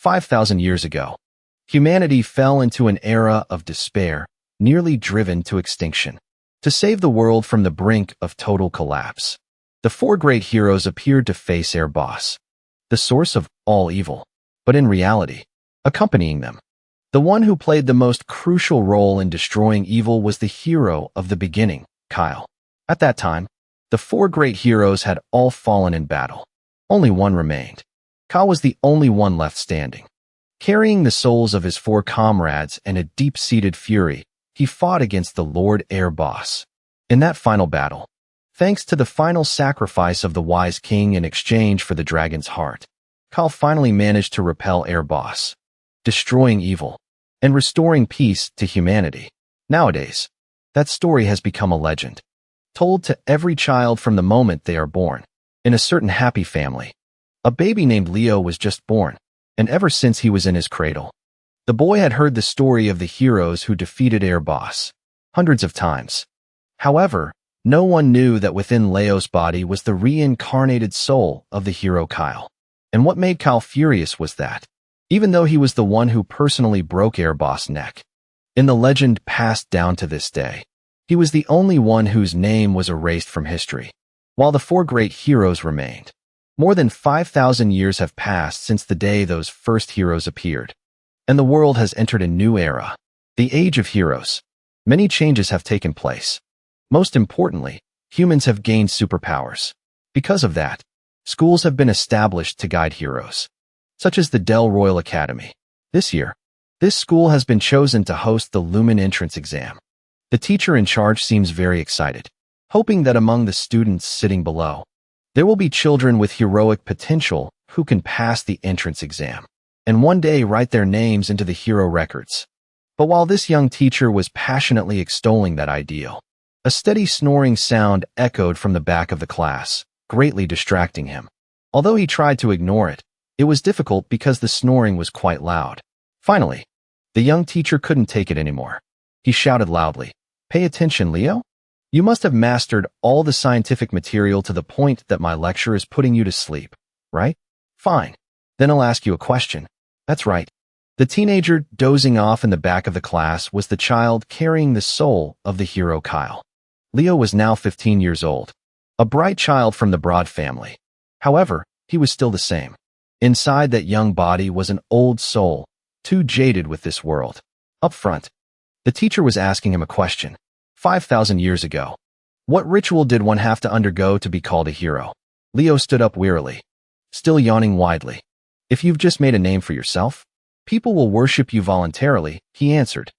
5,000 years ago, humanity fell into an era of despair, nearly driven to extinction. To save the world from the brink of total collapse, the four great heroes appeared to face Boss, the source of all evil. But in reality, accompanying them, the one who played the most crucial role in destroying evil was the hero of the beginning, Kyle. At that time, the four great heroes had all fallen in battle. Only one remained. Kyle was the only one left standing. Carrying the souls of his four comrades and a deep-seated fury, he fought against the Lord Boss. In that final battle, thanks to the final sacrifice of the wise king in exchange for the dragon's heart, Kyle finally managed to repel Boss, destroying evil and restoring peace to humanity. Nowadays, that story has become a legend, told to every child from the moment they are born. In a certain happy family, a baby named Leo was just born, and ever since he was in his cradle, the boy had heard the story of the heroes who defeated Boss hundreds of times. However, no one knew that within Leo's body was the reincarnated soul of the hero Kyle. And what made Kyle furious was that, even though he was the one who personally broke Boss' neck, in the legend passed down to this day, he was the only one whose name was erased from history, while the four great heroes remained. More than 5,000 years have passed since the day those first heroes appeared, and the world has entered a new era, the Age of Heroes. Many changes have taken place. Most importantly, humans have gained superpowers. Because of that, schools have been established to guide heroes, such as the Del Royal Academy. This year, this school has been chosen to host the Lumen entrance exam. The teacher in charge seems very excited, hoping that among the students sitting below, there will be children with heroic potential who can pass the entrance exam and one day write their names into the hero records. But while this young teacher was passionately extolling that ideal, a steady snoring sound echoed from the back of the class, greatly distracting him. Although he tried to ignore it, it was difficult because the snoring was quite loud. Finally, the young teacher couldn't take it anymore. He shouted loudly, "Pay attention, Leo. You must have mastered all the scientific material to the point that my lecture is putting you to sleep, right? Fine. Then I'll ask you a question." That's right. The teenager dozing off in the back of the class was the child carrying the soul of the hero Kyle. Leo was now 15 years old, a bright child from the Broad family. However, he was still the same. Inside that young body was an old soul, too jaded with this world. Up front, the teacher was asking him a question. 5,000 years ago, what ritual did one have to undergo to be called a hero? Leo stood up wearily, still yawning widely. If you've just made a name for yourself, people will worship you voluntarily, he answered.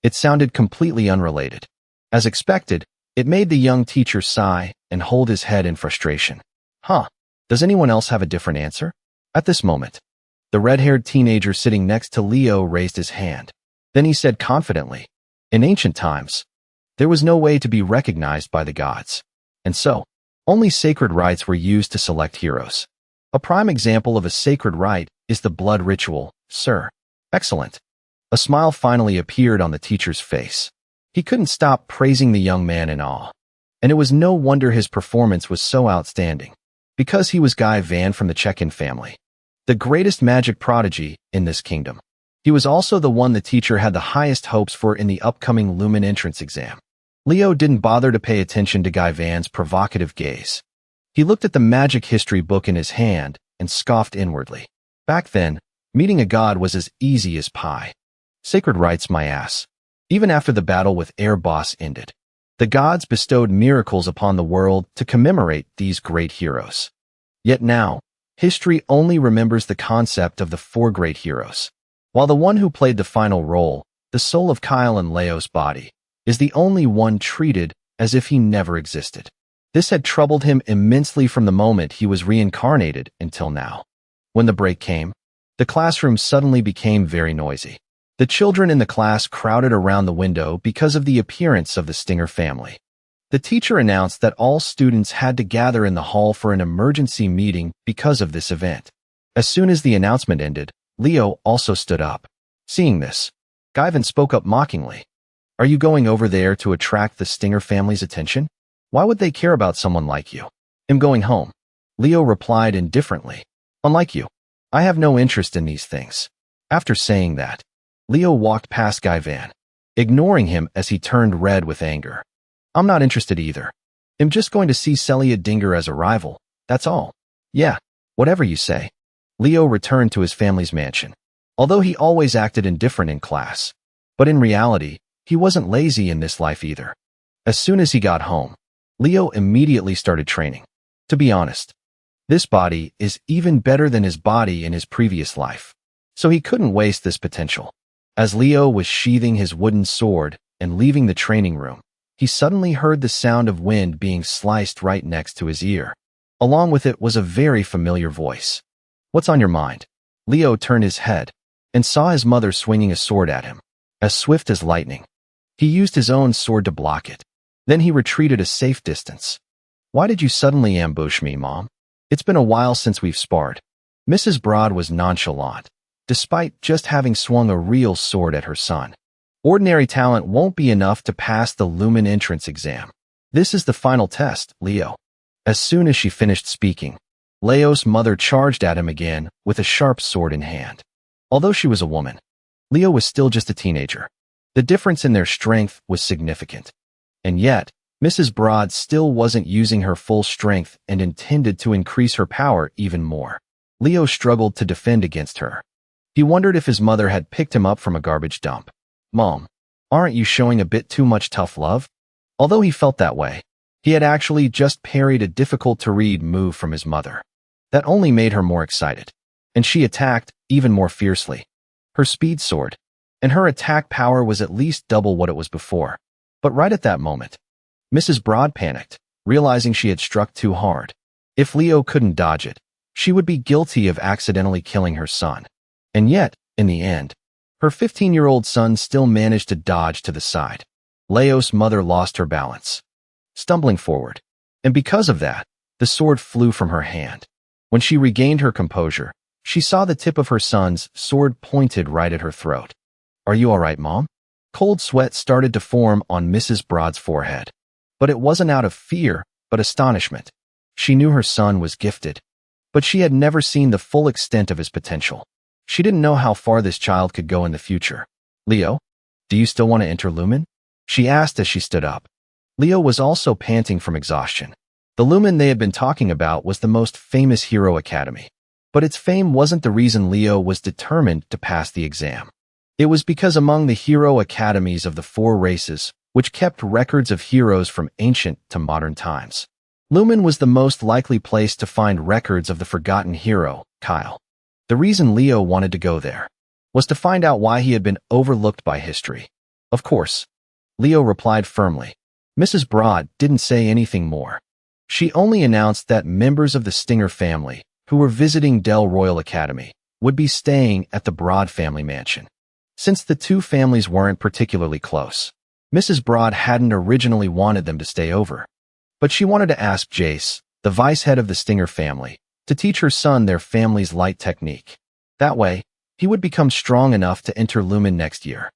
It sounded completely unrelated. As expected, it made the young teacher sigh and hold his head in frustration. Does anyone else have a different answer? At this moment, the red-haired teenager sitting next to Leo raised his hand. Then he said confidently, "In ancient times, there was no way to be recognized by the gods, and so, only sacred rites were used to select heroes. A prime example of a sacred rite is the blood ritual, sir." Excellent. A smile finally appeared on the teacher's face. He couldn't stop praising the young man in awe. And it was no wonder his performance was so outstanding, because he was Guy Van from the Check-in family, the greatest magic prodigy in this kingdom. He was also the one the teacher had the highest hopes for in the upcoming Lumen entrance exam. Leo didn't bother to pay attention to Guy Van's provocative gaze. He looked at the magic history book in his hand and scoffed inwardly. Back then, meeting a god was as easy as pie. Sacred rites, my ass. Even after the battle with Boss ended, the gods bestowed miracles upon the world to commemorate these great heroes. Yet now, history only remembers the concept of the four great heroes, while the one who played the final role, the soul of Kyle in Leo's body, is the only one treated as if he never existed. This had troubled him immensely from the moment he was reincarnated until now. When the break came, the classroom suddenly became very noisy. The children in the class crowded around the window because of the appearance of the Stinger family. The teacher announced that all students had to gather in the hall for an emergency meeting because of this event. As soon as the announcement ended, Leo also stood up. Seeing this, Guyvan spoke up mockingly. "Are you going over there to attract the Stinger family's attention? Why would they care about someone like you?" "I'm going home," Leo replied indifferently. "Unlike you, I have no interest in these things. After saying that, Leo walked past Guy Van, ignoring him as he turned red with anger. I'm not interested either. I'm just going to see Celia Dinger as a rival, that's all. Yeah, whatever you say. Leo returned to his family's mansion, although he always acted indifferent in class. But in reality, he wasn't lazy in this life either. As soon as he got home, Leo immediately started training. To be honest, this body is even better than his body in his previous life, so he couldn't waste this potential. As Leo was sheathing his wooden sword and leaving the training room, he suddenly heard the sound of wind being sliced right next to his ear. Along with it was a very familiar voice. What's on your mind? Leo turned his head and saw his mother swinging a sword at him, as swift as lightning. He used his own sword to block it. Then he retreated a safe distance. Why did you suddenly ambush me, Mom? It's been a while since we've sparred. Mrs. Broad was nonchalant, despite just having swung a real sword at her son. Ordinary talent won't be enough to pass the Lumen entrance exam. This is the final test, Leo. As soon as she finished speaking, Leo's mother charged at him again with a sharp sword in hand. Although she was a woman, Leo was still just a teenager. The difference in their strength was significant. And yet, Mrs. Broad still wasn't using her full strength and intended to increase her power even more. Leo struggled to defend against her. He wondered if his mother had picked him up from a garbage dump. Mom, aren't you showing a bit too much tough love? Although he felt that way, he had actually just parried a difficult-to-read move from his mother. That only made her more excited, and she attacked even more fiercely. Her speed soared, and her attack power was at least double what it was before. But right at that moment, Mrs. Broad panicked, realizing she had struck too hard. If Leo couldn't dodge it, she would be guilty of accidentally killing her son. And yet, in the end, her 15-year-old son still managed to dodge to the side. Leo's mother lost her balance, stumbling forward, and because of that, the sword flew from her hand. When she regained her composure, she saw the tip of her son's sword pointed right at her throat. Are you all right, Mom? Cold sweat started to form on Mrs. Broad's forehead. But it wasn't out of fear, but astonishment. She knew her son was gifted, but she had never seen the full extent of his potential. She didn't know how far this child could go in the future. Leo, do you still want to enter Lumen? She asked as she stood up. Leo was also panting from exhaustion. The Lumen they had been talking about was the most famous hero academy. But its fame wasn't the reason Leo was determined to pass the exam. It was because among the hero academies of the 4 races, which kept records of heroes from ancient to modern times, Lumen was the most likely place to find records of the forgotten hero, Kyle. The reason Leo wanted to go there was to find out why he had been overlooked by history. Of course, Leo replied firmly. Mrs. Broad didn't say anything more. She only announced that members of the Stinger family, who were visiting Del Royal Academy, would be staying at the Broad family mansion. Since the 2 families weren't particularly close, Mrs. Broad hadn't originally wanted them to stay over. But she wanted to ask Jace, the vice head of the Stinger family, to teach her son their family's light technique. That way, he would become strong enough to enter Lumen next year.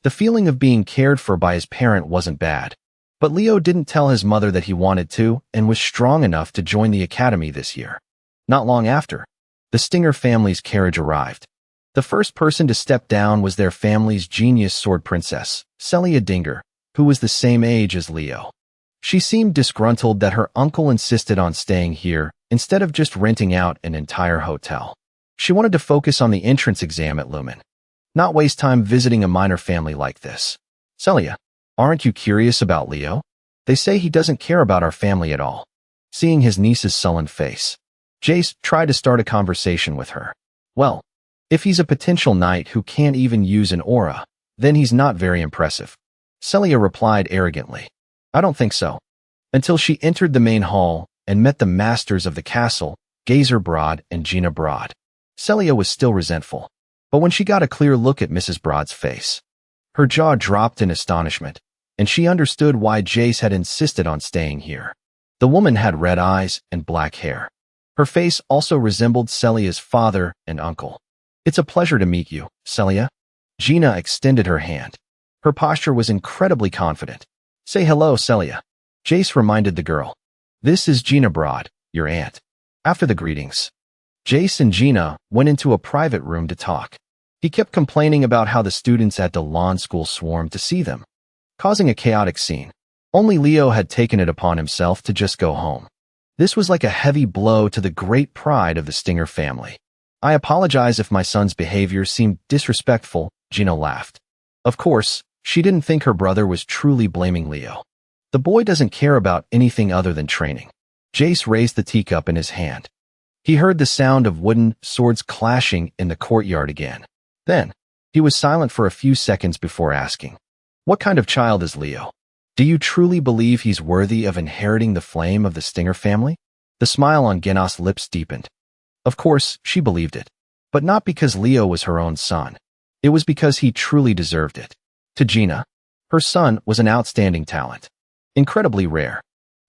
The feeling of being cared for by his parent wasn't bad. But Leo didn't tell his mother that he wanted to and was strong enough to join the academy this year. Not long after, the Stinger family's carriage arrived. The first person to step down was their family's genius sword princess, Celia Dinger, who was the same age as Leo. She seemed disgruntled that her uncle insisted on staying here instead of just renting out an entire hotel. She wanted to focus on the entrance exam at Lumen, not waste time visiting a minor family like this. Celia, aren't you curious about Leo? They say he doesn't care about our family at all. Seeing his niece's sullen face, Jace tried to start a conversation with her. Well, if he's a potential knight who can't even use an aura, then he's not very impressive. Celia replied arrogantly. I don't think so. Until she entered the main hall and met the masters of the castle, Gazer Broad and Gina Broad. Celia was still resentful, but when she got a clear look at Mrs. Broad's face, her jaw dropped in astonishment, and she understood why Jace had insisted on staying here. The woman had red eyes and black hair. Her face also resembled Celia's father and uncle. It's a pleasure to meet you, Celia. Gina extended her hand. Her posture was incredibly confident. Say hello, Celia. Jace reminded the girl. This is Gina Broad, your aunt. After the greetings, Jace and Gina went into a private room to talk. He kept complaining about how the students at the lawn school swarmed to see them, causing a chaotic scene. Only Leo had taken it upon himself to just go home. This was like a heavy blow to the great pride of the Stinger family. I apologize if my son's behavior seemed disrespectful, Gina laughed. Of course, she didn't think her brother was truly blaming Leo. The boy doesn't care about anything other than training. Jace raised the teacup in his hand. He heard the sound of wooden swords clashing in the courtyard again. Then, he was silent for a few seconds before asking, "What kind of child is Leo? Do you truly believe he's worthy of inheriting the flame of the Stinger family?" The smile on Gena's lips deepened. Of course, she believed it. But not because Leo was her own son. It was because he truly deserved it. To Gina, her son was an outstanding talent. Incredibly rare.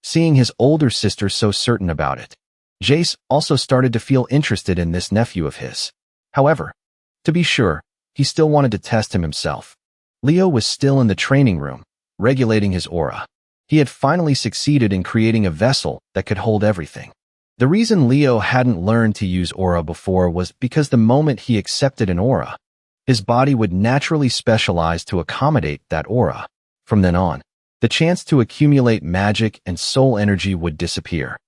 Seeing his older sister so certain about it, Jace also started to feel interested in this nephew of his. However, to be sure, he still wanted to test him himself. Leo was still in the training room, regulating his aura. He had finally succeeded in creating a vessel that could hold everything. The reason Leo hadn't learned to use aura before was because the moment he accepted an aura, his body would naturally specialize to accommodate that aura. From then on, the chance to accumulate magic and soul energy would disappear.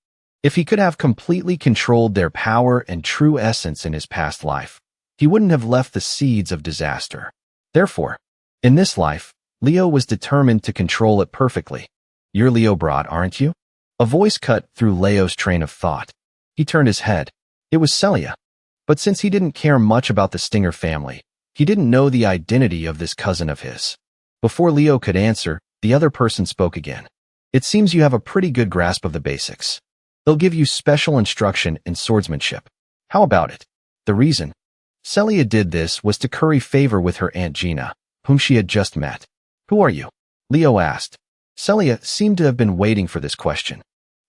If he could have completely controlled their power and true essence in his past life, he wouldn't have left the seeds of disaster. Therefore, in this life, Leo was determined to control it perfectly. "You're Leo Broad, aren't you?" A voice cut through Leo's train of thought. He turned his head. It was Celia. But since he didn't care much about the Stinger family, he didn't know the identity of this cousin of his. Before Leo could answer, the other person spoke again. "It seems you have a pretty good grasp of the basics. They'll give you special instruction in swordsmanship. How about it?" The reason Celia did this was to curry favor with her Aunt Gina, whom she had just met. "Who are you?" Leo asked. Celia seemed to have been waiting for this question.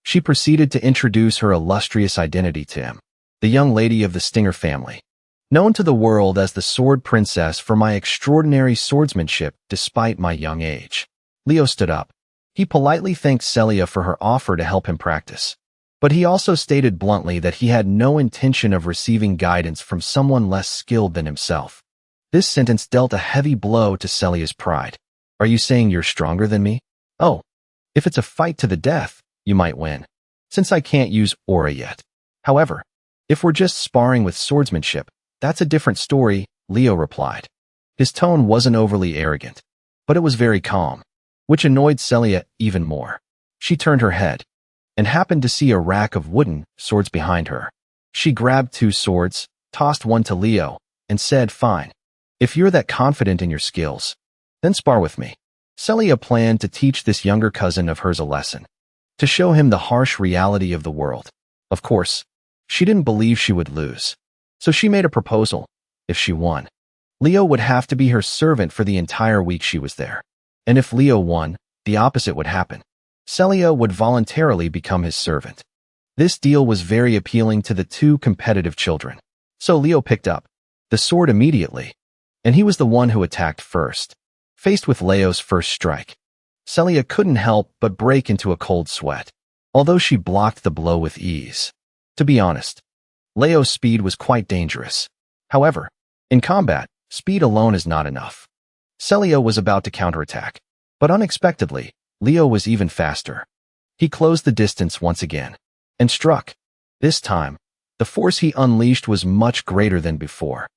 She proceeded to introduce her illustrious identity to him. "The young lady of the Stinger family, known to the world as the Sword Princess for my extraordinary swordsmanship despite my young age." Leo stood up. He politely thanked Celia for her offer to help him practice. But he also stated bluntly that he had no intention of receiving guidance from someone less skilled than himself. This sentence dealt a heavy blow to Celia's pride. "Are you saying you're stronger than me?" "Oh, if it's a fight to the death, you might win, since I can't use aura yet. However, if we're just sparring with swordsmanship, that's a different story," Leo replied. His tone wasn't overly arrogant, but it was very calm, which annoyed Celia even more. She turned her head and happened to see a rack of wooden swords behind her. She grabbed 2 swords, tossed one to Leo, and said, "Fine. If you're that confident in your skills, then spar with me." Celia planned to teach this younger cousin of hers a lesson, to show him the harsh reality of the world. Of course, she didn't believe she would lose, so she made a proposal. If she won, Leo would have to be her servant for the entire week she was there. And if Leo won, the opposite would happen. Celia would voluntarily become his servant. This deal was very appealing to the 2 competitive children. So Leo picked up the sword immediately, and he was the one who attacked first. Faced with Leo's first strike, Celia couldn't help but break into a cold sweat, although she blocked the blow with ease. To be honest, Leo's speed was quite dangerous. However, in combat, speed alone is not enough. Celia was about to counterattack, but unexpectedly, Leo was even faster. He closed the distance once again and struck. This time, the force he unleashed was much greater than before,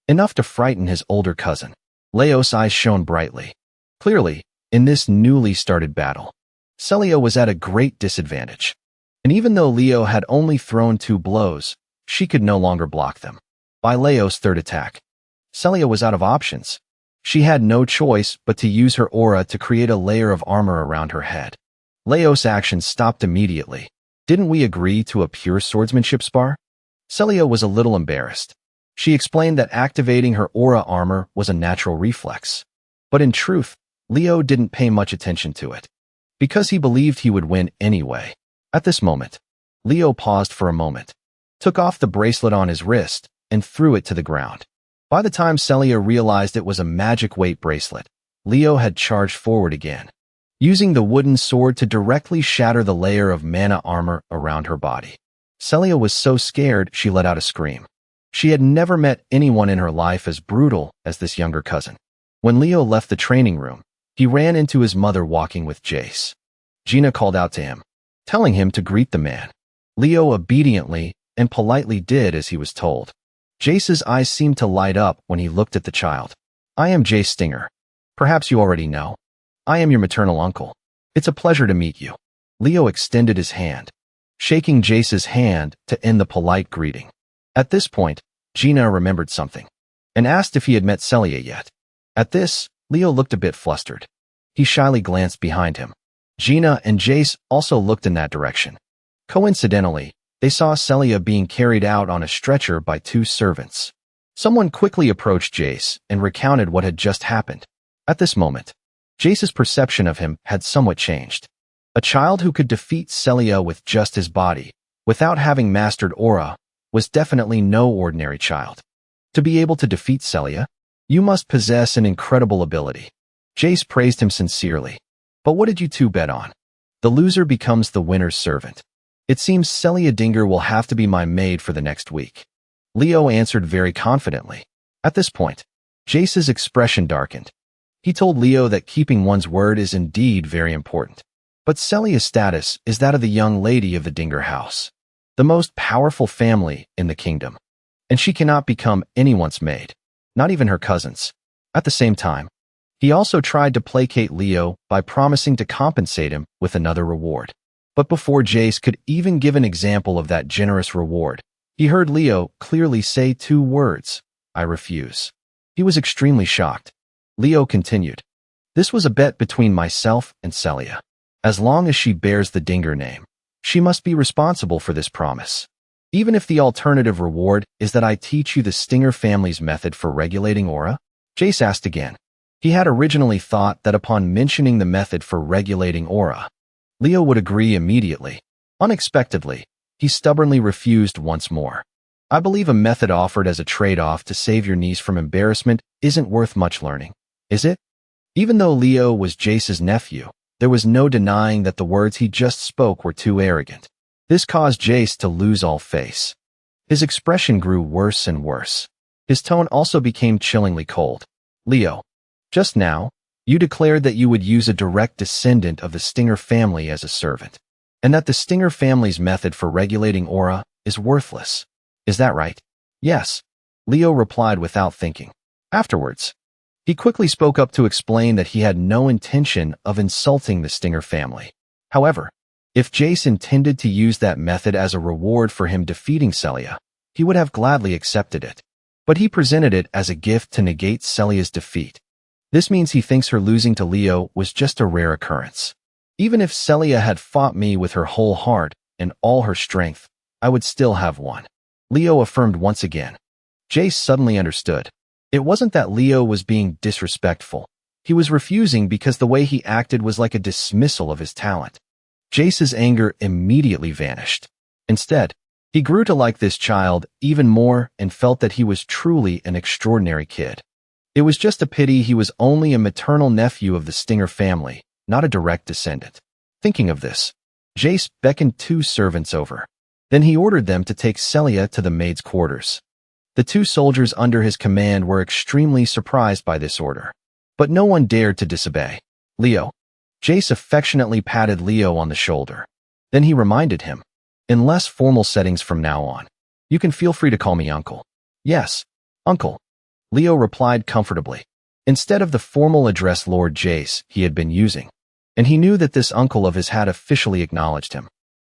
enough to frighten his older cousin. Leo's eyes shone brightly. Clearly, in this newly started battle, Celia was at a great disadvantage. And even though Leo had only thrown 2 blows, she could no longer block them. By Leo's third attack, Celia was out of options. She had no choice but to use her aura to create a layer of armor around her head. Leo's action stopped immediately. "Didn't we agree to a pure swordsmanship spar?" Celia was a little embarrassed. She explained that activating her aura armor was a natural reflex. But in truth, Leo didn't pay much attention to it, because he believed he would win anyway. At this moment, Leo paused for a moment, took off the bracelet on his wrist, and threw it to the ground. By the time Celia realized it was a magic weight bracelet, Leo had charged forward again, using the wooden sword to directly shatter the layer of mana armor around her body. Celia was so scared she let out a scream. She had never met anyone in her life as brutal as this younger cousin. When Leo left the training room, he ran into his mother walking with Jace. Gina called out to him, telling him to greet the man. Leo obediently and politely did as he was told. Jace's eyes seemed to light up when he looked at the child. I am Jace Stinger. Perhaps you already know. I am your maternal uncle. It's a pleasure to meet you. Leo extended his hand, shaking Jace's hand to end the polite greeting. At this point, Gina remembered something and asked if he had met Celia yet. At this, Leo looked a bit flustered. He shyly glanced behind him. Gina and Jace also looked in that direction. Coincidentally, they saw Celia being carried out on a stretcher by two servants. Someone quickly approached Jace and recounted what had just happened. At this moment, Jace's perception of him had somewhat changed. A child who could defeat Celia with just his body, without having mastered aura, was definitely no ordinary child. To be able to defeat Celia, you must possess an incredible ability. Jace praised him sincerely. But what did you two bet on? The loser becomes the winner's servant. It seems Celia Dinger will have to be my maid for the next week. Leo answered very confidently. At this point, Jace's expression darkened. He told Leo that keeping one's word is indeed very important. But Celia's status is that of the young lady of the Dinger house, the most powerful family in the kingdom. And she cannot become anyone's maid, not even her cousins. At the same time, he also tried to placate Leo by promising to compensate him with another reward. But before Jace could even give an example of that generous reward, he heard Leo clearly say two words, I refuse. He was extremely shocked. Leo continued, this was a bet between myself and Celia. As long as she bears the Dinger name, she must be responsible for this promise. Even if the alternative reward is that I teach you the Stinger family's method for regulating aura? Jace asked again. He had originally thought that upon mentioning the method for regulating aura, Leo would agree immediately. Unexpectedly, he stubbornly refused once more. I believe a method offered as a trade-off to save your niece from embarrassment isn't worth much learning, is it? Even though Leo was Jace's nephew, there was no denying that the words he just spoke were too arrogant. This caused Jace to lose all face. His expression grew worse and worse. His tone also became chillingly cold. Leo, just now, you declared that you would use a direct descendant of the Stinger family as a servant, and that the Stinger family's method for regulating aura is worthless. Is that right? Yes, Leo replied without thinking. Afterwards, he quickly spoke up to explain that he had no intention of insulting the Stinger family. However, if Jace intended to use that method as a reward for him defeating Celia, he would have gladly accepted it. But he presented it as a gift to negate Celia's defeat. This means he thinks her losing to Leo was just a rare occurrence. Even if Celia had fought me with her whole heart and all her strength, I would still have won. Leo affirmed once again. Jace suddenly understood. It wasn't that Leo was being disrespectful. He was refusing because the way he acted was like a dismissal of his talent. Jace's anger immediately vanished. Instead, he grew to like this child even more and felt that he was truly an extraordinary kid. It was just a pity he was only a maternal nephew of the Stinger family, not a direct descendant. Thinking of this, Jace beckoned two servants over. Then he ordered them to take Celia to the maid's quarters. The two soldiers under his command were extremely surprised by this order, but no one dared to disobey. Leo. Jace affectionately patted Leo on the shoulder. Then he reminded him, in less formal settings from now on, you can feel free to call me uncle. Yes, uncle. Leo replied comfortably, instead of the formal address Lord Jace he had been using, and he knew that this uncle of his had officially acknowledged him.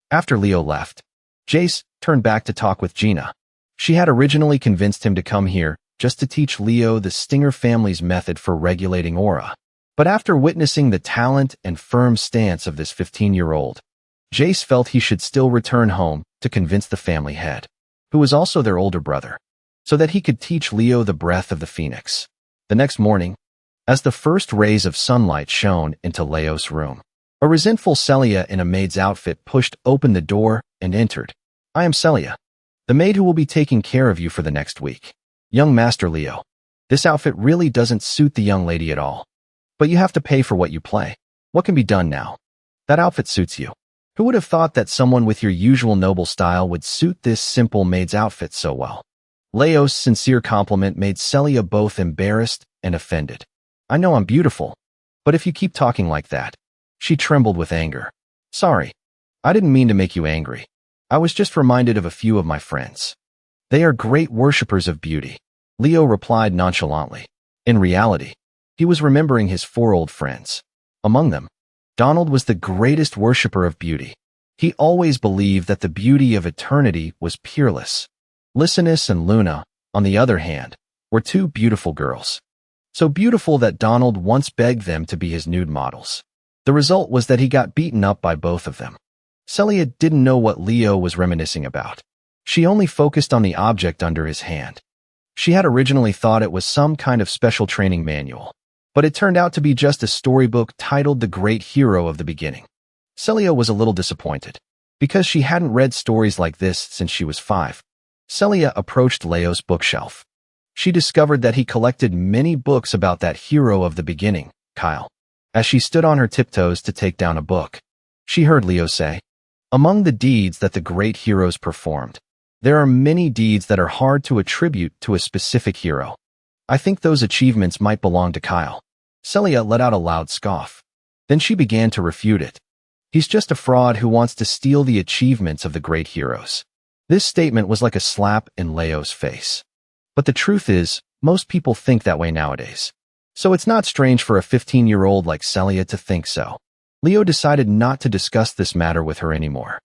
After Leo left, Jace turned back to talk with Gina. She had originally convinced him to come here just to teach Leo the Stinger family's method for regulating aura. But after witnessing the talent and firm stance of this 15-year-old, Jace felt he should still return home to convince the family head, who was also their older brother, so that he could teach Leo the breath of the phoenix. The next morning, as the first rays of sunlight shone into Leo's room, a resentful Celia in a maid's outfit pushed open the door and entered. I am Celia, the maid who will be taking care of you for the next week. Young Master Leo, this outfit really doesn't suit the young lady at all. But you have to pay for what you play. What can be done now? That outfit suits you. Who would have thought that someone with your usual noble style would suit this simple maid's outfit so well? Leo's sincere compliment made Celia both embarrassed and offended. I know I'm beautiful, but if you keep talking like that. She trembled with anger. Sorry, I didn't mean to make you angry. I was just reminded of a few of my friends. They are great worshippers of beauty. Leo replied nonchalantly. In reality, he was remembering his 4 old friends. Among them, Donald was the greatest worshipper of beauty. He always believed that the beauty of eternity was peerless. Lysanus and Luna, on the other hand, were 2 beautiful girls. So beautiful that Donald once begged them to be his nude models. The result was that he got beaten up by both of them. Celia didn't know what Leo was reminiscing about. She only focused on the object under his hand. She had originally thought it was some kind of special training manual, but it turned out to be just a storybook titled The Great Hero of the Beginning. Celia was a little disappointed, because she hadn't read stories like this since she was 5. Celia approached Leo's bookshelf. She discovered that he collected many books about that hero of the beginning, Kyle. As she stood on her tiptoes to take down a book, she heard Leo say, among the deeds that the great heroes performed, there are many deeds that are hard to attribute to a specific hero. I think those achievements might belong to Kyle. Celia let out a loud scoff. Then she began to refute it. He's just a fraud who wants to steal the achievements of the great heroes. This statement was like a slap in Leo's face. But the truth is, most people think that way nowadays. So it's not strange for a 15-year-old like Celia to think so. Leo decided not to discuss this matter with her anymore.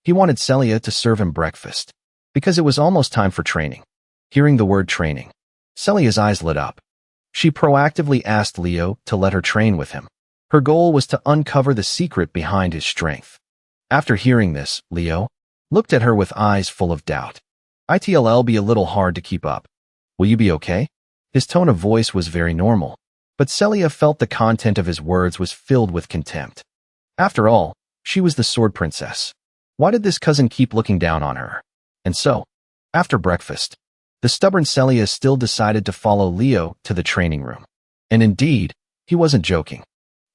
He wanted Celia to serve him breakfast, because it was almost time for training. Hearing the word training, Celia's eyes lit up. She proactively asked Leo to let her train with him. Her goal was to uncover the secret behind his strength. After hearing this, Leo looked at her with eyes full of doubt. It'll be a little hard to keep up. Will you be okay? His tone of voice was very normal, but Celia felt the content of his words was filled with contempt. After all, she was the sword princess. Why did this cousin keep looking down on her? And so, after breakfast, the stubborn Celia still decided to follow Leo to the training room. And indeed, he wasn't joking.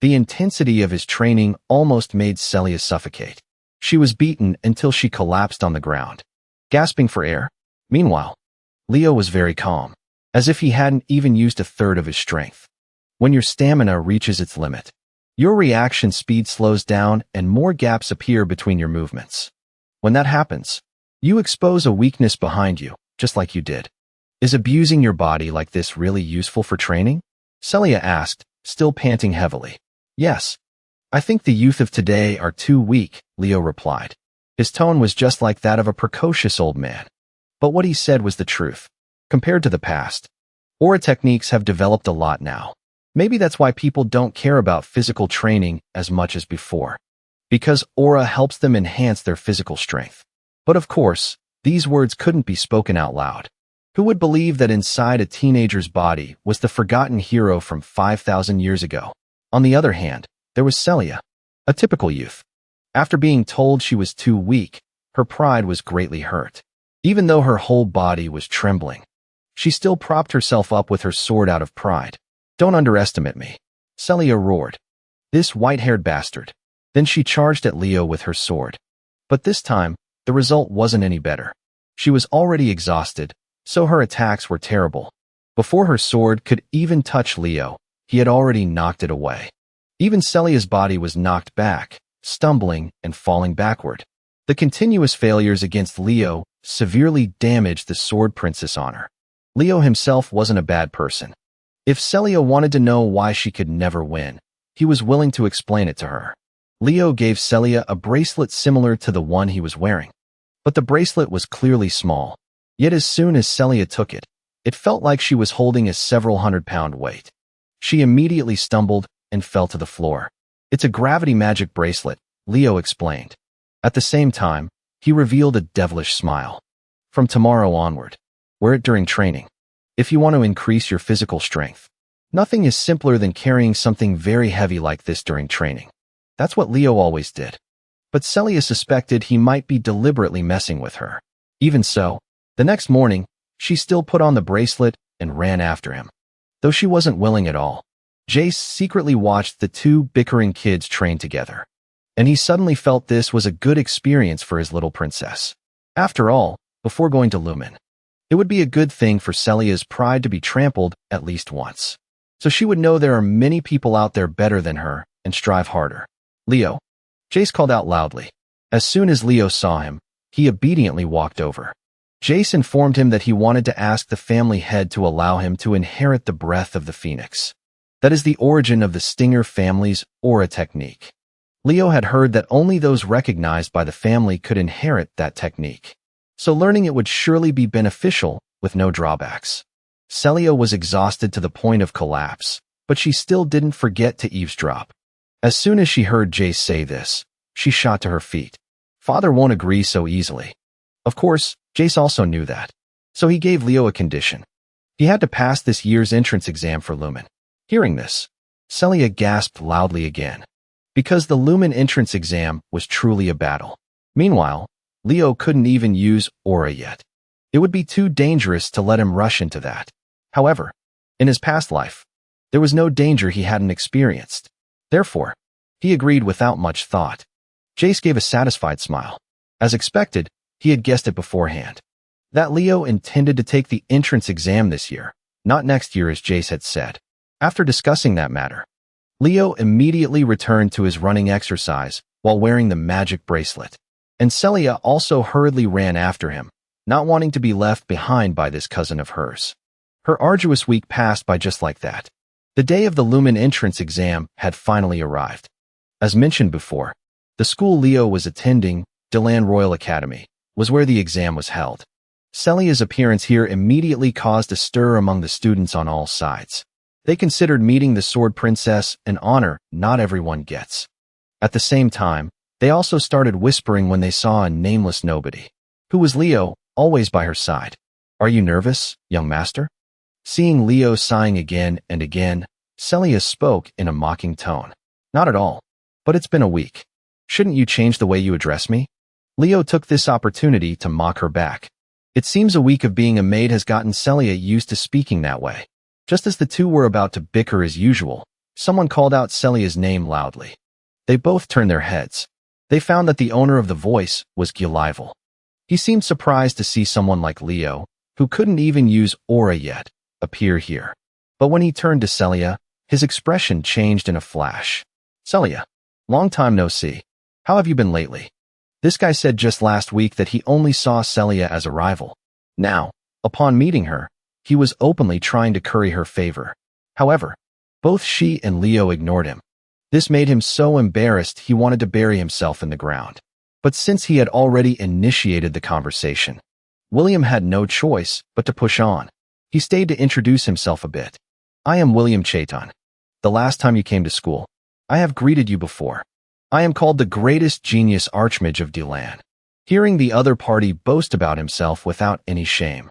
The intensity of his training almost made Celia suffocate. She was beaten until she collapsed on the ground, gasping for air. Meanwhile, Leo was very calm, as if he hadn't even used a third of his strength. When your stamina reaches its limit, your reaction speed slows down and more gaps appear between your movements. When that happens, you expose a weakness behind you, just like you did. Is abusing your body like this really useful for training? Celia asked, still panting heavily. Yes. I think the youth of today are too weak, Leo replied. His tone was just like that of a precocious old man. But what he said was the truth. Compared to the past, aura techniques have developed a lot now. Maybe that's why people don't care about physical training as much as before. Because aura helps them enhance their physical strength. But of course, these words couldn't be spoken out loud. Who would believe that inside a teenager's body was the forgotten hero from 5,000 years ago? On the other hand, there was Celia, a typical youth. After being told she was too weak, her pride was greatly hurt. Even though her whole body was trembling, she still propped herself up with her sword out of pride. Don't underestimate me, Celia roared. This white-haired bastard. Then she charged at Leo with her sword. But this time, the result wasn't any better. She was already exhausted, so her attacks were terrible. Before her sword could even touch Leo, he had already knocked it away. Even Celia's body was knocked back, stumbling and falling backward. The continuous failures against Leo severely damaged the sword princess honor. Leo himself wasn't a bad person. If Celia wanted to know why she could never win, he was willing to explain it to her. Leo gave Celia a bracelet similar to the one he was wearing. But the bracelet was clearly small. Yet as soon as Celia took it, it felt like she was holding a several hundred-pound weight. She immediately stumbled and fell to the floor. It's a gravity magic bracelet, Leo explained. At the same time, he revealed a devilish smile. From tomorrow onward, wear it during training. If you want to increase your physical strength, nothing is simpler than carrying something very heavy like this during training. That's what Leo always did. But Celia suspected he might be deliberately messing with her. Even so, the next morning, she still put on the bracelet and ran after him. Though she wasn't willing at all, Jace secretly watched the 2 bickering kids train together. and he suddenly felt this was a good experience for his little princess. After all, before going to Lumen, it would be a good thing for Celia's pride to be trampled at least once. So she would know there are many people out there better than her and strive harder. Leo, Jace called out loudly. As soon as Leo saw him, he obediently walked over. Jace informed him that he wanted to ask the family head to allow him to inherit the breath of the phoenix. That is the origin of the Stinger family's aura technique. Leo had heard that only those recognized by the family could inherit that technique, so learning it would surely be beneficial with no drawbacks. Celia was exhausted to the point of collapse, but she still didn't forget to eavesdrop. As soon as she heard Jace say this, she shot to her feet. Father won't agree so easily. Of course, Jace also knew that, so he gave Leo a condition. He had to pass this year's entrance exam for Lumen. Hearing this, Celia gasped loudly again, because the Lumen entrance exam was truly a battle. Meanwhile, Leo couldn't even use aura yet. It would be too dangerous to let him rush into that. However, in his past life, there was no danger he hadn't experienced. Therefore, he agreed without much thought. Jace gave a satisfied smile. As expected, he had guessed it beforehand, that Leo intended to take the entrance exam this year, not next year as Jace had said. After discussing that matter, Leo immediately returned to his running exercise while wearing the magic bracelet, and Celia also hurriedly ran after him, not wanting to be left behind by this cousin of hers. Her arduous week passed by just like that. The day of the Lumen entrance exam had finally arrived. As mentioned before, the school Leo was attending, Deland Royal Academy, was where the exam was held. Celia's appearance here immediately caused a stir among the students on all sides. They considered meeting the Sword Princess an honor not everyone gets. At the same time, they also started whispering when they saw a nameless nobody, who was Leo, always by her side. Are you nervous, young master? Seeing Leo sighing again and again, Celia spoke in a mocking tone. Not at all. But it's been a week. Shouldn't you change the way you address me? Leo took this opportunity to mock her back. It seems a week of being a maid has gotten Celia used to speaking that way. Just as the two were about to bicker as usual, someone called out Celia's name loudly. They both turned their heads. They found that the owner of the voice was Gilival. He seemed surprised to see someone like Leo, who couldn't even use aura yet, appear here. But when he turned to Celia, his expression changed in a flash. Celia, long time no see. How have you been lately? This guy said just last week that he only saw Celia as a rival. Now, upon meeting her, he was openly trying to curry her favor. However, both she and Leo ignored him. This made him so embarrassed he wanted to bury himself in the ground. But since he had already initiated the conversation, William had no choice but to push on. He stayed to introduce himself a bit. I am William Chaitan. The last time you came to school, I have greeted you before. I am called the greatest genius archmage of Deland. Hearing the other party boast about himself without any shame,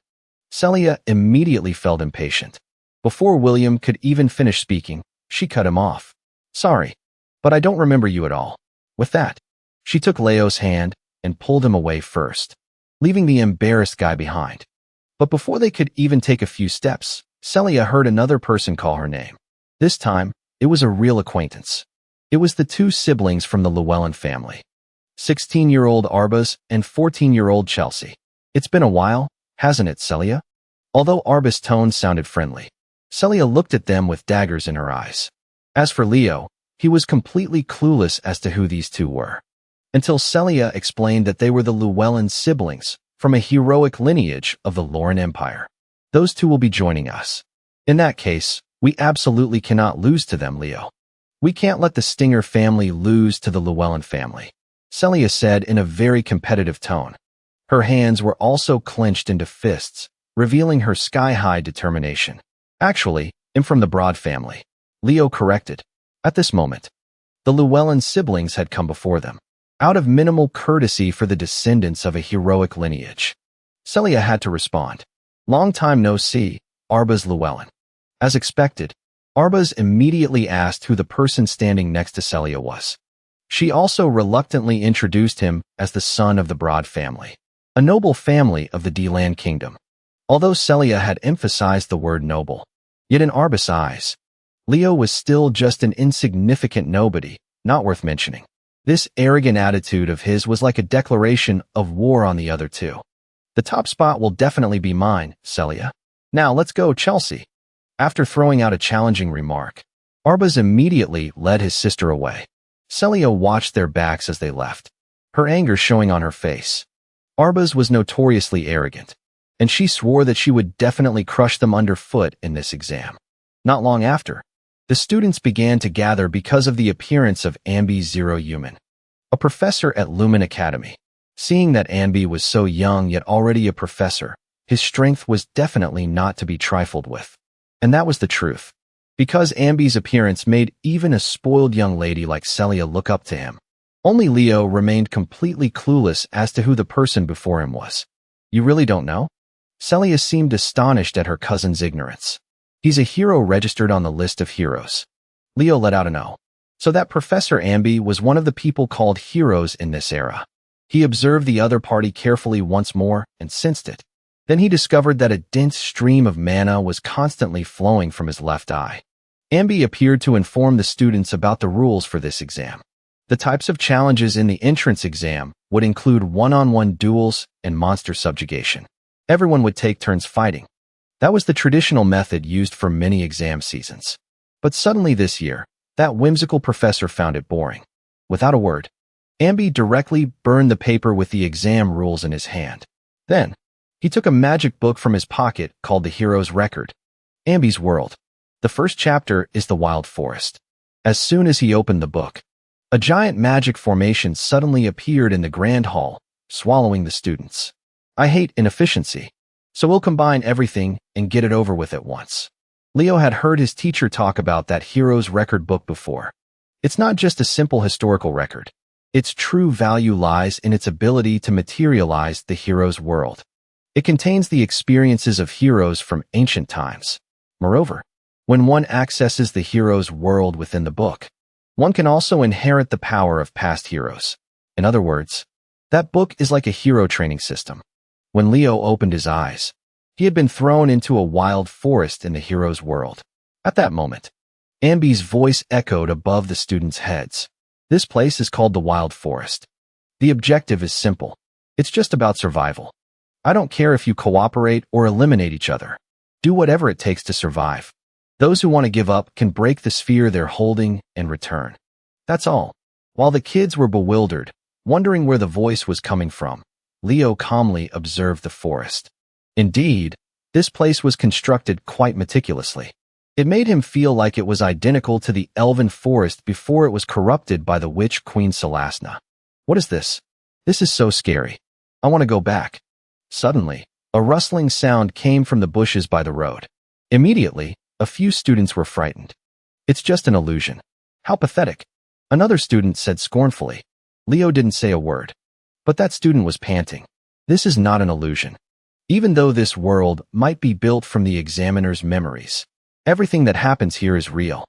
Celia immediately felt impatient. Before William could even finish speaking, she cut him off. Sorry, but I don't remember you at all. With that, she took Leo's hand and pulled him away first, leaving the embarrassed guy behind. But before they could even take a few steps, Celia heard another person call her name. This time, it was a real acquaintance. It was the two siblings from the Llewellyn family, 16-year-old Arbus and 14-year-old Chelsea. It's been a while, hasn't it, Celia? Although Arbus' tone sounded friendly, Celia looked at them with daggers in her eyes. As for Leo, he was completely clueless as to who these two were, until Celia explained that they were the Llewellyn siblings from a heroic lineage of the Lauren Empire. Those two will be joining us. In that case, we absolutely cannot lose to them, Leo. We can't let the Stinger family lose to the Llewellyn family, Celia said in a very competitive tone. Her hands were also clenched into fists, revealing her sky-high determination. Actually, I'm from the Broad family, Leo corrected. At this moment, the Llewellyn siblings had come before them, out of minimal courtesy for the descendants of a heroic lineage. Celia had to respond. Long time no see, Arbus Llewellyn. As expected, Arbus immediately asked who the person standing next to Celia was. She also reluctantly introduced him as the son of the Broad family, a noble family of the Deland kingdom. Although Celia had emphasized the word noble, yet in Arbus' eyes, Leo was still just an insignificant nobody, not worth mentioning. This arrogant attitude of his was like a declaration of war on the other two. The top spot will definitely be mine, Celia. Now let's go, Chelsea. After throwing out a challenging remark, Arbaz immediately led his sister away. Celia watched their backs as they left, her anger showing on her face. Arbaz was notoriously arrogant, and she swore that she would definitely crush them underfoot in this exam. Not long after, the students began to gather because of the appearance of Ambi Zero Human, a professor at Lumen Academy. Seeing that Ambi was so young yet already a professor, his strength was definitely not to be trifled with. And that was the truth. Because Ambi's appearance made even a spoiled young lady like Celia look up to him, only Leo remained completely clueless as to who the person before him was. You really don't know? Celia seemed astonished at her cousin's ignorance. He's a hero registered on the list of heroes. Leo let out an "oh." So that Professor Ambi was one of the people called heroes in this era. He observed the other party carefully once more and sensed it. Then he discovered that a dense stream of mana was constantly flowing from his left eye. Ambi appeared to inform the students about the rules for this exam. The types of challenges in the entrance exam would include one-on-one duels and monster subjugation. Everyone would take turns fighting. That was the traditional method used for many exam seasons. But suddenly this year, that whimsical professor found it boring. Without a word, Ambi directly burned the paper with the exam rules in his hand. Then, he took a magic book from his pocket called the Hero's Record. Ambi's World. The first chapter is the Wild Forest. As soon as he opened the book, a giant magic formation suddenly appeared in the grand hall, swallowing the students. I hate inefficiency, so we'll combine everything and get it over with at once. Leo had heard his teacher talk about that Hero's Record book before. It's not just a simple historical record. Its true value lies in its ability to materialize the hero's world. It contains the experiences of heroes from ancient times. Moreover, when one accesses the hero's world within the book, one can also inherit the power of past heroes. In other words, that book is like a hero training system. When Leo opened his eyes, he had been thrown into a wild forest in the hero's world. At that moment, Ambi's voice echoed above the students' heads. This place is called the Wild Forest. The objective is simple. It's just about survival. I don't care if you cooperate or eliminate each other. Do whatever it takes to survive. Those who want to give up can break the sphere they're holding and return. That's all. While the kids were bewildered, wondering where the voice was coming from, Leo calmly observed the forest. Indeed, this place was constructed quite meticulously. It made him feel like it was identical to the elven forest before it was corrupted by the witch Queen Celasna. What is this? This is so scary. I want to go back. Suddenly, a rustling sound came from the bushes by the road. Immediately, a few students were frightened. It's just an illusion. How pathetic. Another student said scornfully. Leo didn't say a word. But that student was panting. This is not an illusion. Even though this world might be built from the examiner's memories, everything that happens here is real.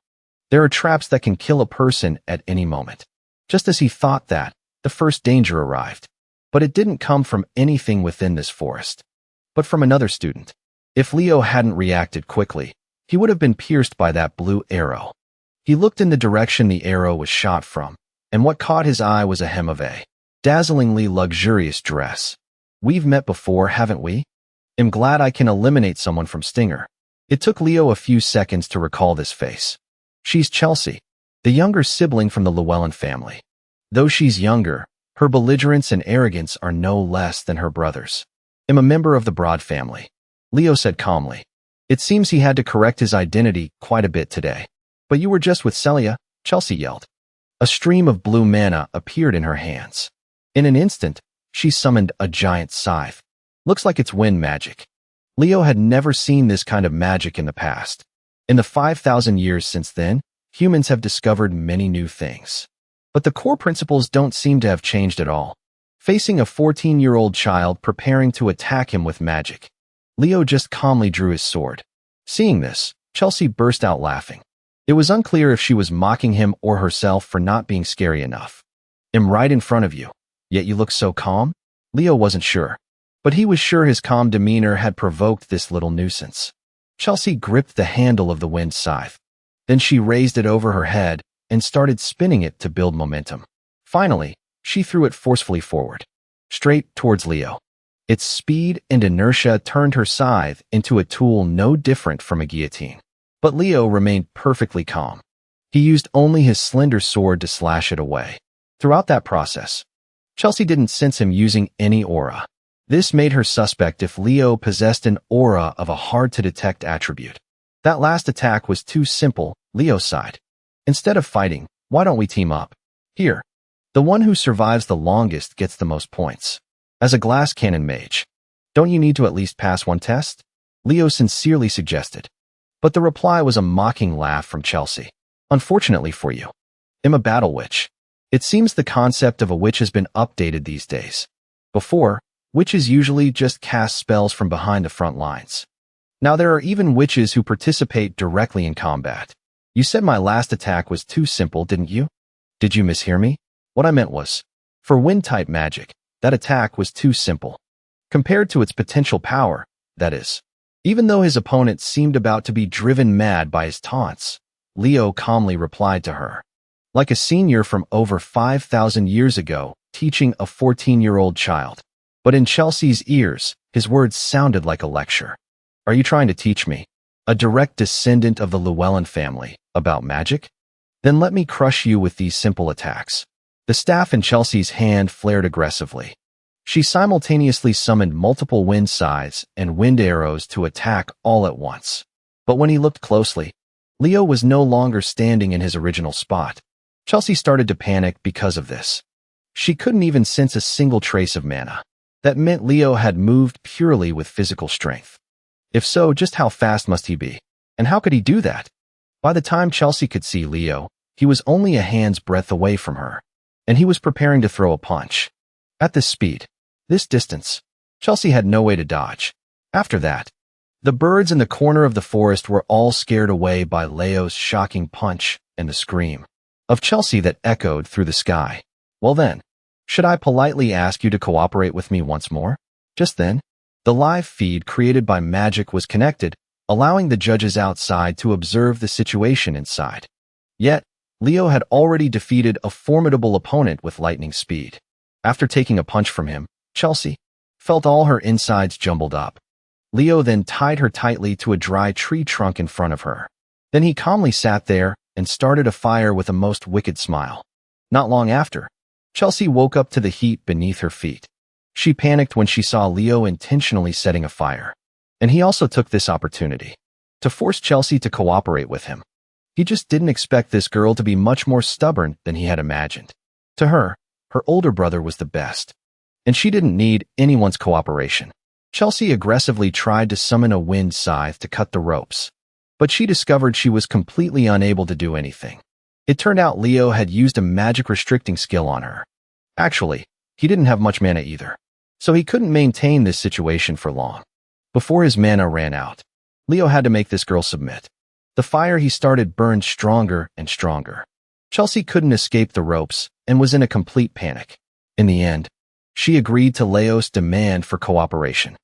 There are traps that can kill a person at any moment. Just as he thought that, the first danger arrived. But it didn't come from anything within this forest, but from another student. If Leo hadn't reacted quickly, he would have been pierced by that blue arrow. He looked in the direction the arrow was shot from, and what caught his eye was a hem of a dazzlingly luxurious dress. We've met before, haven't we? I'm glad I can eliminate someone from Stinger. It took Leo a few seconds to recall this face. She's Chelsea, the younger sibling from the Llewellyn family. Though she's younger, her belligerence and arrogance are no less than her brother's. I'm a member of the Broad family, Leo said calmly. It seems he had to correct his identity quite a bit today. But you were just with Celia, Chelsea yelled. A stream of blue mana appeared in her hands. In an instant, she summoned a giant scythe. Looks like it's wind magic. Leo had never seen this kind of magic in the past. In the 5,000 years since then, humans have discovered many new things. But the core principles don't seem to have changed at all. Facing a 14-year-old child preparing to attack him with magic, Leo just calmly drew his sword. Seeing this, Chelsea burst out laughing. It was unclear if she was mocking him or herself for not being scary enough. I'm right in front of you, yet you look so calm? Leo wasn't sure, but he was sure his calm demeanor had provoked this little nuisance. Chelsea gripped the handle of the wind scythe. Then she raised it over her head and started spinning it to build momentum. Finally, she threw it forcefully forward, straight towards Leo. Its speed and inertia turned her scythe into a tool no different from a guillotine. But Leo remained perfectly calm. He used only his slender sword to slash it away. Throughout that process, Chelsea didn't sense him using any aura. This made her suspect if Leo possessed an aura of a hard-to-detect attribute. That last attack was too simple, Leo sighed. Instead of fighting, why don't we team up? Here, the one who survives the longest gets the most points. As a glass cannon mage, don't you need to at least pass one test? Leo sincerely suggested. But the reply was a mocking laugh from Chelsea. Unfortunately for you, I'm a battle witch. It seems the concept of a witch has been updated these days. Before, witches usually just cast spells from behind the front lines. Now there are even witches who participate directly in combat. You said my last attack was too simple, didn't you? Did you mishear me? What I meant was, for wind-type magic, that attack was too simple. Compared to its potential power, that is. Even though his opponent seemed about to be driven mad by his taunts, Leo calmly replied to her. Like a senior from over 5,000 years ago, teaching a 14-year-old child. But in Chelsea's ears, his words sounded like a lecture. Are you trying to teach me, a direct descendant of the Llewellyn family, about magic? Then let me crush you with these simple attacks. The staff in Chelsea's hand flared aggressively. She simultaneously summoned multiple wind scythes and wind arrows to attack all at once. But when he looked closely, Leo was no longer standing in his original spot. Chelsea started to panic because of this. She couldn't even sense a single trace of mana. That meant Leo had moved purely with physical strength. If so, just how fast must he be? And how could he do that? By the time Chelsea could see Leo, he was only a hand's breadth away from her, and he was preparing to throw a punch. At this speed, this distance, Chelsea had no way to dodge. After that, the birds in the corner of the forest were all scared away by Leo's shocking punch and the scream of Chelsea that echoed through the sky. Well then, should I politely ask you to cooperate with me once more? Just then, the live feed created by magic was connected, allowing the judges outside to observe the situation inside. Yet, Leo had already defeated a formidable opponent with lightning speed. After taking a punch from him, Chelsea felt all her insides jumbled up. Leo then tied her tightly to a dry tree trunk in front of her. Then he calmly sat there and started a fire with a most wicked smile. Not long after, Chelsea woke up to the heat beneath her feet. She panicked when she saw Leo intentionally setting a fire. And he also took this opportunity to force Chelsea to cooperate with him. He just didn't expect this girl to be much more stubborn than he had imagined. To her, her older brother was the best, and she didn't need anyone's cooperation. Chelsea aggressively tried to summon a wind scythe to cut the ropes, but she discovered she was completely unable to do anything. It turned out Leo had used a magic restricting skill on her. Actually, he didn't have much mana either, so he couldn't maintain this situation for long. Before his mana ran out, Leo had to make this girl submit. The fire he started burned stronger and stronger. Chelsea couldn't escape the ropes and was in a complete panic. In the end, she agreed to Leo's demand for cooperation.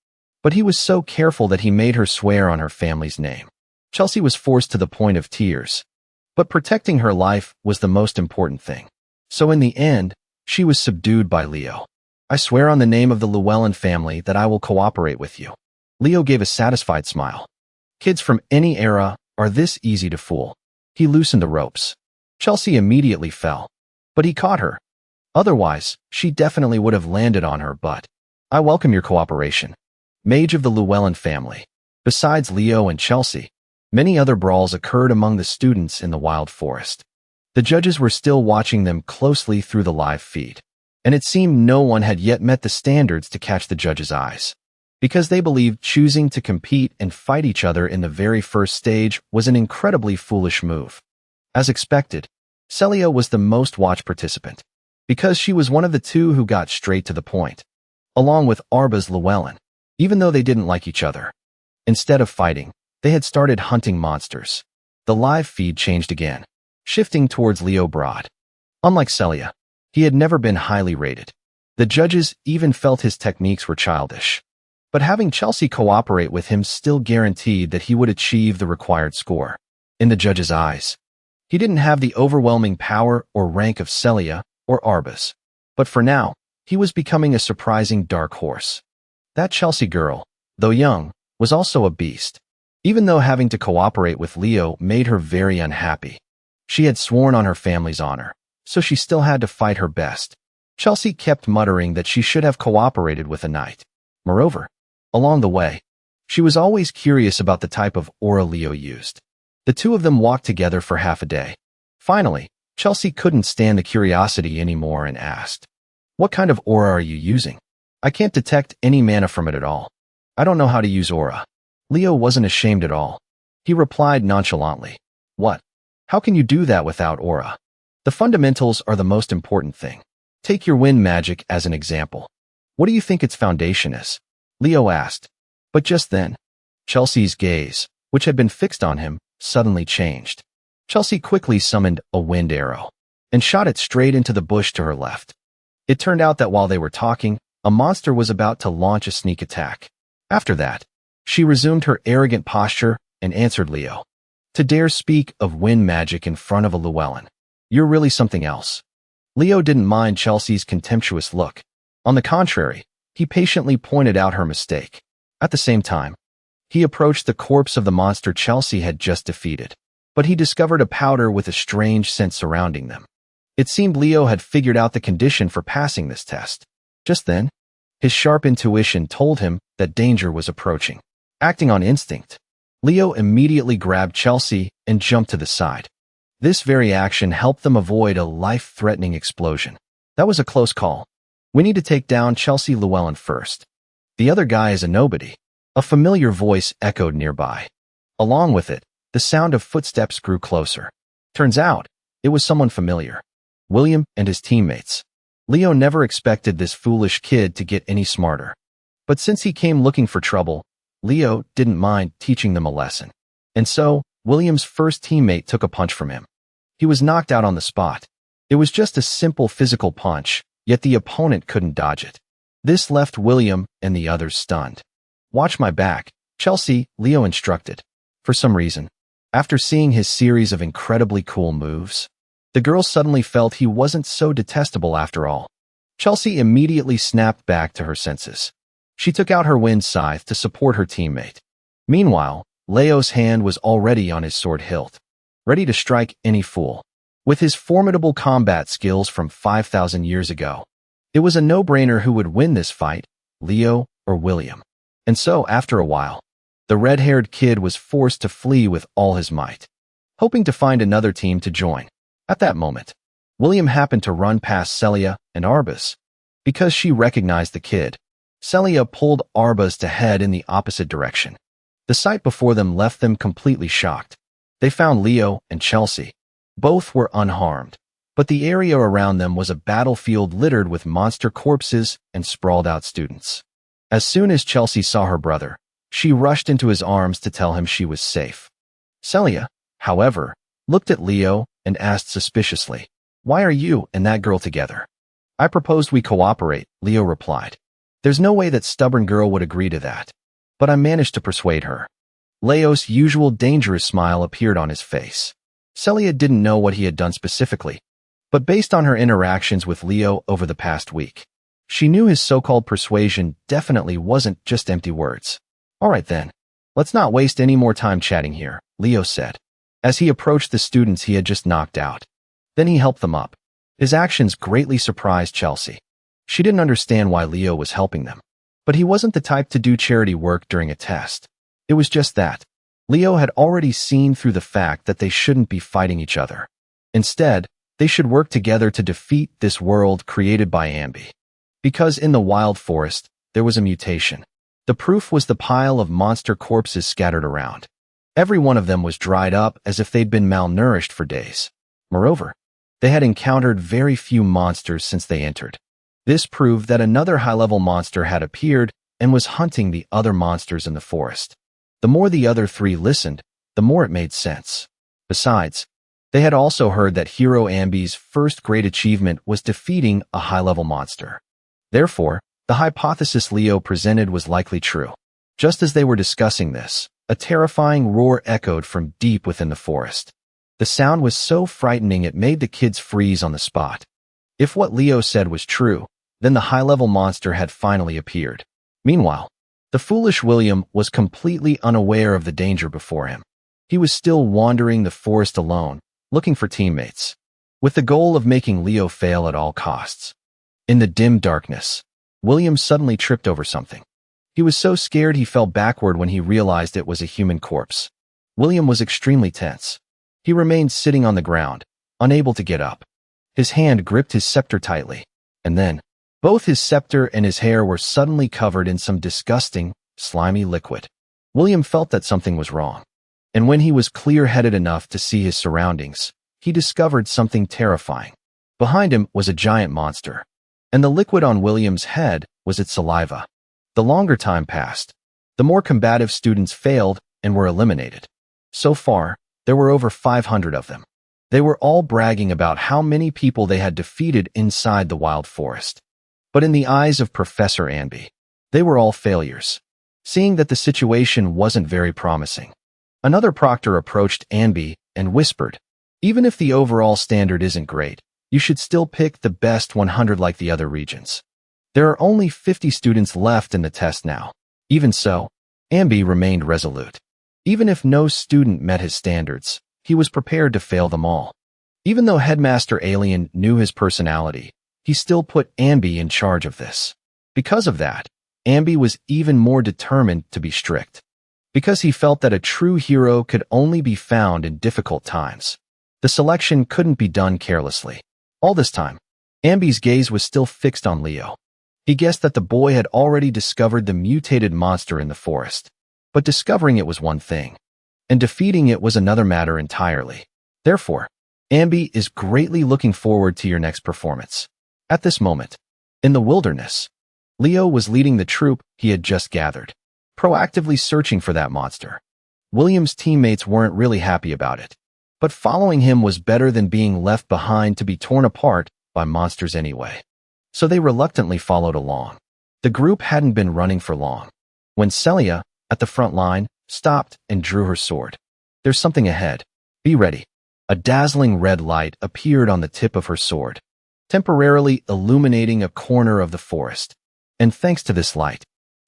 But he was so careful that he made her swear on her family's name. Chelsea was forced to the point of tears. But protecting her life was the most important thing. So in the end, she was subdued by Leo. I swear on the name of the Llewellyn family that I will cooperate with you. Leo gave a satisfied smile. Kids from any era are this easy to fool. He loosened the ropes. Chelsea immediately fell, but he caught her. Otherwise, she definitely would have landed on her butt. I welcome your cooperation, mage of the Llewellyn family. Besides Leo and Chelsea, many other brawls occurred among the students in the wild forest. The judges were still watching them closely through the live feed, and it seemed no one had yet met the standards to catch the judges' eyes, because they believed choosing to compete and fight each other in the very first stage was an incredibly foolish move. As expected, Celia was the most watched participant, because she was one of the two who got straight to the point, along with Arba's Llewellyn, even though they didn't like each other. Instead of fighting, they had started hunting monsters. The live feed changed again, shifting towards Leo Broad. Unlike Celia, he had never been highly rated. The judges even felt his techniques were childish. But having Chelsea cooperate with him still guaranteed that he would achieve the required score. In the judges' eyes, he didn't have the overwhelming power or rank of Celia, or Arbus. But for now, he was becoming a surprising dark horse. That Chelsea girl, though young, was also a beast. Even though having to cooperate with Leo made her very unhappy, she had sworn on her family's honor, so she still had to fight her best. Chelsea kept muttering that she should have cooperated with a knight. Moreover, along the way, she was always curious about the type of aura Leo used. The two of them walked together for half a day. Finally, Chelsea couldn't stand the curiosity anymore and asked, "What kind of aura are you using? I can't detect any mana from it at all. I don't know how to use aura." Leo wasn't ashamed at all. He replied nonchalantly, "What? How can you do that without aura? The fundamentals are the most important thing. Take your wind magic as an example. What do you think its foundation is?" Leo asked. But just then, Chelsea's gaze, which had been fixed on him, suddenly changed. Chelsea quickly summoned a wind arrow and shot it straight into the bush to her left. It turned out that while they were talking, a monster was about to launch a sneak attack. After that, she resumed her arrogant posture and answered Leo. "To dare speak of wind magic in front of a Llewellyn. You're really something else." Leo didn't mind Chelsea's contemptuous look. On the contrary, he patiently pointed out her mistake. At the same time, he approached the corpse of the monster Chelsea had just defeated, but he discovered a powder with a strange scent surrounding them. It seemed Leo had figured out the condition for passing this test. Just then, his sharp intuition told him that danger was approaching. Acting on instinct, Leo immediately grabbed Chelsea and jumped to the side. This very action helped them avoid a life-threatening explosion. That was a close call. "We need to take down Chelsea Llewellyn first. The other guy is a nobody." A familiar voice echoed nearby. Along with it, the sound of footsteps grew closer. Turns out, it was someone familiar. William and his teammates. Leo never expected this foolish kid to get any smarter. But since he came looking for trouble, Leo didn't mind teaching them a lesson. And so, William's first teammate took a punch from him. He was knocked out on the spot. It was just a simple physical punch, yet the opponent couldn't dodge it. This left William and the others stunned. "Watch my back, Chelsea," Leo instructed. For some reason, after seeing his series of incredibly cool moves, the girl suddenly felt he wasn't so detestable after all. Chelsea immediately snapped back to her senses. She took out her wind scythe to support her teammate. Meanwhile, Leo's hand was already on his sword hilt, ready to strike any fool. With his formidable combat skills from 5,000 years ago, it was a no-brainer who would win this fight, Leo or William. And so, after a while, the red-haired kid was forced to flee with all his might, hoping to find another team to join. At that moment, William happened to run past Celia and Arbus. Because she recognized the kid, Celia pulled Arbus to head in the opposite direction. The sight before them left them completely shocked. They found Leo and Chelsea. Both were unharmed, but the area around them was a battlefield littered with monster corpses and sprawled-out students. As soon as Chelsea saw her brother, she rushed into his arms to tell him she was safe. Celia, however, looked at Leo and asked suspiciously, "Why are you and that girl together?" "I proposed we cooperate," Leo replied. "There's no way that stubborn girl would agree to that, but I managed to persuade her." Leo's usual dangerous smile appeared on his face. Celia didn't know what he had done specifically, but based on her interactions with Leo over the past week, she knew his so-called persuasion definitely wasn't just empty words. "All right then, let's not waste any more time chatting here," Leo said, as he approached the students he had just knocked out. Then he helped them up. His actions greatly surprised Chelsea. She didn't understand why Leo was helping them, but he wasn't the type to do charity work during a test. It was just that Leo had already seen through the fact that they shouldn't be fighting each other. Instead, they should work together to defeat this world created by Ambi. Because in the wild forest, there was a mutation. The proof was the pile of monster corpses scattered around. Every one of them was dried up as if they'd been malnourished for days. Moreover, they had encountered very few monsters since they entered. This proved that another high-level monster had appeared and was hunting the other monsters in the forest. The more the other three listened, the more it made sense. Besides, they had also heard that Hero Ambi's first great achievement was defeating a high-level monster. Therefore, the hypothesis Leo presented was likely true. Just as they were discussing this, a terrifying roar echoed from deep within the forest. The sound was so frightening it made the kids freeze on the spot. If what Leo said was true, then the high-level monster had finally appeared. Meanwhile, the foolish William was completely unaware of the danger before him. He was still wandering the forest alone, looking for teammates, with the goal of making Leo fail at all costs. In the dim darkness, William suddenly tripped over something. He was so scared he fell backward when he realized it was a human corpse. William was extremely tense. He remained sitting on the ground, unable to get up. His hand gripped his scepter tightly, and then, both his scepter and his hair were suddenly covered in some disgusting, slimy liquid. William felt that something was wrong, and when he was clear-headed enough to see his surroundings, he discovered something terrifying. Behind him was a giant monster, and the liquid on William's head was its saliva. The longer time passed, the more combative students failed and were eliminated. So far, there were over 500 of them. They were all bragging about how many people they had defeated inside the wild forest. But in the eyes of Professor Anby, they were all failures. Seeing that the situation wasn't very promising, another proctor approached Anby and whispered, "Even if the overall standard isn't great, you should still pick the best 100 like the other regions. There are only 50 students left in the test now." Even so, Anby remained resolute. Even if no student met his standards, he was prepared to fail them all. Even though Headmaster Alien knew his personality, he still put Anby in charge of this. Because of that, Anby was even more determined to be strict. Because he felt that a true hero could only be found in difficult times. The selection couldn't be done carelessly. All this time, Anby's gaze was still fixed on Leo. He guessed that the boy had already discovered the mutated monster in the forest. But discovering it was one thing, and defeating it was another matter entirely. Therefore, Anby is greatly looking forward to your next performance. At this moment, in the wilderness, Leo was leading the troop he had just gathered, proactively searching for that monster. William's teammates weren't really happy about it, but following him was better than being left behind to be torn apart by monsters anyway. So they reluctantly followed along. The group hadn't been running for long, when Celia, at the front line, stopped and drew her sword. "There's something ahead. Be ready." A dazzling red light appeared on the tip of her sword, temporarily illuminating a corner of the forest. And thanks to this light,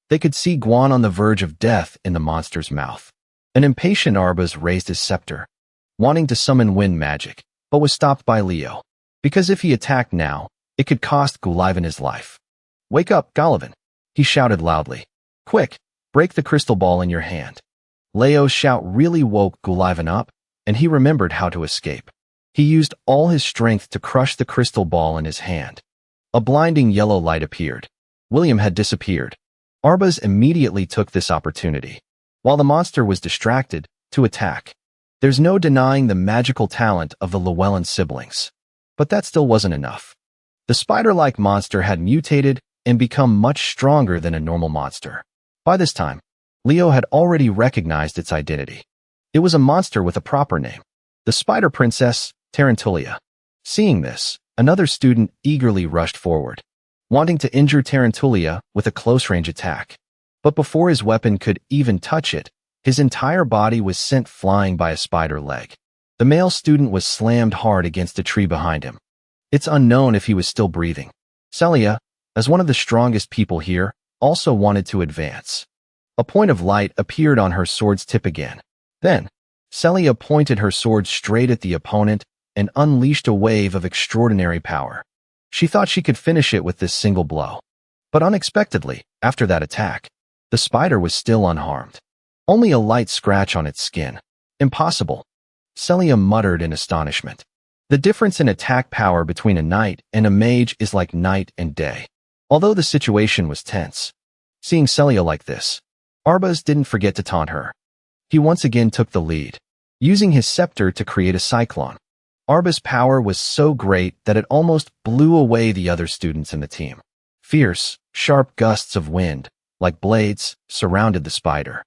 they could see Guan on the verge of death in the monster's mouth. An impatient Arbaz raised his scepter, wanting to summon wind magic, but was stopped by Leo, because if he attacked now, it could cost Gulivan his life. "Wake up, Gulivan," he shouted loudly. "Quick, break the crystal ball in your hand." Leo's shout really woke Gulivan up, and he remembered how to escape. He used all his strength to crush the crystal ball in his hand. A blinding yellow light appeared. William had disappeared. Arbaz immediately took this opportunity, while the monster was distracted, to attack. There's no denying the magical talent of the Llewellyn siblings. But that still wasn't enough. The spider-like monster had mutated and become much stronger than a normal monster. By this time, Leo had already recognized its identity. It was a monster with a proper name, the Spider Princess, Tarantulia. Seeing this, another student eagerly rushed forward, wanting to injure Tarantulia with a close-range attack. But before his weapon could even touch it, his entire body was sent flying by a spider leg. The male student was slammed hard against a tree behind him. It's unknown if he was still breathing. Celia, as one of the strongest people here, also wanted to advance. A point of light appeared on her sword's tip again. Then, Celia pointed her sword straight at the opponent and unleashed a wave of extraordinary power. She thought she could finish it with this single blow. But unexpectedly, after that attack, the spider was still unharmed. Only a light scratch on its skin. "Impossible," Celia muttered in astonishment. The difference in attack power between a knight and a mage is like night and day. Although the situation was tense, seeing Celia like this, Arbaz didn't forget to taunt her. He once again took the lead, using his scepter to create a cyclone. Arbaz's power was so great that it almost blew away the other students in the team. Fierce, sharp gusts of wind, like blades, surrounded the spider.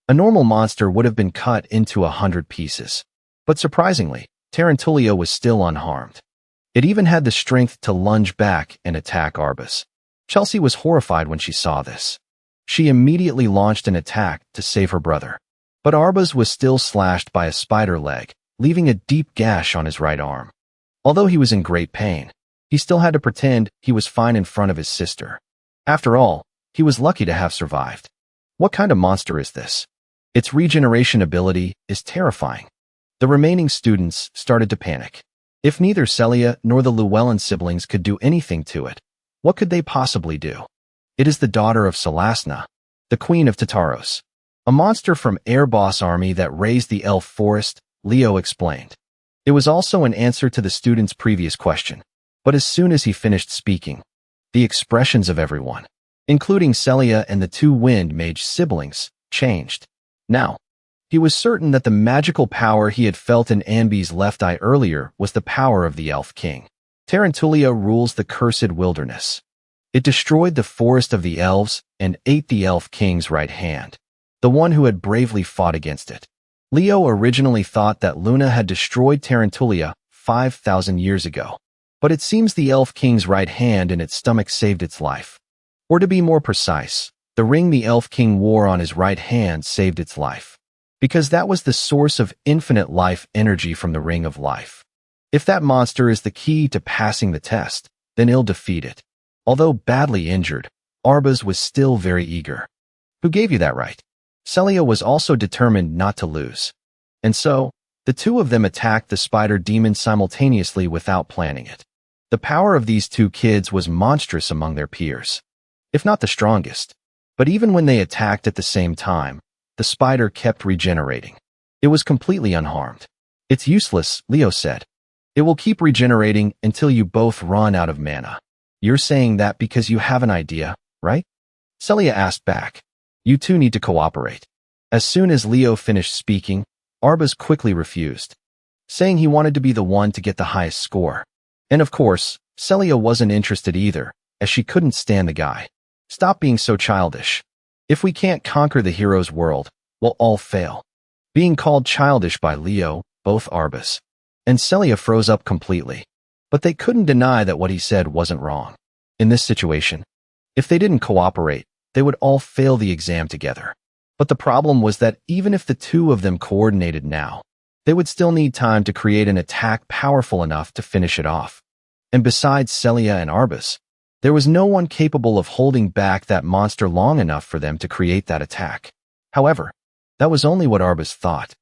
A normal monster would have been cut into 100 pieces. But surprisingly, Tarantulia was still unharmed. It even had the strength to lunge back and attack Arbaz. Chelsea was horrified when she saw this. She immediately launched an attack to save her brother. But Arbaz was still slashed by a spider leg, leaving a deep gash on his right arm. Although he was in great pain, he still had to pretend he was fine in front of his sister. After all, he was lucky to have survived. What kind of monster is this? Its regeneration ability is terrifying. The remaining students started to panic. If neither Celia nor the Llewellyn siblings could do anything to it, what could they possibly do? It is the daughter of Celasna, the queen of Tartaros, a monster from Air Boss army that raised the elf forest, Leo explained. It was also an answer to the student's previous question, but as soon as he finished speaking, the expressions of everyone, including Celia and the two Wind Mage siblings, changed. Now, he was certain that the magical power he had felt in Anby's left eye earlier was the power of the Elf King. Tarantulia rules the cursed wilderness. It destroyed the forest of the elves and ate the Elf King's right hand, the one who had bravely fought against it. Leo originally thought that Luna had destroyed Tarantulia 5,000 years ago, but it seems the Elf King's right hand in its stomach saved its life. Or to be more precise, the ring the Elf King wore on his right hand saved its life, because that was the source of infinite life energy from the Ring of Life. If that monster is the key to passing the test, then he'll defeat it. Although badly injured, Arbaz was still very eager. Who gave you that right? Celia was also determined not to lose. And so, the two of them attacked the spider demon simultaneously without planning it. The power of these two kids was monstrous among their peers, if not the strongest. But even when they attacked at the same time, the spider kept regenerating. It was completely unharmed. It's useless, Leo said. It will keep regenerating until you both run out of mana. You're saying that because you have an idea, right? Celia asked back. You two need to cooperate. As soon as Leo finished speaking, Arbaz quickly refused, saying he wanted to be the one to get the highest score. And of course, Celia wasn't interested either, as she couldn't stand the guy. Stop being so childish. If we can't conquer the hero's world, we'll all fail. Being called childish by Leo, both Arbaz and Celia froze up completely. But they couldn't deny that what he said wasn't wrong. In this situation, if they didn't cooperate, they would all fail the exam together. But the problem was that even if the two of them coordinated now, they would still need time to create an attack powerful enough to finish it off. And besides Celia and Arbaz, there was no one capable of holding back that monster long enough for them to create that attack. However, that was only what Arbaz thought,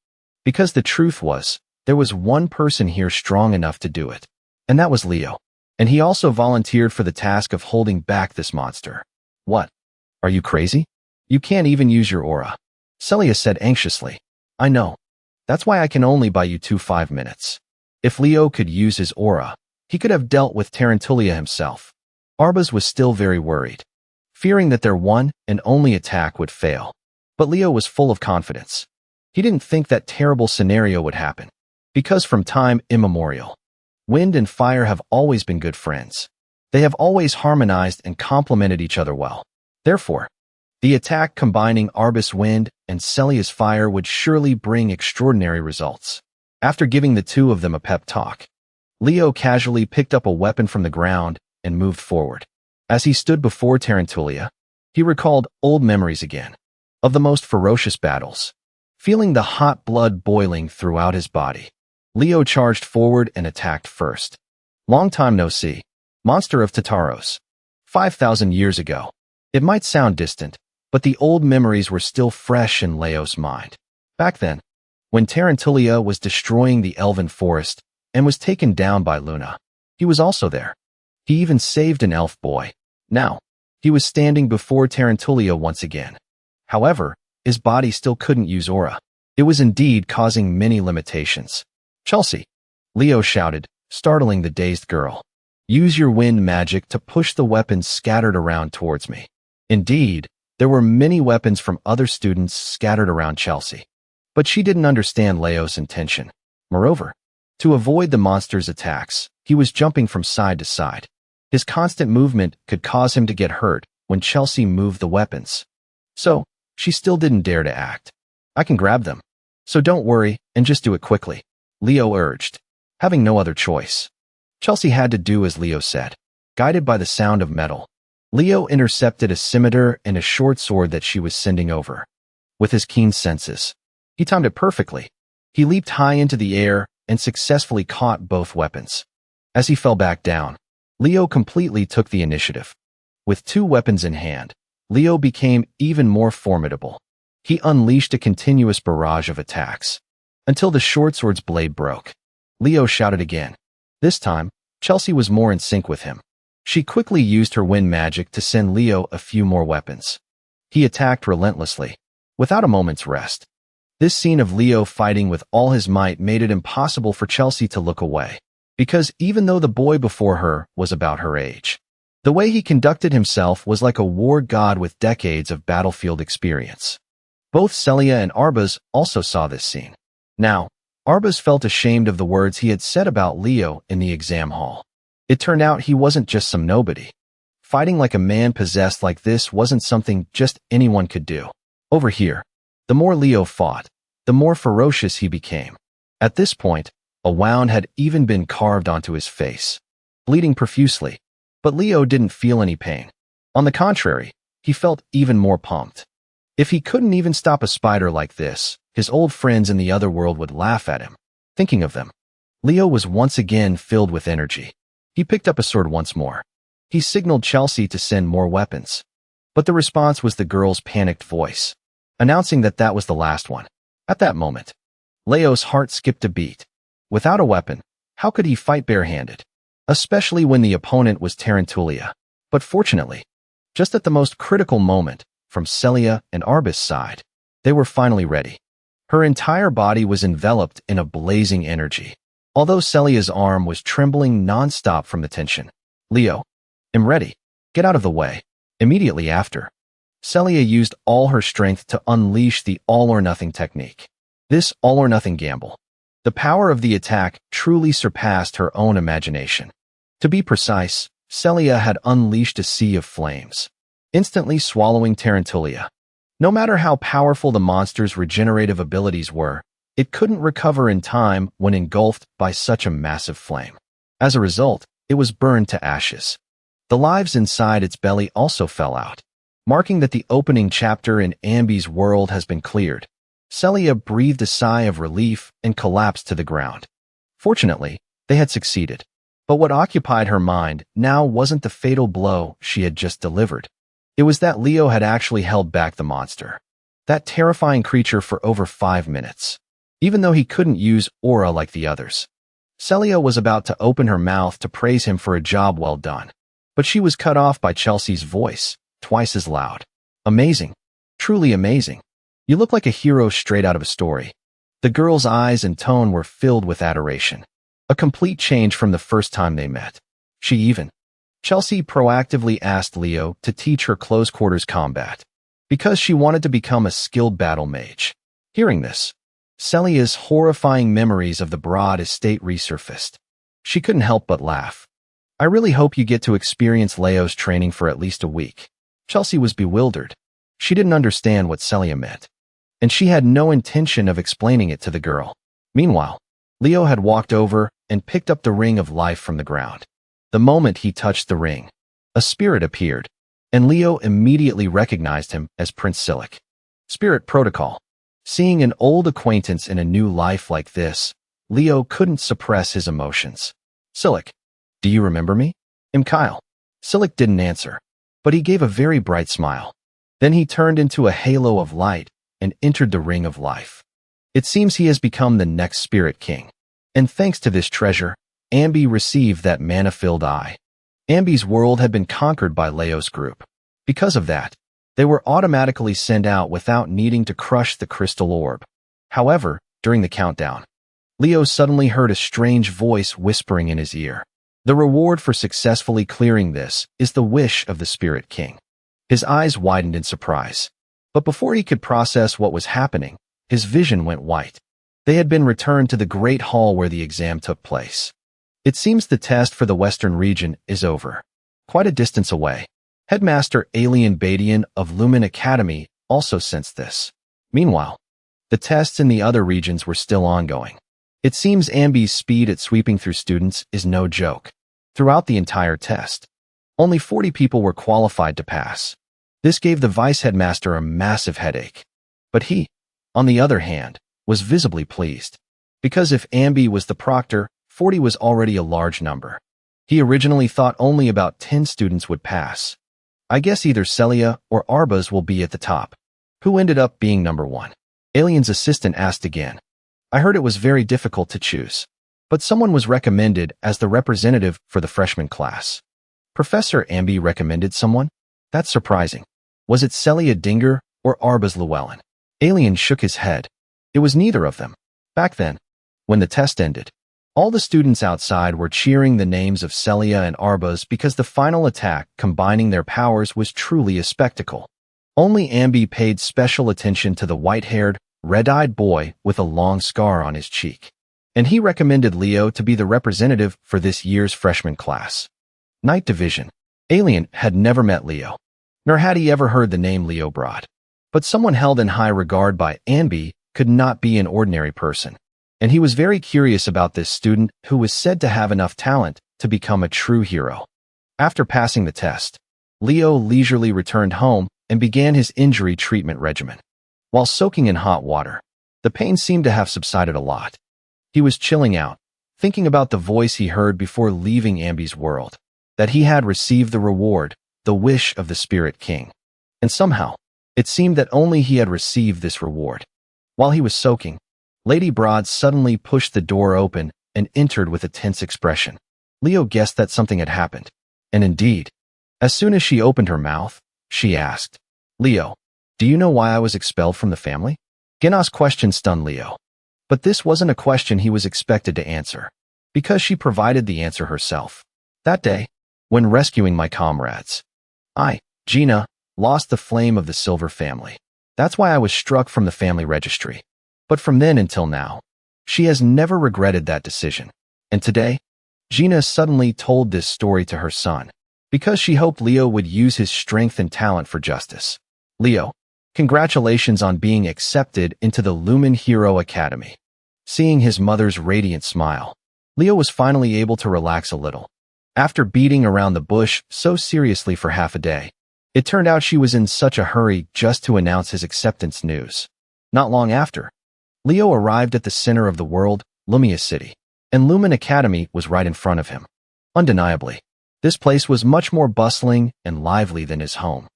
because the truth was, there was one person here strong enough to do it, and that was Leo. And he also volunteered for the task of holding back this monster. What? Are you crazy? You can't even use your aura, Celia said anxiously. I know. That's why I can only buy you 5 minutes. If Leo could use his aura, he could have dealt with Tarantulia himself. Arbaz was still very worried, fearing that their one and only attack would fail. But Leo was full of confidence. He didn't think that terrible scenario would happen, because from time immemorial, wind and fire have always been good friends. They have always harmonized and complemented each other well. Therefore, the attack combining Arbaz' wind and Celia's fire would surely bring extraordinary results. After giving the two of them a pep talk, Leo casually picked up a weapon from the ground and moved forward. As he stood before Tarantulia, he recalled old memories again, of the most ferocious battles. Feeling the hot blood boiling throughout his body, Leo charged forward and attacked first. Long time no see, monster of Tartaros. 5,000 years ago. It might sound distant, but the old memories were still fresh in Leo's mind. Back then, when Tarantulia was destroying the elven forest and was taken down by Luna, he was also there. He even saved an elf boy. Now, he was standing before Tarantulia once again. However, his body still couldn't use aura. It was indeed causing many limitations. Chelsea, Leo shouted, startling the dazed girl. Use your wind magic to push the weapons scattered around towards me. Indeed, there were many weapons from other students scattered around Chelsea. But she didn't understand Leo's intention. Moreover, to avoid the monster's attacks, he was jumping from side to side. His constant movement could cause him to get hurt when Chelsea moved the weapons. So, she still didn't dare to act. I can grab them. So don't worry and just do it quickly, Leo urged, having no other choice. Chelsea had to do as Leo said. Guided by the sound of metal, Leo intercepted a scimitar and a short sword that she was sending over. With his keen senses, he timed it perfectly. He leaped high into the air and successfully caught both weapons. As he fell back down, Leo completely took the initiative. With 2 weapons in hand, Leo became even more formidable. He unleashed a continuous barrage of attacks, until the short sword's blade broke. Leo shouted again. This time, Chelsea was more in sync with him. She quickly used her wind magic to send Leo a few more weapons. He attacked relentlessly, without a moment's rest. This scene of Leo fighting with all his might made it impossible for Chelsea to look away, because even though the boy before her was about her age, the way he conducted himself was like a war god with decades of battlefield experience. Both Celia and Arbaz also saw this scene. Now, Arbaz felt ashamed of the words he had said about Leo in the exam hall. It turned out he wasn't just some nobody. Fighting like a man possessed like this wasn't something just anyone could do. Over here, the more Leo fought, the more ferocious he became. At this point, a wound had even been carved onto his face, bleeding profusely. But Leo didn't feel any pain. On the contrary, he felt even more pumped. If he couldn't even stop a spider like this, his old friends in the other world would laugh at him. Thinking of them, Leo was once again filled with energy. He picked up a sword once more. He signaled Chelsea to send more weapons. But the response was the girl's panicked voice, announcing that that was the last one. At that moment, Leo's heart skipped a beat. Without a weapon, how could he fight barehanded? Especially when the opponent was Tarantulia. But fortunately, just at the most critical moment, from Celia and Arbaz's side, they were finally ready. Her entire body was enveloped in a blazing energy. Although Celia's arm was trembling non-stop from the tension. Leo, I'm ready. Get out of the way. Immediately after, Celia used all her strength to unleash the all-or-nothing technique. This all-or-nothing gamble. The power of the attack truly surpassed her own imagination. To be precise, Celia had unleashed a sea of flames, instantly swallowing Tarantulia. No matter how powerful the monster's regenerative abilities were, it couldn't recover in time when engulfed by such a massive flame. As a result, it was burned to ashes. The lives inside its belly also fell out, marking that the opening chapter in Ambi's world has been cleared. Celia breathed a sigh of relief and collapsed to the ground. Fortunately, they had succeeded. But what occupied her mind now wasn't the fatal blow she had just delivered. It was that Leo had actually held back the monster, that terrifying creature, for over 5 minutes. Even though he couldn't use aura like the others, Celia was about to open her mouth to praise him for a job well done. But she was cut off by Chelsea's voice, twice as loud. Amazing. Truly amazing. You look like a hero straight out of a story. The girl's eyes and tone were filled with adoration. A complete change from the first time they met. Chelsea proactively asked Leo to teach her close-quarters combat, because she wanted to become a skilled battle mage. Hearing this, Celia's horrifying memories of the broad estate resurfaced. She couldn't help but laugh. I really hope you get to experience Leo's training for at least a week. Chelsea was bewildered. She didn't understand what Celia meant, and she had no intention of explaining it to the girl. Meanwhile, Leo had walked over and picked up the ring of life from the ground. The moment he touched the ring, a spirit appeared, and Leo immediately recognized him as Prince Silik. Spirit protocol. Seeing an old acquaintance in a new life like this, Leo couldn't suppress his emotions. Silik, do you remember me? I'm Kyle. Silik didn't answer, but he gave a very bright smile. Then he turned into a halo of light and entered the ring of life. It seems he has become the next spirit king. And thanks to this treasure, Ambi received that mana-filled eye. Ambi's world had been conquered by Leo's group. Because of that, they were automatically sent out without needing to crush the crystal orb. However, during the countdown, Leo suddenly heard a strange voice whispering in his ear. The reward for successfully clearing this is the wish of the Spirit King. His eyes widened in surprise. But before he could process what was happening, his vision went white. They had been returned to the great hall where the exam took place. It seems the test for the Western region is over. Quite a distance away, Headmaster Alien Badian of Lumen Academy also sensed this. Meanwhile, the tests in the other regions were still ongoing. It seems Ambi's speed at sweeping through students is no joke. Throughout the entire test, only 40 people were qualified to pass. This gave the vice headmaster a massive headache. But he, on the other hand, was visibly pleased. Because if Ambi was the proctor, 40 was already a large number. He originally thought only about 10 students would pass. I guess either Celia or Arbaz will be at the top. Who ended up being number 1? Alien's assistant asked again. I heard it was very difficult to choose. But someone was recommended as the representative for the freshman class. Professor Amby recommended someone? That's surprising. Was it Celia Dinger or Arbaz Llewellyn? Alien shook his head. It was neither of them. Back then, when the test ended, all the students outside were cheering the names of Celia and Arbaz because the final attack combining their powers was truly a spectacle. Only Amby paid special attention to the white-haired, red-eyed boy with a long scar on his cheek. And he recommended Leo to be the representative for this year's freshman class. Night Division. Alien had never met Leo, nor had he ever heard the name Leo brought. But someone held in high regard by Amby could not be an ordinary person. And he was very curious about this student who was said to have enough talent to become a true hero. After passing the test, Leo leisurely returned home and began his injury treatment regimen. While soaking in hot water, the pain seemed to have subsided a lot. He was chilling out, thinking about the voice he heard before leaving Amby's world, that he had received the reward, the wish of the Spirit King. And somehow, it seemed that only he had received this reward. While he was soaking, Lady Broad suddenly pushed the door open and entered with a tense expression. Leo guessed that something had happened. And indeed, as soon as she opened her mouth, she asked, Leo, do you know why I was expelled from the family? Gena's question stunned Leo. But this wasn't a question he was expected to answer, because she provided the answer herself. That day, when rescuing my comrades, I, Gina, lost the flame of the Silver family. That's why I was struck from the family registry. But from then until now, she has never regretted that decision. And today, Gina suddenly told this story to her son, because she hoped Leo would use his strength and talent for justice. Leo, congratulations on being accepted into the Lumen Hero Academy. Seeing his mother's radiant smile, Leo was finally able to relax a little. After beating around the bush so seriously for half a day, it turned out she was in such a hurry just to announce his acceptance news. Not long after, Leo arrived at the center of the world, Lumia City, and Lumen Academy was right in front of him. Undeniably, this place was much more bustling and lively than his home.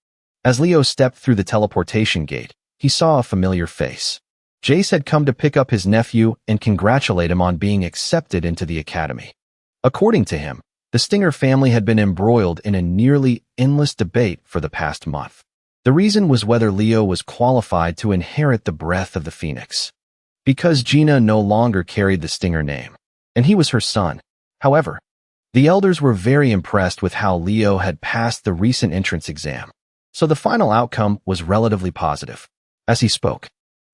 As Leo stepped through the teleportation gate, he saw a familiar face. Jace had come to pick up his nephew and congratulate him on being accepted into the academy. According to him, the Stinger family had been embroiled in a nearly endless debate for the past month. The reason was whether Leo was qualified to inherit the breath of the Phoenix. Because Gina no longer carried the Stinger name, and he was her son. However, the elders were very impressed with how Leo had passed the recent entrance exam, so the final outcome was relatively positive. As he spoke,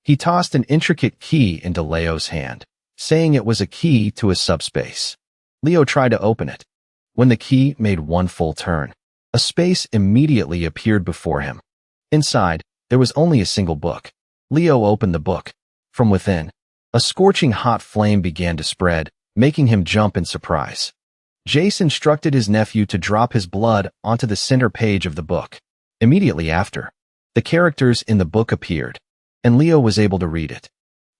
he tossed an intricate key into Leo's hand, saying it was a key to his subspace. Leo tried to open it. When the key made one full turn, a space immediately appeared before him. Inside, there was only a single book. Leo opened the book. From within, a scorching hot flame began to spread, making him jump in surprise. Jace instructed his nephew to drop his blood onto the center page of the book. Immediately after, the characters in the book appeared, and Leo was able to read it.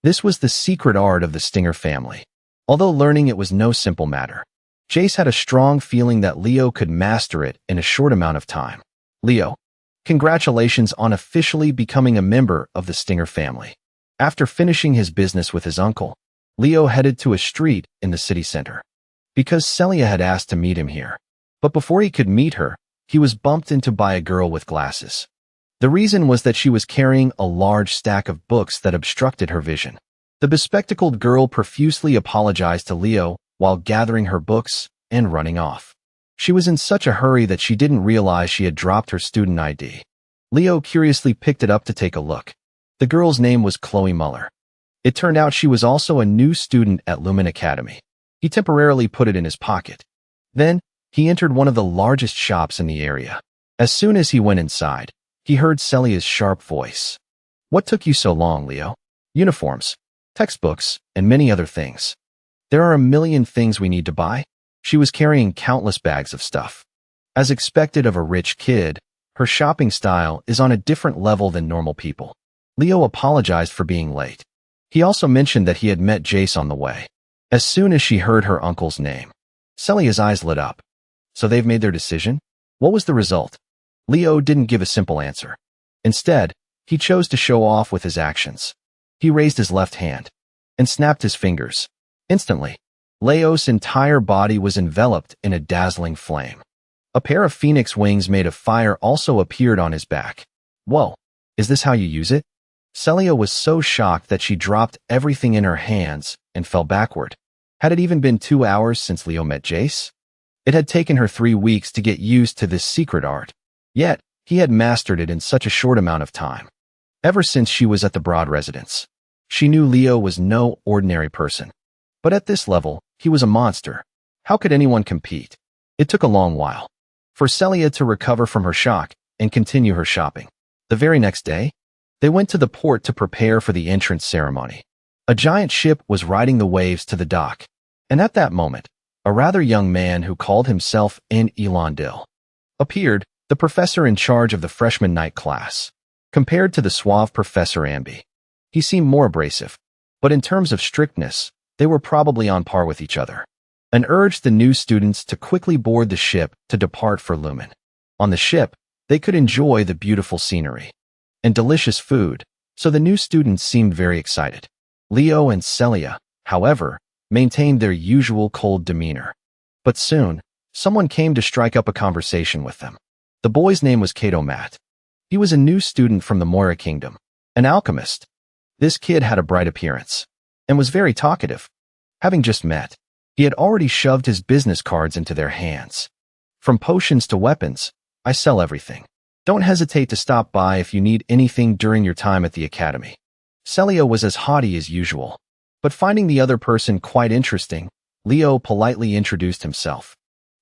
This was the secret art of the Stinger family. Although learning it was no simple matter, Jace had a strong feeling that Leo could master it in a short amount of time. Leo, congratulations on officially becoming a member of the Stinger family. After finishing his business with his uncle, Leo headed to a street in the city center, because Celia had asked to meet him here. But before he could meet her, he was bumped into by a girl with glasses. The reason was that she was carrying a large stack of books that obstructed her vision. The bespectacled girl profusely apologized to Leo while gathering her books and running off. She was in such a hurry that she didn't realize she had dropped her student ID. Leo curiously picked it up to take a look. The girl's name was Chloe Muller. It turned out she was also a new student at Lumen Academy. He temporarily put it in his pocket. Then, he entered one of the largest shops in the area. As soon as he went inside, he heard Celia's sharp voice. What took you so long, Leo? Uniforms, textbooks, and many other things. There are a million things we need to buy. She was carrying countless bags of stuff. As expected of a rich kid, her shopping style is on a different level than normal people. Leo apologized for being late. He also mentioned that he had met Jace on the way. As soon as she heard her uncle's name, Celia's eyes lit up. So they've made their decision? What was the result? Leo didn't give a simple answer. Instead, he chose to show off with his actions. He raised his left hand and snapped his fingers. Instantly, Leo's entire body was enveloped in a dazzling flame. A pair of phoenix wings made of fire also appeared on his back. Whoa, is this how you use it? Celia was so shocked that she dropped everything in her hands and fell backward. Had it even been 2 hours since Leo met Jace? It had taken her 3 weeks to get used to this secret art. Yet, he had mastered it in such a short amount of time. Ever since she was at the Broad residence, she knew Leo was no ordinary person. But at this level, he was a monster. How could anyone compete? It took a long while for Celia to recover from her shock and continue her shopping. The very next day, they went to the port to prepare for the entrance ceremony. A giant ship was riding the waves to the dock, and at that moment, a rather young man who called himself N. Elondil appeared, the professor in charge of the freshman night class. Compared to the suave Professor Amby, he seemed more abrasive, but in terms of strictness, they were probably on par with each other, and urged the new students to quickly board the ship to depart for Lumen. On the ship, they could enjoy the beautiful scenery and delicious food, so the new students seemed very excited. Leo and Celia, however, maintained their usual cold demeanor. But soon, someone came to strike up a conversation with them. The boy's name was Kato Matt. He was a new student from the Moira Kingdom, an alchemist. This kid had a bright appearance and was very talkative. Having just met, he had already shoved his business cards into their hands. From potions to weapons, I sell everything. Don't hesitate to stop by if you need anything during your time at the academy. Celia was as haughty as usual, but finding the other person quite interesting, Leo politely introduced himself.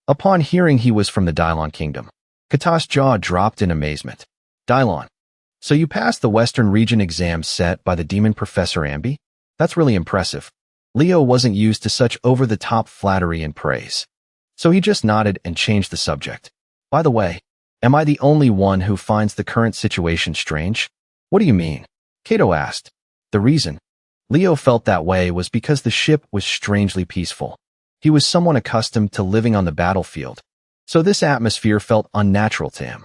Upon hearing he was from the Dylon Kingdom, Kata's jaw dropped in amazement. Dylon. So you passed the Western Region exam set by the demon Professor Amby? That's really impressive. Leo wasn't used to such over-the-top flattery and praise, so he just nodded and changed the subject. By the way, am I the only one who finds the current situation strange? What do you mean? Kato asked. The reason Leo felt that way was because the ship was strangely peaceful. He was someone accustomed to living on the battlefield, so this atmosphere felt unnatural to him.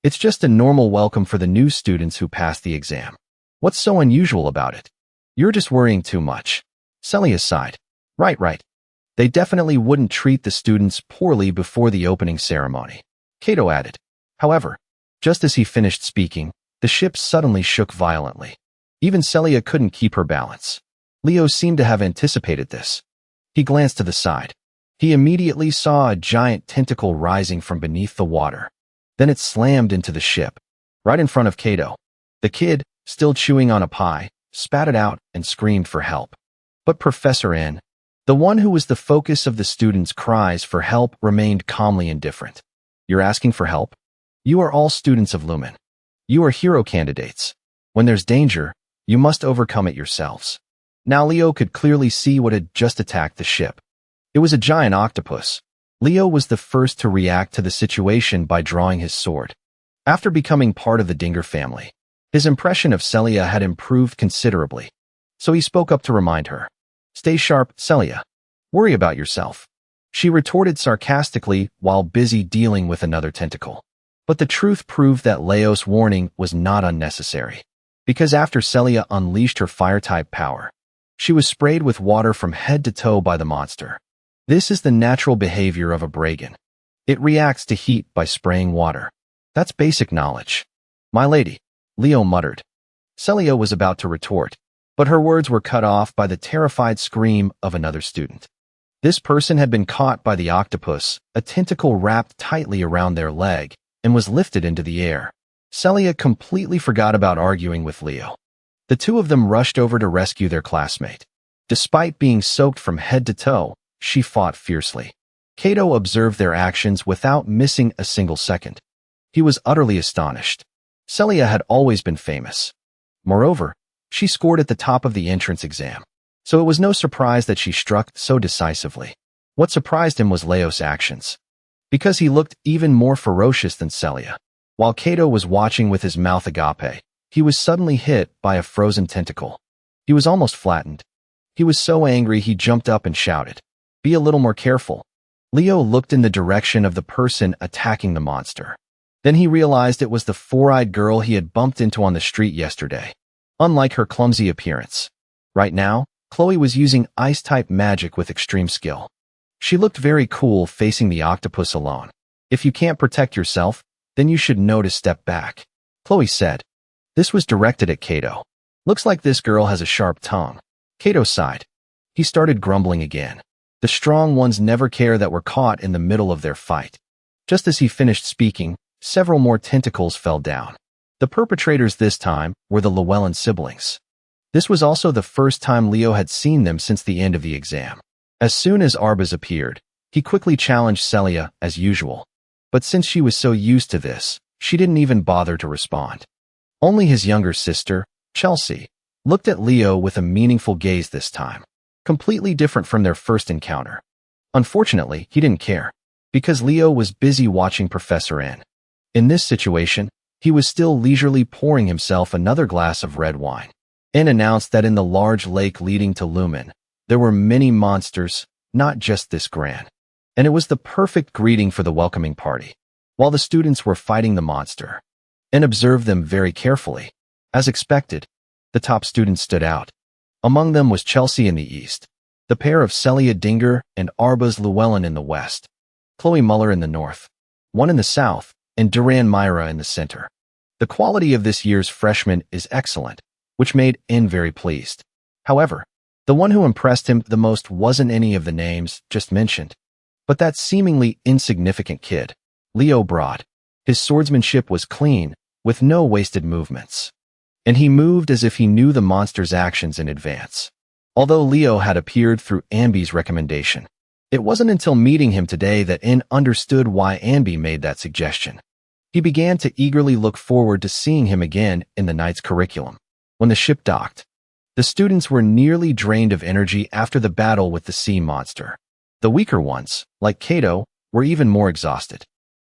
It's just a normal welcome for the new students who passed the exam. What's so unusual about it? You're just worrying too much. Celia sighed. Right. They definitely wouldn't treat the students poorly before the opening ceremony, Kato added. However, just as he finished speaking, the ship suddenly shook violently. Even Celia couldn't keep her balance. Leo seemed to have anticipated this. He glanced to the side. He immediately saw a giant tentacle rising from beneath the water. Then it slammed into the ship, right in front of Kato. The kid, still chewing on a pie, spat it out and screamed for help. But Professor N, the one who was the focus of the students' cries for help, remained calmly indifferent. You're asking for help? You are all students of Lumen. You are hero candidates. When there's danger, you must overcome it yourselves. Now Leo could clearly see what had just attacked the ship. It was a giant octopus. Leo was the first to react to the situation by drawing his sword. After becoming part of the Dinger family, his impression of Celia had improved considerably, so he spoke up to remind her. Stay sharp, Celia. Worry about yourself. She retorted sarcastically while busy dealing with another tentacle. But the truth proved that Leo's warning was not unnecessary, because after Celia unleashed her fire-type power, she was sprayed with water from head to toe by the monster. This is the natural behavior of a Bragan. It reacts to heat by spraying water. That's basic knowledge. My lady, Leo muttered. Celia was about to retort, but her words were cut off by the terrified scream of another student. This person had been caught by the octopus, a tentacle wrapped tightly around their leg, and was lifted into the air. Celia completely forgot about arguing with Leo. The two of them rushed over to rescue their classmate. Despite being soaked from head to toe, she fought fiercely. Kato observed their actions without missing a single second. He was utterly astonished. Celia had always been famous. Moreover, she scored at the top of the entrance exam, so it was no surprise that she struck so decisively. What surprised him was Leo's actions, because he looked even more ferocious than Celia. While Kato was watching with his mouth agape, he was suddenly hit by a frozen tentacle. He was almost flattened. He was so angry he jumped up and shouted, "Be a little more careful." Leo looked in the direction of the person attacking the monster. Then he realized it was the four-eyed girl he had bumped into on the street yesterday. Unlike her clumsy appearance, right now, Chloe was using ice-type magic with extreme skill. She looked very cool facing the octopus alone. If you can't protect yourself, then you should know to step back, Chloe said. This was directed at Kato. Looks like this girl has a sharp tongue. Kato sighed. He started grumbling again. The strong ones never care that we're caught in the middle of their fight. Just as he finished speaking, several more tentacles fell down. The perpetrators this time were the Llewellyn siblings. This was also the first time Leo had seen them since the end of the exam. As soon as Arbaz appeared, he quickly challenged Celia as usual. But since she was so used to this, she didn't even bother to respond. Only his younger sister, Chelsea, looked at Leo with a meaningful gaze this time, completely different from their first encounter. Unfortunately, he didn't care, because Leo was busy watching Professor N. In this situation, he was still leisurely pouring himself another glass of red wine. N announced that in the large lake leading to Lumen, there were many monsters, not just this grand. And it was the perfect greeting for the welcoming party. While the students were fighting the monster, N observed them very carefully. As expected, the top students stood out. Among them was Chelsea in the east, the pair of Celia Dinger and Arbaz Llewellyn in the west, Chloe Muller in the north, one in the south, and Duran Myra in the center. The quality of this year's freshmen is excellent, which made N very pleased. However, the one who impressed him the most wasn't any of the names just mentioned, but that seemingly insignificant kid, Leo Broad. His swordsmanship was clean, with no wasted movements. And he moved as if he knew the monster's actions in advance. Although Leo had appeared through Ambi's recommendation, it wasn't until meeting him today that N understood why Ambi made that suggestion. He began to eagerly look forward to seeing him again in the night's curriculum. When the ship docked, the students were nearly drained of energy after the battle with the sea monster. The weaker ones, like Kato, were even more exhausted.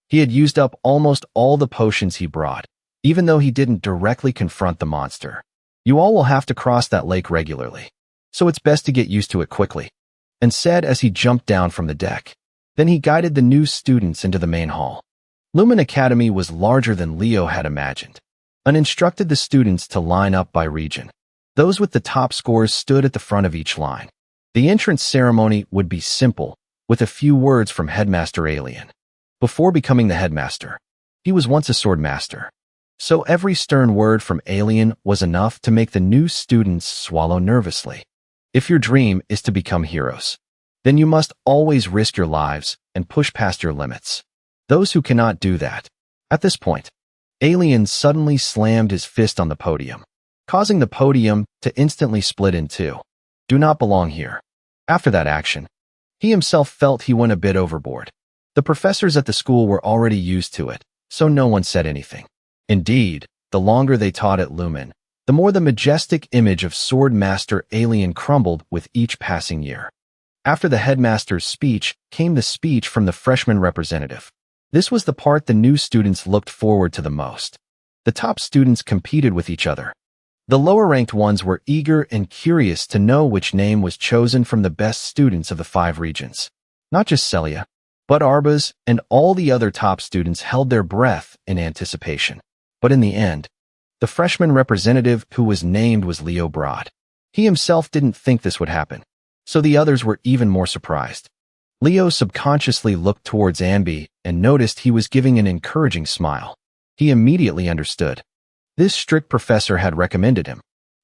He had used up almost all the potions he brought, even though he didn't directly confront the monster. You all will have to cross that lake regularly, so it's best to get used to it quickly, and said as he jumped down from the deck. Then he guided the new students into the main hall. Lumen Academy was larger than Leo had imagined, and instructed the students to line up by region. Those with the top scores stood at the front of each line. The entrance ceremony would be simple, with a few words from Headmaster Alien. Before becoming the headmaster, he was once a sword master. So every stern word from Alien was enough to make the new students swallow nervously. If your dream is to become heroes, then you must always risk your lives and push past your limits. Those who cannot do that. At this point, Alien suddenly slammed his fist on the podium, causing the podium to instantly split in two. Do not belong here. After that action, he himself felt he went a bit overboard. The professors at the school were already used to it, so no one said anything. Indeed, the longer they taught at Lumen, the more the majestic image of Sword Master Alien crumbled with each passing year. After the headmaster's speech came the speech from the freshman representative. This was the part the new students looked forward to the most. The top students competed with each other. The lower-ranked ones were eager and curious to know which name was chosen from the best students of the 5 regions. Not just Celia, but Arbaz and all the other top students held their breath in anticipation. But in the end, the freshman representative who was named was Leo Broad. He himself didn't think this would happen, so the others were even more surprised. Leo subconsciously looked towards Ambi and noticed he was giving an encouraging smile. He immediately understood. This strict professor had recommended him.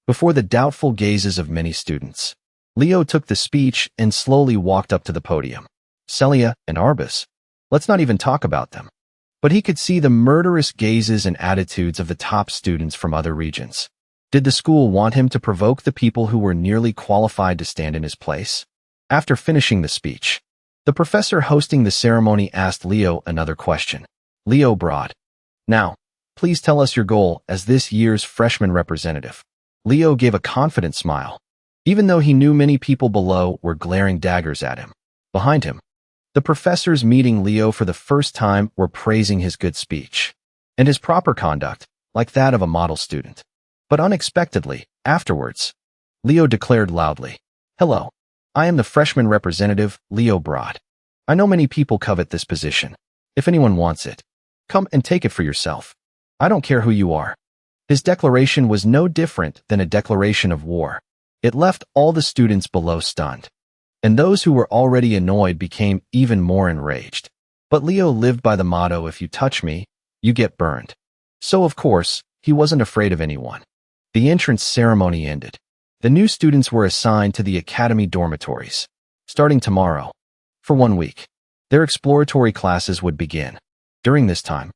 Before the doubtful gazes of many students, Leo took the speech and slowly walked up to the podium. Celia and Arbaz. Let's not even talk about them. But he could see the murderous gazes and attitudes of the top students from other regions. Did the school want him to provoke the people who were nearly qualified to stand in his place? After finishing the speech, the professor hosting the ceremony asked Leo another question. Leo Broad. Now, please tell us your goal as this year's freshman representative. Leo gave a confident smile, even though he knew many people below were glaring daggers at him. Behind him, the professors meeting Leo for the first time were praising his good speech and his proper conduct, like that of a model student. But unexpectedly, afterwards, Leo declared loudly, "Hello, I am the freshman representative, Leo Broad. I know many people covet this position. If anyone wants it, come and take it for yourself. I don't care who you are. His declaration was no different than a declaration of war. It left all the students below stunned. And those who were already annoyed became even more enraged. But Leo lived by the motto, if you touch me, you get burned. So of course, he wasn't afraid of anyone. The entrance ceremony ended. The new students were assigned to the academy dormitories. Starting tomorrow, for 1 week, their exploratory classes would begin. During this time,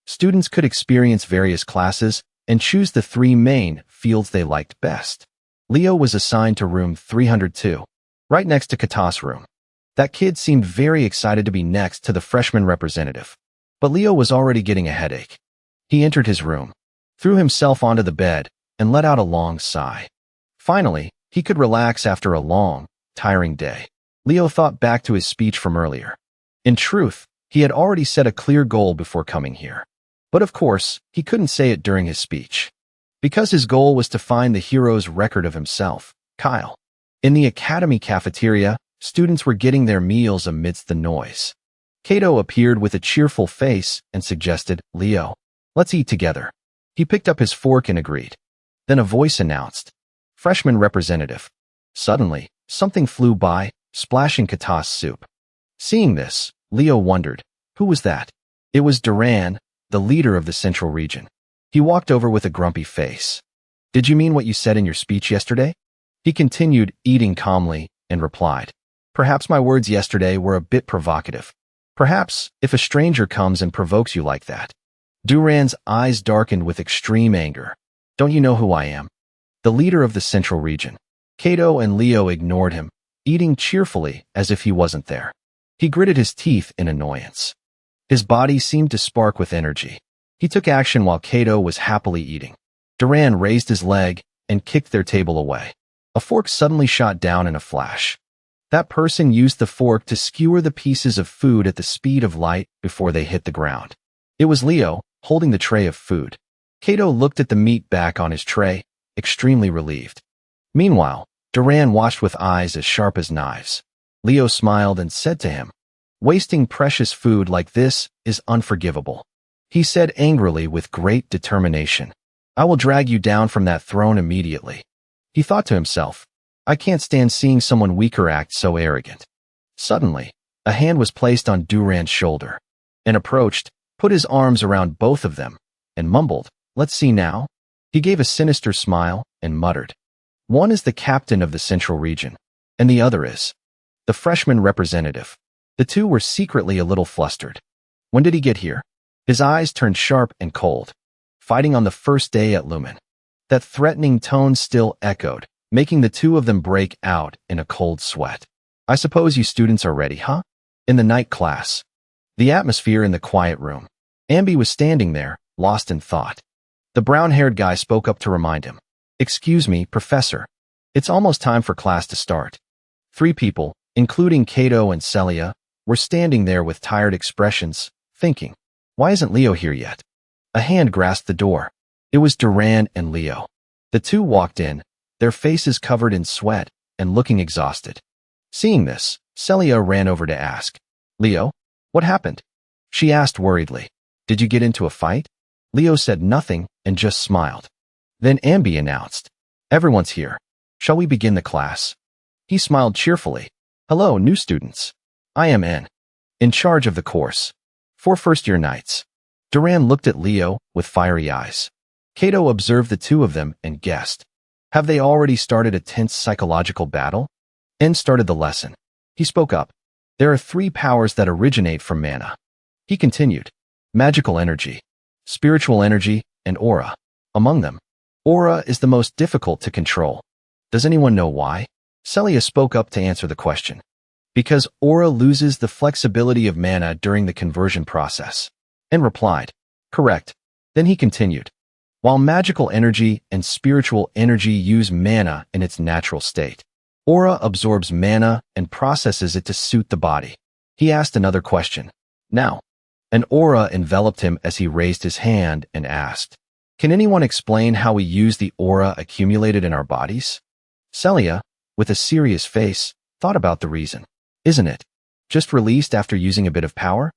students could experience various classes and choose the 3 main fields they liked best. Leo was assigned to room 302, right next to Kata's room. That kid seemed very excited to be next to the freshman representative. But Leo was already getting a headache. He entered his room, threw himself onto the bed, and let out a long sigh. Finally, he could relax after a long, tiring day. Leo thought back to his speech from earlier. In truth, he had already set a clear goal before coming here. But of course, he couldn't say it during his speech. Because his goal was to find the hero's record of himself, Kyle. In the academy cafeteria, students were getting their meals amidst the noise. Kato appeared with a cheerful face and suggested, Leo, let's eat together. He picked up his fork and agreed. Then a voice announced, freshman representative. Suddenly, something flew by, splashing Kata's soup. Seeing this, Leo wondered, who was that? It was Duran, the leader of the central region. He walked over with a grumpy face. Did you mean what you said in your speech yesterday? He continued, eating calmly, and replied, perhaps my words yesterday were a bit provocative. Perhaps, if a stranger comes and provokes you like that. Duran's eyes darkened with extreme anger. Don't you know who I am? The leader of the central region. Kato and Leo ignored him, eating cheerfully as if he wasn't there. He gritted his teeth in annoyance. His body seemed to spark with energy. He took action while Kato was happily eating. Duran raised his leg and kicked their table away. A fork suddenly shot down in a flash. That person used the fork to skewer the pieces of food at the speed of light before they hit the ground. It was Leo, holding the tray of food. Kato looked at the meat back on his tray, extremely relieved. Meanwhile, Duran watched with eyes as sharp as knives. Leo smiled and said to him, wasting precious food like this is unforgivable. He said angrily with great determination, I will drag you down from that throne immediately. He thought to himself, I can't stand seeing someone weaker act so arrogant. Suddenly, a hand was placed on Duran's shoulder and approached, put his arms around both of them, and mumbled, let's see now. He gave a sinister smile and muttered, one is the captain of the central region, and the other is the freshman representative. The two were secretly a little flustered. When did he get here? His eyes turned sharp and cold. Fighting on the first day at Lumen. That threatening tone still echoed, making the two of them break out in a cold sweat. I suppose you students are ready, huh? In the night class. The atmosphere in the quiet room. Ambi was standing there, lost in thought. The brown-haired guy spoke up to remind him. Excuse me, Professor. It's almost time for class to start. 3 people, including Kato and Celia, were standing there with tired expressions, thinking, why isn't Leo here yet? A hand grasped the door. It was Duran and Leo. The two walked in, their faces covered in sweat and looking exhausted. Seeing this, Celia ran over to ask, Leo, what happened? She asked worriedly. Did you get into a fight? Leo said nothing and just smiled. Then Ambi announced, everyone's here. Shall we begin the class? He smiled cheerfully. Hello, new students. I am in charge of the course. For first-year nights. Duran looked at Leo with fiery eyes. Kato observed the two of them and guessed. Have they already started a tense psychological battle? En started the lesson. He spoke up. There are 3 powers that originate from mana. He continued. Magical energy, spiritual energy, and aura. Among them, aura is the most difficult to control. Does anyone know why? Celia spoke up to answer the question. Because aura loses the flexibility of mana during the conversion process. En replied. Correct. Then he continued. While magical energy and spiritual energy use mana in its natural state, aura absorbs mana and processes it to suit the body. He asked another question. Now, an aura enveloped him as he raised his hand and asked, can anyone explain how we use the aura accumulated in our bodies? Celia, with a serious face, thought about the reason. Isn't it Just released after using a bit of power?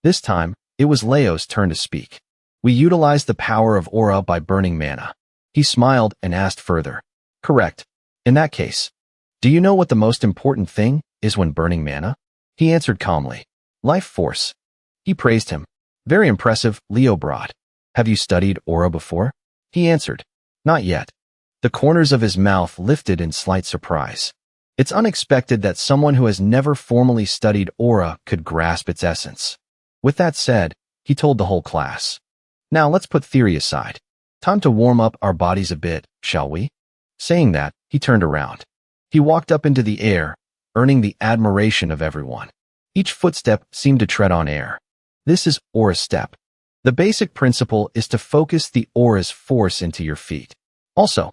This time, it was Leo's turn to speak. We utilized the power of aura by burning mana. He smiled and asked further. Correct. In that case, do you know what the most important thing is when burning mana? He answered calmly. Life force. He praised him. Very impressive, Leo brought. Have you studied aura before? He answered. Not yet. The corners of his mouth lifted in slight surprise. It's unexpected that someone who has never formally studied aura could grasp its essence. With that said, he told the whole class. Now let's put theory aside. Time to warm up our bodies a bit, shall we? Saying that, he turned around. He walked up into the air, earning the admiration of everyone. Each footstep seemed to tread on air. This is aura step. The basic principle is to focus the aura's force into your feet. Also,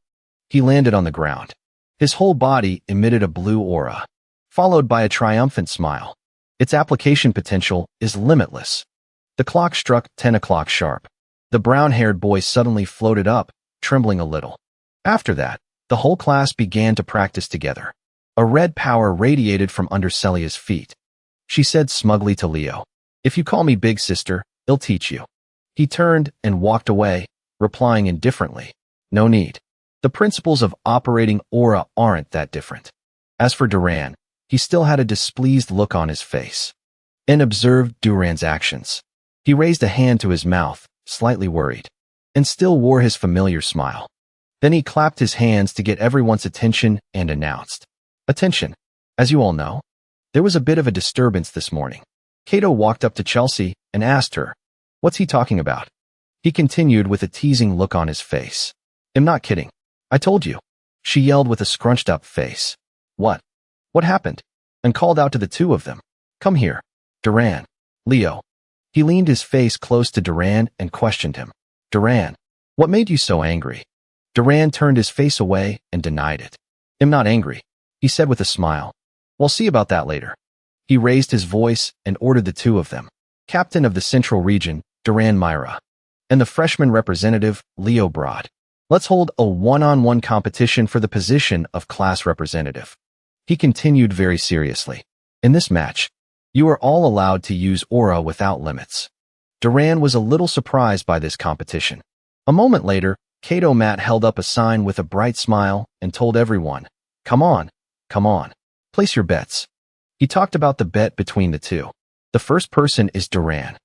he landed on the ground. His whole body emitted a blue aura, followed by a triumphant smile. Its application potential is limitless. The clock struck 10 o'clock sharp. The brown-haired boy suddenly floated up, trembling a little. After that, the whole class began to practice together. A red power radiated from under Celia's feet. She said smugly to Leo, "If you call me big sister, I'll teach you." He turned and walked away, replying indifferently, "No need. The principles of operating aura aren't that different." As for Duran, he still had a displeased look on his face. And observed Duran's actions. He raised a hand to his mouth, slightly worried, and still wore his familiar smile. Then he clapped his hands to get everyone's attention and announced, "Attention. As you all know, there was a bit of a disturbance this morning." Kato walked up to Chelsea and asked her, "What's he talking about?" He continued with a teasing look on his face. "I'm not kidding. I told you," she yelled with a scrunched-up face. "What? What happened?" And called out to the two of them. "Come here. Duran. Leo." He leaned his face close to Duran and questioned him. "Duran, what made you so angry?" Duran turned his face away and denied it. "I'm not angry," he said with a smile. "We'll see about that later." He raised his voice and ordered the two of them, captain of the Central Region, Duran Myra, and the freshman representative, Leo Broad. "Let's hold a one-on-one competition for the position of class representative." He continued very seriously. "In this match, you are all allowed to use aura without limits." Duran was a little surprised by this competition. A moment later, Kato Matt held up a sign with a bright smile and told everyone, come on, place your bets." He talked about the bet between the two. The first person is Duran,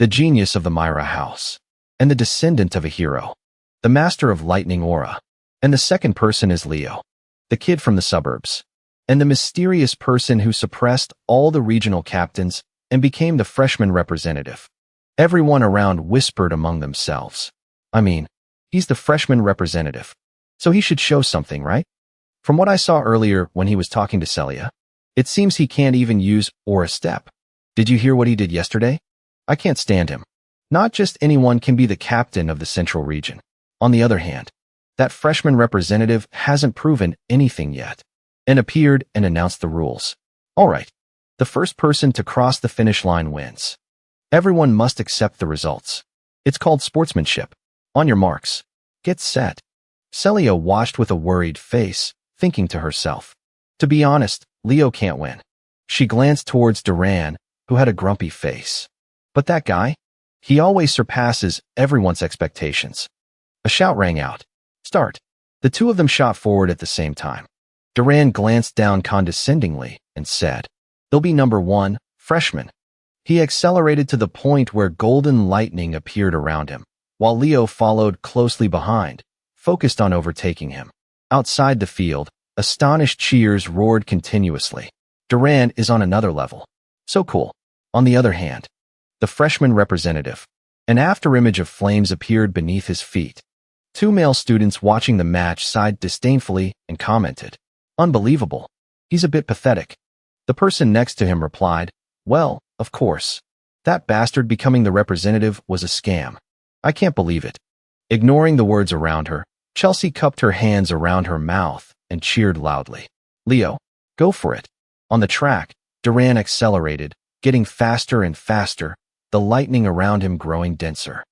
the genius of the Myra house, and the descendant of a hero, the master of lightning aura. And the second person is Leo, the kid from the suburbs, and the mysterious person who suppressed all the regional captains and became the freshman representative. Everyone around whispered among themselves, "I mean, he's the freshman representative, so he should show something, right?" From what I saw earlier when he was talking to Celia, it seems he can't even use aura step. Did you hear what he did yesterday? I can't stand him. Not just anyone can be the captain of the Central Region. On the other hand, that freshman representative hasn't proven anything yet, and appeared and announced the rules. All right, the first person to cross the finish line wins. Everyone must accept the results. It's called sportsmanship. On your marks. Get set. Celia watched with a worried face, thinking to herself, "To be honest, Leo can't win." She glanced towards Duran, who had a grumpy face. "But that guy? He always surpasses everyone's expectations." A shout rang out. "Start." The two of them shot forward at the same time. Duran glanced down condescendingly and said, "They'll be number 1, freshman." He accelerated to the point where golden lightning appeared around him, while Leo followed closely behind, focused on overtaking him. Outside the field, astonished cheers roared continuously. Duran is on another level. So cool. On the other hand, the freshman representative, an afterimage of flames appeared beneath his feet. Two male students watching the match sighed disdainfully and commented, "Unbelievable. He's a bit pathetic." The person next to him replied, "Well, of course. That bastard becoming the representative was a scam. I can't believe it." Ignoring the words around her, Chelsea cupped her hands around her mouth and cheered loudly. "Leo, go for it." On the track, Duran accelerated, getting faster and faster, the lightning around him growing denser.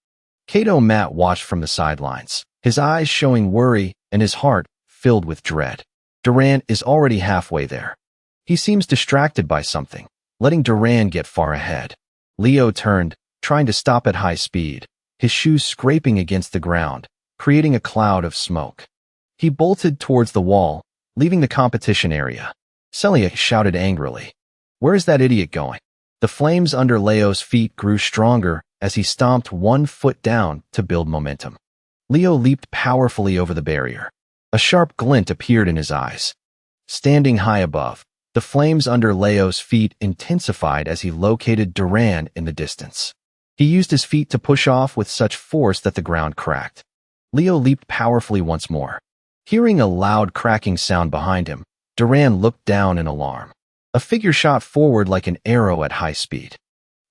Kato Matt watched from the sidelines, his eyes showing worry and his heart filled with dread. Duran is already halfway there. He seems distracted by something, letting Duran get far ahead. Leo turned, trying to stop at high speed, his shoes scraping against the ground, creating a cloud of smoke. He bolted towards the wall, leaving the competition area. Celia shouted angrily, "Where is that idiot going?" The flames under Leo's feet grew stronger as he stomped one foot down to build momentum. Leo leaped powerfully over the barrier. A sharp glint appeared in his eyes. Standing high above, the flames under Leo's feet intensified as he located Duran in the distance. He used his feet to push off with such force that the ground cracked. Leo leaped powerfully once more. Hearing a loud cracking sound behind him, Duran looked down in alarm. A figure shot forward like an arrow at high speed.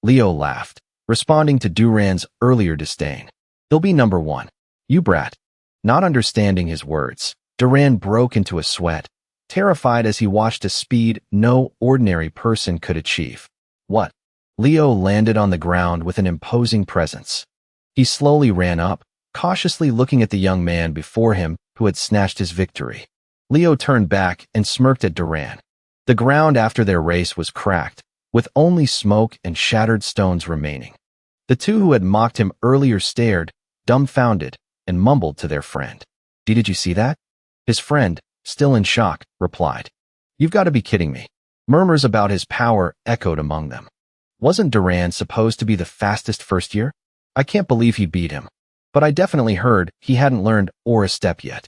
Leo laughed, responding to Duran's earlier disdain. "He'll be number one. You brat." Not understanding his words, Duran broke into a sweat, terrified as he watched a speed no ordinary person could achieve. "What?" Leo landed on the ground with an imposing presence. He slowly ran up, cautiously looking at the young man before him who had snatched his victory. Leo turned back and smirked at Duran. The ground after their race was cracked, with only smoke and shattered stones remaining. The two who had mocked him earlier stared, dumbfounded, and mumbled to their friend. "Did you see that?" His friend, still in shock, replied, "You've got to be kidding me." Murmurs about his power echoed among them. Wasn't Duran supposed to be the fastest first year? I can't believe he beat him. But I definitely heard he hadn't learned Aura Step yet.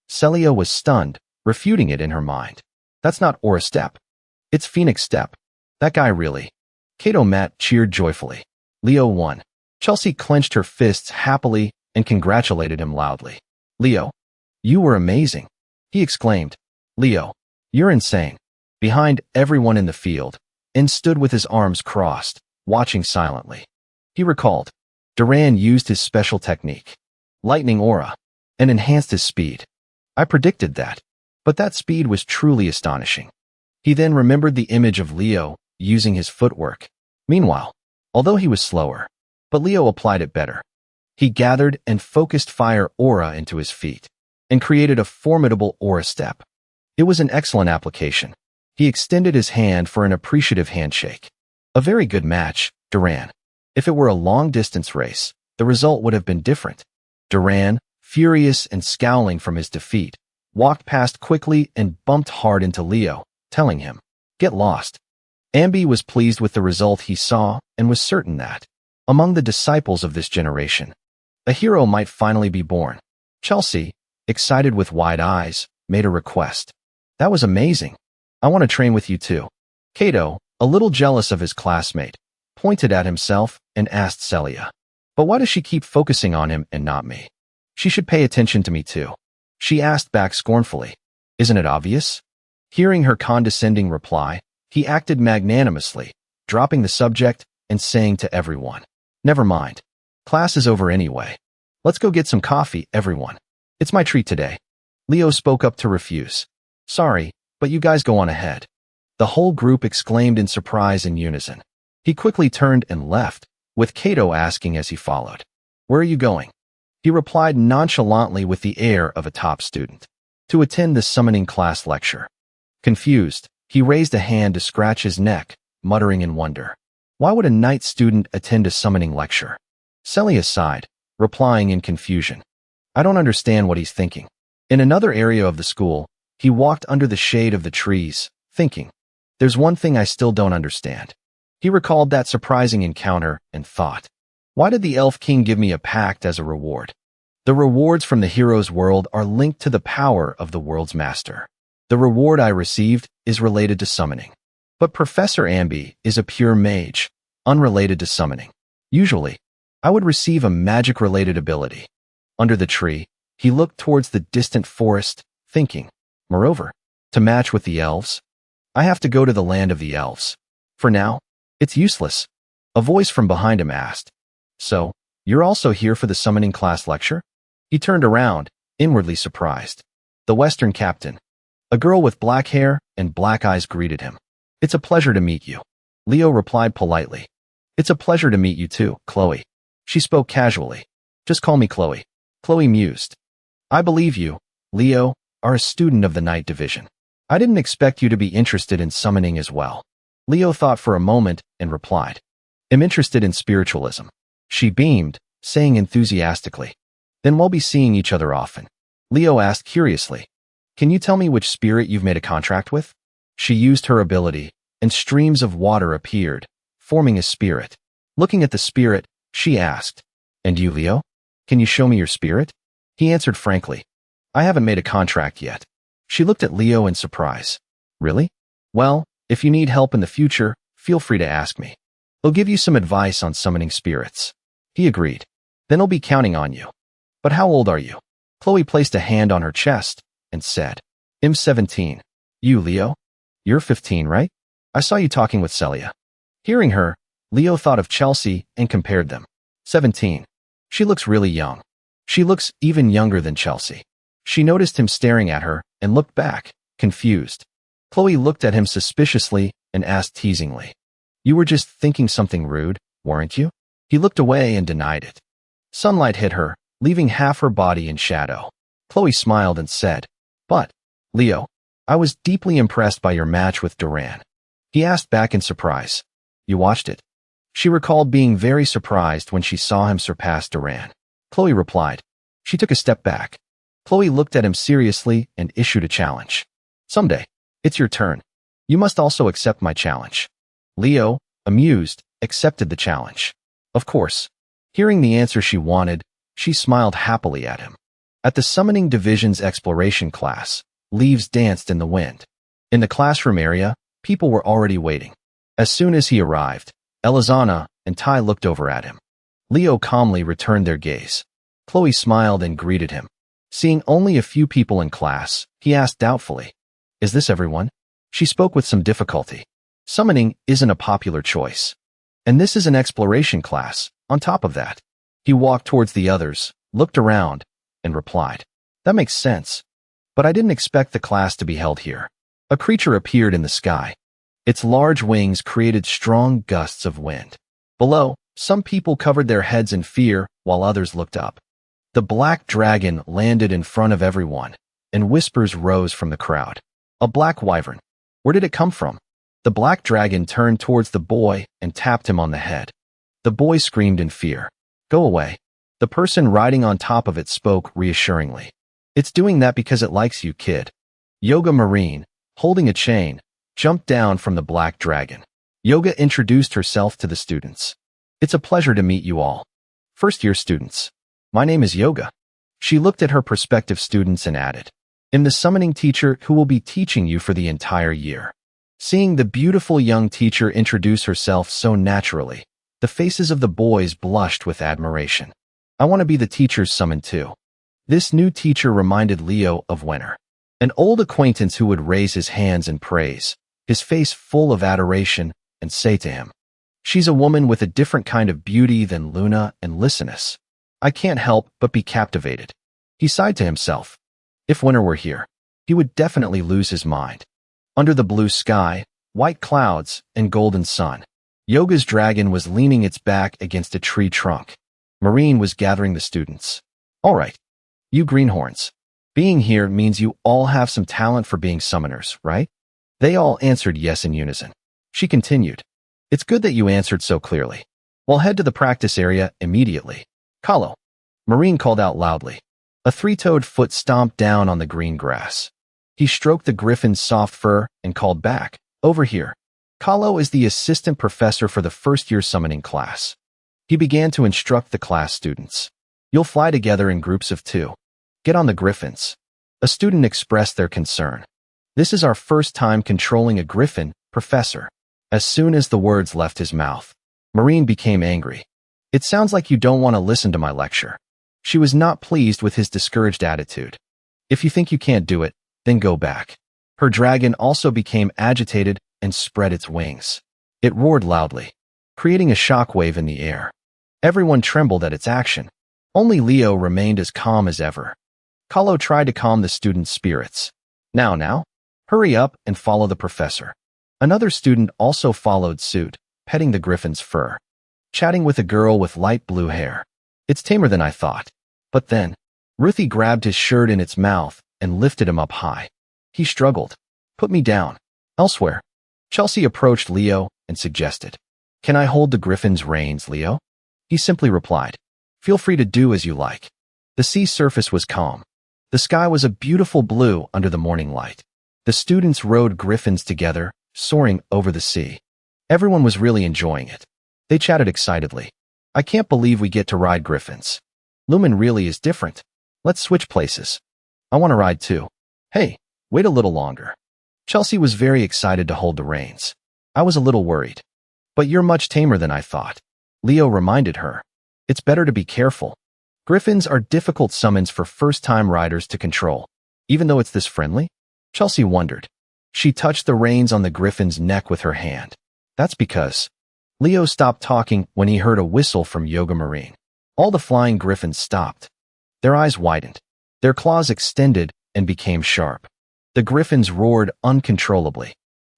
Celia was stunned, refuting it in her mind. "That's not Aura Step. It's Phoenix Step. That guy really." Kato Matt cheered joyfully. Leo won. Chelsea clenched her fists happily and congratulated him loudly. "Leo, you were amazing," he exclaimed. "Leo, you're insane." Behind everyone in the field, En stood with his arms crossed, watching silently. He recalled, Duran used his special technique, lightning aura, and enhanced his speed. I predicted that, but that speed was truly astonishing. He then remembered the image of Leo using his footwork. Meanwhile, although he was slower, but Leo applied it better. He gathered and focused fire aura into his feet and created a formidable aura step. It was an excellent application. He extended his hand for an appreciative handshake. A very good match, Duran. If it were a long-distance race, the result would have been different. Duran, furious and scowling from his defeat, walked past quickly and bumped hard into Leo, telling him, "Get lost." Ambi was pleased with the result he saw and was certain that, among the disciples of this generation, a hero might finally be born. Chelsea, excited with wide eyes, made a request. "That was amazing. I want to train with you too." Kato, a little jealous of his classmate, pointed at himself and asked Celia, "But why does she keep focusing on him and not me? She should pay attention to me too." She asked back scornfully, "Isn't it obvious?" Hearing her condescending reply, he acted magnanimously, dropping the subject and saying to everyone, "Never mind. Class is over anyway. Let's go get some coffee, everyone. It's my treat today." Leo spoke up to refuse. "Sorry, but you guys go on ahead." The whole group exclaimed in surprise in unison. He quickly turned and left, with Kato asking as he followed, "Where are you going?" He replied nonchalantly with the air of a top student, "To attend the summoning class lecture." Confused, he raised a hand to scratch his neck, muttering in wonder. Why would a night student attend a summoning lecture? Celia sighed, replying in confusion, "I don't understand what he's thinking." In another area of the school, he walked under the shade of the trees, thinking, "There's one thing I still don't understand." He recalled that surprising encounter and thought, why did the Elf King give me a pact as a reward? The rewards from the hero's world are linked to the power of the world's master. The reward I received is related to summoning. But Professor Ambi is a pure mage, unrelated to summoning. Usually, I would receive a magic-related ability. Under the tree, he looked towards the distant forest, thinking, moreover, to match with the elves, I have to go to the land of the elves. For now, it's useless. A voice from behind him asked, "So, you're also here for the summoning class lecture?" He turned around, inwardly surprised. The Western captain, a girl with black hair and black eyes, greeted him. "It's a pleasure to meet you." Leo replied politely. "It's a pleasure to meet you too, Chloe." She spoke casually. "Just call me Chloe." Chloe mused. "I believe you, Leo, are a student of the night division. I didn't expect you to be interested in summoning as well." Leo thought for a moment and replied, "I'm interested in spiritualism." She beamed, saying enthusiastically, "Then we'll be seeing each other often." Leo asked curiously, "Can you tell me which spirit you've made a contract with?" She used her ability, and streams of water appeared, forming a spirit. Looking at the spirit, she asked, "And you, Leo? Can you show me your spirit?" He answered frankly, "I haven't made a contract yet." She looked at Leo in surprise. "Really? Well, if you need help in the future, feel free to ask me. I'll give you some advice on summoning spirits." He agreed. "Then I'll be counting on you. But how old are you?" Chloe placed a hand on her chest and said, "I'm 17. You, Leo? You're 15, right? I saw you talking with Celia." Hearing her, Leo thought of Chelsea and compared them. 17. She looks really young. She looks even younger than Chelsea. She noticed him staring at her and looked back, confused. Chloe looked at him suspiciously and asked teasingly, "You were just thinking something rude, weren't you?" He looked away and denied it. Sunlight hit her, leaving half her body in shadow. Chloe smiled and said, "But, Leo, I was deeply impressed by your match with Duran." He asked back in surprise, "You watched it?" She recalled being very surprised when she saw him surpass Duran. Chloe replied. She took a step back. Chloe looked at him seriously and issued a challenge. "Someday, it's your turn. You must also accept my challenge." Leo, amused, accepted the challenge. Of course. Hearing the answer she wanted, she smiled happily at him. At the Summoning Division's exploration class, leaves danced in the wind. In the classroom area, people were already waiting. As soon as he arrived, Elizana and Tai looked over at him. Leo calmly returned their gaze. Chloe smiled and greeted him. Seeing only a few people in class, he asked doubtfully, "Is this everyone?" She spoke with some difficulty. Summoning isn't a popular choice. And this is an exploration class, on top of that. He walked towards the others, looked around, and replied, "That makes sense. But I didn't expect the class to be held here." A creature appeared in the sky. Its large wings created strong gusts of wind. Below, some people covered their heads in fear while others looked up. The black dragon landed in front of everyone, and whispers rose from the crowd. A black wyvern. Where did it come from? The black dragon turned towards the boy and tapped him on the head. The boy screamed in fear. "Go away." The person riding on top of it spoke reassuringly. "It's doing that because it likes you, kid." Yoga Marine, holding a chain, jumped down from the black dragon. Yoga introduced herself to the students. "It's a pleasure to meet you all. First-year students. My name is Yoga." She looked at her prospective students and added, "I'm the summoning teacher who will be teaching you for the entire year." Seeing the beautiful young teacher introduce herself so naturally, the faces of the boys blushed with admiration. "I want to be the teacher's summoned too." This new teacher reminded Leo of Wenner, an old acquaintance who would raise his hands in praise, his face full of adoration, and say to him, "She's a woman with a different kind of beauty than Luna and Licinus. I can't help but be captivated." He sighed to himself. If Wenner were here, he would definitely lose his mind. Under the blue sky, white clouds, and golden sun, Yoga's dragon was leaning its back against a tree trunk. Marine was gathering the students. "All right, you greenhorns. Being here means you all have some talent for being summoners, right?" They all answered yes in unison. She continued, "It's good that you answered so clearly. We'll head to the practice area immediately." "Kahlo," Marine called out loudly. A three-toed foot stomped down on the green grass. He stroked the griffin's soft fur and called back, "Over here." Kahlo is the assistant professor for the first-year summoning class. He began to instruct the class students. "You'll fly together in groups of 2. Get on the griffins." A student expressed their concern. "This is our first time controlling a griffin, Professor." As soon as the words left his mouth, Marine became angry. "It sounds like you don't want to listen to my lecture." She was not pleased with his discouraged attitude. "If you think you can't do it, then go back." Her dragon also became agitated and spread its wings. It roared loudly, creating a shockwave in the air. Everyone trembled at its action. Only Leo remained as calm as ever. Kahlo tried to calm the students' spirits. Now, hurry up and follow the professor." Another student also followed suit, petting the griffin's fur, chatting with a girl with light blue hair. "It's tamer than I thought." But then, Ruthie grabbed his shirt in its mouth and lifted him up high. He struggled. "Put me down. Elsewhere." Chelsea approached Leo and suggested, "Can I hold the griffin's reins, Leo?" He simply replied, "Feel free to do as you like." The sea surface was calm. The sky was a beautiful blue under the morning light. The students rode griffins together, soaring over the sea. Everyone was really enjoying it. They chatted excitedly. "I can't believe we get to ride griffins. Lumen really is different. Let's switch places. I want to ride too. Hey, wait a little longer." Chelsea was very excited to hold the reins. "I was a little worried. But you're much tamer than I thought," Leo reminded her. "It's better to be careful. Griffins are difficult summons for first-time riders to control. Even though it's this friendly?" Chelsea wondered. She touched the reins on the griffin's neck with her hand. "That's because..." Leo stopped talking when he heard a whistle from Yoga Marine. All the flying griffins stopped. Their eyes widened. Their claws extended and became sharp. The griffins roared uncontrollably.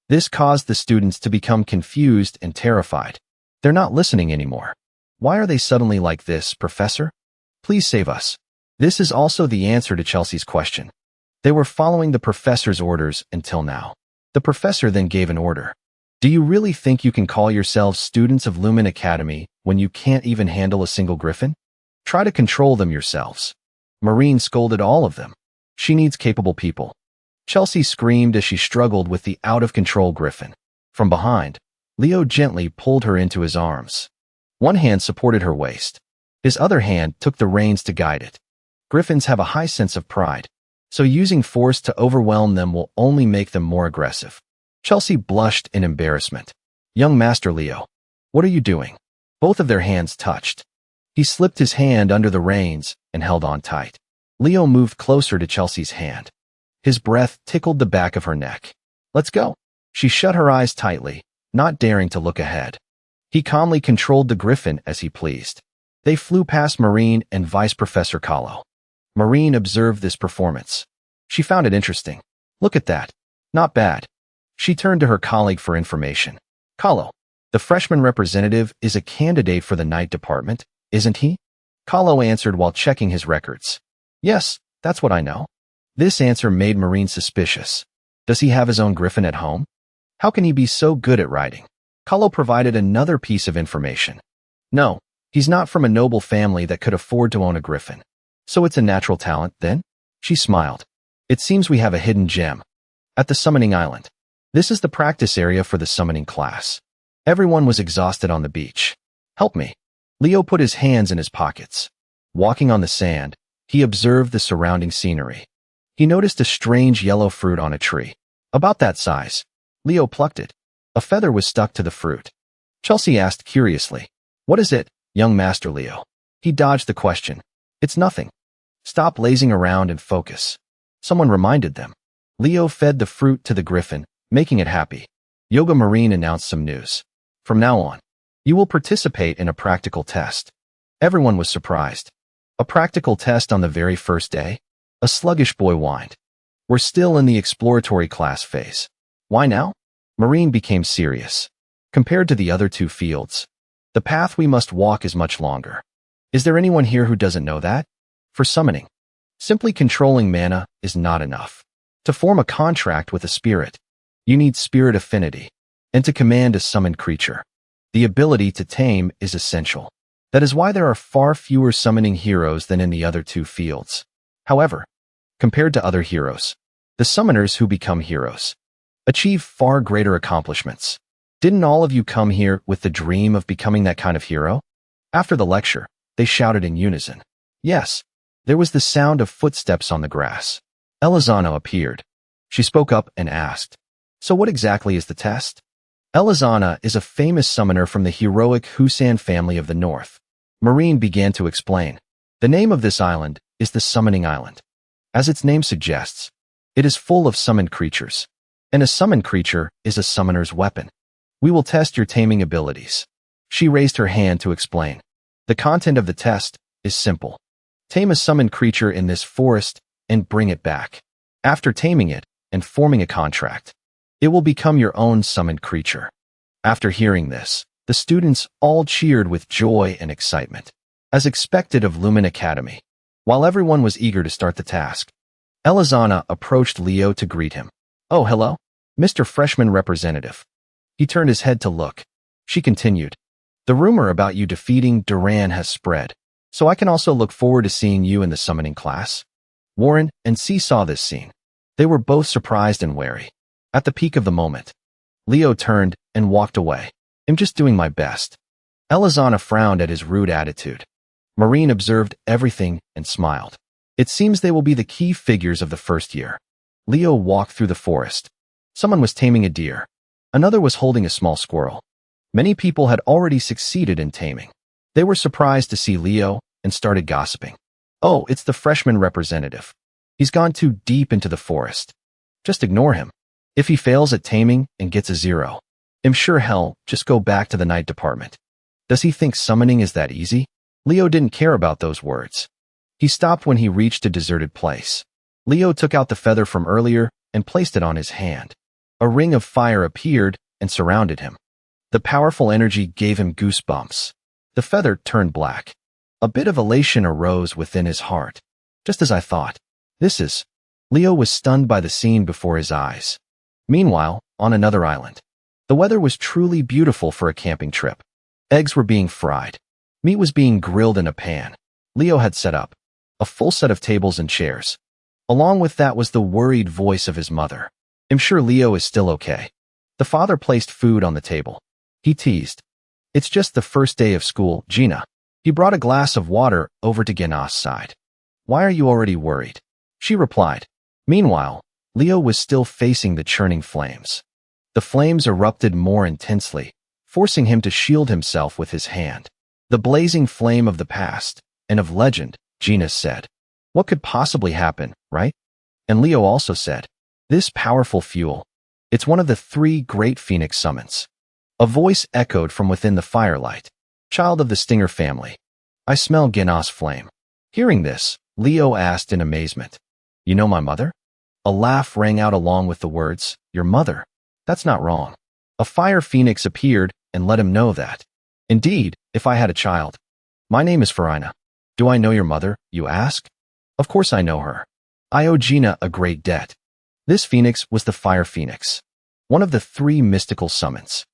This caused the students to become confused and terrified. "They're not listening anymore. Why are they suddenly like this, Professor? Please save us." This is also the answer to Chelsea's question. They were following the professor's orders until now. The professor then gave an order. "Do you really think you can call yourselves students of Lumen Academy when you can't even handle a single griffin? Try to control them yourselves." Marine scolded all of them. "She needs capable people." Chelsea screamed as she struggled with the out-of-control griffin. From behind, Leo gently pulled her into his arms. One hand supported her waist. His other hand took the reins to guide it. Griffins have a high sense of pride, so using force to overwhelm them will only make them more aggressive. Chelsea blushed in embarrassment. "Young Master Leo, what are you doing?" Both of their hands touched. He slipped his hand under the reins and held on tight. Leo moved closer to Chelsea's hand. His breath tickled the back of her neck. "Let's go." She shut her eyes tightly, not daring to look ahead. He calmly controlled the griffin as he pleased. They flew past Marine and Vice Professor Kahlo. Marine observed this performance. She found it interesting. "Look at that. Not bad." She turned to her colleague for information. "Kahlo, the freshman representative is a candidate for the night department, isn't he?" Kahlo answered while checking his records. "Yes, that's what I know." This answer made Marine suspicious. Does he have his own griffin at home? How can he be so good at riding? Kahlo provided another piece of information. "No, he's not from a noble family that could afford to own a griffin. So it's a natural talent, then?" She smiled. "It seems we have a hidden gem. At the summoning island. This is the practice area for the summoning class." Everyone was exhausted on the beach. "Help me." Leo put his hands in his pockets. Walking on the sand, he observed the surrounding scenery. He noticed a strange yellow fruit on a tree. About that size. Leo plucked it. A feather was stuck to the fruit. Chelsea asked curiously, "What is it, young Master Leo?" He dodged the question. "It's nothing. Stop lazing around and focus." Someone reminded them. Leo fed the fruit to the griffin, making it happy. Yoga Marine announced some news. "From now on, you will participate in a practical test." Everyone was surprised. A practical test on the very first day? A sluggish boy whined. "We're still in the exploratory class phase." "Why now?" Marine became serious. "Compared to the other two fields, the path we must walk is much longer. Is there anyone here who doesn't know that? For summoning, simply controlling mana is not enough. To form a contract with a spirit, you need spirit affinity, and to command a summoned creature, the ability to tame is essential. That is why there are far fewer summoning heroes than in the other two fields. However, compared to other heroes, the summoners who become heroes achieve far greater accomplishments. Didn't all of you come here with the dream of becoming that kind of hero?" After the lecture, they shouted in unison. Yes. There was the sound of footsteps on the grass. Elizano appeared. She spoke up and asked, "So what exactly is the test?" Elizana is a famous summoner from the heroic Husan family of the north. Marine began to explain. The name of this island is the Summoning Island. As its name suggests, it is full of summoned creatures. And a summoned creature is a summoner's weapon. We will test your taming abilities. She raised her hand to explain. The content of the test is simple. Tame a summoned creature in this forest and bring it back. After taming it and forming a contract, it will become your own summoned creature. After hearing this, the students all cheered with joy and excitement, as expected of Lumen Academy. While everyone was eager to start the task, Elizana approached Leo to greet him. "Oh, hello, Mr. Freshman Representative. He turned his head to look. She continued, "The rumor about you defeating Duran has spread, so I can also look forward to seeing you in the summoning class." Warren and C saw this scene. They were both surprised and wary. At the peak of the moment, Leo turned and walked away. "I'm just doing my best." Elizana frowned at his rude attitude. Marine observed everything and smiled. It seems they will be the key figures of the first year. Leo walked through the forest. Someone was taming a deer. Another was holding a small squirrel. Many people had already succeeded in taming. They were surprised to see Leo and started gossiping. "Oh, it's the freshman representative. He's gone too deep into the forest. Just ignore him. If he fails at taming and gets a 0, I'm sure he'll just go back to the night department. Does he think summoning is that easy?" Leo didn't care about those words. He stopped when he reached a deserted place. Leo took out the feather from earlier and placed it on his hand. A ring of fire appeared and surrounded him. The powerful energy gave him goosebumps. The feather turned black. A bit of elation arose within his heart. "Just as I thought. This is..." Leo was stunned by the scene before his eyes. Meanwhile, on another island, the weather was truly beautiful for a camping trip. Eggs were being fried. Meat was being grilled in a pan. Leo had set up a full set of tables and chairs. Along with that was the worried voice of his mother. "I'm sure Leo is still okay." The father placed food on the table. He teased, "It's just the first day of school, Gina." He brought a glass of water over to Gina's side. "Why are you already worried?" she replied. Meanwhile, Leo was still facing the churning flames. The flames erupted more intensely, forcing him to shield himself with his hand. "The blazing flame of the past and of legend," Gina said. "What could possibly happen, right?" And Leo also said, "This powerful fuel. It's one of the 3 great phoenix summons." A voice echoed from within the firelight. "Child of the Stinger family. I smell Gina's flame." Hearing this, Leo asked in amazement, "You know my mother?" A laugh rang out along with the words, "Your mother? That's not wrong." A fire phoenix appeared and let him know that. "Indeed, if I had a child. My name is Farina." "Do I know your mother, you ask?" "Of course I know her. I owe Gina a great debt." This phoenix was the fire phoenix, one of the 3 mystical summons.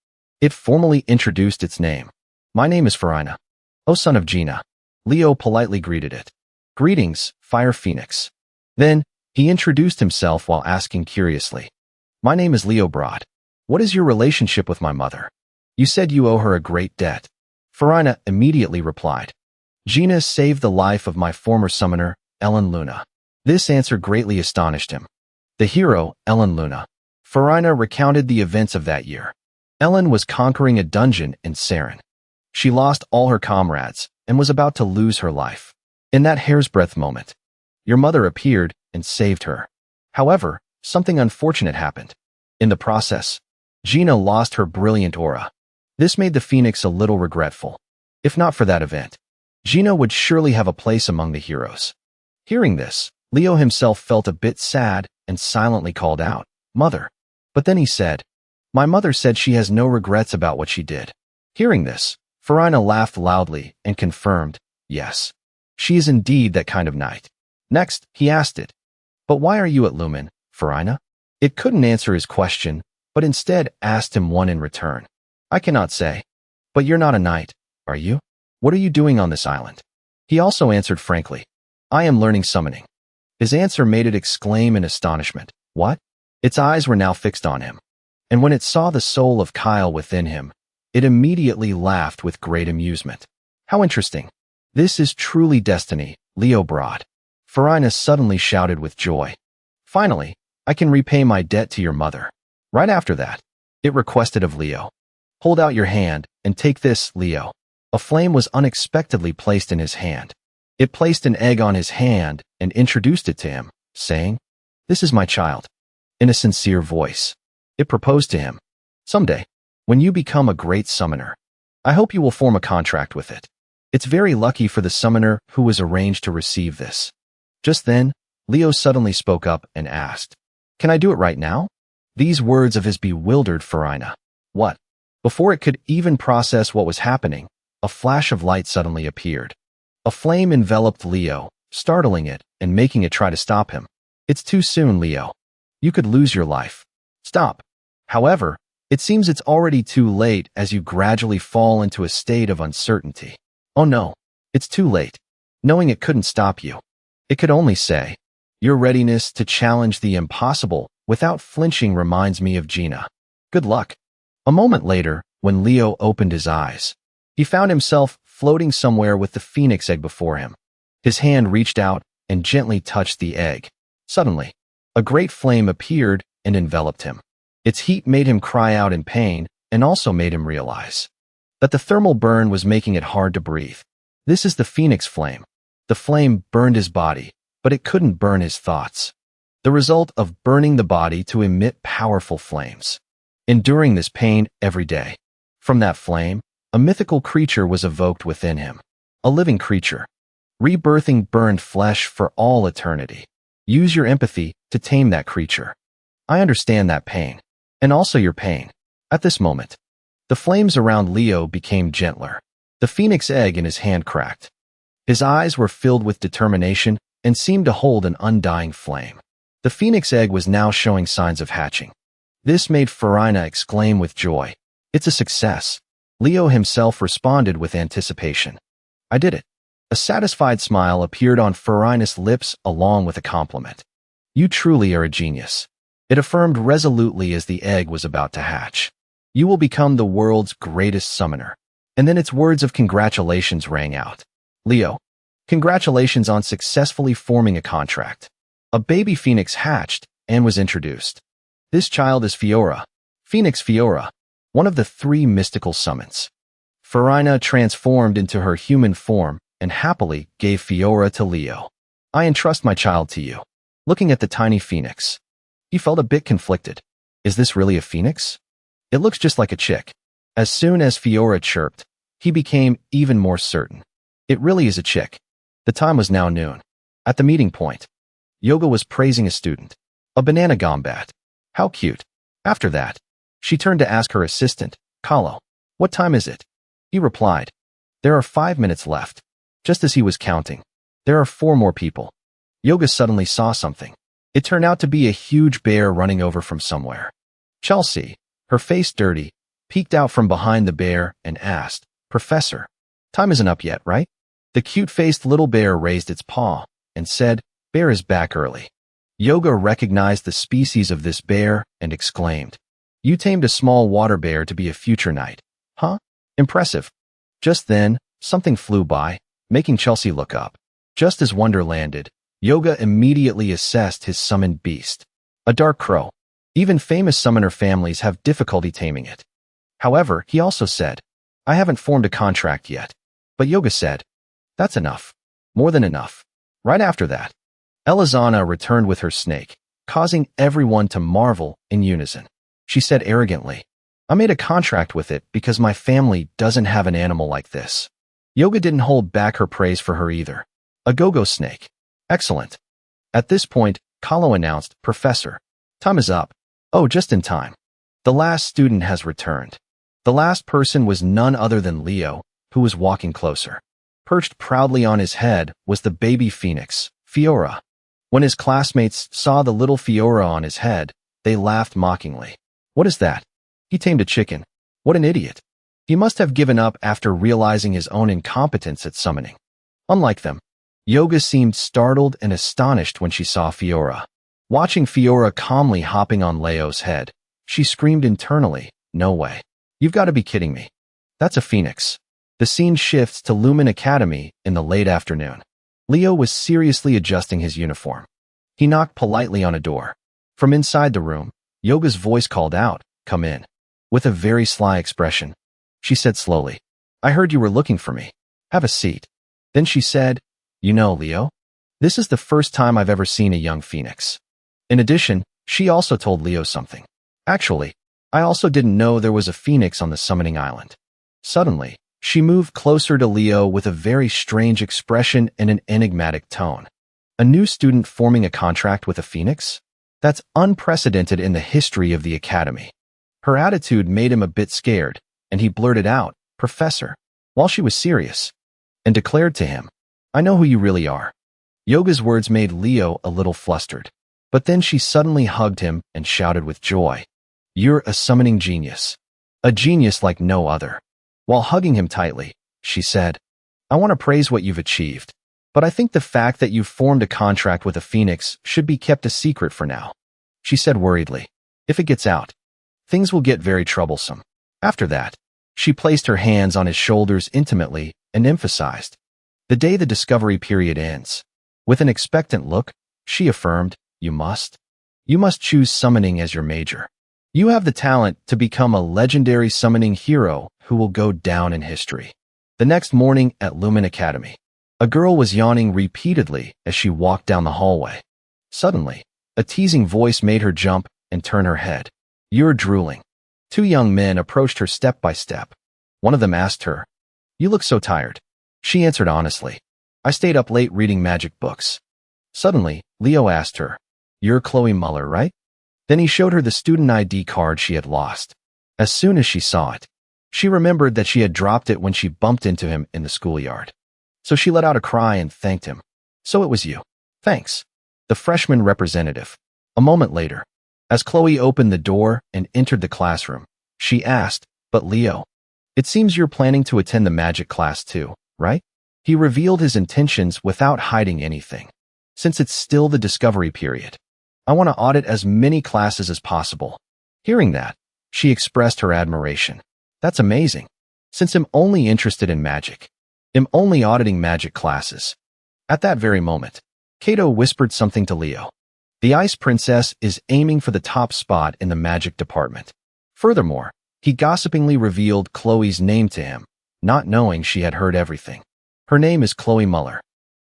It formally introduced its name. "My name is Farina. O son of Gina." Leo politely greeted it. "Greetings, fire phoenix." Then, he introduced himself while asking curiously, "My name is Leo Broad. What is your relationship with my mother? You said you owe her a great debt." Farina immediately replied, "Gina saved the life of my former summoner, Ellen Luna." This answer greatly astonished him. The hero, Ellen Luna. Farina recounted the events of that year. Ellen was conquering a dungeon in Saren. She lost all her comrades and was about to lose her life. In that hair's breadth moment, your mother appeared and saved her. However, something unfortunate happened. In the process, Gina lost her brilliant aura. This made the phoenix a little regretful. If not for that event, Gina would surely have a place among the heroes. Hearing this, Leo himself felt a bit sad and silently called out, "Mother." But then he said, "My mother said she has no regrets about what she did." Hearing this, Farina laughed loudly and confirmed, "Yes, she is indeed that kind of knight." Next, he asked it, "But why are you at Lumen, Farina?" It couldn't answer his question, but instead asked him one in return. "I cannot say." "But you're not a knight, are you? What are you doing on this island?" He also answered frankly, "I am learning summoning." His answer made it exclaim in astonishment. "What?" Its eyes were now fixed on him, and when it saw the soul of Kyle within him, it immediately laughed with great amusement. "How interesting. This is truly destiny, Leo Broad." Farina suddenly shouted with joy. "Finally, I can repay my debt to your mother." Right after that, it requested of Leo, "Hold out your hand and take this, Leo." A flame was unexpectedly placed in his hand. It placed an egg on his hand and introduced it to him, saying, "This is my child." In a sincere voice, it proposed to him, "Someday, when you become a great summoner, I hope you will form a contract with it." It's very lucky for the summoner who was arranged to receive this. Just then, Leo suddenly spoke up and asked, "Can I do it right now?" These words of his bewildered Farina. "What?" Before it could even process what was happening, a flash of light suddenly appeared. A flame enveloped Leo, startling it and making it try to stop him. "It's too soon, Leo. You could lose your life. Stop." However, It seems it's already too late as you gradually fall into a state of uncertainty. Oh no, it's too late. Knowing it couldn't stop you. It could only say, your readiness to challenge the impossible without flinching reminds me of Gina. Good luck. A moment later, when Leo opened his eyes, he found himself floating somewhere with the phoenix egg before him. His hand reached out and gently touched the egg. Suddenly, a great flame appeared and enveloped him. Its heat made him cry out in pain and also made him realize that the thermal burn was making it hard to breathe. This is the phoenix flame. The flame burned his body, but it couldn't burn his thoughts. The result of burning the body to emit powerful flames. Enduring this pain every day. From that flame, a mythical creature was evoked within him. A living creature. Rebirthing burned flesh for all eternity. Use your empathy to tame that creature. I understand that pain. And also your pain. At this moment, the flames around Leo became gentler. The phoenix egg in his hand cracked. His eyes were filled with determination and seemed to hold an undying flame. The phoenix egg was now showing signs of hatching. This made Farina exclaim with joy. It's a success. Leo himself responded with anticipation. I did it. A satisfied smile appeared on Farina's lips along with a compliment. You truly are a genius. It affirmed resolutely as the egg was about to hatch. You will become the world's greatest summoner. And then its words of congratulations rang out. Leo, congratulations on successfully forming a contract. A baby phoenix hatched and was introduced. This child is Fiora, Phoenix Fiora, one of the 3 mystical summons. Farina transformed into her human form and happily gave Fiora to Leo. I entrust my child to you. Looking at the tiny phoenix, he felt a bit conflicted. Is this really a phoenix? It looks just like a chick. As soon as Fiora chirped, he became even more certain. It really is a chick. The time was now noon. At the meeting point, Yoga was praising a student. A banana gombat. How cute. After that, she turned to ask her assistant, Kalo, what time is it? He replied, there are 5 minutes left. Just as he was counting, there are 4 more people. Yoga suddenly saw something. It turned out to be a huge bear running over from somewhere. Chelsea, her face dirty, peeked out from behind the bear and asked, Professor, time isn't up yet, right? The cute-faced little bear raised its paw and said, Bear is back early. Yoga recognized the species of this bear and exclaimed, You tamed a small water bear to be a future knight. Huh? Impressive. Just then, something flew by, making Chelsea look up. Just as Wonder landed, Yoga immediately assessed his summoned beast. A dark crow. Even famous summoner families have difficulty taming it. However, he also said, I haven't formed a contract yet. But Yoga said, That's enough. More than enough. Right after that, Elizana returned with her snake, causing everyone to marvel in unison. She said arrogantly, I made a contract with it because my family doesn't have an animal like this. Yoga didn't hold back her praise for her either. A go-go snake. Excellent. At this point, Kalo announced, Professor, time is up. Oh, just in time. The last student has returned. The last person was none other than Leo, who was walking closer. Perched proudly on his head was the baby phoenix, Fiora. When his classmates saw the little Fiora on his head, they laughed mockingly. What is that? He tamed a chicken. What an idiot. He must have given up after realizing his own incompetence at summoning. Unlike them, Yoga seemed startled and astonished when she saw Fiora. Watching Fiora calmly hopping on Leo's head, she screamed internally, No way. You've got to be kidding me. That's a phoenix. The scene shifts to Lumen Academy in the late afternoon. Leo was seriously adjusting his uniform. He knocked politely on a door. From inside the room, Yoga's voice called out, Come in. With a very sly expression, she said slowly, I heard you were looking for me. Have a seat. Then she said, You know, Leo, this is the first time I've ever seen a young phoenix. In addition, she also told Leo something. Actually, I also didn't know there was a phoenix on the summoning island. Suddenly, she moved closer to Leo with a very strange expression and an enigmatic tone. A new student forming a contract with a phoenix? That's unprecedented in the history of the academy. Her attitude made him a bit scared, and he blurted out, Professor, while she was serious, and declared to him, I know who you really are. Yoga's words made Leo a little flustered, but then she suddenly hugged him and shouted with joy, You're a summoning genius. A genius like no other. While hugging him tightly, she said, I want to praise what you've achieved, but I think the fact that you've formed a contract with a phoenix should be kept a secret for now. She said worriedly, if it gets out, things will get very troublesome. After that, she placed her hands on his shoulders intimately and emphasized, the day the discovery period ends. With an expectant look, she affirmed, You must choose summoning as your major. You have the talent to become a legendary summoning hero who will go down in history. The next morning at Lumen Academy, a girl was yawning repeatedly as she walked down the hallway. Suddenly, a teasing voice made her jump and turn her head. You're drooling. Two young men approached her step by step. One of them asked her, You look so tired. She answered honestly, I stayed up late reading magic books. Suddenly, Leo asked her, You're Chloe Muller, right? Then he showed her the student ID card she had lost. As soon as she saw it, she remembered that she had dropped it when she bumped into him in the schoolyard. So she let out a cry and thanked him. So it was you. Thanks. The freshman representative. A moment later, as Chloe opened the door and entered the classroom, she asked, But Leo, it seems you're planning to attend the magic class too, right? He revealed his intentions without hiding anything. Since it's still the discovery period, I want to audit as many classes as possible. Hearing that, she expressed her admiration. That's amazing. Since I'm only interested in magic, I'm only auditing magic classes. At that very moment, Kato whispered something to Leo. The Ice Princess is aiming for the top spot in the magic department. Furthermore, he gossipingly revealed Chloe's name to him, not knowing she had heard everything. Her name is Chloe Muller.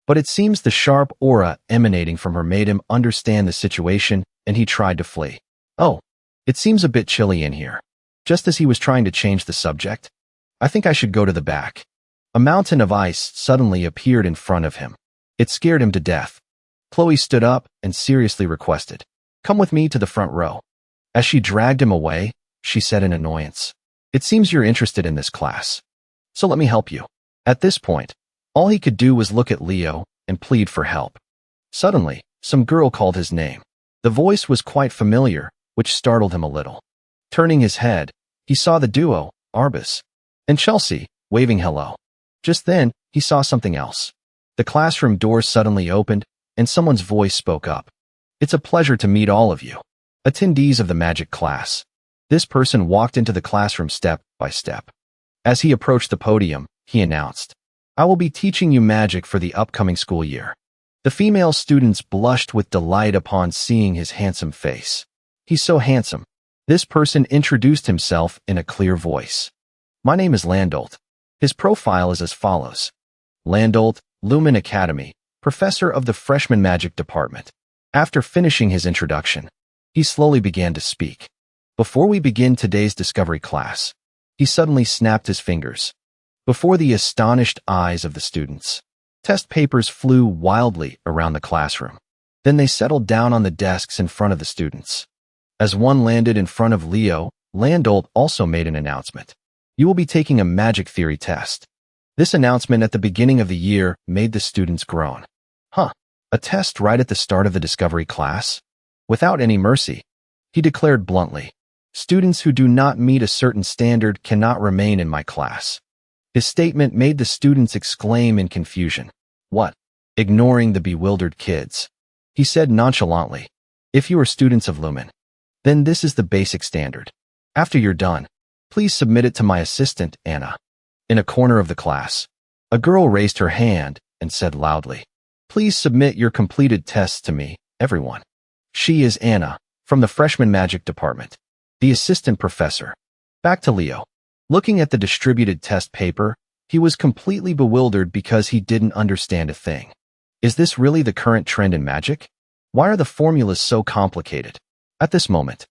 But it seems the sharp aura emanating from her made him understand the situation, and he tried to flee. Oh, it seems a bit chilly in here. Just as he was trying to change the subject, I think I should go to the back. A mountain of ice suddenly appeared in front of him. It scared him to death. Chloe stood up and seriously requested, Come with me to the front row. As she dragged him away, she said in annoyance, It seems you're interested in this class. So let me help you. At this point, all he could do was look at Leo and plead for help. Suddenly, some girl called his name. The voice was quite familiar, which startled him a little. Turning his head, he saw the duo, Arbus and Chelsea, waving hello. Just then, he saw something else. The classroom door suddenly opened, and someone's voice spoke up. It's a pleasure to meet all of you, attendees of the magic class. This person walked into the classroom step by step. As he approached the podium, he announced, I will be teaching you magic for the upcoming school year. The female students blushed with delight upon seeing his handsome face. He's so handsome. This person introduced himself in a clear voice. My name is Landolt. His profile is as follows. Landolt, Lumen Academy, professor of the freshman magic department. After finishing his introduction, he slowly began to speak. Before we begin today's discovery class, he suddenly snapped his fingers. Before the astonished eyes of the students, test papers flew wildly around the classroom. Then they settled down on the desks in front of the students. As one landed in front of Leo, Landolt also made an announcement. You will be taking a magic theory test. This announcement at the beginning of the year made the students groan. A test right at the start of the discovery class? Without any mercy, he declared bluntly, Students who do not meet a certain standard cannot remain in my class. His statement made the students exclaim in confusion. What? Ignoring the bewildered kids, he said nonchalantly, If you are students of Lumen, then this is the basic standard. After you're done, please submit it to my assistant, Anna. In a corner of the class, a girl raised her hand and said loudly, Please submit your completed tests to me, everyone. She is Anna, from the freshman magic department, the assistant professor. Back to Leo. Looking at the distributed test paper, he was completely bewildered because he didn't understand a thing. Is this really the current trend in magic? Why are the formulas so complicated? At this moment,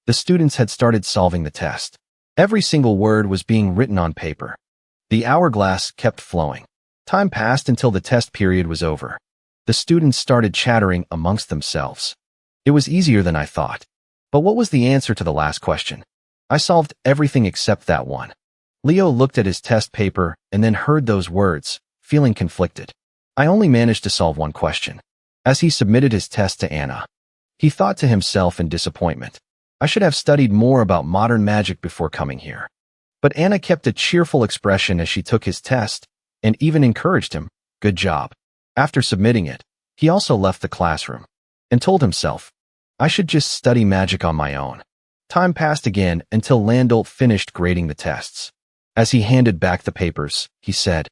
the students had started solving the test. Every single word was being written on paper. The hourglass kept flowing. Time passed until the test period was over. The students started chattering amongst themselves. It was easier than I thought. But what was the answer to the last question? I solved everything except that one. Leo looked at his test paper and then heard those words, feeling conflicted. I only managed to solve one question. As he submitted his test to Anna, he thought to himself in disappointment. I should have studied more about modern magic before coming here. But Anna kept a cheerful expression as she took his test and even encouraged him. Good job. After submitting it, he also left the classroom and told himself, I should just study magic on my own. Time passed again until Landol finished grading the tests. As he handed back the papers, he said,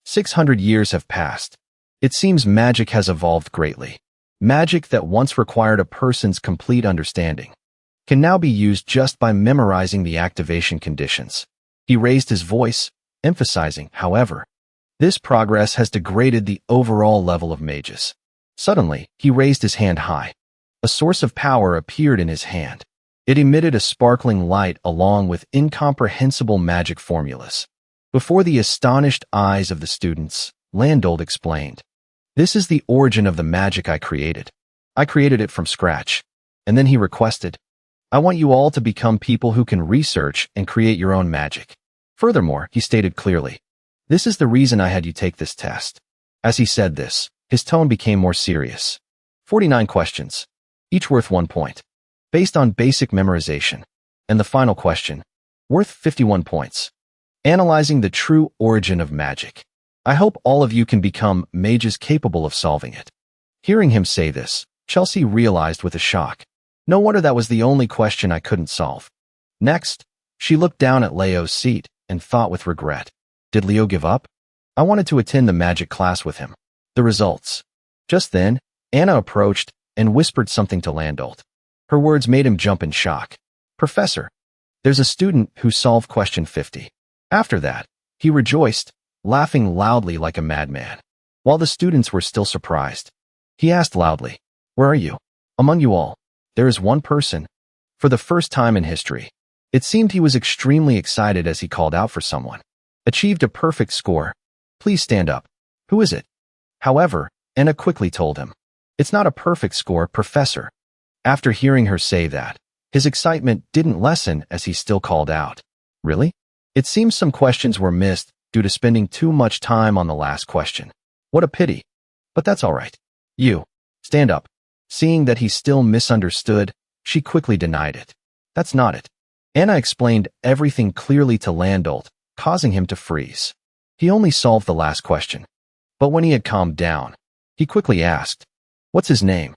600 years have passed. It seems magic has evolved greatly. Magic that once required a person's complete understanding can now be used just by memorizing the activation conditions. He raised his voice, emphasizing, however, this progress has degraded the overall level of mages. Suddenly, he raised his hand high. A source of power appeared in his hand. It emitted a sparkling light along with incomprehensible magic formulas. Before the astonished eyes of the students, Landolt explained, this is the origin of the magic I created. I created it from scratch. And then he requested, I want you all to become people who can research and create your own magic. Furthermore, he stated clearly, this is the reason I had you take this test. As he said this, his tone became more serious. 49 questions, each worth 1 point, based on basic memorization. And the final question, worth 51 points, analyzing the true origin of magic. I hope all of you can become mages capable of solving it. Hearing him say this, Chelsea realized with a shock. No wonder that was the only question I couldn't solve. Next, she looked down at Leo's seat and thought with regret. Did Leo give up? I wanted to attend the magic class with him. The results. Just then, Anna approached and whispered something to Landolt. Her words made him jump in shock. Professor, there's a student who solved question 50. After that, he rejoiced, laughing loudly like a madman. While the students were still surprised, he asked loudly, where are you? Among you all, there is one person. For the first time in history, it seemed he was extremely excited as he called out for someone. Achieved a perfect score. Please stand up. Who is it? However, Anna quickly told him, it's not a perfect score, Professor. After hearing her say that, his excitement didn't lessen as he still called out. Really? It seems some questions were missed due to spending too much time on the last question. What a pity. But that's all right. You, stand up. Seeing that he still misunderstood, she quickly denied it. That's not it. Anna explained everything clearly to Landolt, causing him to freeze. He only solved the last question. But when he had calmed down, he quickly asked, what's his name?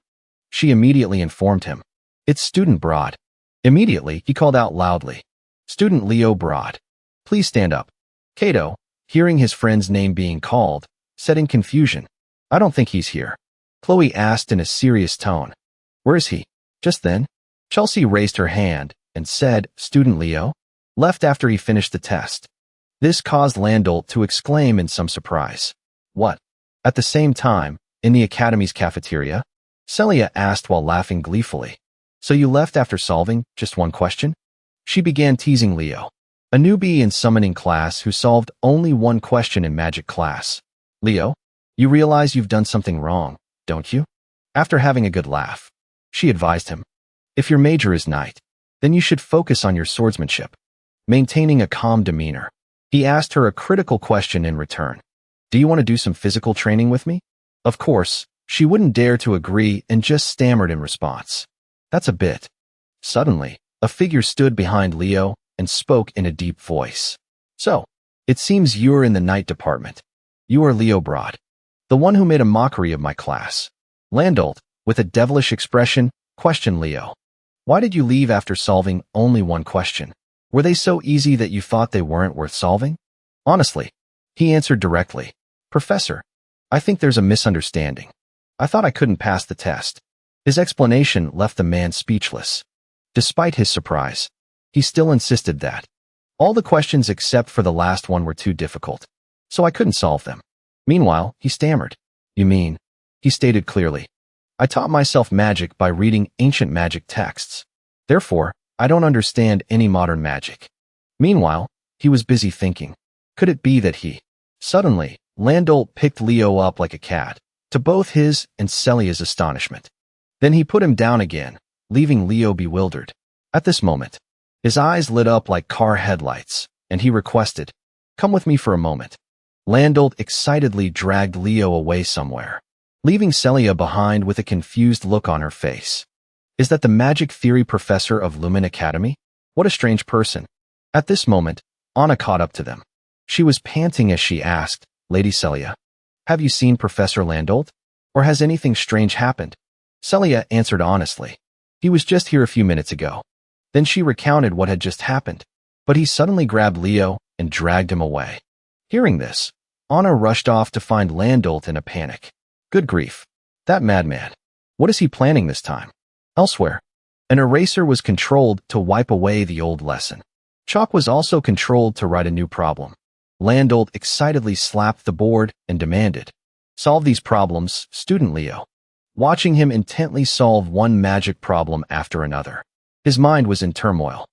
She immediately informed him. It's Student Broad. Immediately, he called out loudly. Student Leo Broad. Please stand up. Kato, hearing his friend's name being called, said in confusion, I don't think he's here. Chloe asked in a serious tone. Where is he? Just then, Chelsea raised her hand and said, Student Leo, left after he finished the test. This caused Landolt to exclaim in some surprise. What? At the same time, in the academy's cafeteria, Celia asked while laughing gleefully. So you left after solving just one question? She began teasing Leo, a newbie in summoning class who solved only one question in magic class. Leo, you realize you've done something wrong, don't you? After having a good laugh, she advised him. If your major is knight, then you should focus on your swordsmanship, maintaining a calm demeanor. He asked her a critical question in return. Do you want to do some physical training with me? Of course, she wouldn't dare to agree and just stammered in response. That's a bit. Suddenly, a figure stood behind Leo and spoke in a deep voice. So, it seems you're in the knight department. You are Leo Broad, the one who made a mockery of my class. Landolt, with a devilish expression, questioned Leo. Why did you leave after solving only one question? Were they so easy that you thought they weren't worth solving? Honestly, he answered directly. Professor, I think there's a misunderstanding. I thought I couldn't pass the test. His explanation left the man speechless. Despite his surprise, he still insisted that all the questions except for the last one were too difficult, so I couldn't solve them. Meanwhile, he stammered. You mean? He stated clearly. I taught myself magic by reading ancient magic texts. Therefore, I don't understand any modern magic. Meanwhile, he was busy thinking. Could it be that he? Suddenly, Landolt picked Leo up like a cat, to both his and Celia's astonishment. Then he put him down again, leaving Leo bewildered. At this moment, his eyes lit up like car headlights, and he requested, come with me for a moment. Landolt excitedly dragged Leo away somewhere, leaving Celia behind with a confused look on her face. Is that the magic theory professor of Lumen Academy? What a strange person. At this moment, Anna caught up to them. She was panting as she asked, Lady Celia, have you seen Professor Landolt? Or has anything strange happened? Celia answered honestly. He was just here a few minutes ago. Then she recounted what had just happened. But he suddenly grabbed Leo and dragged him away. Hearing this, Anna rushed off to find Landolt in a panic. Good grief. That madman. What is he planning this time? Elsewhere, an eraser was controlled to wipe away the old lesson. Chalk was also controlled to write a new problem. Landolt excitedly slapped the board and demanded, solve these problems, student Leo. Watching him intently solve one magic problem after another, his mind was in turmoil.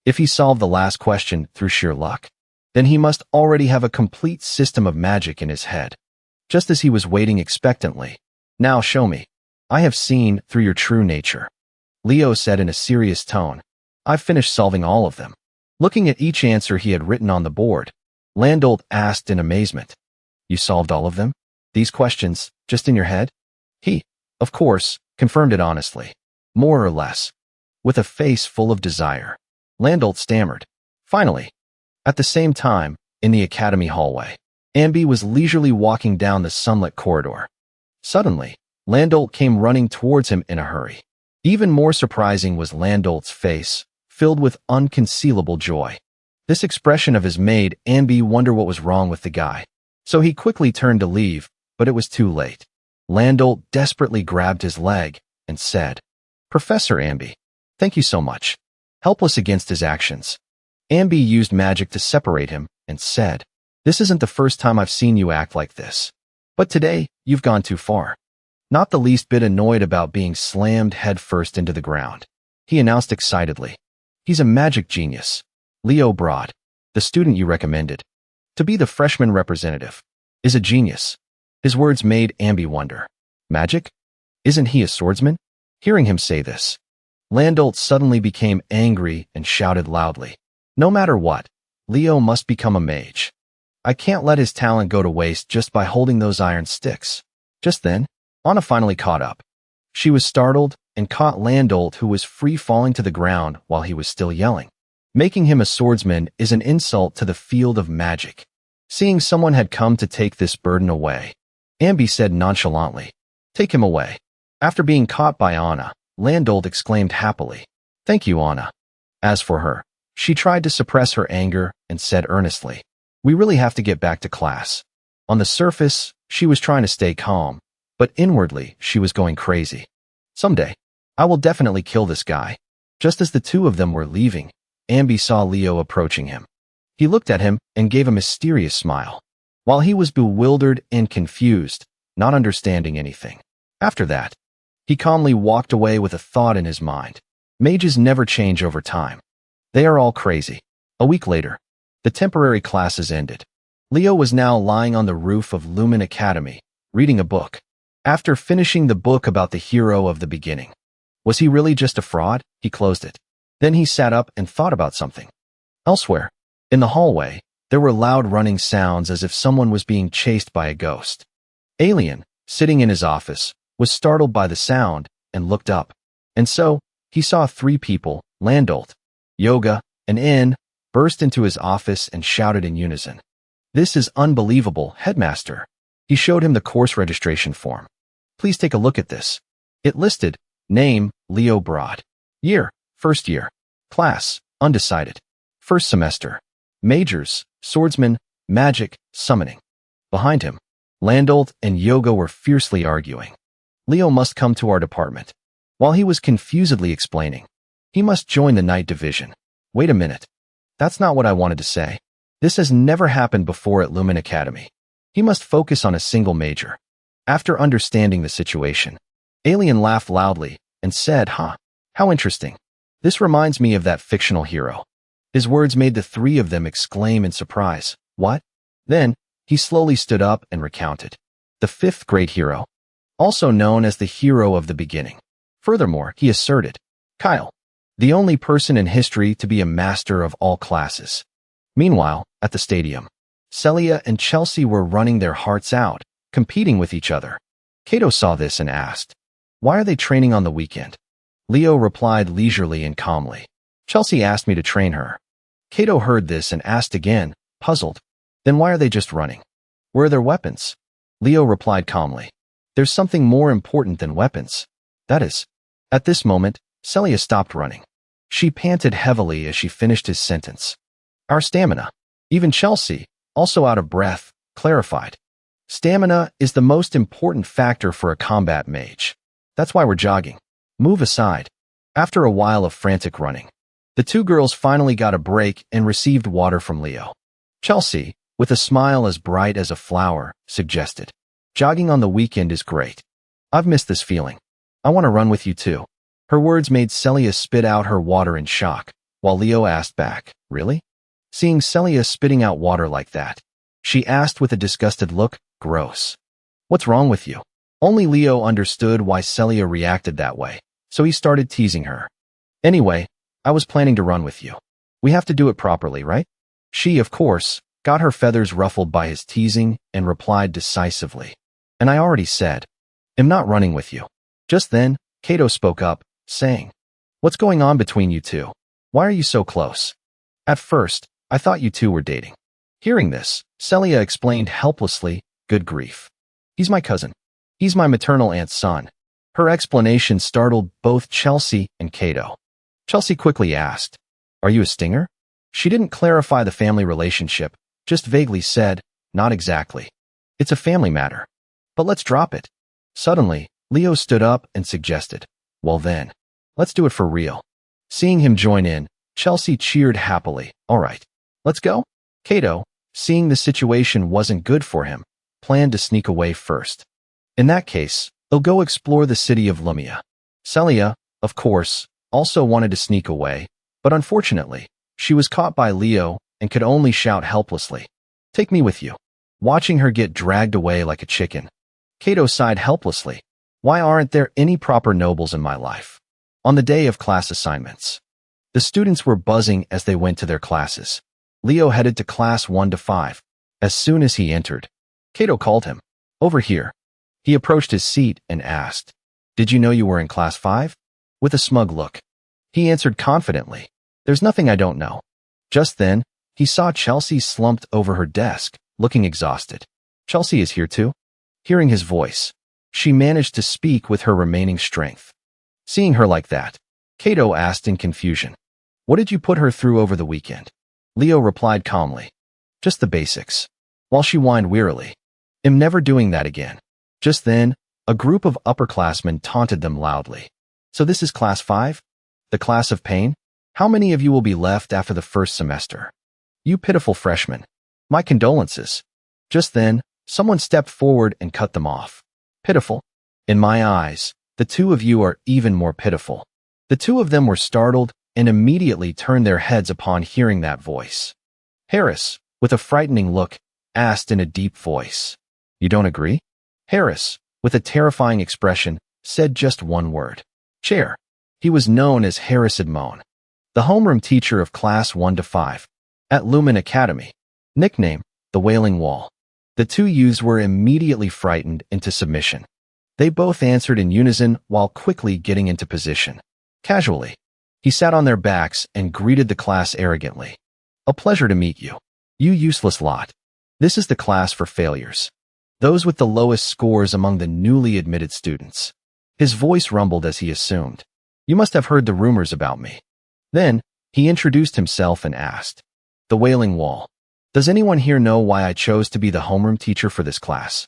If he solved the last question through sheer luck, then he must already have a complete system of magic in his head. Just as he was waiting expectantly, now show me. I have seen through your true nature. Leo said in a serious tone. I've finished solving all of them. Looking at each answer he had written on the board, Landolt asked in amazement. You solved all of them? These questions, just in your head? He, of course, confirmed it honestly. More or less. With a face full of desire. Landolt stammered. Finally. At the same time, in the academy hallway, Ambi was leisurely walking down the sunlit corridor. Suddenly, Landolt came running towards him in a hurry. Even more surprising was Landolt's face, filled with unconcealable joy. This expression of his made Ambi wonder what was wrong with the guy. So he quickly turned to leave, but it was too late. Landolt desperately grabbed his leg and said, Professor Ambi, thank you so much. Helpless against his actions, Ambi used magic to separate him and said, This isn't the first time I've seen you act like this. But today, you've gone too far. Not the least bit annoyed about being slammed headfirst into the ground, he announced excitedly. He's a magic genius. Leo Broad, the student you recommended to be the freshman representative, is a genius. His words made Ambi wonder. Magic? Isn't he a swordsman? Hearing him say this, Landolt suddenly became angry and shouted loudly. No matter what, Leo must become a mage. I can't let his talent go to waste just by holding those iron sticks. Just then, Anna finally caught up. She was startled and caught Landolt, who was free falling to the ground while he was still yelling. Making him a swordsman is an insult to the field of magic. Seeing someone had come to take this burden away, Ambi said nonchalantly, Take him away. After being caught by Anna, Landolt exclaimed happily, Thank you, Anna. As for her, she tried to suppress her anger and said earnestly, We really have to get back to class. On the surface, she was trying to stay calm, but inwardly, she was going crazy. Someday, I will definitely kill this guy. Just as the two of them were leaving, Ambi saw Leo approaching him. He looked at him and gave a mysterious smile, while he was bewildered and confused, not understanding anything. After that, he calmly walked away with a thought in his mind. Mages never change over time. They are all crazy. A week later, the temporary classes ended. Leo was now lying on the roof of Lumen Academy, reading a book. After finishing the book about the hero of the beginning, was he really just a fraud? He closed it. Then he sat up and thought about something. Elsewhere, in the hallway, there were loud running sounds as if someone was being chased by a ghost. Alien, sitting in his office, was startled by the sound and looked up. And so, he saw three people, Landolt, Yoga, and En, burst into his office and shouted in unison. This is unbelievable, headmaster. He showed him the course registration form. Please take a look at this. It listed, name, Leo Broad. Year, first year. Class, undecided. First semester. Majors, swordsman, magic, summoning. Behind him, Landolt and Yoga were fiercely arguing. Leo must come to our department. While he was confusedly explaining, he must join the night division. Wait a minute. That's not what I wanted to say. This has never happened before at Lumen Academy. He must focus on a single major. After understanding the situation, Alien laughed loudly and said, How interesting. This reminds me of that fictional hero. His words made the three of them exclaim in surprise. What? Then, he slowly stood up and recounted. The fifth great hero, also known as the hero of the beginning. Furthermore, he asserted, Kyle, the only person in history to be a master of all classes. Meanwhile, at the stadium, Celia and Chelsea were running their hearts out, competing with each other. Kato saw this and asked, Why are they training on the weekend? Leo replied leisurely and calmly. Chelsea asked me to train her. Kato heard this and asked again, puzzled. Then why are they just running? Where are their weapons? Leo replied calmly. There's something more important than weapons. That is. At this moment, Celia stopped running. She panted heavily as she finished his sentence. Our stamina. Even Chelsea, also out of breath, clarified. Stamina is the most important factor for a combat mage. That's why we're jogging. Move aside. After a while of frantic running, the two girls finally got a break and received water from Leo. Chelsea, with a smile as bright as a flower, suggested, jogging on the weekend is great. I've missed this feeling. I want to run with you too. Her words made Celia spit out her water in shock, while Leo asked back, really? Seeing Celia spitting out water like that, she asked with a disgusted look, gross. What's wrong with you? Only Leo understood why Celia reacted that way, so he started teasing her. Anyway, I was planning to run with you. We have to do it properly, right? She, of course, got her feathers ruffled by his teasing and replied decisively. And I already said, I'm not running with you. Just then, Kato spoke up, saying, what's going on between you two? Why are you so close? At first, I thought you two were dating. Hearing this, Celia explained helplessly, good grief. He's my cousin. He's my maternal aunt's son. Her explanation startled both Chelsea and Kato. Chelsea quickly asked, are you a stinger? She didn't clarify the family relationship, just vaguely said, not exactly. It's a family matter. But let's drop it. Suddenly, Leo stood up and suggested, well then, let's do it for real. Seeing him join in, Chelsea cheered happily. All right, let's go. Kato, seeing the situation wasn't good for him, planned to sneak away first. In that case, they'll go explore the city of Lumia. Celia, of course, also wanted to sneak away, but unfortunately, she was caught by Leo and could only shout helplessly, take me with you. Watching her get dragged away like a chicken, Kato sighed helplessly. Why aren't there any proper nobles in my life? On the day of class assignments, the students were buzzing as they went to their classes. Leo headed to class 1 to 5. As soon as he entered, Kato called him. Over here. He approached his seat and asked, did you know you were in class 5? With a smug look, he answered confidently, there's nothing I don't know. Just then, he saw Chelsea slumped over her desk, looking exhausted. Chelsea is here too? Hearing his voice, she managed to speak with her remaining strength. Seeing her like that, Kato asked in confusion, what did you put her through over the weekend? Leo replied calmly, just the basics. While she whined wearily, I'm never doing that again. Just then, a group of upperclassmen taunted them loudly. So this is class 5? The class of pain? How many of you will be left after the first semester? You pitiful freshmen. My condolences. Just then, someone stepped forward and cut them off. Pitiful? In my eyes, the two of you are even more pitiful. The two of them were startled and immediately turned their heads upon hearing that voice. Harris, with a frightening look, asked in a deep voice, you don't agree? Harris, with a terrifying expression, said just one word. Chair. He was known as Harris Edmone, the homeroom teacher of class 1 to 5 at Lumen Academy. Nickname, the Wailing Wall. The two youths were immediately frightened into submission. They both answered in unison while quickly getting into position. Casually, he sat on their backs and greeted the class arrogantly. A pleasure to meet you. You useless lot. This is the class for failures. Those with the lowest scores among the newly admitted students. His voice rumbled as he assumed, you must have heard the rumors about me. Then, he introduced himself and asked, the Wailing Wall. Does anyone here know why I chose to be the homeroom teacher for this class?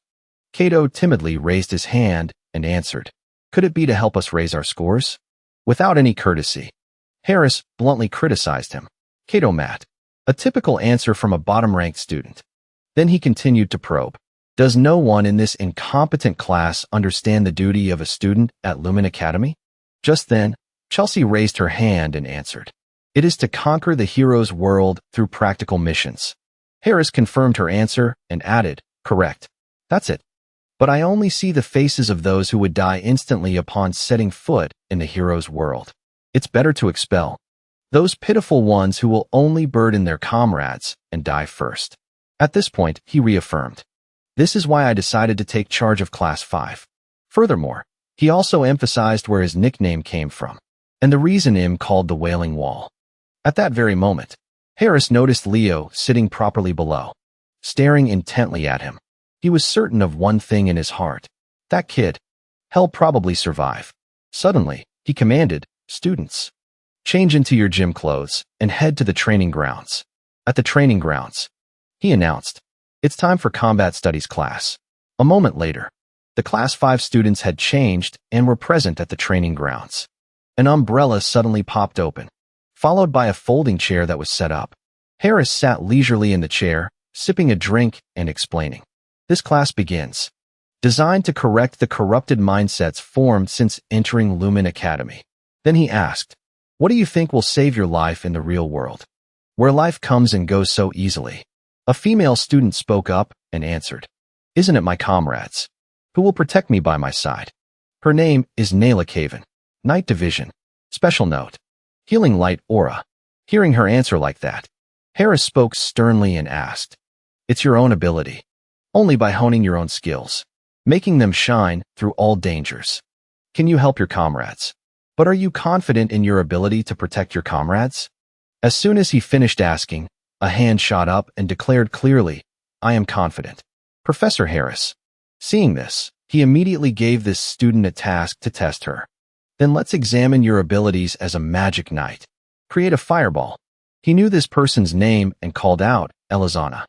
Kato timidly raised his hand and answered, could it be to help us raise our scores? Without any courtesy, Harris bluntly criticized him. Kato Matt. A typical answer from a bottom-ranked student. Then he continued to probe. Does no one in this incompetent class understand the duty of a student at Lumen Academy? Just then, Chelsea raised her hand and answered. It is to conquer the hero's world through practical missions. Harris confirmed her answer and added, correct. That's it. But I only see the faces of those who would die instantly upon setting foot in the hero's world. It's better to expel those pitiful ones who will only burden their comrades and die first. At this point, he reaffirmed. This is why I decided to take charge of class 5. Furthermore, he also emphasized where his nickname came from. and the reason him called the Wailing Wall. At that very moment, Harris noticed Leo sitting properly below, staring intently at him. He was certain of one thing in his heart. That kid, he'll probably survive. Suddenly, he commanded, "Students, change into your gym clothes and head to the training grounds." At the training grounds, he announced, "It's time for combat studies class." A moment later, the Class 5 students had changed and were present at the training grounds. An umbrella suddenly popped open, followed by a folding chair that was set up. Harris sat leisurely in the chair, sipping a drink and explaining. This class begins, designed to correct the corrupted mindsets formed since entering Lumen Academy. Then he asked, "What do you think will save your life in the real world, where life comes and goes so easily?" A female student spoke up and answered, "Isn't it my comrades, who will protect me by my side?" Her name is Nayla Caven, Night Division. Special note, Healing Light Aura. Hearing her answer like that, Harris spoke sternly and asked, "It's your own ability, only by honing your own skills, making them shine through all dangers, can you help your comrades. But are you confident in your ability to protect your comrades?" As soon as he finished asking, a hand shot up and declared clearly, "I am confident." Professor Harris, seeing this, he immediately gave this student a task to test her. "Then let's examine your abilities as a magic knight. Create a fireball." He knew this person's name and called out, "Elizana."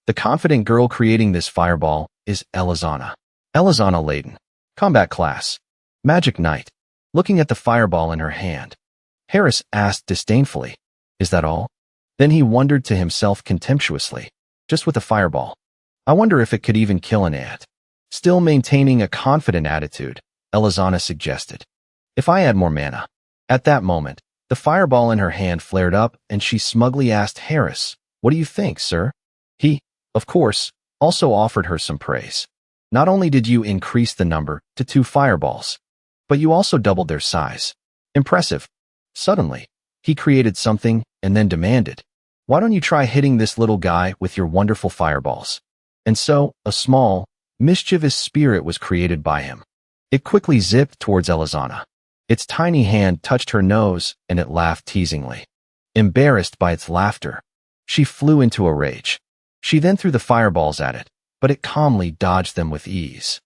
The confident girl creating this fireball is Elizana. Elizana Layden. Combat class. Magic Knight. Looking at the fireball in her hand, Harris asked disdainfully, "Is that all?" Then he wondered to himself contemptuously, "Just with a fireball? I wonder if it could even kill an ant." Still maintaining a confident attitude, Elizana suggested, "If I had more mana." At that moment, the fireball in her hand flared up and she smugly asked Harris, "What do you think, sir?" He, of course, also offered her some praise. "Not only did you increase the number to 2 fireballs, but you also doubled their size. Impressive." Suddenly, he created something and then demanded, "Why don't you try hitting this little guy with your wonderful fireballs?" And so, a small, mischievous spirit was created by him. It quickly zipped towards Elizana. Its tiny hand touched her nose and it laughed teasingly. Embarrassed by its laughter, she flew into a rage. She then threw the fireballs at it, but it calmly dodged them with ease.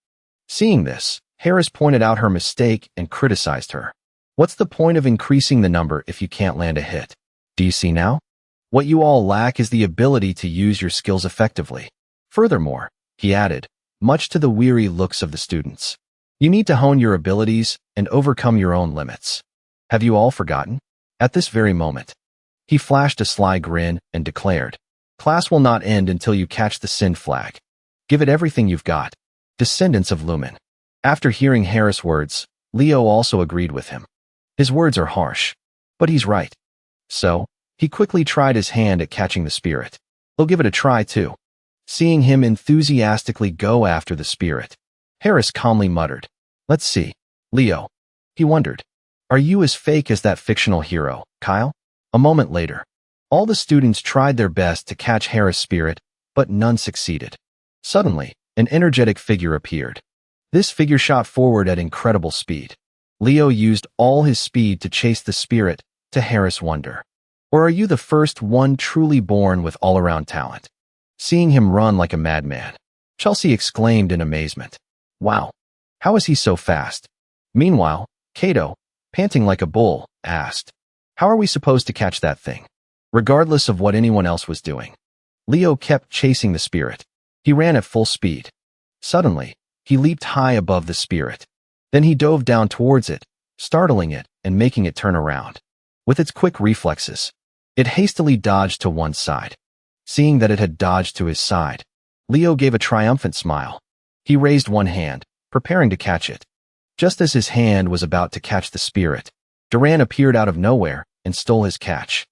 Seeing this, Harris pointed out her mistake and criticized her. "What's the point of increasing the number if you can't land a hit? Do you see now? What you all lack is the ability to use your skills effectively." Furthermore, he added, much to the weary looks of the students, "You need to hone your abilities and overcome your own limits. Have you all forgotten?" At this very moment, he flashed a sly grin and declared, "Class will not end until you catch the Sin flag. Give it everything you've got." Descendants of Lumen. After hearing Harris' words, Leo also agreed with him. His words are harsh, but he's right. So, he quickly tried his hand at catching the spirit. He'll give it a try too. Seeing him enthusiastically go after the spirit, Harris calmly muttered, "Let's see, Leo." He wondered, "Are you as fake as that fictional hero, Kyle?" A moment later, all the students tried their best to catch Harris' spirit, but none succeeded. Suddenly, an energetic figure appeared. This figure shot forward at incredible speed. Leo used all his speed to chase the spirit, to Harris' wonder. "Or are you the first one truly born with all-around talent?" Seeing him run like a madman, Chelsea exclaimed in amazement, "Wow, how is he so fast?" Meanwhile, Kato, panting like a bull, asked, "How are we supposed to catch that thing?" Regardless of what anyone else was doing, Leo kept chasing the spirit. He ran at full speed. Suddenly, he leaped high above the spirit. Then he dove down towards it, startling it and making it turn around. With its quick reflexes, it hastily dodged to one side. Seeing that it had dodged to his side, Leo gave a triumphant smile. He raised one hand, preparing to catch it. Just as his hand was about to catch the spirit, Duran appeared out of nowhere and stole his catch.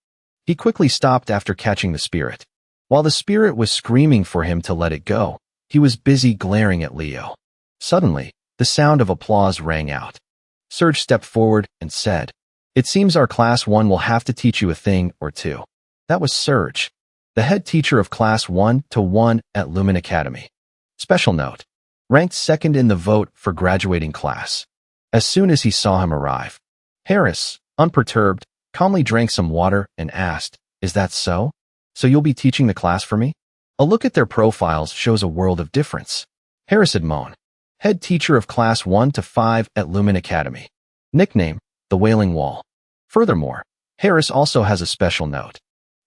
He quickly stopped after catching the spirit. While the spirit was screaming for him to let it go, he was busy glaring at Leo. Suddenly, the sound of applause rang out. Serge stepped forward and said, "It seems our Class 1 will have to teach you a thing or two." That was Serge, the head teacher of Class 1-1 at Lumen Academy. Special note, ranked second in the vote for graduating class. As soon as he saw him arrive, Harris, Unperturbed, calmly drank some water and asked, "Is that so? So you'll be teaching the class for me?" A look at their profiles shows a world of difference. Harris Edmond, head teacher of class 1 to 5 at Lumen Academy. Nickname, the Wailing Wall. Furthermore, Harris also has a special note.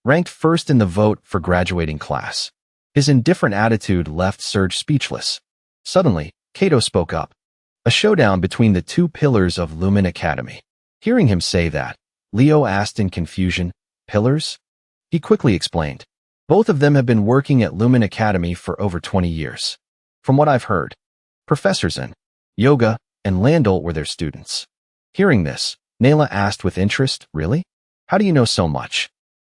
Ranked first in the vote for graduating class. His indifferent attitude left Serge speechless. Suddenly, Kato spoke up. A showdown between the two pillars of Lumen Academy. Hearing him say that, Leo asked in confusion, "Pillars?" He quickly explained. Both of them have been working at Lumen Academy for over 20 years. From what I've heard, Professor Zen, Yoga, and Landel were their students. Hearing this, Nayla asked with interest, "Really? How do you know so much?"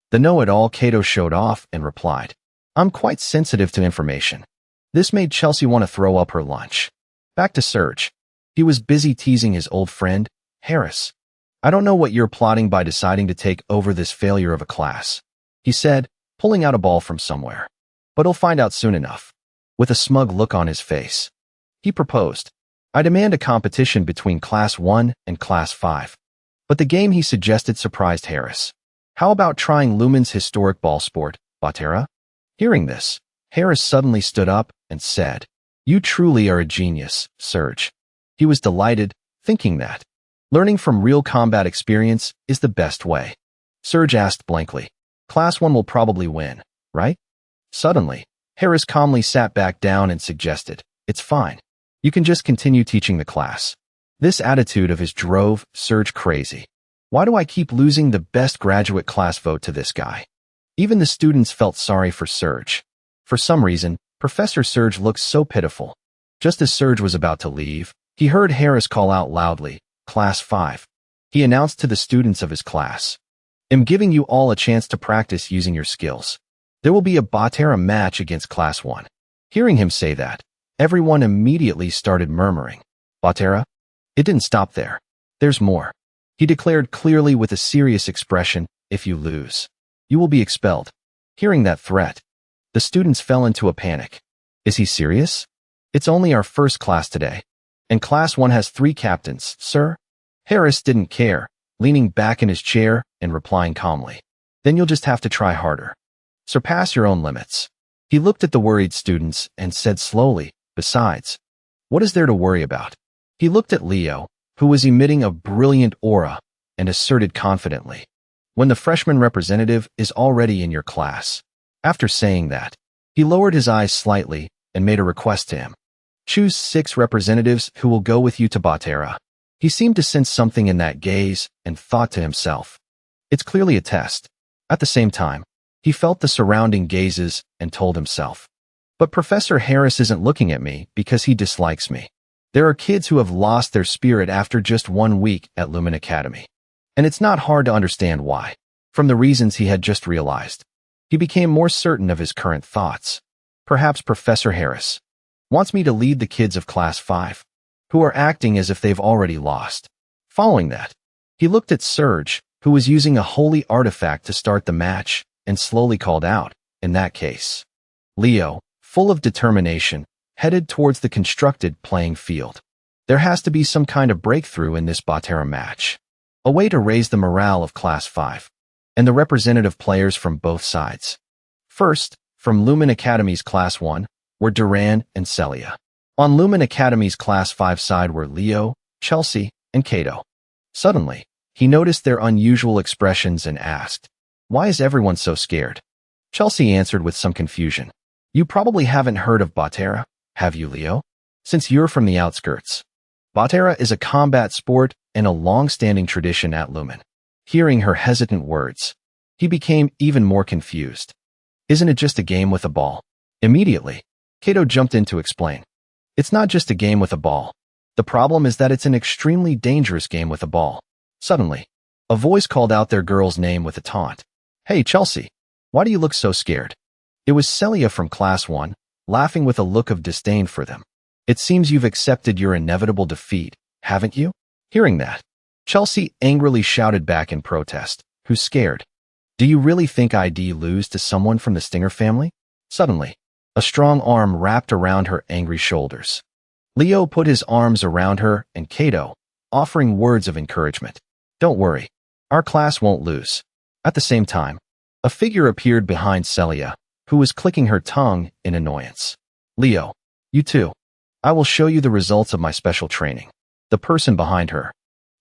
The know-it-all Kato showed off and replied, "I'm quite sensitive to information." This made Chelsea want to throw up her lunch. Back to Serge. He was busy teasing his old friend, Harris. "I don't know what you're plotting by deciding to take over this failure of a class," he said, pulling out a ball from somewhere. "But he'll find out soon enough." With a smug look on his face, he proposed, "I demand a competition between Class 1 and Class 5. But the game he suggested surprised Harris. "How about trying Lumen's historic ball sport, Batera?" Hearing this, Harris suddenly stood up and said, "You truly are a genius, Serge." He was delighted, thinking that learning from real combat experience is the best way. Serge asked blankly, "Class 1 will probably win, right?" Suddenly, Harris calmly sat back down and suggested, "It's fine. You can just continue teaching the class." This attitude of his drove Serge crazy. Why do I keep losing the best graduate class vote to this guy? Even the students felt sorry for Serge. For some reason, Professor Serge looked so pitiful. Just as Serge was about to leave, he heard Harris call out loudly, "Class 5. He announced to the students of his class, "I'm giving you all a chance to practice using your skills. There will be a Batera match against Class 1. Hearing him say that, everyone immediately started murmuring, "Batera?" It didn't stop there. "There's more." He declared clearly with a serious expression, "If you lose, you will be expelled." Hearing that threat, the students fell into a panic. Is he serious? It's only our first class today. And Class 1 has 3 captains, sir? Harris didn't care, leaning back in his chair and replying calmly, "Then you'll just have to try harder. Surpass your own limits." He looked at the worried students and said slowly, "Besides, what is there to worry about?" He looked at Leo, who was emitting a brilliant aura, and asserted confidently, "When the freshman representative is already in your class." After saying that, he lowered his eyes slightly and made a request to him. "Choose 6 representatives who will go with you to Batera." He seemed to sense something in that gaze and thought to himself, "It's clearly a test." At the same time, he felt the surrounding gazes and told himself, "But Professor Harris isn't looking at me because he dislikes me. There are kids who have lost their spirit after just 1 week at Lumen Academy. And it's not hard to understand why. From the reasons he had just realized, he became more certain of his current thoughts. Perhaps Professor Harris wants me to lead the kids of Class 5, who are acting as if they've already lost." Following that, he looked at Serge, who was using a holy artifact to start the match, and slowly called out, "In that case." Leo, full of determination, headed towards the constructed playing field. There has to be some kind of breakthrough in this Batera match. A way to raise the morale of Class 5, and the representative players from both sides. First, from Lumen Academy's Class 1, were Duran and Celia. On Lumen Academy's Class 5 side were Leo, Chelsea, and Kato. Suddenly, he noticed their unusual expressions and asked, "Why is everyone so scared?" Chelsea answered with some confusion, "You probably haven't heard of Batera, have you, Leo? Since you're from the outskirts. Batera is a combat sport and a long-standing tradition at Lumen." Hearing her hesitant words, he became even more confused. "Isn't it just a game with a ball?" Immediately, Kato jumped in to explain. "It's not just a game with a ball. The problem is that it's an extremely dangerous game with a ball." Suddenly, a voice called out their girl's name with a taunt. "Hey, Chelsea, why do you look so scared?" It was Celia from Class 1, laughing with a look of disdain for them. "It seems you've accepted your inevitable defeat, haven't you?" Hearing that, Chelsea angrily shouted back in protest, "Who's scared? Do you really think I'd lose to someone from the Stinger family?" Suddenly, a strong arm wrapped around her angry shoulders. Leo put his arms around her and Kato, offering words of encouragement. "Don't worry. Our class won't lose. At the same time, a figure appeared behind Celia, who was clicking her tongue in annoyance. Leo, you too. I will show you the results of my special training. The person behind her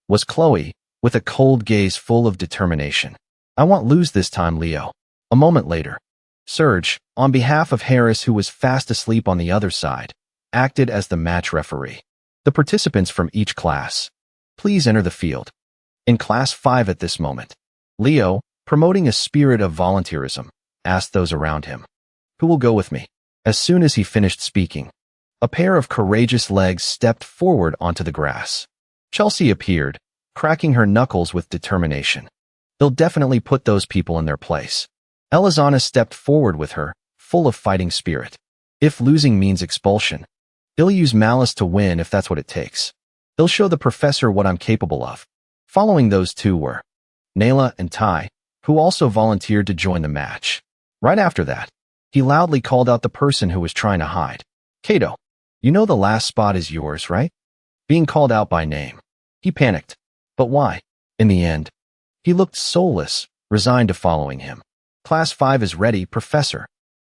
was Chloe, with a cold gaze full of determination. I won't lose this time, Leo. A moment later, Serge, on behalf of Harris, who was fast asleep on the other side, acted as the match referee. The participants from each class, please enter the field. In Class 5 at this moment, Leo, promoting a spirit of volunteerism, asked those around him, who will go with me? As soon as he finished speaking, a pair of courageous legs stepped forward onto the grass. Chelsea appeared, cracking her knuckles with determination. They'll definitely put those people in their place. Elizana stepped forward with her, full of fighting spirit. If losing means expulsion, they'll use malice to win if that's what it takes. They'll show the professor what I'm capable of. Following those two were Nayla and Tai, who also volunteered to join the match. Right after that, he loudly called out the person who was trying to hide. Kato, you know the last spot is yours, right? Being called out by name. He panicked. But why? In the end, he looked soulless, resigned to following him. Class 5 is ready, Professor.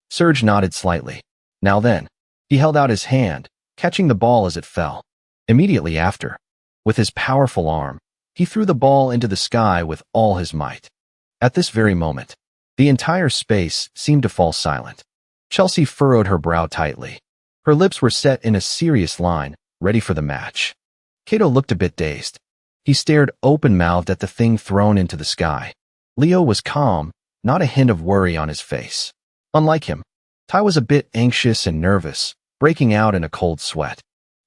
Serge nodded slightly. Now then, he held out his hand, catching the ball as it fell. Immediately after, with his powerful arm, he threw the ball into the sky with all his might. At this very moment, the entire space seemed to fall silent. Chelsea furrowed her brow tightly. Her lips were set in a serious line, ready for the match. Kato looked a bit dazed. He stared open-mouthed at the thing thrown into the sky. Leo was calm, not a hint of worry on his face. Unlike him, Tai was a bit anxious and nervous, breaking out in a cold sweat.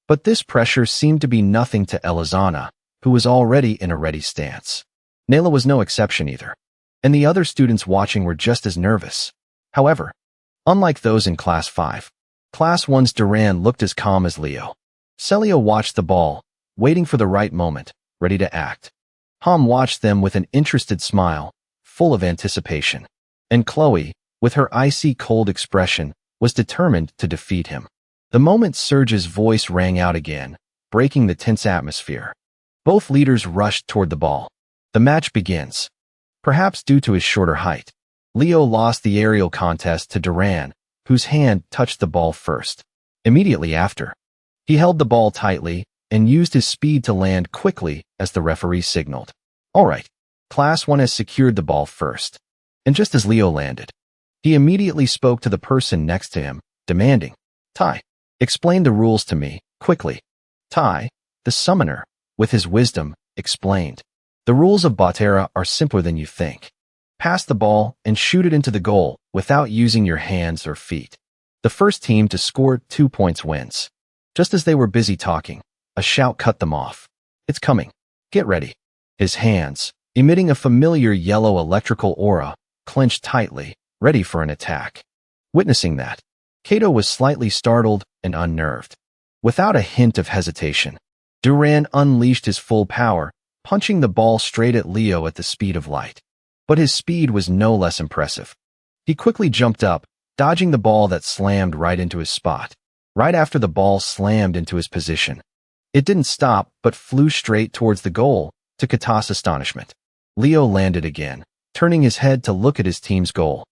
But this pressure seemed to be nothing to Elizana, who was already in a ready stance. Nayla was no exception either, and the other students watching were just as nervous. However, unlike those in Class 5, Class 1's Duran looked as calm as Leo. Celia watched the ball, waiting for the right moment, ready to act. Ham watched them with an interested smile, full of anticipation. And Chloe, with her icy cold expression, was determined to defeat him. The moment Serge's voice rang out again, breaking the tense atmosphere. Both leaders rushed toward the ball. The match begins. Perhaps due to his shorter height, Leo lost the aerial contest to Duran, whose hand touched the ball first. Immediately after, he held the ball tightly and used his speed to land quickly as the referee signaled. All right, Class 1 has secured the ball first. And just as Leo landed, he immediately spoke to the person next to him, demanding, Tai, explain the rules to me, quickly. Tai, the summoner, with his wisdom, explained. The rules of Batera are simpler than you think. Pass the ball and shoot it into the goal without using your hands or feet. The first team to score 2 points wins. Just as they were busy talking, a shout cut them off. It's coming. Get ready. His hands, emitting a familiar yellow electrical aura, clenched tightly, ready for an attack. Witnessing that, Kato was slightly startled and unnerved. Without a hint of hesitation, Duran unleashed his full power, punching the ball straight at Leo at the speed of light. But his speed was no less impressive. He quickly jumped up, dodging the ball that slammed right into his spot. Right after the ball slammed into his position, it didn't stop but flew straight towards the goal, to Kata's astonishment. Leo landed again, turning his head to look at his team's goal.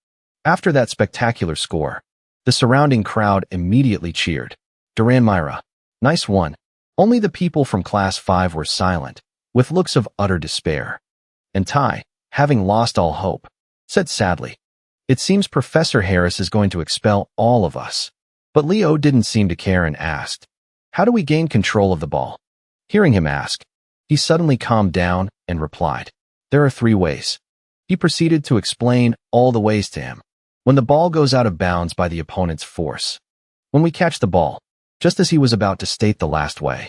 After that spectacular score, the surrounding crowd immediately cheered. Duran Myra, nice one. Only the people from Class 5 were silent, with looks of utter despair. And Tai, having lost all hope, said sadly, it seems Professor Harris is going to expel all of us. But Leo didn't seem to care and asked, how do we gain control of the ball? Hearing him ask, he suddenly calmed down and replied, there are 3 ways. He proceeded to explain all the ways to him. When the ball goes out of bounds by the opponent's force. When we catch the ball, just as he was about to state the last way,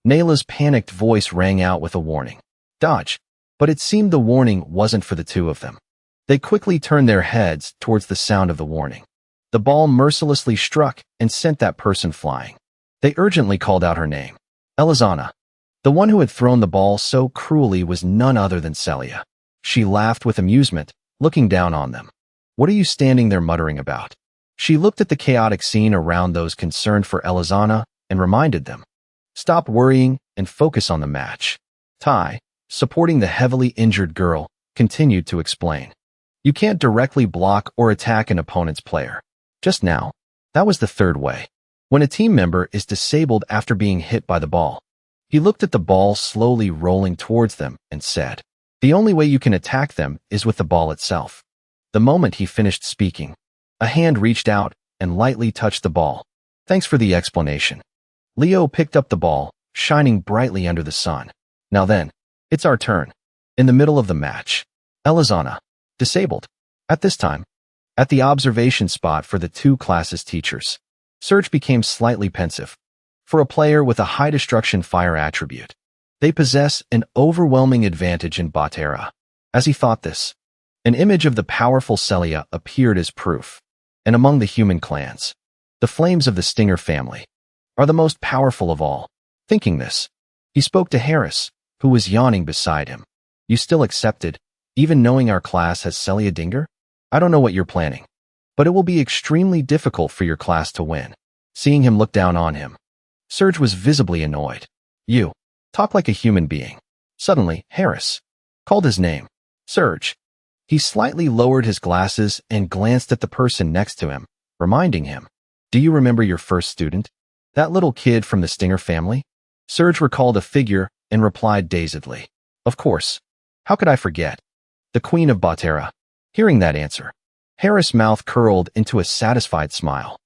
Nayla's panicked voice rang out with a warning. Dodge. But it seemed the warning wasn't for the two of them. They quickly turned their heads towards the sound of the warning. The ball mercilessly struck and sent that person flying. They urgently called out her name. Elizana. The one who had thrown the ball so cruelly was none other than Celia. She laughed with amusement, looking down on them. What are you standing there muttering about? She looked at the chaotic scene around those concerned for Elizana and reminded them. Stop worrying and focus on the match. Tai, supporting the heavily injured girl, continued to explain. You can't directly block or attack an opponent's player. Just now, that was the third way. When a team member is disabled after being hit by the ball, he looked at the ball slowly rolling towards them and said, the only way you can attack them is with the ball itself. The moment he finished speaking, a hand reached out and lightly touched the ball. Thanks for the explanation. Leo picked up the ball, shining brightly under the sun. Now then, it's our turn. In the middle of the match, Elizana, disabled. At this time, at the observation spot for the two classes teachers, Serge became slightly pensive. For a player with a high destruction fire attribute, they possess an overwhelming advantage in Batera. As he thought this, an image of the powerful Celia appeared as proof. And among the human clans, the flames of the Stinger family are the most powerful of all. Thinking this, he spoke to Harris, who was yawning beside him. You still accepted, even knowing our class has Celia Dinger? I don't know what you're planning, but it will be extremely difficult for your class to win. Seeing him look down on him, Serge was visibly annoyed. You talk like a human being. Suddenly, Harris called his name. Serge. He slightly lowered his glasses and glanced at the person next to him, reminding him, do you remember your first student? That little kid from the Stinger family? Serge recalled a figure and replied dazedly. Of course. How could I forget? The Queen of Batera. Hearing that answer, Harris' mouth curled into a satisfied smile.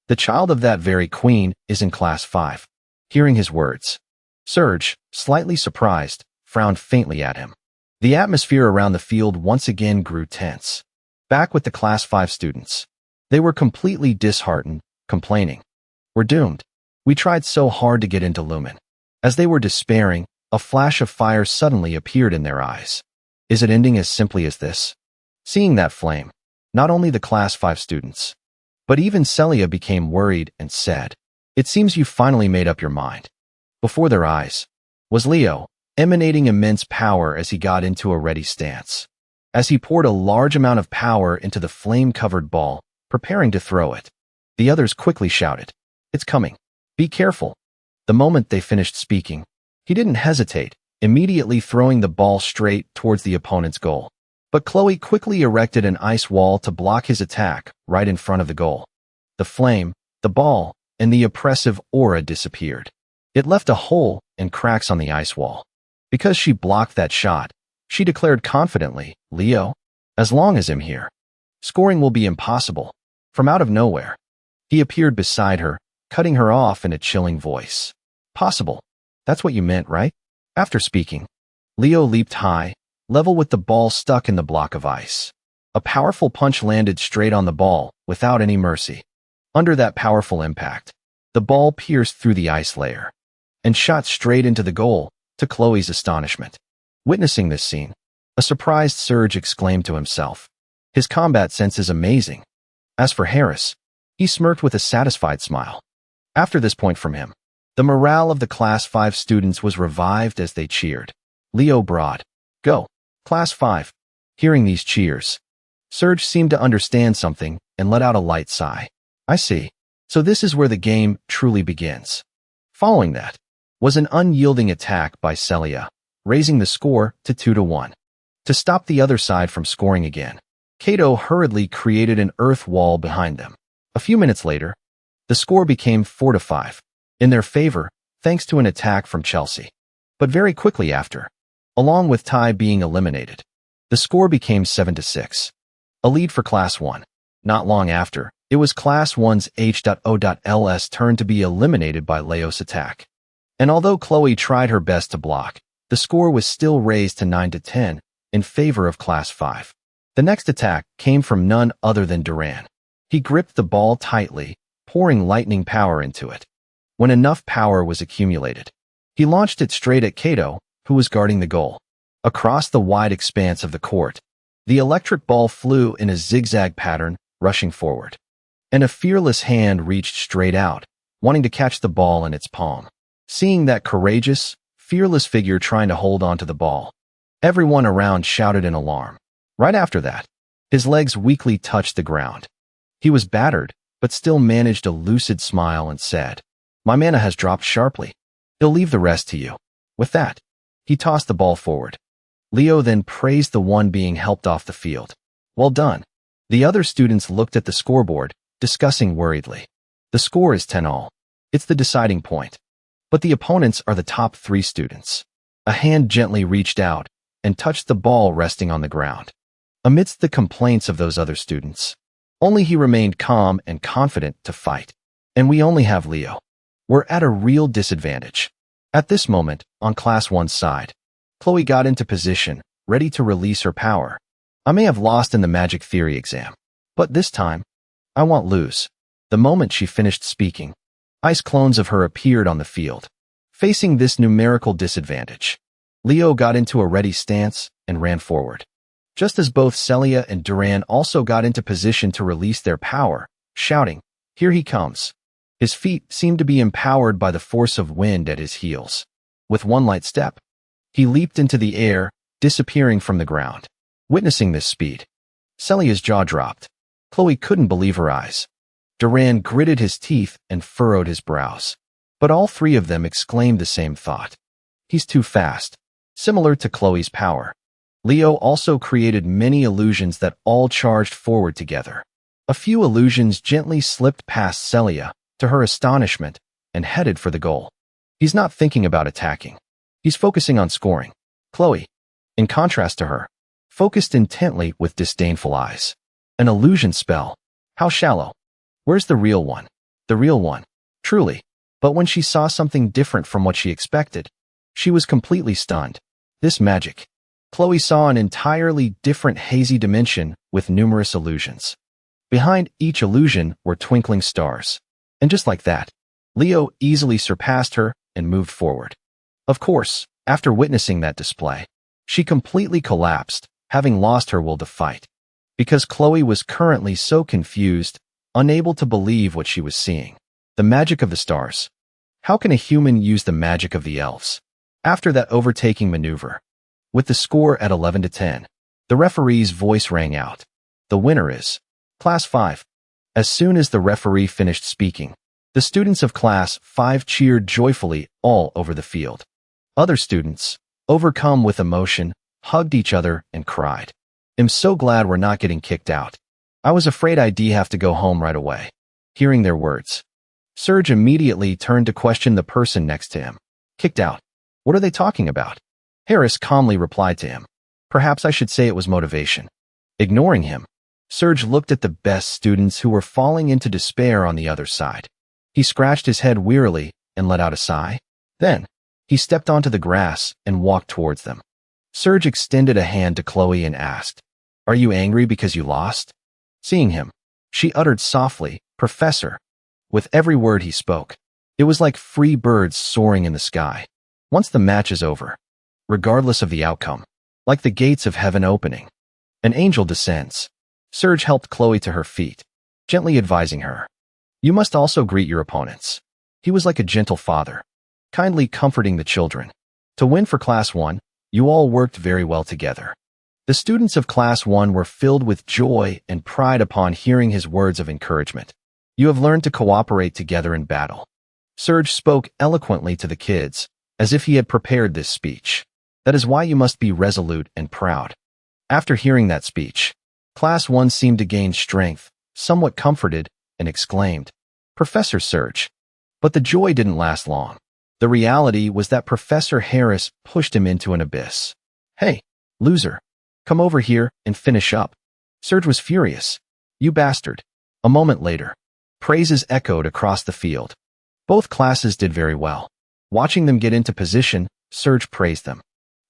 The child of that very queen is in class 5. Hearing his words, Serge, slightly surprised, frowned faintly at him. The atmosphere around the field once again grew tense. Back with the class 5 students, they were completely disheartened, complaining, we're doomed. We tried so hard to get into Lumen. As they were despairing, a flash of fire suddenly appeared in their eyes. Is it ending as simply as this? Seeing that flame, not only the class 5 students, but even Celia became worried and said, it seems you finally made up your mind. Before their eyes was Leo, emanating immense power as he got into a ready stance. As he poured a large amount of power into the flame-covered ball, preparing to throw it, the others quickly shouted, it's coming. Be careful. The moment they finished speaking, he didn't hesitate, immediately throwing the ball straight towards the opponent's goal. But Chloe quickly erected an ice wall to block his attack right in front of the goal. The flame, the ball, and the oppressive aura disappeared. It left a hole and cracks on the ice wall. Because she blocked that shot, she declared confidently, Leo, as long as I'm here, scoring will be impossible. From out of nowhere, he appeared beside her, cutting her off in a chilling voice. Possible. That's what you meant, right? After speaking, Leo leaped high, level with the ball stuck in the block of ice. A powerful punch landed straight on the ball, without any mercy. Under that powerful impact, the ball pierced through the ice layer and shot straight into the goal, to Chloe's astonishment. Witnessing this scene, a surprised Serge exclaimed to himself, his combat sense is amazing. As for Harris, he smirked with a satisfied smile. After this point from him, the morale of the class 5 students was revived as they cheered. Leo Broad. Go. Class 5. Hearing these cheers, Serge seemed to understand something and let out a light sigh. I see. So this is where the game truly begins. Following that was an unyielding attack by Celia, raising the score to 2-1. To stop the other side from scoring again, Kato hurriedly created an earth wall behind them. A few minutes later, the score became 4-5, in their favor, thanks to an attack from Chelsea. But very quickly after, along with Tai being eliminated, the score became 7-6, a lead for Class 1. Not long after, it was Class 1's H.O.L's turn to be eliminated by Leo's attack. And although Chloe tried her best to block, the score was still raised to 9-10 in favor of Class 5. The next attack came from none other than Duran. He gripped the ball tightly, pouring lightning power into it. When enough power was accumulated, he launched it straight at Kato, who was guarding the goal. Across the wide expanse of the court, the electric ball flew in a zigzag pattern, rushing forward. And a fearless hand reached straight out, wanting to catch the ball in its palm. Seeing that courageous, fearless figure trying to hold onto the ball, everyone around shouted in alarm. Right after that, his legs weakly touched the ground. He was battered, but still managed a lucid smile and said, my mana has dropped sharply. He'll leave the rest to you. With that, He tossed the ball forward. Leo then praised the one being helped off the field. Well done. The other students looked at the scoreboard, discussing worriedly. The score is 10-all. It's the deciding point. But the opponents are the top 3 students. A hand gently reached out and touched the ball resting on the ground. Amidst the complaints of those other students, only he remained calm and confident to fight. And we only have Leo. We're at a real disadvantage. At this moment, on Class 1's side, Chloe got into position, ready to release her power. I may have lost in the magic theory exam, but this time, I won't lose. The moment she finished speaking, ice clones of her appeared on the field. Facing this numerical disadvantage, Leo got into a ready stance and ran forward. Just as both Celia and Duran also got into position to release their power, shouting, "Here he comes." His feet seemed to be empowered by the force of wind at his heels. With one light step, he leaped into the air, disappearing from the ground. Witnessing this speed, Celia's jaw dropped. Chloe couldn't believe her eyes. Duran gritted his teeth and furrowed his brows. But all 3 of them exclaimed the same thought. He's too fast. Similar to Chloe's power, Leo also created many illusions that all charged forward together. A few illusions gently slipped past Celia, to her astonishment, and headed for the goal. He's not thinking about attacking. He's focusing on scoring. Chloe, in contrast to her, focused intently with disdainful eyes. An illusion spell. How shallow. Where's the real one? The real one. Truly. But when she saw something different from what she expected, she was completely stunned. This magic. Chloe saw an entirely different hazy dimension with numerous illusions. Behind each illusion were twinkling stars. And just like that, Leo easily surpassed her and moved forward. Of course, after witnessing that display, she completely collapsed, having lost her will to fight. Because Chloe was currently so confused, unable to believe what she was seeing. The magic of the stars. How can a human use the magic of the elves? After that overtaking maneuver, with the score at 11-10, the referee's voice rang out. The winner is Class 5. As soon as the referee finished speaking, the students of Class 5 cheered joyfully all over the field. Other students, overcome with emotion, hugged each other and cried. I'm so glad we're not getting kicked out. I was afraid I'd have to go home right away. Hearing their words, Serge immediately turned to question the person next to him. Kicked out? What are they talking about? Harris calmly replied to him. Perhaps I should say it was motivation. Ignoring him, Serge looked at the best students who were falling into despair on the other side. He scratched his head wearily and let out a sigh. Then, he stepped onto the grass and walked towards them. Serge extended a hand to Chloe and asked, "Are you angry because you lost?" Seeing him, she uttered softly, "Professor." With every word he spoke, it was like free birds soaring in the sky. Once the match is over, regardless of the outcome, like the gates of heaven opening, an angel descends. Serge helped Chloe to her feet, gently advising her, "You must also greet your opponents." He was like a gentle father, kindly comforting the children. To win for Class 1, you all worked very well together. The students of Class 1 were filled with joy and pride upon hearing his words of encouragement. You have learned to cooperate together in battle. Serge spoke eloquently to the kids, as if he had prepared this speech. That is why you must be resolute and proud. After hearing that speech, Class 1 seemed to gain strength, somewhat comforted, and exclaimed, "Professor Serge." But the joy didn't last long. The reality was that Professor Harris pushed him into an abyss. "Hey, loser, come over here and finish up." Serge was furious. "You bastard." A moment later, praises echoed across the field. Both classes did very well. Watching them get into position, Serge praised them.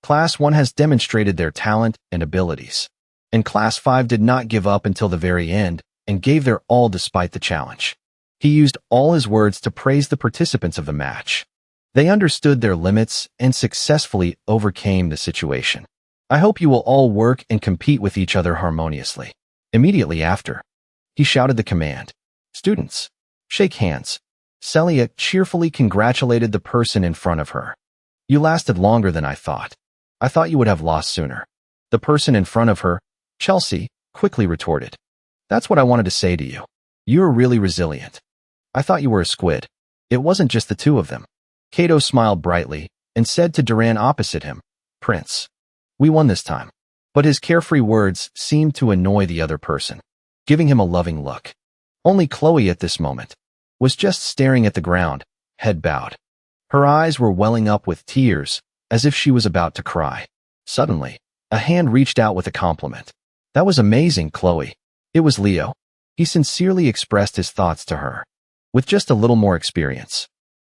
Class 1 has demonstrated their talent and abilities. And Class 5 did not give up until the very end and gave their all despite the challenge. He used all his words to praise the participants of the match. They understood their limits and successfully overcame the situation. I hope you will all work and compete with each other harmoniously. Immediately after, he shouted the command. "Students, shake hands." Celia cheerfully congratulated the person in front of her. "You lasted longer than I thought. I thought you would have lost sooner." The person in front of her, Chelsea, quickly retorted. "That's what I wanted to say to you. You're really resilient. I thought you were a squid. It wasn't just the two of them." Kato smiled brightly and said to Duran opposite him, Prince. We won this time. But his carefree words seemed to annoy the other person, giving him a loving look. Only Chloe at this moment was just staring at the ground, head bowed. Her eyes were welling up with tears, as if she was about to cry. Suddenly, a hand reached out with a compliment. That was amazing, Chloe. It was Leo. He sincerely expressed his thoughts to her. With just a little more experience,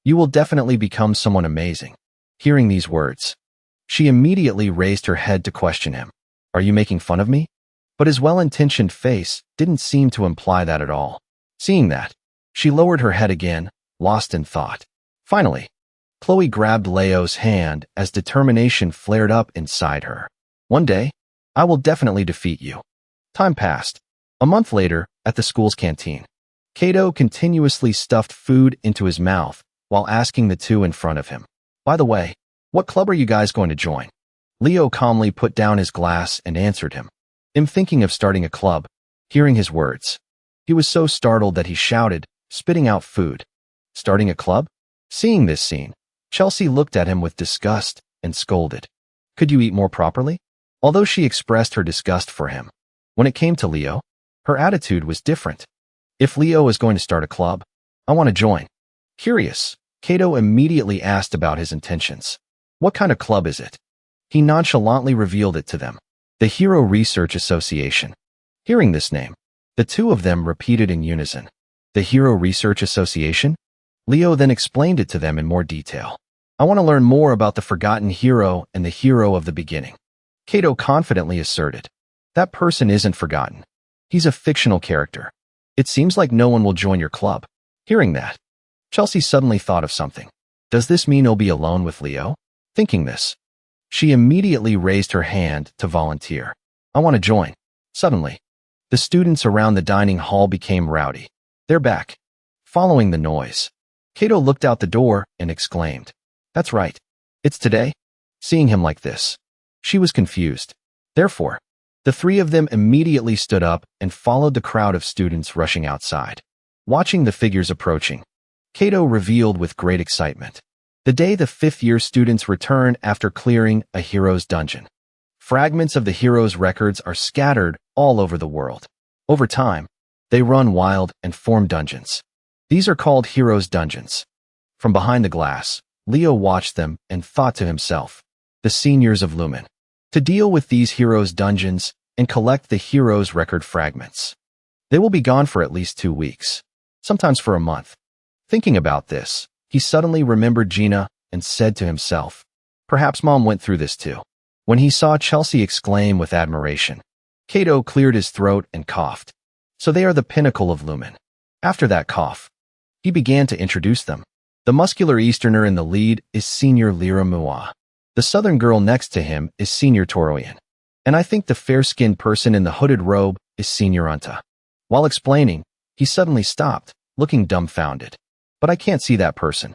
you will definitely become someone amazing. Hearing these words, she immediately raised her head to question him. Are you making fun of me? But his well-intentioned face didn't seem to imply that at all. Seeing that, she lowered her head again, lost in thought. Finally, Chloe grabbed Leo's hand as determination flared up inside her. One day, I will definitely defeat you. Time passed. A month later, at the school's canteen, Kato continuously stuffed food into his mouth while asking the two in front of him, by the way, what club are you guys going to join? Leo calmly put down his glass and answered him. I'm thinking of starting a club. Hearing his words, he was so startled that he shouted, spitting out food. Starting a club? Seeing this scene, Chelsea looked at him with disgust and scolded. Could you eat more properly? Although she expressed her disgust for him, when it came to Leo, her attitude was different. If Leo is going to start a club, I want to join. Curious, Kato immediately asked about his intentions. What kind of club is it? He nonchalantly revealed it to them. The Hero Research Association. Hearing this name, the two of them repeated in unison. The Hero Research Association? Leo then explained it to them in more detail. I want to learn more about the forgotten hero and the hero of the beginning. Kato confidently asserted. That person isn't forgotten. He's a fictional character. It seems like no one will join your club. Hearing that, Chelsea suddenly thought of something. Does this mean he'll be alone with Leo? Thinking this, she immediately raised her hand to volunteer. I want to join. Suddenly, the students around the dining hall became rowdy. They're back. Following the noise, Kato looked out the door and exclaimed, That's right. It's today. Seeing him like this, she was confused. Therefore, the three of them immediately stood up and followed the crowd of students rushing outside. Watching the figures approaching, Kato revealed with great excitement. The day the fifth-year students return after clearing a hero's dungeon. Fragments of the hero's records are scattered all over the world. Over time, they run wild and form dungeons. These are called hero's dungeons. From behind the glass, Leo watched them and thought to himself, the seniors of Lumen, to deal with these heroes' dungeons and collect the heroes' record fragments. They will be gone for at least 2 weeks, sometimes for a month. Thinking about this, he suddenly remembered Gina and said to himself, perhaps Mom went through this too. When he saw Chelsea exclaim with admiration, Kato cleared his throat and coughed. So they are the pinnacle of Lumen. After that cough, he began to introduce them. The muscular Easterner in the lead is Senior Lyra Mua. The southern girl next to him is Senior Toroyan. And I think the fair-skinned person in the hooded robe is Senior Unta. While explaining, he suddenly stopped, looking dumbfounded. But I can't see that person.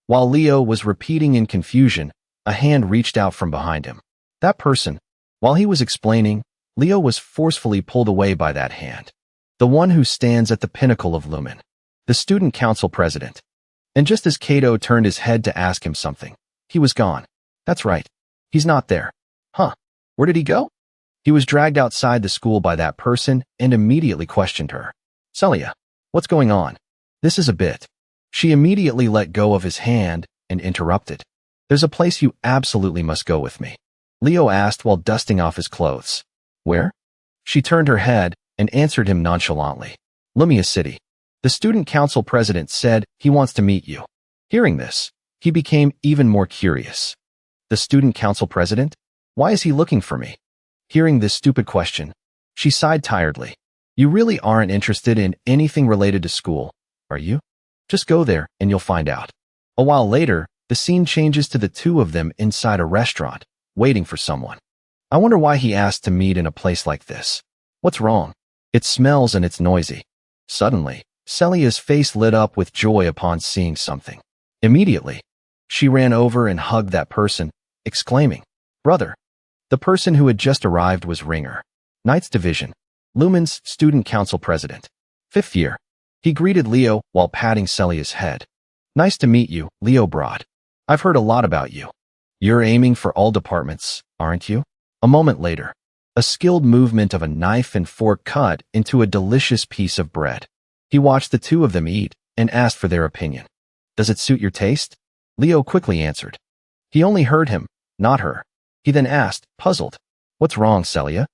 While Leo was repeating in confusion, a hand reached out from behind him. That person. While he was explaining, Leo was forcefully pulled away by that hand. The one who stands at the pinnacle of Lumen. The student council president. And just as Kato turned his head to ask him something, he was gone. That's right. He's not there. Huh. Where did he go? He was dragged outside the school by that person and immediately questioned her. Celia, what's going on? This is a bit. She immediately let go of his hand and interrupted. There's a place you absolutely must go with me. Leo asked while dusting off his clothes. Where? She turned her head and answered him nonchalantly. Lumia City. The student council president said he wants to meet you. Hearing this, he became even more curious. The student council president? Why is he looking for me? Hearing this stupid question, she sighed tiredly. You really aren't interested in anything related to school, are you? Just go there and you'll find out. A while later, the scene changes to the two of them inside a restaurant, waiting for someone. I wonder why he asked to meet in a place like this. What's wrong? It smells and it's noisy. Suddenly, Celia's face lit up with joy upon seeing something. Immediately, she ran over and hugged that person, exclaiming, Brother! The person who had just arrived was Ringer, Knights Division, Lumen's student council president. 5th year. He greeted Leo while patting Celia's head. Nice to meet you, Leo Broad. I've heard a lot about you. You're aiming for all departments, aren't you? A moment later, a skilled movement of a knife and fork cut into a delicious piece of bread. He watched the two of them eat and asked for their opinion. Does it suit your taste? Leo quickly answered. He only heard him, not her. He then asked, puzzled, What's wrong, Celia?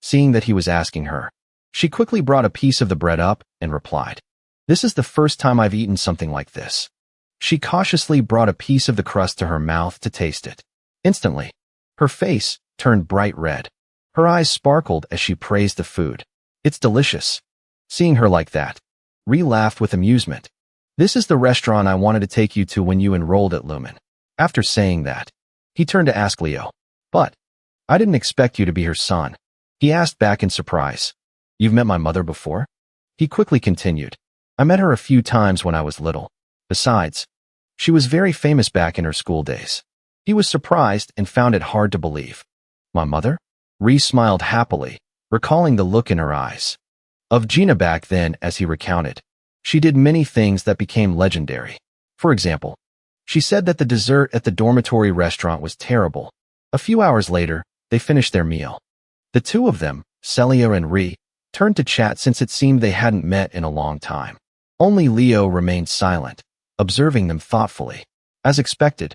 Seeing that he was asking her, she quickly brought a piece of the bread up and replied, This is the first time I've eaten something like this. She cautiously brought a piece of the crust to her mouth to taste it. Instantly, her face turned bright red. Her eyes sparkled as she praised the food. It's delicious. Seeing her like that, Ree laughed with amusement. This is the restaurant I wanted to take you to when you enrolled at Lumen. After saying that, he turned to ask Leo, But I didn't expect you to be her son. He asked back in surprise. You've met my mother before? He quickly continued. I met her a few times when I was little. Besides, she was very famous back in her school days. He was surprised and found it hard to believe. My mother? Ree smiled happily, recalling the look in her eyes. Of Gina back then as he recounted. She did many things that became legendary. For example, she said that the dessert at the dormitory restaurant was terrible. A few hours later, they finished their meal. The two of them, Celia and Ree, turned to chat since it seemed they hadn't met in a long time. Only Leo remained silent, observing them thoughtfully. As expected,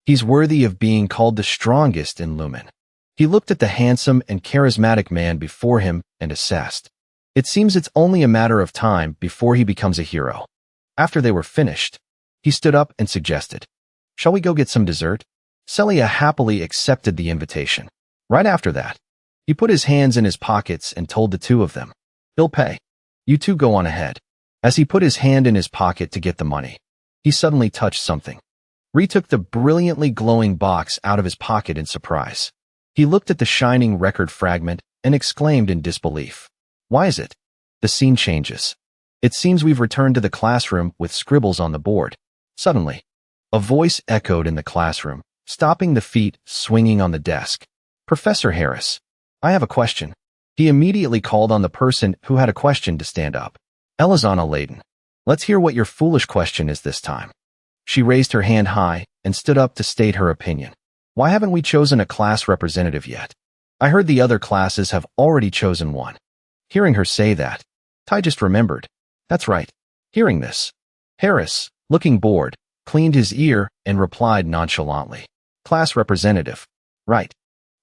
he's worthy of being called the strongest in Lumen. He looked at the handsome and charismatic man before him and assessed. It seems it's only a matter of time before he becomes a hero. After they were finished, he stood up and suggested, Shall we go get some dessert? Celia happily accepted the invitation. Right after that, he put his hands in his pockets and told the two of them, He'll pay. You two go on ahead. As he put his hand in his pocket to get the money, he suddenly touched something. Ree took the brilliantly glowing box out of his pocket in surprise. He looked at the shining record fragment and exclaimed in disbelief. Why is it? The scene changes. It seems we've returned to the classroom with scribbles on the board. Suddenly, a voice echoed in the classroom, stopping the feet swinging on the desk. Professor Harris, I have a question. He immediately called on the person who had a question to stand up. Elizana Layden, let's hear what your foolish question is this time. She raised her hand high and stood up to state her opinion. Why haven't we chosen a class representative yet? I heard the other classes have already chosen one. Hearing her say that, Ty just remembered. That's right. Hearing this, Harris, looking bored, cleaned his ear and replied nonchalantly. Class representative. Right.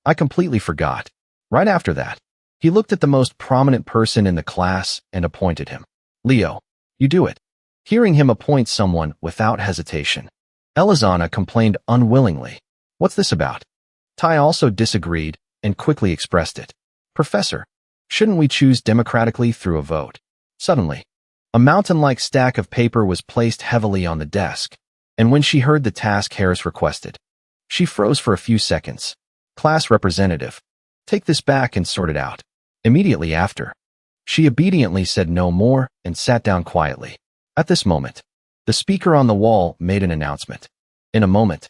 I completely forgot. Right after that, he looked at the most prominent person in the class and appointed him. Leo, you do it. Hearing him appoint someone without hesitation, Elizana complained unwillingly. What's this about? Ty also disagreed and quickly expressed it. Professor, shouldn't we choose democratically through a vote? Suddenly, a mountain-like stack of paper was placed heavily on the desk, and when she heard the task Harris requested, she froze for a few seconds. Class representative, take this back and sort it out. Immediately after, she obediently said no more and sat down quietly. At this moment, the speaker on the wall made an announcement. In a moment,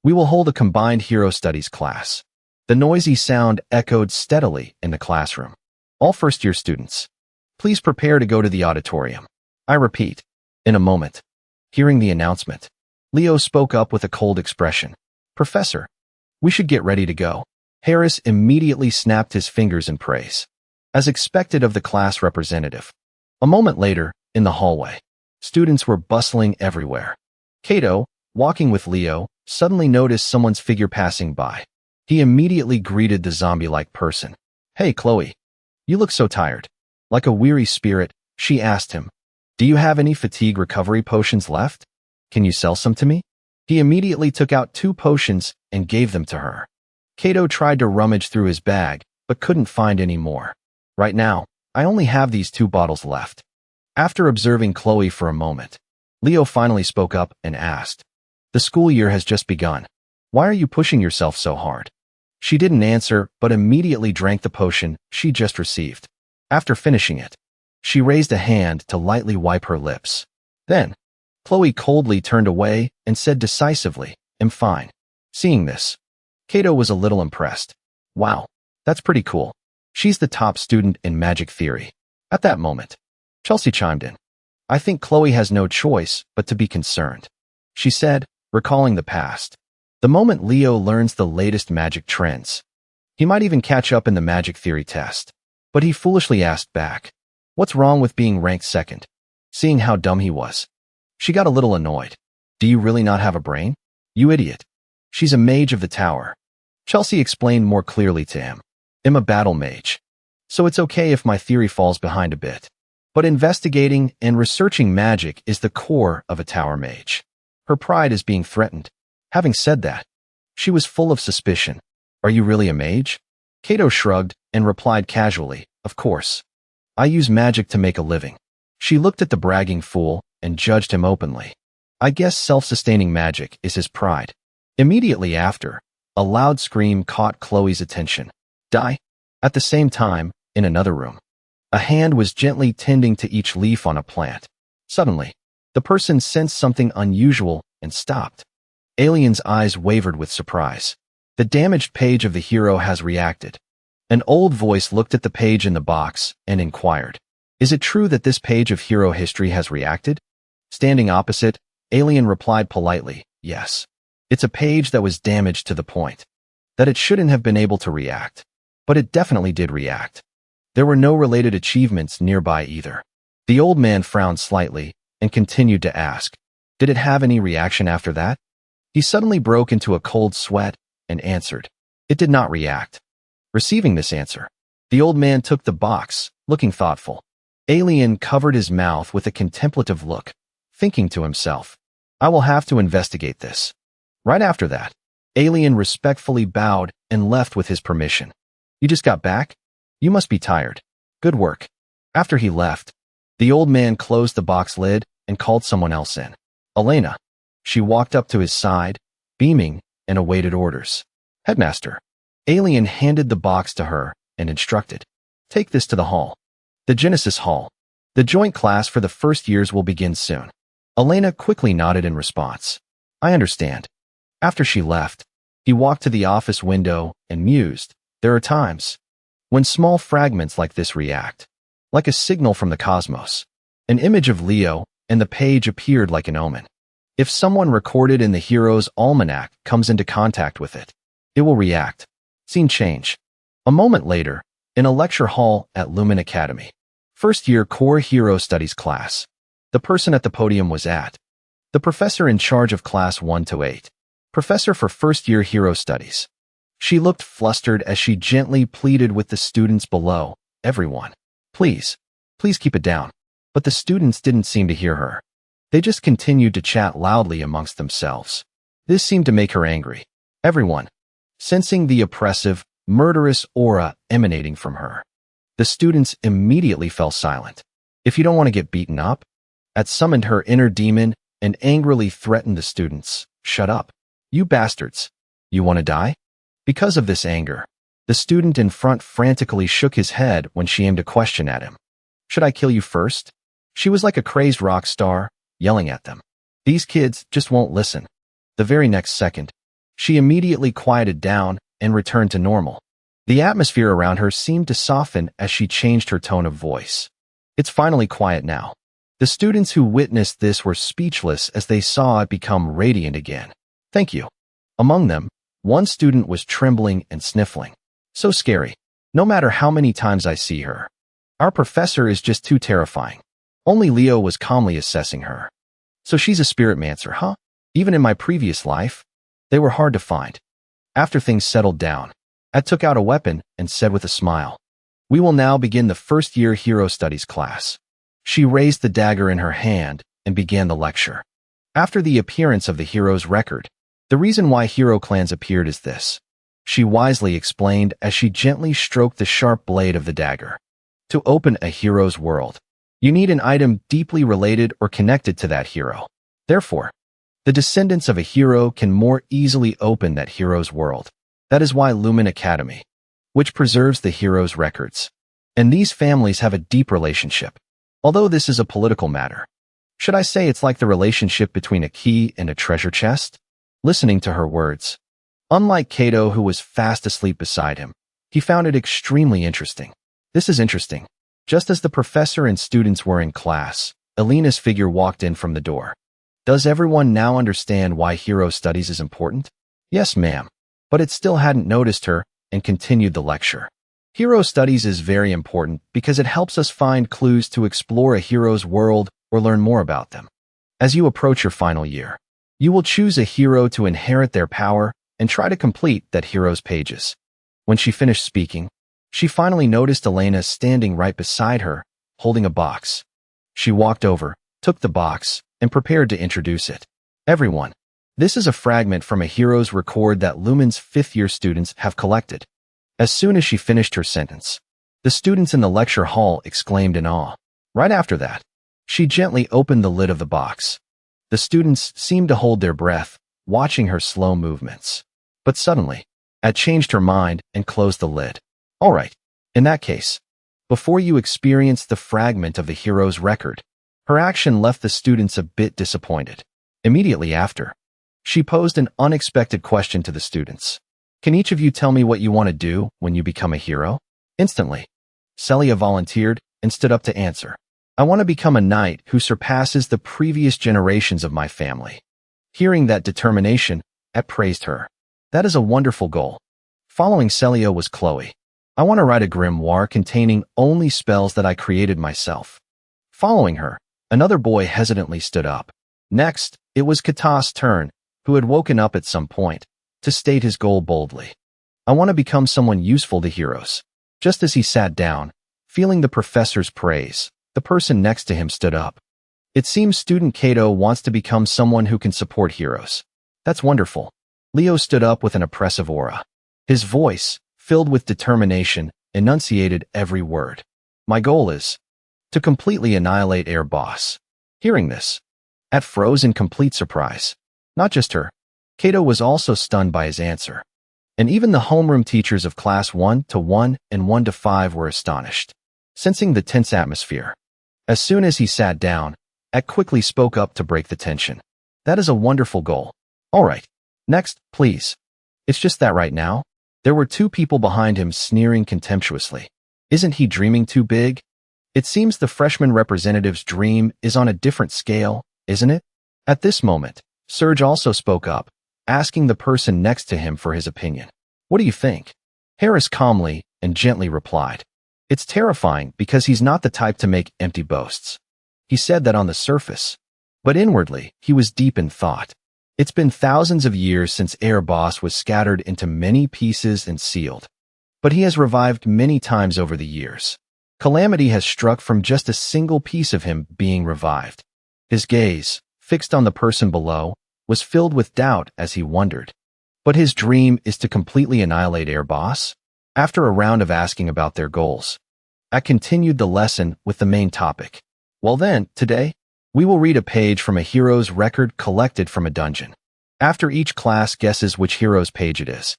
we will hold a combined hero studies class. The noisy sound echoed steadily in the classroom. All first-year students, please prepare to go to the auditorium. I repeat, in a moment. Hearing the announcement, Leo spoke up with a cold expression. Professor, we should get ready to go. Harris immediately snapped his fingers in praise, as expected of the class representative. A moment later, in the hallway, students were bustling everywhere. Kato, walking with Leo, suddenly noticed someone's figure passing by. He immediately greeted the zombie-like person. Hey, Chloe. You look so tired. Like a weary spirit, she asked him. Do you have any fatigue recovery potions left? Can you sell some to me? He immediately took out 2 potions and gave them to her. Kato tried to rummage through his bag, but couldn't find any more. Right now, I only have these 2 bottles left. After observing Chloe for a moment, Leo finally spoke up and asked, The school year has just begun. Why are you pushing yourself so hard? She didn't answer, but immediately drank the potion she just received. After finishing it, she raised a hand to lightly wipe her lips. Then, Chloe coldly turned away and said decisively, I'm fine. Seeing this, Kato was a little impressed. Wow, that's pretty cool. She's the top student in magic theory. At that moment, Chelsea chimed in. I think Chloe has no choice but to be concerned, she said, recalling the past. The moment Leo learns the latest magic trends, he might even catch up in the magic theory test. But he foolishly asked back, "What's wrong with being ranked second?" Seeing how dumb he was, she got a little annoyed. "Do you really not have a brain? You idiot. She's a mage of the tower." Chelsea explained more clearly to him. "I'm a battle mage, so it's okay if my theory falls behind a bit. But investigating and researching magic is the core of a tower mage." Her pride is being threatened. Having said that, she was full of suspicion. "Are you really a mage?" Kato shrugged and replied casually, "Of course. I use magic to make a living." She looked at the bragging fool and judged him openly. I guess self-sustaining magic is his pride. Immediately after, a loud scream caught Chloe's attention. "Die!" At the same time, in another room, a hand was gently tending to each leaf on a plant. Suddenly, the person sensed something unusual and stopped. Alien's eyes wavered with surprise. The damaged page of the hero has reacted. An old voice looked at the page in the box and inquired, "Is it true that this page of hero history has reacted?" Standing opposite, Alien replied politely, "Yes. It's a page that was damaged to the point that it shouldn't have been able to react. But it definitely did react." There were no related achievements nearby either. The old man frowned slightly and continued to ask, "Did it have any reaction after that?" He suddenly broke into a cold sweat and answered, "It did not react." Receiving this answer, the old man took the box, looking thoughtful. Alien covered his mouth with a contemplative look, thinking to himself, "I will have to investigate this." Right after that, Alien respectfully bowed and left with his permission. "You just got back? You must be tired. Good work." After he left, the old man closed the box lid and called someone else in. "Elena." She walked up to his side, beaming, and awaited orders. "Headmaster." Alien handed the box to her and instructed, "Take this to the hall. The Genesis Hall. The joint class for the first years will begin soon." Elena quickly nodded in response. "I understand." After she left, he walked to the office window and mused. There are times when small fragments like this react, like a signal from the cosmos. An image of Leo and the page appeared like an omen. If someone recorded in the hero's almanac comes into contact with it, it will react. Scene change. A moment later, in a lecture hall at Lumen Academy. First-year core hero studies class. The person at the podium was the professor in charge of class 1 to 8. Professor for first-year hero studies. She looked flustered as she gently pleaded with the students below, "Everyone, please keep it down." But the students didn't seem to hear her. They just continued to chat loudly amongst themselves. This seemed to make her angry. Everyone, sensing the oppressive, murderous aura emanating from her. The students immediately fell silent. "If you don't want to get beaten up," summoned her inner demon and angrily threatened the students, "Shut up. You bastards. You want to die?" Because of this anger, the student in front frantically shook his head when she aimed a question at him. "Should I kill you first?" She was like a crazed rock star, yelling at them. These kids just won't listen. The very next second, she immediately quieted down and returned to normal. The atmosphere around her seemed to soften as she changed her tone of voice. "It's finally quiet now." The students who witnessed this were speechless as they saw it become radiant again. "Thank you." Among them, one student was trembling and sniffling. "So scary. No matter how many times I see her. Our professor is just too terrifying." Only Leo was calmly assessing her. "So she's a spiritmancer, huh? Even in my previous life, they were hard to find." After things settled down, took out a weapon and said with a smile, "We will now begin the first-year hero studies class." She raised the dagger in her hand and began the lecture. After the appearance of the hero's record, the reason why hero clans appeared is this. She wisely explained as she gently stroked the sharp blade of the dagger. To open a hero's world, you need an item deeply related or connected to that hero. Therefore, the descendants of a hero can more easily open that hero's world. That is why Lumen Academy, which preserves the hero's records. And these families have a deep relationship. Although this is a political matter, should I say it's like the relationship between a key and a treasure chest? Listening to her words, unlike Kato, who was fast asleep beside him, he found it extremely interesting. "This is interesting." Just as the professor and students were in class, Elena's figure walked in from the door. "Does everyone now understand why hero studies is important?" Yes, ma'am. But it still hadn't noticed her and continued the lecture. Hero studies is very important because it helps us find clues to explore a hero's world or learn more about them. As you approach your final year, you will choose a hero to inherit their power and try to complete that hero's pages. When she finished speaking, she finally noticed Elena standing right beside her, holding a box. She walked over, took the box, and prepared to introduce it. Everyone, this is a fragment from a hero's record that Lumen's fifth-year students have collected. As soon as she finished her sentence, the students in the lecture hall exclaimed in awe. Right after that, she gently opened the lid of the box. The students seemed to hold their breath, watching her slow movements. But suddenly, Ad changed her mind and closed the lid. All right, in that case, before you experience the fragment of the hero's record, her action left the students a bit disappointed. Immediately after, she posed an unexpected question to the students. Can each of you tell me what you want to do when you become a hero? Instantly, Celia volunteered and stood up to answer. I want to become a knight who surpasses the previous generations of my family. Hearing that determination, At praised her. That is a wonderful goal. Following Celia was Chloe. I want to write a grimoire containing only spells that I created myself. Following her, another boy hesitantly stood up. Next, it was Kata's turn, who had woken up at some point, to state his goal boldly. I want to become someone useful to heroes. Just as he sat down, feeling the professor's praise, the person next to him stood up. It seems student Kato wants to become someone who can support heroes. That's wonderful. Leo stood up with an oppressive aura. His voice, filled with determination, enunciated every word. My goal is to completely annihilate Air Boss. Hearing this, At froze in complete surprise. Not just her. Kato was also stunned by his answer. And even the homeroom teachers of class 1 to 1 and 1 to 5 were astonished, sensing the tense atmosphere. As soon as he sat down, At quickly spoke up to break the tension. That is a wonderful goal. All right. Next, please. It's just that right now, there were two people behind him sneering contemptuously. Isn't he dreaming too big? It seems the freshman representative's dream is on a different scale, isn't it? At this moment, Serge also spoke up, asking the person next to him for his opinion. What do you think? Harris calmly and gently replied. It's terrifying because he's not the type to make empty boasts. He said that on the surface, but inwardly, he was deep in thought. It's been thousands of years since Air Boss was scattered into many pieces and sealed. But he has revived many times over the years. Calamity has struck from just a single piece of him being revived. His gaze, fixed on the person below, was filled with doubt as he wondered. But his dream is to completely annihilate Air Boss? After a round of asking about their goals, I continued the lesson with the main topic. Well then, today, we will read a page from a hero's record collected from a dungeon. After each class guesses which hero's page it is,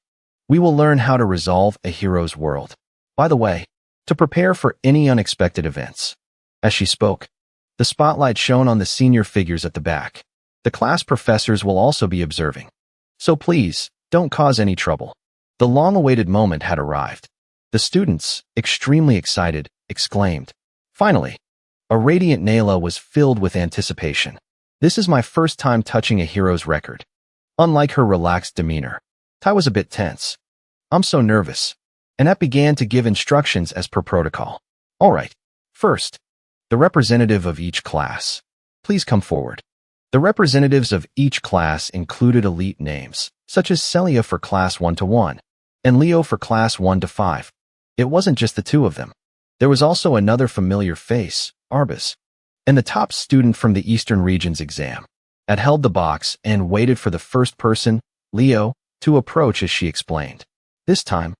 we will learn how to resolve a hero's world. By the way, to prepare for any unexpected events. As she spoke, the spotlight shone on the senior figures at the back. The class professors will also be observing. So please, don't cause any trouble. The long-awaited moment had arrived. The students, extremely excited, exclaimed. Finally, a radiant Nayla was filled with anticipation. This is my first time touching a hero's record. Unlike her relaxed demeanor, Tai was a bit tense. I'm so nervous. Annette began to give instructions as per protocol. All right. First, the representative of each class. Please come forward. The representatives of each class included elite names, such as Celia for class 1 to 1, and Leo for class 1 to 5. It wasn't just the two of them. There was also another familiar face, Arbus, and the top student from the Eastern Region's exam. Had held the box and waited for the first person, Leo, to approach as she explained. This time,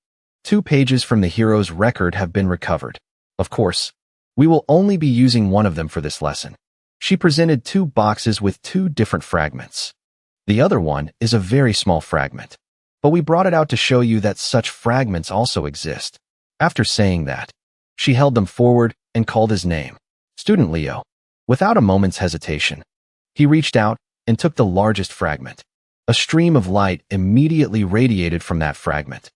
2 pages from the hero's record have been recovered. Of course, we will only be using one of them for this lesson. She presented 2 boxes with 2 different fragments. The other one is a very small fragment, but we brought it out to show you that such fragments also exist. After saying that, she held them forward and called his name. Student Leo. Without a moment's hesitation, he reached out and took the largest fragment. A stream of light immediately radiated from that fragment.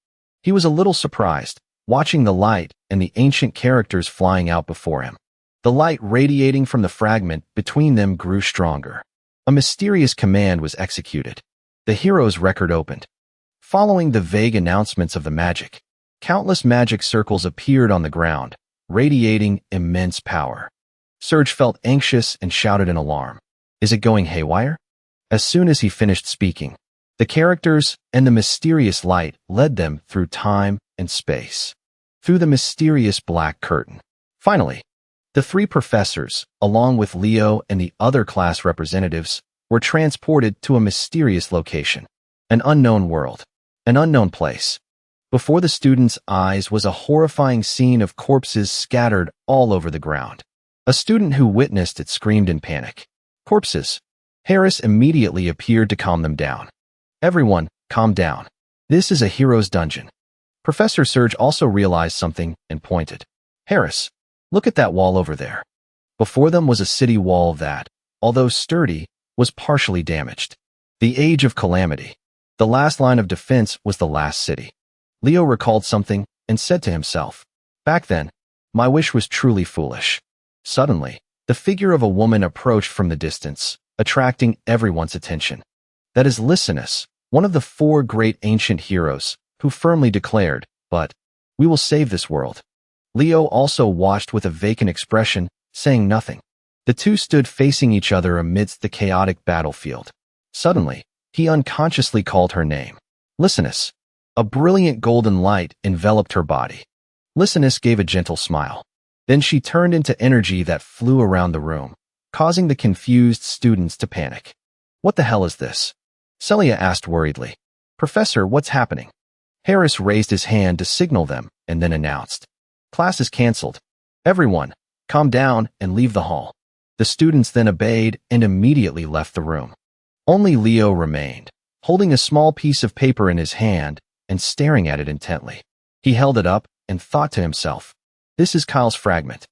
He was a little surprised, watching the light and the ancient characters flying out before him. The light radiating from the fragment between them grew stronger. A mysterious command was executed. The hero's record opened. Following the vague announcements of the magic, countless magic circles appeared on the ground, radiating immense power. Serge felt anxious and shouted in alarm. Is it going haywire? As soon as he finished speaking, the characters and the mysterious light led them through time and space, through the mysterious black curtain. Finally, the three professors, along with Leo and the other class representatives, were transported to a mysterious location, an unknown world, an unknown place. Before the students' eyes was a horrifying scene of corpses scattered all over the ground. A student who witnessed it screamed in panic. Corpses. Harris immediately appeared to calm them down. Everyone, calm down. This is a hero's dungeon. Professor Serge also realized something and pointed. Harris, look at that wall over there. Before them was a city wall that, although sturdy, was partially damaged. The Age of Calamity. The last line of defense was the last city. Leo recalled something and said to himself, back then, my wish was truly foolish. Suddenly, the figure of a woman approached from the distance, attracting everyone's attention. That is Lysinus, one of the four great ancient heroes, who firmly declared, but we will save this world. Leo also watched with a vacant expression, saying nothing. The two stood facing each other amidst the chaotic battlefield. Suddenly, he unconsciously called her name. Lysinus. A brilliant golden light enveloped her body. Lysinus gave a gentle smile. Then she turned into energy that flew around the room, causing the confused students to panic. What the hell is this? Celia asked worriedly. Professor, what's happening? Harris raised his hand to signal them and then announced. Class is canceled. Everyone, calm down and leave the hall. The students then obeyed and immediately left the room. Only Leo remained, holding a small piece of paper in his hand and staring at it intently. He held it up and thought to himself, this is Kyle's fragment.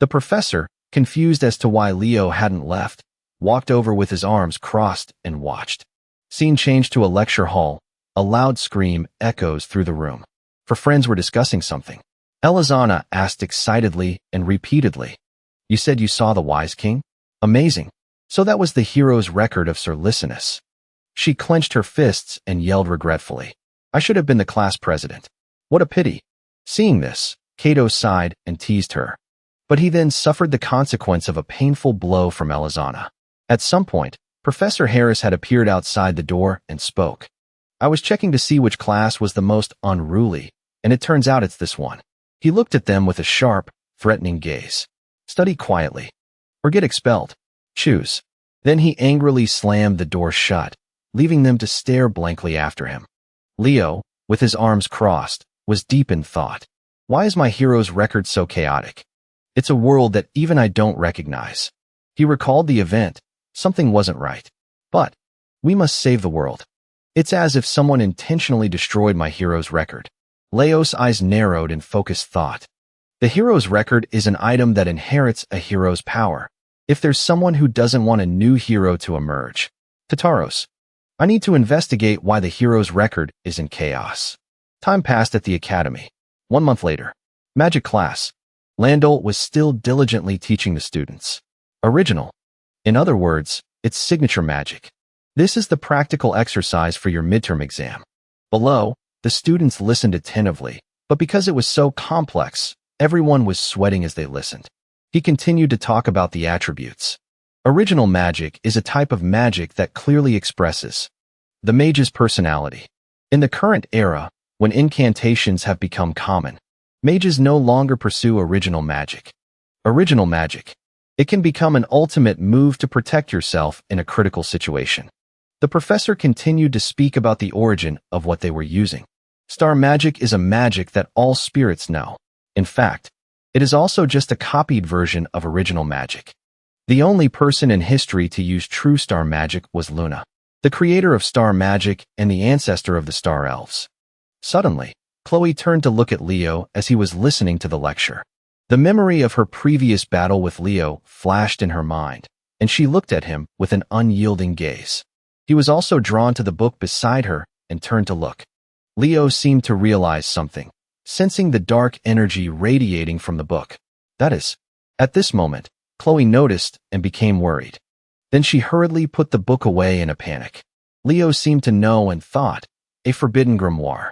The professor, confused as to why Leo hadn't left, walked over with his arms crossed and watched. Scene changed to a lecture hall. A loud scream echoes through the room. For friends were discussing something. Elizana asked excitedly and repeatedly. You said you saw the Wise King? Amazing. So that was the hero's record of Sir Lysinus. She clenched her fists and yelled regretfully. I should have been the class president. What a pity. Seeing this, Cato sighed and teased her. But he then suffered the consequence of a painful blow from Elizana. At some point, Professor Harris had appeared outside the door and spoke. I was checking to see which class was the most unruly, and it turns out it's this one. He looked at them with a sharp, threatening gaze. Study quietly, or get expelled. Choose. Then he angrily slammed the door shut, leaving them to stare blankly after him. Leo, with his arms crossed, was deep in thought. Why is my hero's record so chaotic? It's a world that even I don't recognize. He recalled the event. Something wasn't right. But we must save the world. It's as if someone intentionally destroyed my hero's record. Leo's eyes narrowed in focused thought. The hero's record is an item that inherits a hero's power. If there's someone who doesn't want a new hero to emerge, Tataros, I need to investigate why the hero's record is in chaos. Time passed at the academy. 1 month later, magic class. Landel was still diligently teaching the students. Original. In other words, it's signature magic. This is the practical exercise for your midterm exam. Below, the students listened attentively, but because it was so complex, everyone was sweating as they listened. He continued to talk about the attributes. Original magic is a type of magic that clearly expresses the mage's personality. In the current era, when incantations have become common, mages no longer pursue original magic. Original magic. It can become an ultimate move to protect yourself in a critical situation. The professor continued to speak about the origin of what they were using. Star magic is a magic that all spirits know. In fact, it is also just a copied version of original magic. The only person in history to use true star magic was Luna, the creator of star magic and the ancestor of the star elves. Suddenly, Chloe turned to look at Leo as he was listening to the lecture. The memory of her previous battle with Leo flashed in her mind, and she looked at him with an unyielding gaze. He was also drawn to the book beside her and turned to look. Leo seemed to realize something, sensing the dark energy radiating from the book. That is, at this moment, Chloe noticed and became worried. Then she hurriedly put the book away in a panic. Leo seemed to know and thought, a forbidden grimoire.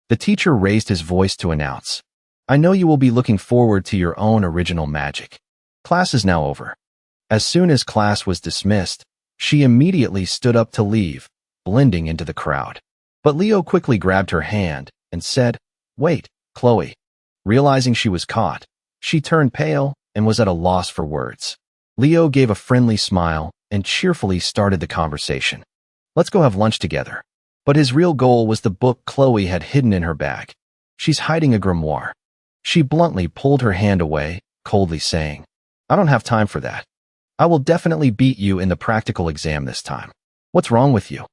The teacher raised his voice to announce, I know you will be looking forward to your own original magic. Class is now over. As soon as class was dismissed, she immediately stood up to leave, blending into the crowd. But Leo quickly grabbed her hand and said, Wait, Chloe. Realizing she was caught, she turned pale and was at a loss for words. Leo gave a friendly smile and cheerfully started the conversation. Let's go have lunch together. But his real goal was the book Chloe had hidden in her bag. She's hiding a grimoire. She bluntly pulled her hand away, coldly saying, I don't have time for that. I will definitely beat you in the practical exam this time. What's wrong with you?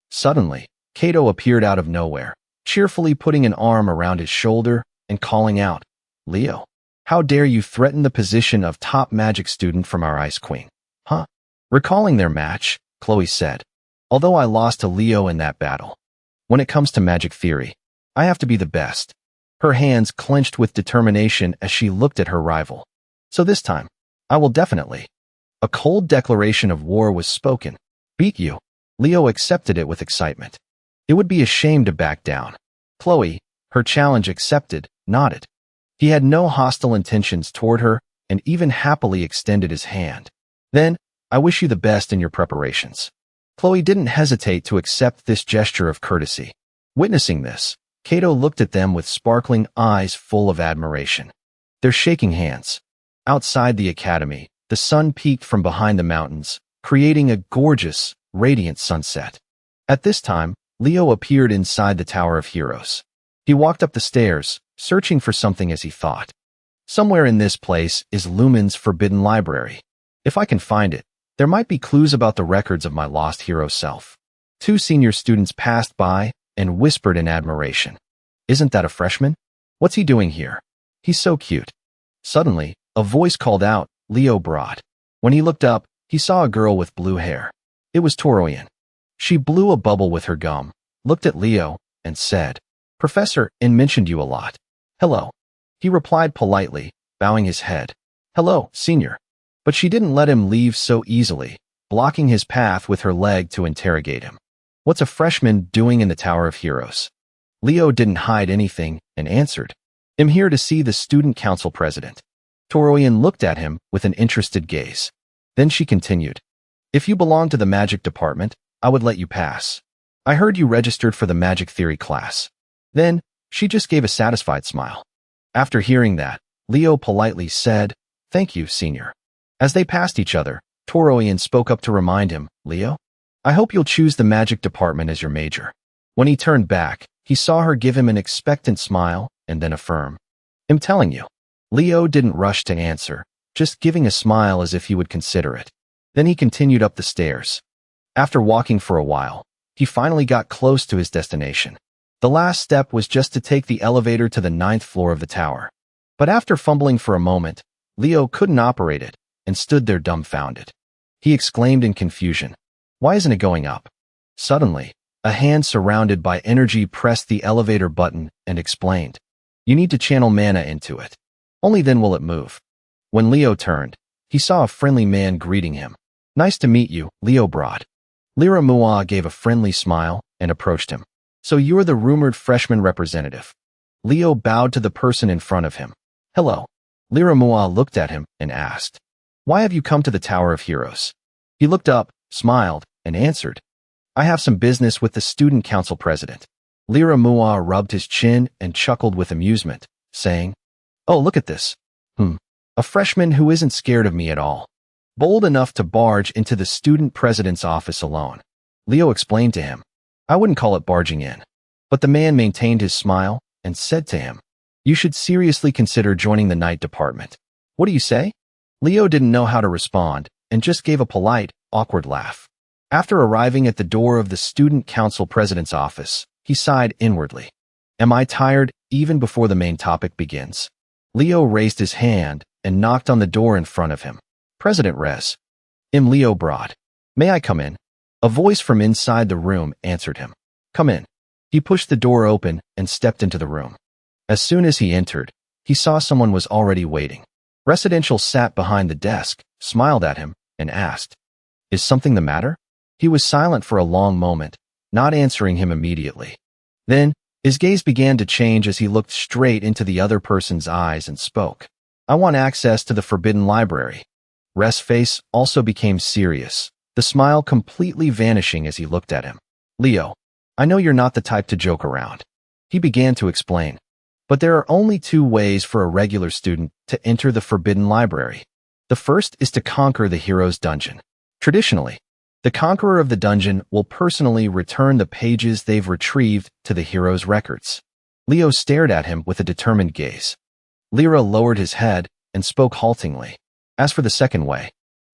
Suddenly, Kato appeared out of nowhere, cheerfully putting an arm around his shoulder and calling out, Leo, how dare you threaten the position of top magic student from our Ice Queen? Huh? Recalling their match, Chloe said, although I lost to Leo in that battle. When it comes to magic theory, I have to be the best. Her hands clenched with determination as she looked at her rival. So this time, I will definitely. A cold declaration of war was spoken. Beat you. Leo accepted it with excitement. It would be a shame to back down. Chloe, her challenge accepted, nodded. He had no hostile intentions toward her and even happily extended his hand. Then, I wish you the best in your preparations. Chloe didn't hesitate to accept this gesture of courtesy. Witnessing this, Kato looked at them with sparkling eyes full of admiration. They're shaking hands. Outside the academy, the sun peeked from behind the mountains, creating a gorgeous, radiant sunset. At this time, Leo appeared inside the Tower of Heroes. He walked up the stairs, searching for something as he thought. Somewhere in this place is Lumen's forbidden library. If I can find it, there might be clues about the records of my lost hero self. 2 senior students passed by and whispered in admiration. Isn't that a freshman? What's he doing here? He's so cute. Suddenly, a voice called out, Leo Broad. When he looked up, he saw a girl with blue hair. It was Toroyan. She blew a bubble with her gum, looked at Leo, and said, Professor N mentioned you a lot. Hello. He replied politely, bowing his head. Hello, senior. But she didn't let him leave so easily, blocking his path with her leg to interrogate him. What's a freshman doing in the Tower of Heroes? Leo didn't hide anything and answered, I'm here to see the student council president. Toroyan looked at him with an interested gaze. Then she continued, If you belong to the magic department, I would let you pass. I heard you registered for the magic theory class. Then, she just gave a satisfied smile. After hearing that, Leo politely said, Thank you, senior. As they passed each other, Toroyan spoke up to remind him, Leo, I hope you'll choose the magic department as your major. When he turned back, he saw her give him an expectant smile and then affirm, I'm telling you. Leo didn't rush to answer, just giving a smile as if he would consider it. Then he continued up the stairs. After walking for a while, he finally got close to his destination. The last step was just to take the elevator to the 9th floor of the tower. But after fumbling for a moment, Leo couldn't operate it and stood there dumbfounded. He exclaimed in confusion, Why isn't it going up? Suddenly, a hand surrounded by energy pressed the elevator button and explained, You need to channel mana into it. Only then will it move. When Leo turned, he saw a friendly man greeting him. Nice to meet you, Leo Broad. Mua gave a friendly smile and approached him. So you're the rumored freshman representative. Leo bowed to the person in front of him. Hello. Mua looked at him and asked, Why have you come to the Tower of Heroes? He looked up, smiled, and answered, I have some business with the student council president. Mua rubbed his chin and chuckled with amusement, saying, Oh, look at this. A freshman who isn't scared of me at all. Bold enough to barge into the student president's office alone. Leo explained to him, I wouldn't call it barging in. But the man maintained his smile and said to him, You should seriously consider joining the night department. What do you say? Leo didn't know how to respond and just gave a polite, awkward laugh. After arriving at the door of the student council president's office, he sighed inwardly. Am I tired even before the main topic begins? Leo raised his hand and knocked on the door in front of him. President Res. I'm Leo Broad. May I come in? A voice from inside the room answered him. Come in. He pushed the door open and stepped into the room. As soon as he entered, he saw someone was already waiting. Residential sat behind the desk, smiled at him, and asked, Is something the matter? He was silent for a long moment, not answering him immediately. Then, his gaze began to change as he looked straight into the other person's eyes and spoke. I want access to the forbidden library. Rest's face also became serious, the smile completely vanishing as he looked at him. Leo, I know you're not the type to joke around. He began to explain. But there are only two ways for a regular student to enter the forbidden library. The first is to conquer the hero's dungeon. Traditionally, the conqueror of the dungeon will personally return the pages they've retrieved to the hero's records. Leo stared at him with a determined gaze. Lyra lowered his head and spoke haltingly. As for the second way,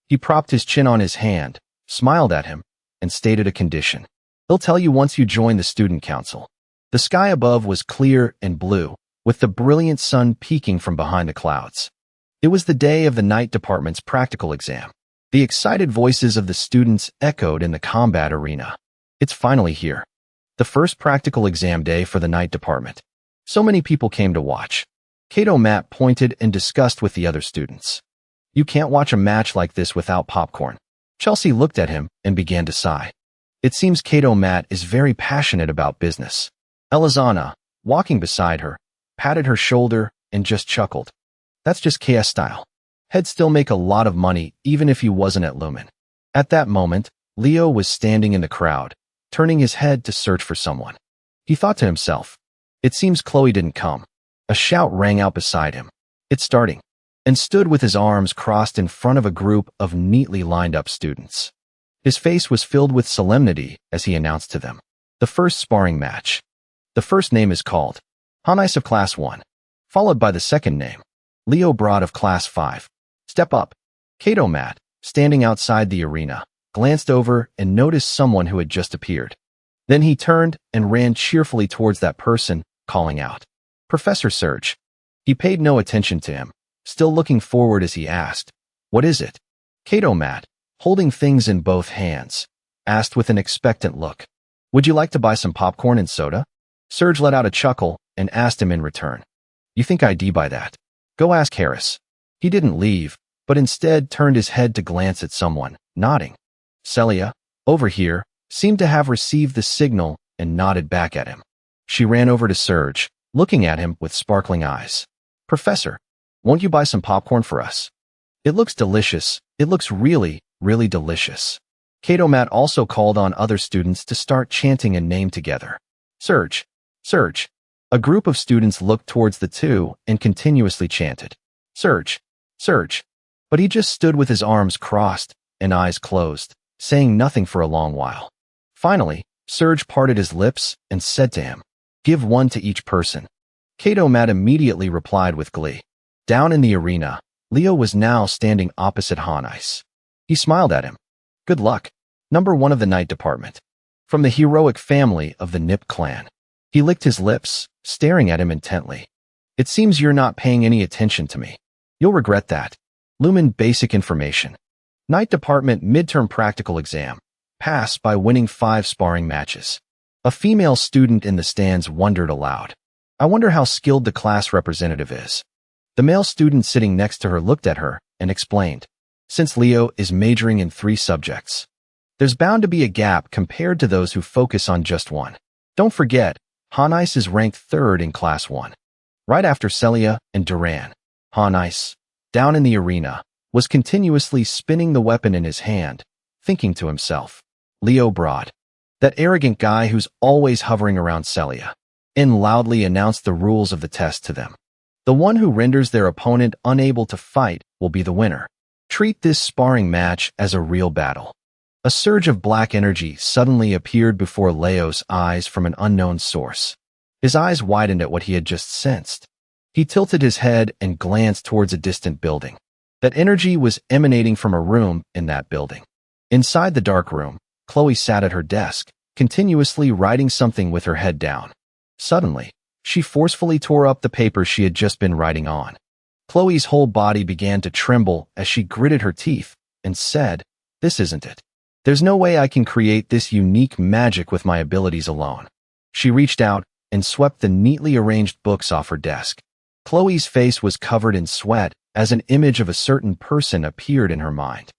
he propped his chin on his hand, smiled at him, and stated a condition. He'll tell you once you join the student council. The sky above was clear and blue, with the brilliant sun peeking from behind the clouds. It was the day of the night department's practical exam. The excited voices of the students echoed in the combat arena. It's finally here. The first practical exam day for the night department. So many people came to watch. Kato Matt pointed and discussed with the other students. You can't watch a match like this without popcorn. Chelsea looked at him and began to sigh. It seems Kato Matt is very passionate about business. Elizana, walking beside her, patted her shoulder and just chuckled. That's just KS style. He'd still make a lot of money even if he wasn't at Lumen. At that moment, Leo was standing in the crowd, turning his head to search for someone. He thought to himself, it seems Chloe didn't come. A shout rang out beside him. It's starting. And stood with his arms crossed in front of a group of neatly lined up students. His face was filled with solemnity as he announced to them. The first sparring match. The first name is called Hanais of Class 1, followed by the second name, Leo Broad of Class 5. Step up. Kato Matt, standing outside the arena, glanced over and noticed someone who had just appeared. Then he turned and ran cheerfully towards that person, calling out, Professor Surge. He paid no attention to him, still looking forward as he asked, What is it? Kato Matt, holding things in both hands, asked with an expectant look, Would you like to buy some popcorn and soda? Surge let out a chuckle and asked him in return, You think I'd buy that? Go ask Harris. He didn't leave, but instead turned his head to glance at someone, nodding. Celia, over here, seemed to have received the signal and nodded back at him. She ran over to Surge, looking at him with sparkling eyes. Professor, won't you buy some popcorn for us? It looks delicious. It looks really, really delicious. Kato Matt also called on other students to start chanting a name together. Surge, Surge. A group of students looked towards the two and continuously chanted, Surge, Surge. But he just stood with his arms crossed and eyes closed, saying nothing for a long while. Finally, Surge parted his lips and said to him, Give one to each person. Kato Matt immediately replied with glee. Down in the arena, Leo was now standing opposite Hanais. He smiled at him. Good luck, number one of the night department. From the heroic family of the Nip clan. He licked his lips, staring at him intently. It seems you're not paying any attention to me. You'll regret that. Lumen Basic Information. Night Department Midterm Practical Exam. Pass by winning 5 sparring matches. A female student in the stands wondered aloud. I wonder how skilled the class representative is. The male student sitting next to her looked at her and explained. Since Leo is majoring in 3 subjects, there's bound to be a gap compared to those who focus on just one. Don't forget, Hanais is ranked 3rd in Class 1, right after Celia and Duran. Hanais, down in the arena, was continuously spinning the weapon in his hand, thinking to himself, Leo Broad, that arrogant guy who's always hovering around Celia, and loudly announced the rules of the test to them. The one who renders their opponent unable to fight will be the winner. Treat this sparring match as a real battle. A surge of black energy suddenly appeared before Leo's eyes from an unknown source. His eyes widened at what he had just sensed. He tilted his head and glanced towards a distant building. That energy was emanating from a room in that building. Inside the dark room, Chloe sat at her desk, continuously writing something with her head down. Suddenly, she forcefully tore up the paper she had just been writing on. Chloe's whole body began to tremble as she gritted her teeth and said, This isn't it. There's no way I can create this unique magic with my abilities alone. She reached out and swept the neatly arranged books off her desk. Chloe's face was covered in sweat as an image of a certain person appeared in her mind.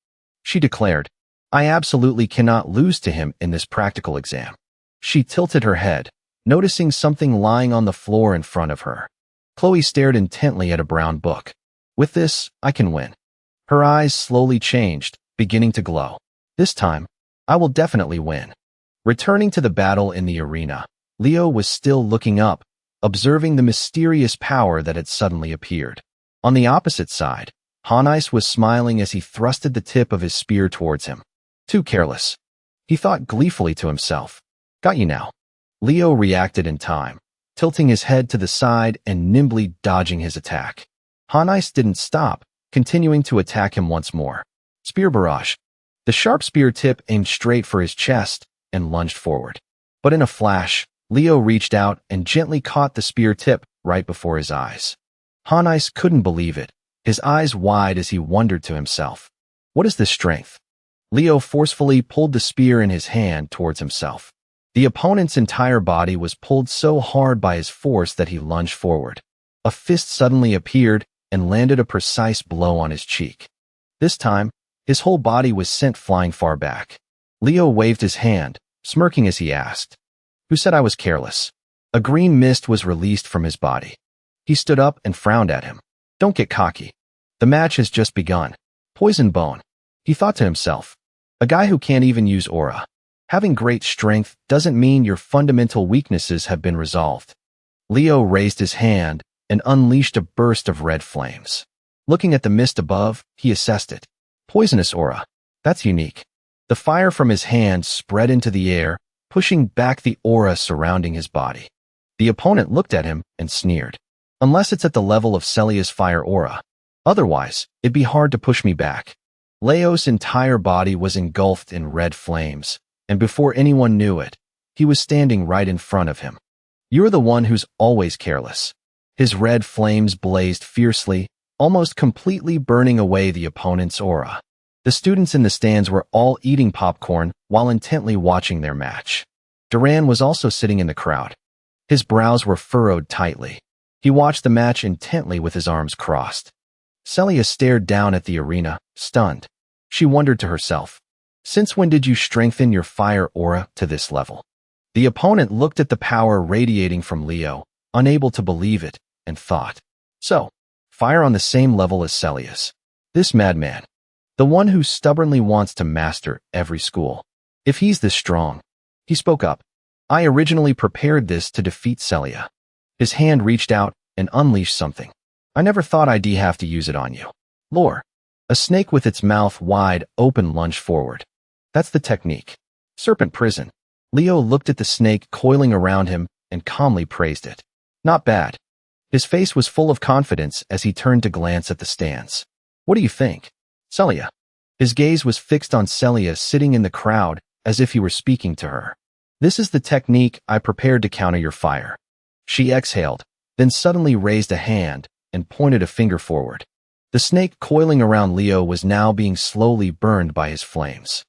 She declared, I absolutely cannot lose to him in this practical exam. She tilted her head, noticing something lying on the floor in front of her. Chloe stared intently at a brown book. With this, I can win. Her eyes slowly changed, beginning to glow. This time, I will definitely win. Returning to the battle in the arena, Leo was still looking up, observing the mysterious power that had suddenly appeared. On the opposite side, Hanais was smiling as he thrusted the tip of his spear towards him. Too careless. He thought gleefully to himself. Got you now. Leo reacted in time, tilting his head to the side and nimbly dodging his attack. Hanais didn't stop, continuing to attack him once more. Spear barrage. The sharp spear tip aimed straight for his chest and lunged forward. But in a flash, Leo reached out and gently caught the spear tip right before his eyes. Hanais couldn't believe it, his eyes wide as he wondered to himself. What is this strength? Leo forcefully pulled the spear in his hand towards himself. The opponent's entire body was pulled so hard by his force that he lunged forward. A fist suddenly appeared and landed a precise blow on his cheek. This time, his whole body was sent flying far back. Leo waved his hand, smirking as he asked, "Who said I was careless?" A green mist was released from his body. He stood up and frowned at him. Don't get cocky. The match has just begun. Poison bone. He thought to himself. A guy who can't even use aura. Having great strength doesn't mean your fundamental weaknesses have been resolved. Leo raised his hand and unleashed a burst of red flames. Looking at the mist above, he assessed it. Poisonous aura. That's unique. The fire from his hand spread into the air, pushing back the aura surrounding his body. The opponent looked at him and sneered. Unless it's at the level of Celia's fire aura. Otherwise, it'd be hard to push me back. Leo's entire body was engulfed in red flames, and before anyone knew it, he was standing right in front of him. You're the one who's always careless. His red flames blazed fiercely, almost completely burning away the opponent's aura. The students in the stands were all eating popcorn while intently watching their match. Duran was also sitting in the crowd. His brows were furrowed tightly. He watched the match intently with his arms crossed. Celia stared down at the arena, stunned. She wondered to herself, since when did you strengthen your fire aura to this level? The opponent looked at the power radiating from Leo, unable to believe it, and thought, so, fire on the same level as Celia's. This madman. The one who stubbornly wants to master every school. If he's this strong. He spoke up. I originally prepared this to defeat Celia. His hand reached out and unleashed something. I never thought I'd have to use it on you. Lore. A snake with its mouth wide open lunged forward. That's the technique. Serpent prison. Leo looked at the snake coiling around him and calmly praised it. Not bad. His face was full of confidence as he turned to glance at the stands. What do you think? Celia. His gaze was fixed on Celia sitting in the crowd as if he were speaking to her. This is the technique I prepared to counter your fire. She exhaled, then suddenly raised a hand and pointed a finger forward. The snake coiling around Leo was now being slowly burned by his flames.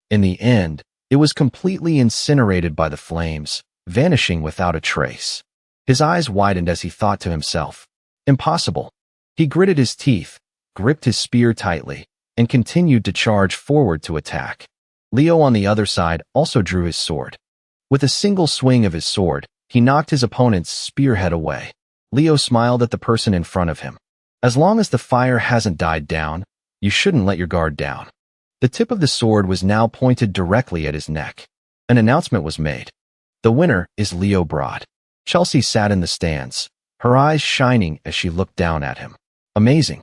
In the end, it was completely incinerated by the flames, vanishing without a trace. His eyes widened as he thought to himself, impossible. He gritted his teeth, gripped his spear tightly, and continued to charge forward to attack. Leo on the other side also drew his sword. With a single swing of his sword, he knocked his opponent's spearhead away. Leo smiled at the person in front of him. As long as the fire hasn't died down, you shouldn't let your guard down. The tip of the sword was now pointed directly at his neck. An announcement was made. The winner is Leo Broad. Chelsea sat in the stands, her eyes shining as she looked down at him. Amazing.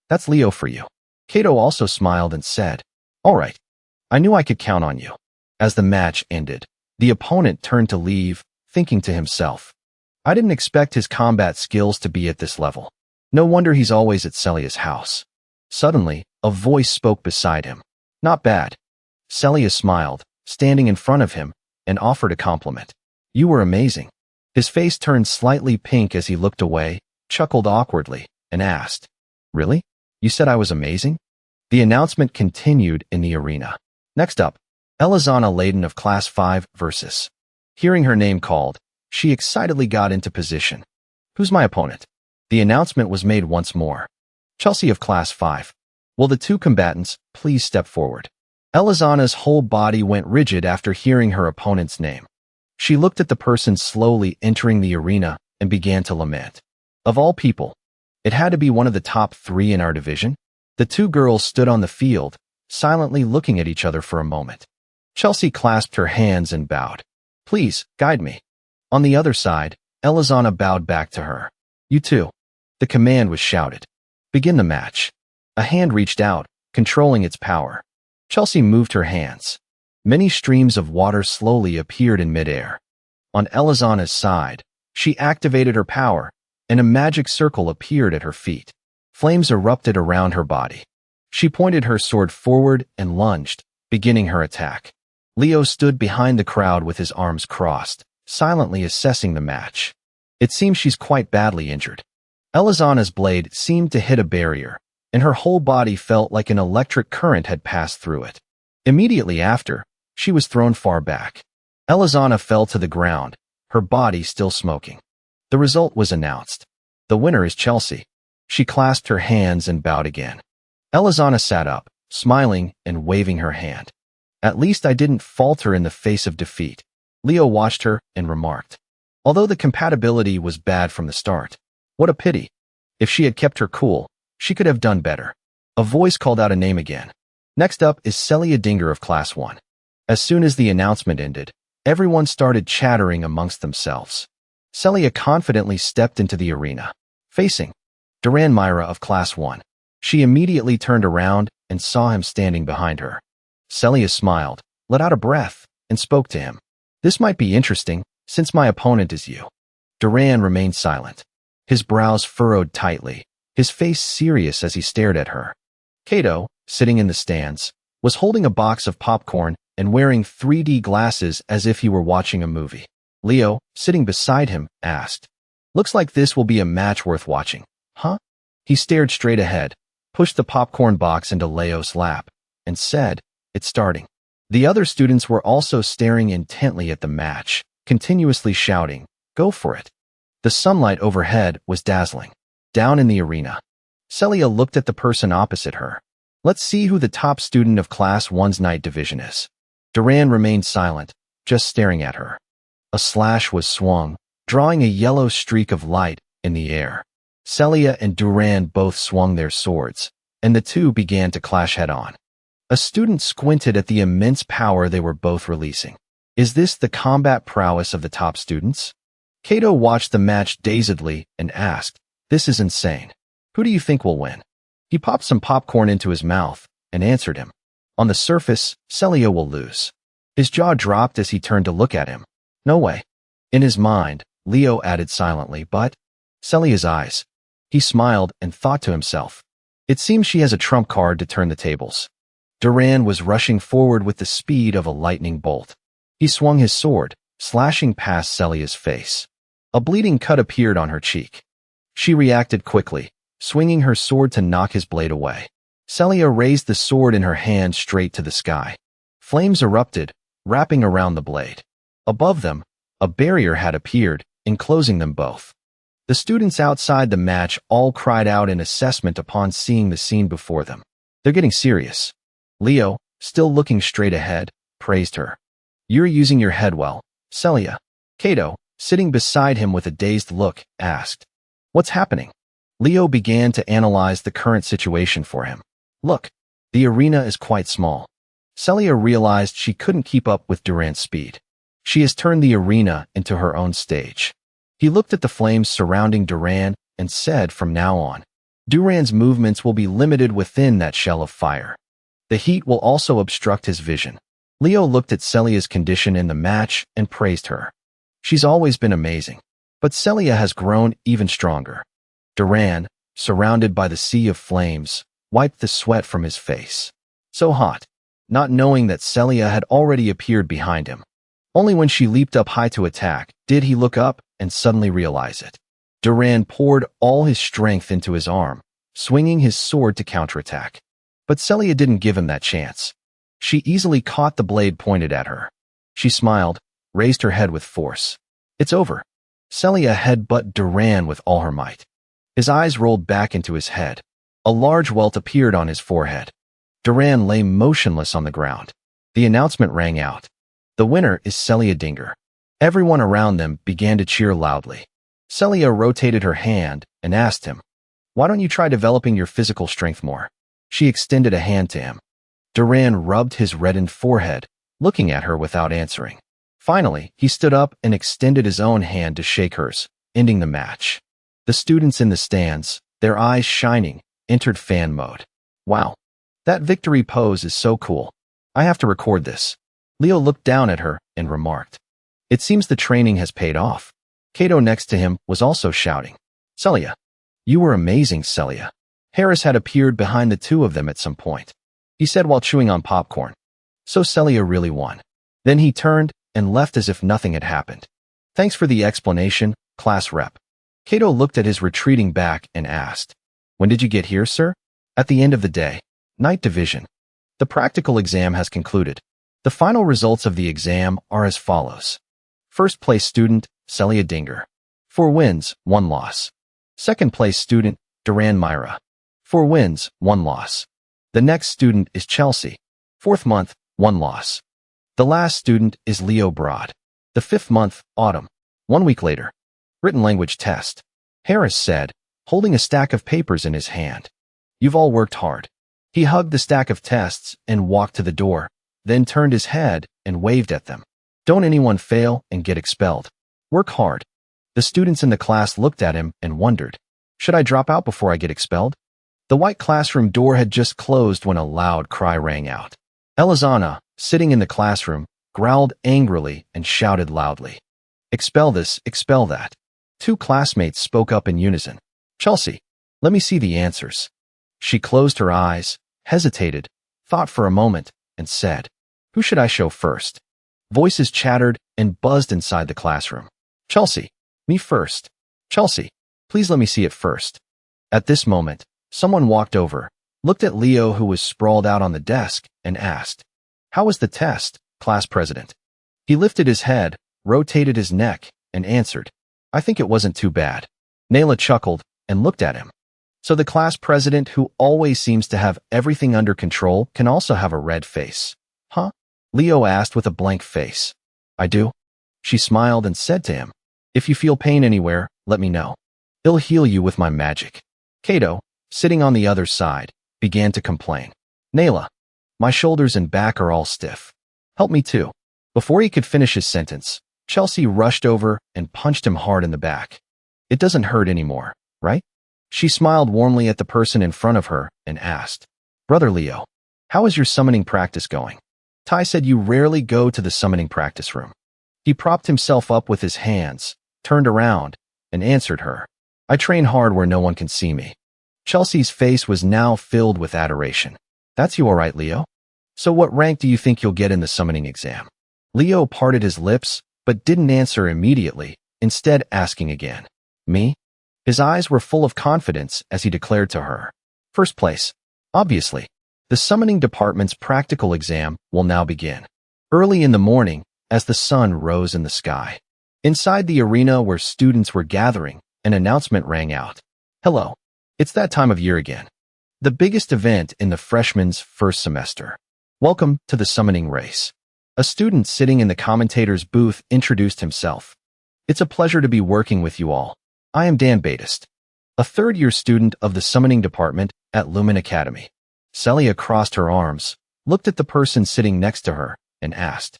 That's Leo for you. Kato also smiled and said, all right. I knew I could count on you. As the match ended, the opponent turned to leave, thinking to himself, I didn't expect his combat skills to be at this level. No wonder he's always at Celia's house. Suddenly, a voice spoke beside him. Not bad. Celia smiled, standing in front of him, and offered a compliment. You were amazing. His face turned slightly pink as he looked away, chuckled awkwardly, and asked, really? You said I was amazing? The announcement continued in the arena. Next up, Elizana Layden of Class 5 versus. Hearing her name called, she excitedly got into position. Who's my opponent? The announcement was made once more. Chelsea of Class 5. Will the two combatants please step forward? Elizana's whole body went rigid after hearing her opponent's name. She looked at the person slowly entering the arena and began to lament. Of all people, it had to be one of the top 3 in our division. The 2 girls stood on the field, silently looking at each other for a moment. Chelsea clasped her hands and bowed. Please, guide me. On the other side, Elizana bowed back to her. You too. The command was shouted. Begin the match. A hand reached out, controlling its power. Chelsea moved her hands. Many streams of water slowly appeared in midair. On Elizana's side, she activated her power, and a magic circle appeared at her feet. Flames erupted around her body. She pointed her sword forward and lunged, beginning her attack. Leo stood behind the crowd with his arms crossed, silently assessing the match. It seems she's quite badly injured. Elizana's blade seemed to hit a barrier, and her whole body felt like an electric current had passed through it. Immediately after, she was thrown far back. Elizana fell to the ground, her body still smoking. The result was announced. The winner is Chelsea. She clasped her hands and bowed again. Elizana sat up, smiling and waving her hand. At least I didn't falter in the face of defeat. Leo watched her and remarked. Although the compatibility was bad from the start. What a pity. If she had kept her cool, she could have done better. A voice called out a name again. Next up is Celia Dinger of Class 1. As soon as the announcement ended, everyone started chattering amongst themselves. Celia confidently stepped into the arena, facing Duran Myra of Class 1. She immediately turned around and saw him standing behind her. Celia smiled, let out a breath, and spoke to him. This might be interesting, since my opponent is you. Duran remained silent. His brows furrowed tightly, his face serious as he stared at her. Kato, sitting in the stands, was holding a box of popcorn and wearing 3D glasses as if he were watching a movie. Leo, sitting beside him, asked, Looks like this will be a match worth watching, huh? He stared straight ahead, pushed the popcorn box into Leo's lap, and said, It's starting. The other students were also staring intently at the match, continuously shouting, Go for it. The sunlight overhead was dazzling. Down in the arena, Celia looked at the person opposite her. Let's see who the top student of Class 1's night division is. Duran remained silent, just staring at her. A slash was swung, drawing a yellow streak of light in the air. Celia and Duran both swung their swords, and the two began to clash head-on. A student squinted at the immense power they were both releasing. Is this the combat prowess of the top students? Kato watched the match dazedly and asked, This is insane. Who do you think will win? He popped some popcorn into his mouth and answered him. On the surface, Celia will lose. His jaw dropped as he turned to look at him. No way. In his mind, Leo added silently, but Celia's eyes. He smiled and thought to himself. It seems she has a trump card to turn the tables. Duran was rushing forward with the speed of a lightning bolt. He swung his sword, slashing past Celia's face. A bleeding cut appeared on her cheek. She reacted quickly, swinging her sword to knock his blade away. Celia raised the sword in her hand straight to the sky. Flames erupted, wrapping around the blade. Above them, a barrier had appeared, enclosing them both. The students outside the match all cried out in assessment upon seeing the scene before them. They're getting serious. Leo, still looking straight ahead, praised her. You're using your head well, Celia. Kato, sitting beside him with a dazed look, asked. What's happening? Leo began to analyze the current situation for him. Look, the arena is quite small. Celia realized she couldn't keep up with Duran's speed. She has turned the arena into her own stage. He looked at the flames surrounding Duran and said from now on, Duran's movements will be limited within that shell of fire. The heat will also obstruct his vision. Leo looked at Celia's condition in the match and praised her. She's always been amazing, but Celia has grown even stronger. Duran, surrounded by the sea of flames, wiped the sweat from his face. So hot, not knowing that Celia had already appeared behind him. Only when she leaped up high to attack did he look up and suddenly realize it. Duran poured all his strength into his arm, swinging his sword to counterattack. But Celia didn't give him that chance. She easily caught the blade pointed at her. She smiled, raised her head with force. It's over. Celia headbutted Duran with all her might. His eyes rolled back into his head. A large welt appeared on his forehead. Duran lay motionless on the ground. The announcement rang out. The winner is Celia Dinger. Everyone around them began to cheer loudly. Celia rotated her hand and asked him, "Why don't you try developing your physical strength more?" She extended a hand to him. Duran rubbed his reddened forehead, looking at her without answering. Finally, he stood up and extended his own hand to shake hers, ending the match. The students in the stands, their eyes shining, entered fan mode. "Wow. That victory pose is so cool. I have to record this." Leo looked down at her and remarked, "It seems the training has paid off." Kato next to him was also shouting, "Celia, you were amazing, Celia." Harris had appeared behind the two of them at some point. He said while chewing on popcorn, "So Celia really won." Then he turned and left as if nothing had happened. "Thanks for the explanation, class rep." Kato looked at his retreating back and asked, "When did you get here, sir?" "At the end of the day. Night division. The practical exam has concluded. The final results of the exam are as follows. First place student, Celia Dinger. 4 wins, 1 loss. Second place student, Duran Myra. 4 wins, 1 loss. The next student is Chelsea. 4th month, 1 loss. The last student is Leo Broad. The 5th month, Autumn. 1 week later. Written language test. Harris said, holding a stack of papers in his hand. "You've all worked hard." He hugged the stack of tests and walked to the door, then turned his head and waved at them. "Don't anyone fail and get expelled. Work hard." The students in the class looked at him and wondered, "Should I drop out before I get expelled?" The white classroom door had just closed when a loud cry rang out. Elizana, sitting in the classroom, growled angrily and shouted loudly, "Expel this, expel that." 2 classmates spoke up in unison. "Chelsea, let me see the answers." She closed her eyes, hesitated, thought for a moment, and said, "Who should I show first?" Voices chattered and buzzed inside the classroom. "Chelsea, me first. Chelsea, please let me see it first." At this moment, someone walked over, looked at Leo who was sprawled out on the desk, and asked, "How was the test, class president?" He lifted his head, rotated his neck, and answered, "I think it wasn't too bad." Nayla chuckled and looked at him. "So the class president who always seems to have everything under control can also have a red face, huh?" Leo asked with a blank face. "I do." She smiled and said to him, "If you feel pain anywhere, let me know. I'll heal you with my magic." Kato, sitting on the other side, began to complain. "Nayla, my shoulders and back are all stiff. Help me too." Before he could finish his sentence, Chelsea rushed over and punched him hard in the back. "It doesn't hurt anymore, right?" She smiled warmly at the person in front of her and asked, "Brother Leo, how is your summoning practice going?" Tai said you rarely go to the summoning practice room. He propped himself up with his hands, turned around, and answered her, "I train hard where no one can see me." Chelsea's face was now filled with adoration. "That's you all right, Leo? So what rank do you think you'll get in the summoning exam?" Leo parted his lips, but didn't answer immediately, instead asking again, "Me?" His eyes were full of confidence as he declared to her, "First place. Obviously. The summoning department's practical exam will now begin." Early in the morning, as the sun rose in the sky, inside the arena where students were gathering, an announcement rang out. "Hello. It's that time of year again. The biggest event in the freshmen's first semester. Welcome to the summoning race." A student sitting in the commentator's booth introduced himself. "It's a pleasure to be working with you all. I am Dan Batist, a third-year student of the summoning department at Lumen Academy." Celia crossed her arms, looked at the person sitting next to her, and asked,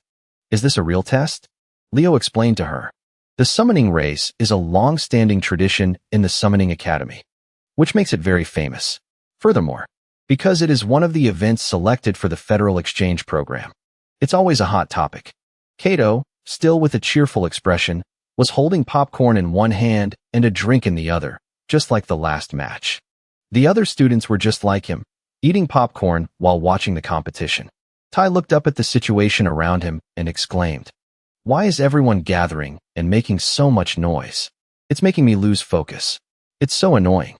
"Is this a real test?" Leo explained to her, "The summoning race is a long-standing tradition in the Summoning Academy, which makes it very famous. Furthermore, because it is one of the events selected for the Federal Exchange Program, it's always a hot topic." Kato, still with a cheerful expression, was holding popcorn in one hand and a drink in the other, just like the last match. The other students were just like him, eating popcorn while watching the competition. Tai looked up at the situation around him and exclaimed, "Why is everyone gathering and making so much noise? It's making me lose focus. It's so annoying."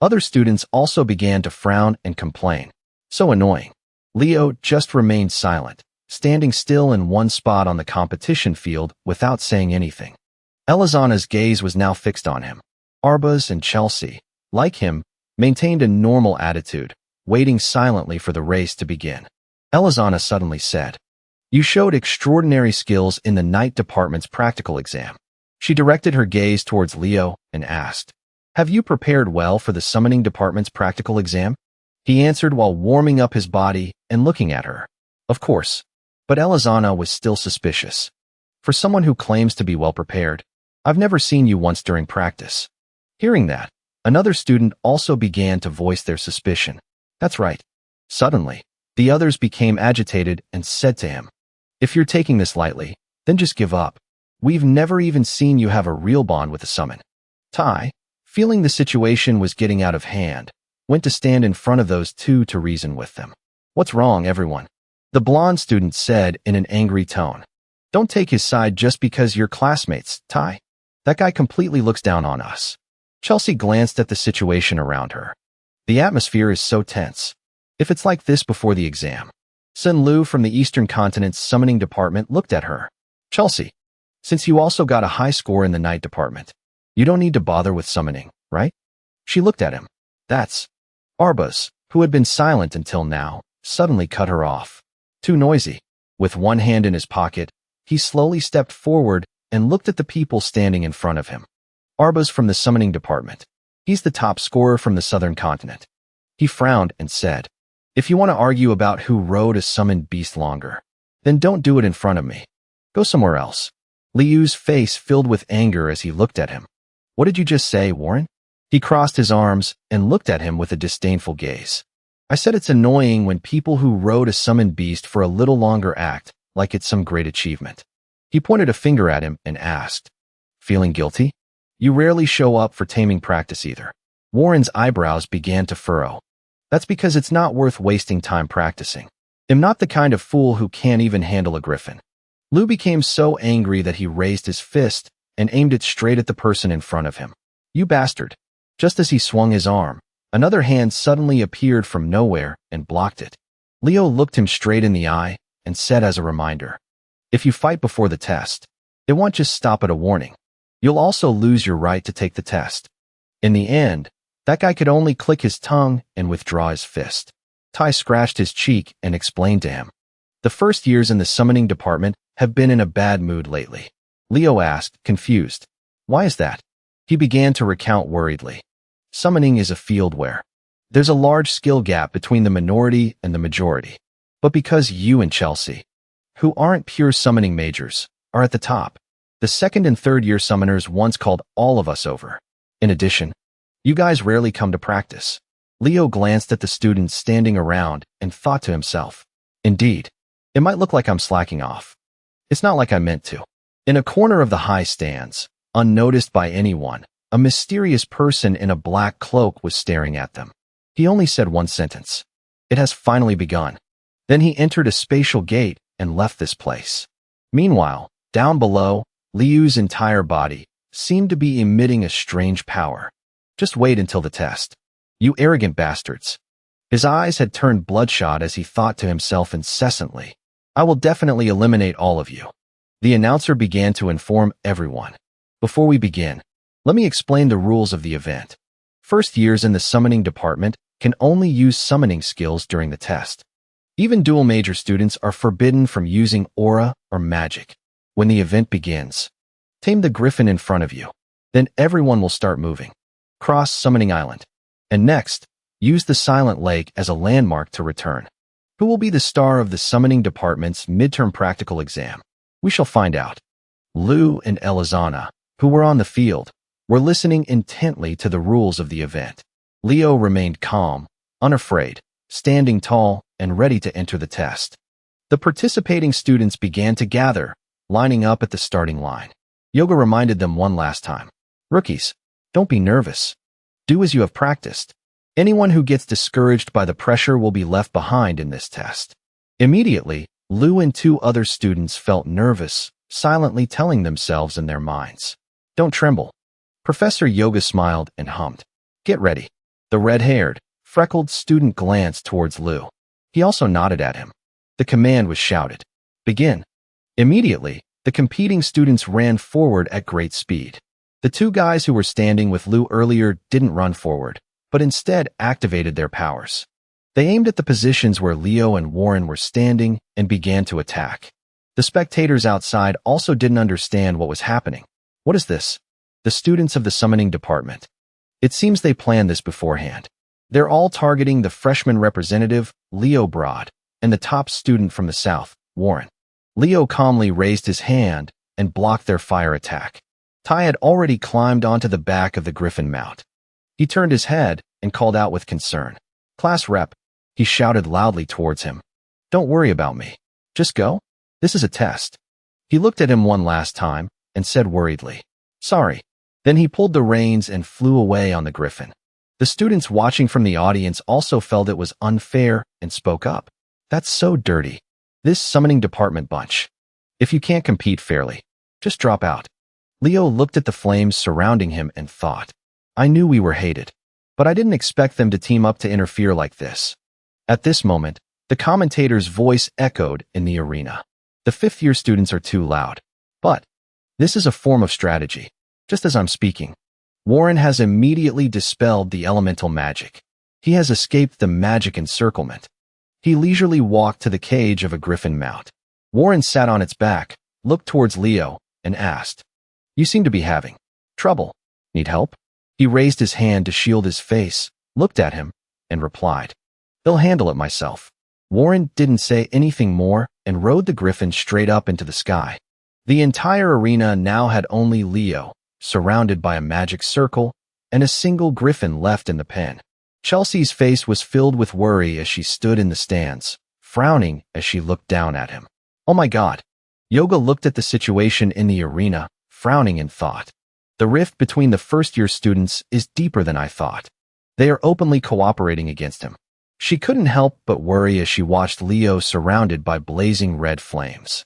Other students also began to frown and complain. "So annoying." Leo just remained silent, standing still in one spot on the competition field without saying anything. Elizana's gaze was now fixed on him. Arbaz and Chelsea, like him, maintained a normal attitude, waiting silently for the race to begin. Elizana suddenly said, You showed extraordinary skills in the night department's practical exam. She directed her gaze towards Leo and asked, "Have you prepared well for the summoning department's practical exam?" He answered while warming up his body and looking at her. Of course. But Elizana was still suspicious. For someone who claims to be well prepared, I've never seen you once during practice. Hearing that, another student also began to voice their suspicion. That's right. Suddenly, the others became agitated and said to him, "If you're taking this lightly, then just give up. We've never even seen you have a real bond with the summon." Tai, feeling the situation was getting out of hand, went to stand in front of those two to reason with them. "What's wrong, everyone?" The blonde student said in an angry tone. "Don't take his side just because you're classmates, Tai. That guy completely looks down on us." Chelsea glanced at the situation around her. The atmosphere is so tense. If it's like this before the exam. Sun Lu from the Eastern Continent's summoning department looked at her. "Chelsea, since you also got a high score in the night department, you don't need to bother with summoning, right?" She looked at him. That's Arbuz, who had been silent until now, suddenly cut her off. Too noisy. With one hand in his pocket, he slowly stepped forward and looked at the people standing in front of him. Arbuz from the summoning department. He's the top scorer from the Southern Continent. He frowned and said, "If you want to argue about who rode a summoned beast longer, then don't do it in front of me. Go somewhere else." Liu's face filled with anger as he looked at him. "What did you just say, Warren?" He crossed his arms and looked at him with a disdainful gaze. "I said it's annoying when people who rode a summoned beast for a little longer act like it's some great achievement." He pointed a finger at him and asked, "Feeling guilty? You rarely show up for taming practice either." Warren's eyebrows began to furrow. "That's because it's not worth wasting time practicing. I'm not the kind of fool who can't even handle a griffin." Lu became so angry that he raised his fist and aimed it straight at the person in front of him. "You bastard." Just as he swung his arm, another hand suddenly appeared from nowhere and blocked it. Leo looked him straight in the eye and said as a reminder, "If you fight before the test, it won't just stop at a warning. You'll also lose your right to take the test." In the end, that guy could only click his tongue and withdraw his fist. Tai scratched his cheek and explained to him, "The first years in the summoning department have been in a bad mood lately." Leo asked, confused, "Why is that?" He began to recount worriedly. Summoning is a field where there's a large skill gap between the minority and the majority. But because you and Chelsea, who aren't pure summoning majors, are at the top, the second and third year summoners once called all of us over. In addition, you guys rarely come to practice. Leo glanced at the students standing around and thought to himself, "Indeed, it might look like I'm slacking off. It's not like I meant to." In a corner of the high stands, unnoticed by anyone, a mysterious person in a black cloak was staring at them. He only said one sentence. "It has finally begun." Then he entered a spatial gate and left this place. Meanwhile, down below, Liu's entire body seemed to be emitting a strange power. "Just wait until the test. You arrogant bastards." His eyes had turned bloodshot as he thought to himself incessantly, "I will definitely eliminate all of you." The announcer began to inform everyone. "Before we begin, let me explain the rules of the event. First years in the summoning department can only use summoning skills during the test. Even dual major students are forbidden from using aura or magic. When the event begins, tame the griffin in front of you. Then everyone will start moving. Cross Summoning Island. And next, use the Silent Lake as a landmark to return. Who will be the star of the summoning department's midterm practical exam? We shall find out." Lu and Elizana, who were on the field, were listening intently to the rules of the event. Leo remained calm, unafraid, standing tall and ready to enter the test. The participating students began to gather, lining up at the starting line. Yoga reminded them one last time. "Rookies, don't be nervous. Do as you have practiced. Anyone who gets discouraged by the pressure will be left behind in this test." Immediately, Lu and two other students felt nervous, silently telling themselves in their minds, "Don't tremble." Professor Yoga smiled and hummed, "Get ready." The red-haired, freckled student glanced towards Lu. He also nodded at him. The command was shouted, "Begin." Immediately, the competing students ran forward at great speed. The two guys who were standing with Lu earlier didn't run forward, but instead activated their powers. They aimed at the positions where Leo and Warren were standing and began to attack. The spectators outside also didn't understand what was happening. What is this? The students of the summoning department. It seems they planned this beforehand. They're all targeting the freshman representative, Leo Broad, and the top student from the south, Warren. Leo calmly raised his hand and blocked their fire attack. Ty had already climbed onto the back of the griffin mount. He turned his head and called out with concern. Class rep, he shouted loudly towards him. Don't worry about me. Just go. This is a test. He looked at him one last time and said worriedly, Sorry. Then he pulled the reins and flew away on the griffin. The students watching from the audience also felt it was unfair and spoke up. That's so dirty. This summoning department bunch. If you can't compete fairly, just drop out. Leo looked at the flames surrounding him and thought, I knew we were hated, but I didn't expect them to team up to interfere like this. At this moment, the commentator's voice echoed in the arena. The fifth-year students are too loud. But this is a form of strategy. Just as I'm speaking, Warren has immediately dispelled the elemental magic. He has escaped the magic encirclement. He leisurely walked to the cage of a griffin mount. Warren sat on its back, looked towards Leo, and asked, You seem to be having trouble. Need help? He raised his hand to shield his face, looked at him, and replied, They'll handle it myself. Warren didn't say anything more and rode the griffin straight up into the sky. The entire arena now had only Leo, surrounded by a magic circle, and a single griffin left in the pen. Chelsea's face was filled with worry as she stood in the stands, frowning as she looked down at him. Oh my God. Yoga looked at the situation in the arena, frowning in thought. The rift between the first-year students is deeper than I thought. They are openly cooperating against him. She couldn't help but worry as she watched Leo surrounded by blazing red flames.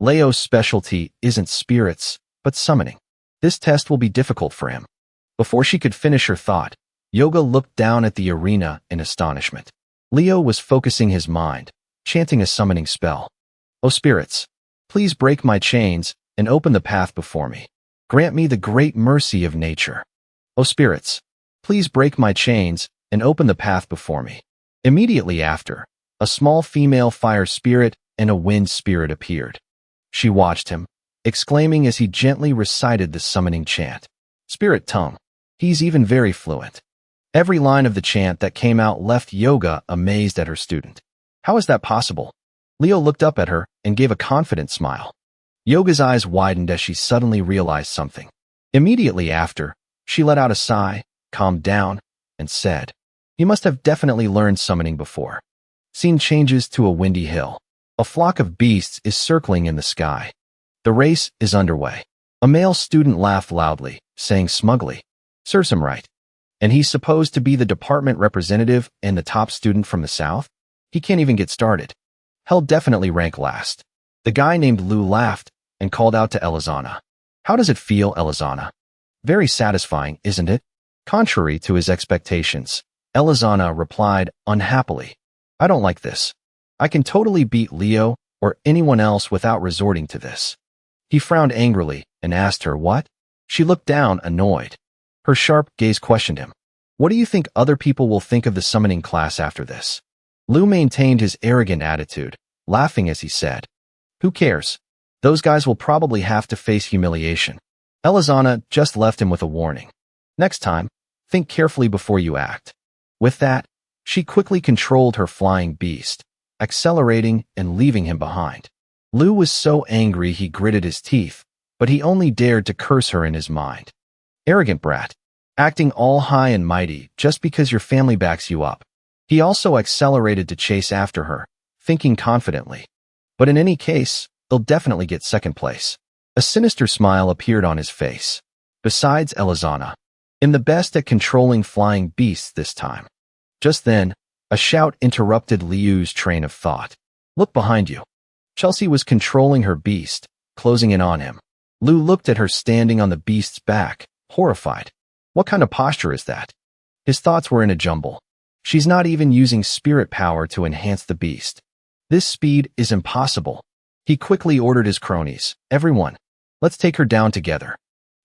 Leo's specialty isn't spirits, but summoning. This test will be difficult for him. Before she could finish her thought, Yoga looked down at the arena in astonishment. Leo was focusing his mind, chanting a summoning spell. O spirits, please break my chains and open the path before me. Grant me the great mercy of nature. O spirits, please break my chains and open the path before me. Immediately after, a small female fire spirit and a wind spirit appeared. She watched him, exclaiming as he gently recited the summoning chant. Spirit tongue. He's even very fluent. Every line of the chant that came out left Yoga amazed at her student. How is that possible? Leo looked up at her and gave a confident smile. Yoga's eyes widened as she suddenly realized something. Immediately after, she let out a sigh, calmed down, and said, He must have definitely learned summoning before. Scene changes to a windy hill. A flock of beasts is circling in the sky. The race is underway. A male student laughed loudly, saying smugly, Serves him right. And he's supposed to be the department representative and the top student from the south? He can't even get started. He'll definitely rank last. The guy named Lou laughed and called out to Elizana. How does it feel, Elizana? Very satisfying, isn't it? Contrary to his expectations, Elizana replied unhappily. I don't like this. I can totally beat Leo or anyone else without resorting to this. He frowned angrily and asked her what? She looked down, annoyed. Her sharp gaze questioned him. What do you think other people will think of the summoning class after this? Lou maintained his arrogant attitude, laughing as he said, Who cares? Those guys will probably have to face humiliation. Elizana just left him with a warning. Next time, think carefully before you act. With that, she quickly controlled her flying beast, accelerating and leaving him behind. Lou was so angry he gritted his teeth, but he only dared to curse her in his mind. Arrogant brat, acting all high and mighty just because your family backs you up. He also accelerated to chase after her, thinking confidently. But in any case, they'll definitely get second place. A sinister smile appeared on his face. Besides Elizana, in the best at controlling flying beasts this time. Just then, a shout interrupted Liu's train of thought. Look behind you. Chelsea was controlling her beast, closing in on him. Lou looked at her standing on the beast's back, horrified. What kind of posture is that? His thoughts were in a jumble. She's not even using spirit power to enhance the beast. This speed is impossible. He quickly ordered his cronies. Everyone, let's take her down together.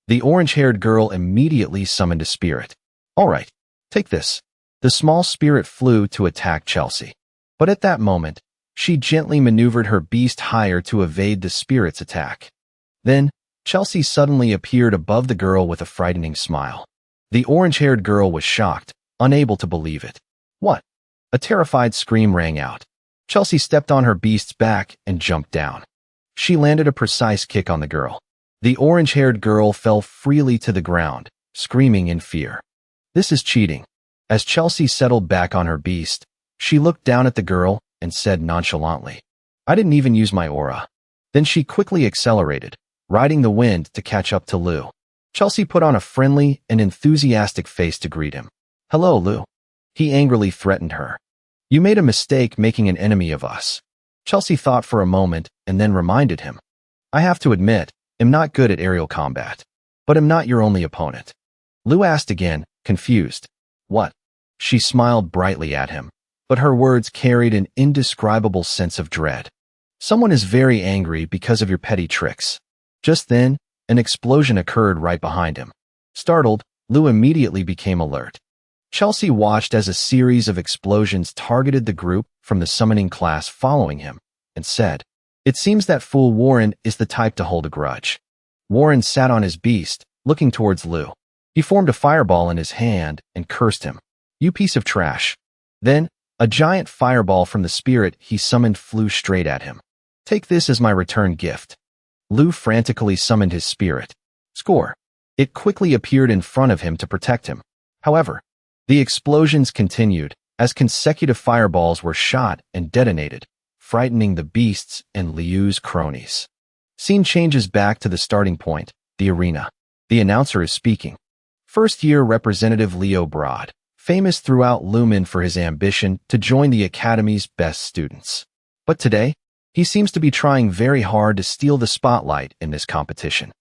The orange-haired girl immediately summoned a spirit. All right, take this. The small spirit flew to attack Chelsea. But at that moment, She gently maneuvered her beast higher to evade the spirit's attack. Then, Chelsea suddenly appeared above the girl with a frightening smile. The orange-haired girl was shocked, unable to believe it. What? A terrified scream rang out. Chelsea stepped on her beast's back and jumped down. She landed a precise kick on the girl. The orange-haired girl fell freely to the ground, screaming in fear. This is cheating. As Chelsea settled back on her beast, she looked down at the girl and said nonchalantly, I didn't even use my aura. Then she quickly accelerated, riding the wind to catch up to Lou. Chelsea put on a friendly and enthusiastic face to greet him. Hello, Lou. He angrily threatened her. You made a mistake making an enemy of us. Chelsea thought for a moment and then reminded him. I have to admit, I'm not good at aerial combat. But I'm not your only opponent. Lou asked again, confused. What? She smiled brightly at him, but her words carried an indescribable sense of dread. Someone is very angry because of your petty tricks. Just then, an explosion occurred right behind him. Startled, Lou immediately became alert. Chelsea watched as a series of explosions targeted the group from the summoning class following him, and said, It seems that fool Warren is the type to hold a grudge. Warren sat on his beast, looking towards Lou. He formed a fireball in his hand and cursed him. You piece of trash. Then, a giant fireball from the spirit he summoned flew straight at him. Take this as my return gift. Lou frantically summoned his spirit. Score. It quickly appeared in front of him to protect him. However, the explosions continued as consecutive fireballs were shot and detonated, frightening the beasts and Liu's cronies. Scene changes back to the starting point, the arena. The announcer is speaking. First-year Representative Leo Broad, famous throughout Lumen for his ambition to join the Academy's best students. But today, he seems to be trying very hard to steal the spotlight in this competition.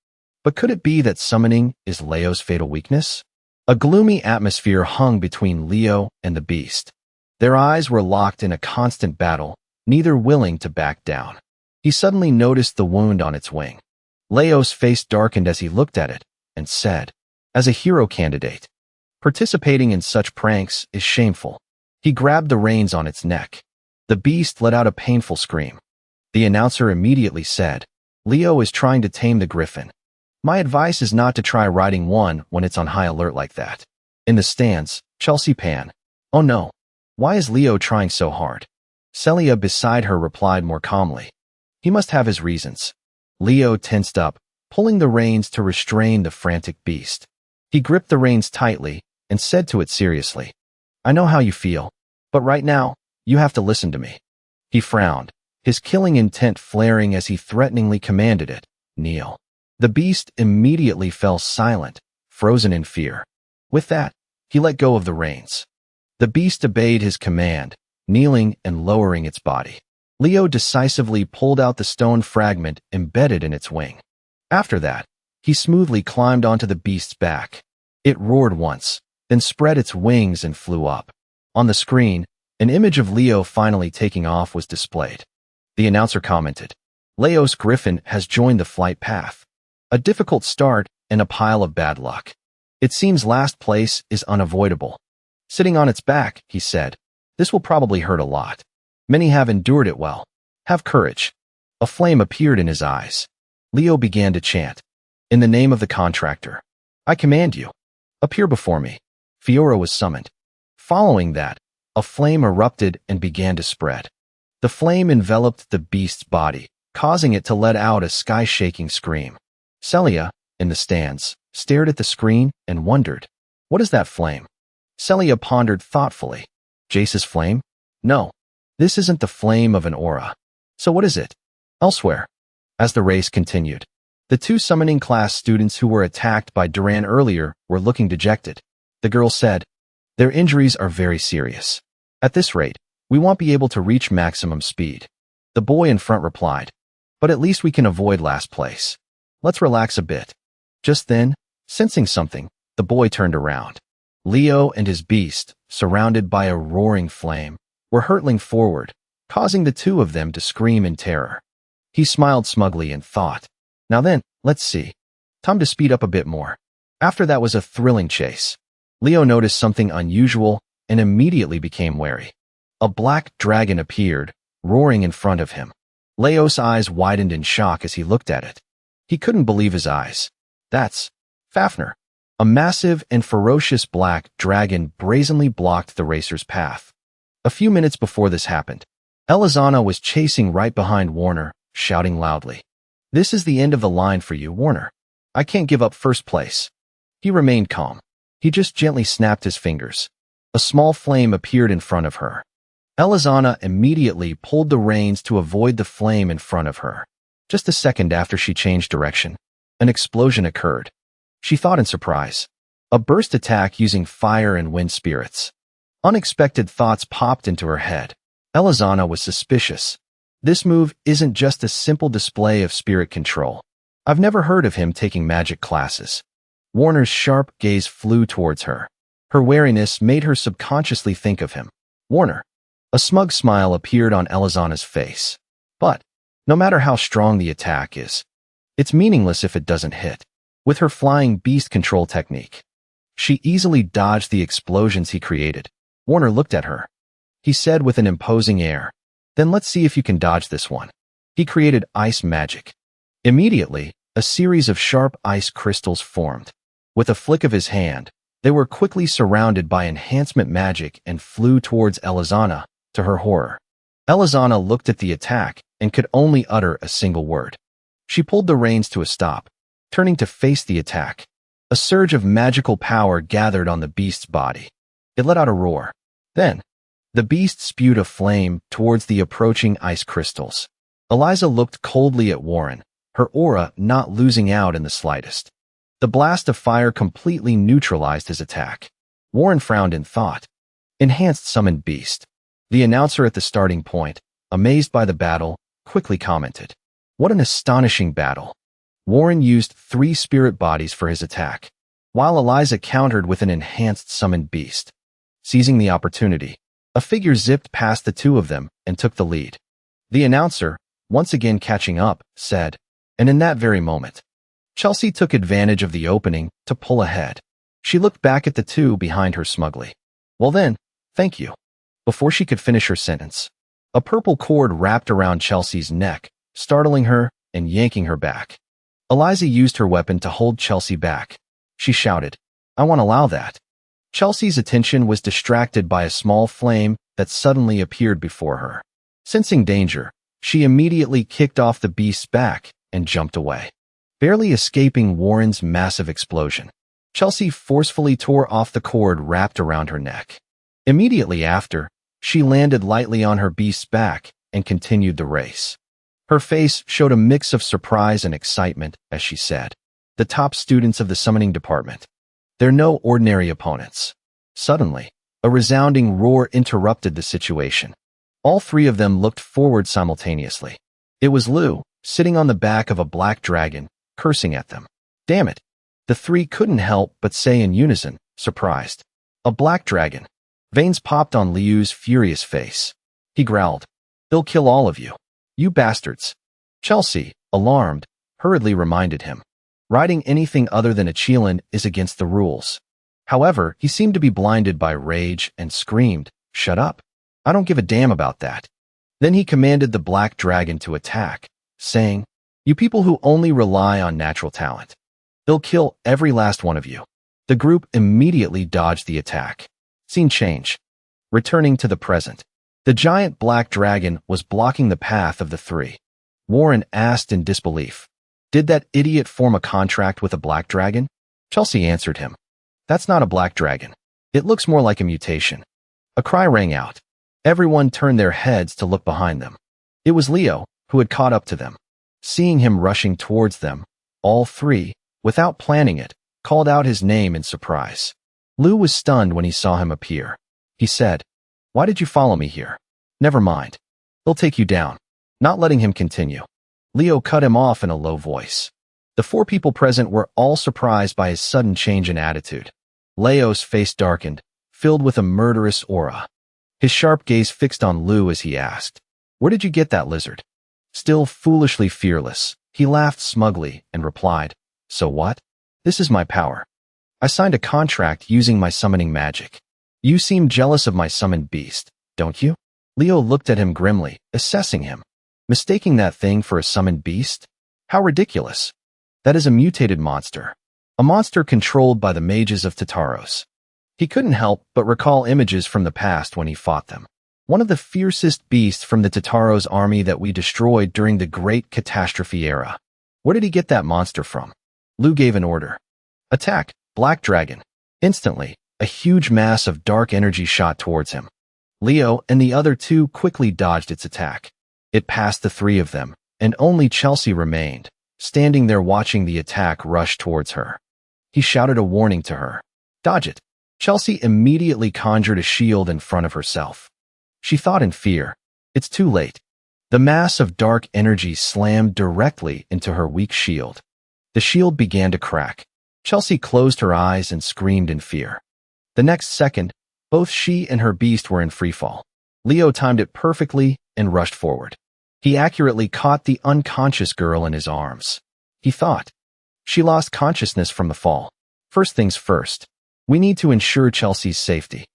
But could it be that summoning is Leo's fatal weakness? A gloomy atmosphere hung between Leo and the beast. Their eyes were locked in a constant battle, neither willing to back down. He suddenly noticed the wound on its wing. Leo's face darkened as he looked at it, and said, As a hero candidate, participating in such pranks is shameful. He grabbed the reins on its neck. The beast let out a painful scream. The announcer immediately said, Leo is trying to tame the griffin. My advice is not to try riding one when it's on high alert like that. In the stands, Chelsea Pan. Oh no. Why is Leo trying so hard? Celia beside her replied more calmly. He must have his reasons. Leo tensed up, pulling the reins to restrain the frantic beast. He gripped the reins tightly and said to it seriously, I know how you feel, but right now, you have to listen to me. He frowned, his killing intent flaring as he threateningly commanded it, kneel. The beast immediately fell silent, frozen in fear. With that, he let go of the reins. The beast obeyed his command, kneeling and lowering its body. Leo decisively pulled out the stone fragment embedded in its wing. After that, he smoothly climbed onto the beast's back. It roared once, then spread its wings and flew up. On the screen, an image of Leo finally taking off was displayed. The announcer commented, Leo's griffin has joined the flight path. A difficult start and a pile of bad luck. It seems last place is unavoidable. Sitting on its back, he said, this will probably hurt a lot. Many have endured it well. Have courage. A flame appeared in his eyes. Leo began to chant. In the name of the contractor, I command you. Appear before me. Fiora was summoned. Following that, a flame erupted and began to spread. The flame enveloped the beast's body, causing it to let out a sky-shaking scream. Celia, in the stands, stared at the screen and wondered, what is that flame? Celia pondered thoughtfully. Jace's flame? No, this isn't the flame of an aura. So what is it? Elsewhere. As the race continued, the two summoning class students who were attacked by Duran earlier were looking dejected. The girl said, their injuries are very serious. At this rate, we won't be able to reach maximum speed. The boy in front replied, but at least we can avoid last place. Let's relax a bit. Just then, sensing something, the boy turned around. Leo and his beast, surrounded by a roaring flame, were hurtling forward, causing the two of them to scream in terror. He smiled smugly and thought, now then, let's see. Time to speed up a bit more. After that was a thrilling chase. Leo noticed something unusual and immediately became wary. A black dragon appeared, roaring in front of him. Leo's eyes widened in shock as he looked at it. He couldn't believe his eyes. That's Fafnir. A massive and ferocious black dragon brazenly blocked the racer's path. A few minutes before this happened, Elizana was chasing right behind Warner, shouting loudly, "This is the end of the line for you, Warner. I can't give up first place." He remained calm. He just gently snapped his fingers. A small flame appeared in front of her. Elizana immediately pulled the reins to avoid the flame in front of her. Just a second after she changed direction, an explosion occurred. She thought in surprise. A burst attack using fire and wind spirits. Unexpected thoughts popped into her head. Elizana was suspicious. This move isn't just a simple display of spirit control. I've never heard of him taking magic classes. Warner's sharp gaze flew towards her. Her wariness made her subconsciously think of him. Warner. A smug smile appeared on Elizana's face. But, no matter how strong the attack is, it's meaningless if it doesn't hit. With her flying beast control technique, she easily dodged the explosions he created. Warner looked at her. He said with an imposing air, "Then let's see if you can dodge this one." He created ice magic. Immediately, a series of sharp ice crystals formed. With a flick of his hand, they were quickly surrounded by enhancement magic and flew towards Elizana. To her horror, Elizana looked at the attack and could only utter a single word. She pulled the reins to a stop, turning to face the attack. A surge of magical power gathered on the beast's body. It let out a roar. Then, the beast spewed a flame towards the approaching ice crystals. Eliza looked coldly at Warren, her aura not losing out in the slightest. The blast of fire completely neutralized his attack. Warren frowned in thought. Enhanced summoned beast. The announcer at the starting point, amazed by the battle, quickly commented, "What an astonishing battle." Warren used 3 spirit bodies for his attack, while Eliza countered with an enhanced summoned beast. Seizing the opportunity, a figure zipped past the two of them and took the lead. The announcer, once again catching up, said, and in that very moment, Chelsea took advantage of the opening to pull ahead. She looked back at the two behind her smugly. "Well then, thank you." Before she could finish her sentence, a purple cord wrapped around Chelsea's neck, startling her and yanking her back. Eliza used her weapon to hold Chelsea back. She shouted, "I won't allow that." Chelsea's attention was distracted by a small flame that suddenly appeared before her. Sensing danger, she immediately kicked off the beast's back and jumped away, barely escaping Warren's massive explosion. Chelsea forcefully tore off the cord wrapped around her neck. Immediately after, she landed lightly on her beast's back and continued the race. Her face showed a mix of surprise and excitement as she said, "The top students of the summoning department. They're no ordinary opponents." Suddenly, a resounding roar interrupted the situation. All 3 of them looked forward simultaneously. It was Lu, sitting on the back of a black dragon, cursing at them. "Damn it." The 3 couldn't help but say in unison, surprised. "A black dragon." Veins popped on Liu's furious face. He growled, "They'll kill all of you. You bastards." Chelsea, alarmed, hurriedly reminded him, "Riding anything other than a Chelan is against the rules." However, he seemed to be blinded by rage and screamed, "Shut up. I don't give a damn about that." Then he commanded the black dragon to attack, saying, "You people who only rely on natural talent. They'll kill every last one of you." The group immediately dodged the attack. Scene change. Returning to the present. The giant black dragon was blocking the path of the 3. Warren asked in disbelief, "Did that idiot form a contract with a black dragon?" Chelsea answered him, "That's not a black dragon. It looks more like a mutation." A cry rang out. Everyone turned their heads to look behind them. It was Leo, who had caught up to them. Seeing him rushing towards them, all 3, without planning it, called out his name in surprise. Lu was stunned when he saw him appear. He said, "Why did you follow me here?" "Never mind. They'll take you down." Not letting him continue, Leo cut him off in a low voice. The 4 people present were all surprised by his sudden change in attitude. Leo's face darkened, filled with a murderous aura. His sharp gaze fixed on Lu as he asked, "Where did you get that lizard?" Still foolishly fearless, he laughed smugly and replied, "So what? This is my power. I signed a contract using my summoning magic. You seem jealous of my summoned beast, don't you?" Leo looked at him grimly, assessing him. Mistaking that thing for a summoned beast? How ridiculous. That is a mutated monster. A monster controlled by the mages of Tartaros. He couldn't help but recall images from the past when he fought them. One of the fiercest beasts from the Tartaros army that we destroyed during the Great Catastrophe era. Where did he get that monster from? Lu gave an order. Attack, Black Dragon. Instantly, a huge mass of dark energy shot towards him. Leo and the other two quickly dodged its attack. It passed the three of them, and only Chelsea remained, standing there watching the attack rush towards her. He shouted a warning to her. Dodge it. Chelsea immediately conjured a shield in front of herself. She thought in fear. It's too late. The mass of dark energy slammed directly into her weak shield. The shield began to crack. Chelsea closed her eyes and screamed in fear. The next second, both she and her beast were in freefall. Leo timed it perfectly and rushed forward. He accurately caught the unconscious girl in his arms. He thought. She lost consciousness from the fall. First things first. We need to ensure Chelsea's safety.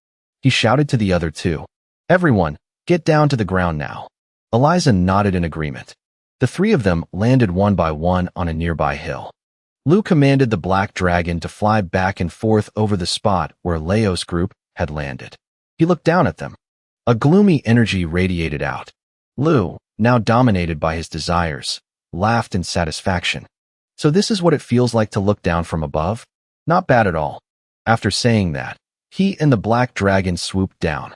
He shouted to the other two. Everyone, get down to the ground now. Eliza nodded in agreement. The three of them landed one by one on a nearby hill. Lu commanded the Black Dragon to fly back and forth over the spot where Leo's group had landed. He looked down at them. A gloomy energy radiated out. Lu, now dominated by his desires, laughed in satisfaction. So this is what it feels like to look down from above? Not bad at all. After saying that, he and the Black Dragon swooped down.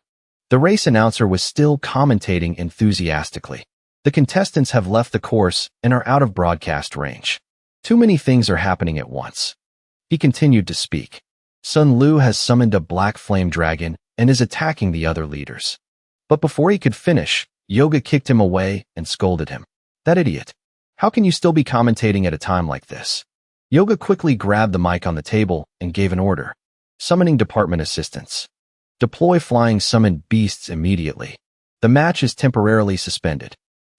The race announcer was still commentating enthusiastically. The contestants have left the course and are out of broadcast range. Too many things are happening at once. He continued to speak. Sun Lu has summoned a black flame dragon and is attacking the other leaders. But before he could finish, Yoga kicked him away and scolded him. That idiot. How can you still be commentating at a time like this? Yoga quickly grabbed the mic on the table and gave an order. Summoning department assistants. Deploy flying summoned beasts immediately. The match is temporarily suspended.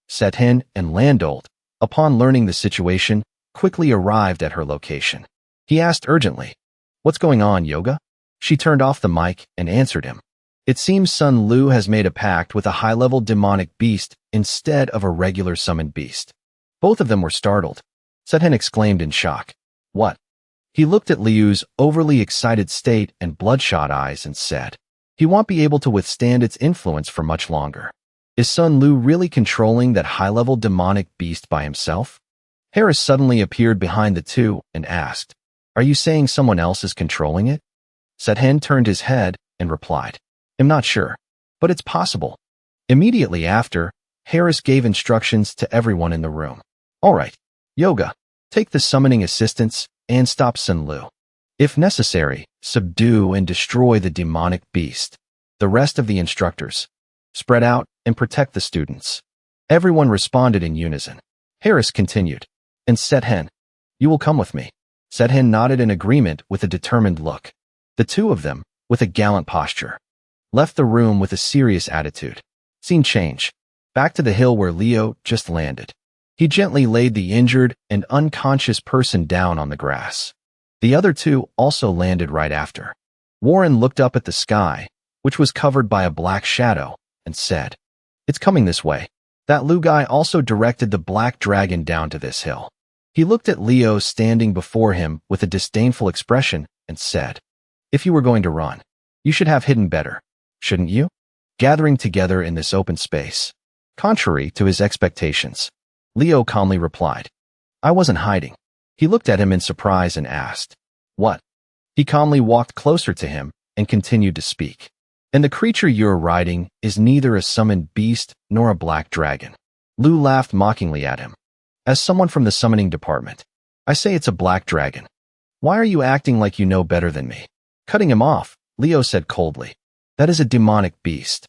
Sethen and Landolt, upon learning the situation, quickly arrived at her location. He asked urgently, What's going on, Yoga? She turned off the mic and answered him. It seems Sun Lu has made a pact with a high-level demonic beast instead of a regular summoned beast. Both of them were startled. Sethen exclaimed in shock. What? He looked at Liu's overly excited state and bloodshot eyes and said, He won't be able to withstand its influence for much longer. Is Sun Lu really controlling that high-level demonic beast by himself? Harris suddenly appeared behind the two and asked, Are you saying someone else is controlling it? Sethen turned his head and replied, I'm not sure, but it's possible. Immediately after, Harris gave instructions to everyone in the room. All right, Yoga, take the summoning assistants and stop Sun Lu. If necessary, subdue and destroy the demonic beast. The rest of the instructors, spread out and protect the students. Everyone responded in unison. Harris continued, And Sethen, you will come with me. Sethen nodded in agreement with a determined look. The two of them, with a gallant posture, left the room with a serious attitude. Scene change. Back to the hill where Leo just landed. He gently laid the injured and unconscious person down on the grass. The other two also landed right after. Warren looked up at the sky, which was covered by a black shadow, and said, It's coming this way. That Lu guy also directed the Black Dragon down to this hill. He looked at Leo standing before him with a disdainful expression and said, If you were going to run, you should have hidden better, shouldn't you? Gathering together in this open space. Contrary to his expectations, Leo calmly replied, I wasn't hiding. He looked at him in surprise and asked, What? He calmly walked closer to him and continued to speak. And the creature you're riding is neither a summoned beast nor a black dragon. Lu laughed mockingly at him. As someone from the summoning department, I say it's a black dragon. Why are you acting like you know better than me? Cutting him off, Leo said coldly, That is a demonic beast.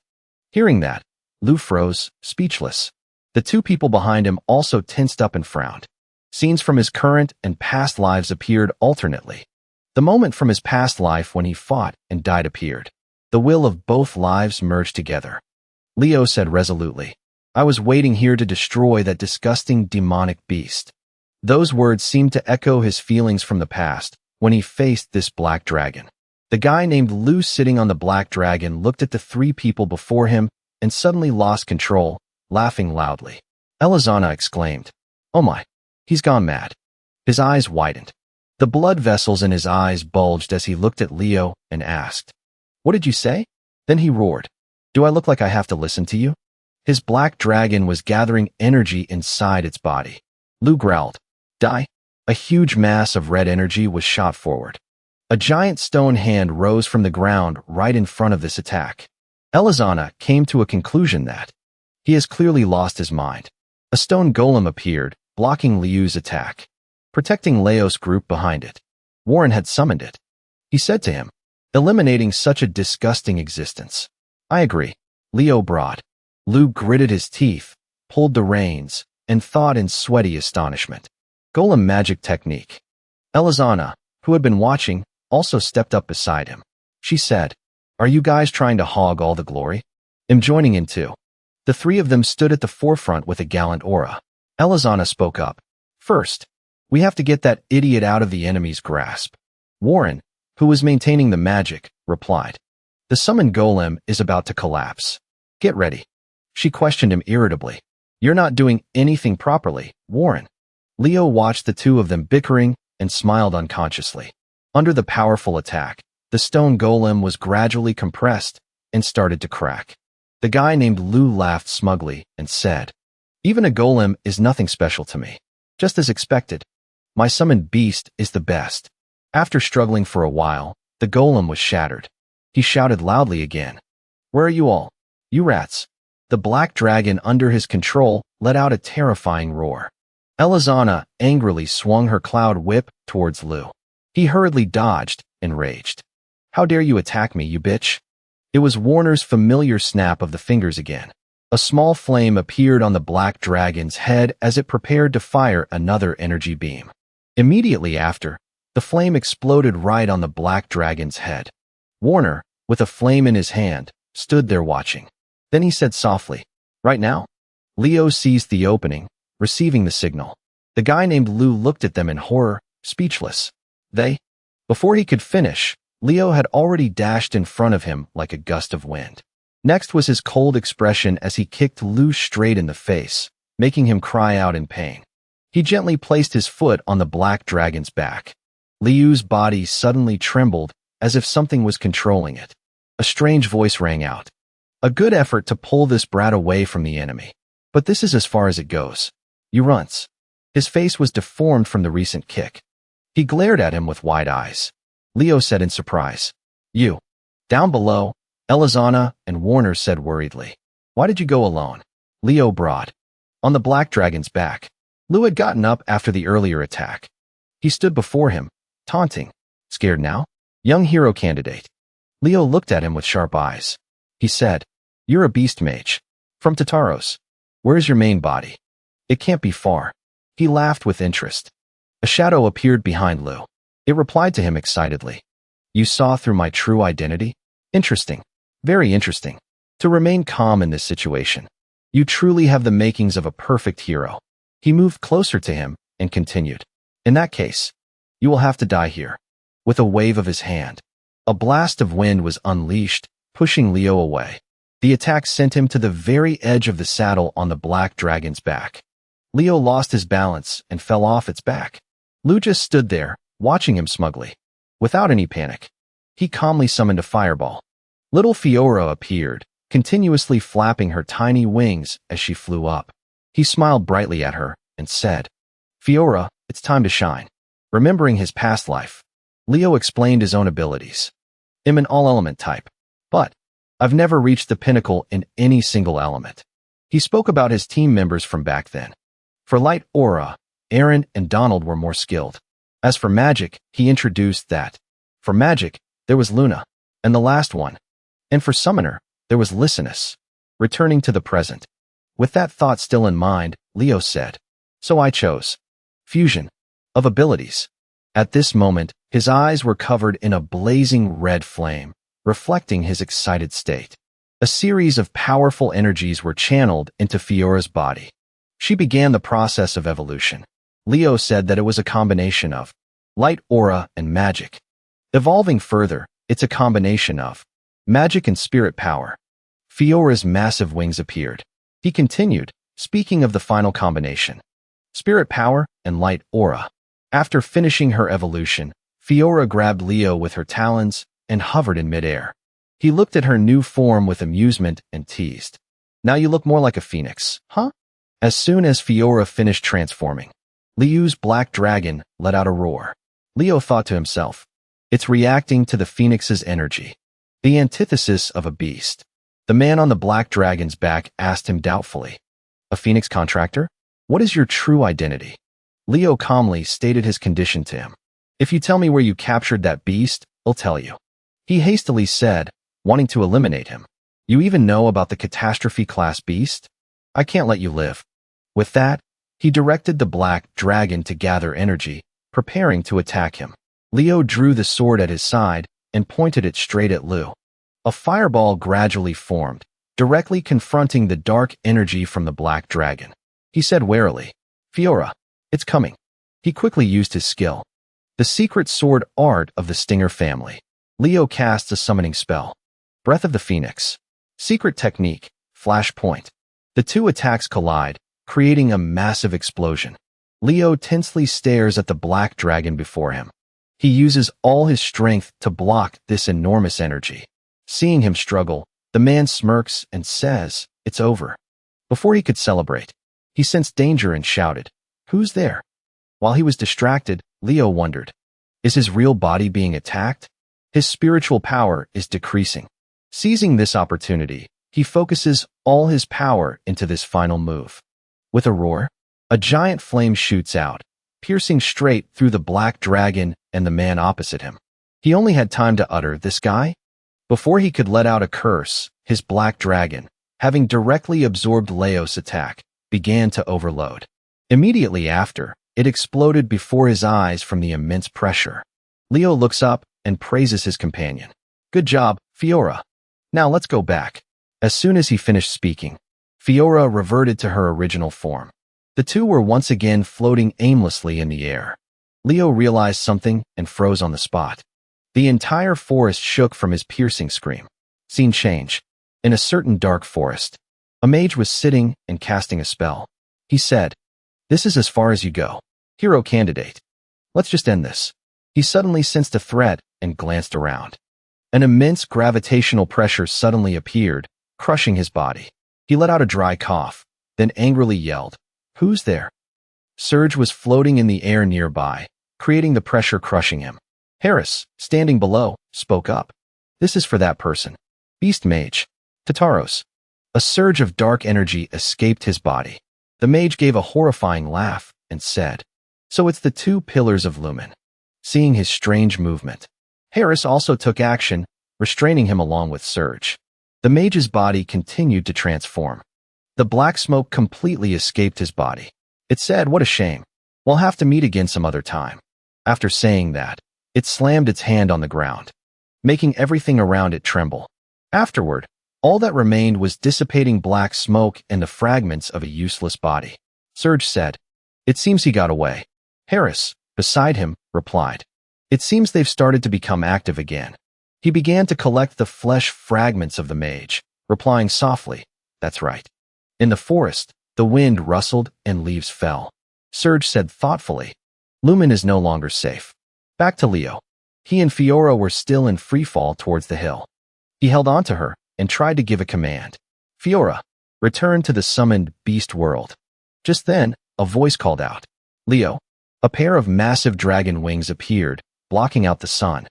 Hearing that, Lu froze, speechless. The two people behind him also tensed up and frowned. Scenes from his current and past lives appeared alternately. The moment from his past life when he fought and died appeared. The will of both lives merged together. Leo said resolutely, I was waiting here to destroy that disgusting demonic beast. Those words seemed to echo his feelings from the past when he faced this black dragon. The guy named Lu sitting on the black dragon looked at the three people before him and suddenly lost control, laughing loudly. Elizana exclaimed, "Oh my, he's gone mad." His eyes widened. The blood vessels in his eyes bulged as he looked at Leo and asked, "What did you say?" Then he roared, "Do I look like I have to listen to you?" His black dragon was gathering energy inside its body. Lu growled, "Die." A huge mass of red energy was shot forward. A giant stone hand rose from the ground right in front of this attack. Elizana came to a conclusion that he has clearly lost his mind. A stone golem appeared, blocking Liu's attack, protecting Leo's group behind it. Warren had summoned it. He said to him, "Eliminating such a disgusting existence." "I agree." Leo brought. Lu gritted his teeth, pulled the reins, and thought in sweaty astonishment. Golem magic technique. Elizana, who had been watching, also stepped up beside him. She said, "Are you guys trying to hog all the glory?" "I'm joining in too." The three of them stood at the forefront with a gallant aura. Elizana spoke up. "First, we have to get that idiot out of the enemy's grasp." Warren, who was maintaining the magic, replied, "The summoned golem is about to collapse. Get ready." She questioned him irritably. "You're not doing anything properly, Warren." Leo watched the two of them bickering and smiled unconsciously. Under the powerful attack, the stone golem was gradually compressed and started to crack. The guy named Lu laughed smugly and said, "Even a golem is nothing special to me. Just as expected. My summoned beast is the best." After struggling for a while, the golem was shattered. He shouted loudly again, "Where are you all? You rats." The black dragon under his control let out a terrifying roar. Elizana angrily swung her cloud whip towards Lu. He hurriedly dodged, enraged. "How dare you attack me, you bitch?" It was Warner's familiar snap of the fingers again. A small flame appeared on the black dragon's head as it prepared to fire another energy beam. Immediately after, the flame exploded right on the black dragon's head. Warner, with a flame in his hand, stood there watching. Then he said softly, "Right now?" Leo seized the opening, receiving the signal. The guy named Lu looked at them in horror, speechless. Before he could finish, Leo had already dashed in front of him like a gust of wind. Next was his cold expression as he kicked Lu straight in the face, making him cry out in pain. He gently placed his foot on the black dragon's back. Liu's body suddenly trembled as if something was controlling it. A strange voice rang out. "A good effort to pull this brat away from the enemy. But this is as far as it goes. You runts." His face was deformed from the recent kick. He glared at him with wide eyes. Leo said in surprise, "You." Down below, Elizana and Warner said worriedly, "Why did you go alone?" Leo brought. On the black dragon's back. Lu had gotten up after the earlier attack. He stood before him, taunting. "Scared now? Young hero candidate." Leo looked at him with sharp eyes. He said, "You're a beast mage. From Tataros. Where's your main body?" "It can't be far." He laughed with interest. A shadow appeared behind Lu. It replied to him excitedly. "You saw through my true identity? Interesting. Very interesting. To remain calm in this situation. You truly have the makings of a perfect hero." He moved closer to him and continued, "In that case, you will have to die here." With a wave of his hand, a blast of wind was unleashed, pushing Leo away. The attack sent him to the very edge of the saddle on the black dragon's back. Leo lost his balance and fell off its back. Lu just stood there, watching him smugly. Without any panic, he calmly summoned a fireball. Little Fiora appeared, continuously flapping her tiny wings as she flew up. He smiled brightly at her and said, "Fiora, it's time to shine." Remembering his past life, Leo explained his own abilities. "I'm an all-element type, but I've never reached the pinnacle in any single element." He spoke about his team members from back then. For light aura, Aaron and Donald were more skilled. As for magic, he introduced that. For magic, there was Luna, and the last one. And for summoner, there was Licinus, returning to the present. With that thought still in mind, Leo said, "So I chose fusion of abilities." At this moment, his eyes were covered in a blazing red flame, reflecting his excited state. A series of powerful energies were channeled into Fiora's body. She began the process of evolution. Leo said that it was a combination of light aura and magic. Evolving further, it's a combination of magic and spirit power. Fiora's massive wings appeared. He continued, speaking of the final combination: spirit power and light aura. After finishing her evolution, Fiora grabbed Leo with her talons and hovered in midair. He looked at her new form with amusement and teased. Now you look more like a phoenix, huh? As soon as Fiora finished transforming, Leo's black dragon let out a roar. Leo thought to himself, it's reacting to the phoenix's energy, the antithesis of a beast. The man on the black dragon's back asked him doubtfully, a phoenix contractor? What is your true identity? Leo calmly stated his condition to him. If you tell me where you captured that beast, I'll tell you. He hastily said, wanting to eliminate him. You even know about the catastrophe-class beast? I can't let you live. With that, he directed the black dragon to gather energy, preparing to attack him. Leo drew the sword at his side and pointed it straight at Lu. A fireball gradually formed, directly confronting the dark energy from the black dragon. He said warily, Fiora, it's coming. He quickly used his skill, the secret sword art of the Stinger family. Leo casts a summoning spell. Breath of the Phoenix. Secret technique, flashpoint. The two attacks collide, creating a massive explosion. Leo tensely stares at the black dragon before him. He uses all his strength to block this enormous energy. Seeing him struggle, the man smirks and says, it's over. Before he could celebrate, he sensed danger and shouted, who's there? While he was distracted, Leo wondered, is his real body being attacked? His spiritual power is decreasing. Seizing this opportunity, he focuses all his power into this final move. With a roar, a giant flame shoots out, piercing straight through the black dragon and the man opposite him. He only had time to utter, this guy? Before he could let out a curse, his black dragon, having directly absorbed Leo's attack, began to overload. Immediately after, it exploded before his eyes from the immense pressure. Leo looks up and praises his companion. Good job, Fiora. Now let's go back. As soon as he finished speaking, Fiora reverted to her original form. The two were once again floating aimlessly in the air. Leo realized something and froze on the spot. The entire forest shook from his piercing scream. Scene change. In a certain dark forest, a mage was sitting and casting a spell. He said, this is as far as you go. Hero candidate. Let's just end this. He suddenly sensed a threat and glanced around. An immense gravitational pressure suddenly appeared, crushing his body. He let out a dry cough, then angrily yelled, who's there? Surge was floating in the air nearby, creating the pressure crushing him. Harris, standing below, spoke up. This is for that person. Beast Mage. Tataros. A surge of dark energy escaped his body. The mage gave a horrifying laugh and said, so it's the two pillars of Lumen. Seeing his strange movement, Harris also took action, restraining him along with Surge. The mage's body continued to transform. The black smoke completely escaped his body. It said, what a shame. We'll have to meet again some other time. After saying that, it slammed its hand on the ground, making everything around it tremble. Afterward, all that remained was dissipating black smoke and the fragments of a useless body. Surge said, it seems he got away. Harris, beside him, replied, it seems they've started to become active again. He began to collect the flesh fragments of the mage, replying softly, that's right. In the forest, the wind rustled and leaves fell. Surge said thoughtfully, Lumen is no longer safe. Back to Leo. He and Fiora were still in freefall towards the hill. He held on to her and tried to give a command. Fiora, return to the summoned beast world. Just then, a voice called out, Leo. A pair of massive dragon wings appeared, blocking out the sun.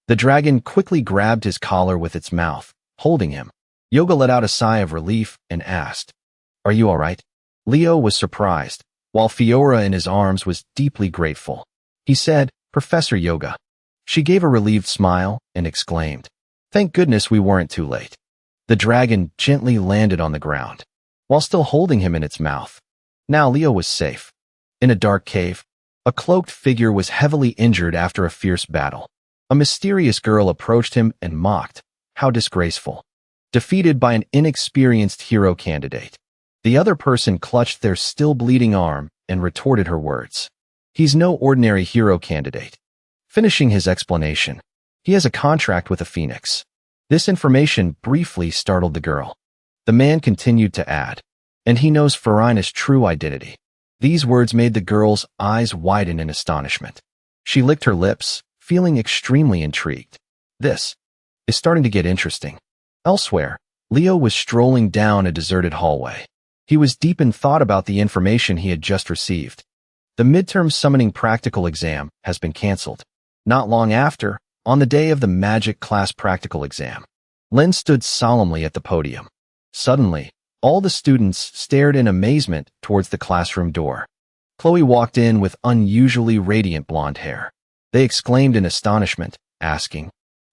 The dragon quickly grabbed his collar with its mouth, holding him. Yoga let out a sigh of relief and asked, are you all right? Leo was surprised, while Fiora in his arms was deeply grateful. He said, Professor Yoga. She gave a relieved smile and exclaimed, thank goodness we weren't too late. The dragon gently landed on the ground, while still holding him in its mouth. Now Leo was safe. In a dark cave, a cloaked figure was heavily injured after a fierce battle. A mysterious girl approached him and mocked, how disgraceful. Defeated by an inexperienced hero candidate. The other person clutched their still bleeding arm and retorted her words. He's no ordinary hero candidate. Finishing his explanation, he has a contract with a phoenix. This information briefly startled the girl. The man continued to add, and he knows Farina's true identity. These words made the girl's eyes widen in astonishment. She licked her lips, feeling extremely intrigued. This is starting to get interesting. Elsewhere, Leo was strolling down a deserted hallway. He was deep in thought about the information he had just received. The midterm summoning practical exam has been cancelled. Not long after, on the day of the magic class practical exam, Lin stood solemnly at the podium. Suddenly, all the students stared in amazement towards the classroom door. Chloe walked in with unusually radiant blonde hair. They exclaimed in astonishment, asking,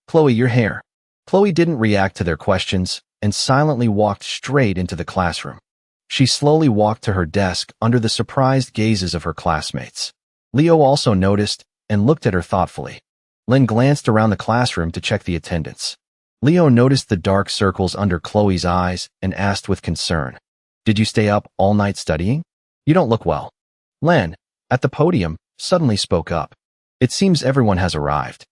"Chloe, your hair." Chloe didn't react to their questions and silently walked straight into the classroom. She slowly walked to her desk under the surprised gazes of her classmates. Leo also noticed and looked at her thoughtfully. Lin glanced around the classroom to check the attendance. Leo noticed the dark circles under Chloe's eyes and asked with concern, "Did you stay up all night studying? You don't look well." Lin, at the podium, suddenly spoke up. "It seems everyone has arrived.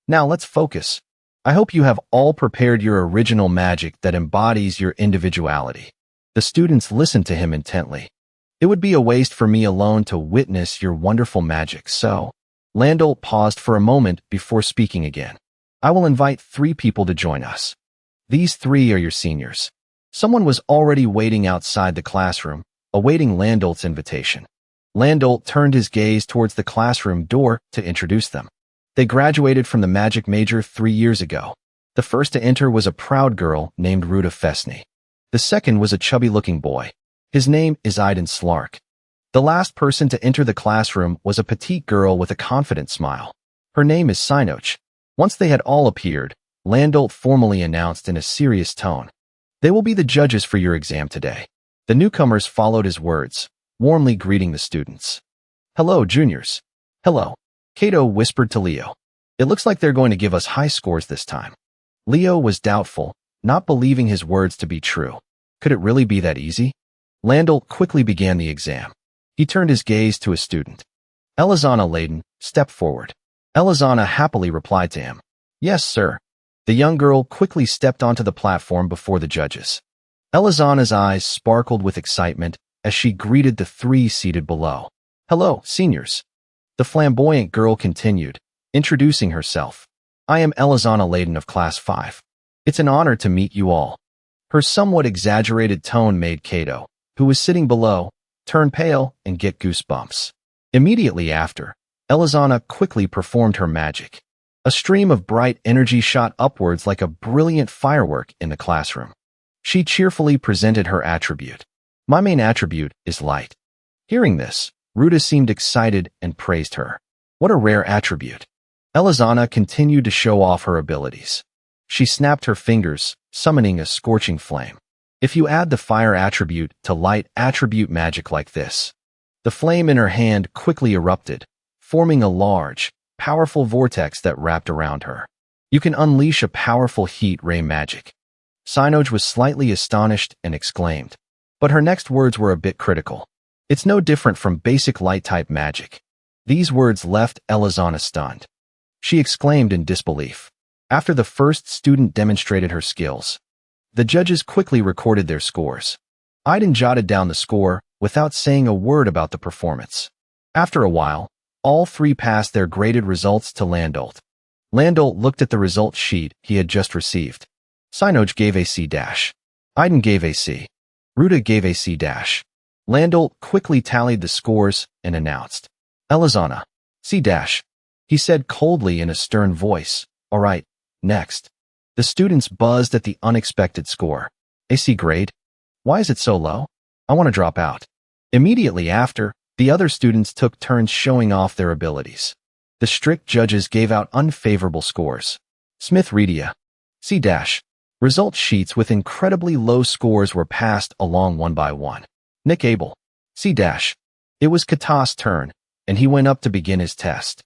Now let's focus. I hope you have all prepared your original magic that embodies your individuality." The students listened to him intently. "It would be a waste for me alone to witness your wonderful magic, so..." Landel paused for a moment before speaking again. "I will invite 3 people to join us. These 3 are your seniors." Someone was already waiting outside the classroom, awaiting Landel's invitation. Landel turned his gaze towards the classroom door to introduce them. They graduated from the magic major 3 years ago. The first to enter was a proud girl named Ruta Fesny. The second was a chubby-looking boy. His name is Aiden Slark. The last person to enter the classroom was a petite girl with a confident smile. Her name is Sinoch. Once they had all appeared, Landel formally announced in a serious tone, "They will be the judges for your exam today." The newcomers followed his words, warmly greeting the students. "Hello, juniors." "Hello." Kato whispered to Leo. "It looks like they're going to give us high scores this time." Leo was doubtful, not believing his words to be true. Could it really be that easy? Landel quickly began the exam. He turned his gaze to a student. Elizana Layden, step forward. Elizana happily replied to him. "Yes, sir." The young girl quickly stepped onto the platform before the judges. Elizana's eyes sparkled with excitement as she greeted the 3 seated below. "Hello, seniors." The flamboyant girl continued, introducing herself. "I am Elizana Layden of Class 5. It's an honor to meet you all." Her somewhat exaggerated tone made Kato, who was sitting below, turn pale and get goosebumps. Immediately after, Elizana quickly performed her magic. A stream of bright energy shot upwards like a brilliant firework in the classroom. She cheerfully presented her attribute. "My main attribute is light." Hearing this, Ruta seemed excited and praised her. What a rare attribute. Elizana continued to show off her abilities. She snapped her fingers, summoning a scorching flame. If you add the fire attribute to light attribute magic like this, the flame in her hand quickly erupted, forming a large, powerful vortex that wrapped around her. You can unleash a powerful heat ray magic. Sinoj was slightly astonished and exclaimed, but her next words were a bit critical. "It's no different from basic light-type magic." These words left Elizana stunned. She exclaimed in disbelief. After the first student demonstrated her skills, the judges quickly recorded their scores. Aiden jotted down the score without saying a word about the performance. After a while, all 3 passed their graded results to Landel. Landel looked at the result sheet he had just received. Sinoj gave a C-. Aiden gave a C. Ruta gave a C-. Landel quickly tallied the scores and announced, "Elizana, C-." He said coldly in a stern voice, "All right, next." The students buzzed at the unexpected score. "A C grade? Why is it so low? I want to drop out." Immediately after, the other students took turns showing off their abilities. The strict judges gave out unfavorable scores. Smith Redia, C-. Result sheets with incredibly low scores were passed along one by one. Nick Abel, C-. It was Kata's turn, and he went up to begin his test.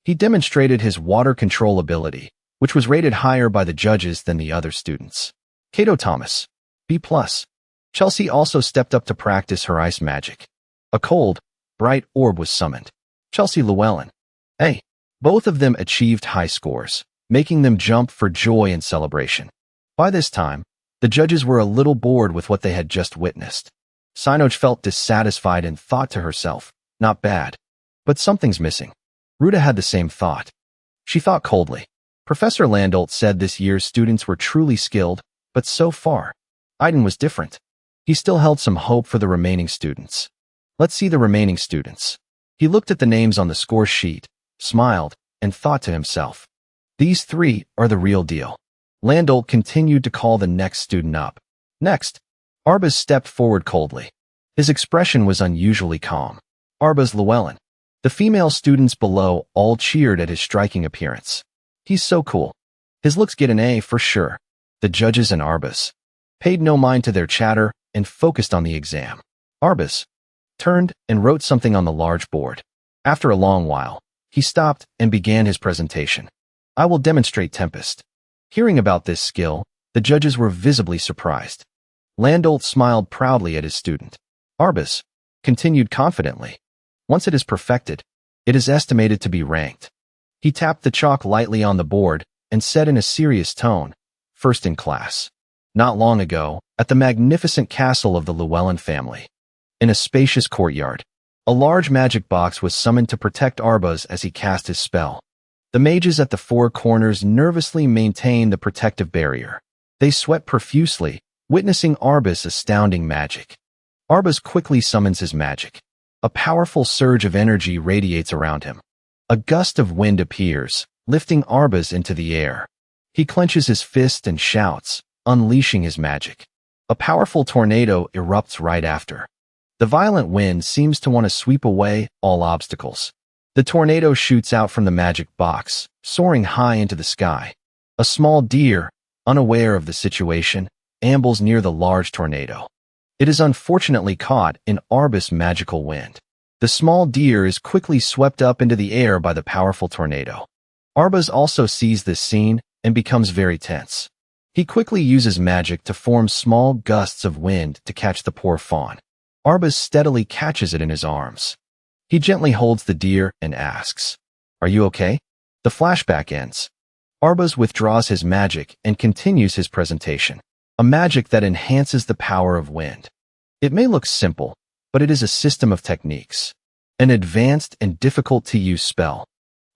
He demonstrated his water control ability, which was rated higher by the judges than the other students. Kato Thomas, B+. Chelsea also stepped up to practice her ice magic. A cold, bright orb was summoned. Chelsea Llewellyn, A. Both of them achieved high scores, making them jump for joy and celebration. By this time, The judges were a little bored with what they had just witnessed. Sinoj felt dissatisfied and thought to herself, not bad. But something's missing. Ruta had the same thought. She thought coldly. Professor Landolt said this year's students were truly skilled, but so far, Aiden was different. He still held some hope for the remaining students. Let's see the remaining students. He looked at the names on the score sheet, smiled, and thought to himself. These three are the real deal. Landolt continued to call the next student up. Next, Arbaz stepped forward coldly. His expression was unusually calm. Arbaz Llewellyn. The female students below all cheered at his striking appearance. He's so cool. His looks get an A for sure. The judges and Arbaz paid no mind to their chatter and focused on the exam. Arbaz turned and wrote something on the large board. After a long while, he stopped and began his presentation. I will demonstrate Tempest. Hearing about this skill, the judges were visibly surprised. Landolt smiled proudly at his student. Arbaz continued confidently. Once it is perfected, it is estimated to be ranked. He tapped the chalk lightly on the board and said in a serious tone, first in class. Not long ago, at the magnificent castle of the Llewellyn family, in a spacious courtyard, a large magic box was summoned to protect Arbaz as he cast his spell. The mages at the four corners nervously maintained the protective barrier. They sweat profusely, witnessing Arbaz's astounding magic. Arbaz quickly summons his magic. A powerful surge of energy radiates around him. A gust of wind appears, lifting Arbaz into the air. He clenches his fist and shouts, unleashing his magic. A powerful tornado erupts right after. The violent wind seems to want to sweep away all obstacles. The tornado shoots out from the magic box, soaring high into the sky. A small deer, unaware of the situation, ambles near the large tornado. It is unfortunately caught in Arbaz's magical wind. The small deer is quickly swept up into the air by the powerful tornado. Arbaz also sees this scene and becomes very tense. He quickly uses magic to form small gusts of wind to catch the poor fawn. Arbaz steadily catches it in his arms. He gently holds the deer and asks, "Are you okay?" The flashback ends. Arbaz withdraws his magic and continues his presentation. A magic that enhances the power of wind. It may look simple, but it is a system of techniques. An advanced and difficult-to-use spell.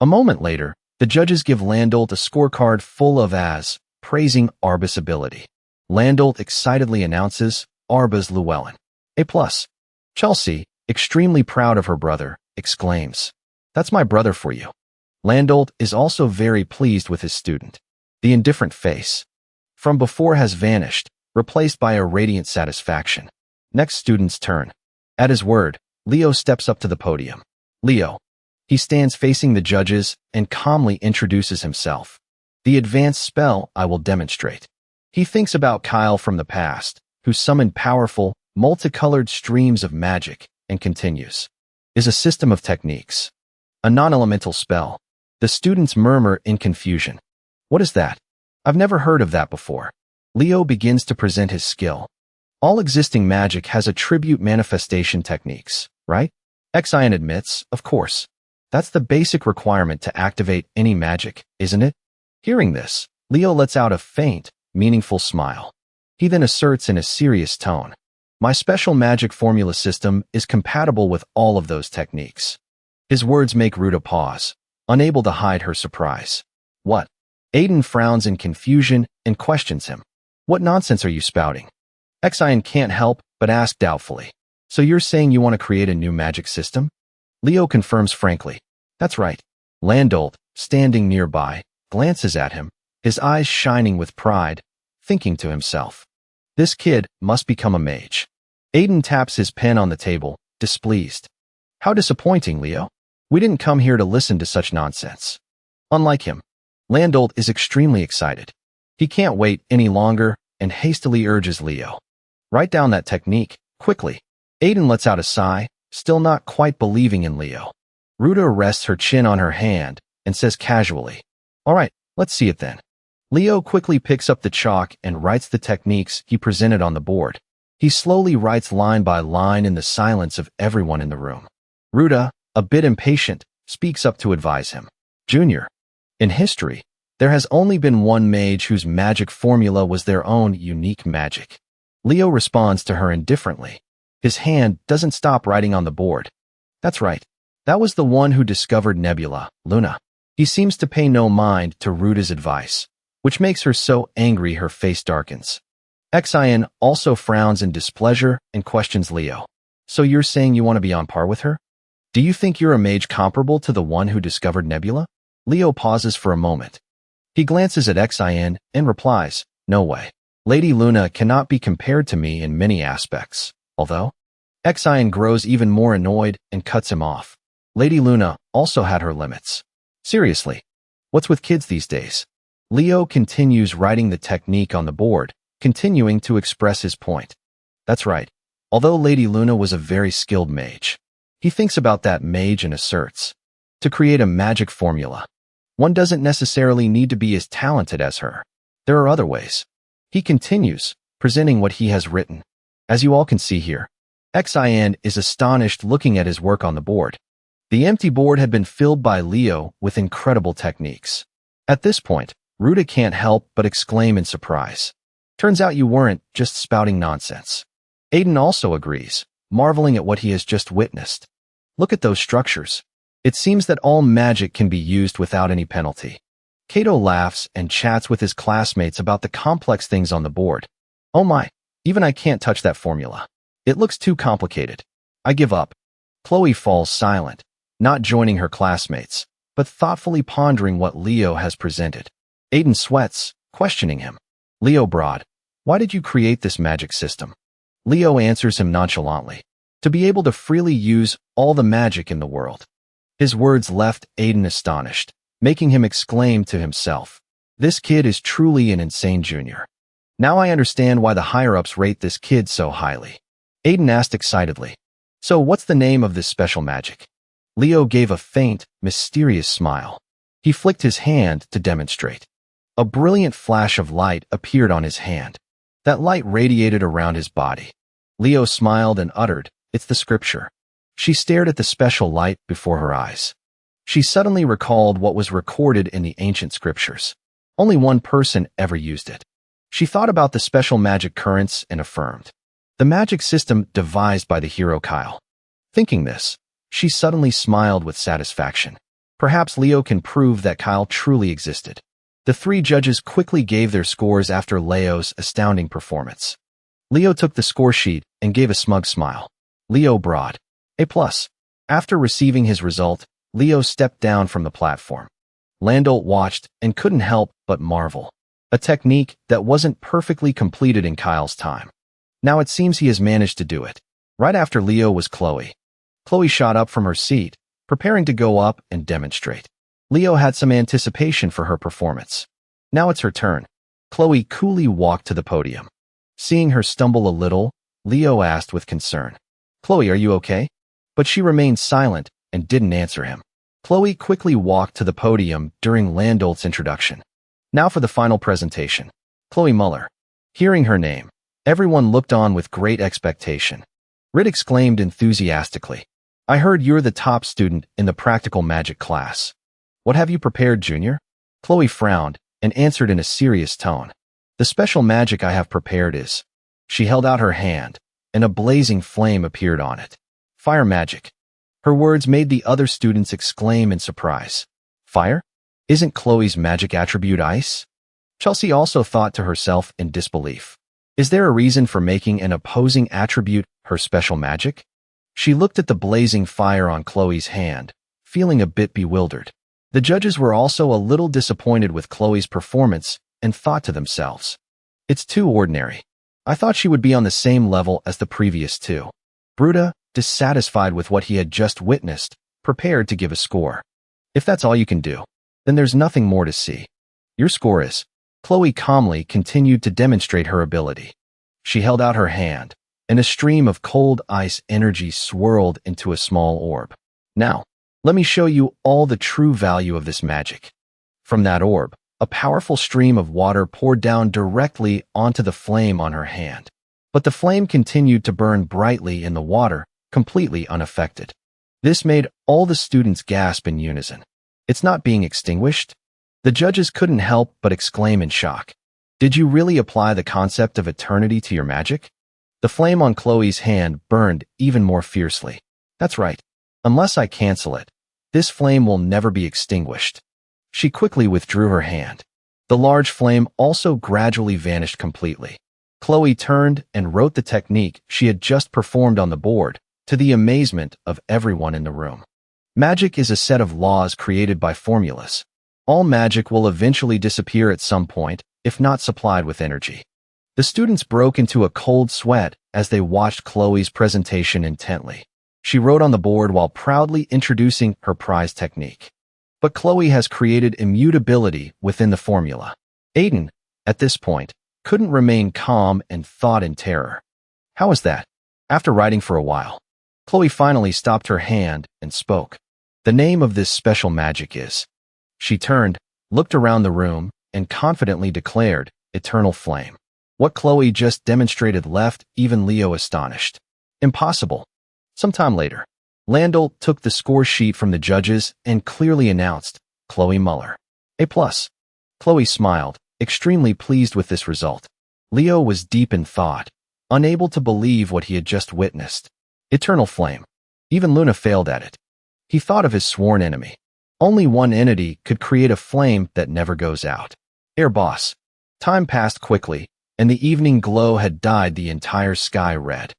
A moment later, the judges give Landolt a scorecard full of A's, praising Arbaz's ability. Landolt excitedly announces, Arbaz Llewellyn. A+. Chelsea, extremely proud of her brother, exclaims, "That's my brother for you." Landolt is also very pleased with his student. The indifferent face from before has vanished, replaced by a radiant satisfaction. Next student's turn. At his word, Leo steps up to the podium. Leo. He stands facing the judges and calmly introduces himself. The advanced spell I will demonstrate. He thinks about Kyle from the past, who summoned powerful, multicolored streams of magic, and continues. Is a system of techniques. A non-elemental spell. The students murmur in confusion. What is that? I've never heard of that before. Leo begins to present his skill. All existing magic has attribute manifestation techniques, right? Xion admits, of course. That's the basic requirement to activate any magic, isn't it? Hearing this, Leo lets out a faint, meaningful smile. He then asserts in a serious tone, "My special magic formula system is compatible with all of those techniques." His words make Ruta pause, unable to hide her surprise. What? Aiden frowns in confusion and questions him. What nonsense are you spouting? Xion can't help but ask doubtfully. So you're saying you want to create a new magic system? Leo confirms frankly. That's right. Landolt, standing nearby, glances at him, his eyes shining with pride, thinking to himself, this kid must become a mage. Aiden taps his pen on the table, displeased. How disappointing, Leo. We didn't come here to listen to such nonsense. Unlike him, Landolt is extremely excited. He can't wait any longer and hastily urges Leo. Write down that technique, quickly. Aiden lets out a sigh, still not quite believing in Leo. Ruta rests her chin on her hand and says casually, all right, let's see it then. Leo quickly picks up the chalk and writes the techniques he presented on the board. He slowly writes line by line in the silence of everyone in the room. Ruta, a bit impatient, speaks up to advise him. Junior. In history, There has only been one mage whose magic formula was their own unique magic. Leo responds to her indifferently. His hand doesn't stop writing on the board. That's right. That was the one who discovered Nebula, Luna. He seems to pay no mind to Ruta's advice, which makes her so angry her face darkens. Xian also frowns in displeasure and questions Leo. So you're saying you want to be on par with her? Do you think you're a mage comparable to the one who discovered Nebula? Leo pauses for a moment. He glances at Xian and replies, no way. Lady Luna cannot be compared to me in many aspects, although Xian grows even more annoyed and cuts him off. Lady Luna also had her limits. Seriously, what's with kids these days? Leo continues writing the technique on the board, continuing to express his point. That's right. Although Lady Luna was a very skilled mage, he thinks about that mage and asserts. To create a magic formula, one doesn't necessarily need to be as talented as her. There are other ways. He continues, presenting what he has written. As you all can see here, Xian is astonished looking at his work on the board. The empty board had been filled by Leo with incredible techniques. At this point, Ruta can't help but exclaim in surprise. Turns out you weren't just spouting nonsense. Aiden also agrees, marveling at what he has just witnessed. Look at those structures. It seems that all magic can be used without any penalty. Kato laughs and chats with his classmates about the complex things on the board. Oh my, even I can't touch that formula. It looks too complicated. I give up. Chloe falls silent, not joining her classmates, but thoughtfully pondering what Leo has presented. Aiden sweats, questioning him. Leo Broad, why did you create this magic system? Leo answers him nonchalantly. To be able to freely use all the magic in the world. His words left Aiden astonished, making him exclaim to himself, this kid is truly an insane junior. Now I understand why the higher-ups rate this kid so highly. Aiden asked excitedly, so what's the name of this special magic? Leo gave a faint, mysterious smile. He flicked his hand to demonstrate. A brilliant flash of light appeared on his hand. That light radiated around his body. Leo smiled and uttered, it's the scripture. She stared at the special light before her eyes. She suddenly recalled what was recorded in the ancient scriptures. Only one person ever used it. She thought about the special magic currents and affirmed. The magic system devised by the hero Kyle. Thinking this, she suddenly smiled with satisfaction. Perhaps Leo can prove that Kyle truly existed. The three judges quickly gave their scores after Leo's astounding performance. Leo took the score sheet and gave a smug smile. Leo Broad, A+. After receiving his result, Leo stepped down from the platform. Landel watched and couldn't help but marvel. A technique that wasn't perfectly completed in Kyle's time. Now it seems he has managed to do it. Right after Leo was Chloe. Chloe shot up from her seat, preparing to go up and demonstrate. Leo had some anticipation for her performance. Now it's her turn. Chloe coolly walked to the podium. Seeing her stumble a little, Leo asked with concern, Chloe, are you okay? But she remained silent and didn't answer him. Chloe quickly walked to the podium during Landolt's introduction. Now for the final presentation. Chloe Muller. Hearing her name, everyone looked on with great expectation. Rit exclaimed enthusiastically, I heard you're the top student in the practical magic class. What have you prepared, Junior? Chloe frowned and answered in a serious tone. The special magic I have prepared is... She held out her hand, and a blazing flame appeared on it. Fire magic. Her words made the other students exclaim in surprise. Fire? Isn't Chloe's magic attribute ice? Chelsea also thought to herself in disbelief. Is there a reason for making an opposing attribute her special magic? She looked at the blazing fire on Chloe's hand, feeling a bit bewildered. The judges were also a little disappointed with Chloe's performance and thought to themselves, it's too ordinary. I thought she would be on the same level as the previous two. Bruta, dissatisfied with what he had just witnessed, prepared to give a score. If that's all you can do, then there's nothing more to see. Your score is... Chloe calmly continued to demonstrate her ability. She held out her hand, and a stream of cold ice energy swirled into a small orb. Now, let me show you all the true value of this magic. From that orb, a powerful stream of water poured down directly onto the flame on her hand. But the flame continued to burn brightly in the water, completely unaffected. This made all the students gasp in unison. It's not being extinguished? The judges couldn't help but exclaim in shock. Did you really apply the concept of eternity to your magic? The flame on Chloe's hand burned even more fiercely. That's right. Unless I cancel it, this flame will never be extinguished. She quickly withdrew her hand. The large flame also gradually vanished completely. Chloe turned and wrote the technique she had just performed on the board, to the amazement of everyone in the room. Magic is a set of laws created by formulas. All magic will eventually disappear at some point, if not supplied with energy. The students broke into a cold sweat as they watched Chloe's presentation intently. She wrote on the board while proudly introducing her prize technique. But Chloe has created immutability within the formula. Aiden, at this point, couldn't remain calm and thought in terror. How is that? After writing for a while, Chloe finally stopped her hand and spoke. The name of this special magic is. She turned, looked around the room, and confidently declared, Eternal Flame. What Chloe just demonstrated left even Leo astonished. Impossible. Sometime later, Landell took the score sheet from the judges and clearly announced, Chloe Muller. A+. Chloe smiled, extremely pleased with this result. Leo was deep in thought, unable to believe what he had just witnessed. Eternal Flame. Even Luna failed at it. He thought of his sworn enemy. Only one entity could create a flame that never goes out. Air Boss. Time passed quickly, and the evening glow had dyed the entire sky red.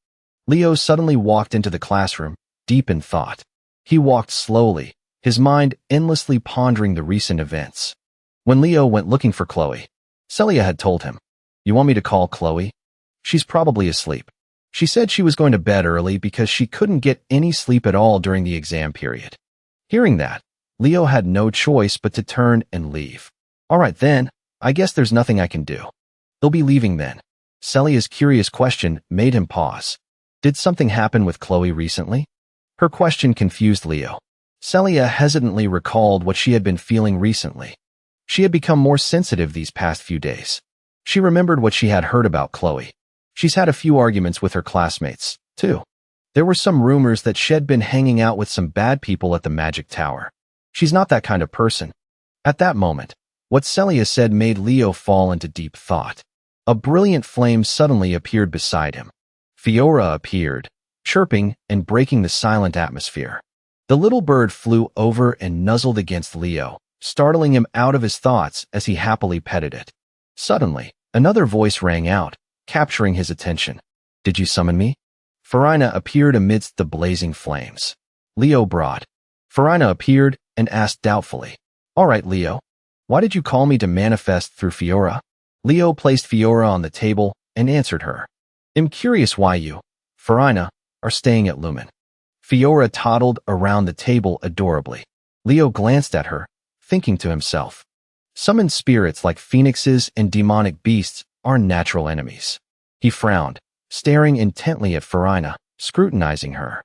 Leo suddenly walked into the classroom, deep in thought. He walked slowly, his mind endlessly pondering the recent events. When Leo went looking for Chloe, Celia had told him, You want me to call Chloe? She's probably asleep. She said she was going to bed early because she couldn't get any sleep at all during the exam period. Hearing that, Leo had no choice but to turn and leave. All right then, I guess there's nothing I can do. They'll be leaving then. Celia's curious question made him pause. Did something happen with Chloe recently? Her question confused Leo. Celia hesitantly recalled what she had been feeling recently. She had become more sensitive these past few days. She remembered what she had heard about Chloe. She's had a few arguments with her classmates, too. There were some rumors that she'd been hanging out with some bad people at the Magic Tower. She's not that kind of person. At that moment, what Celia said made Leo fall into deep thought. A brilliant flame suddenly appeared beside him. Fiora appeared, chirping and breaking the silent atmosphere. The little bird flew over and nuzzled against Leo, startling him out of his thoughts as he happily petted it. Suddenly, another voice rang out, capturing his attention. Did you summon me? Farina appeared amidst the blazing flames. Leo brought. Farina appeared and asked doubtfully, All right, Leo, why did you call me to manifest through Fiora? Leo placed Fiora on the table and answered her. I'm curious why you, Farina, are staying at Lumen. Fiora toddled around the table adorably. Leo glanced at her, thinking to himself, Summoned spirits like phoenixes and demonic beasts are natural enemies. He frowned, staring intently at Farina, scrutinizing her.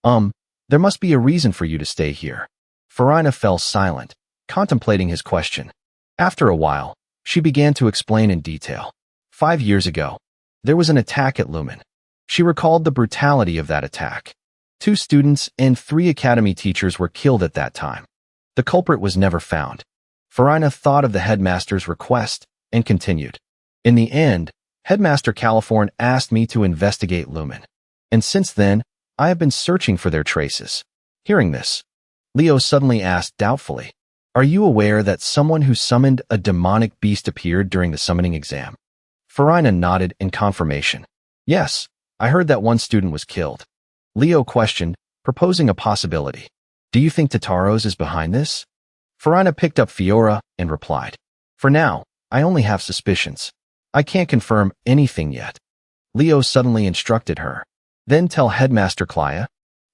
There must be a reason for you to stay here. Farina fell silent, contemplating his question. After a while, she began to explain in detail. 5 years ago, there was an attack at Lumen. She recalled the brutality of that attack. 2 students and 3 academy teachers were killed at that time. The culprit was never found. Farina thought of the headmaster's request and continued. In the end, Headmaster Californ asked me to investigate Lumen. And since then, I have been searching for their traces. Hearing this, Leo suddenly asked doubtfully, Are you aware that someone who summoned a demonic beast appeared during the summoning exam? Farina nodded in confirmation. Yes, I heard that one student was killed. Leo questioned, proposing a possibility. Do you think Tataros is behind this? Farina picked up Fiora and replied. For now, I only have suspicions. I can't confirm anything yet. Leo suddenly instructed her. Then tell Headmaster Klaya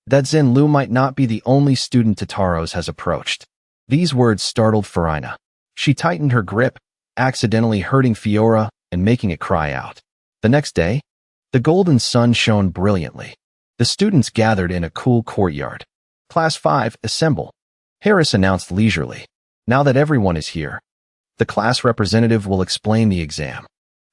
that Zenlu might not be the only student Tataros has approached. These words startled Farina. She tightened her grip, accidentally hurting Fiora and making it cry out. The next day, the golden sun shone brilliantly. The students gathered in a cool courtyard. Class 5, assemble. Harris announced leisurely. Now that everyone is here, the class representative will explain the exam.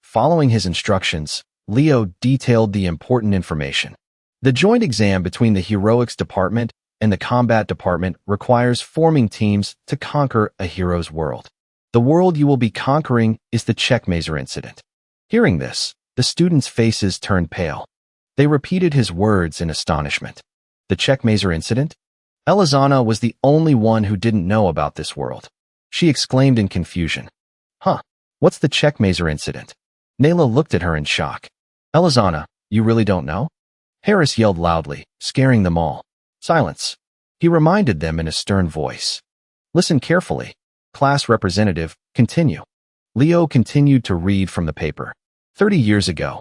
Following his instructions, Leo detailed the important information. The joint exam between the Heroics Department and the Combat Department requires forming teams to conquer a hero's world. The world you will be conquering is the Checkmazer incident. Hearing this, the students' faces turned pale. They repeated his words in astonishment. The Checkmazer incident? Elizana was the only one who didn't know about this world. She exclaimed in confusion. Huh, what's the Checkmazer incident? Nayla looked at her in shock. Elizana, you really don't know? Harris yelled loudly, scaring them all. Silence. He reminded them in a stern voice. Listen carefully. Class representative, continue. Leo continued to read from the paper. 30 years ago,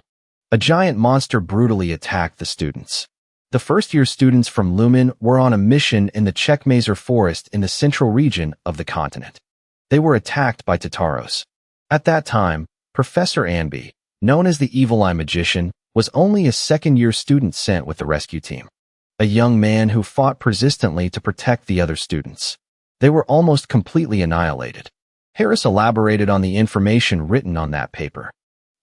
a giant monster brutally attacked the students. The first-year students from Lumen were on a mission in the Checkmazer forest in the central region of the continent. They were attacked by Tataros. At that time, Professor Anby, known as the Evil Eye Magician, was only a second-year student sent with the rescue team. A young man who fought persistently to protect the other students. They were almost completely annihilated. Harris elaborated on the information written on that paper.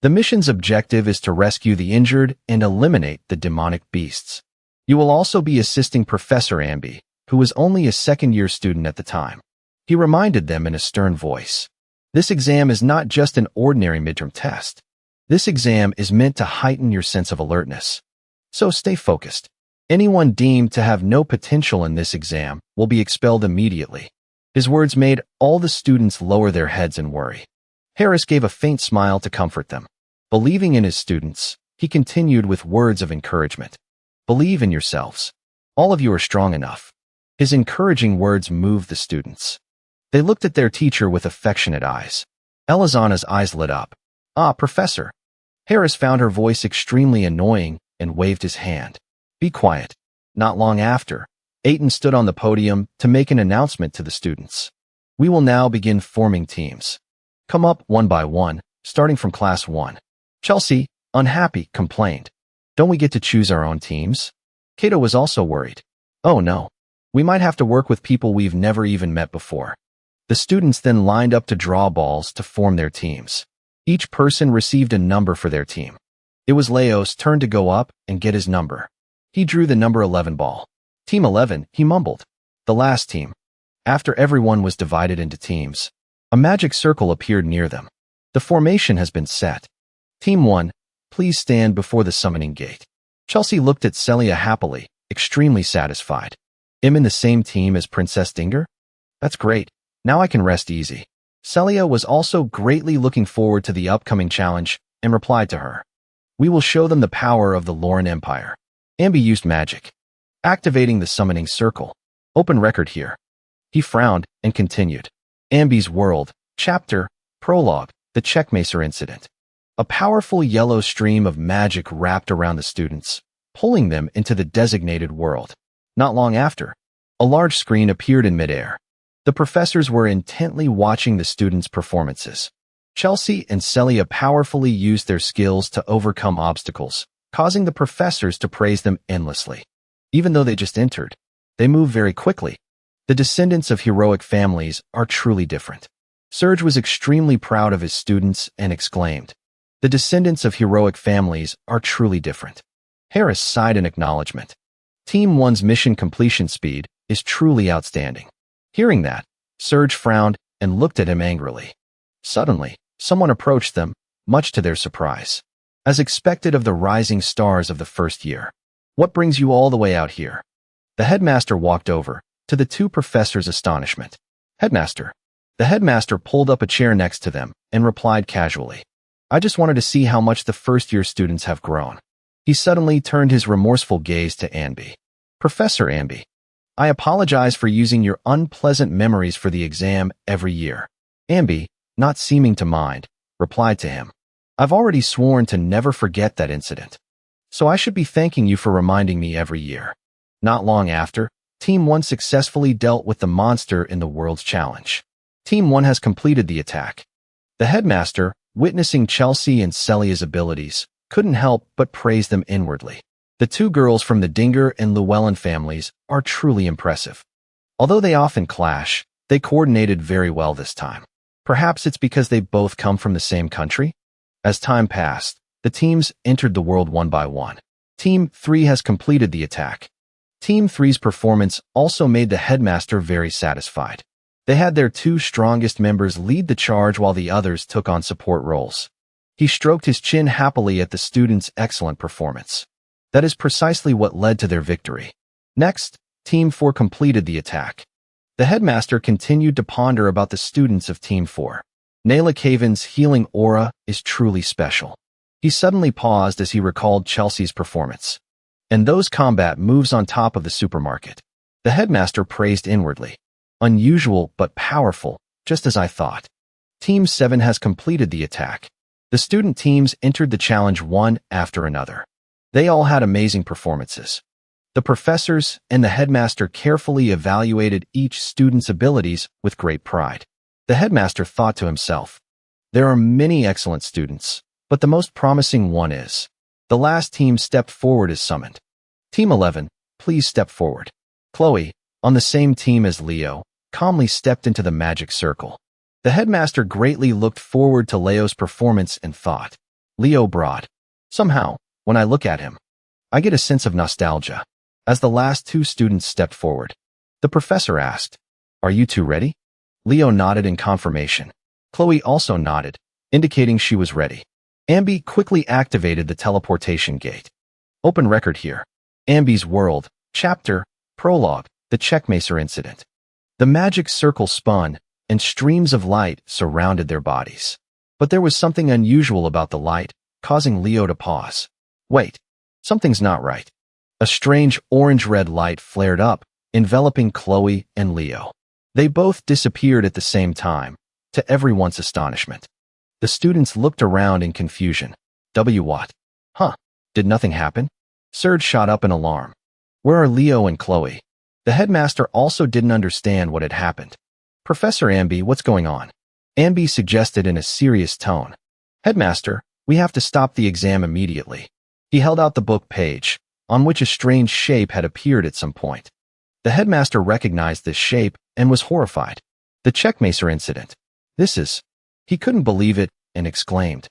The mission's objective is to rescue the injured and eliminate the demonic beasts. You will also be assisting Professor Anby, who was only a second-year student at the time. He reminded them in a stern voice. This exam is not just an ordinary midterm test. This exam is meant to heighten your sense of alertness. So stay focused. Anyone deemed to have no potential in this exam will be expelled immediately. His words made all the students lower their heads in worry. Harris gave a faint smile to comfort them. Believing in his students, he continued with words of encouragement. Believe in yourselves. All of you are strong enough. His encouraging words moved the students. They looked at their teacher with affectionate eyes. Elizana's eyes lit up. Ah, Professor. Harris found her voice extremely annoying and waved his hand. Be quiet. Not long after, Aiton stood on the podium to make an announcement to the students. We will now begin forming teams. Come up one by one, starting from class 1. Chelsea, unhappy, complained. Don't we get to choose our own teams? Kato was also worried. Oh no. We might have to work with people we've never even met before. The students then lined up to draw balls to form their teams. Each person received a number for their team. It was Leo's turn to go up and get his number. He drew the number 11 ball. Team 11, he mumbled. The last team. After everyone was divided into teams, a magic circle appeared near them. The formation has been set. Team 1, please stand before the summoning gate. Chelsea looked at Celia happily, extremely satisfied. I'm in the same team as Princess Dinger? That's great. Now I can rest easy. Celia was also greatly looking forward to the upcoming challenge and replied to her. We will show them the power of the Lauren Empire. Ambi used magic. Activating the summoning circle. Open record here. He frowned and continued. Ambi's world, chapter, prologue, the Checkmazer incident. A powerful yellow stream of magic wrapped around the students, pulling them into the designated world. Not long after, a large screen appeared in midair. The professors were intently watching the students' performances. Chelsea and Celia powerfully used their skills to overcome obstacles, causing the professors to praise them endlessly. Even though they just entered, they moved very quickly. The descendants of heroic families are truly different. Serge was extremely proud of his students and exclaimed, the descendants of heroic families are truly different. Harris sighed in acknowledgement. Team 1's mission completion speed is truly outstanding. Hearing that, Serge frowned and looked at him angrily. Suddenly, someone approached them, much to their surprise. As expected of the rising stars of the first year. What brings you all the way out here? The headmaster walked over, to the two professors' astonishment. Headmaster. The headmaster pulled up a chair next to them and replied casually. I just wanted to see how much the first-year students have grown. He suddenly turned his remorseful gaze to Anby. Professor Anby, I apologize for using your unpleasant memories for the exam every year. Anby, not seeming to mind, replied to him. I've already sworn to never forget that incident. So I should be thanking you for reminding me every year. Not long after, Team 1 successfully dealt with the monster in the World's Challenge. Team 1 has completed the attack. The headmaster, witnessing Chelsea and Celia's abilities, couldn't help but praise them inwardly. The two girls from the Dinger and Llewellyn families are truly impressive. Although they often clash, they coordinated very well this time. Perhaps it's because they both come from the same country? As time passed, the teams entered the world one by one. Team 3 has completed the attack. Team 3's performance also made the headmaster very satisfied. They had their two strongest members lead the charge while the others took on support roles. He stroked his chin happily at the students' excellent performance. That is precisely what led to their victory. Next, Team 4 completed the attack. The headmaster continued to ponder about the students of Team 4. Nayla Caven's healing aura is truly special. He suddenly paused as he recalled Chelsea's performance. And those combat moves on top of the supermarket. The headmaster praised inwardly. Unusual but powerful, just as I thought. Team 7 has completed the attack. The student teams entered the challenge one after another. They all had amazing performances. The professors and the headmaster carefully evaluated each student's abilities with great pride. The headmaster thought to himself, there are many excellent students, but the most promising one is. The last team stepped forward as summoned. Team 11, please step forward. Chloe, on the same team as Leo, calmly stepped into the magic circle. The headmaster greatly looked forward to Leo's performance and thought, Leo brought. Somehow, when I look at him, I get a sense of nostalgia. As the last two students stepped forward, the professor asked, are you two ready? Leo nodded in confirmation. Chloe also nodded, indicating she was ready. Ambi quickly activated the teleportation gate. Open record here. Ambi's World, Chapter, Prologue, the Checkmacer Incident. The magic circle spun, and streams of light surrounded their bodies. But there was something unusual about the light, causing Leo to pause. Wait, something's not right. A strange orange-red light flared up, enveloping Chloe and Leo. They both disappeared at the same time, to everyone's astonishment. The students looked around in confusion. What? Huh? Did nothing happen? Serge shot up in alarm. Where are Leo and Chloe? The headmaster also didn't understand what had happened. Professor Ambi, what's going on? Ambi suggested in a serious tone. Headmaster, we have to stop the exam immediately. He held out the book page, on which a strange shape had appeared at some point. The headmaster recognized this shape and was horrified. The Checkmacer incident. This is... He couldn't believe it and exclaimed,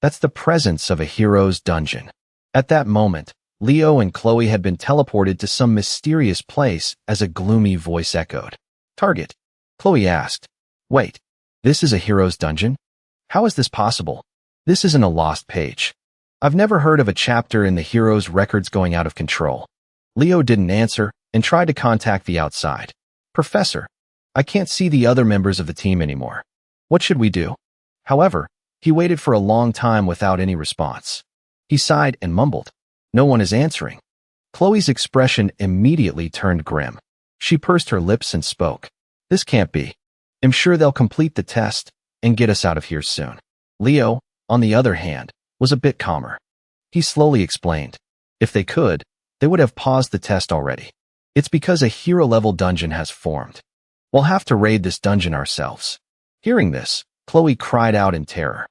that's the presence of a hero's dungeon. At that moment, Leo and Chloe had been teleported to some mysterious place as a gloomy voice echoed. Target. Chloe asked, wait, this is a hero's dungeon? How is this possible? This isn't a lost page. I've never heard of a chapter in the hero's records going out of control. Leo didn't answer and tried to contact the outside. Professor, I can't see the other members of the team anymore. What should we do? However, he waited for a long time without any response. He sighed and mumbled, no one is answering. Chloe's expression immediately turned grim. She pursed her lips and spoke. This can't be. I'm sure they'll complete the test and get us out of here soon. Leo, on the other hand, was a bit calmer. He slowly explained, if they could, they would have paused the test already. It's because a hero-level dungeon has formed. We'll have to raid this dungeon ourselves. Hearing this, Chloe cried out in terror.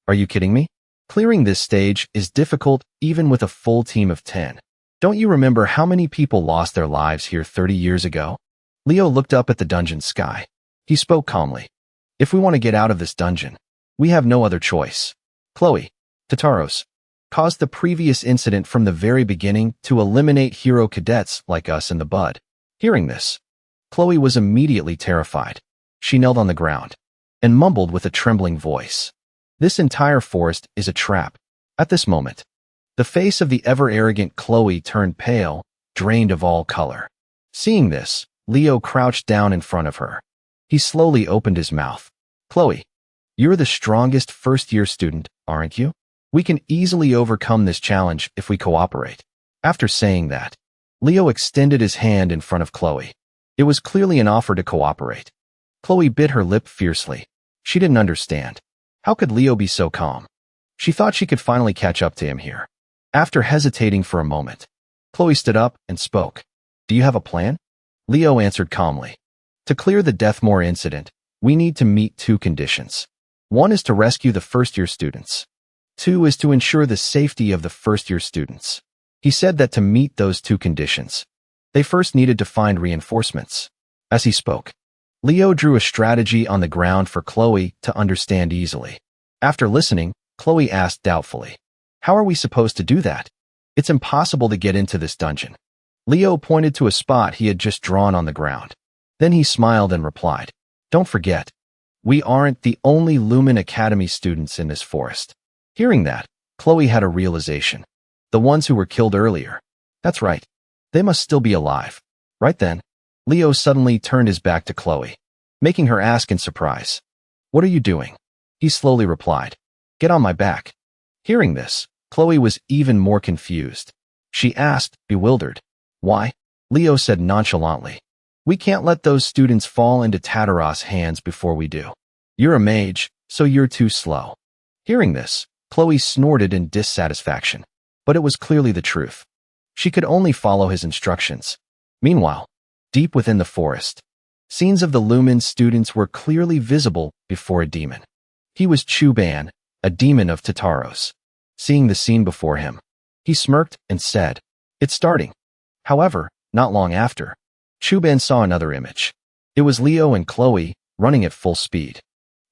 Are you kidding me? Clearing this stage is difficult even with a full team of 10. Don't you remember how many people lost their lives here 30 years ago? Leo looked up at the dungeon sky. He spoke calmly. If we want to get out of this dungeon, we have no other choice. Chloe, Tataros, caused the previous incident from the very beginning to eliminate hero cadets like us in the bud. Hearing this, Chloe was immediately terrified. She knelt on the ground and mumbled with a trembling voice. This entire forest is a trap. At this moment, the face of the ever-arrogant Chloe turned pale, drained of all color. Seeing this, Leo crouched down in front of her. He slowly opened his mouth. Chloe, you're the strongest first-year student, aren't you? We can easily overcome this challenge if we cooperate. After saying that, Leo extended his hand in front of Chloe. It was clearly an offer to cooperate. Chloe bit her lip fiercely. She didn't understand. How could Leo be so calm? She thought she could finally catch up to him here. After hesitating for a moment, Chloe stood up and spoke. Do you have a plan? Leo answered calmly. To clear the Deathmore incident, we need to meet two conditions. One is to rescue the first-year students. Two is to ensure the safety of the first-year students. He said that to meet those two conditions, they first needed to find reinforcements. As he spoke, Leo drew a strategy on the ground for Chloe to understand easily. After listening, Chloe asked doubtfully, how are we supposed to do that? It's impossible to get into this dungeon. Leo pointed to a spot he had just drawn on the ground. Then he smiled and replied, Don't forget, we aren't the only Lumen Academy students in this forest. Hearing that, Chloe had a realization. The ones who were killed earlier. That's right. They must still be alive. Right then, Leo suddenly turned his back to Chloe, making her ask in surprise. What are you doing? He slowly replied. Get on my back. Hearing this, Chloe was even more confused. She asked, bewildered. Why? Leo said nonchalantly. We can't let those students fall into Tataros' hands before we do. You're a mage, so you're too slow. Hearing this, Chloe snorted in dissatisfaction, but it was clearly the truth. She could only follow his instructions. Meanwhile, deep within the forest, scenes of the Lumen students were clearly visible before a demon. He was Chuban, a demon of Tataros. Seeing the scene before him, he smirked and said, It's starting. However, not long after, Chuban saw another image. It was Leo and Chloe running at full speed.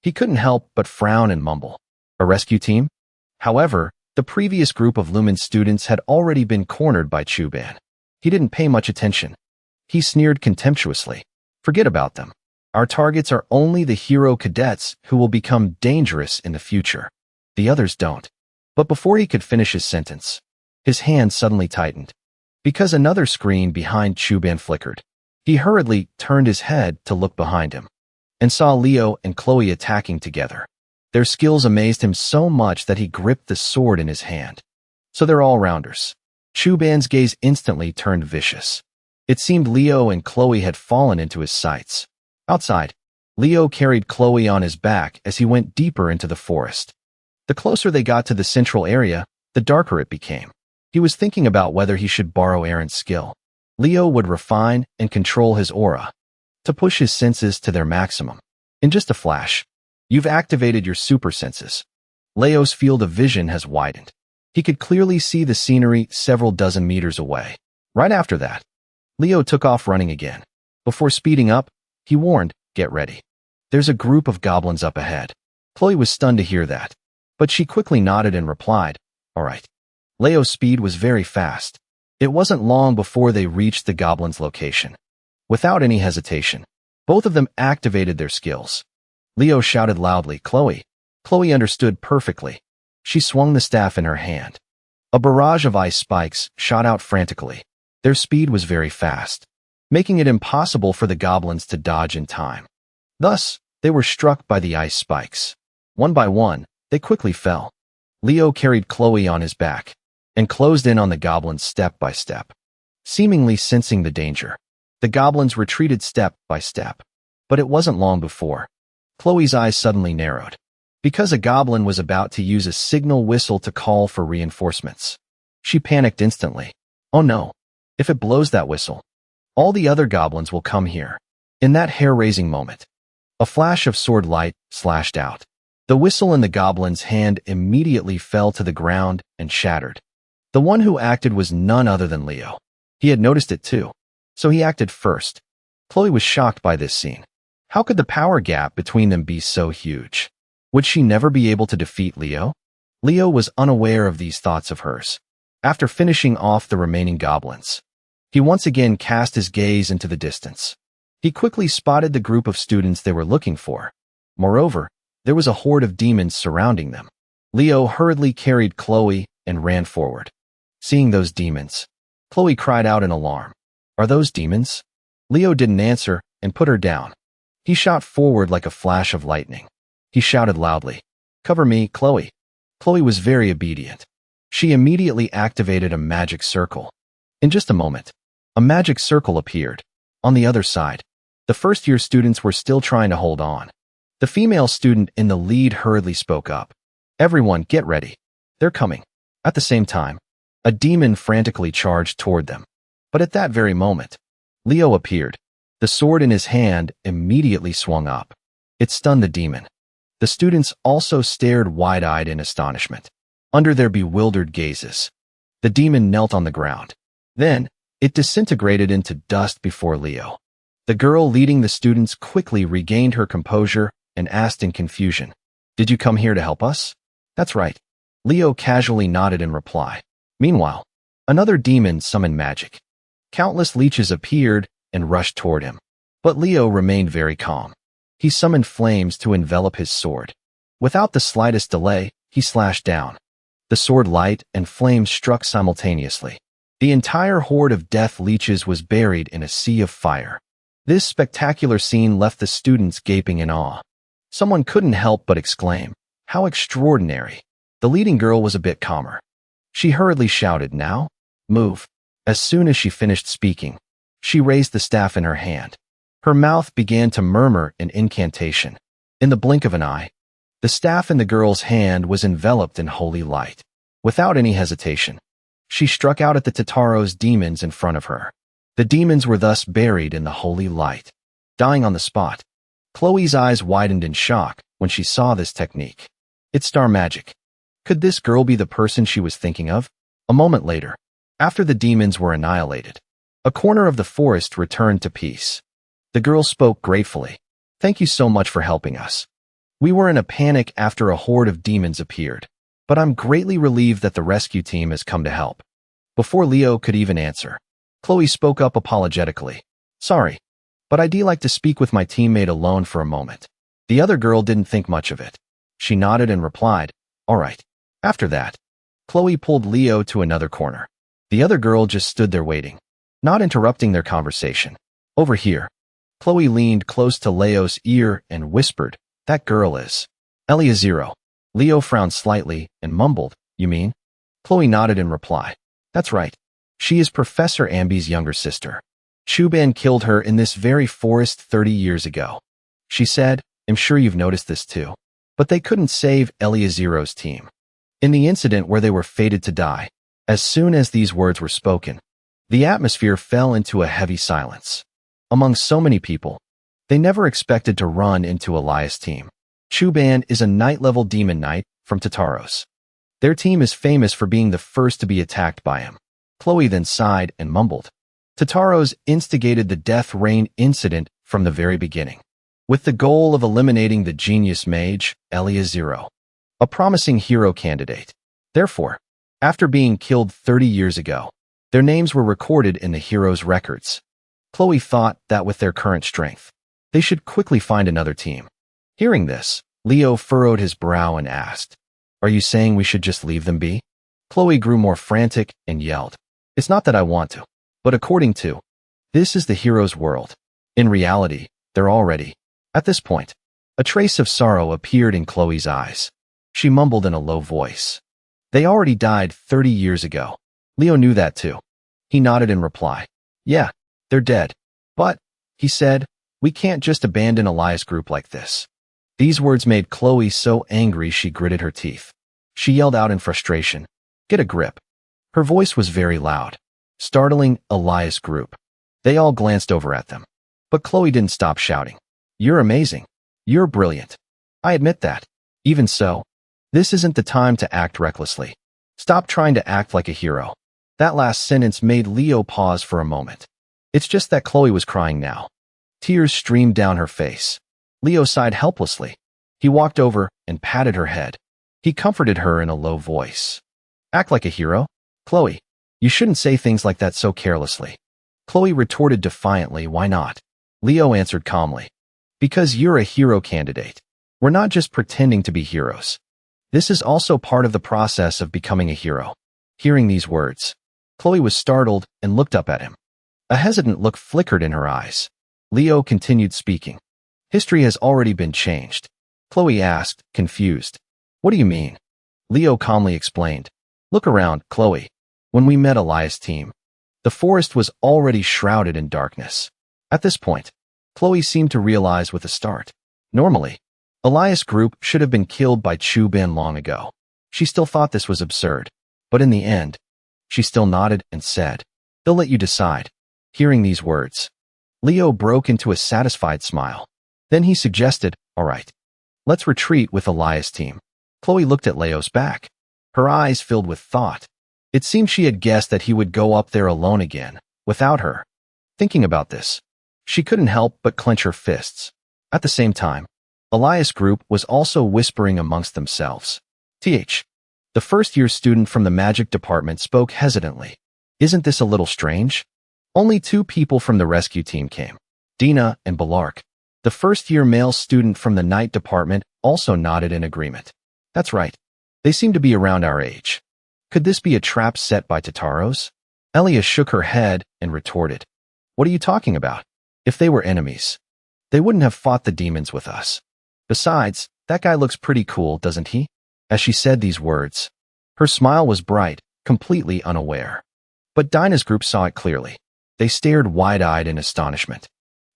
He couldn't help but frown and mumble. A rescue team? However, the previous group of Lumen students had already been cornered by Chuban. He didn't pay much attention. He sneered contemptuously. Forget about them. Our targets are only the hero cadets who will become dangerous in the future. The others don't. But before he could finish his sentence, his hand suddenly tightened. Because another screen behind Chuban flickered, he hurriedly turned his head to look behind him and saw Leo and Chloe attacking together. Their skills amazed him so much that he gripped the sword in his hand. So they're all-rounders. Chuban's gaze instantly turned vicious. It seemed Leo and Chloe had fallen into his sights. Outside, Leo carried Chloe on his back as he went deeper into the forest. The closer they got to the central area, the darker it became. He was thinking about whether he should borrow Aaron's skill. Leo would refine and control his aura to push his senses to their maximum. In just a flash, you've activated your super senses. Leo's field of vision has widened. He could clearly see the scenery several dozen meters away. Right after that, Leo took off running again. Before speeding up, he warned, Get ready. There's a group of goblins up ahead. Chloe was stunned to hear that, but she quickly nodded and replied, All right. Leo's speed was very fast. It wasn't long before they reached the goblins' location. Without any hesitation, both of them activated their skills. Leo shouted loudly, Chloe. Chloe understood perfectly. She swung the staff in her hand. A barrage of ice spikes shot out frantically. Their speed was very fast, making it impossible for the goblins to dodge in time. Thus, they were struck by the ice spikes. One by one, they quickly fell. Leo carried Chloe on his back and closed in on the goblins step by step. Seemingly sensing the danger, the goblins retreated step by step. But it wasn't long before Chloe's eyes suddenly narrowed, because a goblin was about to use a signal whistle to call for reinforcements. She panicked instantly. Oh no! If it blows that whistle, all the other goblins will come here. In that hair-raising moment, a flash of sword light slashed out. The whistle in the goblin's hand immediately fell to the ground and shattered. The one who acted was none other than Leo. He had noticed it too, so he acted first. Chloe was shocked by this scene. How could the power gap between them be so huge? Would she never be able to defeat Leo? Leo was unaware of these thoughts of hers. After finishing off the remaining goblins, he once again cast his gaze into the distance. He quickly spotted the group of students they were looking for. Moreover, there was a horde of demons surrounding them. Leo hurriedly carried Chloe and ran forward. Seeing those demons, Chloe cried out in alarm. Are those demons? Leo didn't answer and put her down. He shot forward like a flash of lightning. He shouted loudly, Cover me, Chloe. Chloe was very obedient. She immediately activated a magic circle. In just a moment, a magic circle appeared. On the other side, the first-year students were still trying to hold on. The female student in the lead hurriedly spoke up. Everyone, get ready. They're coming. At the same time, a demon frantically charged toward them. But at that very moment, Leo appeared. The sword in his hand immediately swung up. It stunned the demon. The students also stared wide-eyed in astonishment. Under their bewildered gazes, the demon knelt on the ground. Then, it disintegrated into dust before Leo. The girl leading the students quickly regained her composure and asked in confusion, Did you come here to help us? That's right. Leo casually nodded in reply. Meanwhile, another demon summoned magic. Countless leeches appeared and rushed toward him. But Leo remained very calm. He summoned flames to envelop his sword. Without the slightest delay, he slashed down. The sword light and flames struck simultaneously. The entire horde of death leeches was buried in a sea of fire. This spectacular scene left the students gaping in awe. Someone couldn't help but exclaim, "How extraordinary!" The leading girl was a bit calmer. She hurriedly shouted, "Now, move." As soon as she finished speaking, she raised the staff in her hand. Her mouth began to murmur an incantation. In the blink of an eye, the staff in the girl's hand was enveloped in holy light. Without any hesitation, she struck out at the Tataro's demons in front of her. The demons were thus buried in the holy light, dying on the spot. Chloe's eyes widened in shock when she saw this technique. It's star magic. Could this girl be the person she was thinking of? A moment later, after the demons were annihilated, a corner of the forest returned to peace. The girl spoke gratefully. "Thank you so much for helping us. We were in a panic after a horde of demons appeared, but I'm greatly relieved that the rescue team has come to help." Before Leo could even answer, Chloe spoke up apologetically. "Sorry, but I'd like to speak with my teammate alone for a moment." The other girl didn't think much of it. She nodded and replied, "All right." After that, Chloe pulled Leo to another corner. The other girl just stood there waiting, not interrupting their conversation. "Over here." Chloe leaned close to Leo's ear and whispered, "That girl is Elia Zero." Leo frowned slightly and mumbled, "You mean?" Chloe nodded in reply, "That's right. She is Professor Ambi's younger sister. Chuban killed her in this very forest 30 years ago." She said, "I'm sure you've noticed this too." But they couldn't save Elia Zero's team. In the incident where they were fated to die, as soon as these words were spoken, the atmosphere fell into a heavy silence. Among so many people, they never expected to run into Elias' team. Chuban is a night-level demon knight from Tataros. Their team is famous for being the first to be attacked by him. Chloe then sighed and mumbled. Tataros instigated the Death Rain incident from the very beginning, with the goal of eliminating the genius mage, Elia Zero, a promising hero candidate. Therefore, after being killed 30 years ago, their names were recorded in the hero's records. Chloe thought that with their current strength, they should quickly find another team. Hearing this, Leo furrowed his brow and asked, "Are you saying we should just leave them be?" Chloe grew more frantic and yelled, "It's not that I want to, but according to, this is the hero's world. In reality, they're already." At this point, a trace of sorrow appeared in Chloe's eyes. She mumbled in a low voice, "They already died 30 years ago." Leo knew that too. He nodded in reply, "Yeah, they're dead. But," he said, "we can't just abandon Elias' group like this." These words made Chloe so angry she gritted her teeth. She yelled out in frustration, "Get a grip." Her voice was very loud, startling Elias' group. They all glanced over at them. But Chloe didn't stop shouting, "You're amazing. You're brilliant. I admit that. Even so, this isn't the time to act recklessly. Stop trying to act like a hero." That last sentence made Leo pause for a moment. It's just that Chloe was crying now. Tears streamed down her face. Leo sighed helplessly. He walked over and patted her head. He comforted her in a low voice. "Act like a hero? Chloe, you shouldn't say things like that so carelessly." Chloe retorted defiantly, "Why not?" Leo answered calmly, "Because you're a hero candidate. We're not just pretending to be heroes. This is also part of the process of becoming a hero." Hearing these words, Chloe was startled and looked up at him. A hesitant look flickered in her eyes. Leo continued speaking. "History has already been changed." Chloe asked, confused. "What do you mean?" Leo calmly explained. "Look around, Chloe. When we met Elias' team, the forest was already shrouded in darkness." At this point, Chloe seemed to realize with a start. Normally, Elias' group should have been killed by Chuban long ago. She still thought this was absurd, but in the end, she still nodded and said, "They'll let you decide." Hearing these words, Leo broke into a satisfied smile. Then he suggested, "All right, let's retreat with Elias' team." Chloe looked at Leo's back. Her eyes filled with thought. It seemed she had guessed that he would go up there alone again, without her. Thinking about this, she couldn't help but clench her fists. At the same time, Elias' group was also whispering amongst themselves. The first-year student from the magic department spoke hesitantly. "Isn't this a little strange?" Only 2 people from the rescue team came, Dina and Balark. The first-year male student from the night department also nodded in agreement. That's right. They seem to be around our age. Could this be a trap set by Tataros? Elia shook her head and retorted. What are you talking about? If they were enemies, they wouldn't have fought the demons with us. Besides, that guy looks pretty cool, doesn't he? As she said these words, her smile was bright, completely unaware. But Dinah's group saw it clearly. They stared wide-eyed in astonishment.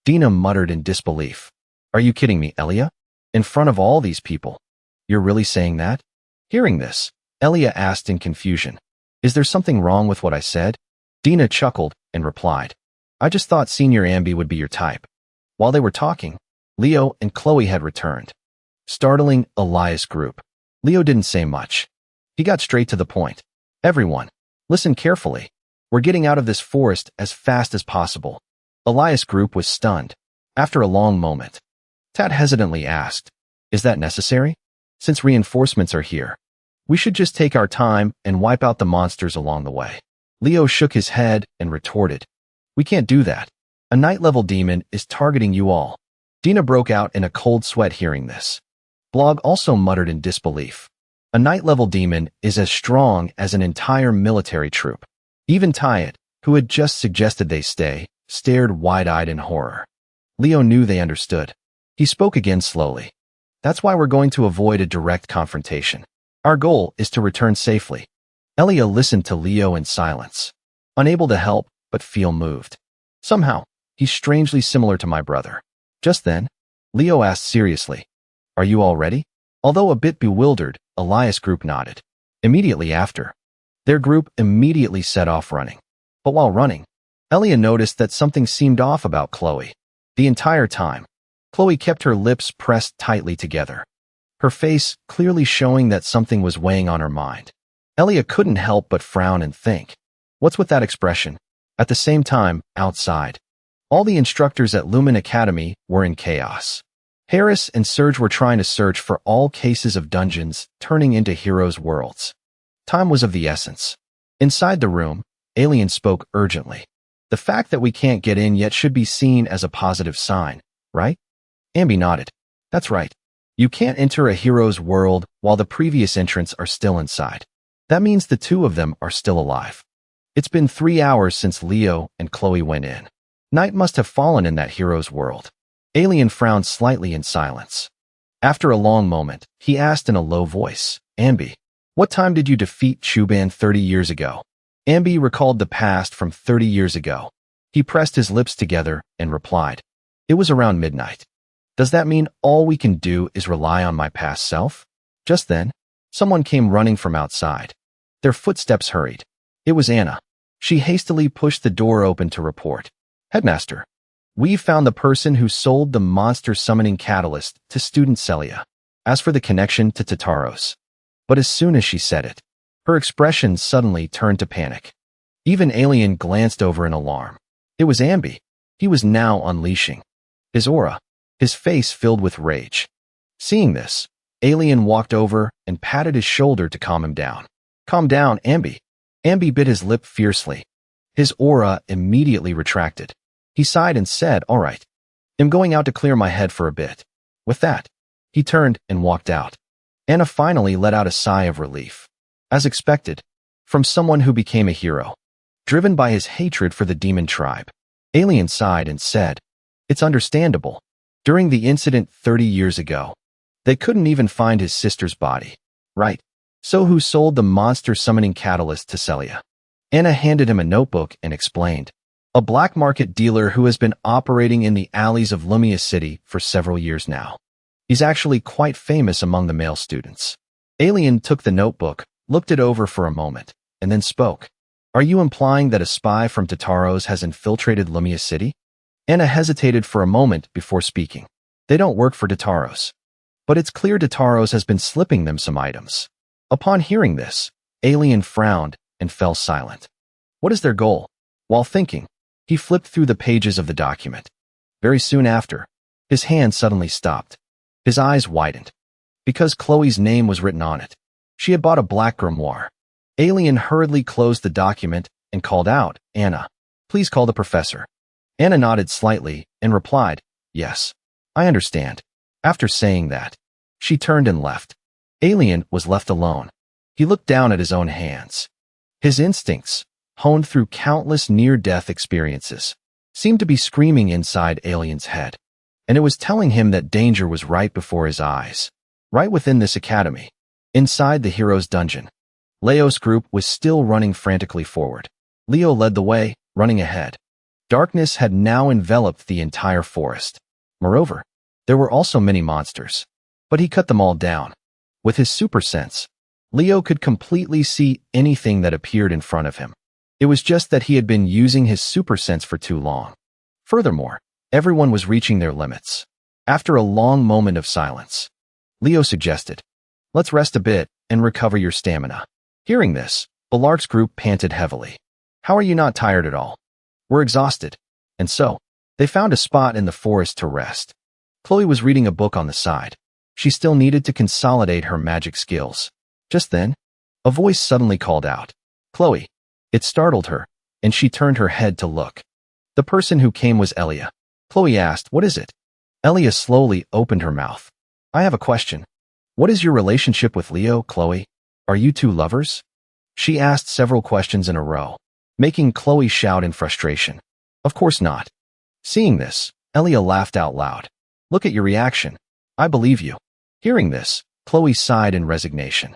Dina muttered in disbelief. Are you kidding me, Elia? In front of all these people? You're really saying that? Hearing this, Elia asked in confusion. Is there something wrong with what I said? Dina chuckled and replied. I just thought Senior Ambi would be your type. While they were talking, Leo and Chloe had returned. Startling Elias group. Leo didn't say much. He got straight to the point. Everyone, listen carefully. We're getting out of this forest as fast as possible. Elias group was stunned. After a long moment, Tat hesitantly asked, Is that necessary? Since reinforcements are here, we should just take our time and wipe out the monsters along the way. Leo shook his head and retorted, We can't do that. A night-level demon is targeting you all. Dina broke out in a cold sweat hearing this. Blog also muttered in disbelief. A night-level demon is as strong as an entire military troop. Even Tyet, who had just suggested they stay, stared wide-eyed in horror. Leo knew they understood. He spoke again slowly. That's why we're going to avoid a direct confrontation. Our goal is to return safely. Elia listened to Leo in silence, unable to help but feel moved. Somehow, he's strangely similar to my brother. Just then, Leo asked seriously, Are you all ready? Although a bit bewildered, Elias group nodded. Immediately after, their group immediately set off running. But while running, Elia noticed that something seemed off about Chloe. The entire time, Chloe kept her lips pressed tightly together, her face clearly showing that something was weighing on her mind. Elia couldn't help but frown and think, What's with that expression? At the same time, outside, all the instructors at Lumen Academy were in chaos. Harris and Serge were trying to search for all cases of dungeons turning into heroes' worlds. Time was of the essence. Inside the room, Alien spoke urgently. The fact that we can't get in yet should be seen as a positive sign, right? Ambi nodded. That's right. You can't enter a hero's world while the previous entrants are still inside. That means the two of them are still alive. It's been 3 hours since Leo and Chloe went in. Night must have fallen in that hero's world. Alien frowned slightly in silence. After a long moment, he asked in a low voice, Ambi, what time did you defeat Chuban 30 years ago? Ambi recalled the past from 30 years ago. He pressed his lips together and replied, It was around midnight. Does that mean all we can do is rely on my past self? Just then, someone came running from outside. Their footsteps hurried. It was Anna. She hastily pushed the door open to report. Headmaster, we found the person who sold the monster summoning catalyst to student Celia. As for the connection to Tataros. But as soon as she said it, her expression suddenly turned to panic. Even Alien glanced over in alarm. It was Ambi. He was now unleashing his aura, his face filled with rage. Seeing this, Alien walked over and patted his shoulder to calm him down. Calm down, Ambi. Ambi bit his lip fiercely. His aura immediately retracted. He sighed and said, All right. I'm going out to clear my head for a bit. With that, he turned and walked out. Anna finally let out a sigh of relief. As expected, from someone who became a hero. Driven by his hatred for the demon tribe, Alien sighed and said, It's understandable. During the incident 30 years ago, they couldn't even find his sister's body. Right. So who sold the monster summoning catalyst to Celia? Anna handed him a notebook and explained. A black market dealer who has been operating in the alleys of Lumia City for several years now. He's actually quite famous among the male students. Alien took the notebook, looked it over for a moment, and then spoke. Are you implying that a spy from Tataros has infiltrated Lumia City? Anna hesitated for a moment before speaking. They don't work for Tataros. But it's clear Tataros has been slipping them some items. Upon hearing this, Alien frowned and fell silent. What is their goal? While thinking, he flipped through the pages of the document. Very soon after, his hand suddenly stopped. His eyes widened. Because Chloe's name was written on it. She had bought a black grimoire. Alien hurriedly closed the document and called out, Anna, please call the professor. Anna nodded slightly and replied, Yes. I understand. After saying that, she turned and left. Alien was left alone. He looked down at his own hands. His instincts, honed through countless near-death experiences, seemed to be screaming inside Alien's head. And it was telling him that danger was right before his eyes, right within this academy. Inside the hero's dungeon, Leo's group was still running frantically forward. Leo led the way, running ahead. Darkness had now enveloped the entire forest. Moreover, there were also many monsters, but he cut them all down. With his super sense, Leo could completely see anything that appeared in front of him. It was just that he had been using his super sense for too long. Furthermore, everyone was reaching their limits. After a long moment of silence, Leo suggested, "Let's rest a bit and recover your stamina." Hearing this, Balark's group panted heavily. "How are you not tired at all?" "We're exhausted." And so, they found a spot in the forest to rest. Chloe was reading a book on the side. She still needed to consolidate her magic skills. Just then, a voice suddenly called out, "Chloe." It startled her, and she turned her head to look. The person who came was Elia. Chloe asked, "What is it?" Elia slowly opened her mouth. "I have a question. What is your relationship with Leo, Chloe? Are you two lovers?" She asked several questions in a row, making Chloe shout in frustration. "Of course not." Seeing this, Elia laughed out loud. "Look at your reaction. I believe you." Hearing this, Chloe sighed in resignation.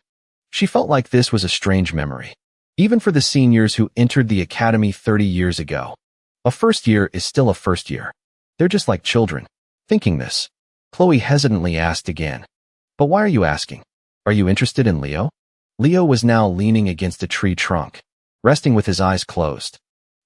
She felt like this was a strange memory. Even for the seniors who entered the academy 30 years ago, a first year is still a first year. They're just like children. Thinking this, Chloe hesitantly asked again, "But why are you asking? Are you interested in Leo?" Leo was now leaning against a tree trunk, resting with his eyes closed.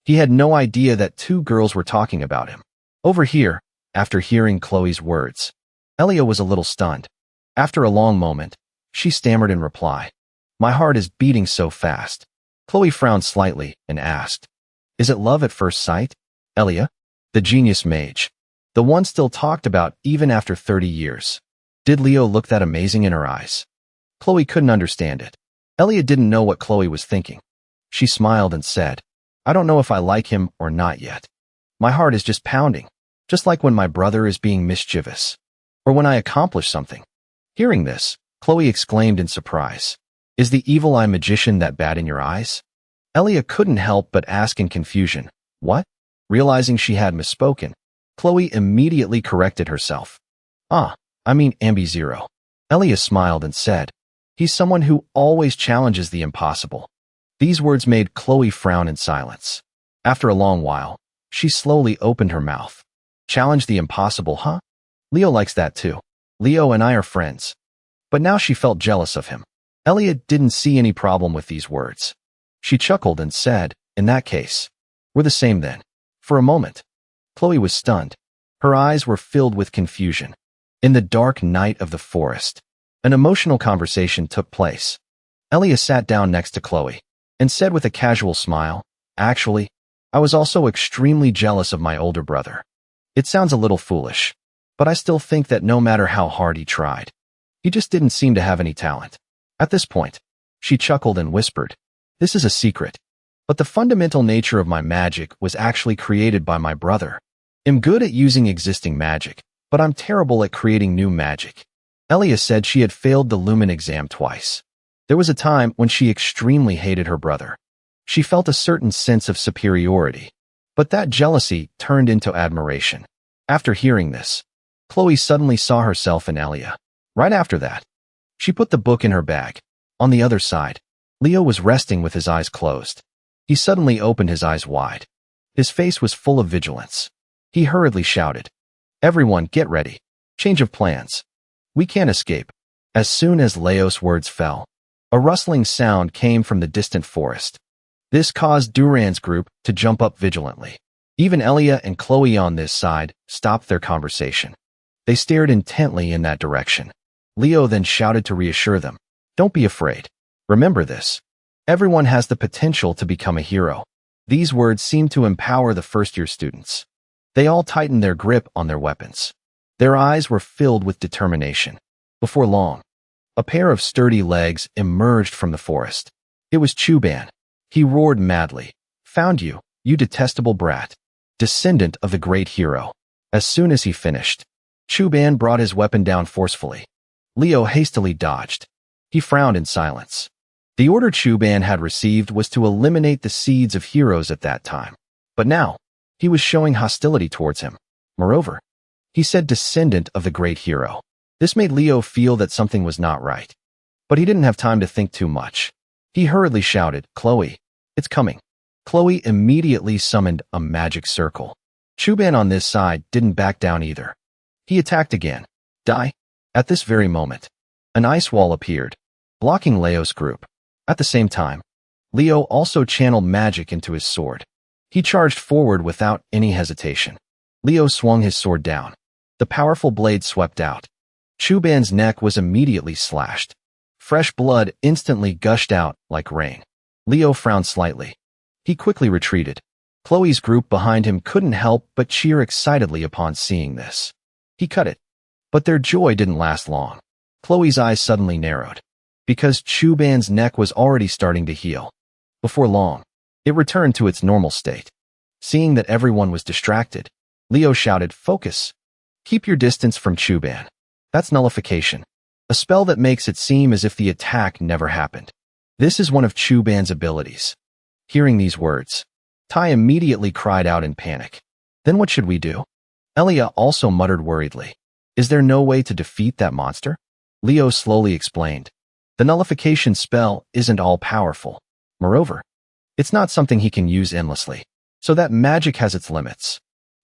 He had no idea that two girls were talking about him. Over here, after hearing Chloe's words, Elia was a little stunned. After a long moment, she stammered in reply, "My heart is beating so fast." Chloe frowned slightly and asked, "Is it love at first sight?" Elia, the genius mage, the one still talked about even after 30 years. Did Leo look that amazing in her eyes? Chloe couldn't understand it. Elia didn't know what Chloe was thinking. She smiled and said, "I don't know if I like him or not yet. My heart is just pounding, just like when my brother is being mischievous, or when I accomplish something." Hearing this, Chloe exclaimed in surprise, "Is the evil eye magician that bad in your eyes?" Elia couldn't help but ask in confusion, "What?" Realizing she had misspoken, Chloe immediately corrected herself. I mean Ambi-Zero." Elia smiled and said, "He's someone who always challenges the impossible." These words made Chloe frown in silence. After a long while, she slowly opened her mouth. "Challenge the impossible, huh? Leo likes that too. Leo and I are friends." But now she felt jealous of him. Elia didn't see any problem with these words. She chuckled and said, "In that case, we're the same then." For a moment, Chloe was stunned. Her eyes were filled with confusion. In the dark night of the forest, an emotional conversation took place. Elia sat down next to Chloe and said with a casual smile, "Actually, I was also extremely jealous of my older brother. It sounds a little foolish, but I still think that no matter how hard he tried, he just didn't seem to have any talent." At this point, she chuckled and whispered, "This is a secret, but the fundamental nature of my magic was actually created by my brother. I'm good at using existing magic, but I'm terrible at creating new magic." Elia said she had failed the Lumen exam twice. There was a time when she extremely hated her brother. She felt a certain sense of superiority, but that jealousy turned into admiration. After hearing this, Chloe suddenly saw herself in Elia. Right after that, she put the book in her bag. On the other side, Leo was resting with his eyes closed. He suddenly opened his eyes wide. His face was full of vigilance. He hurriedly shouted, "Everyone, get ready. Change of plans. We can't escape." As soon as Leo's words fell, a rustling sound came from the distant forest. This caused Duran's group to jump up vigilantly. Even Elia and Chloe on this side stopped their conversation. They stared intently in that direction. Leo then shouted to reassure them, "Don't be afraid. Remember this. Everyone has the potential to become a hero." These words seemed to empower the first-year students. They all tightened their grip on their weapons. Their eyes were filled with determination. Before long, a pair of sturdy legs emerged from the forest. It was Chuban. He roared madly, "Found you, you detestable brat, descendant of the great hero." As soon as he finished, Chuban brought his weapon down forcefully. Leo hastily dodged. He frowned in silence. The order Chuban had received was to eliminate the seeds of heroes at that time. But now, he was showing hostility towards him. Moreover, he said descendant of the great hero. This made Leo feel that something was not right. But he didn't have time to think too much. He hurriedly shouted, "Chloe, it's coming." Chloe immediately summoned a magic circle. Chuban on this side didn't back down either. He attacked again. Die. At this very moment, an ice wall appeared, blocking Leo's group. At the same time, Leo also channeled magic into his sword. He charged forward without any hesitation. Leo swung his sword down. The powerful blade swept out. Chuban's neck was immediately slashed. Fresh blood instantly gushed out like rain. Leo frowned slightly. He quickly retreated. Chloe's group behind him couldn't help but cheer excitedly upon seeing this. He cut it. But their joy didn't last long. Chloe's eyes suddenly narrowed, because Chuban's neck was already starting to heal. Before long, it returned to its normal state. Seeing that everyone was distracted, Leo shouted, "Focus! Keep your distance from Chuban. That's nullification, a spell that makes it seem as if the attack never happened. This is one of Chuban's abilities." Hearing these words, Tai immediately cried out in panic. "Then what should we do?" Elia also muttered worriedly. "Is there no way to defeat that monster?" Leo slowly explained. "The nullification spell isn't all-powerful. Moreover, it's not something he can use endlessly, so that magic has its limits."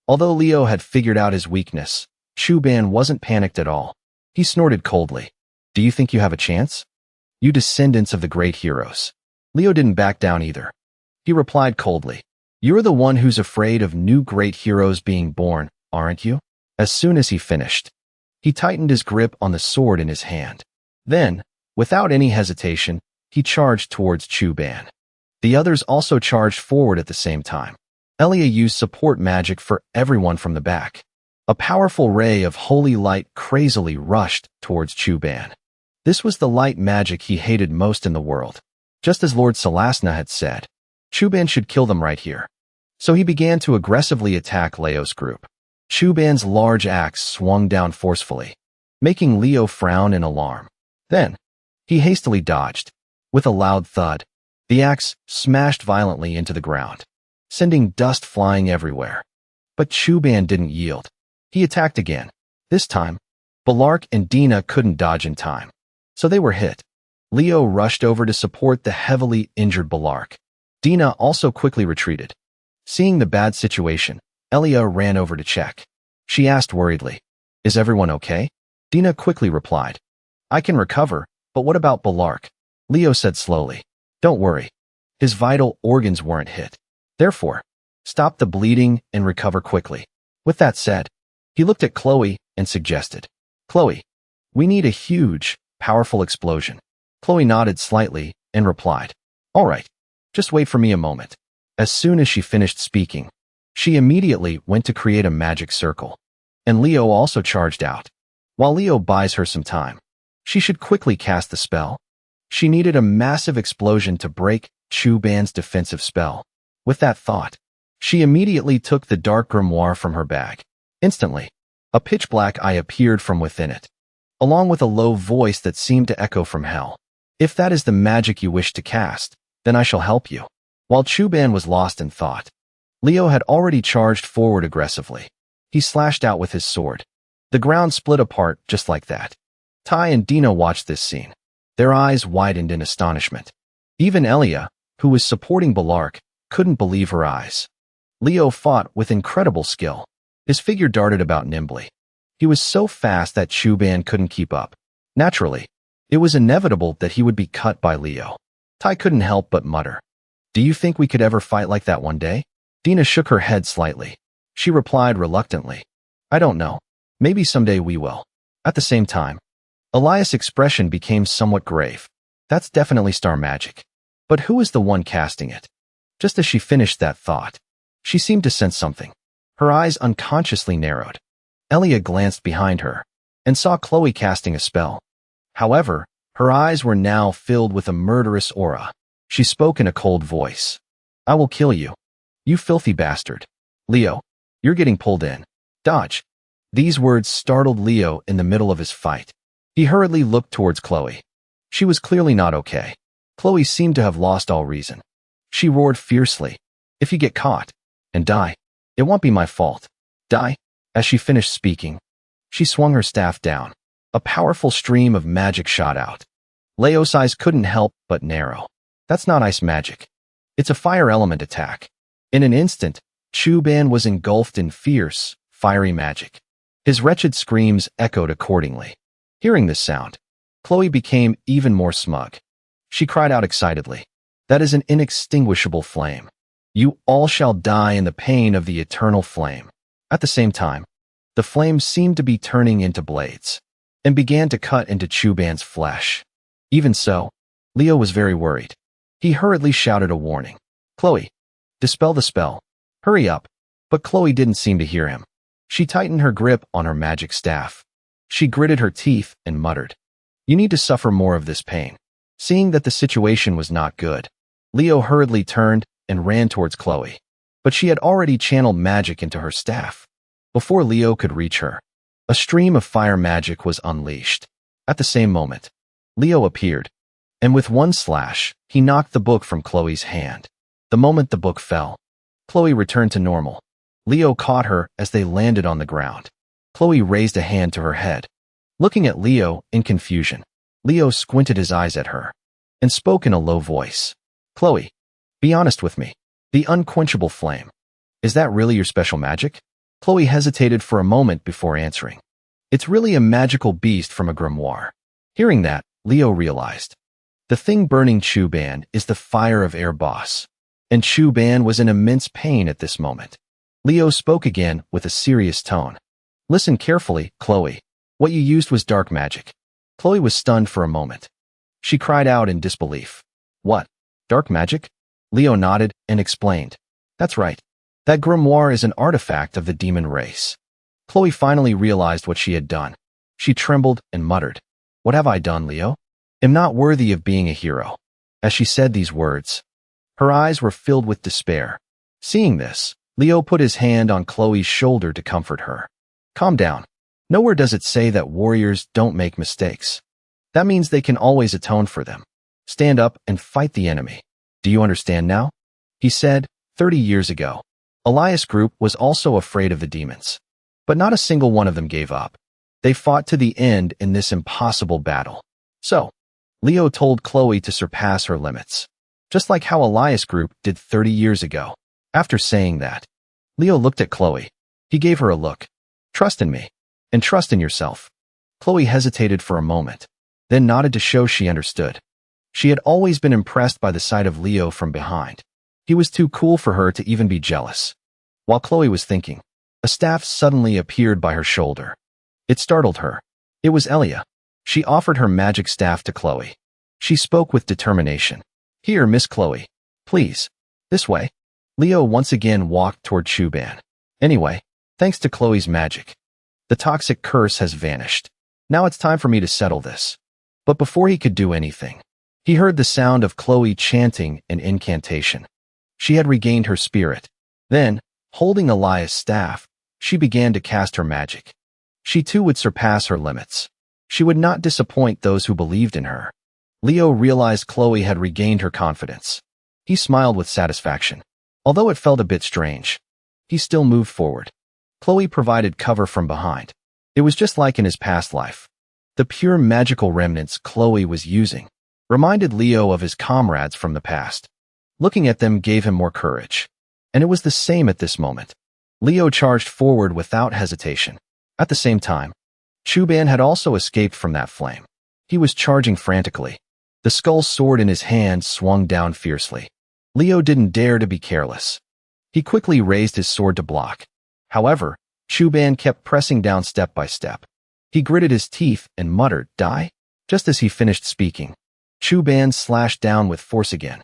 Although Leo had figured out his weakness, Chuban wasn't panicked at all. He snorted coldly. "Do you think you have a chance? You descendants of the great heroes." Leo didn't back down either. He replied coldly, "You're the one who's afraid of new great heroes being born, aren't you?" As soon as he finished, he tightened his grip on the sword in his hand. Then, without any hesitation, he charged towards Chuban. The others also charged forward at the same time. Elia used support magic for everyone from the back. A powerful ray of holy light crazily rushed towards Chuban. This was the light magic he hated most in the world. Just as Lord Salasna had said, Chuban should kill them right here. So he began to aggressively attack Leo's group. Chuban's large axe swung down forcefully, making Leo frown in alarm. Then, he hastily dodged. With a loud thud, the axe smashed violently into the ground, sending dust flying everywhere. But Chuban didn't yield. He attacked again. This time, Balark and Dina couldn't dodge in time, so they were hit. Leo rushed over to support the heavily injured Balark. Dina also quickly retreated. Seeing the bad situation, Elia ran over to check. She asked worriedly, "Is everyone okay?" Dina quickly replied, "I can recover, but what about Balark?" Leo said slowly, "Don't worry. His vital organs weren't hit. Therefore, stop the bleeding and recover quickly." With that said, he looked at Chloe and suggested, "Chloe, we need a huge, powerful explosion." Chloe nodded slightly and replied, "All right, just wait for me a moment." As soon as she finished speaking, she immediately went to create a magic circle, and Leo also charged out. While Leo buys her some time, she should quickly cast the spell. She needed a massive explosion to break Chuban's defensive spell. With that thought, she immediately took the dark grimoire from her bag. Instantly, a pitch-black eye appeared from within it, along with a low voice that seemed to echo from hell. "If that is the magic you wish to cast, then I shall help you." While Chuban was lost in thought, Leo had already charged forward aggressively. He slashed out with his sword. The ground split apart just like that. Tai and Dina watched this scene. Their eyes widened in astonishment. Even Elia, who was supporting Balark, couldn't believe her eyes. Leo fought with incredible skill. His figure darted about nimbly. He was so fast that Chuban couldn't keep up. Naturally, it was inevitable that he would be cut by Leo. Tai couldn't help but mutter, "Do you think we could ever fight like that one day?" Dina shook her head slightly. She replied reluctantly, "I don't know. Maybe someday we will." At the same time, Elias' expression became somewhat grave. "That's definitely star magic. But who is the one casting it?" Just as she finished that thought, she seemed to sense something. Her eyes unconsciously narrowed. Elia glanced behind her and saw Chloe casting a spell. However, her eyes were now filled with a murderous aura. She spoke in a cold voice. "I will kill you. You filthy bastard. Leo, you're getting pulled in. Dodge." These words startled Leo in the middle of his fight. He hurriedly looked towards Chloe. She was clearly not okay. Chloe seemed to have lost all reason. She roared fiercely. If you get caught and die, it won't be my fault. Die. As she finished speaking, she swung her staff down. A powerful stream of magic shot out. Leo's eyes couldn't help but narrow. That's not ice magic. It's a fire element attack. In an instant, Chuban was engulfed in fierce, fiery magic. His wretched screams echoed accordingly. Hearing this sound, Chloe became even more smug. She cried out excitedly. That is an inextinguishable flame. You all shall die in the pain of the eternal flame. At the same time, the flames seemed to be turning into blades and began to cut into Chuban's flesh. Even so, Leo was very worried. He hurriedly shouted a warning. Chloe, dispel the spell. Hurry up. But Chloe didn't seem to hear him. She tightened her grip on her magic staff. She gritted her teeth and muttered, You need to suffer more of this pain. Seeing that the situation was not good, Leo hurriedly turned and ran towards Chloe. But she had already channeled magic into her staff. Before Leo could reach her, a stream of fire magic was unleashed. At the same moment, Leo appeared, and with one slash, he knocked the book from Chloe's hand. The moment the book fell, Chloe returned to normal. Leo caught her as they landed on the ground. Chloe raised a hand to her head. Looking at Leo in confusion, Leo squinted his eyes at her and spoke in a low voice. Chloe, be honest with me. The unquenchable flame. Is that really your special magic? Chloe hesitated for a moment before answering. It's really a magical beast from a grimoire. Hearing that, Leo realized. The thing burning Chuban is the fire of air boss. And Chuban was in immense pain at this moment. Leo spoke again with a serious tone. Listen carefully, Chloe. What you used was dark magic. Chloe was stunned for a moment. She cried out in disbelief. What? Dark magic? Leo nodded and explained. That's right. That grimoire is an artifact of the demon race. Chloe finally realized what she had done. She trembled and muttered. What have I done, Leo? Am not worthy of being a hero. As she said these words, her eyes were filled with despair. Seeing this, Leo put his hand on Chloe's shoulder to comfort her. Calm down. Nowhere does it say that warriors don't make mistakes. That means they can always atone for them. Stand up and fight the enemy. Do you understand now? He said, 30 years ago. Elias Group was also afraid of the demons. But not a single one of them gave up. They fought to the end in this impossible battle. So, Leo told Chloe to surpass her limits. Just like how Elias Group did 30 years ago. After saying that, Leo looked at Chloe. He gave her a look. Trust in me. And trust in yourself. Chloe hesitated for a moment, then nodded to show she understood. She had always been impressed by the sight of Leo from behind. He was too cool for her to even be jealous. While Chloe was thinking, a staff suddenly appeared by her shoulder. It startled her. It was Elia. She offered her magic staff to Chloe. She spoke with determination. Here, Miss Chloe. Please. This way. Leo once again walked toward Chuban. Anyway, thanks to Chloe's magic, the toxic curse has vanished. Now it's time for me to settle this. But before he could do anything, he heard the sound of Chloe chanting an incantation. She had regained her spirit. Then, holding Elias' staff, she began to cast her magic. She too would surpass her limits. She would not disappoint those who believed in her. Leo realized Chloe had regained her confidence. He smiled with satisfaction. Although it felt a bit strange, he still moved forward. Chloe provided cover from behind. It was just like in his past life. The pure magical remnants Chloe was using reminded Leo of his comrades from the past. Looking at them gave him more courage. And it was the same at this moment. Leo charged forward without hesitation. At the same time, Chuban had also escaped from that flame. He was charging frantically. The skull sword in his hand swung down fiercely. Leo didn't dare to be careless. He quickly raised his sword to block. However, Chuban kept pressing down step by step. He gritted his teeth and muttered, Die? Just as he finished speaking, Chuban slashed down with force again.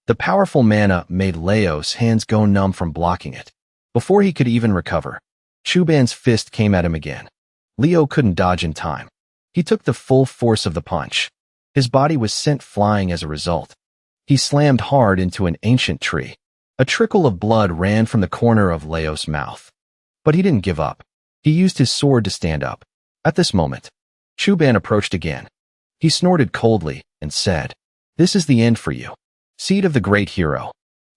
The powerful mana made Leo's hands go numb from blocking it. Before he could even recover, Chuban's fist came at him again. Leo couldn't dodge in time. He took the full force of the punch. His body was sent flying as a result. He slammed hard into an ancient tree. A trickle of blood ran from the corner of Leo's mouth. But he didn't give up. He used his sword to stand up. At this moment, Chuban approached again. He snorted coldly and said, "This is the end for you, seed of the great hero."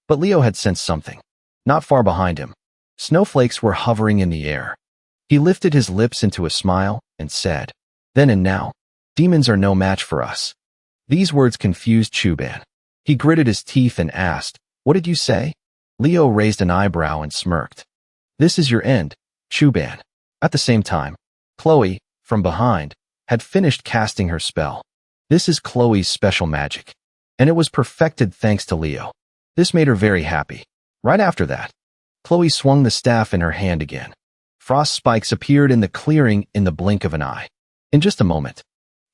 But Leo had sensed something. Not far behind him, snowflakes were hovering in the air. He lifted his lips into a smile and said, "Then and now, demons are no match for us." These words confused Chuban. He gritted his teeth and asked, "What did you say?" Leo raised an eyebrow and smirked. "This is your end, Chuban." At the same time, Chloe, from behind, had finished casting her spell. This is Chloe's special magic, and it was perfected thanks to Leo. This made her very happy. Right after that, Chloe swung the staff in her hand again. Frost spikes appeared in the clearing in the blink of an eye. In just a moment,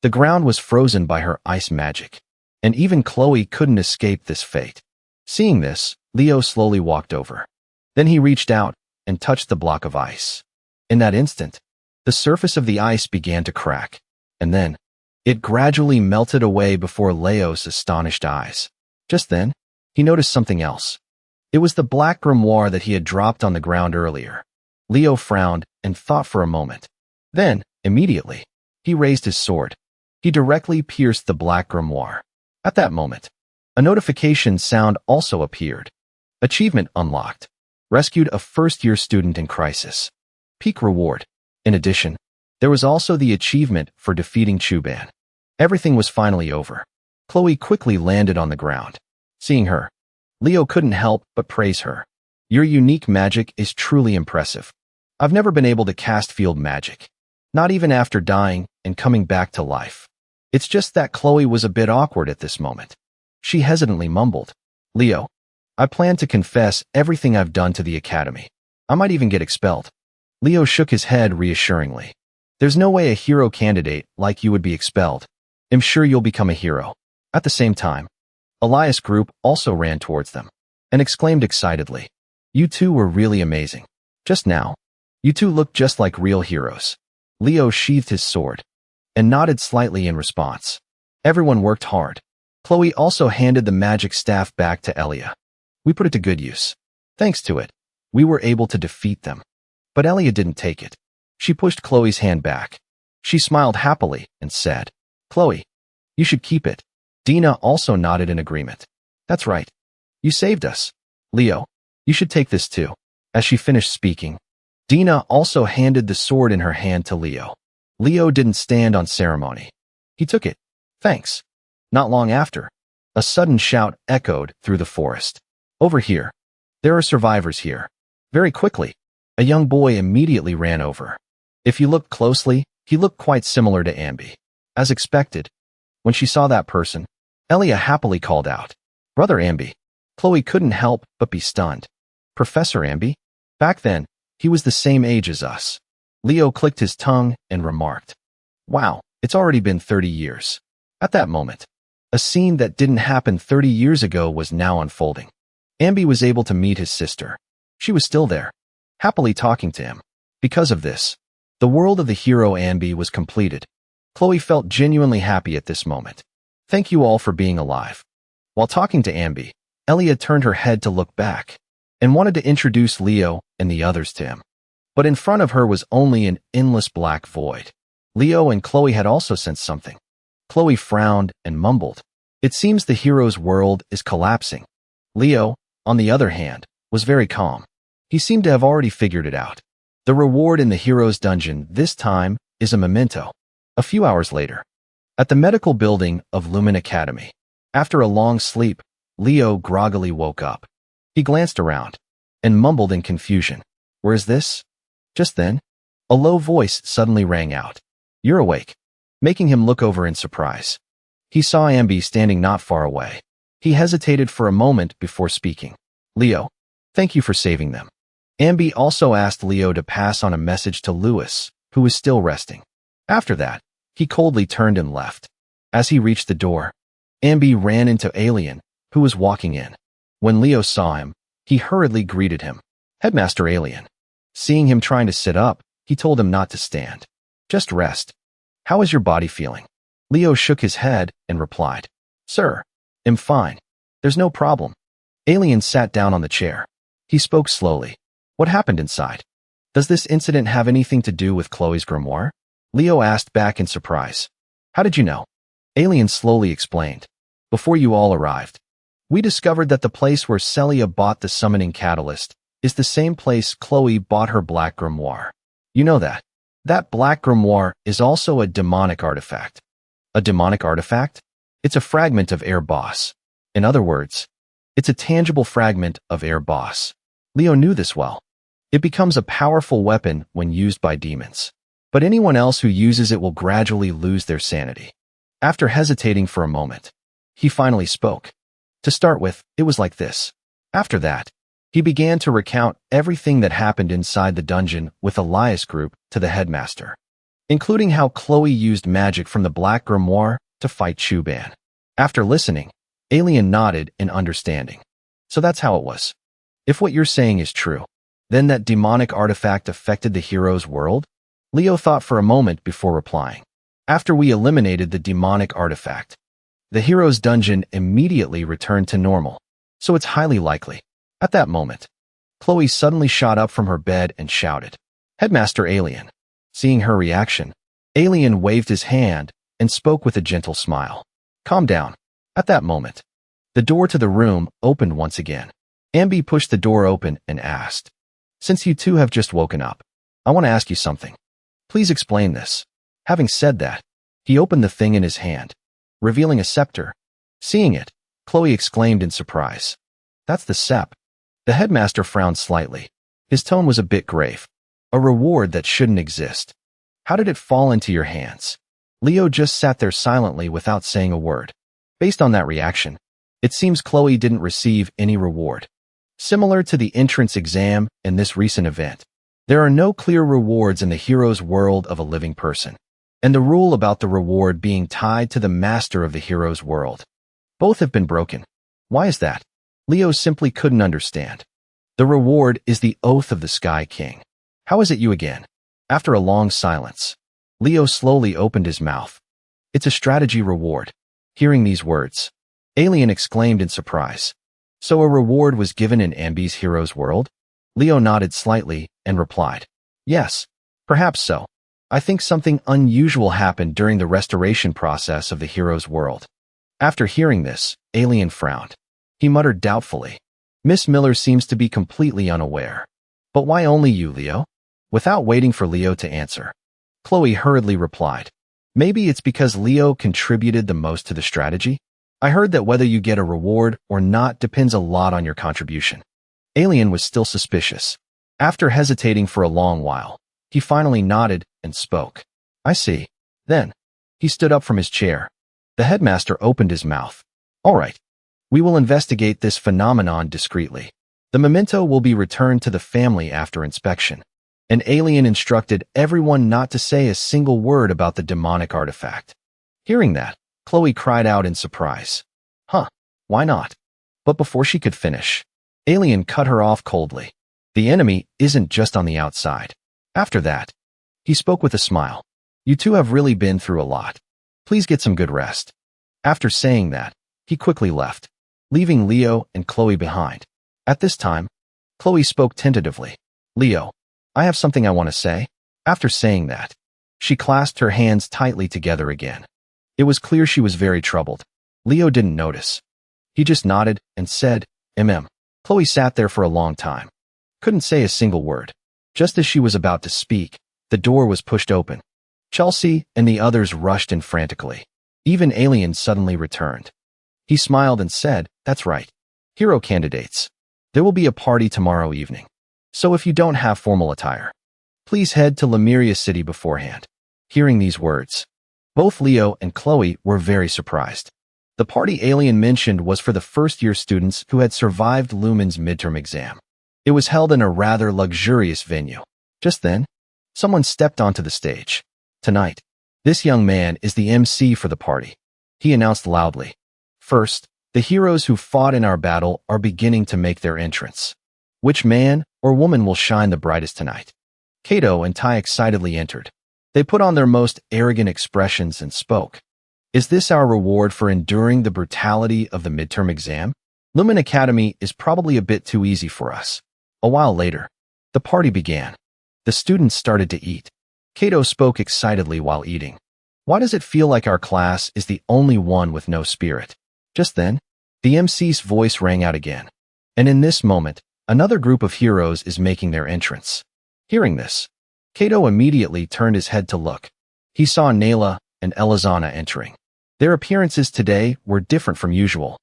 the ground was frozen by her ice magic, and even Chloe couldn't escape this fate. Seeing this, Leo slowly walked over. Then he reached out and touched the block of ice. In that instant, the surface of the ice began to crack, and then it gradually melted away before Leo's astonished eyes. Just then, he noticed something else. It was the black grimoire that he had dropped on the ground earlier. Leo frowned and thought for a moment. Then, immediately, he raised his sword. He directly pierced the black grimoire. At that moment, a notification sound also appeared. Achievement unlocked. Rescued a first-year student in crisis. Peak reward. In addition, there was also the achievement for defeating Chuban. Everything was finally over. Chloe quickly landed on the ground. Seeing her, Leo couldn't help but praise her. "Your unique magic is truly impressive. I've never been able to cast field magic, not even after dying and coming back to life." It's just that Chloe was a bit awkward at this moment. She hesitantly mumbled, "Leo, I plan to confess everything I've done to the academy. I might even get expelled." Leo shook his head reassuringly. "There's no way a hero candidate like you would be expelled. I'm sure you'll become a hero." At the same time, Elias Group also ran towards them and exclaimed excitedly, "You two were really amazing. Just now, you two look just like real heroes." Leo sheathed his sword and nodded slightly in response. Everyone worked hard. Chloe also handed the magic staff back to Elia. "We put it to good use. Thanks to it, we were able to defeat them." But Elia didn't take it. She pushed Chloe's hand back. She smiled happily and said, "Chloe, you should keep it." Dina also nodded in agreement. "That's right. You saved us. Leo, you should take this too." As she finished speaking, Dina also handed the sword in her hand to Leo. Leo didn't stand on ceremony. He took it. "Thanks." Not long after, a sudden shout echoed through the forest. "Over here. There are survivors here." Very quickly, a young boy immediately ran over. If you looked closely, he looked quite similar to Ambi. As expected, when she saw that person, Elia happily called out, "Brother Ambi." Chloe couldn't help but be stunned. "Professor Ambi?" Back then, he was the same age as us. Leo clicked his tongue and remarked, "Wow, it's already been 30 years. At that moment, a scene that didn't happen 30 years ago was now unfolding. Ambi was able to meet his sister. She was still there, happily talking to him. Because of this, the world of the hero Ambi was completed. Chloe felt genuinely happy at this moment. "Thank you all for being alive." While talking to Ambi, Elia turned her head to look back and wanted to introduce Leo and the others to him. But in front of her was only an endless black void. Leo and Chloe had also sensed something. Chloe frowned and mumbled, "It seems the hero's world is collapsing." Leo, on the other hand, was very calm. He seemed to have already figured it out. The reward in the hero's dungeon this time is a memento. A few hours later, at the medical building of Lumen Academy, after a long sleep, Leo groggily woke up. He glanced around and mumbled in confusion, "Where is this?" Just then, a low voice suddenly rang out, "You're awake," making him look over in surprise. He saw Ambi standing not far away. He hesitated for a moment before speaking. "Leo, thank you for saving them." Ambi also asked Leo to pass on a message to Lewis, who was still resting. After that, he coldly turned and left. As he reached the door, Ambi ran into Alien, who was walking in. When Leo saw him, he hurriedly greeted him. "Headmaster Alien." Seeing him trying to sit up, he told him not to stand. "Just rest. How is your body feeling?" Leo shook his head and replied, "Sir, I'm fine. There's no problem." Alien sat down on the chair. He spoke slowly. "What happened inside?" Does this incident have anything to do with Chloe's grimoire? Leo asked back in surprise. How did you know? Alien slowly explained. Before you all arrived, we discovered that the place where Celia bought the summoning catalyst is the same place Chloe bought her black grimoire. You know that. That black grimoire is also a demonic artifact. A demonic artifact? It's a fragment of Air Boss. In other words, it's a tangible fragment of Air Boss. Leo knew this well. It becomes a powerful weapon when used by demons. But anyone else who uses it will gradually lose their sanity. After hesitating for a moment, he finally spoke. To start with, it was like this. After that, he began to recount everything that happened inside the dungeon with Elias Group to the headmaster, including how Chloe used magic from the Black Grimoire to fight Chuban. After listening, Alien nodded in understanding. So that's how it was. If what you're saying is true, then that demonic artifact affected the hero's world? Leo thought for a moment before replying. After we eliminated the demonic artifact, the hero's dungeon immediately returned to normal, so it's highly likely. At that moment, Chloe suddenly shot up from her bed and shouted, "Headmaster Alien." Seeing her reaction, Alien waved his hand and spoke with a gentle smile. Calm down. At that moment, the door to the room opened once again. Ambi pushed the door open and asked, "Since you two have just woken up, I want to ask you something. Please explain this." Having said that, he opened the thing in his hand, revealing a scepter. Seeing it, Chloe exclaimed in surprise, "That's the sep." The headmaster frowned slightly. His tone was a bit grave. A reward that shouldn't exist. How did it fall into your hands? Leo just sat there silently without saying a word. Based on that reaction, it seems Chloe didn't receive any reward. Similar to the entrance exam in this recent event, there are no clear rewards in the hero's world of a living person, and the rule about the reward being tied to the master of the hero's world. Both have been broken. Why is that? Leo simply couldn't understand. The reward is the oath of the Sky King. How is it you again? After a long silence, Leo slowly opened his mouth. It's a strategy reward. Hearing these words, Alien exclaimed in surprise. So a reward was given in Ambi's hero's world? Leo nodded slightly and replied, "Yes, perhaps so. I think something unusual happened during the restoration process of the hero's world." After hearing this, Alien frowned. He muttered doubtfully, "Miss Miller seems to be completely unaware. But why only you, Leo?" Without waiting for Leo to answer, Chloe hurriedly replied, "Maybe it's because Leo contributed the most to the strategy? I heard that whether you get a reward or not depends a lot on your contribution." Alien was still suspicious. After hesitating for a long while, he finally nodded and spoke. "I see." Then, he stood up from his chair. The headmaster opened his mouth. "All right. We will investigate this phenomenon discreetly. The memento will be returned to the family after inspection." And Alien instructed everyone not to say a single word about the demonic artifact. Hearing that, Chloe cried out in surprise. "Huh, why not?" But before she could finish, Alien cut her off coldly. "The enemy isn't just on the outside." After that, he spoke with a smile. "You two have really been through a lot. Please get some good rest." After saying that, he quickly left, leaving Leo and Chloe behind. At this time, Chloe spoke tentatively. "Leo, I have something I want to say." After saying that, she clasped her hands tightly together again. It was clear she was very troubled. Leo didn't notice. He just nodded and said, Chloe sat there for a long time. Couldn't say a single word. Just as she was about to speak, the door was pushed open. Chelsea and the others rushed in frantically. Even Alien suddenly returned. He smiled and said, "That's right. Hero candidates. There will be a party tomorrow evening. So if you don't have formal attire, please head to Lemuria City beforehand." Hearing these words, both Leo and Chloe were very surprised. The party Alien mentioned was for the first-year students who had survived Lumen's midterm exam. It was held in a rather luxurious venue. Just then, someone stepped onto the stage. "Tonight, this young man is the MC for the party," he announced loudly. "First, the heroes who fought in our battle are beginning to make their entrance. Which man or woman will shine the brightest tonight?" Kato and Tai excitedly entered. They put on their most arrogant expressions and spoke. "Is this our reward for enduring the brutality of the midterm exam? Lumen Academy is probably a bit too easy for us." A while later, the party began. The students started to eat. Kato spoke excitedly while eating. Why does it feel like our class is the only one with no spirit? Just then, the MC's voice rang out again. And in this moment, another group of heroes is making their entrance. Hearing this, Kato immediately turned his head to look. He saw Nayla and Elizana entering. Their appearances today were different from usual.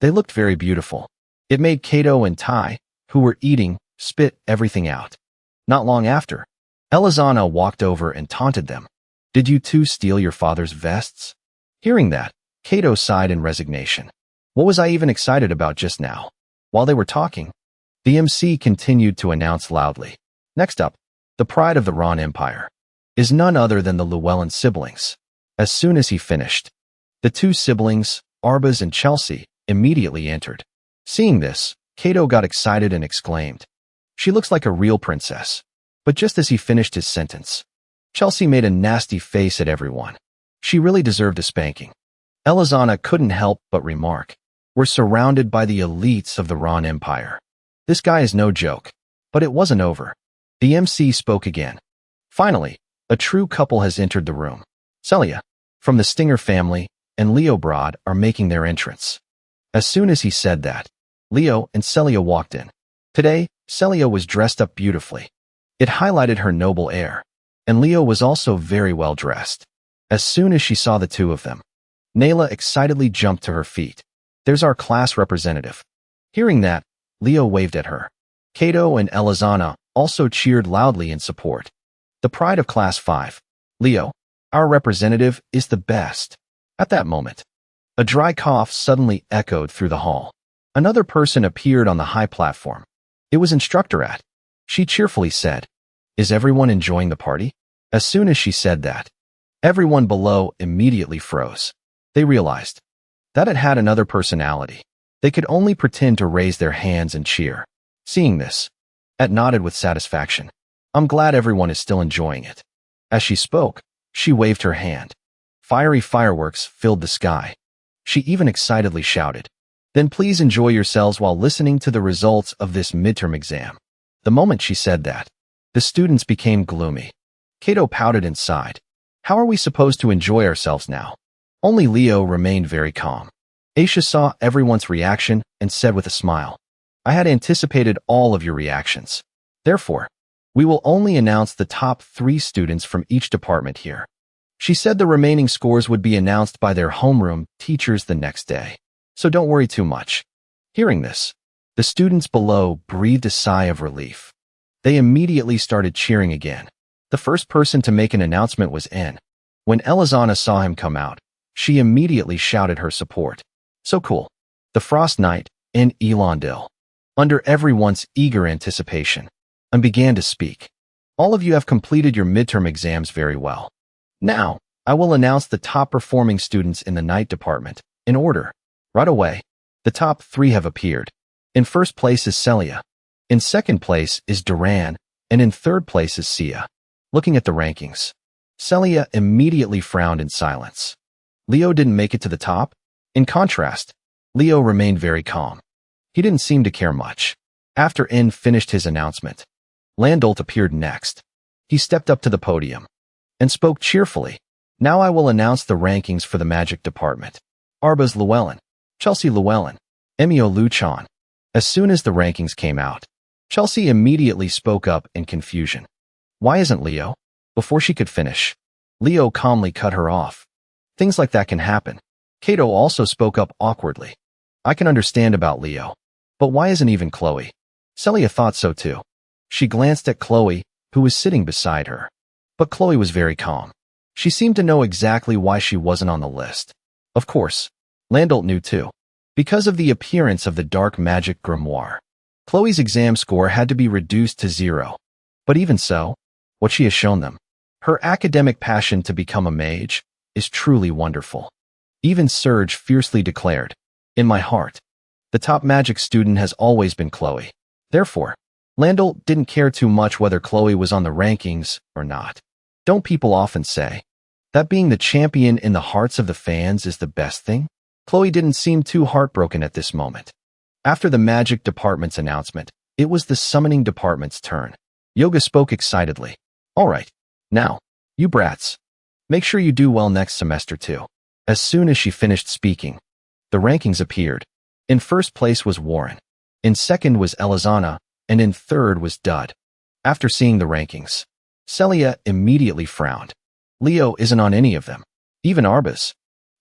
They looked very beautiful. It made Kato and Tai, who were eating, spit everything out. Not long after, Elizana walked over and taunted them. Did you two steal your father's vests? Hearing that, Kato sighed in resignation. What was I even excited about just now? While they were talking, the MC continued to announce loudly. Next up, the pride of the Ron Empire is none other than the Llewellyn siblings. As soon as he finished, the two siblings, Arbaz and Chelsea, immediately entered. Seeing this, Kato got excited and exclaimed, "She looks like a real princess." But just as he finished his sentence, Chelsea made a nasty face at everyone. She really deserved a spanking. Elizana couldn't help but remark, "We're surrounded by the elites of the Ron Empire. This guy is no joke." But it wasn't over. The MC spoke again. Finally, a true couple has entered the room. Celia, from the Stinger family, and Leo Broad are making their entrance. As soon as he said that, Leo and Celia walked in. Today, Celia was dressed up beautifully. It highlighted her noble air, and Leo was also very well dressed. As soon as she saw the two of them, Nayla excitedly jumped to her feet. "There's our class representative." Hearing that, Leo waved at her. Kato and Elizana also cheered loudly in support. The pride of Class 5, Leo, our representative, is the best. At that moment, a dry cough suddenly echoed through the hall. Another person appeared on the high platform. It was Instructor At. She cheerfully said, "Is everyone enjoying the party?" As soon as she said that, everyone below immediately froze. They realized that it had another personality. They could only pretend to raise their hands and cheer. Seeing this, At nodded with satisfaction. "I'm glad everyone is still enjoying it." As she spoke, she waved her hand. Fiery fireworks filled the sky. She even excitedly shouted, "Then please enjoy yourselves while listening to the results of this midterm exam." The moment she said that, the students became gloomy. Kato pouted and sighed. How are we supposed to enjoy ourselves now? Only Leo remained very calm. Aisha saw everyone's reaction and said with a smile, "I had anticipated all of your reactions. Therefore, we will only announce the top 3 students from each department here." She said the remaining scores would be announced by their homeroom teachers the next day. So don't worry too much. Hearing this, the students below breathed a sigh of relief. They immediately started cheering again. The first person to make an announcement was N. When Elizana saw him come out, she immediately shouted her support. "So cool. The Frost Knight, N. Elondil." Under everyone's eager anticipation, and began to speak. "All of you have completed your midterm exams very well. Now, I will announce the top performing students in the night department, in order. Right away, the top 3 have appeared. In first place is Celia. In second place is Duran, and in third place is Sia." Looking at the rankings, Celia immediately frowned in silence. Leo didn't make it to the top. In contrast, Leo remained very calm. He didn't seem to care much. After N finished his announcement, Landolt appeared next. He stepped up to the podium and spoke cheerfully. "Now I will announce the rankings for the magic department. Arbaz Llewellyn, Chelsea Llewellyn, Emio Luchan." As soon as the rankings came out, Chelsea immediately spoke up in confusion. "Why isn't Leo?" Before she could finish, Leo calmly cut her off. Things like that can happen. Kato also spoke up awkwardly. "I can understand about Leo, but why isn't even Chloe?" Celia thought so too. She glanced at Chloe, who was sitting beside her. But Chloe was very calm. She seemed to know exactly why she wasn't on the list. Of course, Landolt knew too. Because of the appearance of the dark magic grimoire, Chloe's exam score had to be reduced to 0. But even so, what she has shown them, her academic passion to become a mage, is truly wonderful. Even Serge fiercely declared, "In my heart, the top magic student has always been Chloe." Therefore, Landolt didn't care too much whether Chloe was on the rankings or not. Don't people often say that being the champion in the hearts of the fans is the best thing? Chloe didn't seem too heartbroken at this moment. After the magic department's announcement, it was the summoning department's turn. Yoga spoke excitedly. All right. Now, you brats. Make sure you do well next semester too. As soon as she finished speaking, the rankings appeared. In first place was Warren. In second was Elizana, and in third was Dud. After seeing the rankings, Celia immediately frowned. Leo isn't on any of them. Even Arbus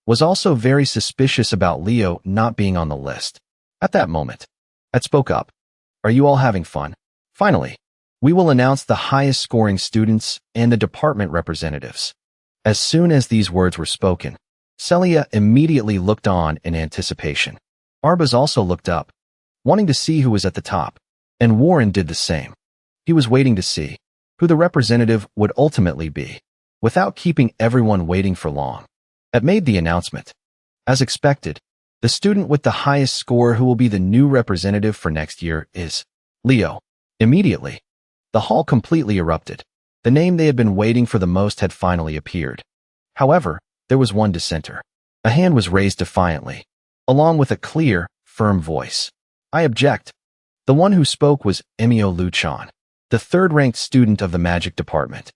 was also very suspicious about Leo not being on the list. At that moment, Ed spoke up. Are you all having fun? Finally, we will announce the highest scoring students and the department representatives. As soon as these words were spoken, Celia immediately looked on in anticipation. Arbus also looked up, wanting to see who was at the top, and Warren did the same. He was waiting to see who the representative would ultimately be. Without keeping everyone waiting for long, Ed made the announcement. As expected, the student with the highest score who will be the new representative for next year is Leo. Immediately, the hall completely erupted. The name they had been waiting for the most had finally appeared. However, there was one dissenter. A hand was raised defiantly, along with a clear, firm voice. I object. The one who spoke was Emio Luchan, the third-ranked student of the magic department.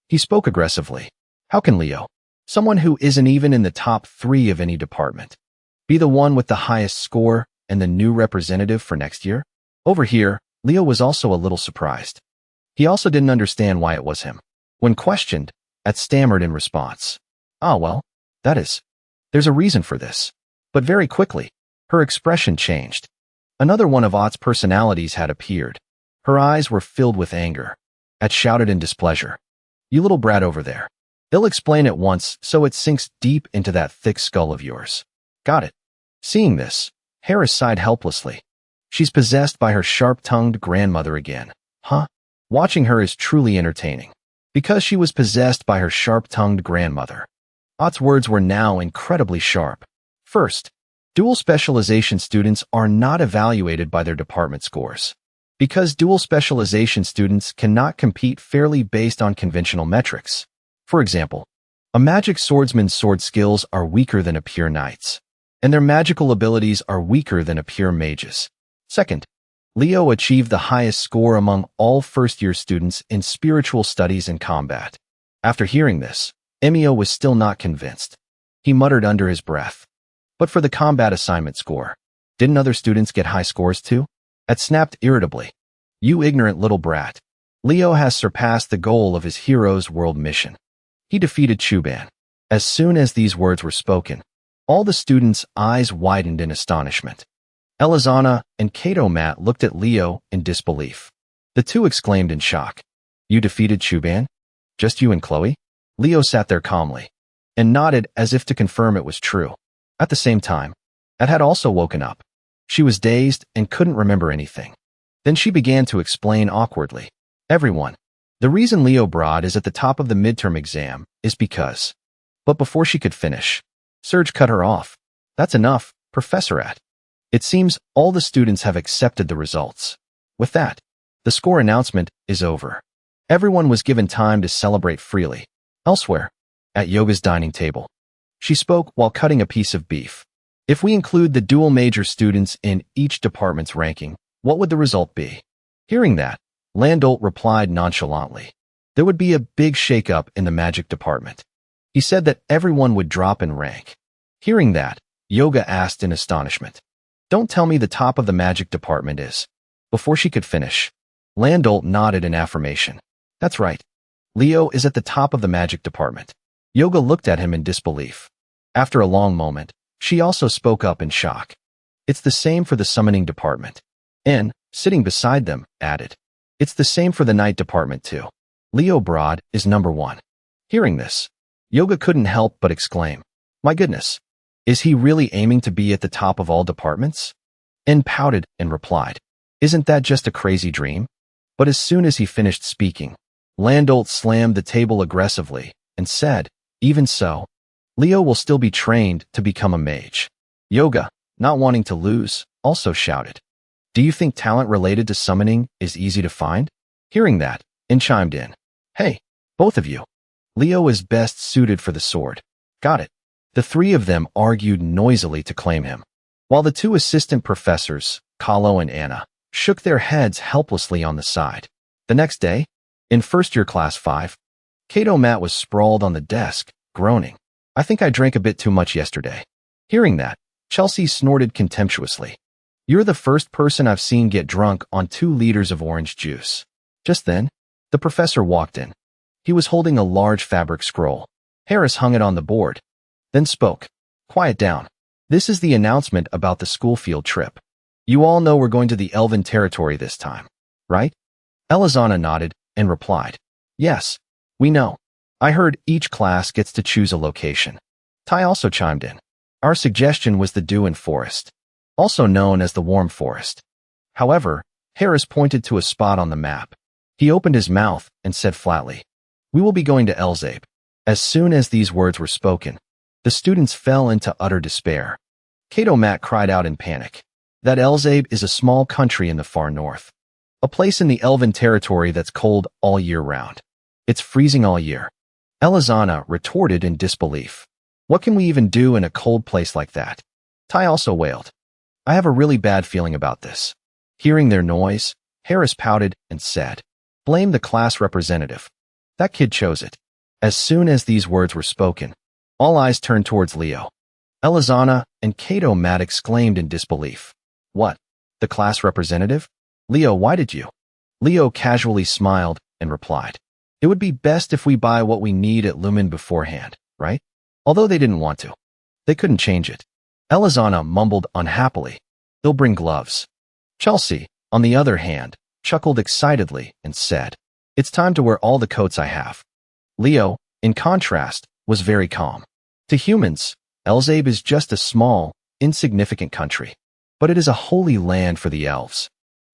He spoke aggressively. How can Leo, someone who isn't even in the top 3 of any department, be the one with the highest score and the new representative for next year? Over here, Leo was also a little surprised. He also didn't understand why it was him. When questioned, Ed stammered in response. Ah, well, that is. There's a reason for this. But very quickly, her expression changed. Another one of Ott's personalities had appeared. Her eyes were filled with anger. Ed shouted in displeasure. You little brat over there. They'll explain at once so it sinks deep into that thick skull of yours. Got it. Seeing this, Harris sighed helplessly. She's possessed by her sharp-tongued grandmother again. Huh? Watching her is truly entertaining. Because she was possessed by her sharp-tongued grandmother. Ott's words were now incredibly sharp. First, dual specialization students are not evaluated by their department scores. Because dual specialization students cannot compete fairly based on conventional metrics. For example, a magic swordsman's sword skills are weaker than a pure knight's, and their magical abilities are weaker than a pure mage's. Second, Leo achieved the highest score among all first-year students in spiritual studies and combat. After hearing this, Emio was still not convinced. He muttered under his breath. But for the combat assignment score, didn't other students get high scores too? Ed snapped irritably. You ignorant little brat. Leo has surpassed the goal of his hero's world mission. He defeated Chuban. As soon as these words were spoken, all the students' eyes widened in astonishment. Elizana and Kato Matt looked at Leo in disbelief. The two exclaimed in shock. You defeated Chuban? Just you and Chloe? Leo sat there calmly and nodded as if to confirm it was true. At the same time, Ed had also woken up. She was dazed and couldn't remember anything. Then she began to explain awkwardly. Everyone, the reason Leo Broad is at the top of the midterm exam is because. But before she could finish, Serge cut her off. That's enough, Professor At. It seems all the students have accepted the results. With that, the score announcement is over. Everyone was given time to celebrate freely. Elsewhere, at Yoga's dining table, she spoke while cutting a piece of beef. If we include the dual major students in each department's ranking, what would the result be? Hearing that, Landolt replied nonchalantly. There would be a big shakeup in the magic department. He said that everyone would drop in rank. Hearing that, Yoga asked in astonishment. Don't tell me the top of the magic department is. Before she could finish, Landolt nodded in affirmation. That's right. Leo is at the top of the magic department. Yoga looked at him in disbelief. After a long moment, she also spoke up in shock. It's the same for the summoning department. And, sitting beside them, added. It's the same for the night department too. Leo Broad is number 1. Hearing this, Yoga couldn't help but exclaim. My goodness. Is he really aiming to be at the top of all departments? En pouted and replied. Isn't that just a crazy dream? But as soon as he finished speaking, Landolt slammed the table aggressively and said, even so, Leo will still be trained to become a mage. Yoga, not wanting to lose, also shouted. Do you think talent related to summoning is easy to find? Hearing that, En chimed in. Hey, both of you. Leo is best suited for the sword. Got it. The 3 of them argued noisily to claim him, while the 2 assistant professors, Kahlo and Anna, shook their heads helplessly on the side. The next day, In first-year class 5, Kato Matt was sprawled on the desk, groaning. I think I drank a bit too much yesterday. Hearing that, Chelsea snorted contemptuously. You're the first person I've seen get drunk on 2 liters of orange juice. Just then, the professor walked in. He was holding a large fabric scroll. Harris hung it on the board, then spoke. Quiet down. This is the announcement about the school field trip. You all know we're going to the Elven territory this time, right? Elizana nodded and replied. Yes, we know. I heard each class gets to choose a location. Tai also chimed in. Our suggestion was the Dewan Forest, also known as the Warm Forest. However, Harris pointed to a spot on the map. He opened his mouth and said flatly, we will be going to Elzabe. As soon as these words were spoken, the students fell into utter despair. Kato Matt cried out in panic. That Elzabe is a small country in the far north. A place in the Elven territory that's cold all year round. It's freezing all year. Elizana retorted in disbelief. What can we even do in a cold place like that? Tai also wailed. I have a really bad feeling about this. Hearing their noise, Harris pouted and said, blame the class representative. That kid chose it. As soon as these words were spoken, all eyes turned towards Leo. Elizana and Kato Matt exclaimed in disbelief. What? The class representative? Leo, why did you? Leo casually smiled and replied. It would be best if we buy what we need at Lumen beforehand, right? Although they didn't want to. They couldn't change it. Elizana mumbled unhappily. They'll bring gloves. Chelsea, on the other hand, chuckled excitedly and said, it's time to wear all the coats I have. Leo, in contrast, was very calm. To humans, Elzabe is just a small, insignificant country. But it is a holy land for the elves.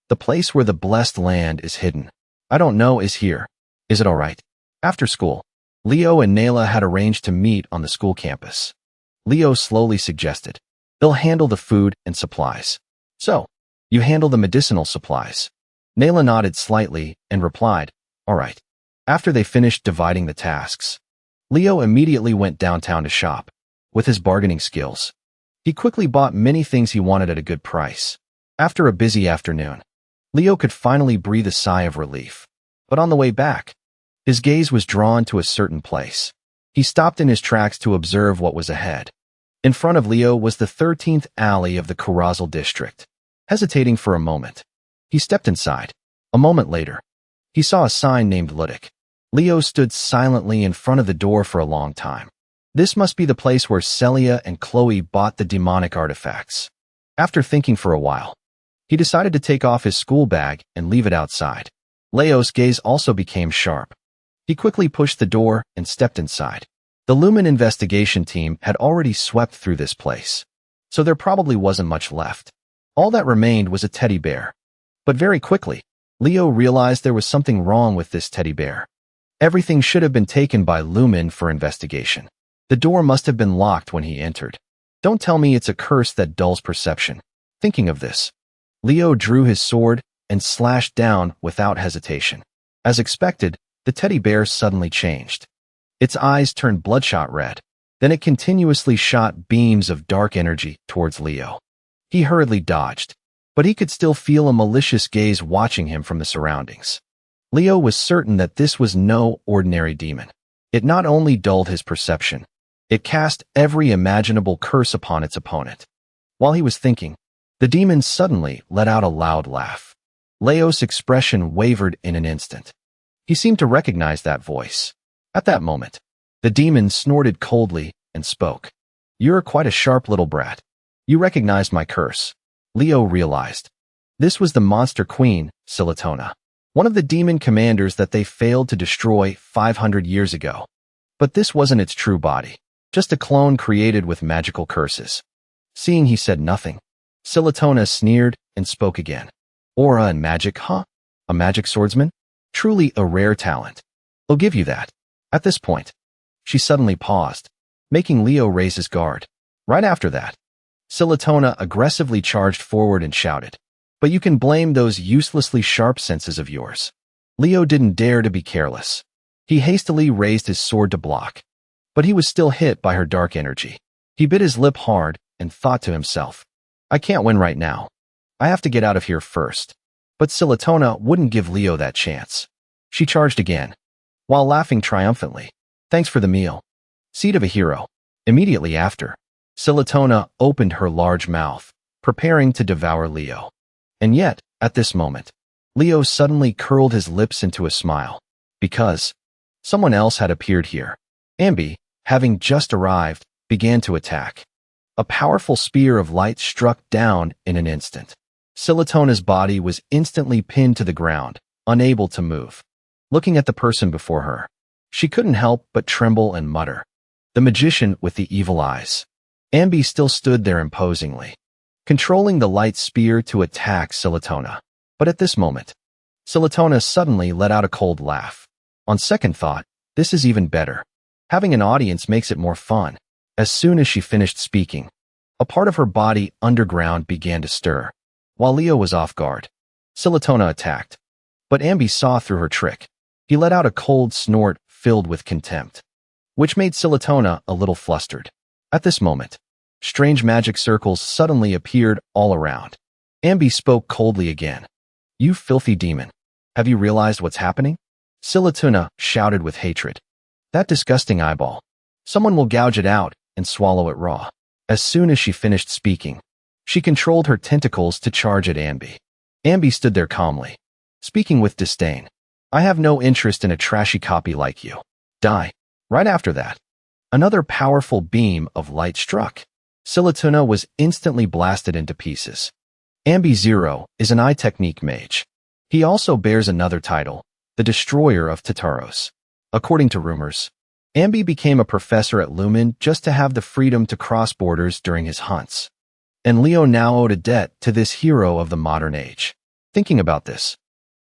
The place where the blessed land is hidden. I don't know is here. Is it all right? After school, Leo and Nayla had arranged to meet on the school campus. Leo slowly suggested, they'll handle the food and supplies. So, you handle the medicinal supplies. Nayla nodded slightly and replied, all right. After they finished dividing the tasks, Leo immediately went downtown to shop. With his bargaining skills, he quickly bought many things he wanted at a good price. After a busy afternoon, Leo could finally breathe a sigh of relief. But on the way back, his gaze was drawn to a certain place. He stopped in his tracks to observe what was ahead. In front of Leo was the 13th alley of the Carousel district. Hesitating for a moment, he stepped inside. A moment later, he saw a sign named Ludic. Leo stood silently in front of the door for a long time. This must be the place where Celia and Chloe bought the demonic artifacts. After thinking for a while, he decided to take off his school bag and leave it outside. Leo's gaze also became sharp. He quickly pushed the door and stepped inside. The Lumen investigation team had already swept through this place, so there probably wasn't much left. All that remained was a teddy bear. But very quickly, Leo realized there was something wrong with this teddy bear. Everything should have been taken by Lumen for investigation. The door must have been locked when he entered. Don't tell me it's a curse that dulls perception. Thinking of this, Leo drew his sword and slashed down without hesitation. As expected, the teddy bear suddenly changed. Its eyes turned bloodshot red. Then it continuously shot beams of dark energy towards Leo. He hurriedly dodged, but he could still feel a malicious gaze watching him from the surroundings. Leo was certain that this was no ordinary demon. It not only dulled his perception, it cast every imaginable curse upon its opponent. While he was thinking, the demon suddenly let out a loud laugh. Leo's expression wavered in an instant. He seemed to recognize that voice. At that moment, the demon snorted coldly and spoke. You're quite a sharp little brat. You recognized my curse. Leo realized. This was the monster queen, Silatona, one of the demon commanders that they failed to destroy 500 years ago. But this wasn't its true body, just a clone created with magical curses. Seeing he said nothing, Silatona sneered and spoke again. Aura and magic, huh? A magic swordsman? Truly a rare talent. I'll give you that. At this point, she suddenly paused, making Leo raise his guard. Right after that, Silatona aggressively charged forward and shouted, but you can blame those uselessly sharp senses of yours. Leo didn't dare to be careless. He hastily raised his sword to block, but he was still hit by her dark energy. He bit his lip hard and thought to himself, I can't win right now. I have to get out of here first. But Silatona wouldn't give Leo that chance. She charged again, while laughing triumphantly. Thanks for the meal. Seed of a hero. Immediately after, Silitona opened her large mouth, preparing to devour Leo. And yet, at this moment, Leo suddenly curled his lips into a smile, because someone else had appeared here. Ambi, having just arrived, began to attack. A powerful spear of light struck down in an instant. Silitona's body was instantly pinned to the ground, unable to move. Looking at the person before her, she couldn't help but tremble and mutter, "The magician with the evil eyes." Ambi still stood there imposingly, controlling the light spear to attack Silitona. But at this moment, Silitona suddenly let out a cold laugh. On second thought, this is even better. Having an audience makes it more fun. As soon as she finished speaking, a part of her body underground began to stir. While Leo was off guard, Silitona attacked. But Ambi saw through her trick. He let out a cold snort filled with contempt, which made Silitona a little flustered. At this moment, strange magic circles suddenly appeared all around. Ambi spoke coldly again. "You filthy demon. Have you realized what's happening?" Silitona shouted with hatred. "That disgusting eyeball. Someone will gouge it out and swallow it raw." As soon as she finished speaking, she controlled her tentacles to charge at Ambi. Ambi stood there calmly, speaking with disdain. "I have no interest in a trashy copy like you. Die." Right after that, another powerful beam of light struck. Silitona was instantly blasted into pieces. Ambi Zero is an eye technique mage. He also bears another title, the Destroyer of Tataros. According to rumors, Ambi became a professor at Lumen just to have the freedom to cross borders during his hunts. And Leo now owed a debt to this hero of the modern age. Thinking about this,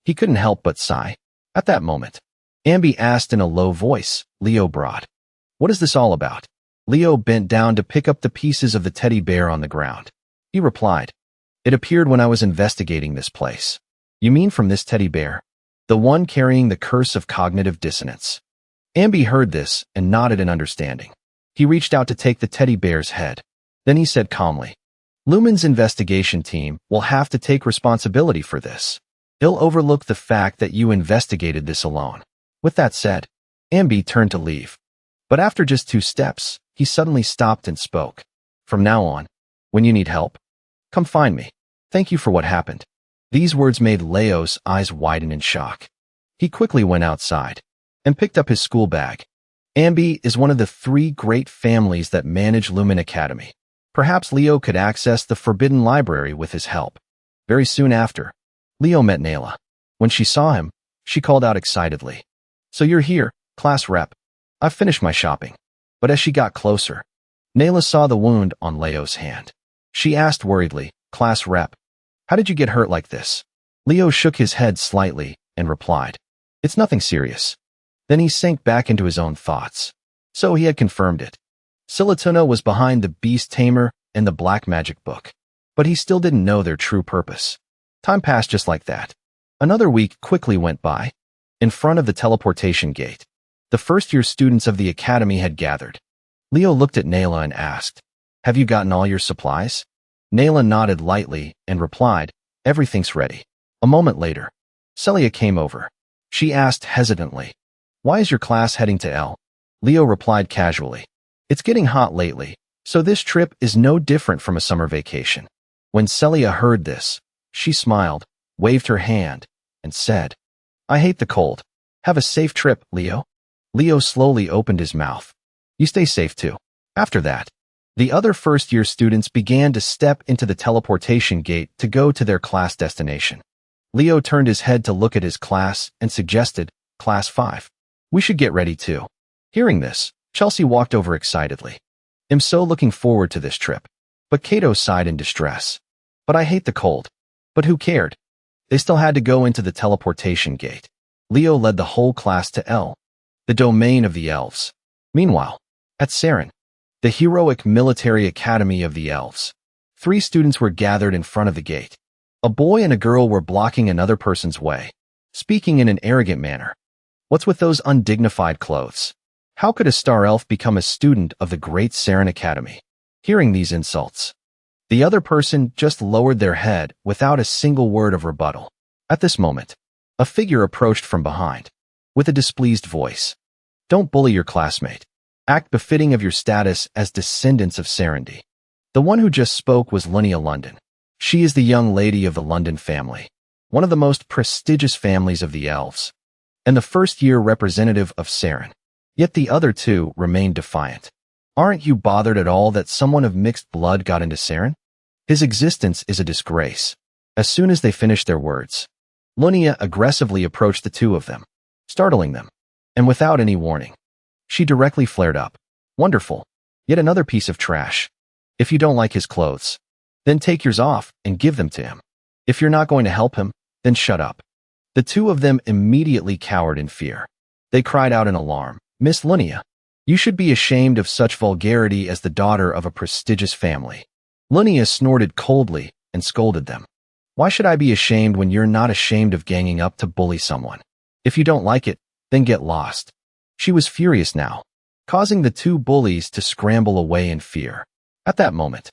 he couldn't help but sigh. At that moment, Ambi asked in a low voice, "Leo brought. What is this all about?" Leo bent down to pick up the pieces of the teddy bear on the ground. He replied, "It appeared when I was investigating this place." "You mean from this teddy bear? The one carrying the curse of cognitive dissonance?" Ambi heard this and nodded in understanding. He reached out to take the teddy bear's head. Then he said calmly, "Lumen's investigation team will have to take responsibility for this. He'll overlook the fact that you investigated this alone." With that said, Ambi turned to leave. But after just 2 steps, he suddenly stopped and spoke. "From now on, when you need help, come find me. Thank you for what happened." These words made Leo's eyes widen in shock. He quickly went outside and picked up his school bag. Ambi is one of the 3 great families that manage Lumen Academy. Perhaps Leo could access the Forbidden Library with his help. Very soon after, Leo met Nayla. When she saw him, she called out excitedly, "So you're here, class rep. I've finished my shopping." But as she got closer, Nayla saw the wound on Leo's hand. She asked worriedly, "Class rep, how did you get hurt like this?" Leo shook his head slightly and replied, "It's nothing serious." Then he sank back into his own thoughts. So he had confirmed it. Silitona was behind the Beast Tamer and the Black Magic book. But he still didn't know their true purpose. Time passed just like that. Another week quickly went by. In front of the teleportation gate, the first-year students of the academy had gathered. Leo looked at Nayla and asked, "Have you gotten all your supplies?" Nayla nodded lightly and replied, "Everything's ready." A moment later, Celia came over. She asked hesitantly, "Why is your class heading to L?" Leo replied casually, "It's getting hot lately, so this trip is no different from a summer vacation." When Celia heard this, she smiled, waved her hand, and said, "I hate the cold. Have a safe trip, Leo." Leo slowly opened his mouth. "You stay safe too." After that, the other first-year students began to step into the teleportation gate to go to their class destination. Leo turned his head to look at his class and suggested, "Class 5. We should get ready too." Hearing this, Chelsea walked over excitedly. "I'm so looking forward to this trip." But Kato sighed in distress. "But I hate the cold." But who cared? They still had to go into the teleportation gate. Leo led the whole class to L, the domain of the elves. Meanwhile, at Saren, the heroic military academy of the elves, 3 students were gathered in front of the gate. A boy and a girl were blocking another person's way, speaking in an arrogant manner. "What's with those undignified clothes? How could a star elf become a student of the great Saren Academy?" Hearing these insults, the other person just lowered their head without a single word of rebuttal. At this moment, a figure approached from behind. with a displeased voice. Don't bully your classmate. Act befitting of your status as descendants of Serenity. The one who just spoke was Lunia London. She is the young lady of the London family, one of the most prestigious families of the elves, and the first-year representative of Seren. Yet the other two remained defiant. Aren't you bothered at all that someone of mixed blood got into Seren? His existence is a disgrace. As soon as they finished their words, Lunia aggressively approached the two of them, startling them, and without any warning, she directly flared up. Wonderful. Yet another piece of trash. If you don't like his clothes, then take yours off and give them to him. If you're not going to help him, then shut up. The two of them immediately cowered in fear. They cried out in alarm. Miss Lunia, you should be ashamed of such vulgarity as the daughter of a prestigious family. Lunia snorted coldly and scolded them. Why should I be ashamed when you're not ashamed of ganging up to bully someone? If you don't like it, then get lost. She was furious now, causing the two bullies to scramble away in fear. At that moment,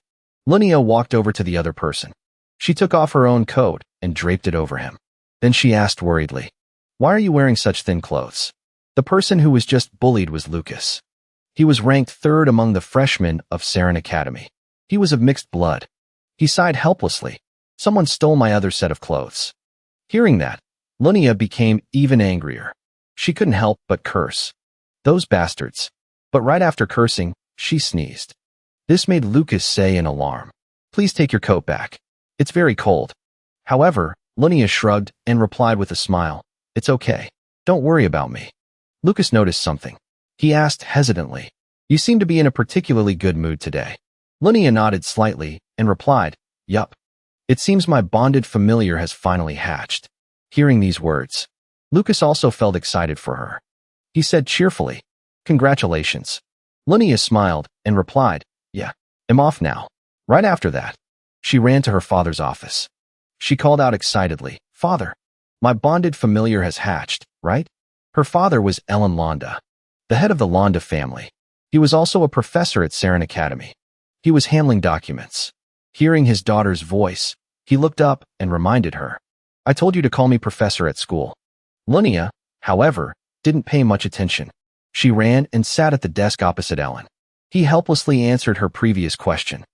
Lunia walked over to the other person. She took off her own coat and draped it over him. Then she asked worriedly, "Why are you wearing such thin clothes?" The person who was just bullied was Lucas. He was ranked third among the freshmen of Seren Academy. He was of mixed blood. He sighed helplessly. Someone stole my other set of clothes. Hearing that, Lunia became even angrier. She couldn't help but curse. Those bastards. But right after cursing, she sneezed. This made Lucas say in alarm, "Please take your coat back. It's very cold." However, Lunia shrugged and replied with a smile, "It's okay. Don't worry about me." Lucas noticed something. He asked hesitantly, "You seem to be in a particularly good mood today." Lunia nodded slightly and replied, "Yup. It seems my bonded familiar has finally hatched." Hearing these words, Lucas also felt excited for her. He said cheerfully, "Congratulations." Lunia smiled and replied, "Yeah, I'm off now." Right after that, she ran to her father's office. She called out excitedly, "Father, my bonded familiar has hatched, right?" Her father was Ellen Londa, the head of the Londa family. He was also a professor at Seren Academy. He was handling documents. Hearing his daughter's voice, he looked up and reminded her, "I told you to call me professor at school." Lunia, however, didn't pay much attention. She ran and sat at the desk opposite Ellen. He helplessly answered her previous question.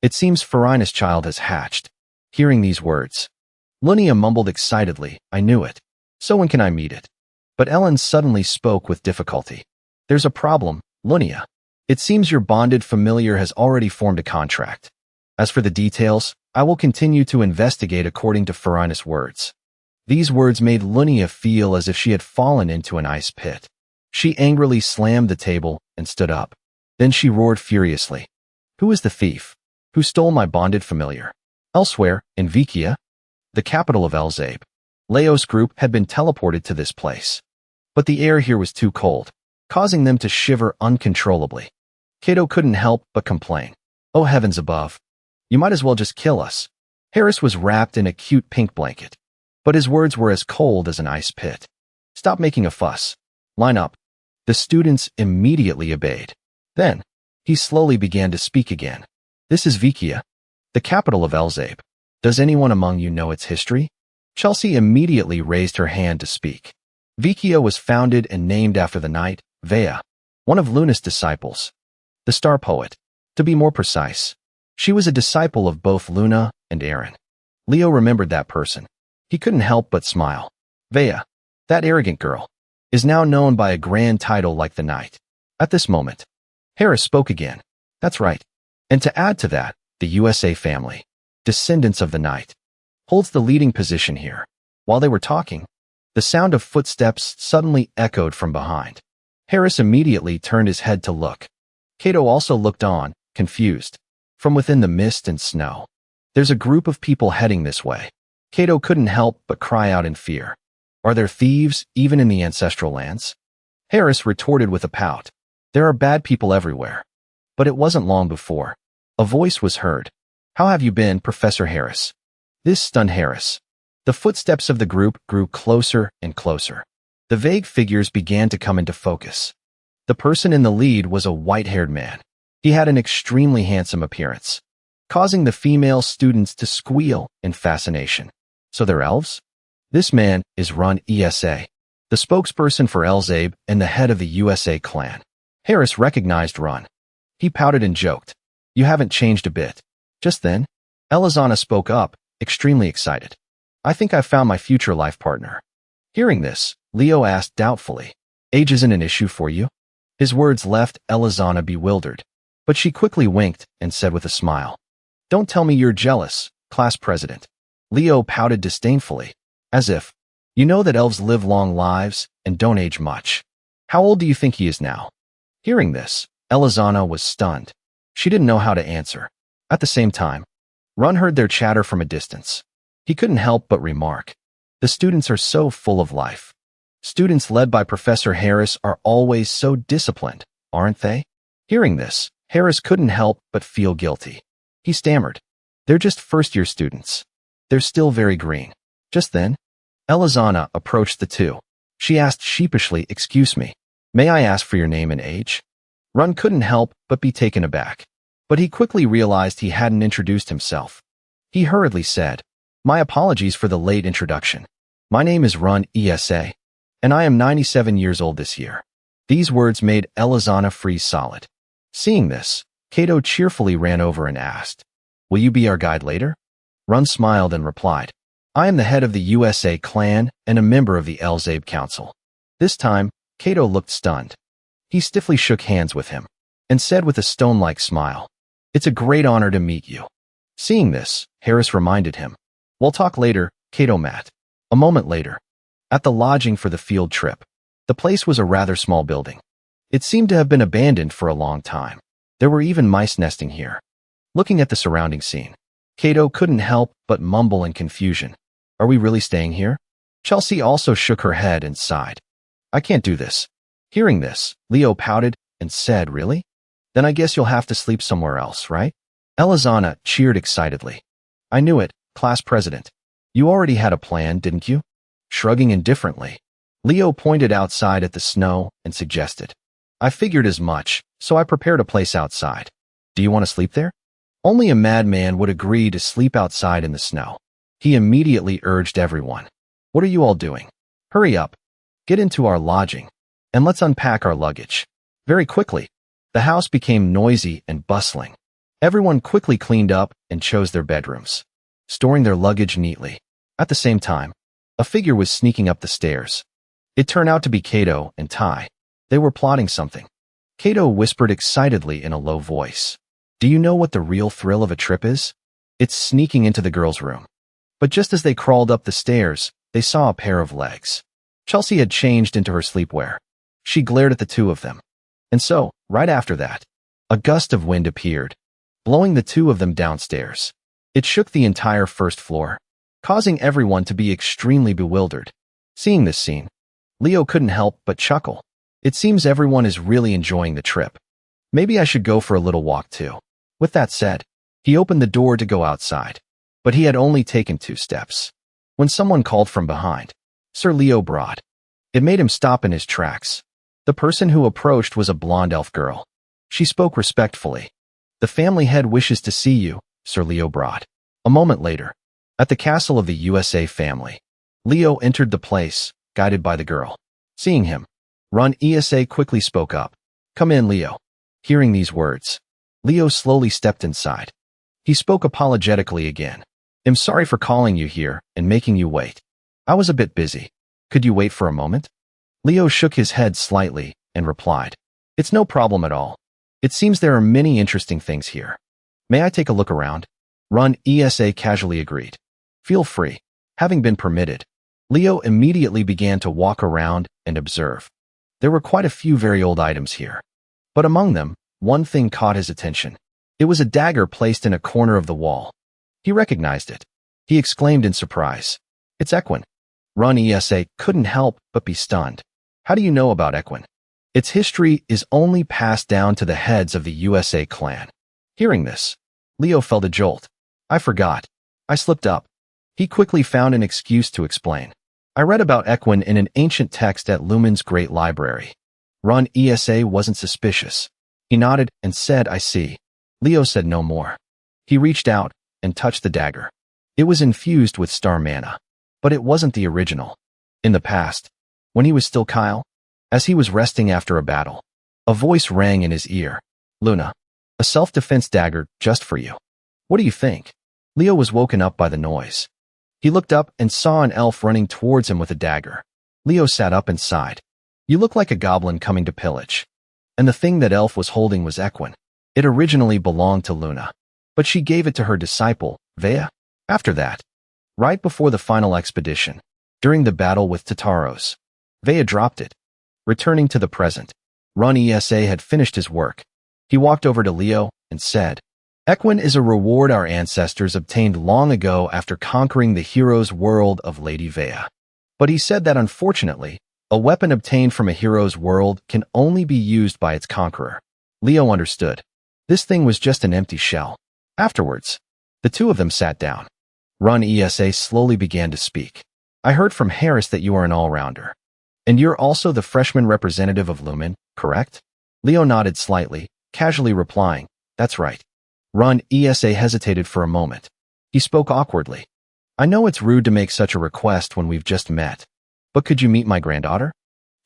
"It seems Farina's child has hatched." Hearing these words, Lunia mumbled excitedly, "I knew it. So when can I meet it?" But Ellen suddenly spoke with difficulty. "There's a problem, Lunia. It seems your bonded familiar has already formed a contract. As for the details, I will continue to investigate according to Farina's words." These words made Lunia feel as if she had fallen into an ice pit. She angrily slammed the table and stood up. Then she roared furiously, "Who is the thief? Who stole my bonded familiar?" Elsewhere, in Vikia, the capital of Elzabe, Leo's group had been teleported to this place. But the air here was too cold, causing them to shiver uncontrollably. Kato couldn't help but complain, "Oh heavens above. You might as well just kill us." Harris was wrapped in a cute pink blanket, but his words were as cold as an ice pit. "Stop making a fuss. Line up." The students immediately obeyed. Then, he slowly began to speak again. "This is Vikia, the capital of Elzabe. Does anyone among you know its history?" Chelsea immediately raised her hand to speak. Vikia was founded and named after the knight, Vea, one of Luna's disciples, the star poet. To be more precise, she was a disciple of both Luna and Eren. Leo remembered that person. He couldn't help but smile. Vea, that arrogant girl, is now known by a grand title like the knight. At this moment, Harris spoke again. "That's right. And to add to that, the USA family, descendants of the knight, holds the leading position here." While they were talking, the sound of footsteps suddenly echoed from behind. Harris immediately turned his head to look. Kato also looked on, confused. From within the mist and snow, "There's a group of people heading this way." Kato couldn't help but cry out in fear. "Are there thieves even in the ancestral lands?" Harris retorted with a pout. "There are bad people everywhere." But it wasn't long before a voice was heard. "How have you been, Professor Harris?" This stunned Harris. The footsteps of the group grew closer and closer. The vague figures began to come into focus. The person in the lead was a white-haired man. He had an extremely handsome appearance, causing the female students to squeal in fascination. "So they're elves?" "This man is Run ESA. the spokesperson for Elzabe and the head of the USA clan. Harris recognized Run. He pouted and joked. You haven't changed a bit. Just then, Elizana spoke up, extremely excited. I think I found my future life partner. Hearing this, Leo asked doubtfully, age isn't an issue for you? His words left Elizana bewildered, but she quickly winked and said with a smile, don't tell me you're jealous, class president. Leo pouted disdainfully, as if, you know that elves live long lives and don't age much. How old do you think he is now? Hearing this, Elizana was stunned. She didn't know how to answer. At the same time, Run heard their chatter from a distance. He couldn't help but remark, the students are so full of life. Students led by Professor Harris are always so disciplined, aren't they? Hearing this, Harris couldn't help but feel guilty. He stammered, they're just first-year students. They're still very green. Just then, Elizana approached the two. She asked sheepishly, excuse me, may I ask for your name and age? Run couldn't help but be taken aback. But he quickly realized he hadn't introduced himself. He hurriedly said, my apologies for the late introduction. My name is Run ESA, and I am 97 years old this year. These words made Elizana freeze solid. Seeing this, Kato cheerfully ran over and asked, will you be our guide later? Run smiled and replied, I am the head of the USA clan and a member of the Elzabe Council. This time, Kato looked stunned. He stiffly shook hands with him and said with a stone-like smile, it's a great honor to meet you. Seeing this, Harris reminded him, we'll talk later, Kato Matt. A moment later, at the lodging for the field trip, the place was a rather small building. It seemed to have been abandoned for a long time. There were even mice nesting here. Looking at the surrounding scene, Kato couldn't help but mumble in confusion. Are we really staying here? Chelsea also shook her head and sighed. I can't do this. Hearing this, Leo pouted and said, really? Then I guess you'll have to sleep somewhere else, right? Elizana cheered excitedly. I knew it, class president. You already had a plan, didn't you? Shrugging indifferently, Leo pointed outside at the snow and suggested, I figured as much, so I prepared a place outside. Do you want to sleep there? Only a madman would agree to sleep outside in the snow. He immediately urged everyone. What are you all doing? Hurry up. Get into our lodging, and let's unpack our luggage. Very quickly, the house became noisy and bustling. Everyone quickly cleaned up and chose their bedrooms, storing their luggage neatly. At the same time, a figure was sneaking up the stairs. It turned out to be Kato and Tai. They were plotting something. Kato whispered excitedly in a low voice, do you know what the real thrill of a trip is? It's sneaking into the girls' room. But just as they crawled up the stairs, they saw a pair of legs. Chelsea had changed into her sleepwear. She glared at the two of them. And so, right after that, a gust of wind appeared, blowing the two of them downstairs. It shook the entire first floor, causing everyone to be extremely bewildered. Seeing this scene, Leo couldn't help but chuckle. It seems everyone is really enjoying the trip. Maybe I should go for a little walk too. With that said, he opened the door to go outside, but he had only taken 2 steps when someone called from behind, Sir Leo Broad. It made him stop in his tracks. The person who approached was a blonde elf girl. She spoke respectfully. The family head wishes to see you, Sir Leo Broad. A moment later, at the castle of the USA family, Leo entered the place, guided by the girl. Seeing him, Run ESA quickly spoke up. Come in, Leo. Hearing these words, Leo slowly stepped inside. He spoke apologetically again. I'm sorry for calling you here and making you wait. I was a bit busy. Could you wait for a moment? Leo shook his head slightly and replied, it's no problem at all. It seems there are many interesting things here. May I take a look around? Run ESA casually agreed. Feel free. Having been permitted, Leo immediately began to walk around and observe. There were quite a few very old items here. But among them, one thing caught his attention. It was a dagger placed in a corner of the wall. He recognized it. He exclaimed in surprise, it's Equin. Run ESA couldn't help but be stunned. How do you know about Equin? Its history is only passed down to the heads of the USA clan. Hearing this, Leo felt a jolt. I forgot. I slipped up. He quickly found an excuse to explain. I read about Equin in an ancient text at Lumen's Great Library. Run ESA wasn't suspicious. He nodded and said, I see. Leo said no more. He reached out and touched the dagger. It was infused with star mana, but it wasn't the original. In the past, When he was still Kyle? As he was resting after a battle. A voice rang in his ear. Luna. A self-defense dagger just for you. What do you think? Leo was woken up by the noise. He looked up and saw an elf running towards him with a dagger. Leo sat up and sighed. You look like a goblin coming to pillage. And the thing that elf was holding was equine. It originally belonged to Luna. But she gave it to her disciple, Vea. After that, right before the final expedition, during the battle with Tataros, Vea dropped it. Returning to the present, Ron Esa had finished his work. He walked over to Leo and said, Equine is a reward our ancestors obtained long ago after conquering the hero's world of Lady Vea. But he said that unfortunately, a weapon obtained from a hero's world can only be used by its conqueror. Leo understood. This thing was just an empty shell. Afterwards, the two of them sat down. Ron Esa slowly began to speak. I heard from Harris that you are an all-rounder. And you're also the freshman representative of Lumen, correct? Leo nodded slightly, casually replying, That's right. Ron Esa hesitated for a moment. He spoke awkwardly. I know it's rude to make such a request when we've just met, but could you meet my granddaughter?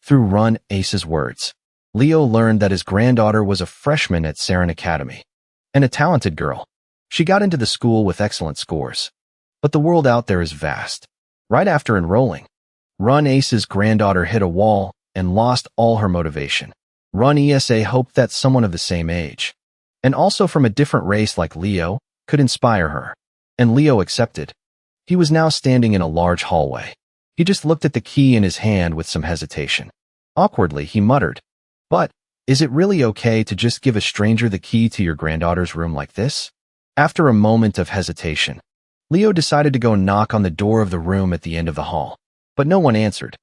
Through Ron Ace's words, Leo learned that his granddaughter was a freshman at Saren Academy, and a talented girl. She got into the school with excellent scores. But the world out there is vast. Right after enrolling, Ron Ace's granddaughter hit a wall and lost all her motivation. Ron Esa hoped that someone of the same age, and also from a different race like Leo, could inspire her. And Leo accepted. He was now standing in a large hallway. He just looked at the key in his hand with some hesitation. Awkwardly, he muttered, But, is it really okay to just give a stranger the key to your granddaughter's room like this? After a moment of hesitation, Leo decided to go knock on the door of the room at the end of the hall. But no one answered.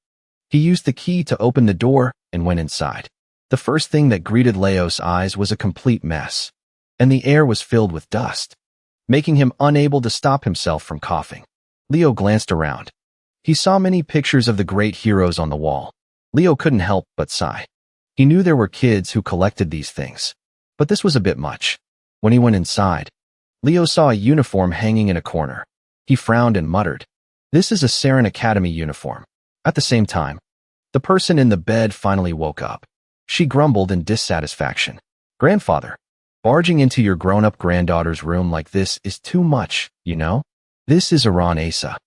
He used the key to open the door and went inside. The first thing that greeted Leo's eyes was a complete mess, and the air was filled with dust, making him unable to stop himself from coughing. Leo glanced around. He saw many pictures of the great heroes on the wall. Leo couldn't help but sigh. He knew there were kids who collected these things, but this was a bit much. When he went inside, Leo saw a uniform hanging in a corner. He frowned and muttered, This is a Saren Academy uniform. At the same time, the person in the bed finally woke up. She grumbled in dissatisfaction. Grandfather, barging into your grown-up granddaughter's room like this is too much, you know? This is Ron Esa.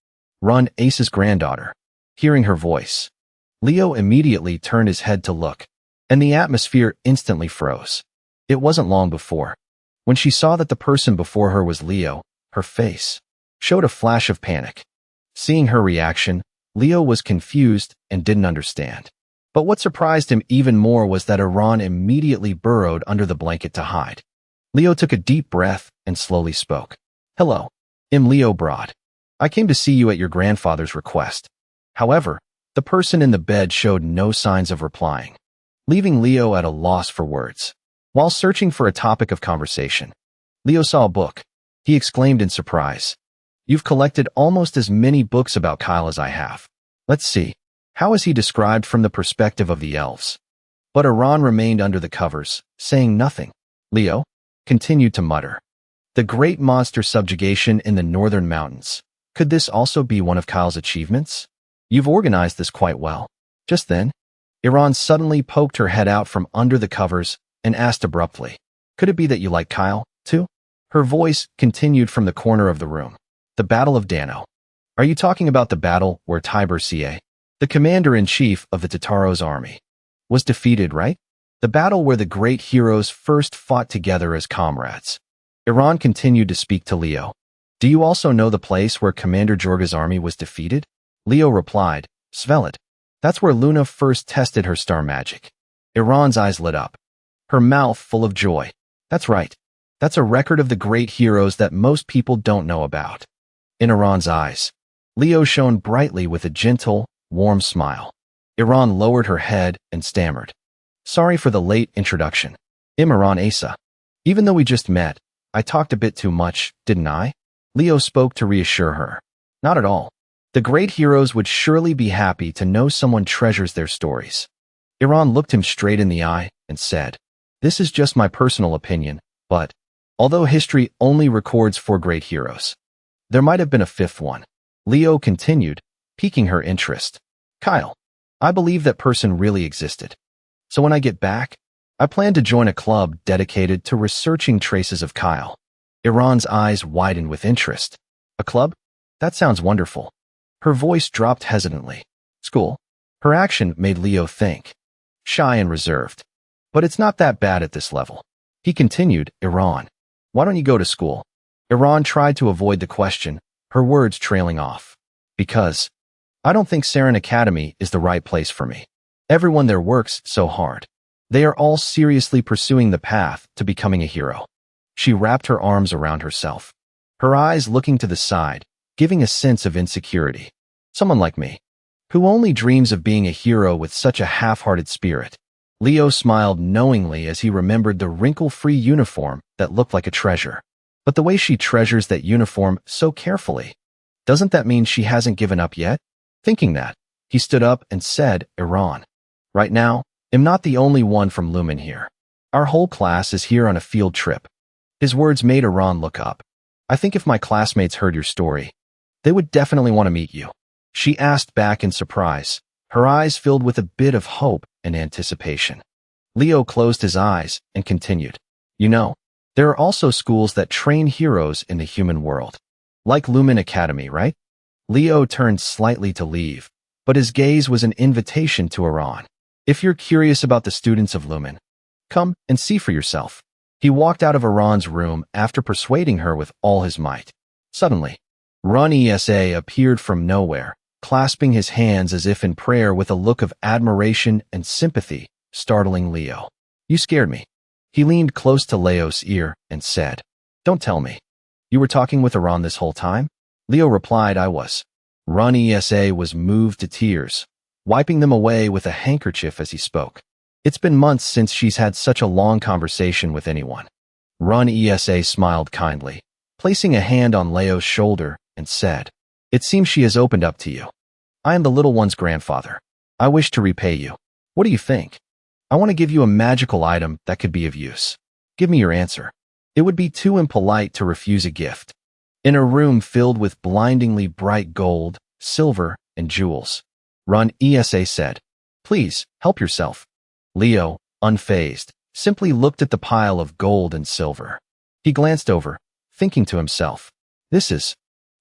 Ron Ace's granddaughter. Hearing her voice, Leo immediately turned his head to look, and the atmosphere instantly froze. It wasn't long before, when she saw that the person before her was Leo, her face showed a flash of panic. Seeing her reaction, Leo was confused and didn't understand. But what surprised him even more was that Iran immediately burrowed under the blanket to hide. Leo took a deep breath and slowly spoke. Hello, I'm Leo Broad. I came to see you at your grandfather's request. However, the person in the bed showed no signs of replying, leaving Leo at a loss for words. While searching for a topic of conversation, Leo saw a book. He exclaimed in surprise. You've collected almost as many books about Kyle as I have. Let's see. How is he described from the perspective of the elves? But Iran remained under the covers, saying nothing. Leo continued to mutter. The great monster subjugation in the northern mountains. Could this also be one of Kyle's achievements? You've organized this quite well. Just then, Iran suddenly poked her head out from under the covers and asked abruptly, Could it be that you like Kyle, too? Her voice continued from the corner of the room. The Battle of Dano. Are you talking about the battle where Tiber Ca, the commander-in-chief of the Tataros army, was defeated, right? The battle where the great heroes first fought together as comrades. Iran continued to speak to Leo. Do you also know the place where Commander Jorga's army was defeated? Leo replied, Svelit. That's where Luna first tested her star magic. Iran's eyes lit up, her mouth full of joy. That's right. That's a record of the great heroes that most people don't know about. In Iran's eyes, Leo shone brightly with a gentle, warm smile. Iran lowered her head and stammered. Sorry for the late introduction. I'm Iran Asa. Even though we just met, I talked a bit too much, didn't I? Leo spoke to reassure her. Not at all. The great heroes would surely be happy to know someone treasures their stories. Iran looked him straight in the eye and said, This is just my personal opinion, but although history only records 4 great heroes, there might have been a 5th one. Leo continued, piquing her interest. Kyle. I believe that person really existed. So when I get back, I plan to join a club dedicated to researching traces of Kyle. Iran's eyes widened with interest. A club? That sounds wonderful. Her voice dropped hesitantly. School? Her action made Leo think. Shy and reserved. But it's not that bad at this level. He continued, Iran. Why don't you go to school? Iran tried to avoid the question, her words trailing off. Because I don't think Sarin Academy is the right place for me. Everyone there works so hard. They are all seriously pursuing the path to becoming a hero. She wrapped her arms around herself, her eyes looking to the side, giving a sense of insecurity. Someone like me, who only dreams of being a hero with such a half-hearted spirit. Leo smiled knowingly as he remembered the wrinkle-free uniform that looked like a treasure. But the way she treasures that uniform so carefully, doesn't that mean she hasn't given up yet? Thinking that, he stood up and said, Iran. Right now, I'm not the only one from Lumen here. Our whole class is here on a field trip. His words made Iran look up. I think if my classmates heard your story, they would definitely want to meet you. She asked back in surprise, her eyes filled with a bit of hope and anticipation. Leo closed his eyes and continued. You know, there are also schools that train heroes in the human world. Like Lumen Academy, right? Leo turned slightly to leave, but his gaze was an invitation to Iran. If you're curious about the students of Lumen, come and see for yourself. He walked out of Iran's room after persuading her with all his might. Suddenly, Run ESA appeared from nowhere, clasping his hands as if in prayer with a look of admiration and sympathy, startling Leo. You scared me. He leaned close to Leo's ear and said, Don't tell me. You were talking with Iran this whole time? Leo replied, I was. Run ESA was moved to tears, wiping them away with a handkerchief as he spoke. It's been months since she's had such a long conversation with anyone. Run ESA smiled kindly, placing a hand on Leo's shoulder, and said, It seems she has opened up to you. I am the little one's grandfather. I wish to repay you. What do you think? I want to give you a magical item that could be of use. Give me your answer. It would be too impolite to refuse a gift. In a room filled with blindingly bright gold, silver, and jewels, Run ESA said, Please, help yourself. Leo, unfazed, simply looked at the pile of gold and silver. He glanced over, thinking to himself, This is...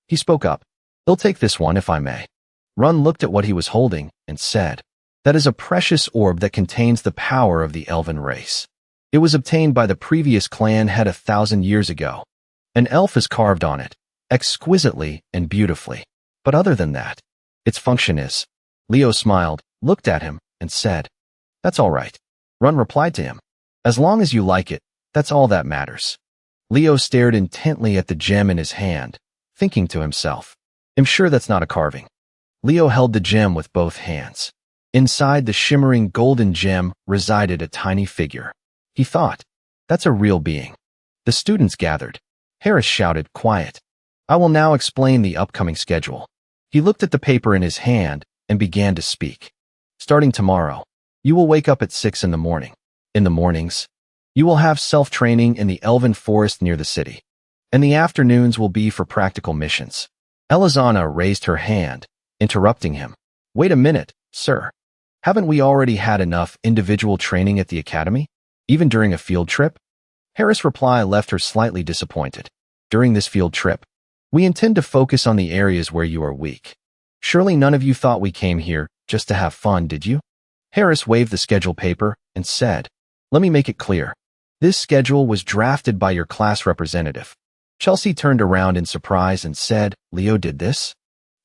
He spoke up. I'll take this one if I may. Run looked at what he was holding and said, That is a precious orb that contains the power of the elven race. It was obtained by the previous clan head 1,000 years ago. An elf is carved on it, exquisitely and beautifully. But other than that, its function is... Leo smiled, looked at him, and said, That's all right. Run replied to him, As long as you like it, that's all that matters. Leo stared intently at the gem in his hand, thinking to himself, I'm sure that's not a carving. Leo held the gem with both hands. Inside the shimmering golden gem resided a tiny figure. He thought, That's a real being. The students gathered. Harris shouted, Quiet. I will now explain the upcoming schedule. He looked at the paper in his hand and began to speak. Starting tomorrow, you will wake up at 6 in the morning. In the mornings, you will have self-training in the elven forest near the city. And the afternoons will be for practical missions. Elizana raised her hand, interrupting him. Wait a minute, sir. Haven't we already had enough individual training at the academy? Even during a field trip? Harris' reply left her slightly disappointed. During this field trip, we intend to focus on the areas where you are weak. Surely none of you thought we came here just to have fun, did you? Harris waved the schedule paper and said, Let me make it clear. This schedule was drafted by your class representative. Chelsea turned around in surprise and said, Leo did this?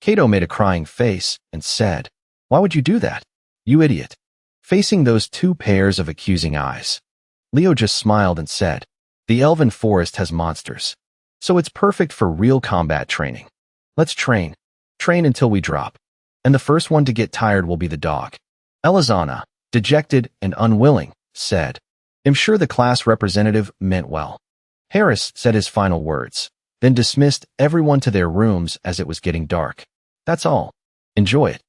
Kato made a crying face and said, Why would you do that? You idiot. Facing those two pairs of accusing eyes, Leo just smiled and said, The elven forest has monsters, so it's perfect for real combat training. Let's train. Train until we drop. And the first one to get tired will be the dog. Elizana, dejected and unwilling, said, I'm sure the class representative meant well. Harris said his final words, then dismissed everyone to their rooms as it was getting dark. That's all. Enjoy it.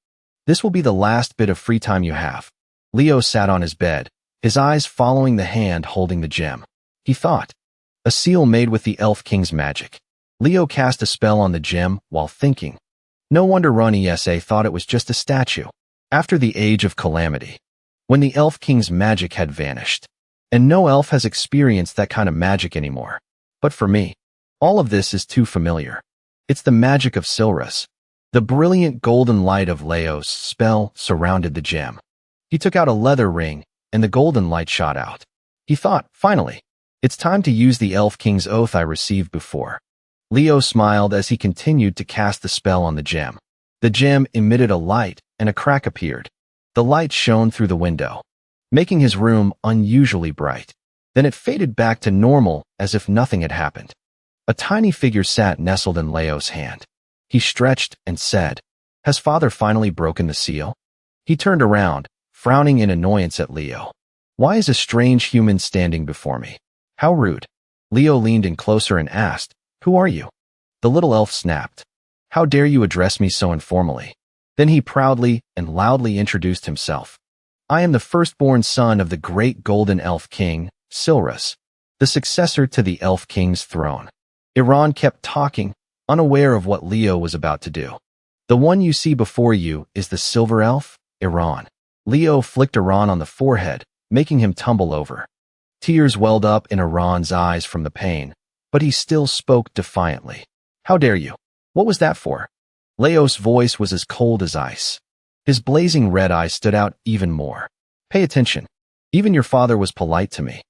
This will be the last bit of free time you have. Leo sat on his bed, his eyes following the hand holding the gem. He thought, a seal made with the Elf King's magic. Leo cast a spell on the gem while thinking. No wonder Run ESA thought it was just a statue. After the Age of Calamity, when the Elf King's magic had vanished, and no elf has experienced that kind of magic anymore. But for me, all of this is too familiar. It's the magic of Silrus. The brilliant golden light of Leo's spell surrounded the gem. He took out a leather ring, and the golden light shot out. He thought, finally, it's time to use the Elf King's oath I received before. Leo smiled as he continued to cast the spell on the gem. The gem emitted a light, and a crack appeared. The light shone through the window, making his room unusually bright. Then it faded back to normal as if nothing had happened. A tiny figure sat nestled in Leo's hand. He stretched and said, "Has Father finally broken the seal?" He turned around, frowning in annoyance at Leo. "Why is a strange human standing before me? How rude." Leo leaned in closer and asked, "Who are you?" The little elf snapped, "How dare you address me so informally?" Then he proudly and loudly introduced himself. "I am the firstborn son of the great golden elf king, Silrus, the successor to the elf king's throne." Iran kept talking, unaware of what Leo was about to do. "The one you see before you is the silver elf, Iran." Leo flicked Iran on the forehead, making him tumble over. Tears welled up in Iran's eyes from the pain, but he still spoke defiantly. "How dare you? What was that for?" Leo's voice was as cold as ice. His blazing red eyes stood out even more. "Pay attention. Even your father was polite to me.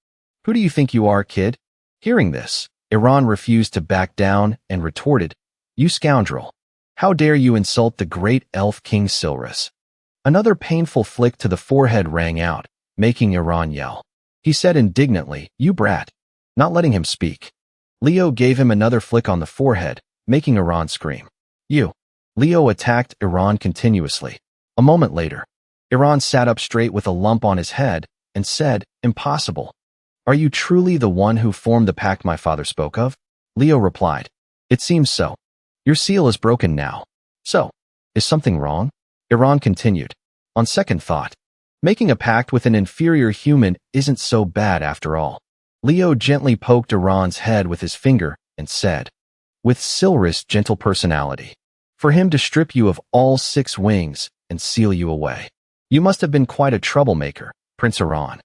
Who do you think you are, kid?" Hearing this, Iran refused to back down and retorted, "You scoundrel. How dare you insult the great elf king Silrus?" Another painful flick to the forehead rang out, making Iran yell. He said indignantly, "You brat," not letting him speak. Leo gave him another flick on the forehead, making Iran scream. "You." Leo attacked Iran continuously. A moment later, Iran sat up straight with a lump on his head and said, "Impossible. Are you truly the one who formed the pact my father spoke of?" Leo replied, "It seems so. Your seal is broken now. So, is something wrong?" Iran continued, "On second thought, making a pact with an inferior human isn't so bad after all." Leo gently poked Iran's head with his finger and said, "With Silrus' gentle personality, for him to strip you of all 6 wings and seal you away. You must have been quite a troublemaker, Prince Iran."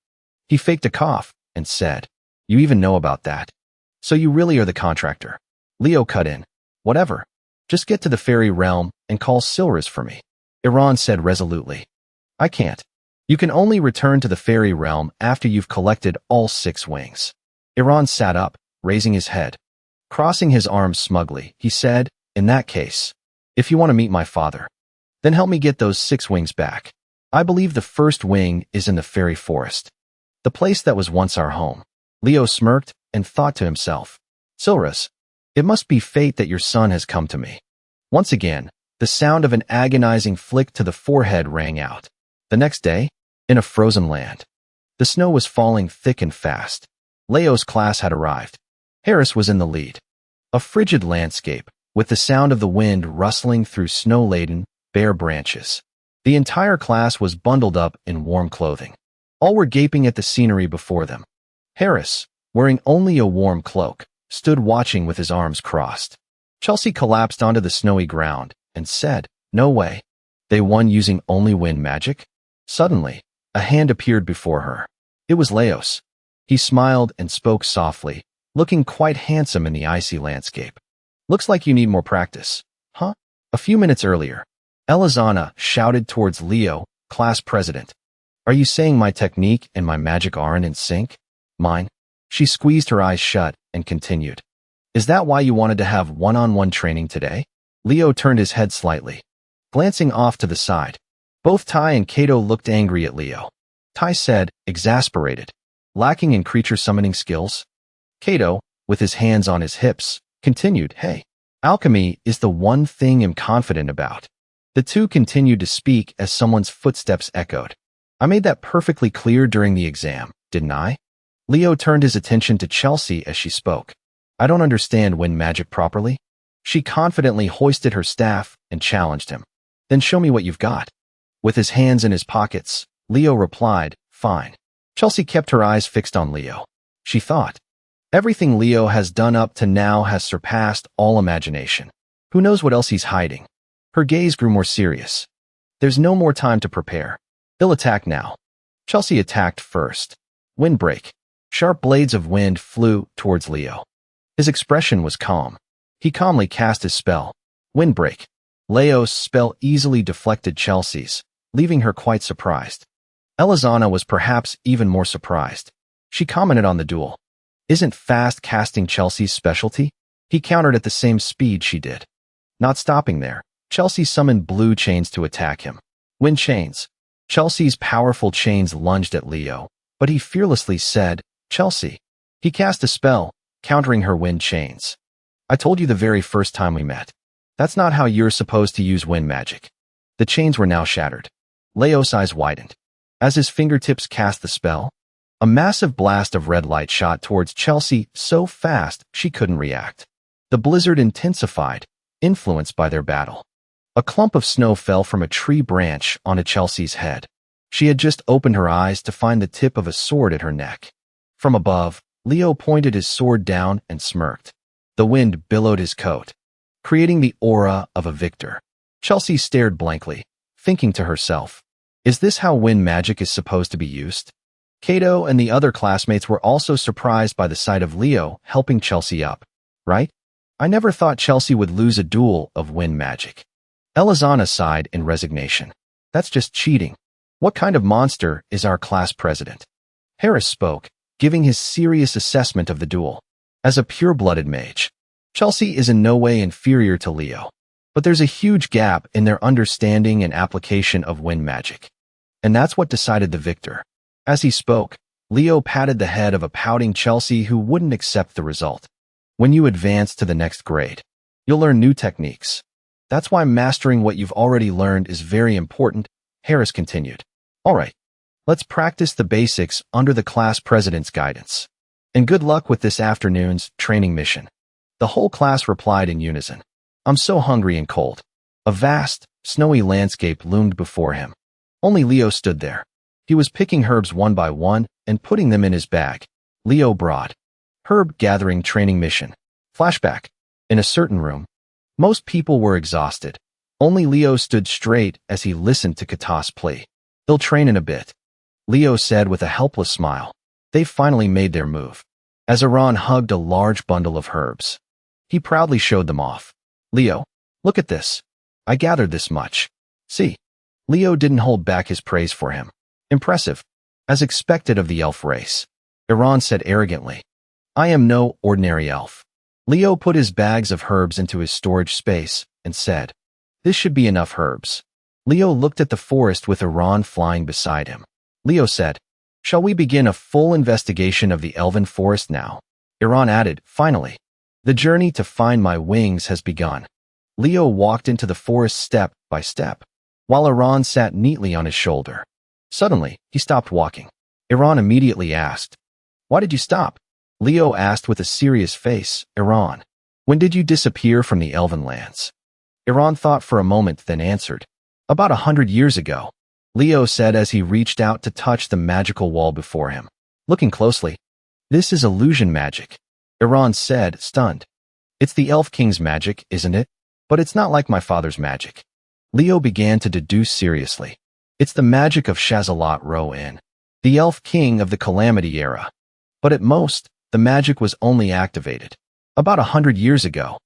He faked a cough and said, "You even know about that? So you really are the contractor." Leo cut in, "Whatever. Just get to the fairy realm and call Silrus for me." Iran said resolutely, "I can't. You can only return to the fairy realm after you've collected all 6 wings." Iran sat up, raising his head. Crossing his arms smugly, he said, "In that case, if you want to meet my father, then help me get those 6 wings back. I believe the first wing is in the fairy forest, the place that was once our home." Leo smirked and thought to himself, "Silrus, it must be fate that your son has come to me." Once again, the sound of an agonizing flick to the forehead rang out. The next day, in a frozen land, the snow was falling thick and fast. Leo's class had arrived. Harris was in the lead. A frigid landscape, with the sound of the wind rustling through snow-laden, bare branches. The entire class was bundled up in warm clothing. All were gaping at the scenery before them. Harris, wearing only a warm cloak, stood watching with his arms crossed. Chelsea collapsed onto the snowy ground and said, "No way. They won using only wind magic?" Suddenly, a hand appeared before her. It was Leos. He smiled and spoke softly, looking quite handsome in the icy landscape. "Looks like you need more practice." "Huh?" A few minutes earlier, Elizana shouted towards Leo, class president. "Are you saying my technique and my magic aren't in sync?" "Mine?" She squeezed her eyes shut and continued. "Is that why you wanted to have one-on-one training today?" Leo turned his head slightly, glancing off to the side. Both Tai and Kato looked angry at Leo. Tai said, exasperated, "Lacking in creature summoning skills?" Kato, with his hands on his hips, continued, "Hey, alchemy is the one thing I'm confident about." The two continued to speak as someone's footsteps echoed. "I made that perfectly clear during the exam, didn't I?" Leo turned his attention to Chelsea as she spoke. "I don't understand wind magic properly." She confidently hoisted her staff and challenged him. "Then show me what you've got." With his hands in his pockets, Leo replied, "Fine." Chelsea kept her eyes fixed on Leo. She thought, everything Leo has done up to now has surpassed all imagination. Who knows what else he's hiding? Her gaze grew more serious. There's no more time to prepare. They'll attack now. Chelsea attacked first. Windbreak. Sharp blades of wind flew towards Leo. His expression was calm. He calmly cast his spell. Windbreak. Leo's spell easily deflected Chelsea's, leaving her quite surprised. Elizana was perhaps even more surprised. She commented on the duel. Isn't fast casting Chelsea's specialty? He countered at the same speed she did. Not stopping there, Chelsea summoned blue chains to attack him. Wind chains. Chelsea's powerful chains lunged at Leo, but he fearlessly said, Chelsea. He cast a spell, countering her wind chains. I told you the very first time we met. That's not how you're supposed to use wind magic. The chains were now shattered. Leo's eyes widened. As his fingertips cast the spell, a massive blast of red light shot towards Chelsea so fast she couldn't react. The blizzard intensified, influenced by their battle. A clump of snow fell from a tree branch onto Chelsea's head. She had just opened her eyes to find the tip of a sword at her neck. From above, Leo pointed his sword down and smirked. The wind billowed his coat, creating the aura of a victor. Chelsea stared blankly, thinking to herself, is this how wind magic is supposed to be used? Kato and the other classmates were also surprised by the sight of Leo helping Chelsea up. Right? I never thought Chelsea would lose a duel of wind magic. Elizana sighed in resignation. That's just cheating. What kind of monster is our class president? Harris spoke, giving his serious assessment of the duel. As a pure-blooded mage, Chelsea is in no way inferior to Leo, but there's a huge gap in their understanding and application of wind magic. And that's what decided the victor. As he spoke, Leo patted the head of a pouting Chelsea who wouldn't accept the result. When you advance to the next grade, you'll learn new techniques. That's why mastering what you've already learned is very important, Harris continued. All right, let's practice the basics under the class president's guidance. And good luck with this afternoon's training mission. The whole class replied in unison. I'm so hungry and cold. A vast, snowy landscape loomed before him. Only Leo stood there. He was picking herbs one by one and putting them in his bag. Leo brought. Herb gathering training mission. Flashback. In a certain room, most people were exhausted. Only Leo stood straight as he listened to Kata's plea. They'll train in a bit, Leo said with a helpless smile. They finally made their move. As Iran hugged a large bundle of herbs, he proudly showed them off. Leo, look at this. I gathered this much. See. Leo didn't hold back his praise for him. Impressive. As expected of the elf race, Iran said arrogantly. I am no ordinary elf. Leo put his bags of herbs into his storage space and said, this should be enough herbs. Leo looked at the forest with Iran flying beside him. Leo said, shall we begin a full investigation of the elven forest now? Iran added, finally. The journey to find my wings has begun. Leo walked into the forest step by step, while Iran sat neatly on his shoulder. Suddenly, he stopped walking. Iran immediately asked, why did you stop? Leo asked with a serious face, Iran, when did you disappear from the elven lands? Iran thought for a moment, then answered, about 100 years ago, Leo said as he reached out to touch the magical wall before him. Looking closely, this is illusion magic, Iran said, stunned. It's the Elf King's magic, isn't it? But it's not like my father's magic. Leo began to deduce seriously. It's the magic of Shazalot Ro-In, the Elf King of the Calamity era. But at most, the magic was only activated about 100 years ago.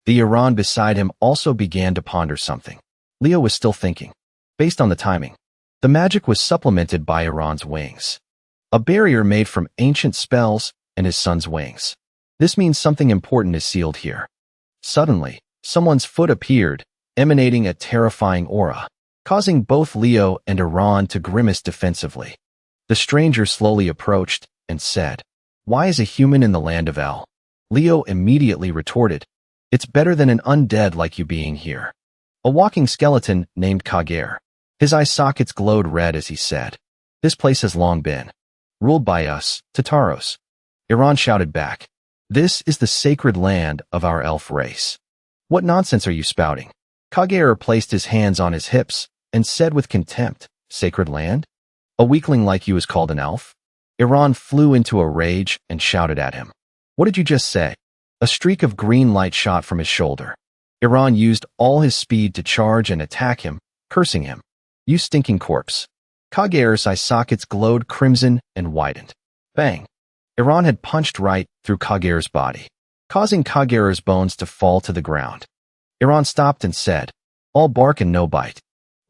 The Iran beside him also began to ponder something. Leo was still thinking. Based on the timing, the magic was supplemented by Iran's wings, a barrier made from ancient spells and his son's wings. This means something important is sealed here. Suddenly, someone's foot appeared, emanating a terrifying aura, causing both Leo and Iran to grimace defensively. The stranger slowly approached and said, why is a human in the land of El? Leo immediately retorted, it's better than an undead like you being here. A walking skeleton named Kagere. His eye sockets glowed red as he said, this place has long been ruled by us, Tataros. Iran shouted back, this is the sacred land of our elf race. What nonsense are you spouting? Kagere placed his hands on his hips and said with contempt, sacred land? A weakling like you is called an elf? Iran flew into a rage and shouted at him. What did you just say? A streak of green light shot from his shoulder. Iran used all his speed to charge and attack him, cursing him. You stinking corpse. Kagear's eye sockets glowed crimson and widened. Bang. Iran had punched right through Kagear's body, causing Kagear's bones to fall to the ground. Iran stopped and said, "All bark and no bite."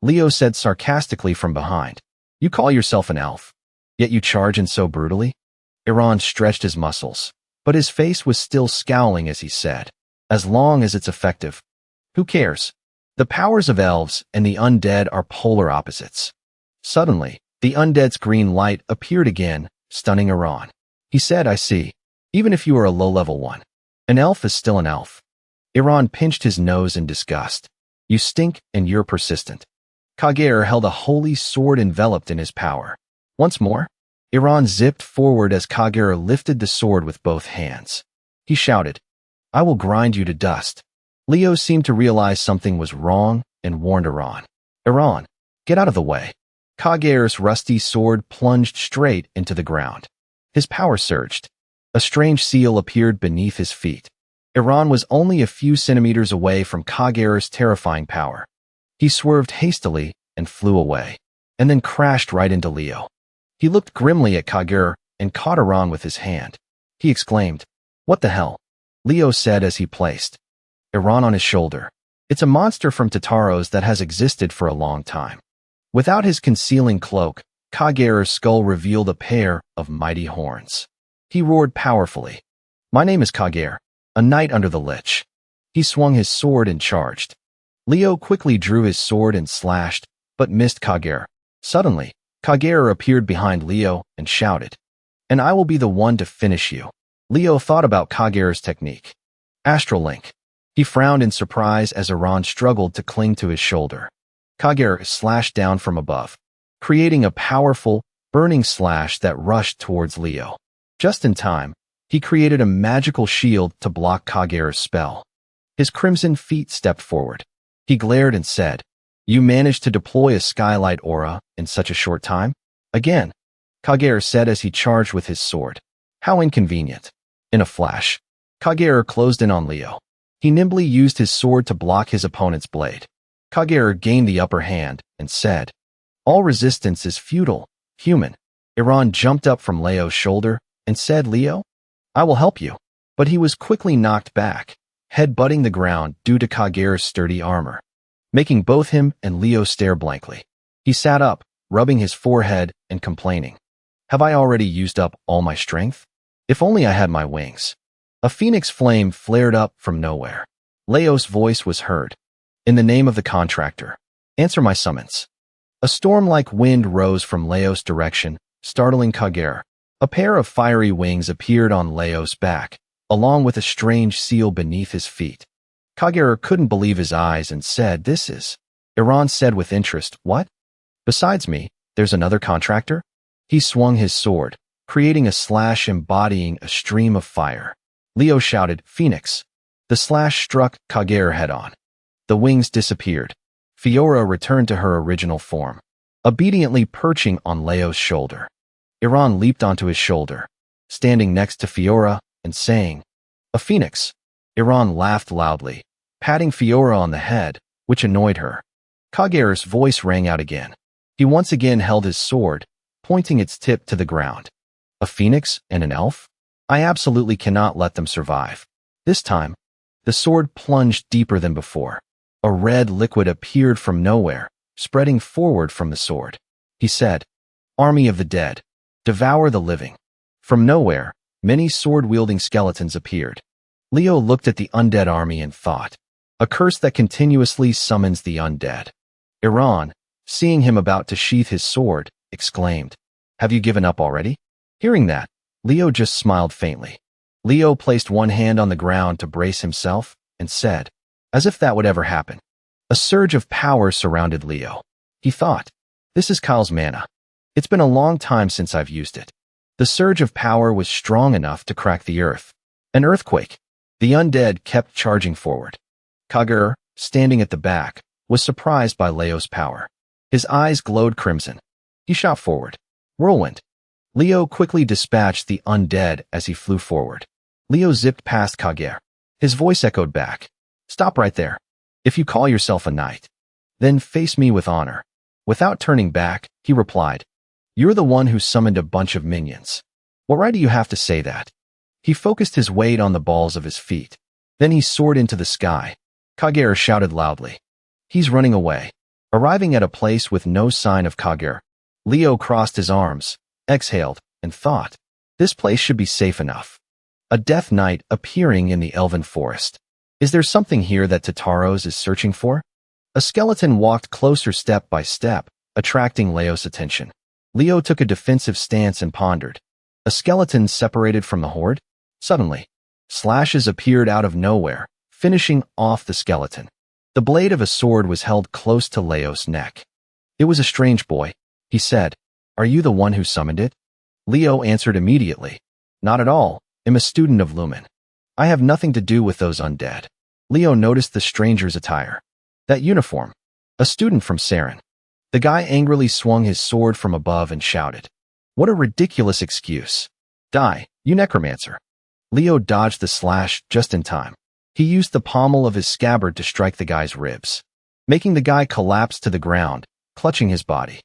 Leo said sarcastically from behind, "You call yourself an elf, yet you charge in so brutally?" Iran stretched his muscles, but his face was still scowling as he said, "As long as it's effective. Who cares? The powers of elves and the undead are polar opposites." Suddenly, the undead's green light appeared again, stunning Iran. He said, "I see. Even if you are a low-level one, an elf is still an elf." Iran pinched his nose in disgust. "You stink and you're persistent." Kagear held a holy sword enveloped in his power. Once more, Iran zipped forward as Kagear lifted the sword with both hands. He shouted, "I will grind you to dust." Leo seemed to realize something was wrong and warned Iran. "Iran, get out of the way." Kagear's rusty sword plunged straight into the ground. His power surged. A strange seal appeared beneath his feet. Iran was only a few centimeters away from Kagear's terrifying power. He swerved hastily and flew away, and then crashed right into Leo. He looked grimly at Kagear and caught Iran with his hand. He exclaimed, "What the hell?" Leo said as he placed Iran on his shoulder. "It's a monster from Tataro's that has existed for a long time." Without his concealing cloak, Kagear's skull revealed a pair of mighty horns. He roared powerfully, "My name is Kagear, a knight under the Lich." He swung his sword and charged. Leo quickly drew his sword and slashed, but missed Kagear. Suddenly, Kagear appeared behind Leo and shouted, "And I will be the one to finish you." Leo thought about Kagear's technique. Astral Link. He frowned in surprise as Iran struggled to cling to his shoulder. Kagear slashed down from above, creating a powerful, burning slash that rushed towards Leo. Just in time, he created a magical shield to block Kagear's spell. His crimson feet stepped forward. He glared and said, "You managed to deploy a skylight aura in such a short time?" "Again," Kagear said as he charged with his sword. "How inconvenient." In a flash, Kagear closed in on Leo. He nimbly used his sword to block his opponent's blade. Kagear gained the upper hand and said, "All resistance is futile, human." Iran jumped up from Leo's shoulder and said, "Leo, I will help you." But he was quickly knocked back, head-butting the ground due to Kagear's sturdy armor, making both him and Leo stare blankly. He sat up, rubbing his forehead and complaining, "Have I already used up all my strength? If only I had my wings." A phoenix flame flared up from nowhere. Leo's voice was heard. "In the name of the contractor, answer my summons." A storm-like wind rose from Leo's direction, startling Kagear. A pair of fiery wings appeared on Leo's back, along with a strange seal beneath his feet. Kagear couldn't believe his eyes and said, "This is..." Iran said with interest, "What? Besides me, there's another contractor?" He swung his sword, creating a slash embodying a stream of fire. Leo shouted, "Phoenix." The slash struck Kagear head-on. The wings disappeared. Fiora returned to her original form, obediently perching on Leo's shoulder. Iran leaped onto his shoulder, standing next to Fiora and saying, "A phoenix." Iran laughed loudly, patting Fiora on the head, which annoyed her. Kagear's voice rang out again. He once again held his sword, pointing its tip to the ground. "A phoenix and an elf? I absolutely cannot let them survive." This time, the sword plunged deeper than before. A red liquid appeared from nowhere, spreading forward from the sword. He said, "Army of the dead, devour the living." From nowhere, many sword-wielding skeletons appeared. Leo looked at the undead army and thought, "A curse that continuously summons the undead." Iran, seeing him about to sheath his sword, exclaimed, "Have you given up already?" Hearing that, Leo just smiled faintly. Leo placed one hand on the ground to brace himself and said, as if that would ever happen. A surge of power surrounded Leo. He thought, "This is Kyle's mana. It's been a long time since I've used it." The surge of power was strong enough to crack the earth. An earthquake. The undead kept charging forward. Kagear, standing at the back, was surprised by Leo's power. His eyes glowed crimson. He shot forward. Whirlwind. Leo quickly dispatched the undead as he flew forward. Leo zipped past Kagear. His voice echoed back, "Stop right there. If you call yourself a knight, then face me with honor." Without turning back, he replied, "You're the one who summoned a bunch of minions. What right do you have to say that?" He focused his weight on the balls of his feet. Then he soared into the sky. Kagero shouted loudly, "He's running away." Arriving at a place with no sign of Kagero, Leo crossed his arms, exhaled, and thought, this place should be safe enough. A death knight appearing in the elven forest. Is there something here that Tataros is searching for? A skeleton walked closer step by step, attracting Leo's attention. Leo took a defensive stance and pondered. A skeleton separated from the horde? Suddenly, slashes appeared out of nowhere, finishing off the skeleton. The blade of a sword was held close to Leo's neck. "It was a strange boy," he said. "Are you the one who summoned it?" Leo answered immediately, "Not at all. I'm a student of Lumen. I have nothing to do with those undead." Leo noticed the stranger's attire. That uniform. A student from Saren. The guy angrily swung his sword from above and shouted, "What a ridiculous excuse. Die, you necromancer." Leo dodged the slash just in time. He used the pommel of his scabbard to strike the guy's ribs, making the guy collapse to the ground, clutching his body.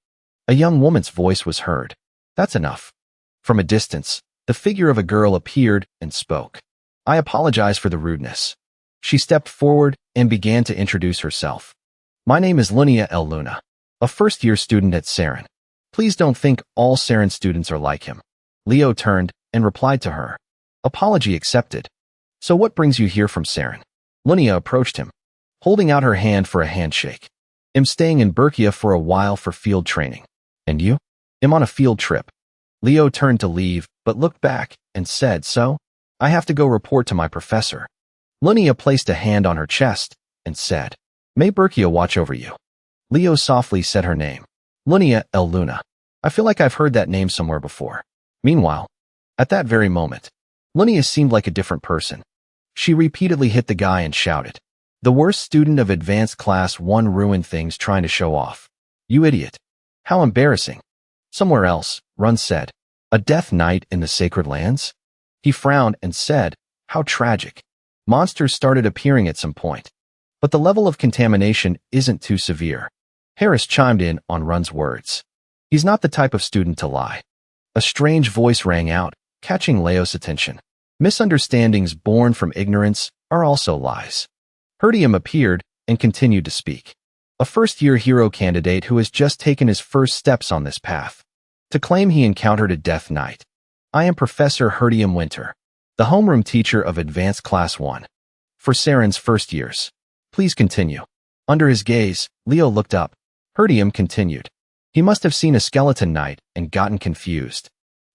A young woman's voice was heard. "That's enough." From a distance, the figure of a girl appeared and spoke. "I apologize for the rudeness." She stepped forward and began to introduce herself. "My name is Lunia El Luna, a first-year student at Saren. Please don't think all Saren students are like him." Leo turned and replied to her. "Apology accepted. So what brings you here from Saren?" Lunia approached him, holding out her hand for a handshake. "I'm staying in Berkia for a while for field training." "And you?" "I'm on a field trip." Leo turned to leave, but looked back and said, "So? I have to go report to my professor." Lunia placed a hand on her chest and said, "May Berkia watch over you." Leo softly said her name. Lunia El Luna. I feel like I've heard that name somewhere before. Meanwhile, at that very moment, Lunia seemed like a different person. She repeatedly hit the guy and shouted, "The worst student of advanced class 1 ruined things trying to show off. You idiot. How embarrassing." Somewhere else, Run said, "A death knight in the sacred lands?" He frowned and said, "How tragic. Monsters started appearing at some point. But the level of contamination isn't too severe." Harris chimed in on Run's words. "He's not the type of student to lie." A strange voice rang out, catching Leo's attention. "Misunderstandings born from ignorance are also lies." Herdium appeared and continued to speak. A first-year hero candidate who has just taken his first steps on this path. To claim he encountered a death knight. "I am Professor Herdium Winter, the homeroom teacher of Advanced Class 1. For Saren's first years. Please continue." Under his gaze, Leo looked up. Herdium continued. "He must have seen a skeleton knight and gotten confused.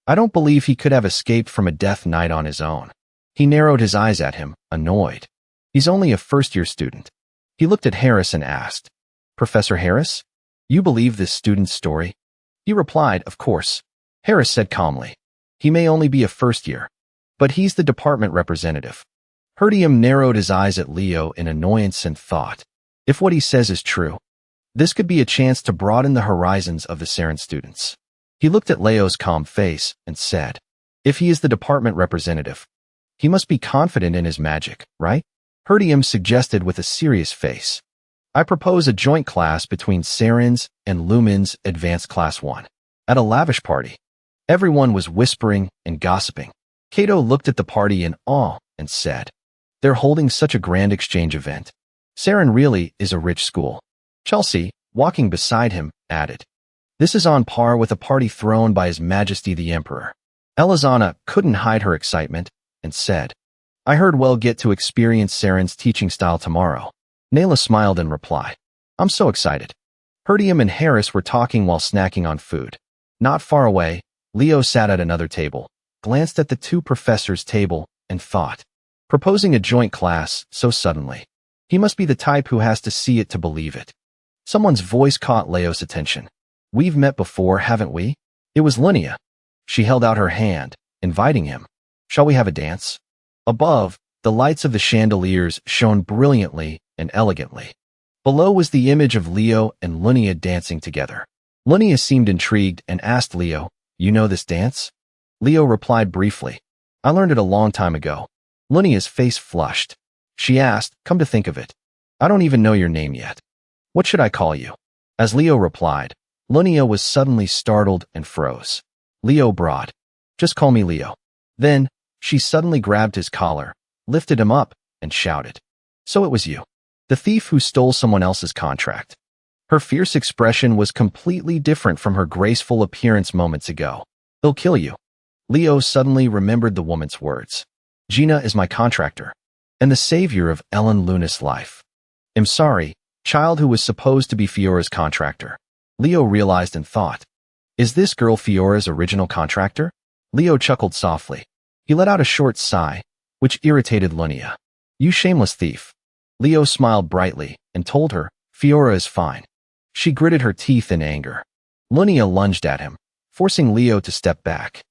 I don't believe he could have escaped from a death knight on his own." He narrowed his eyes at him, annoyed. "He's only a first-year student." He looked at Harris and asked, "Professor Harris, you believe this student's story?" He replied, "Of course." Harris said calmly, "He may only be a first year, but he's the department representative." Herdium narrowed his eyes at Leo in annoyance and thought, if what he says is true, this could be a chance to broaden the horizons of the Saren students. He looked at Leo's calm face and said, "If he is the department representative, he must be confident in his magic, right?" Herdium suggested with a serious face, "I propose a joint class between Saren's and Lumen's Advanced Class 1. At a lavish party." Everyone was whispering and gossiping. Kato looked at the party in awe and said, "They're holding such a grand exchange event. Saren really is a rich school." Chelsea, walking beside him, added, "This is on par with a party thrown by His Majesty the Emperor." Elizana couldn't hide her excitement and said, "I heard we'll get to experience Saren's teaching style tomorrow." Nayla smiled in reply, "I'm so excited." Herdium and Harris were talking while snacking on food. Not far away, Leo sat at another table, glanced at the two professors' table, and thought, proposing a joint class so suddenly. He must be the type who has to see it to believe it. Someone's voice caught Leo's attention. "We've met before, haven't we?" It was Lunia. She held out her hand, inviting him. "Shall we have a dance?" Above, the lights of the chandeliers shone brilliantly and elegantly. Below was the image of Leo and Lunia dancing together. Lunia seemed intrigued and asked Leo, "You know this dance?" Leo replied briefly, "I learned it a long time ago." Lunia's face flushed. She asked, "Come to think of it, I don't even know your name yet. What should I call you?" As Leo replied, Lunia was suddenly startled and froze. Leo Broad. Just call me Leo. Then, she suddenly grabbed his collar, lifted him up, and shouted. So it was you. The thief who stole someone else's contract. Her fierce expression was completely different from her graceful appearance moments ago. They'll kill you. Leo suddenly remembered the woman's words. Gina is my contractor, and the savior of Ellen Luna's life. I'm sorry, child who was supposed to be Fiora's contractor. Leo realized and thought, is this girl Fiora's original contractor? Leo chuckled softly. He let out a short sigh, which irritated Lunia. You shameless thief. Leo smiled brightly and told her, Fiora is fine. She gritted her teeth in anger. Lunia lunged at him, forcing Leo to step back.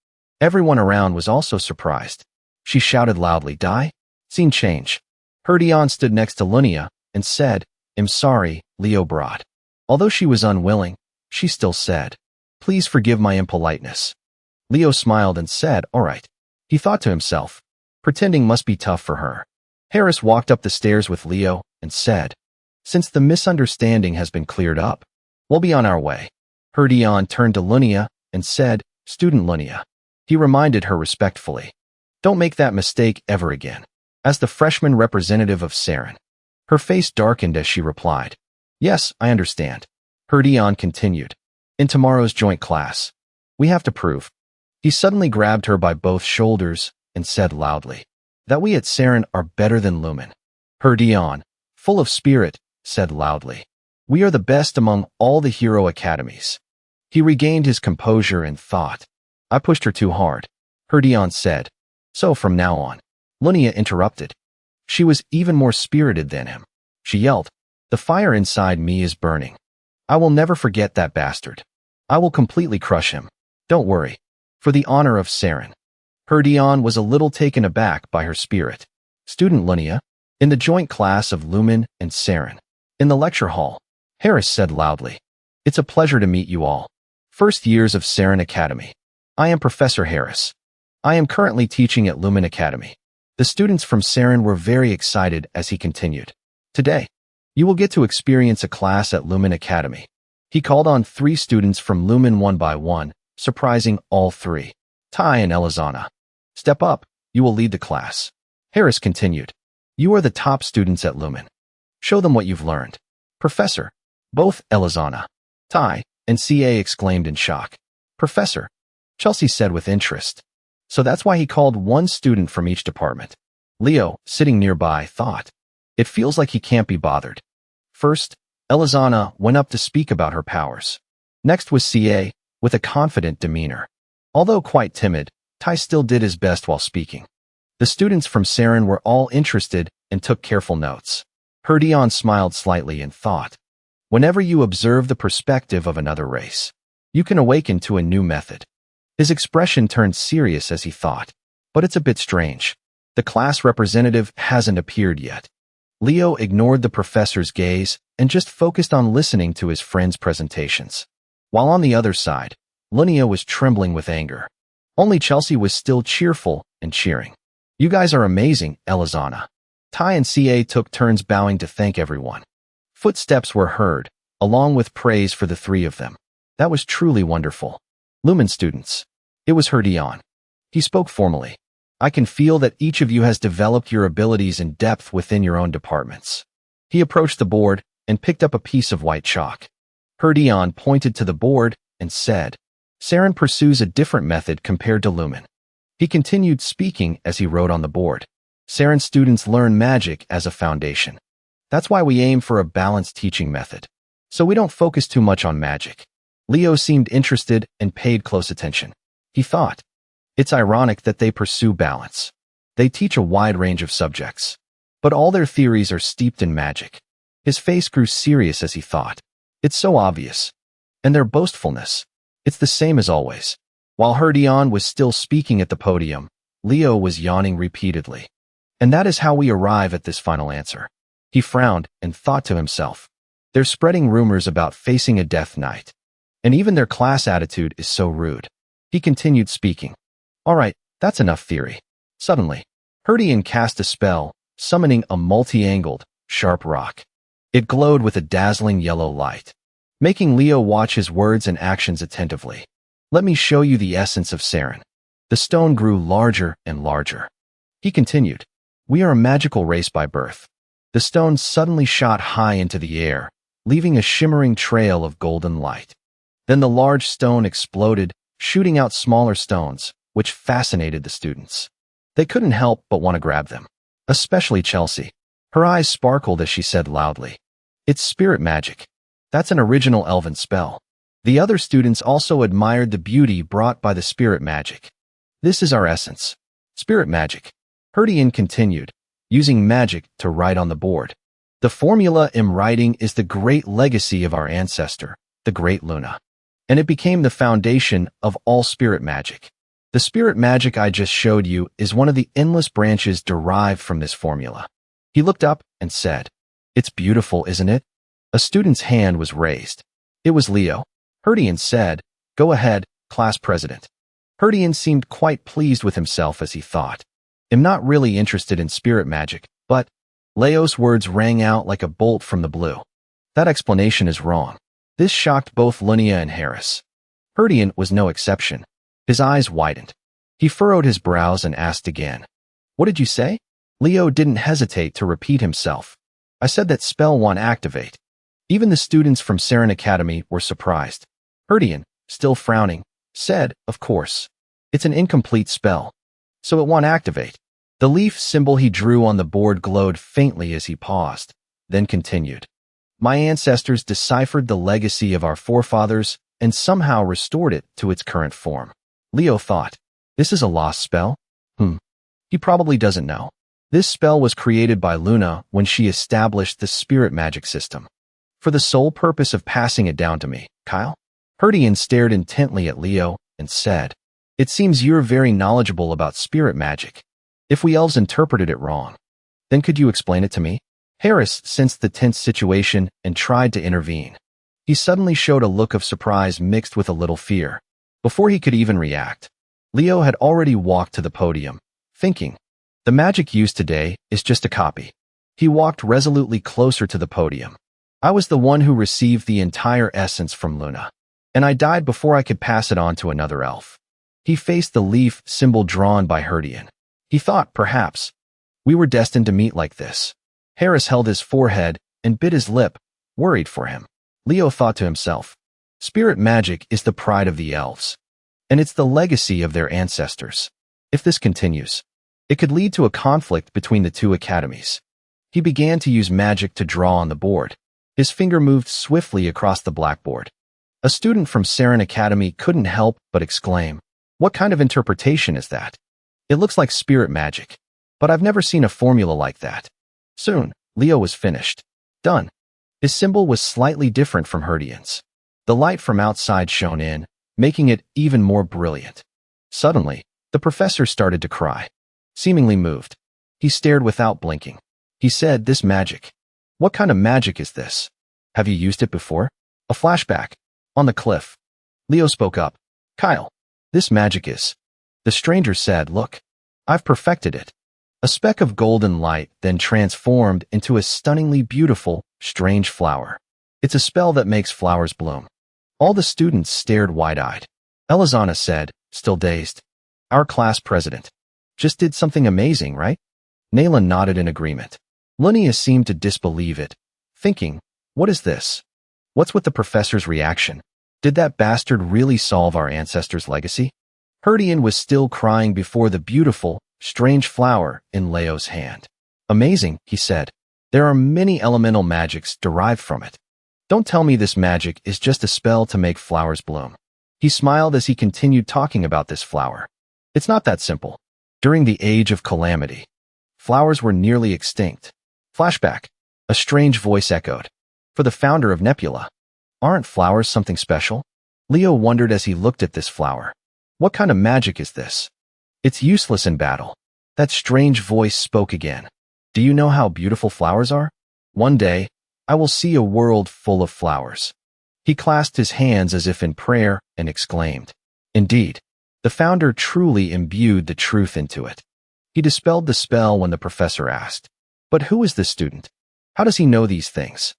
Everyone around was also surprised. She shouted loudly, Die? Scene change. Herdion stood next to Lunia and said, I'm sorry, Leo Broad. Although she was unwilling, she still said, Please forgive my impoliteness. Leo smiled and said, All right. He thought to himself, pretending must be tough for her. Harris walked up the stairs with Leo and said, Since the misunderstanding has been cleared up, we'll be on our way. Herdion turned to Lunia and said, Student Lunia. He reminded her respectfully, Don't make that mistake ever again. As the freshman representative of Saren. Her face darkened as she replied, Yes, I understand. Herdion continued, In tomorrow's joint class, we have to prove. He suddenly grabbed her by both shoulders and said loudly, That we at Saren are better than Lumen. Herdion, full of spirit, said loudly, We are the best among all the hero academies. He regained his composure and thought, I pushed her too hard. Herdion said, So from now on. Lunia interrupted. She was even more spirited than him. She yelled, The fire inside me is burning. I will never forget that bastard. I will completely crush him. Don't worry. For the honor of Saren. Herdion was a little taken aback by her spirit. Student Lunia, in the joint class of Lumen and Saren. In the lecture hall, Harris said loudly, It's a pleasure to meet you all. First years of Saren Academy. I am Professor Harris. I am currently teaching at Lumen Academy. The students from Saren were very excited as he continued. Today, you will get to experience a class at Lumen Academy. He called on 3 students from Lumen one by one, surprising all 3. Tai and Elizana. Step up, you will lead the class. Harris continued. You are the top students at Lumen. Show them what you've learned. Professor. Both Elizana, Tai, and CA exclaimed in shock. Professor. Chelsea said with interest. So that's why he called one student from each department. Leo, sitting nearby, thought. It feels like he can't be bothered. First, Elizana went up to speak about her powers. Next was CA, with a confident demeanor. Although quite timid, Tai still did his best while speaking. The students from Saren were all interested and took careful notes. Herdion smiled slightly and thought. Whenever you observe the perspective of another race, you can awaken to a new method. His expression turned serious as he thought. But it's a bit strange. The class representative hasn't appeared yet. Leo ignored the professor's gaze and just focused on listening to his friend's presentations. While on the other side, Lunia was trembling with anger. Only Chelsea was still cheerful and cheering. You guys are amazing, Elizana. Tai and CA took turns bowing to thank everyone. Footsteps were heard, along with praise for the 3 of them. That was truly wonderful. Lumen students. It was Herdion. He spoke formally. I can feel that each of you has developed your abilities in depth within your own departments. He approached the board and picked up a piece of white chalk. Herdion pointed to the board and said, Saren pursues a different method compared to Lumen. He continued speaking as he wrote on the board. Saren students learn magic as a foundation. That's why we aim for a balanced teaching method. So we don't focus too much on magic. Leo seemed interested and paid close attention. He thought, it's ironic that they pursue balance. They teach a wide range of subjects, but all their theories are steeped in magic. His face grew serious as he thought. It's so obvious. And their boastfulness. It's the same as always. While Herdion was still speaking at the podium, Leo was yawning repeatedly. And that is how we arrive at this final answer. He frowned and thought to himself. They're spreading rumors about facing a death knight. And even their class attitude is so rude. He continued speaking. All right, that's enough theory. Suddenly, Herdion cast a spell, summoning a multi-angled, sharp rock. It glowed with a dazzling yellow light. making Leo watch his words and actions attentively. Let me show you the essence of Saren. The stone grew larger and larger. He continued, we are a magical race by birth. The stone suddenly shot high into the air, leaving a shimmering trail of golden light. Then the large stone exploded, shooting out smaller stones, which fascinated the students. They couldn't help but want to grab them. Especially Chelsea. Her eyes sparkled as she said loudly, it's spirit magic. That's an original elven spell. The other students also admired the beauty brought by the spirit magic. This is our essence. Spirit magic. Herdian continued, using magic to write on the board. The formula I'm writing is the great legacy of our ancestor, the great Luna. And it became the foundation of all spirit magic. The spirit magic I just showed you is one of the endless branches derived from this formula. He looked up and said, it's beautiful, isn't it? A student's hand was raised. It was Leo. Herdian said, go ahead, class president. Herdian seemed quite pleased with himself as he thought, I'm not really interested in spirit magic, but Leo's words rang out like a bolt from the blue. That explanation is wrong. This shocked both Lunia and Harris. Herdian was no exception. His eyes widened. He furrowed his brows and asked again, what did you say? Leo didn't hesitate to repeat himself. I said that spell won't activate. Even the students from Saren Academy were surprised. Herdian, still frowning, said, of course. It's an incomplete spell, so it won't activate. The leaf symbol he drew on the board glowed faintly as he paused, then continued. My ancestors deciphered the legacy of our forefathers and somehow restored it to its current form. Leo thought, this is a lost spell? He probably doesn't know. This spell was created by Luna when she established the spirit magic system. For the sole purpose of passing it down to me, Kyle? Herdian stared intently at Leo and said, it seems you're very knowledgeable about spirit magic. If we elves interpreted it wrong, then could you explain it to me? Harris sensed the tense situation and tried to intervene. He suddenly showed a look of surprise mixed with a little fear. Before he could even react, Leo had already walked to the podium, thinking, the magic used today is just a copy. He walked resolutely closer to the podium. I was the one who received the entire essence from Luna, and I died before I could pass it on to another elf. He faced the leaf symbol drawn by Herdian. He thought, perhaps, we were destined to meet like this. Harris held his forehead and bit his lip, worried for him. Leo thought to himself, spirit magic is the pride of the elves, and it's the legacy of their ancestors. If this continues, it could lead to a conflict between the two academies. He began to use magic to draw on the board. His finger moved swiftly across the blackboard. A student from Saren Academy couldn't help but exclaim, what kind of interpretation is that? It looks like spirit magic, but I've never seen a formula like that. Soon, Leo was finished. Done. His symbol was slightly different from Herdian's. The light from outside shone in, making it even more brilliant. Suddenly, the professor started to cry. Seemingly moved, he stared without blinking. He said, this magic. What kind of magic is this? Have you used it before? A flashback. On the cliff. Leo spoke up. Kyle, this magic is. The stranger said, look. I've perfected it. A speck of golden light then transformed into a stunningly beautiful, strange flower. It's a spell that makes flowers bloom. All the students stared wide-eyed. Elizana said, still dazed. Our class president just did something amazing, right? Naylan nodded in agreement. Lunia seemed to disbelieve it, thinking, what is this? What's with the professor's reaction? Did that bastard really solve our ancestors' legacy? Herdian was still crying before the beautiful, strange flower in Leo's hand. Amazing, he said. There are many elemental magics derived from it. Don't tell me this magic is just a spell to make flowers bloom. He smiled as he continued talking about this flower. It's not that simple. During the Age of Calamity, flowers were nearly extinct. Flashback. A strange voice echoed. For the founder of Nebula. Aren't flowers something special? Leo wondered as he looked at this flower. What kind of magic is this? It's useless in battle. That strange voice spoke again. Do you know how beautiful flowers are? One day, I will see a world full of flowers. He clasped his hands as if in prayer and exclaimed. Indeed, the founder truly imbued the truth into it. He dispelled the spell when the professor asked, but who is this student? How does he know these things?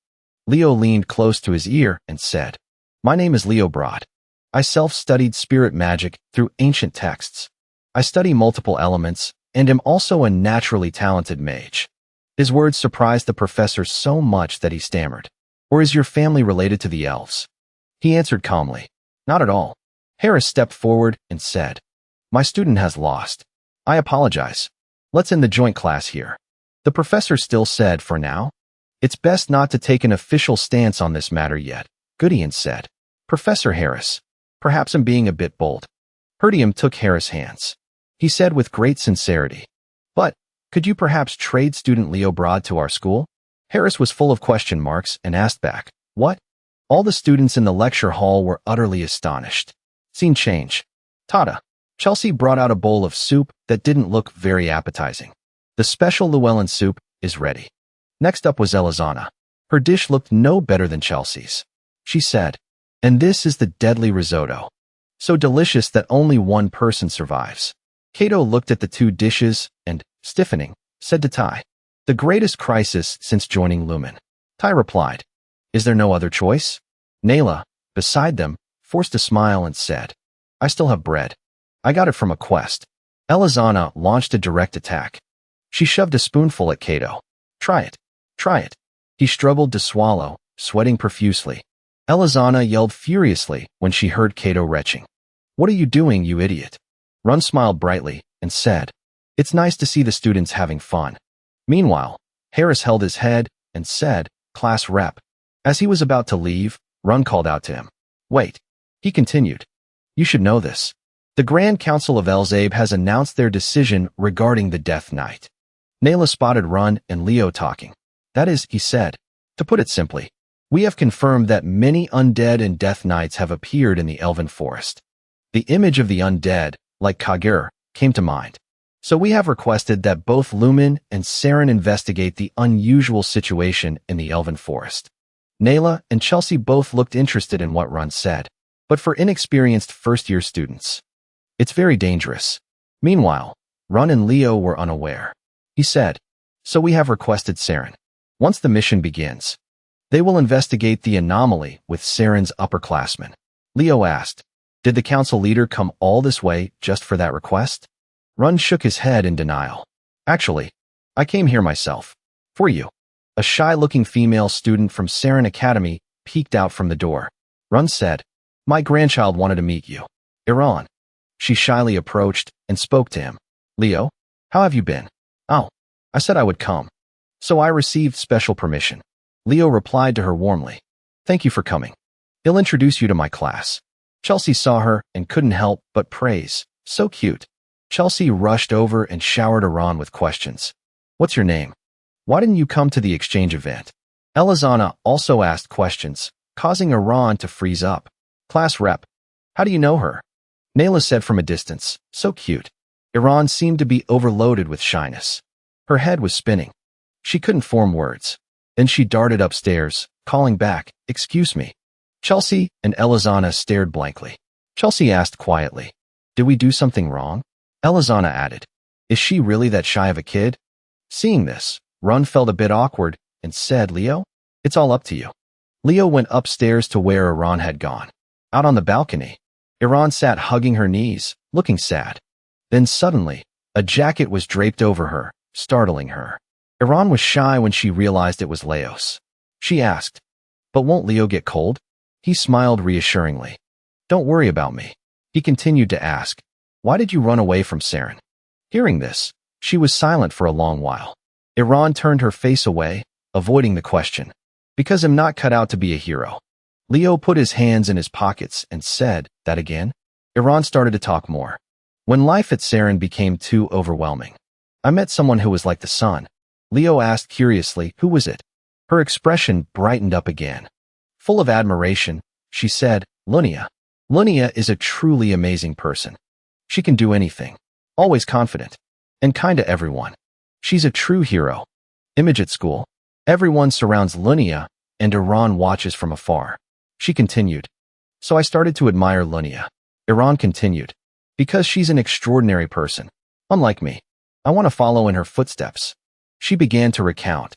Leo leaned close to his ear and said, "My name is Leo Broad. I self-studied spirit magic through ancient texts. I study multiple elements and am also a naturally talented mage." His words surprised the professor so much that he stammered. "Or is your family related to the elves?" He answered calmly, "Not at all." Harris stepped forward and said, "My student has lost. I apologize. Let's end the joint class here." The professor still said, "For now, it's best not to take an official stance on this matter yet." Goodian said, "Professor Harris, perhaps I'm being a bit bold." Herdium took Harris' hands. He said with great sincerity, "But could you perhaps trade student Leo Broad to our school?" Harris was full of question marks and asked back, "What?" All the students in the lecture hall were utterly astonished. Scene change. Tada. Chelsea brought out a bowl of soup that didn't look very appetizing. The special Llewellyn soup is ready. Next up was Elizana. Her dish looked no better than Chelsea's. She said, "And this is the deadly risotto. So delicious that only one person survives." Kato looked at the two dishes and, stiffening, said to Tai, "The greatest crisis since joining Lumen." Tai replied, "Is there no other choice?" Nayla, beside them, forced a smile and said, "I still have bread. I got it from a quest." Elizana launched a direct attack. She shoved a spoonful at Kato. "Try it. Try it." He struggled to swallow, sweating profusely. Elizana yelled furiously when she heard Kato retching. "What are you doing, you idiot?" Run smiled brightly and said, "It's nice to see the students having fun." Meanwhile, Harris held his head and said, "Class rep." As he was about to leave, Run called out to him. "Wait." He continued, "You should know this. The Grand Council of Elzabe has announced their decision regarding the Death Knight." Nayla spotted Run and Leo talking. "That is," he said, "to put it simply, we have confirmed that many undead and Death Knights have appeared in the Elven Forest. The image of the undead, like Kagir, came to mind. So we have requested that both Lumen and Saren investigate the unusual situation in the Elven Forest." Nayla and Chelsea both looked interested in what Run said, but for inexperienced first-year students, it's very dangerous. Meanwhile, Run and Leo were unaware. He said, "So we have requested Saren. Once the mission begins, they will investigate the anomaly with Saren's upperclassmen." Leo asked, "Did the council leader come all this way just for that request?" Run shook his head in denial. "Actually, I came here myself. For you." A shy-looking female student from Saren Academy peeked out from the door. Run said, "My grandchild wanted to meet you. Iran." She shyly approached and spoke to him. "Leo, how have you been?" "Oh, I said I would come. So I received special permission." Leo replied to her warmly, "Thank you for coming. He'll introduce you to my class." Chelsea saw her and couldn't help but praise. "So cute." Chelsea rushed over and showered Iran with questions. "What's your name? Why didn't you come to the exchange event?" Elizana also asked questions, causing Iran to freeze up. "Class rep. How do you know her?" Nayla said from a distance, "So cute." Iran seemed to be overloaded with shyness. Her head was spinning. She couldn't form words. Then she darted upstairs, calling back, "Excuse me." Chelsea and Elizana stared blankly. Chelsea asked quietly, "Did we do something wrong?" Elizana added, "Is she really that shy of a kid?" Seeing this, Run felt a bit awkward and said, "Leo, it's all up to you." Leo went upstairs to where Iran had gone. Out on the balcony, Iran sat hugging her knees, looking sad. Then suddenly, a jacket was draped over her, startling her. Iran was shy when she realized it was Leos. She asked, "But won't Leo get cold?" He smiled reassuringly. "Don't worry about me." He continued to ask, "Why did you run away from Saren?" Hearing this, she was silent for a long while. Iran turned her face away, avoiding the question. "Because I'm not cut out to be a hero." Leo put his hands in his pockets and said, "That again?" Iran started to talk more. "When life at Saren became too overwhelming, I met someone who was like the sun." Leo asked curiously, "Who was it?" Her expression brightened up again. Full of admiration, she said, "Lunia." Lunia is a truly amazing person. She can do anything, always confident, and kind to everyone. She's a true hero. Image at school. Everyone surrounds Lunia, and Iran watches from afar. She continued, "So I started to admire Lunia." Iran continued, "Because she's an extraordinary person. Unlike me. I want to follow in her footsteps." She began to recount.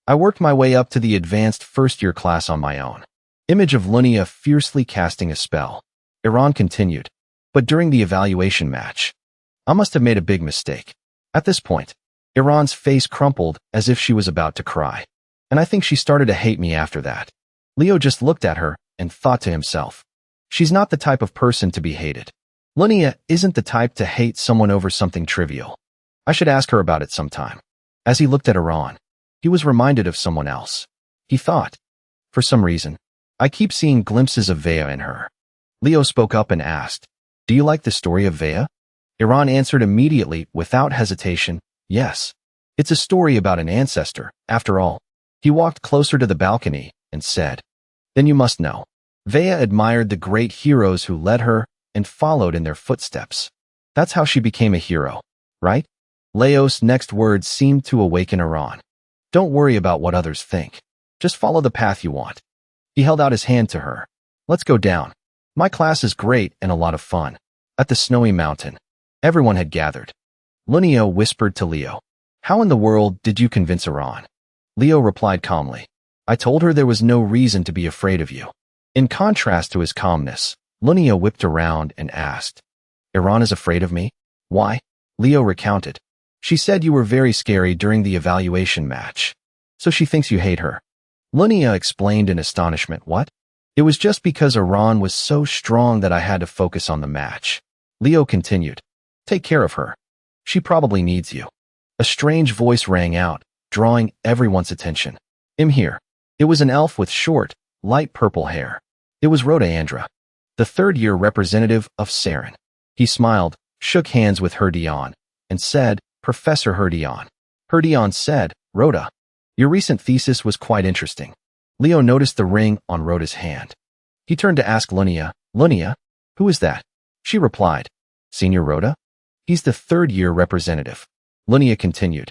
I worked my way up to the advanced first-year class on my own. Image of Lunia fiercely casting a spell. Iran continued. But during the evaluation match, I must have made a big mistake. At this point, Iran's face crumpled as if she was about to cry. And I think she started to hate me after that. Leo just looked at her and thought to himself, she's not the type of person to be hated. Lunia isn't the type to hate someone over something trivial. I should ask her about it sometime. As he looked at Iran, he was reminded of someone else. He thought, for some reason, I keep seeing glimpses of Vea in her. Leo spoke up and asked, do you like the story of Vea? Iran answered immediately without hesitation, yes. It's a story about an ancestor, after all. He walked closer to the balcony and said, then you must know. Vea admired the great heroes who led her and followed in their footsteps. That's how she became a hero, right? Leo's next words seemed to awaken Iran. Don't worry about what others think. Just follow the path you want. He held out his hand to her. Let's go down. My class is great and a lot of fun. At the snowy mountain, everyone had gathered. Lunia whispered to Leo, how in the world did you convince Iran? Leo replied calmly, I told her there was no reason to be afraid of you. In contrast to his calmness, Lunia whipped around and asked, Iran is afraid of me? Why? Leo recounted. She said you were very scary during the evaluation match. So she thinks you hate her. Lunia explained in astonishment, what? It was just because Iran was so strong that I had to focus on the match. Leo continued, take care of her. She probably needs you. A strange voice rang out, drawing everyone's attention. I'm here. It was an elf with short, light purple hair. It was Rhoda Andra, the third-year representative of Saren. He smiled, shook hands with Herdion, and said, Professor Herdion. Herdion said, Rhoda, your recent thesis was quite interesting. Leo noticed the ring on Rhoda's hand. He turned to ask Lunia, Lunia, who is that? She replied, Senior Rhoda? He's the third-year representative. Lunia continued.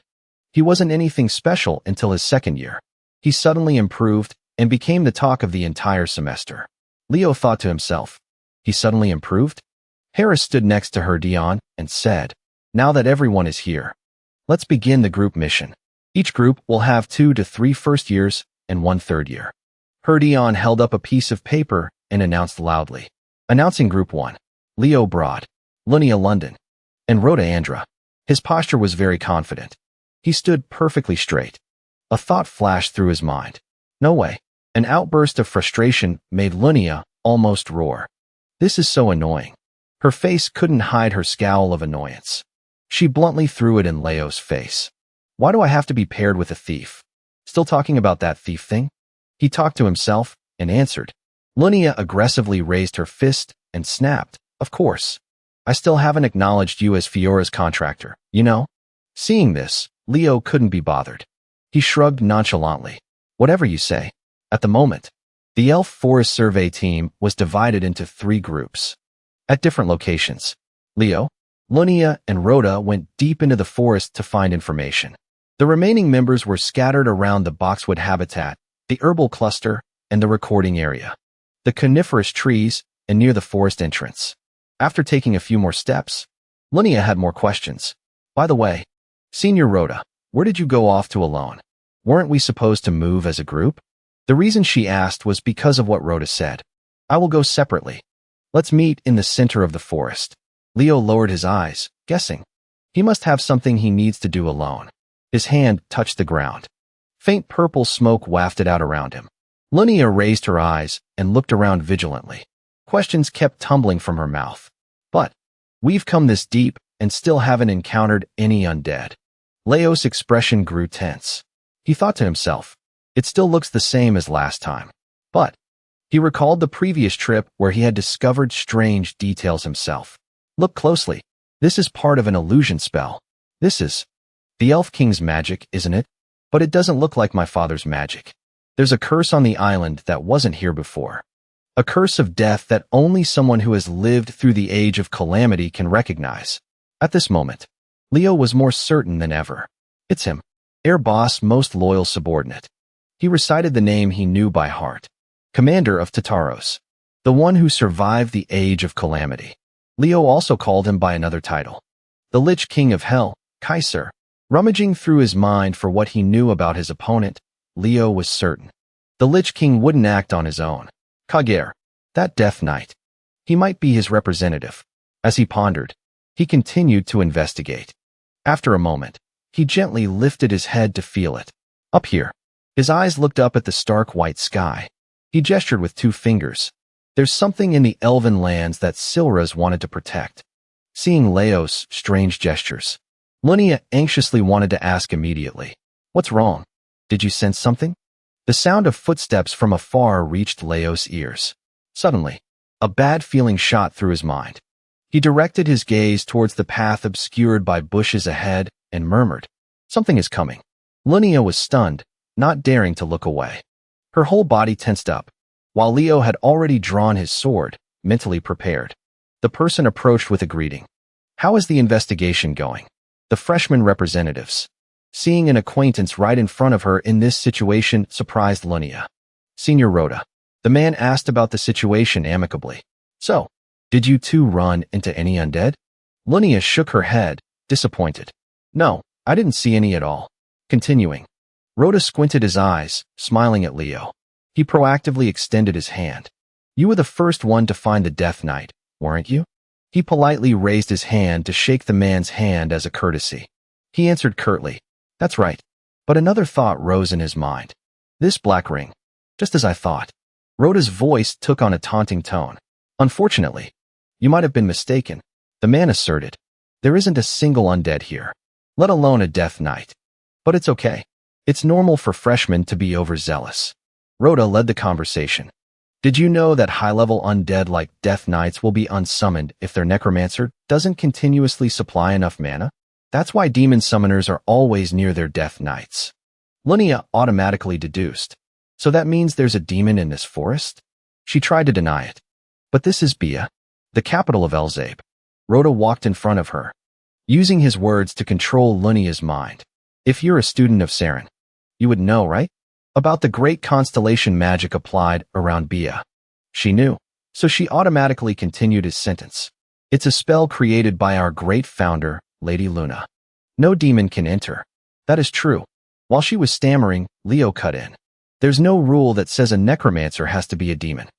He wasn't anything special until his second year. He suddenly improved and became the talk of the entire semester. Leo thought to himself, he suddenly improved? Harris stood next to Herdion and said, now that everyone is here, let's begin the group mission. Each group will have 2 to 3 first years and 1 third year. Herdion held up a piece of paper and announced loudly. Announcing Group 1, Leo Broad, Lunia London, and Rhoda Andra. His posture was very confident. He stood perfectly straight. A thought flashed through his mind. No way. An outburst of frustration made Lunia almost roar. This is so annoying. Her face couldn't hide her scowl of annoyance. She bluntly threw it in Leo's face. Why do I have to be paired with a thief? Still talking about that thief thing? He talked to himself and answered. Lunia aggressively raised her fist and snapped, of course. I still haven't acknowledged you as Fiora's contractor, you know? Seeing this, Leo couldn't be bothered. He shrugged nonchalantly. Whatever you say. At the moment, the Elf Forest Survey team was divided into 3 groups. At different locations, Leo, Lunia, and Rhoda went deep into the forest to find information. The remaining members were scattered around the boxwood habitat, the herbal cluster, and the recording area, the coniferous trees, and near the forest entrance. After taking a few more steps, Lunia had more questions. By the way, Senior Rhoda, where did you go off to alone? Weren't we supposed to move as a group? The reason she asked was because of what Rhoda said. I will go separately. Let's meet in the center of the forest. Leo lowered his eyes, guessing. He must have something he needs to do alone. His hand touched the ground. Faint purple smoke wafted out around him. Lunia raised her eyes and looked around vigilantly. Questions kept tumbling from her mouth. But, we've come this deep and still haven't encountered any undead. Leo's expression grew tense. He thought to himself, it still looks the same as last time. But, he recalled the previous trip where he had discovered strange details himself. Look closely. This is part of an illusion spell. This is the Elf King's magic, isn't it? But it doesn't look like my father's magic. There's a curse on the island that wasn't here before. A curse of death that only someone who has lived through the age of calamity can recognize. At this moment, Leo was more certain than ever. It's him, Air Boss' most loyal subordinate. He recited the name he knew by heart. Commander of Tataros. The one who survived the age of calamity. Leo also called him by another title. The Lich King of Hell, Kaiser. Rummaging through his mind for what he knew about his opponent, Leo was certain. The Lich King wouldn't act on his own. Kagero, that Death Knight. He might be his representative. As he pondered, he continued to investigate. After a moment, he gently lifted his head to feel it. Up here. His eyes looked up at the stark white sky. He gestured with 2 fingers. There's something in the elven lands that Silras wanted to protect. Seeing Leo's strange gestures, Lunia anxiously wanted to ask immediately, "What's wrong? Did you sense something?" The sound of footsteps from afar reached Leo's ears. Suddenly, a bad feeling shot through his mind. He directed his gaze towards the path obscured by bushes ahead and murmured, "Something is coming." Lunia was stunned, not daring to look away. Her whole body tensed up, while Leo had already drawn his sword, mentally prepared. The person approached with a greeting. "How is the investigation going?" The freshman representatives. Seeing an acquaintance right in front of her in this situation surprised Lunia. "Senior Rhoda." The man asked about the situation amicably. "So, did you two run into any undead?" Lunia shook her head, disappointed. "No, I didn't see any at all." Continuing. Rhoda squinted his eyes, smiling at Leo. He proactively extended his hand. "You were the first one to find the Death Knight, weren't you?" He politely raised his hand to shake the man's hand as a courtesy. He answered curtly, "That's right." But another thought rose in his mind. "This black ring. Just as I thought." Rhoda's voice took on a taunting tone. "Unfortunately, you might have been mistaken," the man asserted. "There isn't a single undead here, let alone a Death Knight. But it's okay. It's normal for freshmen to be overzealous." Rhoda led the conversation. "Did you know that high-level undead like Death Knights will be unsummoned if their necromancer doesn't continuously supply enough mana? That's why demon summoners are always near their Death Knights." Lunia automatically deduced. "So that means there's a demon in this forest?" She tried to deny it. "But this is Bia, the capital of Elzabe." Rhoda walked in front of her, using his words to control Lunia's mind. "If you're a student of Saren, you would know, right? About the great constellation magic applied around Bia." She knew, so she automatically continued his sentence. "It's a spell created by our great founder, Lady Luna. No demon can enter." "That is true." While she was stammering, Leo cut in. "There's no rule that says a necromancer has to be a demon.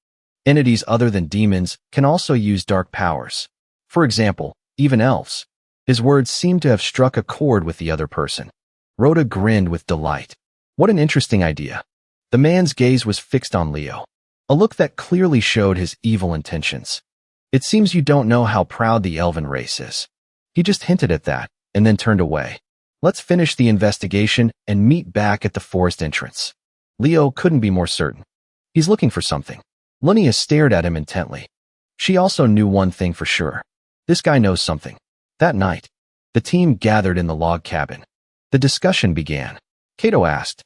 Entities other than demons can also use dark powers. For example, even elves." His words seemed to have struck a chord with the other person. Rhoda grinned with delight. What an interesting idea. The man's gaze was fixed on Leo, a look that clearly showed his evil intentions. "It seems you don't know how proud the elven race is." He just hinted at that, and then turned away. "Let's finish the investigation and meet back at the forest entrance." Leo couldn't be more certain. He's looking for something. Lunia stared at him intently. She also knew one thing for sure. This guy knows something. That night, the team gathered in the log cabin. The discussion began. Kato asked,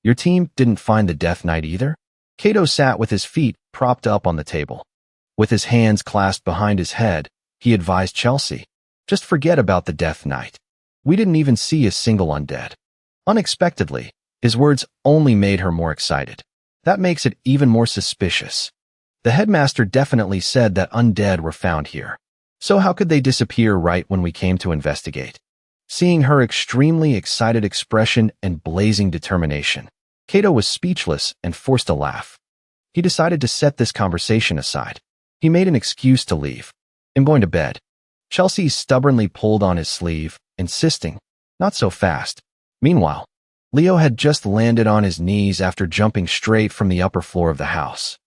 "Your team didn't find the Death Knight either?" Kato sat with his feet propped up on the table. With his hands clasped behind his head, he advised Chelsea, "Just forget about the Death Knight. We didn't even see a single undead." Unexpectedly, his words only made her more excited. "That makes it even more suspicious. The headmaster definitely said that undead were found here. So how could they disappear right when we came to investigate?" Seeing her extremely excited expression and blazing determination, Kato was speechless and forced a laugh. He decided to set this conversation aside. He made an excuse to leave. "I'm going to bed." Chelsea stubbornly pulled on his sleeve, insisting, "Not so fast." Meanwhile, Leo had just landed on his knees after jumping straight from the upper floor of the house.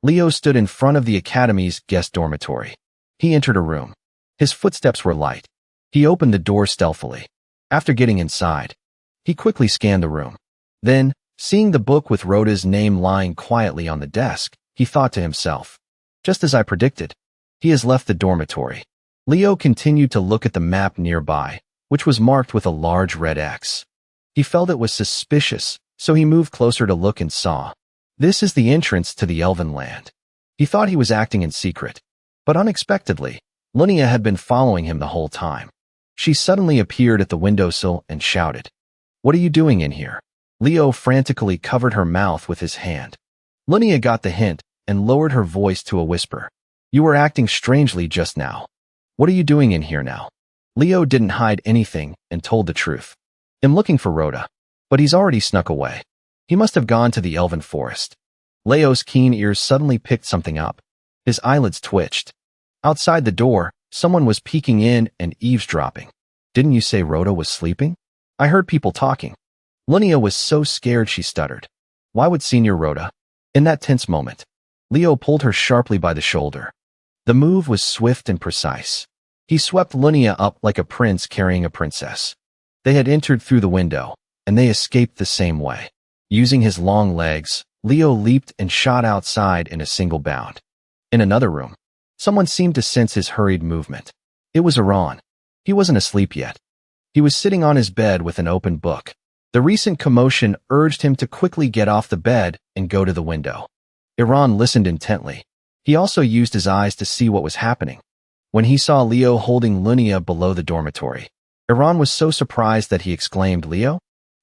Leo stood in front of the academy's guest dormitory. He entered a room. His footsteps were light. He opened the door stealthily. After getting inside, he quickly scanned the room. Then, seeing the book with Rhoda's name lying quietly on the desk, he thought to himself, "Just as I predicted, he has left the dormitory." Leo continued to look at the map nearby, which was marked with a large red X. He felt it was suspicious, so he moved closer to look and saw. This is the entrance to the Elven Land. He thought he was acting in secret, but unexpectedly, Lunia had been following him the whole time. She suddenly appeared at the windowsill and shouted, "What are you doing in here?" Leo frantically covered her mouth with his hand. Lunia got the hint and lowered her voice to a whisper. "You were acting strangely just now. What are you doing in here now?" Leo didn't hide anything and told the truth. "I'm looking for Rhoda, but he's already snuck away." He must have gone to the elven forest. Leo's keen ears suddenly picked something up. His eyelids twitched. Outside the door, someone was peeking in and eavesdropping. Didn't you say Rhoda was sleeping? I heard people talking. Lunia was so scared she stuttered. Why would Senior Rhoda? In that tense moment, Leo pulled her sharply by the shoulder. The move was swift and precise. He swept Lunia up like a prince carrying a princess. They had entered through the window, and they escaped the same way. Using his long legs, Leo leaped and shot outside in a single bound. In another room, someone seemed to sense his hurried movement. It was Iran. He wasn't asleep yet. He was sitting on his bed with an open book. The recent commotion urged him to quickly get off the bed and go to the window. Iran listened intently. He also used his eyes to see what was happening. When he saw Leo holding Lunia below the dormitory, Iran was so surprised that he exclaimed, "Leo?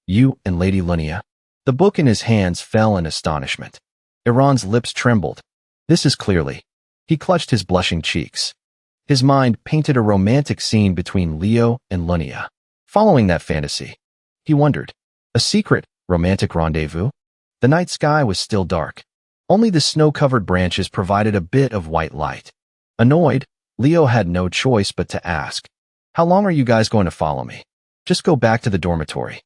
You and Lady Lunia?" The book in his hands fell in astonishment. Iran's lips trembled. This is clearly. He clutched his blushing cheeks. His mind painted a romantic scene between Leo and Lunia. Following that fantasy, he wondered, a secret, romantic rendezvous? The night sky was still dark. Only the snow-covered branches provided a bit of white light. Annoyed, Leo had no choice but to ask, "How long are you guys going to follow me? Just go back to the dormitory."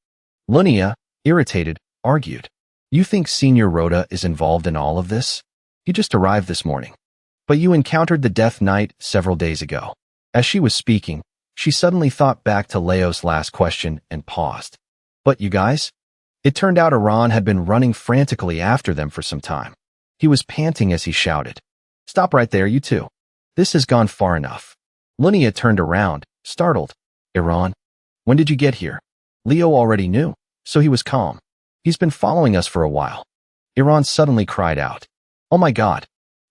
Lunia, irritated, argued, "You think Senior Rhoda is involved in all of this? You just arrived this morning. But you encountered the Death Knight several days ago." As she was speaking, she suddenly thought back to Leo's last question and paused. "But you guys?" It turned out Iran had been running frantically after them for some time. He was panting as he shouted, "Stop right there, you two. This has gone far enough." Lunia turned around, startled. "Iran, when did you get here?" Leo already knew, so he was calm. "He's been following us for a while." Iran suddenly cried out, "Oh my God.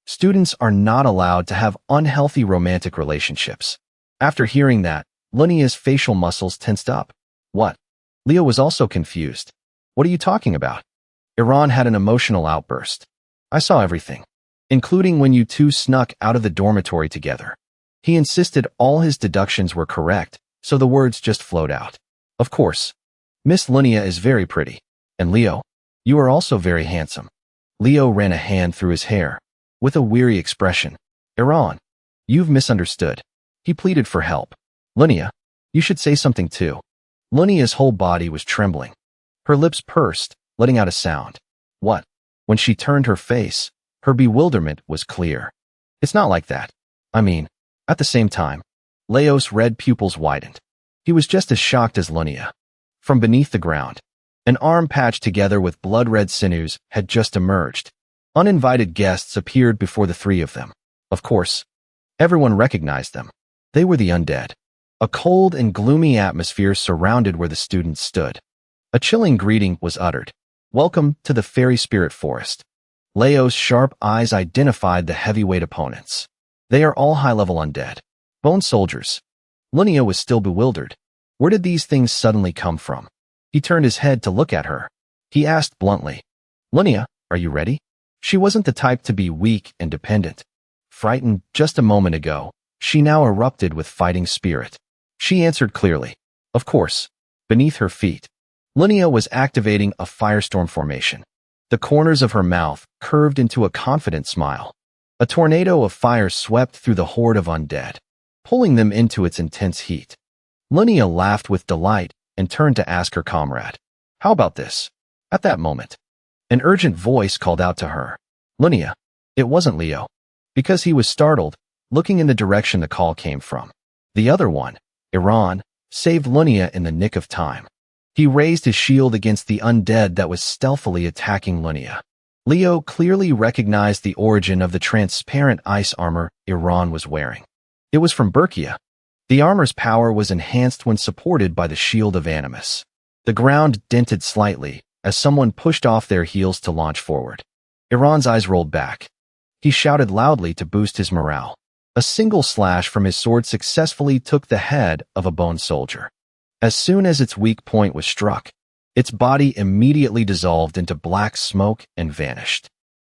Students are not allowed to have unhealthy romantic relationships." After hearing that, Lunia's facial muscles tensed up. "What?" Leo was also confused. "What are you talking about?" Iran had an emotional outburst. "I saw everything, including when you two snuck out of the dormitory together." He insisted all his deductions were correct, so the words just flowed out. "Of course. Miss Lunia is very pretty. And Leo, you are also very handsome." Leo ran a hand through his hair. With a weary expression, "Iran, you've misunderstood." He pleaded for help. "Lunia, you should say something too." Lunia's whole body was trembling. Her lips pursed, letting out a sound. "What?" When she turned her face, her bewilderment was clear. "It's not like that. I mean," at the same time, Leo's red pupils widened. He was just as shocked as Lunia. From beneath the ground, an arm patched together with blood-red sinews had just emerged. Uninvited guests appeared before the three of them. Of course, everyone recognized them. They were the undead. A cold and gloomy atmosphere surrounded where the students stood. A chilling greeting was uttered. "Welcome to the Fairy Spirit Forest." Leo's sharp eyes identified the heavyweight opponents. "They are all high-level undead. Bone soldiers." Lunia was still bewildered. Where did these things suddenly come from? He turned his head to look at her. He asked bluntly, "Lunia, are you ready?" She wasn't the type to be weak and dependent. Frightened just a moment ago, she now erupted with fighting spirit. She answered clearly, "Of course." Beneath her feet, Lunia was activating a firestorm formation. The corners of her mouth curved into a confident smile. A tornado of fire swept through the horde of undead, pulling them into its intense heat. Lunia laughed with delight and turned to ask her comrade, "How about this?" At that moment, an urgent voice called out to her, "Lunia." It wasn't Leo, because he was startled, looking in the direction the call came from. The other one, Iran, saved Lunia in the nick of time. He raised his shield against the undead that was stealthily attacking Lunia. Leo clearly recognized the origin of the transparent ice armor Iran was wearing. It was from Berkia. The armor's power was enhanced when supported by the shield of Animus. The ground dented slightly as someone pushed off their heels to launch forward. Iran's eyes rolled back. He shouted loudly to boost his morale. A single slash from his sword successfully took the head of a bone soldier. As soon as its weak point was struck, its body immediately dissolved into black smoke and vanished.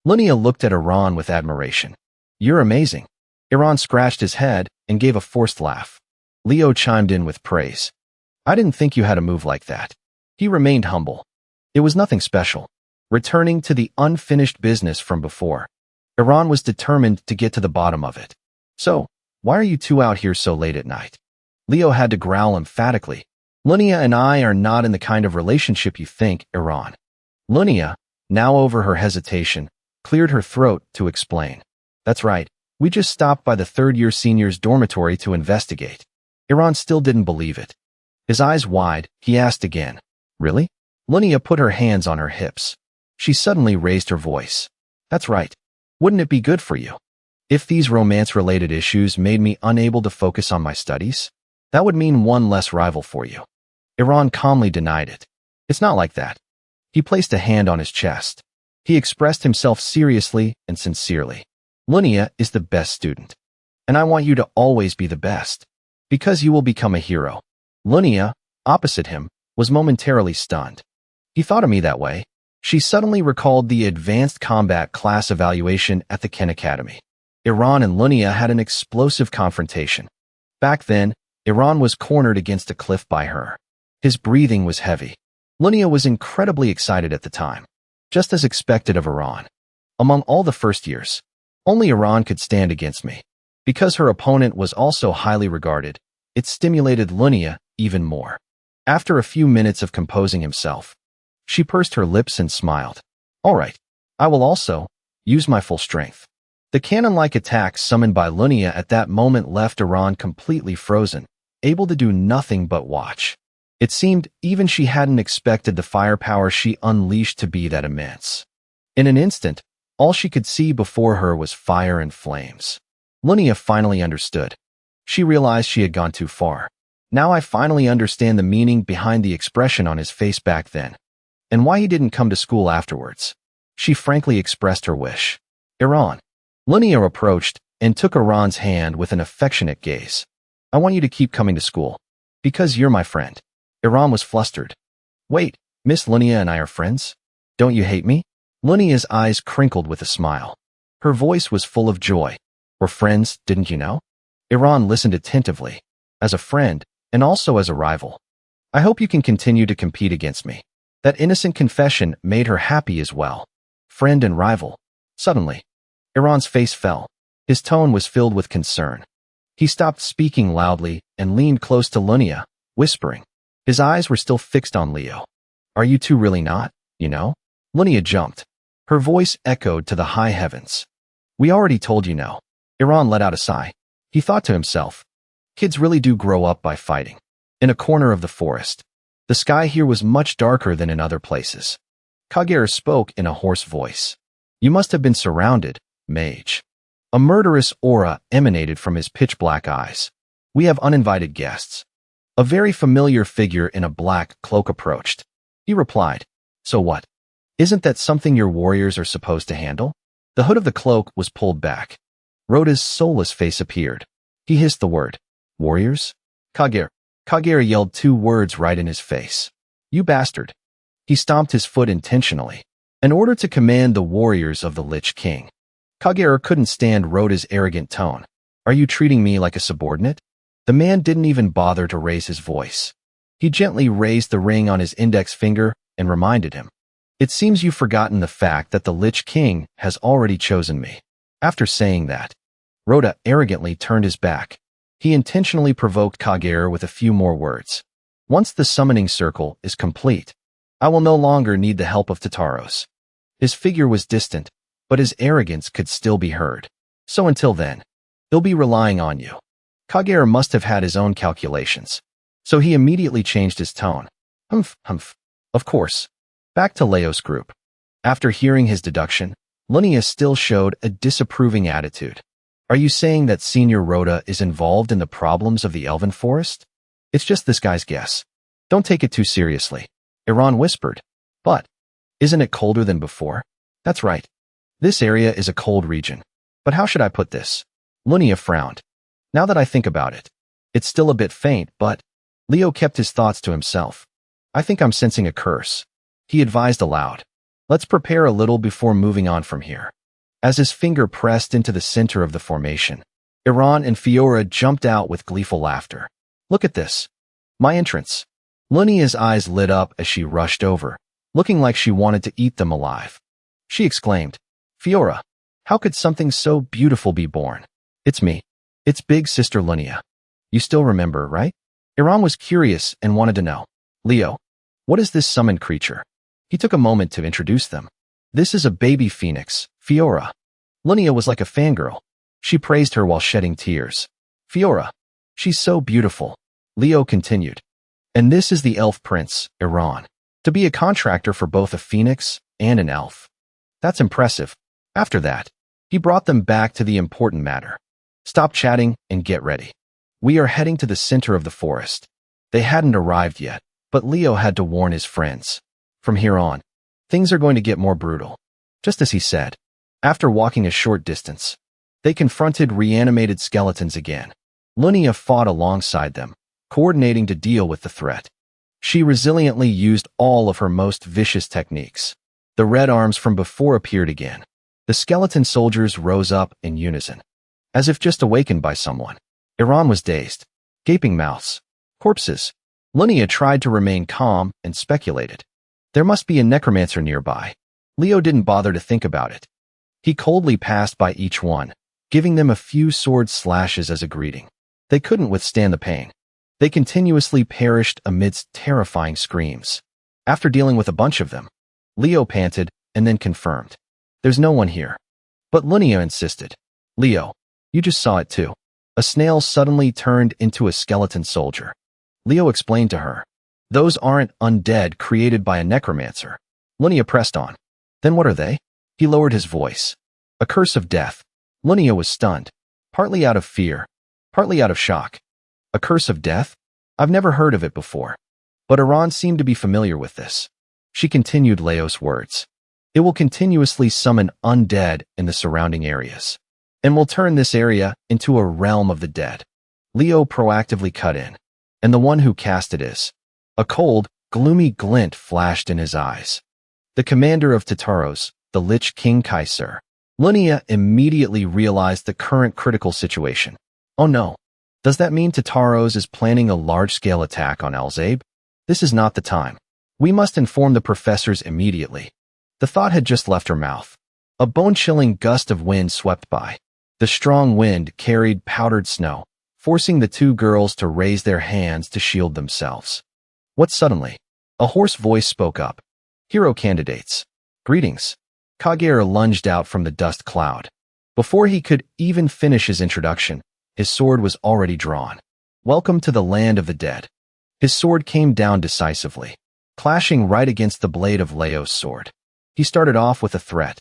Lunia looked at Iran with admiration. "You're amazing." Iran scratched his head and gave a forced laugh. Leo chimed in with praise. "I didn't think you had a move like that." He remained humble. "It was nothing special. returning to the unfinished business from before. Iran was determined to get to the bottom of it. So, why are you two out here so late at night? Leo had to growl emphatically. Lunia and I are not in the kind of relationship you think, Iran. Lunia, now over her hesitation, cleared her throat to explain. That's right, we just stopped by the third-year seniors' dormitory to investigate. Iran still didn't believe it. His eyes wide, he asked again. Really? Lunia put her hands on her hips. She suddenly raised her voice. That's right. Wouldn't it be good for you? If these romance-related issues made me unable to focus on my studies, that would mean one less rival for you. Iran calmly denied it. It's not like that. He placed a hand on his chest. He expressed himself seriously and sincerely. Lunia is the best student. And I want you to always be the best. Because you will become a hero. Lunia, opposite him, was momentarily stunned. He thought of me that way. She suddenly recalled the advanced combat class evaluation at the Ken Academy. Iran and Lunia had an explosive confrontation. Back then, Iran was cornered against a cliff by her. His breathing was heavy. Lunia was incredibly excited at the time, just as expected of Iran. Among all the first years, only Iran could stand against me. Because her opponent was also highly regarded, it stimulated Lunia even more. After a few minutes of composing himself, she pursed her lips and smiled. All right, I will also use my full strength. The cannon-like attack summoned by Lunia at that moment left Iran completely frozen, able to do nothing but watch. It seemed even she hadn't expected the firepower she unleashed to be that immense. In an instant, all she could see before her was fire and flames. Lunia finally understood. She realized she had gone too far. Now I finally understand the meaning behind the expression on his face back then, and why he didn't come to school afterwards. She frankly expressed her wish. Iran. Lunia approached and took Iran's hand with an affectionate gaze. I want you to keep coming to school. Because you're my friend. Iran was flustered. Wait, Miss Lunia and I are friends? Don't you hate me? Lunia's eyes crinkled with a smile. Her voice was full of joy. We're friends, didn't you know? Iran listened attentively. As a friend, and also as a rival. I hope you can continue to compete against me. That innocent confession made her happy as well. Friend and rival. Suddenly, Iran's face fell. His tone was filled with concern. He stopped speaking loudly and leaned close to Lunia, whispering. His eyes were still fixed on Leo. Are you two really not, you know? Lunia jumped. Her voice echoed to the high heavens. We already told you no. Iran let out a sigh. He thought to himself. Kids really do grow up by fighting. In a corner of the forest. The sky here was much darker than in other places. Kagero spoke in a hoarse voice. You must have been surrounded, mage. A murderous aura emanated from his pitch-black eyes. We have uninvited guests. A very familiar figure in a black cloak approached. He replied, So what? Isn't that something your warriors are supposed to handle? The hood of the cloak was pulled back. Rhoda's soulless face appeared. He hissed the word. Warriors? Kagero yelled two words right in his face. You bastard. He stomped his foot intentionally, in order to command the warriors of the Lich King. Kagero couldn't stand Rhoda's arrogant tone. Are you treating me like a subordinate? The man didn't even bother to raise his voice. He gently raised the ring on his index finger and reminded him. It seems you've forgotten the fact that the Lich King has already chosen me. After saying that, Rhoda arrogantly turned his back. He intentionally provoked Kagero with a few more words. Once the summoning circle is complete, I will no longer need the help of Tataros. His figure was distant, but his arrogance could still be heard. So until then, he'll be relying on you. Kagero must have had his own calculations. So he immediately changed his tone. Humph. Of course. Back to Leo's group. After hearing his deduction, Lunia still showed a disapproving attitude. Are you saying that Senior Rhoda is involved in the problems of the Elven Forest? It's just this guy's guess. Don't take it too seriously. Iran whispered. But, isn't it colder than before? That's right. This area is a cold region. But how should I put this? Lunia frowned. Now that I think about it, it's still a bit faint, but Leo kept his thoughts to himself. I think I'm sensing a curse. He advised aloud. Let's prepare a little before moving on from here. As his finger pressed into the center of the formation, Iran and Fiora jumped out with gleeful laughter. Look at this. My entrance. Lunia's eyes lit up as she rushed over, looking like she wanted to eat them alive. She exclaimed, "Fiora, how could something so beautiful be born?" "It's me. It's big sister Lunia. You still remember, right?" Iran was curious and wanted to know. "Leo, what is this summoned creature?" He took a moment to introduce them. "This is a baby phoenix, Fiora." Lunia was like a fangirl. She praised her while shedding tears. "Fiora, she's so beautiful," Leo continued. "And this is the elf prince, Iran. To be a contractor for both a phoenix and an elf. That's impressive." After that, he brought them back to the important matter. "Stop chatting and get ready. We are heading to the center of the forest." They hadn't arrived yet, but Leo had to warn his friends. From here on, things are going to get more brutal. Just as he said. After walking a short distance, they confronted reanimated skeletons again. Lunia fought alongside them, coordinating to deal with the threat. She resiliently used all of her most vicious techniques. The red arms from before appeared again. The skeleton soldiers rose up in unison, as if just awakened by someone. Iran was dazed. Gaping mouths. Corpses. Lunia tried to remain calm and speculated. There must be a necromancer nearby. Leo didn't bother to think about it. He coldly passed by each one, giving them a few sword slashes as a greeting. They couldn't withstand the pain. They continuously perished amidst terrifying screams. After dealing with a bunch of them, Leo panted and then confirmed. "There's no one here." But Lunia insisted. "Leo, you just saw it too." A snail suddenly turned into a skeleton soldier. Leo explained to her. "Those aren't undead created by a necromancer." Lunia pressed on. "Then what are they?" He lowered his voice. "A curse of death." Lunia was stunned, partly out of fear, partly out of shock. "A curse of death? I've never heard of it before." But Iran seemed to be familiar with this. She continued Leo's words. "It will continuously summon undead in the surrounding areas, and will turn this area into a realm of the dead." Leo proactively cut in, and the one who cast it is. A cold, gloomy glint flashed in his eyes. "The commander of Tataros, the Lich King Kaiser." Lunia immediately realized the current critical situation. Oh no. Does that mean Tataros is planning a large-scale attack on Alzabe? This is not the time. We must inform the professors immediately. The thought had just left her mouth. A bone-chilling gust of wind swept by. The strong wind carried powdered snow, forcing the two girls to raise their hands to shield themselves. What suddenly? A hoarse voice spoke up. "Hero candidates. Greetings." Kagero lunged out from the dust cloud. Before he could even finish his introduction, his sword was already drawn. "Welcome to the land of the dead." His sword came down decisively, clashing right against the blade of Leo's sword. He started off with a threat.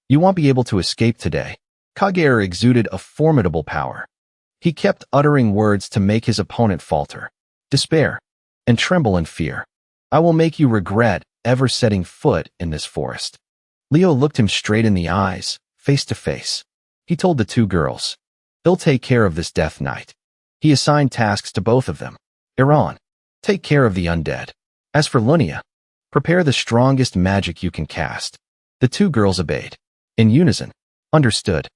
"You won't be able to escape today." Kagero exuded a formidable power. He kept uttering words to make his opponent falter, despair, and tremble in fear. "I will make you regret ever setting foot in this forest." Leo looked him straight in the eyes, face to face. He told the two girls, "They'll take care of this death knight." He assigned tasks to both of them. "Iran, take care of the undead. As for Lunia, prepare the strongest magic you can cast." The two girls obeyed. In unison. "Understood."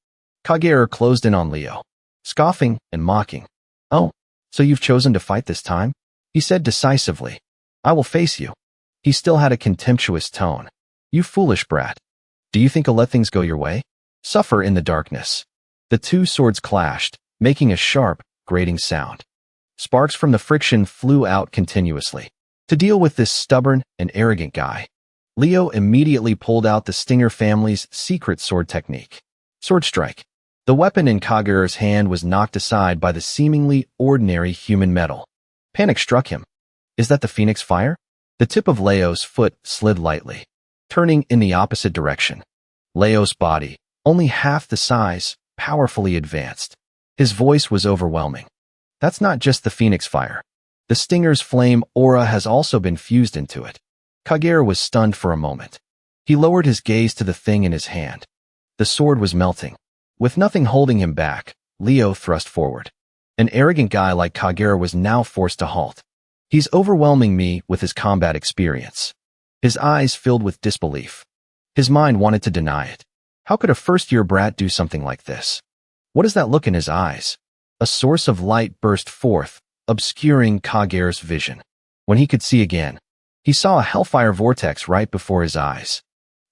Kagero closed in on Leo, scoffing and mocking. "Oh, so you've chosen to fight this time?" he said decisively. "I will face you." He still had a contemptuous tone. "You foolish brat. Do you think I'll let things go your way?" Suffer in the darkness. The two swords clashed, making a sharp, grating sound. Sparks from the friction flew out continuously. To deal with this stubborn and arrogant guy, Leo immediately pulled out the Stinger family's secret sword technique. Sword strike. The weapon in Kageru's hand was knocked aside by the seemingly ordinary human metal. Panic struck him. Is that the phoenix fire? The tip of Leo's foot slid lightly, turning in the opposite direction. Leo's body, only half the size, powerfully advanced. His voice was overwhelming. "That's not just the phoenix fire. The Stinger's flame aura has also been fused into it." Kagero was stunned for a moment. He lowered his gaze to the thing in his hand. The sword was melting. With nothing holding him back, Leo thrust forward. An arrogant guy like Kagero was now forced to halt. "He's overwhelming me with his combat experience." His eyes filled with disbelief. His mind wanted to deny it. How could a first-year brat do something like this? What is that look in his eyes? A source of light burst forth, obscuring Kagero's vision. When he could see again, He saw a hellfire vortex right before his eyes.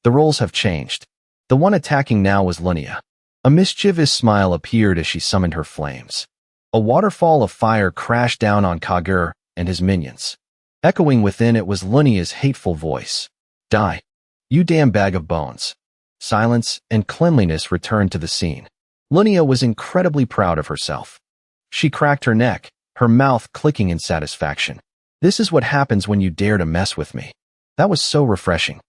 The roles have changed. The one attacking now was Lunia. A mischievous smile appeared as she summoned her flames. A waterfall of fire crashed down on Kagura and his minions. Echoing within it was Lunia's hateful voice. Die, you damn bag of bones. Silence and cleanliness returned to the scene. Lunia was incredibly proud of herself. She cracked her neck, her mouth clicking in satisfaction. This is what happens when you dare to mess with me. That was so refreshing.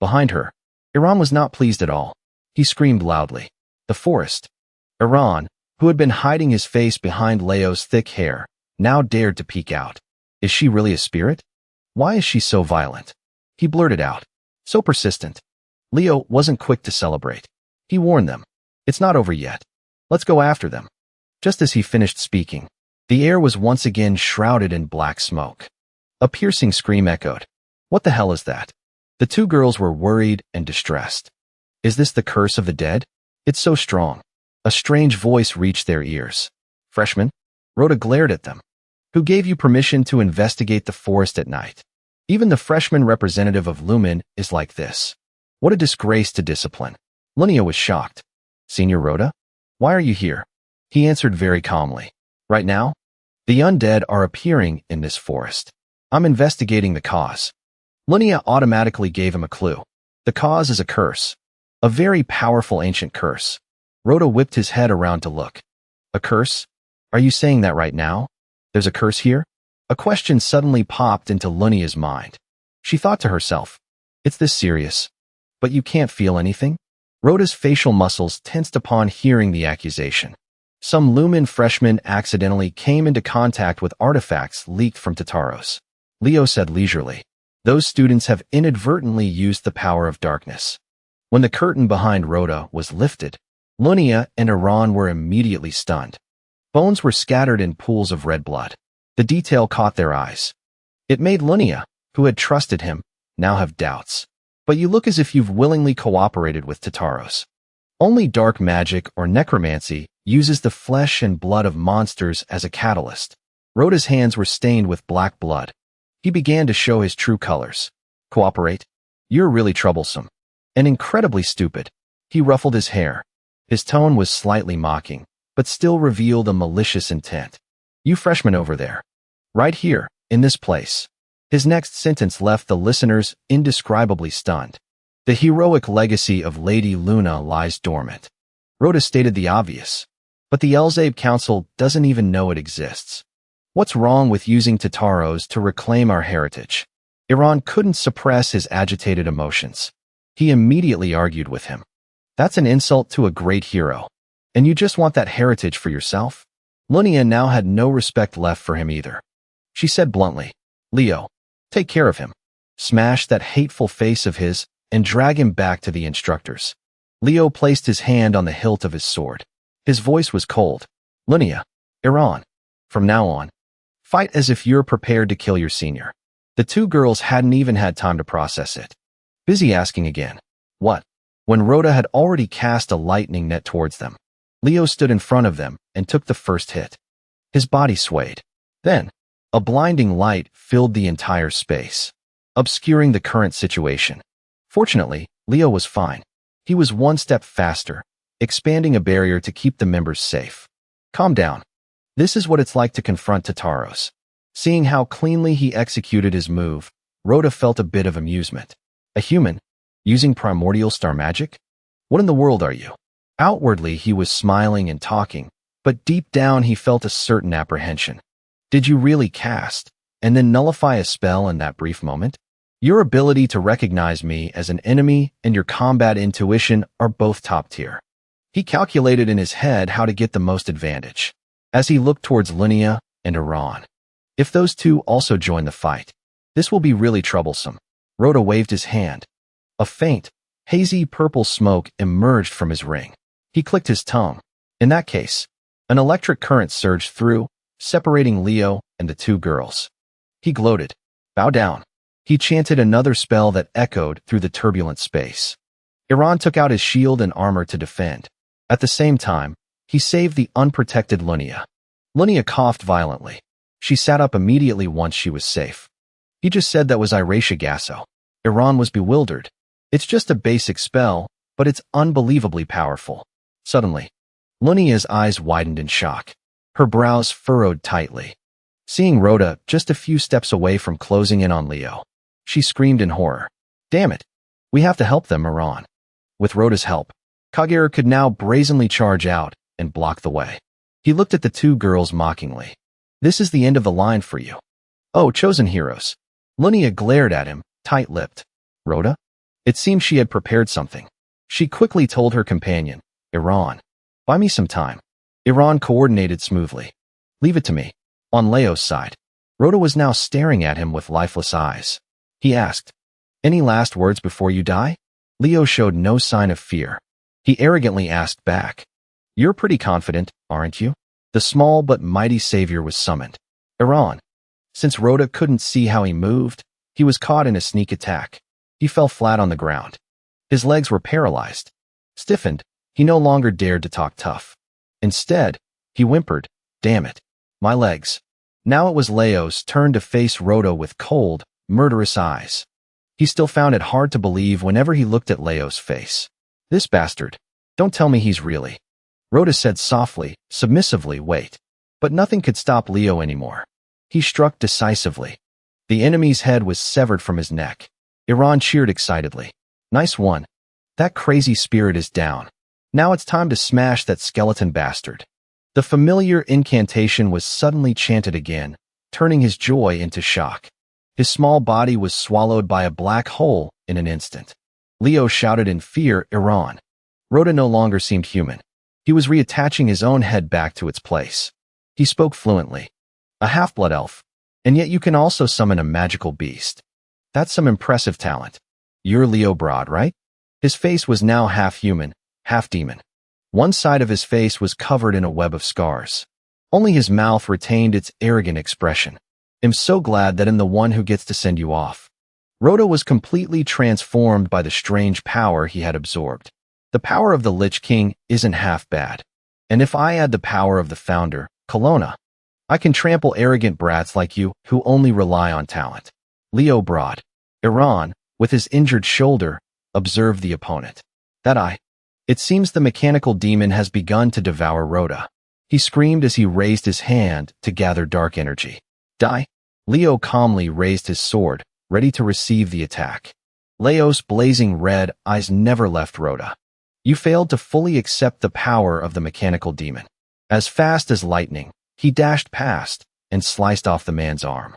Behind her, Iran was not pleased at all. He screamed loudly. The forest. Iran, who had been hiding his face behind Leo's thick hair, now dared to peek out. Is she really a spirit? Why is she so violent? He blurted out. So persistent. Leo wasn't quick to celebrate. He warned them. It's not over yet. Let's go after them. Just as he finished speaking, the air was once again shrouded in black smoke. A piercing scream echoed. What the hell is that? The two girls were worried and distressed. Is this the curse of the dead? It's so strong. A strange voice reached their ears. Freshman? Rhoda glared at them. Who gave you permission to investigate the forest at night? Even the freshman representative of Lumen is like this. What a disgrace to discipline. Lunia was shocked. Senior Rhoda? Why are you here? He answered very calmly. Right now? The undead are appearing in this forest. I'm investigating the cause. Lunia automatically gave him a clue. The cause is a curse. A very powerful ancient curse. Rhoda whipped his head around to look. A curse? Are you saying that right now? There's a curse here? A question suddenly popped into Lunia's mind. She thought to herself, it's this serious. But you can't feel anything? Rhoda's facial muscles tensed upon hearing the accusation. Some Lumen freshmen accidentally came into contact with artifacts leaked from Tataros. Leo said leisurely. Those students have inadvertently used the power of darkness. When the curtain behind Rhoda was lifted, Lunia and Iran were immediately stunned. Bones were scattered in pools of red blood. The detail caught their eyes. It made Lunia, who had trusted him, now have doubts. But you look as if you've willingly cooperated with Tataros. Only dark magic or necromancy uses the flesh and blood of monsters as a catalyst. Rhoda's hands were stained with black blood. He began to show his true colors. Cooperate? You're really troublesome. And incredibly stupid. He ruffled his hair. His tone was slightly mocking, but still revealed a malicious intent. You freshmen over there. Right here, in this place. His next sentence left the listeners indescribably stunned. The heroic legacy of Lady Luna lies dormant. Rhoda stated the obvious. But the Elzabe Council doesn't even know it exists. What's wrong with using Tataros to reclaim our heritage? Iran couldn't suppress his agitated emotions. He immediately argued with him. That's an insult to a great hero. And you just want that heritage for yourself? Lunia now had no respect left for him either. She said bluntly, Leo, take care of him. Smash that hateful face of his and drag him back to the instructors. Leo placed his hand on the hilt of his sword. His voice was cold. Lunia, Iran, from now on, fight as if you're prepared to kill your senior. The two girls hadn't even had time to process it. Busy asking again, what? When Rhoda had already cast a lightning net towards them. Leo stood in front of them and took the first hit. His body swayed. Then, a blinding light filled the entire space, obscuring the current situation. Fortunately, Leo was fine. He was one step faster, expanding a barrier to keep the members safe. Calm down. This is what it's like to confront Tataros. Seeing how cleanly he executed his move, Rhoda felt a bit of amusement. A human? Using primordial star magic? What in the world are you? Outwardly, he was smiling and talking, but deep down he felt a certain apprehension. Did you really cast, and then nullify a spell in that brief moment? Your ability to recognize me as an enemy and your combat intuition are both top tier. He calculated in his head how to get the most advantage. As he looked towards Lunia and Iran. If those two also join the fight, this will be really troublesome. Rhoda waved his hand. A faint, hazy purple smoke emerged from his ring. He clicked his tongue. In that case, an electric current surged through, separating Leo and the two girls. He gloated. Bow down. He chanted another spell that echoed through the turbulent space. Iran took out his shield and armor to defend. At the same time, he saved the unprotected Lunia. Lunia coughed violently. She sat up immediately once she was safe. He just said that was Irashagasso. Iran was bewildered. It's just a basic spell, but it's unbelievably powerful. Suddenly, Lunia's eyes widened in shock. Her brows furrowed tightly. Seeing Rhoda just a few steps away from closing in on Leo, she screamed in horror. Damn it! We have to help them, Iran. With Rhoda's help, Kagero could now brazenly charge out and block the way. He looked at the two girls mockingly. This is the end of the line for you. Oh, chosen heroes. Lunia glared at him, tight-lipped. Rhoda? It seemed she had prepared something. She quickly told her companion, Iran, buy me some time. Iran coordinated smoothly. Leave it to me. On Leo's side, Rhoda was now staring at him with lifeless eyes. He asked, any last words before you die? Leo showed no sign of fear. He arrogantly asked back, you're pretty confident, aren't you? The small but mighty savior was summoned. Iran. Since Rhoda couldn't see how he moved, he was caught in a sneak attack. He fell flat on the ground. His legs were paralyzed. Stiffened, he no longer dared to talk tough. Instead, he whimpered, damn it. My legs. Now it was Leo's turn to face Rhoda with cold, murderous eyes. He still found it hard to believe whenever he looked at Leo's face. This bastard. Don't tell me he's really. Rhoda said softly, submissively, wait. But nothing could stop Leo anymore. He struck decisively. The enemy's head was severed from his neck. Iran cheered excitedly. Nice one. That crazy spirit is down. Now it's time to smash that skeleton bastard. The familiar incantation was suddenly chanted again, turning his joy into shock. His small body was swallowed by a black hole in an instant. Leo shouted in fear, Iran. Rhoda no longer seemed human. He was reattaching his own head back to its place. He spoke fluently. A half-blood elf. And yet you can also summon a magical beast. That's some impressive talent. You're Leo Broad, right? His face was now half human, half demon. One side of his face was covered in a web of scars. Only his mouth retained its arrogant expression. I'm so glad that I'm the one who gets to send you off. Rhoda was completely transformed by the strange power he had absorbed. The power of the Lich King isn't half bad. And if I add the power of the founder, Kelowna, I can trample arrogant brats like you who only rely on talent. Leo Broad. Iran, with his injured shoulder, observed the opponent. That eye. It seems the mechanical demon has begun to devour Rhoda. He screamed as he raised his hand to gather dark energy. Die. Leo calmly raised his sword, ready to receive the attack. Leo's blazing red eyes never left Rhoda. You failed to fully accept the power of the mechanical demon. As fast as lightning, he dashed past and sliced off the man's arm.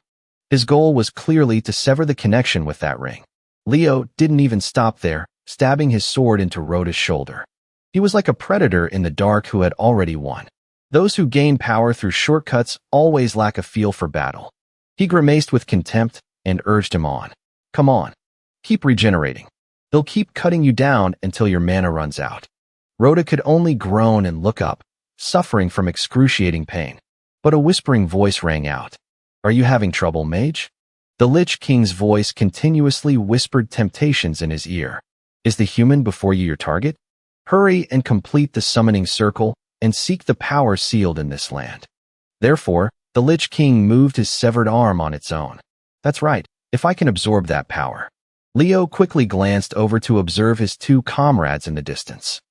His goal was clearly to sever the connection with that ring. Leo didn't even stop there, stabbing his sword into Rhoda's shoulder. He was like a predator in the dark who had already won. Those who gain power through shortcuts always lack a feel for battle. He grimaced with contempt and urged him on. Come on. Keep regenerating. They'll keep cutting you down until your mana runs out. Rhoda could only groan and look up, suffering from excruciating pain. But a whispering voice rang out. Are you having trouble, mage? The Lich King's voice continuously whispered temptations in his ear. Is the human before you your target? Hurry and complete the summoning circle and seek the power sealed in this land. Therefore, the Lich King moved his severed arm on its own. That's right, if I can absorb that power. Leo quickly glanced over to observe his two comrades in the distance.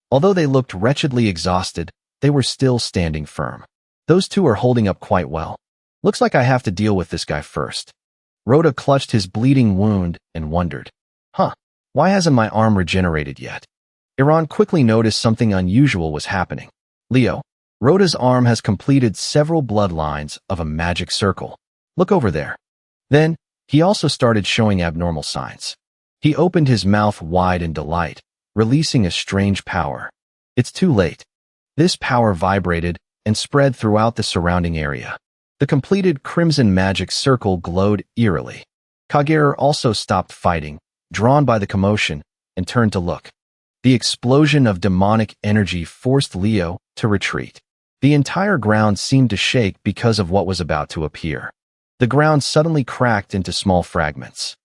Although they looked wretchedly exhausted, they were still standing firm. Those two are holding up quite well. Looks like I have to deal with this guy first. Rhoda clutched his bleeding wound and wondered, why hasn't my arm regenerated yet? Iran quickly noticed something unusual was happening. Leo, Rhoda's arm has completed several bloodlines of a magic circle. Look over there. Then, he also started showing abnormal signs. He opened his mouth wide in delight, releasing a strange power. It's too late. This power vibrated and spread throughout the surrounding area. The completed crimson magic circle glowed eerily. Kagero also stopped fighting, drawn by the commotion, and turned to look. The explosion of demonic energy forced Leo to retreat. The entire ground seemed to shake because of what was about to appear. The ground suddenly cracked into small fragments.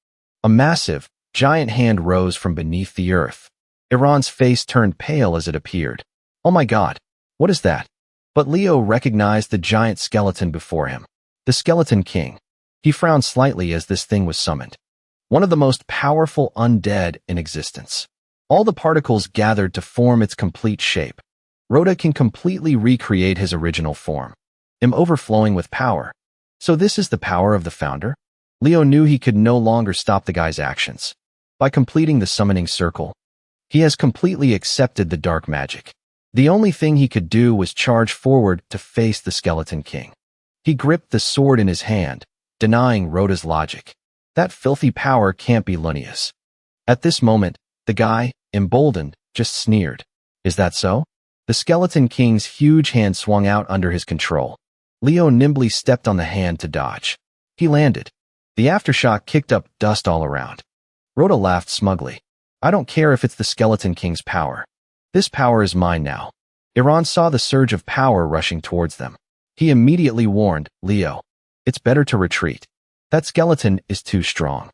A massive, giant hand rose from beneath the earth. Iran's face turned pale as it appeared. Oh my God, what is that? But Leo recognized the giant skeleton before him. The Skeleton King. He frowned slightly as this thing was summoned. One of the most powerful undead in existence. All the particles gathered to form its complete shape. Rhoda can completely recreate his original form. Am overflowing with power. So this is the power of the founder? Leo knew he could no longer stop the guy's actions. By completing the summoning circle, he has completely accepted the dark magic. The only thing he could do was charge forward to face the Skeleton King. He gripped the sword in his hand, denying Rhoda's logic. That filthy power can't be Lunia's. At this moment, the guy, emboldened, just sneered. Is that so? The Skeleton King's huge hand swung out under his control. Leo nimbly stepped on the hand to dodge. He landed. The aftershock kicked up dust all around. Rhoda laughed smugly. I don't care if it's the Skeleton King's power. This power is mine now. Iran saw the surge of power rushing towards them. He immediately warned Leo. It's better to retreat. That skeleton is too strong.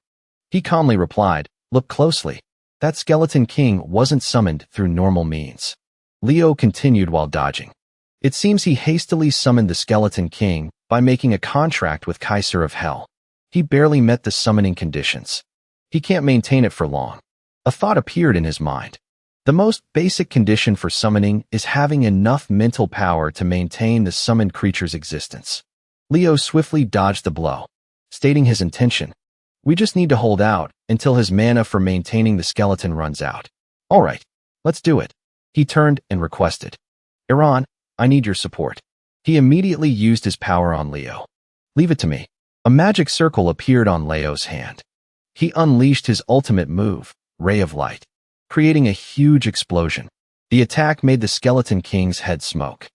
He calmly replied, look closely. That Skeleton King wasn't summoned through normal means. Leo continued while dodging. It seems he hastily summoned the Skeleton King by making a contract with Kaiser of Hell. He barely met the summoning conditions. He can't maintain it for long. A thought appeared in his mind. The most basic condition for summoning is having enough mental power to maintain the summoned creature's existence. Leo swiftly dodged the blow, stating his intention. We just need to hold out until his mana for maintaining the skeleton runs out. All right, let's do it. He turned and requested. Iran, I need your support. He immediately used his power on Leo. Leave it to me. A magic circle appeared on Leo's hand. He unleashed his ultimate move, Ray of Light, creating a huge explosion. The attack made the Skeleton King's head smoke.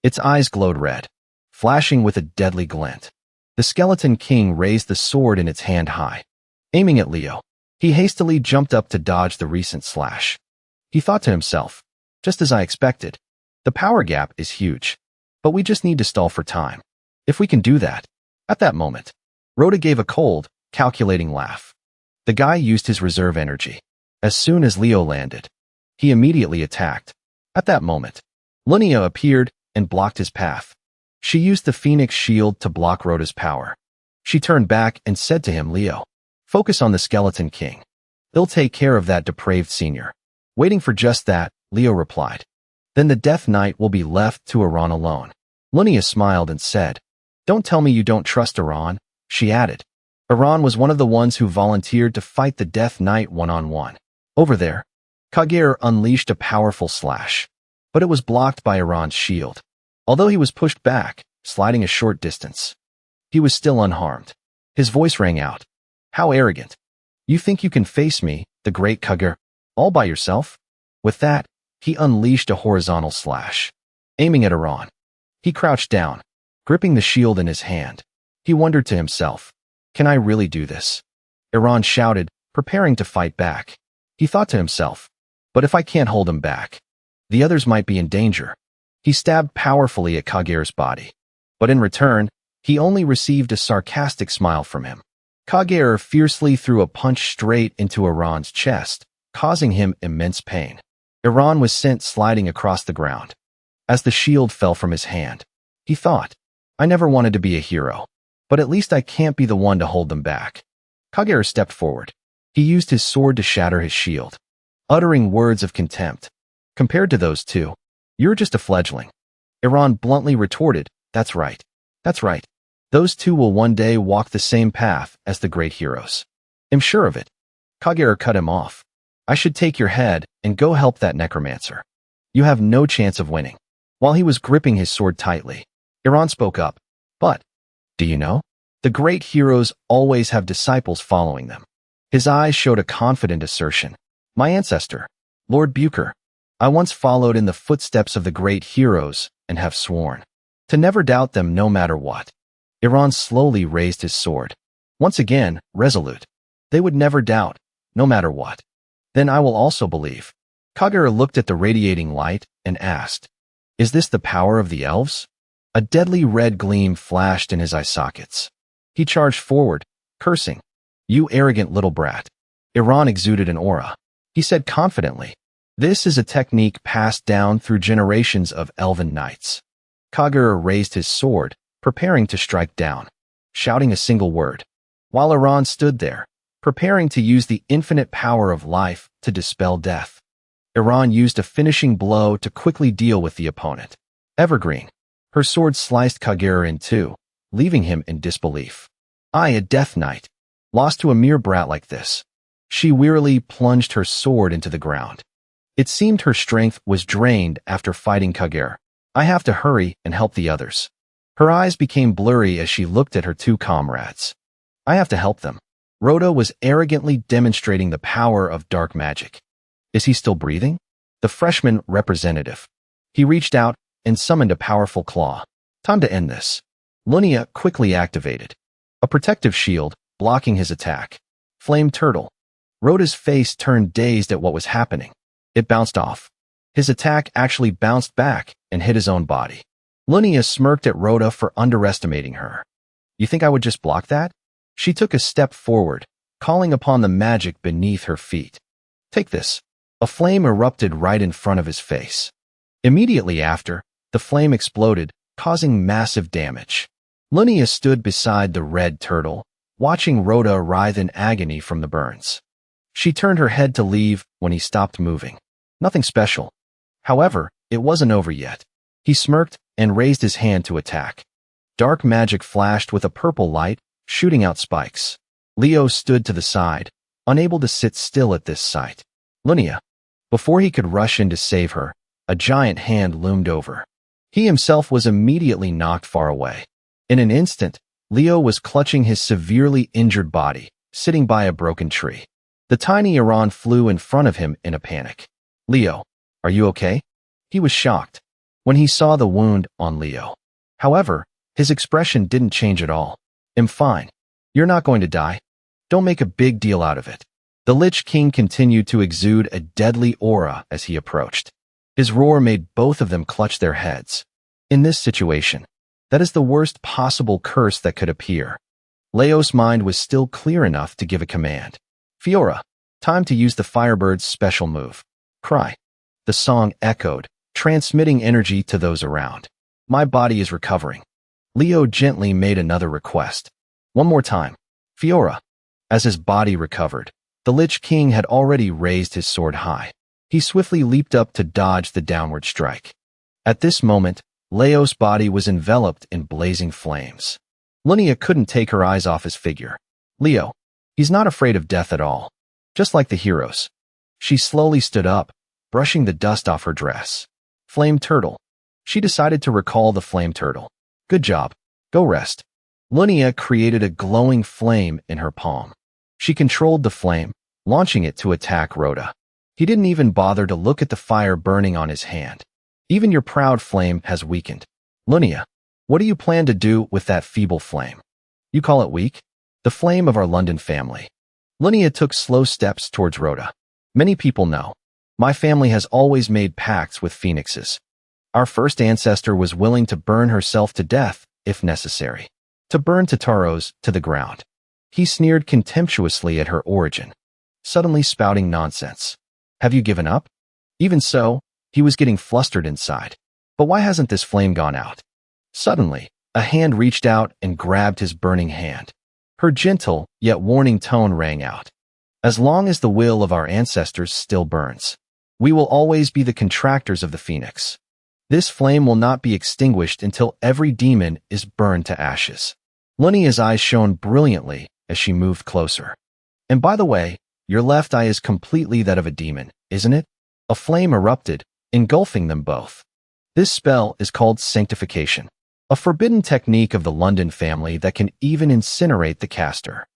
Its eyes glowed red, flashing with a deadly glint. The Skeleton King raised the sword in its hand high, aiming at Leo. He hastily jumped up to dodge the recent slash. He thought to himself, just as I expected, the power gap is huge, but we just need to stall for time. If we can do that. At that moment, Rhoda gave a cold, calculating laugh. The guy used his reserve energy. As soon as Leo landed, he immediately attacked. At that moment, Lunia appeared and blocked his path. She used the Phoenix shield to block Rhoda's power. She turned back and said to him, Leo, focus on the Skeleton King. He'll take care of that depraved senior. Waiting for just that, Leo replied. Then the Death Knight will be left to Iran alone. Lunia smiled and said, Don't tell me you don't trust Iran, she added. Iran was one of the ones who volunteered to fight the Death Knight one-on-one. Over there, Kagero unleashed a powerful slash, but it was blocked by Iran's shield. Although he was pushed back, sliding a short distance, he was still unharmed. His voice rang out. How arrogant. You think you can face me, the great Kagero, all by yourself? With that, he unleashed a horizontal slash, aiming at Iran. He crouched down, gripping the shield in his hand. He wondered to himself, can I really do this? Iran shouted, preparing to fight back. He thought to himself, but if I can't hold him back, the others might be in danger. He stabbed powerfully at Kagero's body, but in return, he only received a sarcastic smile from him. Kagero fiercely threw a punch straight into Iran's chest, causing him immense pain. Iran was sent sliding across the ground. As the shield fell from his hand, he thought, I never wanted to be a hero, but at least I can't be the one to hold them back. Kagero stepped forward. He used his sword to shatter his shield, uttering words of contempt. Compared to those two, you're just a fledgling. Iran bluntly retorted, That's right. That's right. Those two will one day walk the same path as the great heroes. I'm sure of it. Kagero cut him off. I should take your head and go help that necromancer. You have no chance of winning. While he was gripping his sword tightly, Iran spoke up. But, do you know? The great heroes always have disciples following them. His eyes showed a confident assertion. My ancestor, Lord Bucher, I once followed in the footsteps of the great heroes and have sworn to never doubt them no matter what. Iran slowly raised his sword. Once again, resolute. They would never doubt, no matter what. Then I will also believe. Kagero looked at the radiating light and asked, Is this the power of the elves? A deadly red gleam flashed in his eye sockets. He charged forward, cursing. You arrogant little brat. Iran exuded an aura. He said confidently, This is a technique passed down through generations of elven knights. Kagero raised his sword, preparing to strike down. shouting a single word, while Iran stood there, preparing to use the infinite power of life to dispel death. Iran used a finishing blow to quickly deal with the opponent. Evergreen. Her sword sliced Kagura in two, leaving him in disbelief. A death knight. Lost to a mere brat like this. She wearily plunged her sword into the ground. It seemed her strength was drained after fighting Kagura. I have to hurry and help the others. Her eyes became blurry as she looked at her two comrades. I have to help them. Rhoda was arrogantly demonstrating the power of dark magic. Is he still breathing? The freshman representative. He reached out and summoned a powerful claw. Time to end this. Lunia quickly activated a protective shield, blocking his attack. Flame Turtle. Rhoda's face turned dazed at what was happening. It bounced off. His attack actually bounced back and hit his own body. Lunia smirked at Rhoda for underestimating her. You think I would just block that? She took a step forward, calling upon the magic beneath her feet. Take this. A flame erupted right in front of his face. Immediately after, the flame exploded, causing massive damage. Lunia stood beside the red turtle, watching Rhoda writhe in agony from the burns. She turned her head to leave when he stopped moving. Nothing special. However, it wasn't over yet. He smirked and raised his hand to attack. Dark magic flashed with a purple light, shooting out spikes. Leo stood to the side, unable to sit still at this sight. Lunia. Before he could rush in to save her, a giant hand loomed over. He himself was immediately knocked far away. In an instant, Leo was clutching his severely injured body, sitting by a broken tree. The tiny Iran flew in front of him in a panic. Leo, are you okay? He was shocked when he saw the wound on Leo. However, his expression didn't change at all. I'm fine. You're not going to die. Don't make a big deal out of it. The Lich King continued to exude a deadly aura as he approached. His roar made both of them clutch their heads. In this situation, that is the worst possible curse that could appear. Leo's mind was still clear enough to give a command. Fiora, time to use the Firebird's special move. Cry. The song echoed, transmitting energy to those around. My body is recovering. Leo gently made another request. One more time. Fiora. As his body recovered, the Lich King had already raised his sword high. He swiftly leaped up to dodge the downward strike. At this moment, Leo's body was enveloped in blazing flames. Lunia couldn't take her eyes off his figure. Leo. He's not afraid of death at all. Just like the heroes. She slowly stood up, brushing the dust off her dress. Flame Turtle. She decided to recall the Flame Turtle. Good job. Go rest. Lunia created a glowing flame in her palm. She controlled the flame, launching it to attack Rhoda. He didn't even bother to look at the fire burning on his hand. Even your proud flame has weakened. Lunia, what do you plan to do with that feeble flame? You call it weak? The flame of our London family. Lunia took slow steps towards Rhoda. Many people know. My family has always made pacts with phoenixes. Our first ancestor was willing to burn herself to death, if necessary. To burn Tataros to the ground. He sneered contemptuously at her origin, suddenly spouting nonsense. Have you given up? Even so, he was getting flustered inside. But why hasn't this flame gone out? Suddenly, a hand reached out and grabbed his burning hand. Her gentle, yet warning tone rang out. As long as the will of our ancestors still burns, we will always be the contractors of the phoenix. This flame will not be extinguished until every demon is burned to ashes. Lunia's eyes shone brilliantly as she moved closer. And by the way, your left eye is completely that of a demon, isn't it? A flame erupted, engulfing them both. This spell is called sanctification, a forbidden technique of the London family that can even incinerate the caster.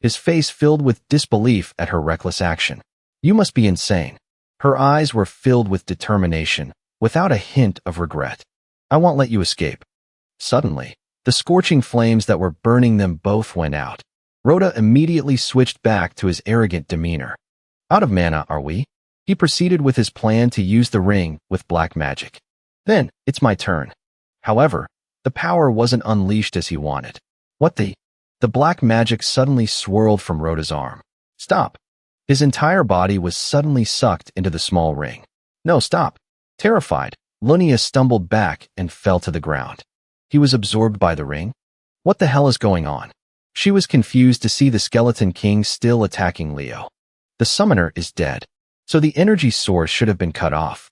His face filled with disbelief at her reckless action. You must be insane. Her eyes were filled with determination, without a hint of regret. I won't let you escape. Suddenly, the scorching flames that were burning them both went out. Rhoda immediately switched back to his arrogant demeanor. Out of mana, are we? He proceeded with his plan to use the ring with black magic. Then, it's my turn. However, the power wasn't unleashed as he wanted. What the? The black magic suddenly swirled from Rhoda's arm. Stop. His entire body was suddenly sucked into the small ring. No, stop. Terrified, Lunia stumbled back and fell to the ground. He was absorbed by the ring. What the hell is going on? She was confused to see the Skeleton King still attacking Leo. The summoner is dead, so the energy source should have been cut off.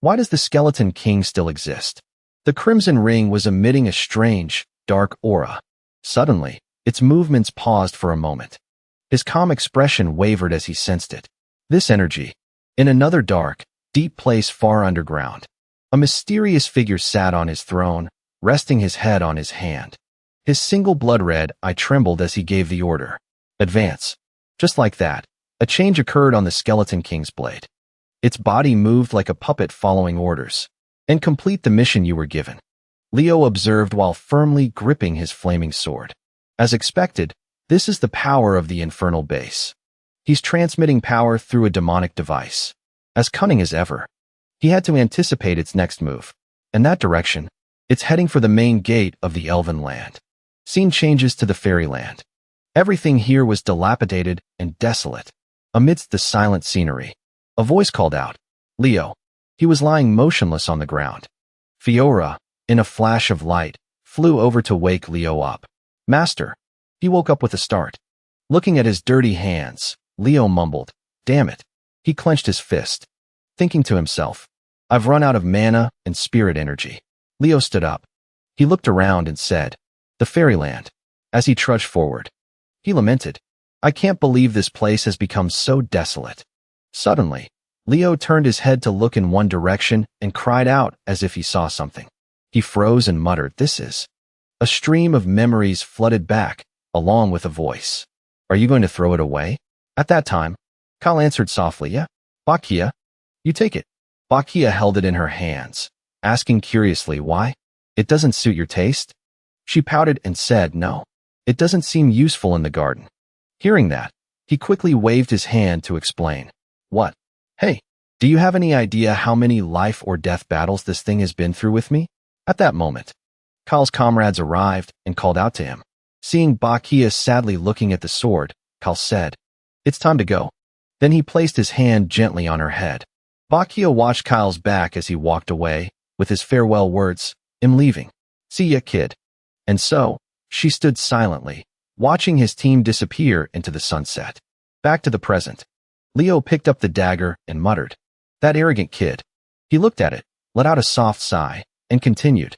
Why does the Skeleton King still exist? The Crimson Ring was emitting a strange, dark aura. Suddenly, its movements paused for a moment. His calm expression wavered as he sensed it. This energy, in another dark, deep place far underground. A mysterious figure sat on his throne, resting his head on his hand. His single blood-red eye trembled as he gave the order. Advance. Just like that, a change occurred on the Skeleton King's blade. Its body moved like a puppet following orders. And complete the mission you were given. Leo observed while firmly gripping his flaming sword. As expected, this is the power of the infernal base. He's transmitting power through a demonic device. As cunning as ever. He had to anticipate its next move. In that direction, it's heading for the main gate of the Elven land. Scene changes to the fairyland. Everything here was dilapidated and desolate. Amidst the silent scenery, a voice called out, Leo. He was lying motionless on the ground. Fiora, in a flash of light, flew over to wake Leo up. Master. He woke up with a start. Looking at his dirty hands, Leo mumbled, damn it. He clenched his fist, thinking to himself, I've run out of mana and spirit energy. Leo stood up. He looked around and said, the fairyland. As he trudged forward, he lamented, I can't believe this place has become so desolate. Suddenly, Leo turned his head to look in one direction and cried out as if he saw something. He froze and muttered, this is. A stream of memories flooded back, along with a voice. Are you going to throw it away? At that time, Kyle answered softly, yeah. Bakia, you take it. Bakia held it in her hands, asking curiously why. It doesn't suit your taste? She pouted and said, no. It doesn't seem useful in the garden. Hearing that, he quickly waved his hand to explain. What? Hey, do you have any idea how many life or death battles this thing has been through with me? At that moment, Kyle's comrades arrived and called out to him. Seeing Bakia sadly looking at the sword, Kyle said, it's time to go. Then he placed his hand gently on her head. Bakia watched Kyle's back as he walked away, with his farewell words, I'm leaving. See ya, kid. And so, she stood silently, watching his team disappear into the sunset. Back to the present. Leo picked up the dagger and muttered, that arrogant kid. He looked at it, let out a soft sigh, and continued.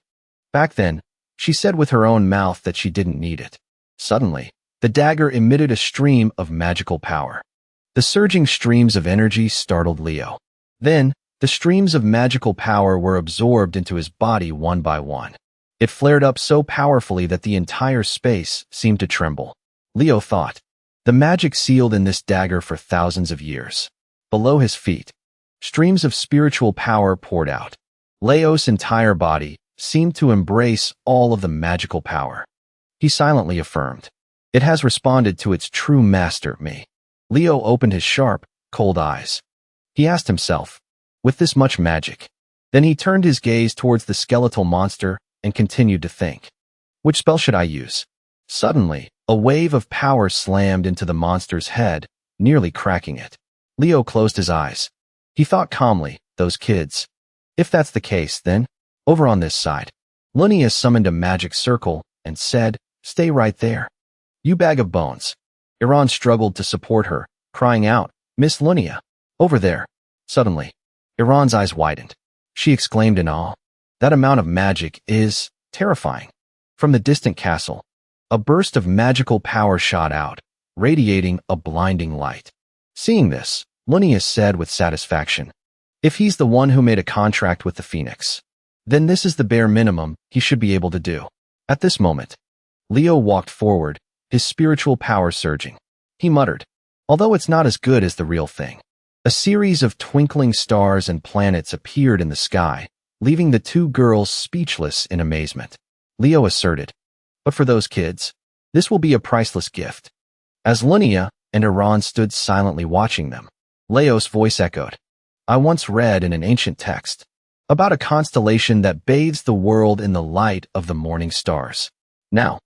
Back then, she said with her own mouth that she didn't need it. Suddenly, the dagger emitted a stream of magical power. The surging streams of energy startled Leo. Then, the streams of magical power were absorbed into his body one by one. It flared up so powerfully that the entire space seemed to tremble. Leo thought, the magic sealed in this dagger for thousands of years. Below his feet, streams of spiritual power poured out. Leo's entire body seemed to embrace all of the magical power. He silently affirmed, it has responded to its true master, me. Leo opened his sharp, cold eyes. He asked himself, with this much magic. Then he turned his gaze towards the skeletal monster and continued to think. Which spell should I use? Suddenly, a wave of power slammed into the monster's head, nearly cracking it. Leo closed his eyes. He thought calmly, those kids. If that's the case, then, over on this side. Lunia summoned a magic circle and said, stay right there. You bag of bones. Iran struggled to support her, crying out, Miss Lunia, over there. Suddenly, Iran's eyes widened. She exclaimed in awe. That amount of magic is terrifying. From the distant castle, a burst of magical power shot out, radiating a blinding light. Seeing this, Lunia said with satisfaction, if he's the one who made a contract with the Phoenix, then this is the bare minimum he should be able to do. At this moment, Leo walked forward, his spiritual power surging. He muttered, although it's not as good as the real thing. A series of twinkling stars and planets appeared in the sky, leaving the two girls speechless in amazement. Leo asserted, but for those kids, this will be a priceless gift. As Lunia and Iran stood silently watching them, Leo's voice echoed, I once read in an ancient text about a constellation that bathes the world in the light of the morning stars. Now,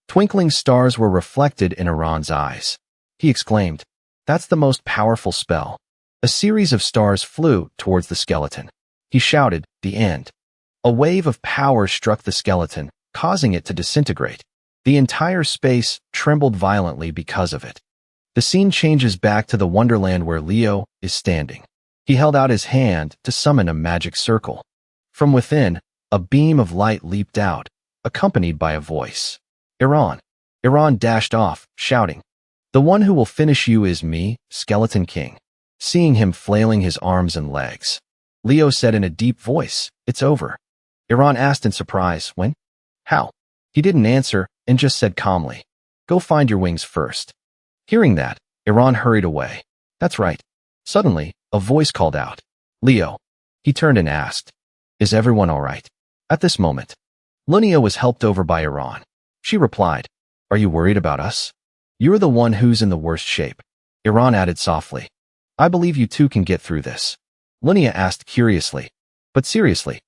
twinkling stars were reflected in Iran's eyes. He exclaimed, that's the most powerful spell. A series of stars flew towards the skeleton. He shouted, the end. A wave of power struck the skeleton, causing it to disintegrate. The entire space trembled violently because of it. The scene changes back to the wonderland where Leo is standing. He held out his hand to summon a magic circle. From within, a beam of light leaped out, accompanied by a voice. Iran. Iran dashed off, shouting, "The one who will finish you is me, Skeleton King." Seeing him flailing his arms and legs, Leo said in a deep voice, "It's over." Iran asked in surprise, "When? How?" He didn't answer and just said calmly, "Go find your wings first." Hearing that, Iran hurried away. That's right. Suddenly, a voice called out, "Leo." He turned and asked, "Is everyone all right?" At this moment, Lunia was helped over by Iran. She replied, "Are you worried about us? You're the one who's in the worst shape." Iran added softly, "I believe you two can get through this." Lunia asked curiously, "But seriously,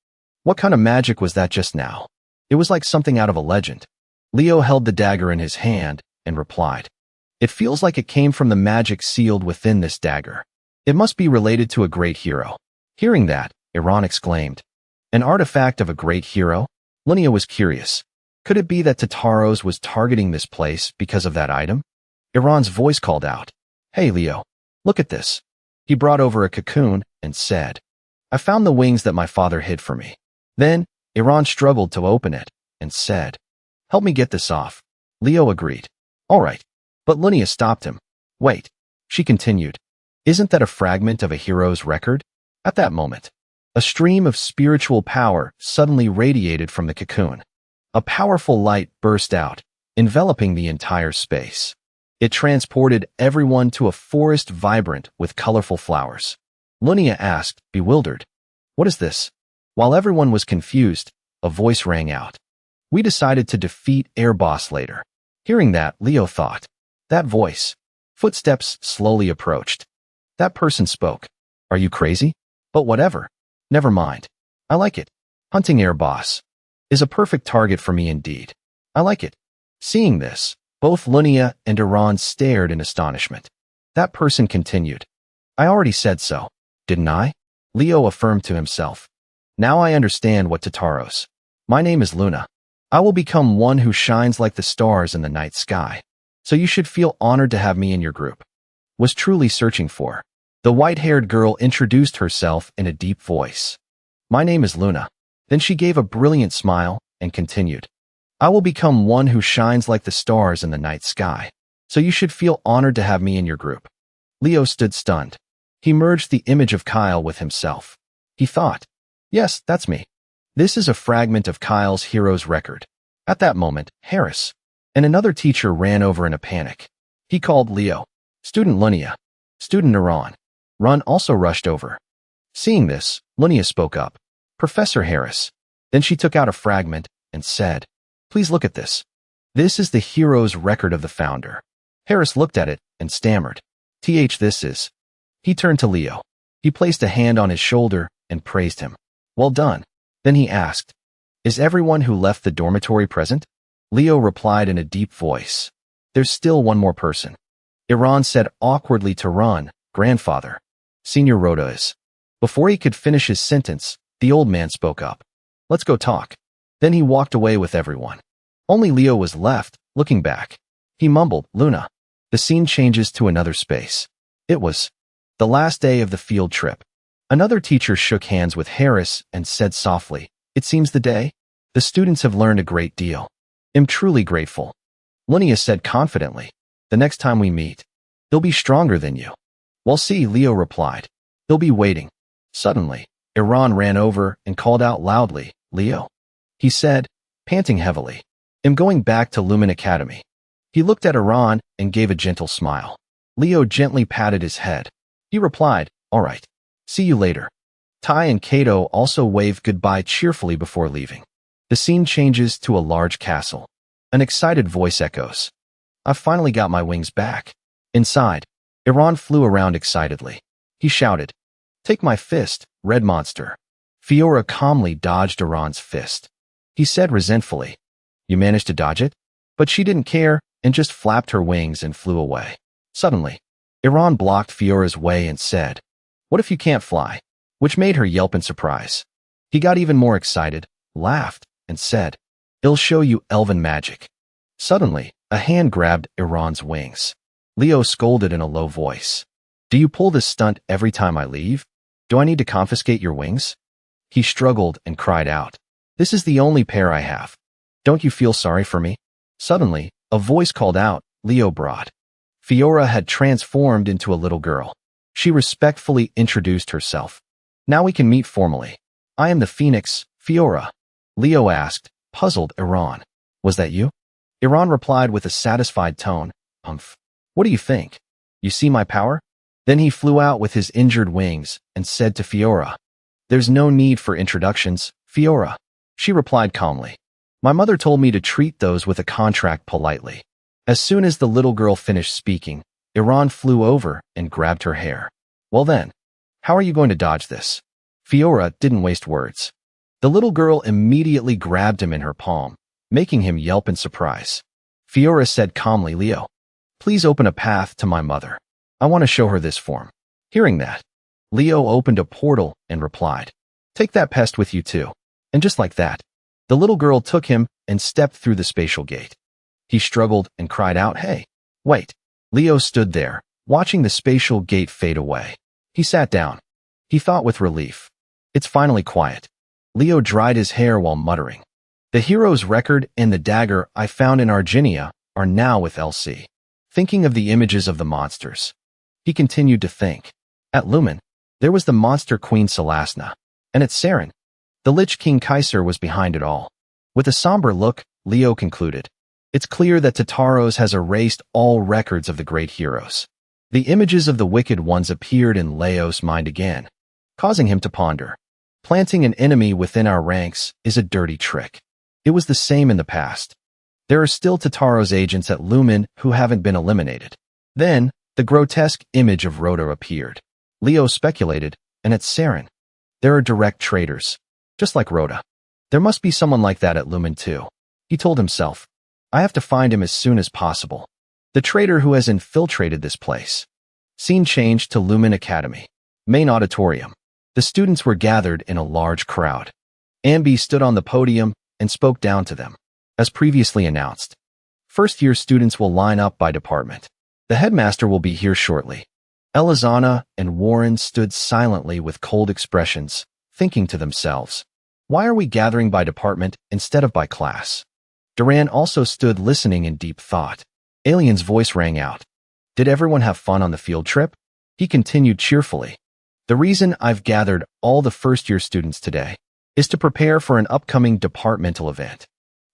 what kind of magic was that just now?" It was like something out of a legend. Leo held the dagger in his hand and replied, "It feels like it came from the magic sealed within this dagger. It must be related to a great hero." Hearing that, Iran exclaimed, "An artifact of a great hero?" Lunia was curious. Could it be that Tataros was targeting this place because of that item? Iran's voice called out, "Hey Leo, look at this." He brought over a cocoon and said, "I found the wings that my father hid for me." Then, Iran struggled to open it and said, "Help me get this off." Leo agreed. "All right." But Lunia stopped him. "Wait," she continued. "Isn't that a fragment of a hero's record?" At that moment, a stream of spiritual power suddenly radiated from the cocoon. A powerful light burst out, enveloping the entire space. It transported everyone to a forest vibrant with colorful flowers. Lunia asked, bewildered, "What is this?" While everyone was confused, a voice rang out. "We decided to defeat Air Boss later." Hearing that, Leo thought, that voice. Footsteps slowly approached. That person spoke. "Are you crazy?" "But whatever. Never mind. I like it. Hunting Air Boss is a perfect target for me indeed. I like it." Seeing this, both Lunia and Iran stared in astonishment. That person continued, "I already said so, didn't I?" Leo affirmed to himself. "Now I understand what Tataros. My name is Luna. I will become one who shines like the stars in the night sky. So you should feel honored to have me in your group." Was truly searching for. The white-haired girl introduced herself in a deep voice. "My name is Luna." Then she gave a brilliant smile and continued, "I will become one who shines like the stars in the night sky. So you should feel honored to have me in your group." Leo stood stunned. He merged the image of Kyle with himself. He thought, "Yes, that's me. This is a fragment of Kyle's hero's record." At that moment, Harris and another teacher ran over in a panic. He called Leo. Student Lunia. Student Iran. Run also rushed over. Seeing this, Lunia spoke up. "Professor Harris." Then she took out a fragment and said, "Please look at this. This is the hero's record of the founder." Harris looked at it and stammered, This is." He turned to Leo. He placed a hand on his shoulder and praised him. "Well done." Then he asked, "Is everyone who left the dormitory present?" Leo replied in a deep voice, "There's still one more person." Iran said awkwardly to Ron, "Grandfather. Senior Rhoda is." Before he could finish his sentence, the old man spoke up. "Let's go talk." Then he walked away with everyone. Only Leo was left, looking back. He mumbled, "Luna." The scene changes to another space. It was the last day of the field trip. Another teacher shook hands with Harris and said softly, "It seems the day. The students have learned a great deal. I'm truly grateful." Lunia said confidently, "The next time we meet, they'll be stronger than you." "We'll see," Leo replied. "They'll be waiting." Suddenly, Iran ran over and called out loudly, "Leo." He said, panting heavily, "I'm going back to Lumen Academy." He looked at Iran and gave a gentle smile. Leo gently patted his head. He replied, "All right. See you later." Tai and Kato also waved goodbye cheerfully before leaving. The scene changes to a large castle. An excited voice echoes, "I've finally got my wings back." Inside, Iran flew around excitedly. He shouted, "Take my fist, red monster." Fiora calmly dodged Iran's fist. He said resentfully, "You managed to dodge it?" But she didn't care and just flapped her wings and flew away. Suddenly, Iran blocked Fiora's way and said, "What if you can't fly?" Which made her yelp in surprise. He got even more excited, laughed, and said, "It'll show you elven magic." Suddenly, a hand grabbed Iran's wings. Leo scolded in a low voice. Do you pull this stunt every time I leave? Do I need to confiscate your wings? He struggled and cried out. This is the only pair I have. Don't you feel sorry for me? Suddenly, a voice called out, Leo brought. Fiora had transformed into a little girl. She respectfully introduced herself. Now we can meet formally. I am the Phoenix, Fiora. Leo asked, puzzled Iran. Was that you? Iran replied with a satisfied tone. What do you think? You see my power? Then he flew out with his injured wings and said to Fiora. There's no need for introductions, Fiora. She replied calmly. My mother told me to treat those with a contract politely. As soon as the little girl finished speaking, Iran flew over and grabbed her hair. Well then, how are you going to dodge this? Fiora didn't waste words. The little girl immediately grabbed him in her palm, making him yelp in surprise. Fiora said calmly, Leo, please open a path to my mother. I want to show her this form. Hearing that, Leo opened a portal and replied, take that pest with you too. And just like that, the little girl took him and stepped through the spatial gate. He struggled and cried out, hey, wait. Leo stood there, watching the spatial gate fade away. He sat down. He thought with relief. It's finally quiet. Leo dried his hair while muttering. The hero's record and the dagger I found in Arginia are now with LC. Thinking of the images of the monsters, he continued to think. At Lumen, there was the monster queen Selasna, and at Saren, the Lich King Kaiser was behind it all. With a somber look, Leo concluded, it's clear that Tataros has erased all records of the great heroes. The images of the wicked ones appeared in Leo's mind again, causing him to ponder. Planting an enemy within our ranks is a dirty trick. It was the same in the past. There are still Tataros agents at Lumen who haven't been eliminated. Then, the grotesque image of Rhoda appeared. Leo speculated, and at Saren, there are direct traitors. Just like Rhoda. There must be someone like that at Lumen too. He told himself, I have to find him as soon as possible. The traitor who has infiltrated this place. Scene changed to Lumen Academy. Main auditorium. The students were gathered in a large crowd. Ambi stood on the podium and spoke down to them. As previously announced, first-year students will line up by department. The headmaster will be here shortly. Elizana and Warren stood silently with cold expressions, thinking to themselves, why are we gathering by department instead of by class? Duran also stood listening in deep thought. Alien's voice rang out. Did everyone have fun on the field trip? He continued cheerfully. The reason I've gathered all the first-year students today is to prepare for an upcoming departmental event.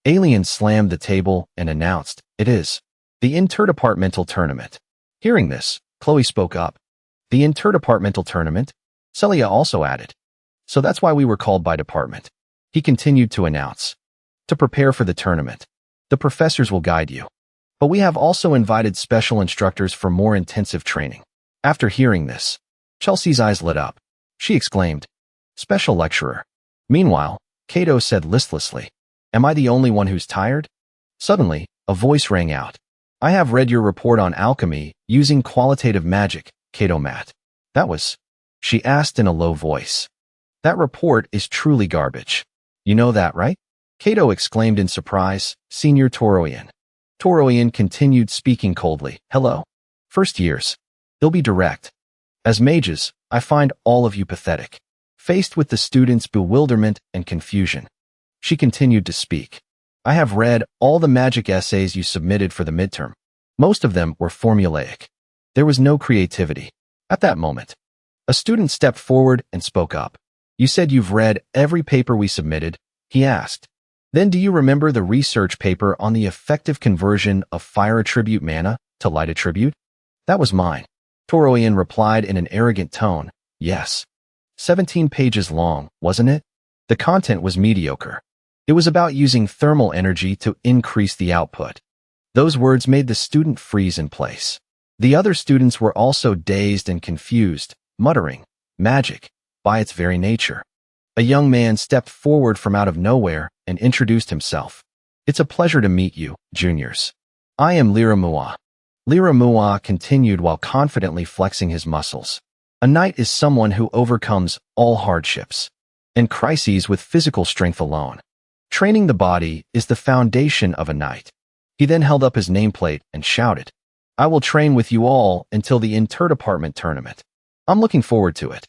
Alien slammed the table and announced, it is the interdepartmental tournament. Hearing this, Chloe spoke up. The interdepartmental tournament? Celia also added. So that's why we were called by department. He continued to announce. To prepare for the tournament, the professors will guide you. But we have also invited special instructors for more intensive training. After hearing this, Chelsea's eyes lit up. She exclaimed, special lecturer. Meanwhile, Kato said listlessly, am I the only one who's tired? Suddenly, a voice rang out. I have read your report on alchemy using qualitative magic, Kato Matt. That was, she asked in a low voice. That report is truly garbage. You know that, right? Kato exclaimed in surprise, Senior Toroian. Toroian continued speaking coldly. Hello. First years. They'll be direct. As mages, I find all of you pathetic. Faced with the students' bewilderment and confusion, she continued to speak. I have read all the magic essays you submitted for the midterm. Most of them were formulaic. There was no creativity. At that moment, a student stepped forward and spoke up. You said you've read every paper we submitted, he asked. Then do you remember the research paper on the effective conversion of fire attribute mana to light attribute? That was mine. Toroian replied in an arrogant tone. Yes. 17 pages long, wasn't it? The content was mediocre. It was about using thermal energy to increase the output. Those words made the student freeze in place. The other students were also dazed and confused, muttering, magic, by its very nature. A young man stepped forward from out of nowhere and introduced himself. It's a pleasure to meet you, juniors. I am Lira Mua. Lira Mua continued while confidently flexing his muscles. A knight is someone who overcomes all hardships and crises with physical strength alone. Training the body is the foundation of a knight. He then held up his nameplate and shouted, "I will train with you all until the inter-department tournament. I'm looking forward to it."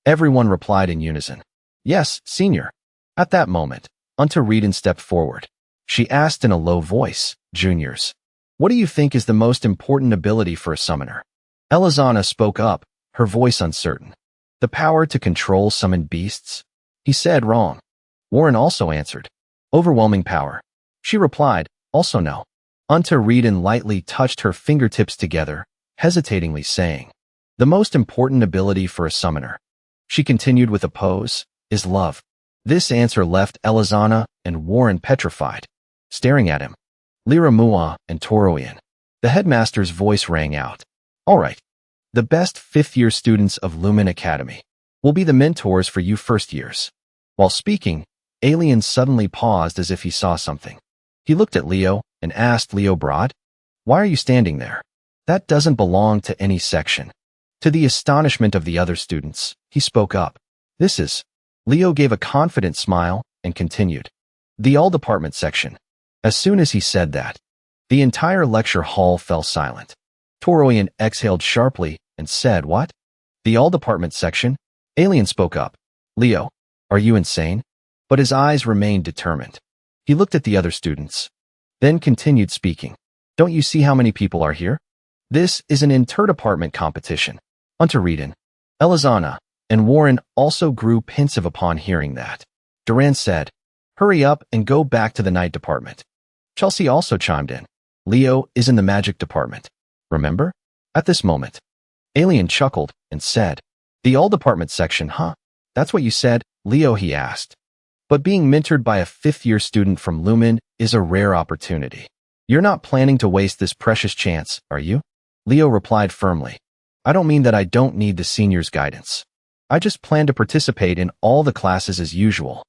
Everyone replied in unison, "Yes, senior." At that moment, Reeden stepped forward. She asked in a low voice, "Juniors, what do you think is the most important ability for a summoner?" Elizana spoke up, her voice uncertain. "The power to control summoned beasts?" He said, "Wrong." Warren also answered, "Overwhelming power." She replied, "Also no." Reeden lightly touched her fingertips together, hesitatingly saying, "The most important ability for a summoner," she continued with a pose, "is love." This answer left Elizana and Warren petrified, staring at him. Liramua and Toroian. The headmaster's voice rang out. "All right. The best fifth-year students of Lumen Academy will be the mentors for you first years." While speaking, Alien suddenly paused as if he saw something. He looked at Leo and asked Leo Broad, "Why are you standing there? That doesn't belong to any section." To the astonishment of the other students, he spoke up. "This is..." Leo gave a confident smile and continued, "The all-department section." As soon as he said that, the entire lecture hall fell silent. Toroian exhaled sharply and said, "What? The all-department section?" Alien spoke up. "Leo, are you insane?" But his eyes remained determined. He looked at the other students, then continued speaking. "Don't you see how many people are here? This is an inter-department competition." Reeden, Elizana, and Warren also grew pensive upon hearing that. Duran said, "Hurry up and go back to the night department." Chelsea also chimed in. "Leo is in the magic department. Remember?" At this moment, Alien chuckled and said, "The all-department section, huh? That's what you said, Leo?" he asked. "But being mentored by a fifth-year student from Lumen is a rare opportunity. You're not planning to waste this precious chance, are you?" Leo replied firmly, "I don't mean that I don't need the seniors' guidance. I just plan to participate in all the classes as usual."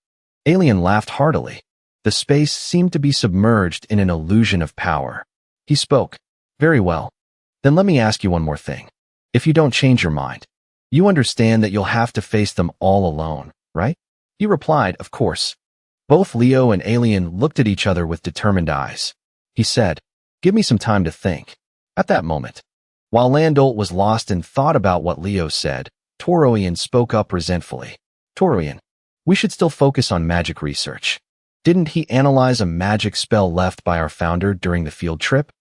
Alien laughed heartily. The space seemed to be submerged in an illusion of power. He spoke, "Very well. Then let me ask you one more thing. If you don't change your mind, you understand that you'll have to face them all alone, right?" He replied, "Of course." Both Leo and Alien looked at each other with determined eyes. He said, "Give me some time to think." At that moment, while Landolt was lost in thought about what Leo said, Toroian spoke up resentfully. "Toroian, we should still focus on magic research. Didn't he analyze a magic spell left by our founder during the field trip?"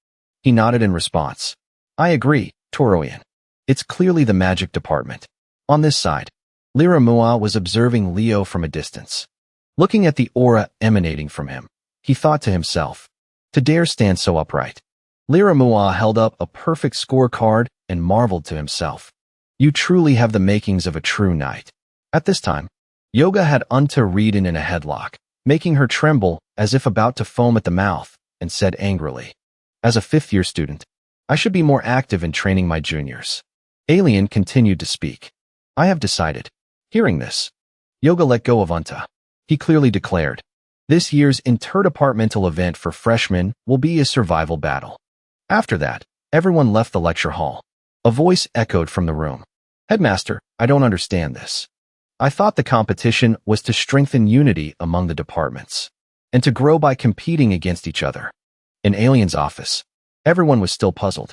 He nodded in response. "I agree, Toroian. It's clearly the magic department." On this side, Liramua was observing Leo from a distance. Looking at the aura emanating from him, he thought to himself, "To dare stand so upright." Liramua held up a perfect scorecard and marveled to himself. "You truly have the makings of a true knight." At this time, Yoga had Reeden in a headlock, making her tremble as if about to foam at the mouth, and said angrily, "As a fifth-year student, I should be more active in training my juniors." Alien continued to speak. "I have decided." Hearing this, Yoga let go of Unta. He clearly declared, "This year's interdepartmental event for freshmen will be a survival battle." After that, everyone left the lecture hall. A voice echoed from the room. "Headmaster, I don't understand this. I thought the competition was to strengthen unity among the departments and to grow by competing against each other." In Alien's office, everyone was still puzzled.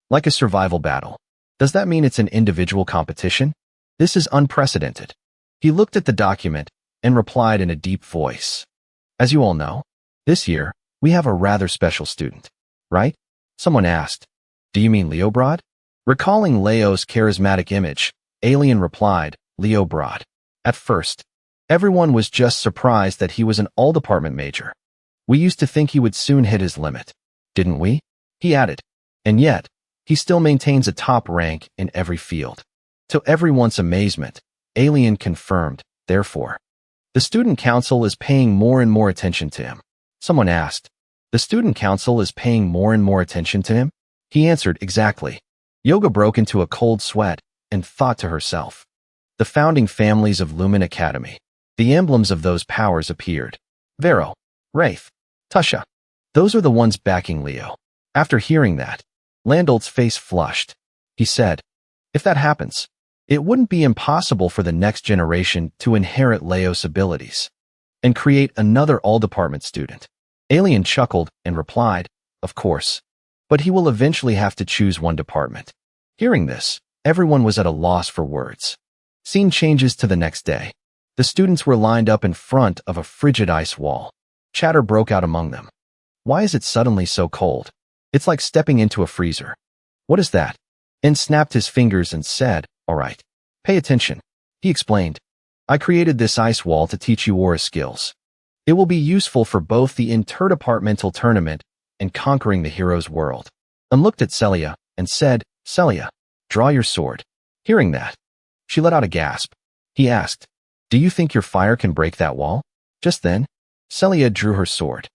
Like a survival battle. Does that mean it's an individual competition? This is unprecedented. He looked at the document and replied in a deep voice. "As you all know, this year, we have a rather special student, right?" Someone asked, "Do you mean Leo Broad?" Recalling Leo's charismatic image, Alien replied, "Leo Broad." At first, everyone was just surprised that he was an all-department major. "We used to think he would soon hit his limit, didn't we?" he added. "And yet, he still maintains a top rank in every field." To everyone's amazement, Alien confirmed, "Therefore, the student council is paying more and more attention to him." Someone asked, "The student council is paying more and more attention to him?" He answered, "Exactly." Yoga broke into a cold sweat and thought to herself, "The founding families of Lumen Academy." The emblems of those powers appeared. Vero, Wraith, Tusha. Those are the ones backing Leo. After hearing that, Landolt's face flushed. He said, "If that happens, it wouldn't be impossible for the next generation to inherit Leo's abilities and create another all-department student." Alien chuckled and replied, of course. But he will eventually have to choose one department. Hearing this, everyone was at a loss for words. Scene changes to the next day. The students were lined up in front of a frigid ice wall. Chatter broke out among them. Why is it suddenly so cold? It's like stepping into a freezer. What is that? En snapped his fingers and said, all right, pay attention. He explained, I created this ice wall to teach you aura skills. It will be useful for both the interdepartmental tournament and conquering the hero's world. En looked at Celia and said, Celia, draw your sword. Hearing that, she let out a gasp. He asked, do you think your fire can break that wall? Just then, Celia drew her sword.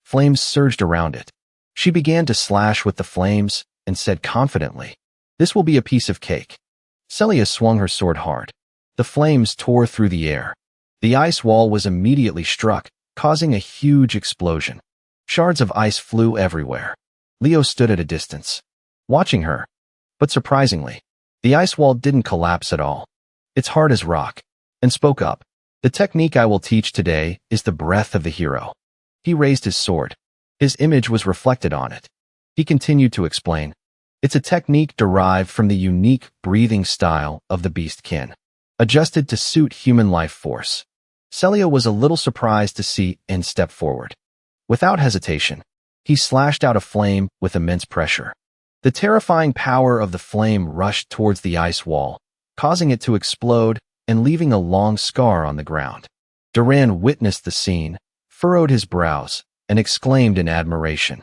Flames surged around it. She began to slash with the flames and said confidently, this will be a piece of cake. Celia swung her sword hard. The flames tore through the air. The ice wall was immediately struck, causing a huge explosion. Shards of ice flew everywhere. Leo stood at a distance, watching her. But surprisingly, the ice wall didn't collapse at all. It's hard as rock. And spoke up. The technique I will teach today is the breath of the hero. He raised his sword. His image was reflected on it. He continued to explain. It's a technique derived from the unique breathing style of the beastkin, adjusted to suit human life force. Celia was a little surprised to see En step forward. Without hesitation, he slashed out a flame with immense pressure. The terrifying power of the flame rushed towards the ice wall, causing it to explode and leaving a long scar on the ground. Duran witnessed the scene, furrowed his brows, and exclaimed in admiration.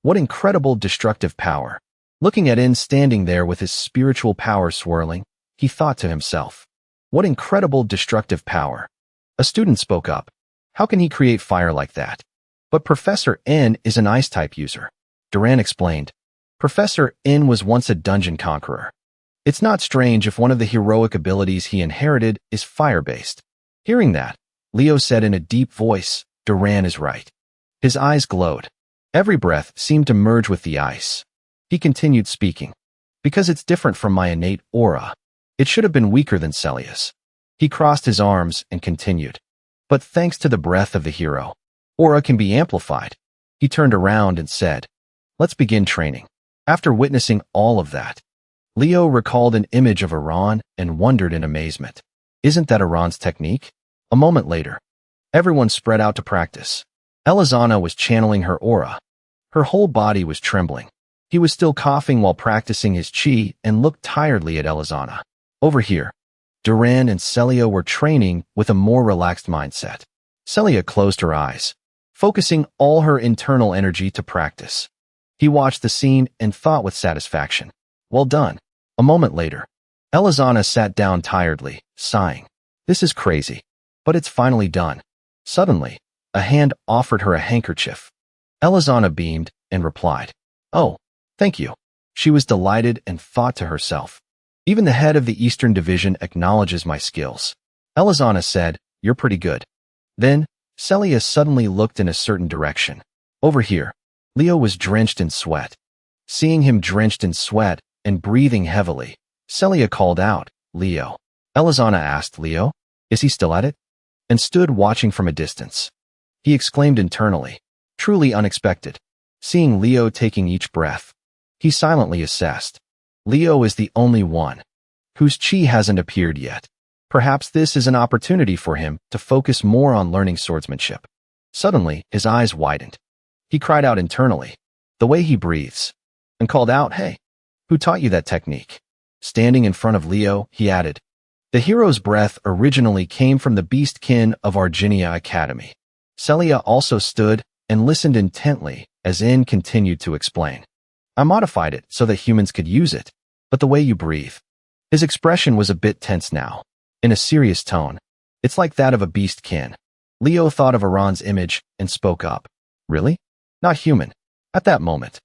What incredible destructive power! Looking at En standing there with his spiritual power swirling, he thought to himself, what incredible destructive power! A student spoke up. How can he create fire like that? But Professor En is an ice-type user. Duran explained. Professor En was once a dungeon conqueror. It's not strange if one of the heroic abilities he inherited is fire-based. Hearing that, Leo said in a deep voice, Duran is right. His eyes glowed. Every breath seemed to merge with the ice. He continued speaking. Because it's different from my innate aura, it should have been weaker than Celia's. He crossed his arms and continued. But thanks to the breath of the hero, aura can be amplified. He turned around and said, let's begin training. After witnessing all of that, Leo recalled an image of Iran and wondered in amazement. Isn't that Iran's technique? A moment later, everyone spread out to practice. Elizana was channeling her aura. Her whole body was trembling. He was still coughing while practicing his chi and looked tiredly at Elizana. Over here, Duran and Celia were training with a more relaxed mindset. Celia closed her eyes, focusing all her internal energy to practice. He watched the scene and thought with satisfaction. Well done. A moment later, Elizana sat down tiredly, sighing. This is crazy, but it's finally done. Suddenly, a hand offered her a handkerchief. Elizana beamed and replied, oh, thank you. She was delighted and thought to herself. Even the head of the Eastern Division acknowledges my skills. Elizana said, you're pretty good. Then, Celia suddenly looked in a certain direction. Over here, Leo was drenched in sweat. Seeing him drenched in sweat and breathing heavily, Celia called out, Leo. Elizana asked Leo, is he still at it? And stood watching from a distance. He exclaimed internally, truly unexpected. Seeing Leo taking each breath, he silently assessed. Leo is the only one whose chi hasn't appeared yet. Perhaps this is an opportunity for him to focus more on learning swordsmanship. Suddenly, his eyes widened. He cried out internally, the way he breathes, and called out, hey, who taught you that technique? Standing in front of Leo, he added, the hero's breath originally came from the beastkin of Arginia Academy. Celia also stood and listened intently as En continued to explain. I modified it so that humans could use it, but the way you breathe. His expression was a bit tense now. In a serious tone, it's like that of a beastkin. Leo thought of Iran's image and spoke up. Really? Not human. At that moment,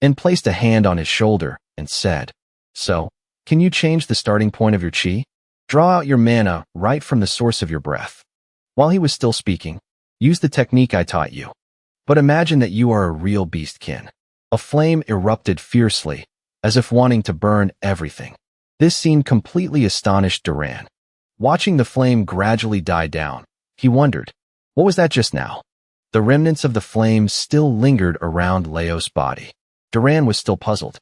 En placed a hand on his shoulder and said, so, can you change the starting point of your chi? Draw out your mana right from the source of your breath. While he was still speaking, use the technique I taught you. But imagine that you are a real beastkin. A flame erupted fiercely, as if wanting to burn everything. This scene completely astonished Duran. Watching the flame gradually die down, he wondered, what was that just now? The remnants of the flames still lingered around Leo's body. Duran was still puzzled.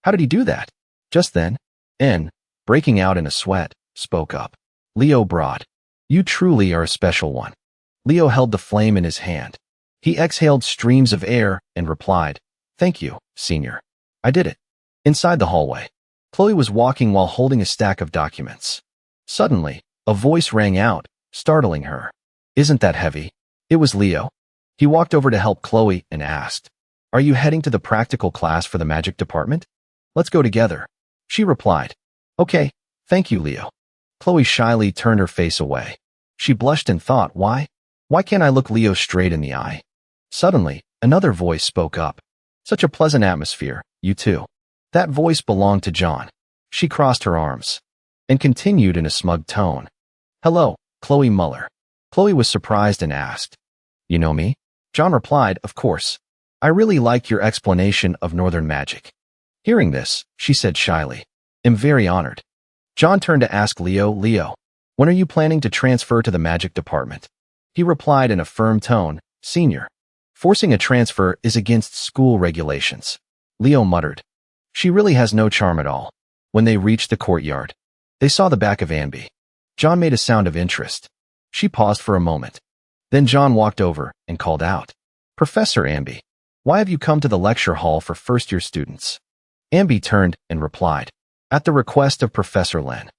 How did he do that? Just then, En, breaking out in a sweat, spoke up. Leo Broad, you truly are a special one. Leo held the flame in his hand. He exhaled streams of air and replied, Thank you, Senior. I did it. Inside the hallway, Chloe was walking while holding a stack of documents. Suddenly, a voice rang out, startling her. Isn't that heavy? It was Leo. He walked over to help Chloe and asked, Are you heading to the practical class for the magic department? Let's go together. She replied, Okay, thank you, Leo. Chloe shyly turned her face away. She blushed and thought, Why? Why can't I look Leo straight in the eye? Suddenly, another voice spoke up. Such a pleasant atmosphere, you two. That voice belonged to John. She crossed her arms and continued in a smug tone. Hello, Chloe Muller. Chloe was surprised and asked, You know me? John replied, Of course. I really like your explanation of northern magic. Hearing this, she said shyly, Am very honored. John turned to ask Leo, when are you planning to transfer to the magic department? He replied in a firm tone, Senior. Forcing a transfer is against school regulations. Leo muttered. She really has no charm at all. When they reached the courtyard, they saw the back of Anby. John made a sound of interest. She paused for a moment. Then John walked over and called out, Professor Anby, why have you come to the lecture hall for first-year students? Anby turned and replied, At the request of Professor Len.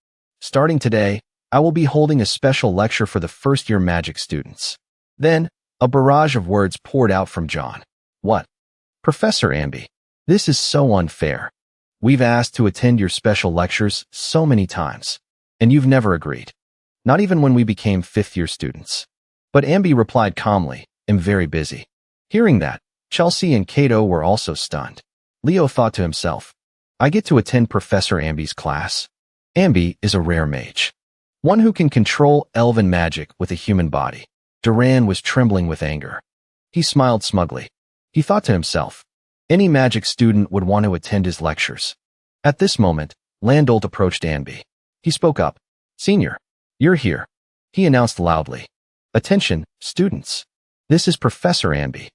Starting today, I will be holding a special lecture for the first-year magic students. Then, a barrage of words poured out from John. What? Professor Anby, this is so unfair. We've asked to attend your special lectures so many times, and you've never agreed. Not even when we became fifth-year students. But Anby replied calmly, I'm very busy. Hearing that, Chelsea and Cato were also stunned. Leo thought to himself, I get to attend Professor Anby's class. Anby is a rare mage. One who can control elven magic with a human body. Duran was trembling with anger. He smiled smugly. He thought to himself, any magic student would want to attend his lectures. At this moment, Landolt approached Anby. He spoke up. Senior, you're here. He announced loudly. Attention, students. This is Professor Anby,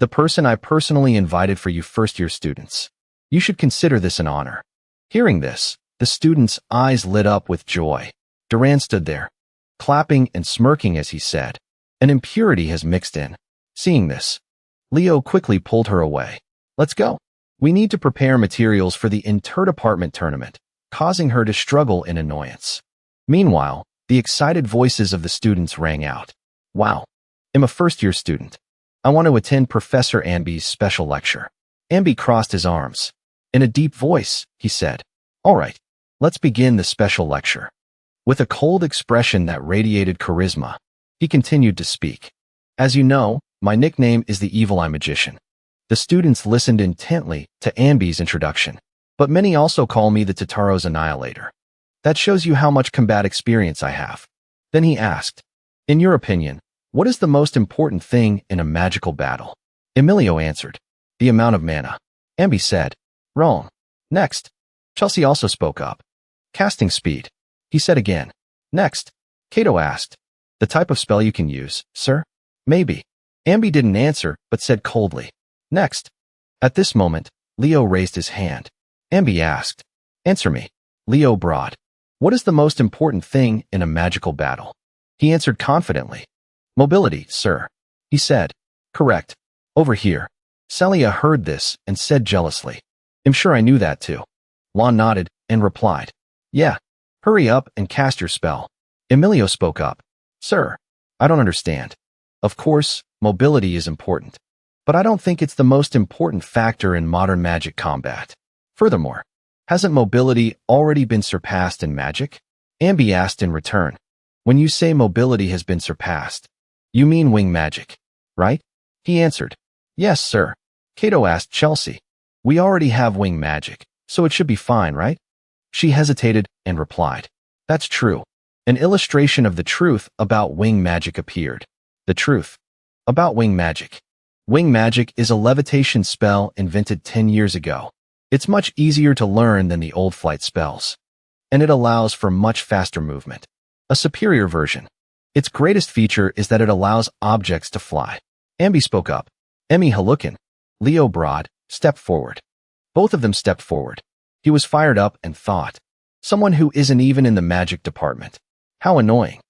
the person I personally invited for you first-year students. You should consider this an honor. Hearing this, the students' eyes lit up with joy. Duran stood there, clapping and smirking as he said, An impurity has mixed in. Seeing this, Leo quickly pulled her away. Let's go. We need to prepare materials for the inter-department tournament, causing her to struggle in annoyance. Meanwhile, the excited voices of the students rang out. Wow. I'm a first-year student. I want to attend Professor Anby's special lecture. Anby crossed his arms. In a deep voice, he said, All right, let's begin the special lecture. With a cold expression that radiated charisma, he continued to speak. As you know, my nickname is the Evil Eye Magician. The students listened intently to Anby's introduction, but many also call me the Tataro's Annihilator. That shows you how much combat experience I have. Then he asked, In your opinion, what is the most important thing in a magical battle? Emilio answered, The amount of mana. Anby said, Wrong. Next. Chelsea also spoke up. Casting speed. He said again. Next. Cato asked, The type of spell you can use, sir? Maybe. Anby didn't answer, but said coldly, Next. At this moment, Leo raised his hand. Anby asked, Answer me. Leo Broad. What is the most important thing in a magical battle? He answered confidently. Mobility, sir. He said. Correct. Over here. Celia heard this and said jealously, I'm sure I knew that too. Lon nodded and replied, Yeah. Hurry up and cast your spell. Emilio spoke up. Sir, I don't understand. Of course, mobility is important, but I don't think it's the most important factor in modern magic combat. Furthermore, hasn't mobility already been surpassed in magic? Anby asked in return. When you say mobility has been surpassed, you mean wing magic, right? He answered. Yes, sir. Cato asked Chelsea. We already have wing magic, so it should be fine, right? She hesitated and replied. That's true. An illustration of the truth about wing magic appeared. The truth about wing magic. Wing magic is a levitation spell invented 10 years ago. It's much easier to learn than the old flight spells, and it allows for much faster movement. A superior version. Its greatest feature is that it allows objects to fly. Ambi spoke up. Emmy Halukin, Leo Broad, stepped forward. Both of them stepped forward. He was fired up and thought, someone who isn't even in the magic department. How annoying.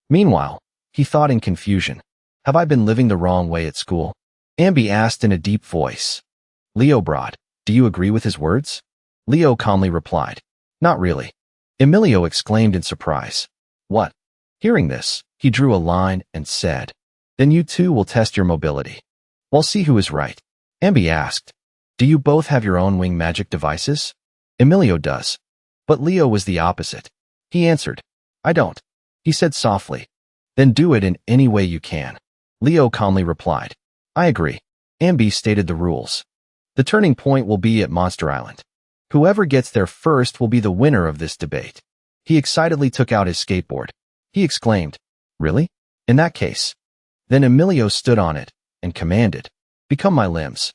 Meanwhile, he thought in confusion, have I been living the wrong way at school? Ambi asked in a deep voice. Leo Broad, do you agree with his words? Leo calmly replied, not really. Emilio exclaimed in surprise. What? Hearing this, he drew a line and said, then you too will test your mobility. We'll see who is right. Ambi asked, do you both have your own wing magic devices? Emilio does. But Leo was the opposite. He answered, I don't. He said softly, then do it in any way you can. Leo calmly replied, I agree. Ambi stated the rules. The turning point will be at Monster Island. Whoever gets there first will be the winner of this debate. He excitedly took out his skateboard. He exclaimed, really? In that case. Then Emilio stood on it and commanded, become my limbs.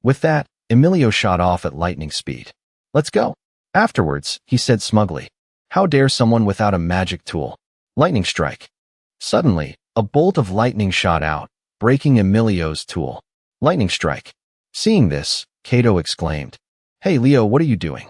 With that, Emilio shot off at lightning speed. Let's go. Afterwards, he said smugly, how dare someone without a magic tool? Lightning strike. Suddenly, a bolt of lightning shot out, breaking Emilio's tool. Lightning strike. Seeing this, Kato exclaimed, hey Leo, what are you doing?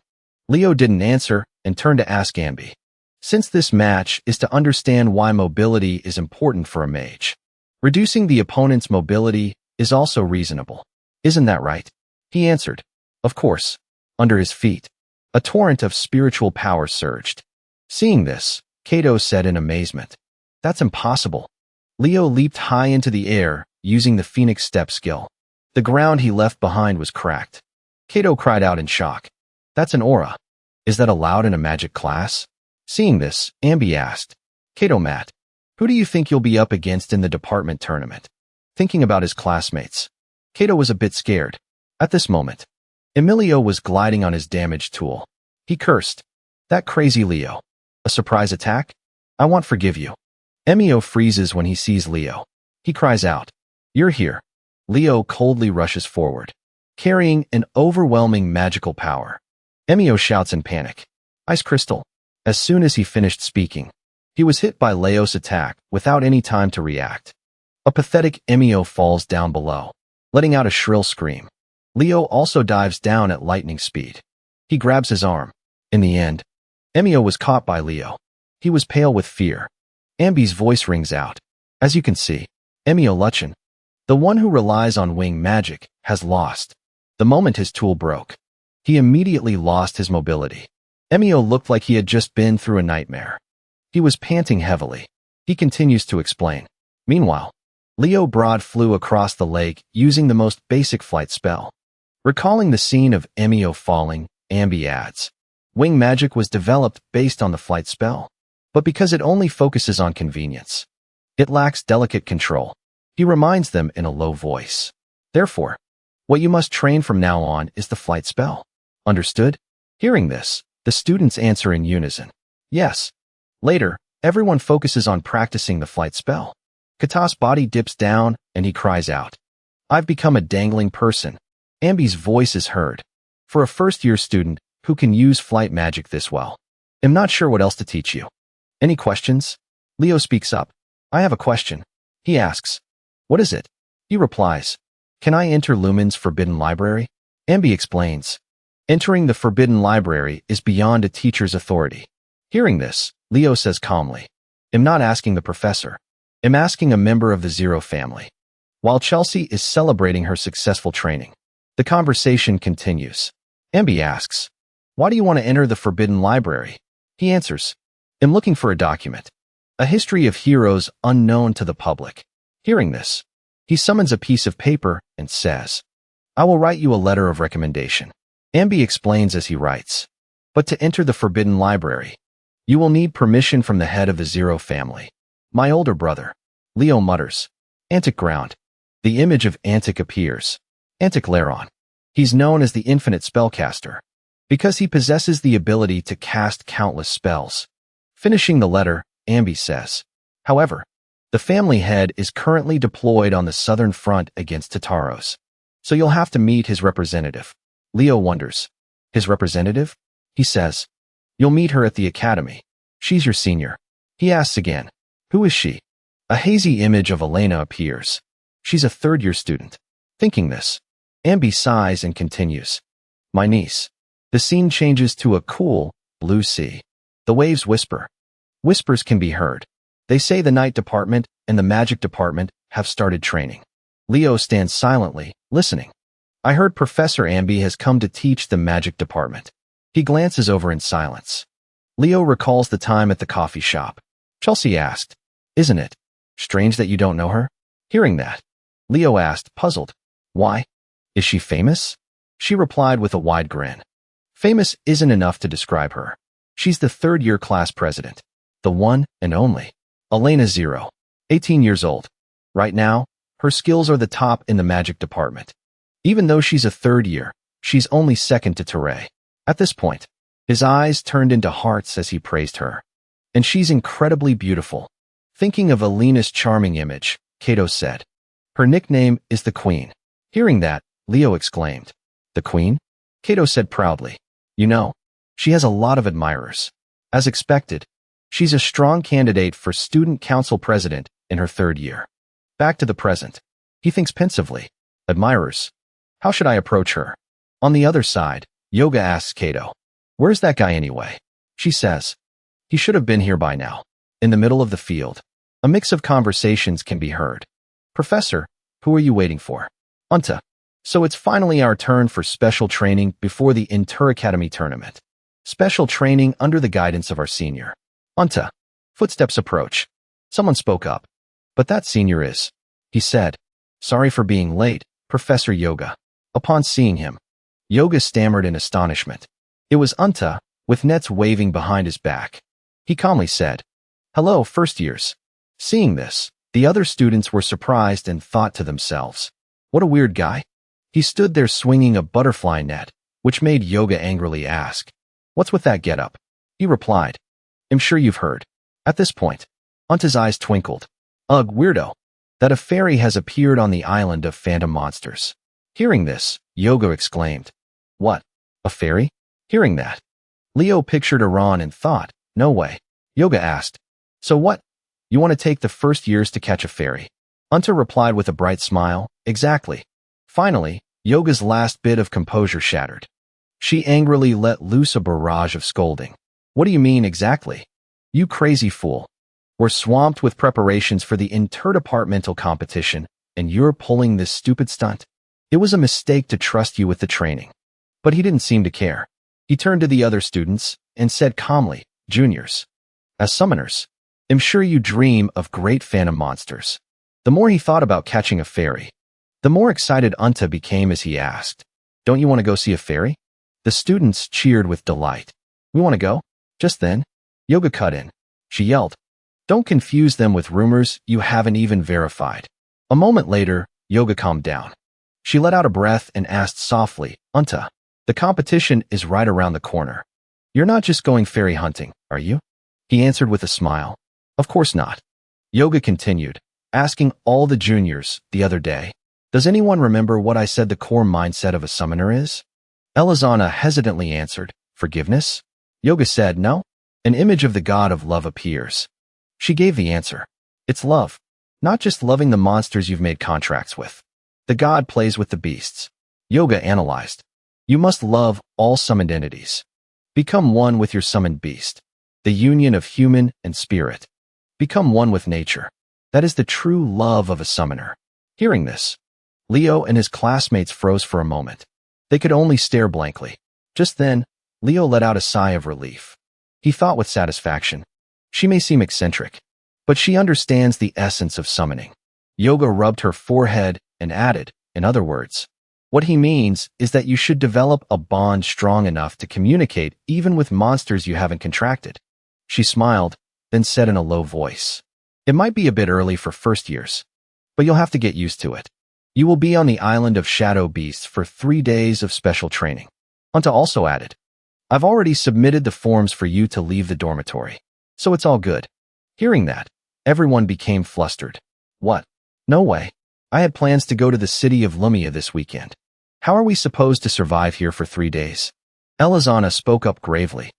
Leo didn't answer and turned to ask Ambi. Since this match is to understand why mobility is important for a mage, reducing the opponent's mobility is also reasonable. Isn't that right? He answered. Of course. Under his feet, a torrent of spiritual power surged. Seeing this, Kato said in amazement, that's impossible. Leo leaped high into the air, using the Phoenix Step skill. The ground he left behind was cracked. Kato cried out in shock. That's an aura. Is that allowed in a magic class? Seeing this, Ambi asked, Kato Matt, who do you think you'll be up against in the department tournament? Thinking about his classmates, Kato was a bit scared. At this moment, Emilio was gliding on his damaged tool. He cursed. That crazy Leo. A surprise attack? I won't forgive you. Emilio freezes when he sees Leo. He cries out, you're here. Leo coldly rushes forward, carrying an overwhelming magical power. Emilio shouts in panic, Ice Crystal. As soon as he finished speaking, he was hit by Leo's attack without any time to react. A pathetic Emilio falls down below, letting out a shrill scream. Leo also dives down at lightning speed. He grabs his arm. In the end, Emilio was caught by Leo. He was pale with fear. Ambi's voice rings out. As you can see, Emilio Luchin, the one who relies on wing magic, has lost. The moment his tool broke, he immediately lost his mobility. Emilio looked like he had just been through a nightmare. He was panting heavily. He continues to explain. Meanwhile, Leo Broad flew across the lake using the most basic flight spell. Recalling the scene of Emilio falling, Ambi adds, wing magic was developed based on the flight spell, but because it only focuses on convenience, it lacks delicate control. He reminds them in a low voice. Therefore, what you must train from now on is the flight spell. Understood? Hearing this, the students answer in unison. Yes. Later, everyone focuses on practicing the flight spell. Kata's body dips down and he cries out, I've become a dangling person. Ambi's voice is heard. For a first-year student who can use flight magic this well, I'm not sure what else to teach you. Any questions? Leo speaks up. I have a question. He asks, what is it? He replies, can I enter Lumen's forbidden library? Ambi explains, entering the forbidden library is beyond a teacher's authority. Hearing this, Leo says calmly, I'm not asking the professor. I'm asking a member of the Zero family. While Chelsea is celebrating her successful training, the conversation continues. Ambi asks, why do you want to enter the forbidden library? He answers, I'm looking for a document, a history of heroes unknown to the public. Hearing this, he summons a piece of paper and says, I will write you a letter of recommendation. Ambi explains as he writes, but to enter the forbidden library, you will need permission from the head of the Zero family. My older brother. Leo mutters, Antic ground. The image of Antic appears. Antic Laron. He's known as the infinite spellcaster, because he possesses the ability to cast countless spells. Finishing the letter, Ambi says, however, the family head is currently deployed on the southern front against Tataros, so you'll have to meet his representative. Leo wonders, his representative? He says, you'll meet her at the academy. She's your senior. He asks again, who is she? A hazy image of Elena appears. She's a third-year student. Thinking this, Ambi sighs and continues. My niece. The scene changes to a cool, blue sea. The waves whisper. Whispers can be heard. They say the night department and the magic department have started training. Leo stands silently, listening. I heard Professor Ambi has come to teach the magic department. He glances over in silence. Leo recalls the time at the coffee shop. Chelsea asked, Isn't it strange that you don't know her? Hearing that, Leo asked, puzzled. Why? Is she famous? She replied with a wide grin. Famous isn't enough to describe her. She's the third-year class president. The one and only. Elena Zero. 18 years old. Right now, her skills are the top in the magic department. Even though she's a third year, she's only second to Teray. At this point, his eyes turned into hearts as he praised her. And she's incredibly beautiful. Thinking of Elena's charming image, Kato said. Her nickname is the Queen. Hearing that, Leo exclaimed. The Queen? Kato said proudly. You know, she has a lot of admirers. As expected, she's a strong candidate for student council president in her third year. Back to the present. He thinks pensively. Admirers. How should I approach her? On the other side, Yoga asks Kato. Where's that guy anyway? She says. He should have been here by now. In the middle of the field. A mix of conversations can be heard. Professor, who are you waiting for? Unta. So it's finally our turn for special training before the Inter-Academy tournament. Special training under the guidance of our senior. Unta. Footsteps approach. Someone spoke up. But that senior is. He said. Sorry for being late, Professor Yoga. Upon seeing him, Yoga stammered in astonishment. It was Unta, with nets waving behind his back. He calmly said, Hello, first years. Seeing this, the other students were surprised and thought to themselves, what a weird guy. He stood there swinging a butterfly net, which made Yoga angrily ask, What's with that getup? He replied, I'm sure you've heard. At this point, Unta's eyes twinkled. Ugh, weirdo. That a fairy has appeared on the island of phantom monsters. Hearing this, Yoga exclaimed, What? A fairy? Hearing that, Leo pictured Iran and thought, No way. Yoga asked, So what? You want to take the first years to catch a fairy? Unta replied with a bright smile, Exactly. Finally, Yoga's last bit of composure shattered. She angrily let loose a barrage of scolding. What do you mean exactly? You crazy fool. We're swamped with preparations for the interdepartmental competition, and you're pulling this stupid stunt. It was a mistake to trust you with the training. But he didn't seem to care. He turned to the other students and said calmly, Juniors, as summoners, I'm sure you dream of great phantom monsters. The more he thought about catching a fairy, the more excited Unta became as he asked, Don't you want to go see a fairy? The students cheered with delight. We want to go? Just then, Yoga cut in. She yelled, Don't confuse them with rumors you haven't even verified. A moment later, Yoga calmed down. She let out a breath and asked softly, Unta, the competition is right around the corner. You're not just going fairy hunting, are you? He answered with a smile. Of course not. Yoga continued, asking all the juniors the other day, Does anyone remember what I said the core mindset of a summoner is? Elizana hesitantly answered, Forgiveness? Yoga said, No. An image of the god of love appears. She gave the answer. It's love. Not just loving the monsters you've made contracts with. The god plays with the beasts. Yoga analyzed. You must love all summoned entities. Become one with your summoned beast. The union of human and spirit. Become one with nature. That is the true love of a summoner. Hearing this, Leo and his classmates froze for a moment. They could only stare blankly. Just then, Leo let out a sigh of relief. He thought with satisfaction. She may seem eccentric, but she understands the essence of summoning. Yoga rubbed her forehead and added, in other words, what he means is that you should develop a bond strong enough to communicate even with monsters you haven't contracted. She smiled, then said in a low voice, It might be a bit early for first years, but you'll have to get used to it. You will be on the island of shadow beasts for 3 days of special training. Unta also added, I've already submitted the forms for you to leave the dormitory, so it's all good. Hearing that, everyone became flustered. What? No way. I had plans to go to the city of Lumia this weekend. How are we supposed to survive here for 3 days? Elizana spoke up gravely.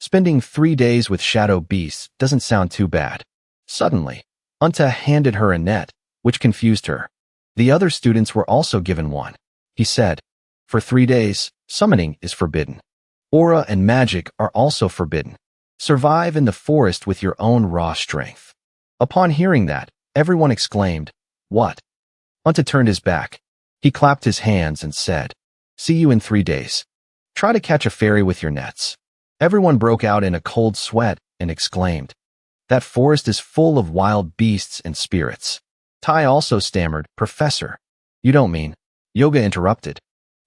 Spending 3 days with shadow beasts doesn't sound too bad. Suddenly, Unta handed her a net, which confused her. The other students were also given one. He said, "For 3 days, summoning is forbidden. Aura and magic are also forbidden. Survive in the forest with your own raw strength." Upon hearing that, everyone exclaimed, "What?" Unta turned his back. He clapped his hands and said, "See you in 3 days. Try to catch a fairy with your nets." Everyone broke out in a cold sweat and exclaimed, "That forest is full of wild beasts and spirits." Tai also stammered, "Professor, you don't mean..." Yoga interrupted,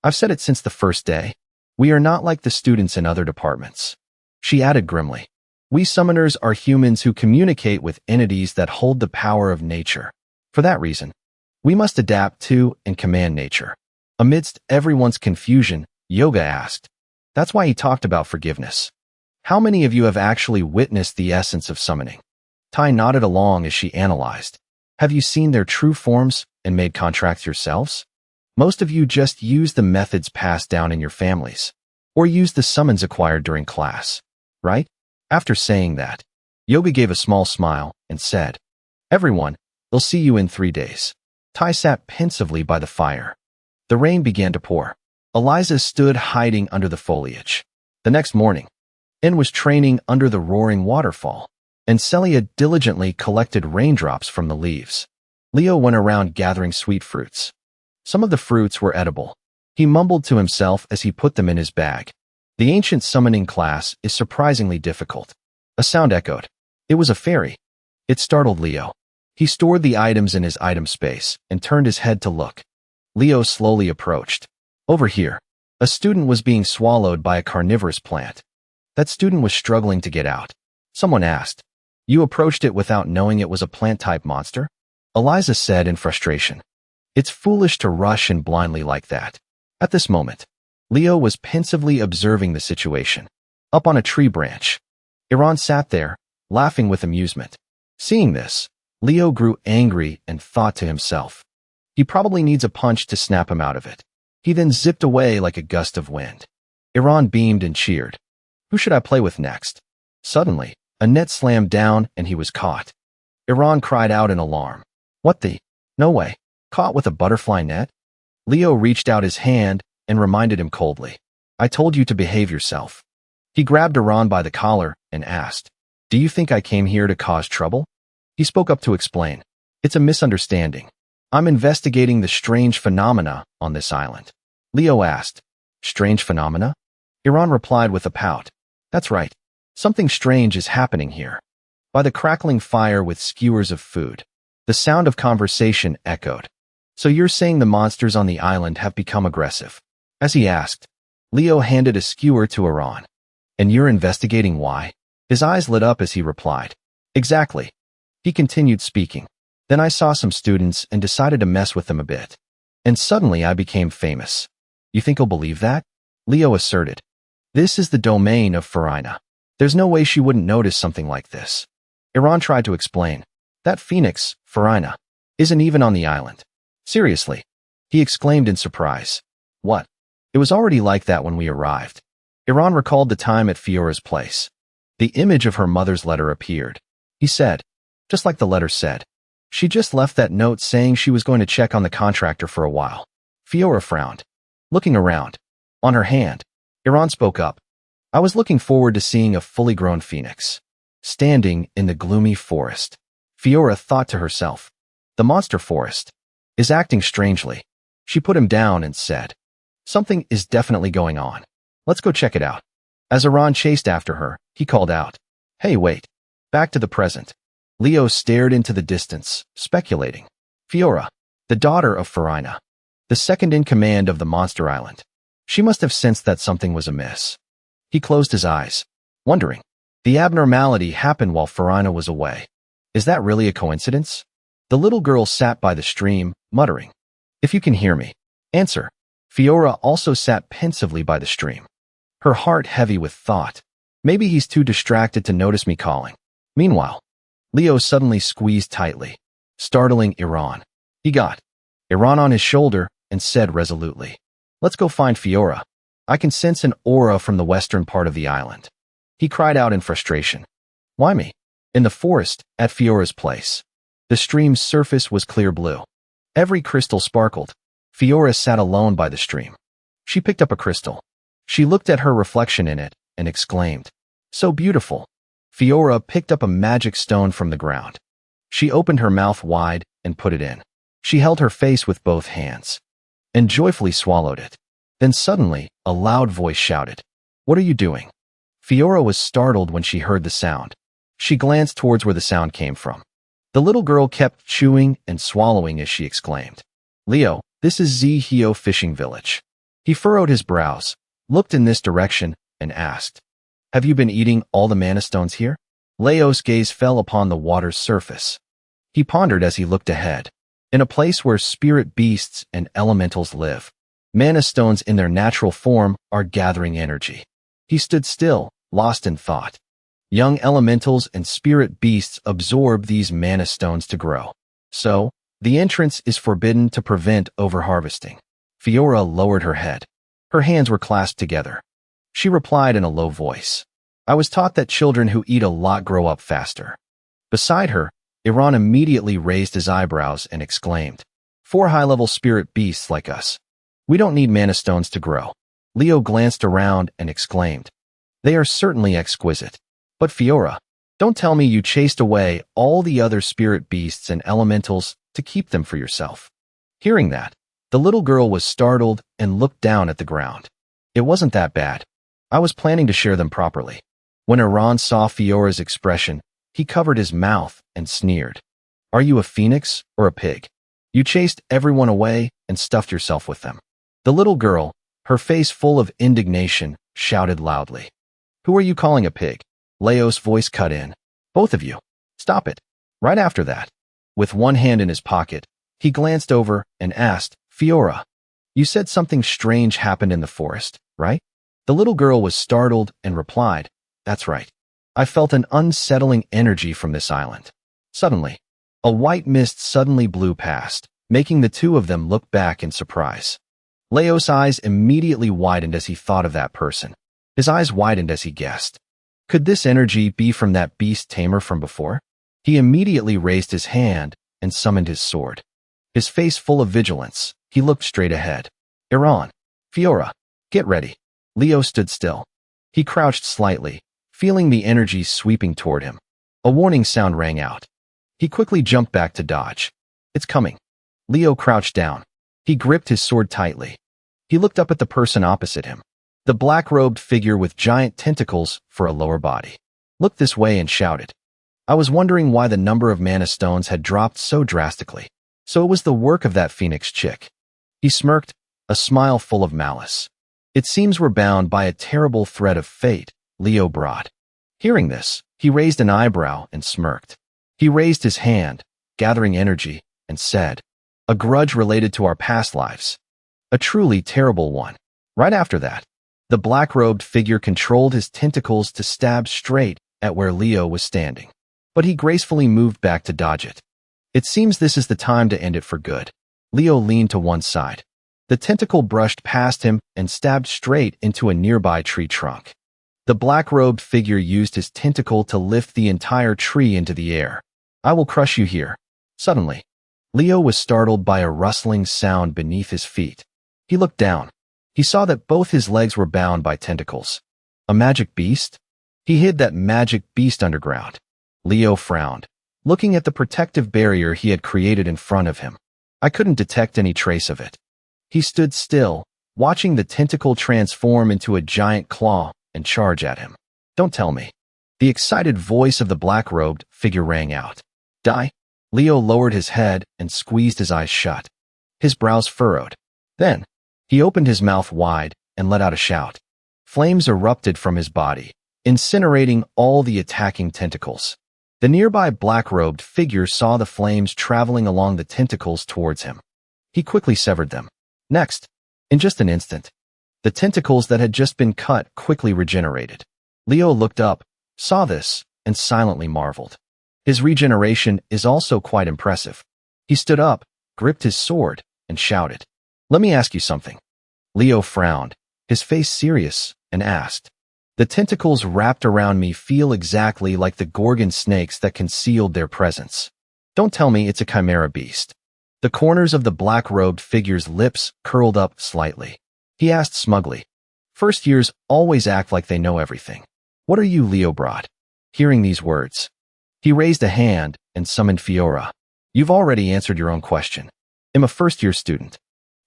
"I've said it since the first day. We are not like the students in other departments." She added grimly, "We summoners are humans who communicate with entities that hold the power of nature. For that reason, we must adapt to and command nature." Amidst everyone's confusion, Yoga asked, "That's why he talked about forgiveness. How many of you have actually witnessed the essence of summoning?" Tai nodded along as she analyzed. "Have you seen their true forms and made contracts yourselves? Most of you just use the methods passed down in your families, or use the summons acquired during class, right?" After saying that, Yoga gave a small smile and said, "Everyone, they'll see you in 3 days." Tai sat pensively by the fire. The rain began to pour. Eliza stood hiding under the foliage. The next morning, En was training under the roaring waterfall, and Celia diligently collected raindrops from the leaves. Leo went around gathering sweet fruits. Some of the fruits were edible. He mumbled to himself as he put them in his bag. The ancient summoning class is surprisingly difficult. A sound echoed. It was a fairy. It startled Leo. He stored the items in his item space and turned his head to look. Leo slowly approached. Over here, a student was being swallowed by a carnivorous plant. That student was struggling to get out. Someone asked, "You approached it without knowing it was a plant-type monster?" Eliza said in frustration, "It's foolish to rush in blindly like that." At this moment, Leo was pensively observing the situation. Up on a tree branch, Iran sat there, laughing with amusement. Seeing this, Leo grew angry and thought to himself, "He probably needs a punch to snap him out of it." He then zipped away like a gust of wind. Iran beamed and cheered. Who should I play with next? Suddenly, a net slammed down and he was caught. Iran cried out in alarm. "What the? No way. Caught with a butterfly net?" Leo reached out his hand and reminded him coldly, "I told you to behave yourself." He grabbed Iran by the collar and asked, "Do you think I came here to cause trouble?" He spoke up to explain, "It's a misunderstanding. I'm investigating the strange phenomena on this island." Leo asked, "Strange phenomena?" Iran replied with a pout, "That's right. Something strange is happening here." By the crackling fire with skewers of food, the sound of conversation echoed. "So you're saying the monsters on the island have become aggressive?" As he asked, Leo handed a skewer to Iran. "And you're investigating why?" His eyes lit up as he replied, "Exactly." He continued speaking. "Then I saw some students and decided to mess with them a bit. And suddenly I became famous." "You think he'll believe that?" Leo asserted. "This is the domain of Farina. There's no way she wouldn't notice something like this." Iran tried to explain. "That phoenix, Farina, isn't even on the island." "Seriously?" he exclaimed in surprise. "What? It was already like that when we arrived." Iran recalled the time at Fiora's place. The image of her mother's letter appeared. He said, just like the letter said. She just left that note saying she was going to check on the contractor for a while. Fiora frowned. Looking around. On her hand, Iran spoke up. "I was looking forward to seeing a fully grown phoenix standing in the gloomy forest." Fiora thought to herself, "The monster forest is acting strangely." She put him down and said, "Something is definitely going on. Let's go check it out." As Iran chased after her, he called out, "Hey, wait." Back to the present. Leo stared into the distance, speculating. Fiora, the daughter of Farina, the second in command of the monster island. She must have sensed that something was amiss. He closed his eyes, wondering. The abnormality happened while Farina was away. Is that really a coincidence? The little girl sat by the stream, muttering, "If you can hear me, answer." Fiora also sat pensively by the stream, her heart heavy with thought. Maybe he's too distracted to notice me calling. Meanwhile, Leo suddenly squeezed tightly, startling Iran. He got Iran on his shoulder and said resolutely, "Let's go find Fiora. I can sense an aura from the western part of the island." He cried out in frustration. "Why me?" In the forest, at Fiora's place. The stream's surface was clear blue. Every crystal sparkled. Fiora sat alone by the stream. She picked up a crystal. She looked at her reflection in it and exclaimed, "So beautiful." Fiora picked up a magic stone from the ground. She opened her mouth wide and put it in. She held her face with both hands and joyfully swallowed it. Then suddenly, a loud voice shouted, "What are you doing?" Fiora was startled when she heard the sound. She glanced towards where the sound came from. The little girl kept chewing and swallowing as she exclaimed, "Leo, this is Zheo Fishing Village." He furrowed his brows, looked in this direction, and asked, "Have you been eating all the mana stones here?" Leo's gaze fell upon the water's surface. He pondered as he looked ahead. In a place where spirit beasts and elementals live, mana stones in their natural form are gathering energy. He stood still, lost in thought. Young elementals and spirit beasts absorb these mana stones to grow. So, the entrance is forbidden to prevent overharvesting. Fiora lowered her head. Her hands were clasped together. She replied in a low voice, "I was taught that children who eat a lot grow up faster." Beside her, Iran immediately raised his eyebrows and exclaimed, "4 high-level spirit beasts like us. We don't need mana stones to grow." Leo glanced around and exclaimed, "They are certainly exquisite. But Fiora, don't tell me you chased away all the other spirit beasts and elementals to keep them for yourself." Hearing that, the little girl was startled and looked down at the ground. "It wasn't that bad. I was planning to share them properly." When Iran saw Fiora's expression, he covered his mouth and sneered, "Are you a phoenix or a pig? You chased everyone away and stuffed yourself with them." The little girl, her face full of indignation, shouted loudly, "Who are you calling a pig?" Leo's voice cut in, "Both of you, stop it." Right after that, with one hand in his pocket, he glanced over and asked, "Fiora, you said something strange happened in the forest, right?" The little girl was startled and replied, "That's right. I felt an unsettling energy from this island." Suddenly, a white mist suddenly blew past, making the two of them look back in surprise. Leo's eyes immediately widened as he thought of that person. His eyes widened as he guessed. Could this energy be from that beast tamer from before? He immediately raised his hand and summoned his sword. His face full of vigilance, he looked straight ahead. "Iran, Fiora, get ready." Leo stood still. He crouched slightly, feeling the energy sweeping toward him. A warning sound rang out. He quickly jumped back to dodge. "It's coming." Leo crouched down. He gripped his sword tightly. He looked up at the person opposite him, the black-robed figure with giant tentacles for a lower body. Looked this way and shouted, "I was wondering why the number of mana stones had dropped so drastically. So it was the work of that phoenix chick." He smirked, a smile full of malice. "It seems we're bound by a terrible thread of fate," Leo brought. Hearing this, he raised an eyebrow and smirked. He raised his hand, gathering energy, and said, "A grudge related to our past lives. A truly terrible one." Right after that, the black-robed figure controlled his tentacles to stab straight at where Leo was standing. But he gracefully moved back to dodge it. "It seems this is the time to end it for good." Leo leaned to one side. The tentacle brushed past him and stabbed straight into a nearby tree trunk. The black-robed figure used his tentacle to lift the entire tree into the air. "I will crush you here." Suddenly, Leo was startled by a rustling sound beneath his feet. He looked down. He saw that both his legs were bound by tentacles. A magic beast? He hid that magic beast underground. Leo frowned, looking at the protective barrier he had created in front of him. I couldn't detect any trace of it. He stood still, watching the tentacle transform into a giant claw and charge at him. "Don't tell me." The excited voice of the black-robed figure rang out. "Die?" Leo lowered his head and squeezed his eyes shut. His brows furrowed. Then, he opened his mouth wide and let out a shout. Flames erupted from his body, incinerating all the attacking tentacles. The nearby black-robed figure saw the flames traveling along the tentacles towards him. He quickly severed them. Next, in just an instant, the tentacles that had just been cut quickly regenerated. Leo looked up, saw this, and silently marveled. His regeneration is also quite impressive. He stood up, gripped his sword, and shouted, "Let me ask you something." Leo frowned, his face serious, and asked, "The tentacles wrapped around me feel exactly like the gorgon snakes that concealed their presence. Don't tell me it's a chimera beast." The corners of the black-robed figure's lips curled up slightly. He asked smugly, "First years always act like they know everything. What are you, Leo brought?" Hearing these words, he raised a hand and summoned Fiora. "You've already answered your own question. I'm a first-year student."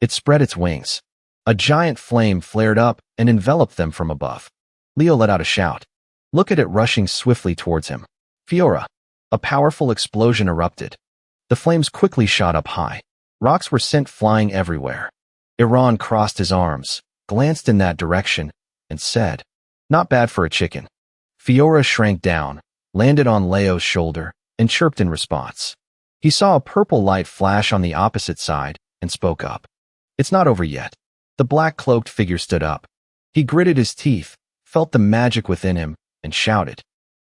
It spread its wings. A giant flame flared up and enveloped them from above. Leo let out a shout. Look at it rushing swiftly towards him. Fiora. A powerful explosion erupted. The flames quickly shot up high. Rocks were sent flying everywhere. Iran crossed his arms, glanced in that direction, and said, "Not bad for a chicken." Fiora shrank down, landed on Leo's shoulder, and chirped in response. He saw a purple light flash on the opposite side and spoke up. "It's not over yet." The black-cloaked figure stood up. He gritted his teeth, felt the magic within him, and shouted,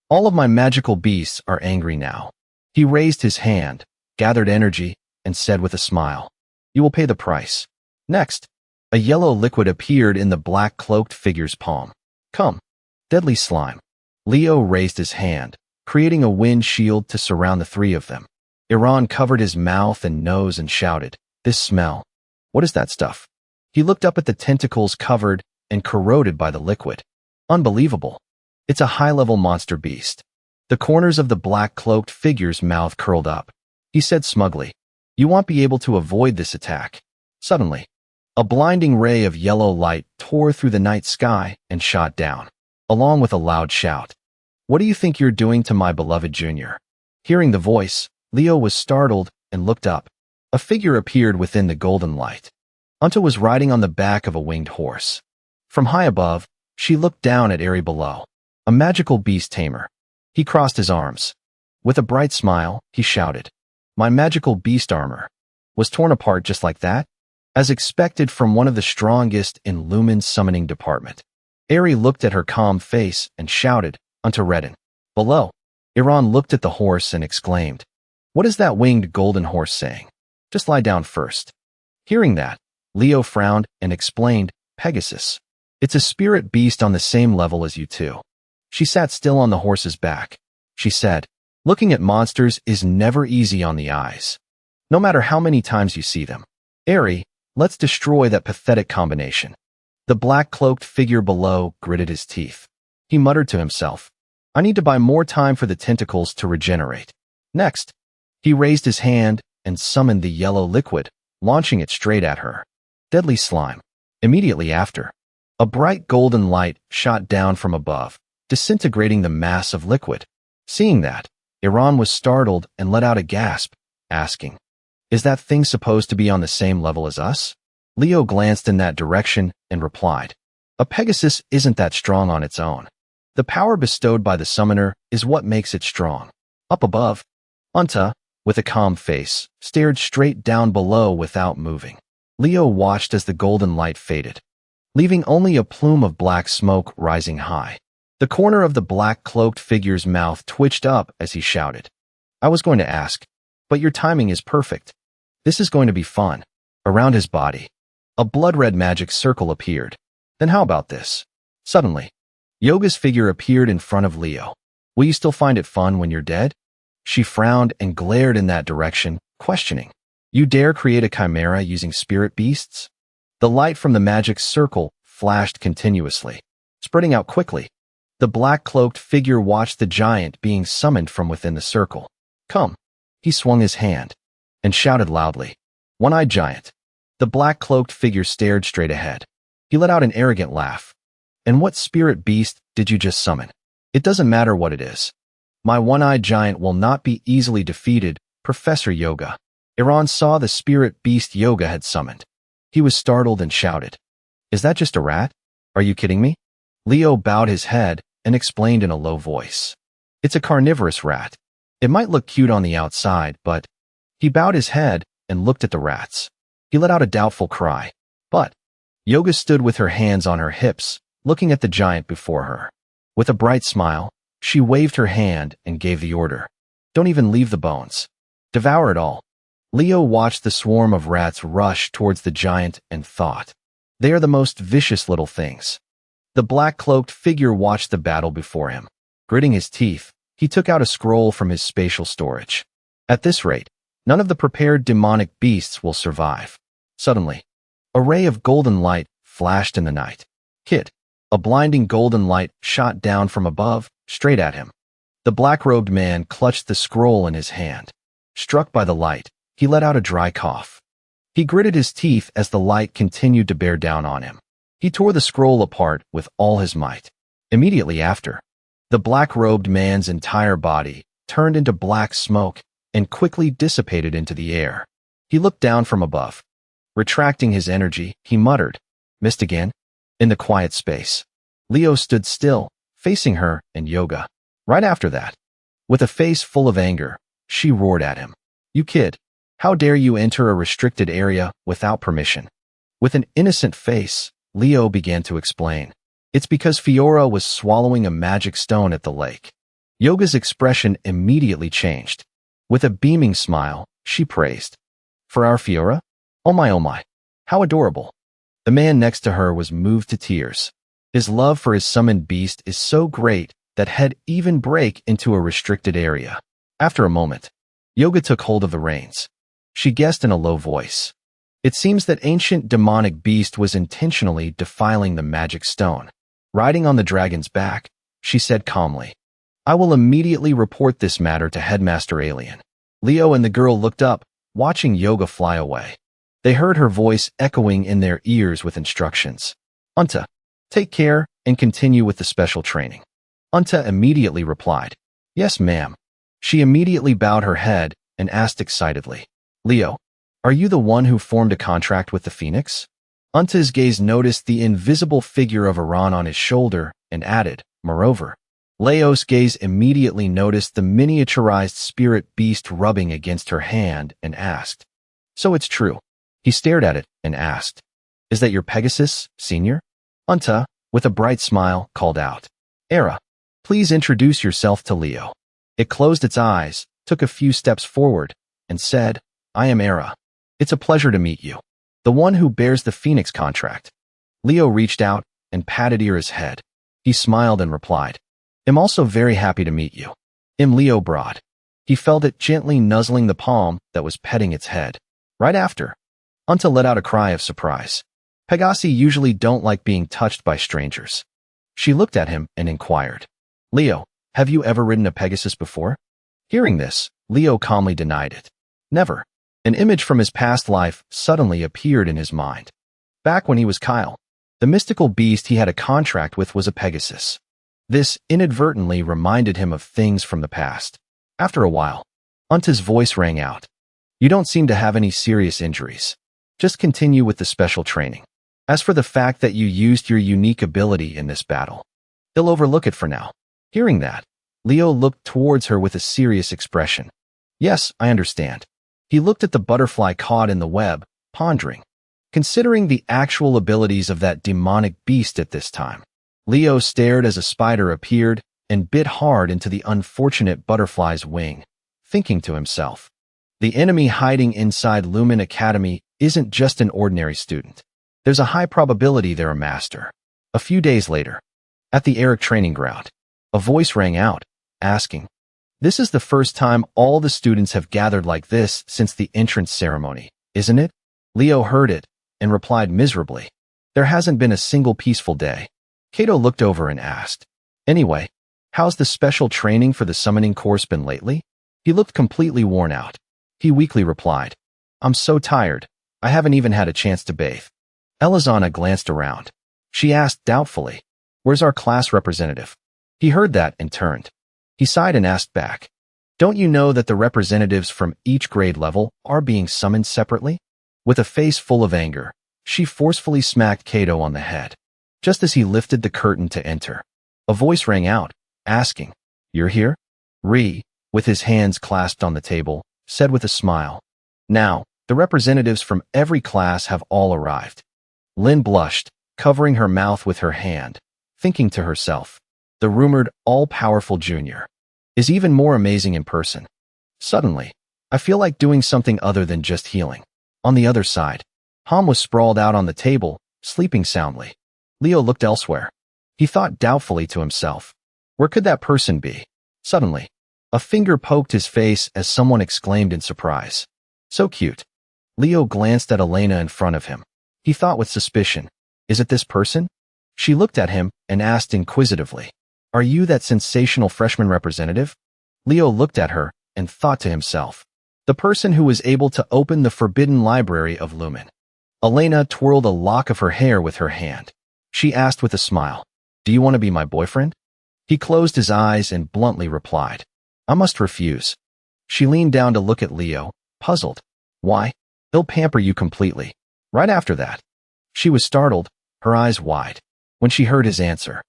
"All of my magical beasts are angry now." He raised his hand, gathered energy, and said with a smile, "You will pay the price." Next, a yellow liquid appeared in the black-cloaked figure's palm. "Come." Deadly slime. Leo raised his hand, creating a wind shield to surround the three of them. Iran covered his mouth and nose and shouted, "This smell. What is that stuff?" He looked up at the tentacles covered and corroded by the liquid. Unbelievable. It's a high-level monster beast. The corners of the black-cloaked figure's mouth curled up. He said smugly, "You won't be able to avoid this attack." Suddenly, a blinding ray of yellow light tore through the night sky and shot down, along with a loud shout. "What do you think you're doing to my beloved junior?" Hearing the voice, Leo was startled and looked up. A figure appeared within the golden light. Anta was riding on the back of a winged horse. From high above, she looked down at Eri below, a magical beast tamer. He crossed his arms. With a bright smile, he shouted, "My magical beast armor was torn apart just like that?" As expected from one of the strongest in Lumen's summoning department. Eri looked at her calm face and shouted, "Anta redden." Below, Iran looked at the horse and exclaimed, "What is that winged golden horse saying? Just lie down first." Hearing that, Leo frowned and explained, "Pegasus. It's a spirit beast on the same level as you two." She sat still on the horse's back. She said, "Looking at monsters is never easy on the eyes, no matter how many times you see them. Eri, let's destroy that pathetic combination." The black-cloaked figure below gritted his teeth. He muttered to himself, "I need to buy more time for the tentacles to regenerate." Next, he raised his hand and summoned the yellow liquid, launching it straight at her. Deadly slime. Immediately after, a bright golden light shot down from above, disintegrating the mass of liquid. Seeing that, Iran was startled and let out a gasp, asking, "Is that thing supposed to be on the same level as us?" Leo glanced in that direction and replied, "A Pegasus isn't that strong on its own. The power bestowed by the summoner is what makes it strong." Up above, Anta, with a calm face, stared straight down below without moving. Leo watched as the golden light faded, leaving only a plume of black smoke rising high. The corner of the black-cloaked figure's mouth twitched up as he shouted, "I was going to ask, but your timing is perfect. This is going to be fun." Around his body, a blood-red magic circle appeared. "Then how about this?" Suddenly, Yoga's figure appeared in front of Leo. "Will you still find it fun when you're dead?" She frowned and glared in that direction, questioning, "You dare create a chimera using spirit beasts?" The light from the magic circle flashed continuously, spreading out quickly. The black-cloaked figure watched the giant being summoned from within the circle. "Come." He swung his hand and shouted loudly, "One-eyed giant." The black-cloaked figure stared straight ahead. He let out an arrogant laugh. "And what spirit beast did you just summon? It doesn't matter what it is. My one-eyed giant will not be easily defeated, Professor Yoga." Iran saw the spirit beast Yoga had summoned. He was startled and shouted, "Is that just a rat? Are you kidding me?" Leo bowed his head and explained in a low voice, "It's a carnivorous rat. It might look cute on the outside, but..." He bowed his head and looked at the rats. He let out a doubtful cry. "But..." Yoga stood with her hands on her hips, looking at the giant before her. With a bright smile, she waved her hand and gave the order, "Don't even leave the bones. Devour it all." Leo watched the swarm of rats rush towards the giant and thought, "They are the most vicious little things." The black-cloaked figure watched the battle before him. Gritting his teeth, he took out a scroll from his spatial storage. "At this rate, None of the prepared demonic beasts will survive. Suddenly, a ray of golden light flashed in the night. Kid. A blinding golden light shot down from above, straight at him. The black-robed man clutched the scroll in his hand. Struck by the light, he let out a dry cough. He gritted his teeth as the light continued to bear down on him. He tore the scroll apart with all his might. Immediately after, the black-robed man's entire body turned into black smoke and quickly dissipated into the air. He looked down from above. Retracting his energy, he muttered, "Missed again?" In the quiet space, Leo stood still, facing her and Yoga. Right after that, with a face full of anger, she roared at him. "You kid, how dare you enter a restricted area without permission?" With an innocent face, Leo began to explain. It's because Fiora was swallowing a magic stone at the lake. Yoga's expression immediately changed. With a beaming smile, she praised. "For our Fiora? Oh my, how adorable." The man next to her was moved to tears. His love for his summoned beast is so great that he'd even break into a restricted area. After a moment, Yoga took hold of the reins. She guessed in a low voice. It seems that ancient demonic beast was intentionally defiling the magic stone. Riding on the dragon's back, she said calmly, "I will immediately report this matter to Headmaster Alien." Leo and the girl looked up, watching Yoga fly away. They heard her voice echoing in their ears with instructions. "Unta, take care and continue with the special training." Unta immediately replied, "Yes, ma'am." She immediately bowed her head and asked excitedly, "Leo, are you the one who formed a contract with the Phoenix?" Unta's gaze noticed the invisible figure of Iran on his shoulder and added, "Moreover." Leo's gaze immediately noticed the miniaturized spirit beast rubbing against her hand and asked, "So it's true?" He stared at it and asked, "Is that your Pegasus, Senior?" Unta, with a bright smile, called out, "Era, please introduce yourself to Leo." It closed its eyes, took a few steps forward, and said, "I am Era. It's a pleasure to meet you. The one who bears the Phoenix contract." Leo reached out and patted Era's head. He smiled and replied, "I'm also very happy to meet you." Leo brought. He felt it gently nuzzling the palm that was petting its head. Right after, Unta let out a cry of surprise. Pegasi usually don't like being touched by strangers. She looked at him and inquired, "Leo, have you ever ridden a Pegasus before?" Hearing this, Leo calmly denied it. Never. An image from his past life suddenly appeared in his mind. Back when he was Kyle, the mystical beast he had a contract with was a Pegasus. This inadvertently reminded him of things from the past. After a while, Unta's voice rang out. "You don't seem to have any serious injuries. Just continue with the special training. As for the fact that you used your unique ability in this battle, they'll overlook it for now." Hearing that, Leo looked towards her with a serious expression. "Yes, I understand." He looked at the butterfly caught in the web, pondering. Considering the actual abilities of that demonic beast at this time, Leo stared as a spider appeared and bit hard into the unfortunate butterfly's wing, thinking to himself, the enemy hiding inside Lumen Academy isn't just an ordinary student. There's a high probability they're a master. A few days later, at the Eric training ground, a voice rang out, asking, "This is the first time all the students have gathered like this since the entrance ceremony, isn't it?" Leo heard it and replied miserably, "There hasn't been a single peaceful day." Kato looked over and asked, "Anyway, how's the special training for the summoning course been lately?" He looked completely worn out. He weakly replied, "I'm so tired, I haven't even had a chance to bathe." Elizana glanced around. She asked doubtfully, "Where's our class representative?" He heard that and turned. He sighed and asked back, "Don't you know that the representatives from each grade level are being summoned separately?" With a face full of anger, she forcefully smacked Kato on the head. Just as he lifted the curtain to enter, a voice rang out, asking, "You're here?" Ri, with his hands clasped on the table, said with a smile, "Now, the representatives from every class have all arrived." Lin blushed, covering her mouth with her hand, thinking to herself, the rumored all-powerful junior is even more amazing in person. Suddenly, I feel like doing something other than just healing. On the other side, Ham was sprawled out on the table, sleeping soundly. Leo looked elsewhere. He thought doubtfully to himself, where could that person be? Suddenly, a finger poked his face as someone exclaimed in surprise, So cute. Leo glanced at Elena in front of him. He thought with suspicion, "Is it this person?" She looked at him and asked inquisitively, "Are you that sensational freshman representative?" Leo looked at her and thought to himself, "The person who was able to open the forbidden library of Lumen." Elena twirled a lock of her hair with her hand. She asked with a smile, "Do you want to be my boyfriend?" He closed his eyes and bluntly replied, "I must refuse." She leaned down to look at Leo, puzzled. "Why? He'll pamper you completely. Right after that." She was startled, her eyes wide, when she heard his answer.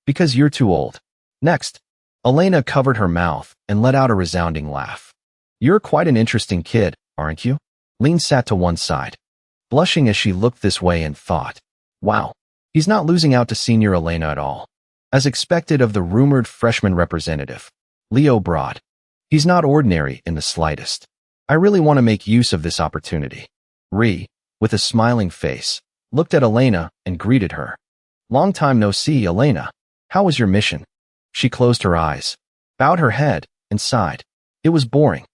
"Because you're too old." Next, Elena covered her mouth and let out a resounding laugh. "You're quite an interesting kid, aren't you?" Lean sat to one side, blushing as she looked this way and thought, "Wow, he's not losing out to senior Elena at all." As expected of the rumored freshman representative, Leo Broad. He's not ordinary in the slightest. I really want to make use of this opportunity. With a smiling face, looked at Elena and greeted her. "Long time no see, Elena. How was your mission?" She closed her eyes, bowed her head, and sighed. It was boring.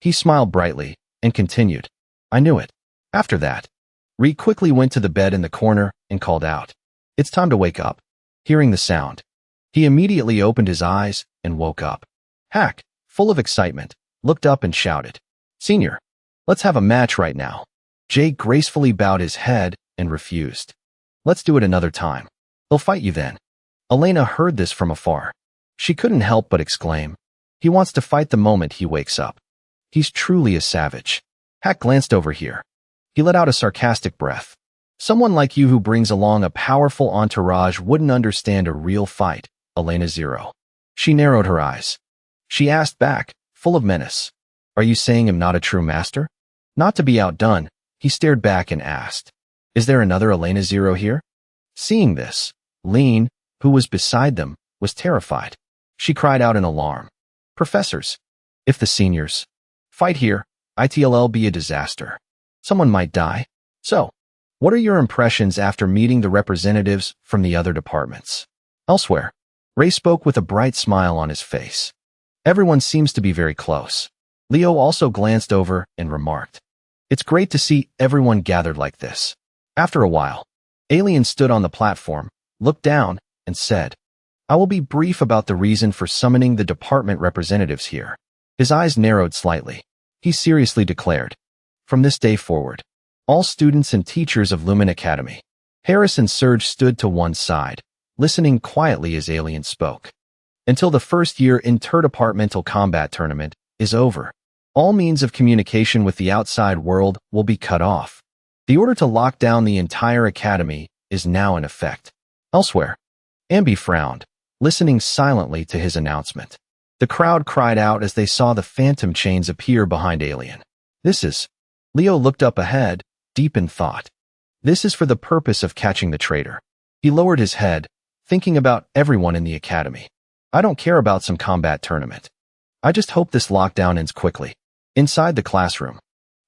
He smiled brightly and continued, "I knew it." After that, quickly went to the bed in the corner and called out, "It's time to wake up." Hearing the sound, he immediately opened his eyes and woke up. Hack, full of excitement, looked up and shouted, "Senior, let's have a match right now." Jake gracefully bowed his head and refused. "Let's do it another time. He'll fight you then." Elena heard this from afar. She couldn't help but exclaim, "He wants to fight the moment he wakes up. He's truly a savage." Hack glanced over here. He let out a sarcastic breath. "Someone like you who brings along a powerful entourage wouldn't understand a real fight, Elena Zero." She narrowed her eyes. She asked back, full of menace, "Are you saying I'm not a true master?" Not to be outdone, he stared back and asked, "Is there another Elena Zero here?" Seeing this, Lean, who was beside them, was terrified. She cried out in alarm, "Professors, if the seniors fight here, it'll be a disaster. Someone might die. So, what are your impressions after meeting the representatives from the other departments?" Elsewhere, Ray spoke with a bright smile on his face. "Everyone seems to be very close." Leo also glanced over and remarked, "It's great to see everyone gathered like this." After a while, Alien stood on the platform, looked down, and said, "I will be brief about the reason for summoning the department representatives here." His eyes narrowed slightly. He seriously declared, "From this day forward, all students and teachers of Lumen Academy." Harris and Serge stood to one side, listening quietly as Alien spoke. "Until the first year interdepartmental combat tournament is over, all means of communication with the outside world will be cut off. The order to lock down the entire academy is now in effect." Elsewhere, Ambi frowned, listening silently to his announcement. The crowd cried out as they saw the phantom chains appear behind Alien. "This is..." Leo looked up ahead, deep in thought. "This is for the purpose of catching the traitor." He lowered his head, thinking about everyone in the academy. "I don't care about some combat tournament. I just hope this lockdown ends quickly." Inside the classroom,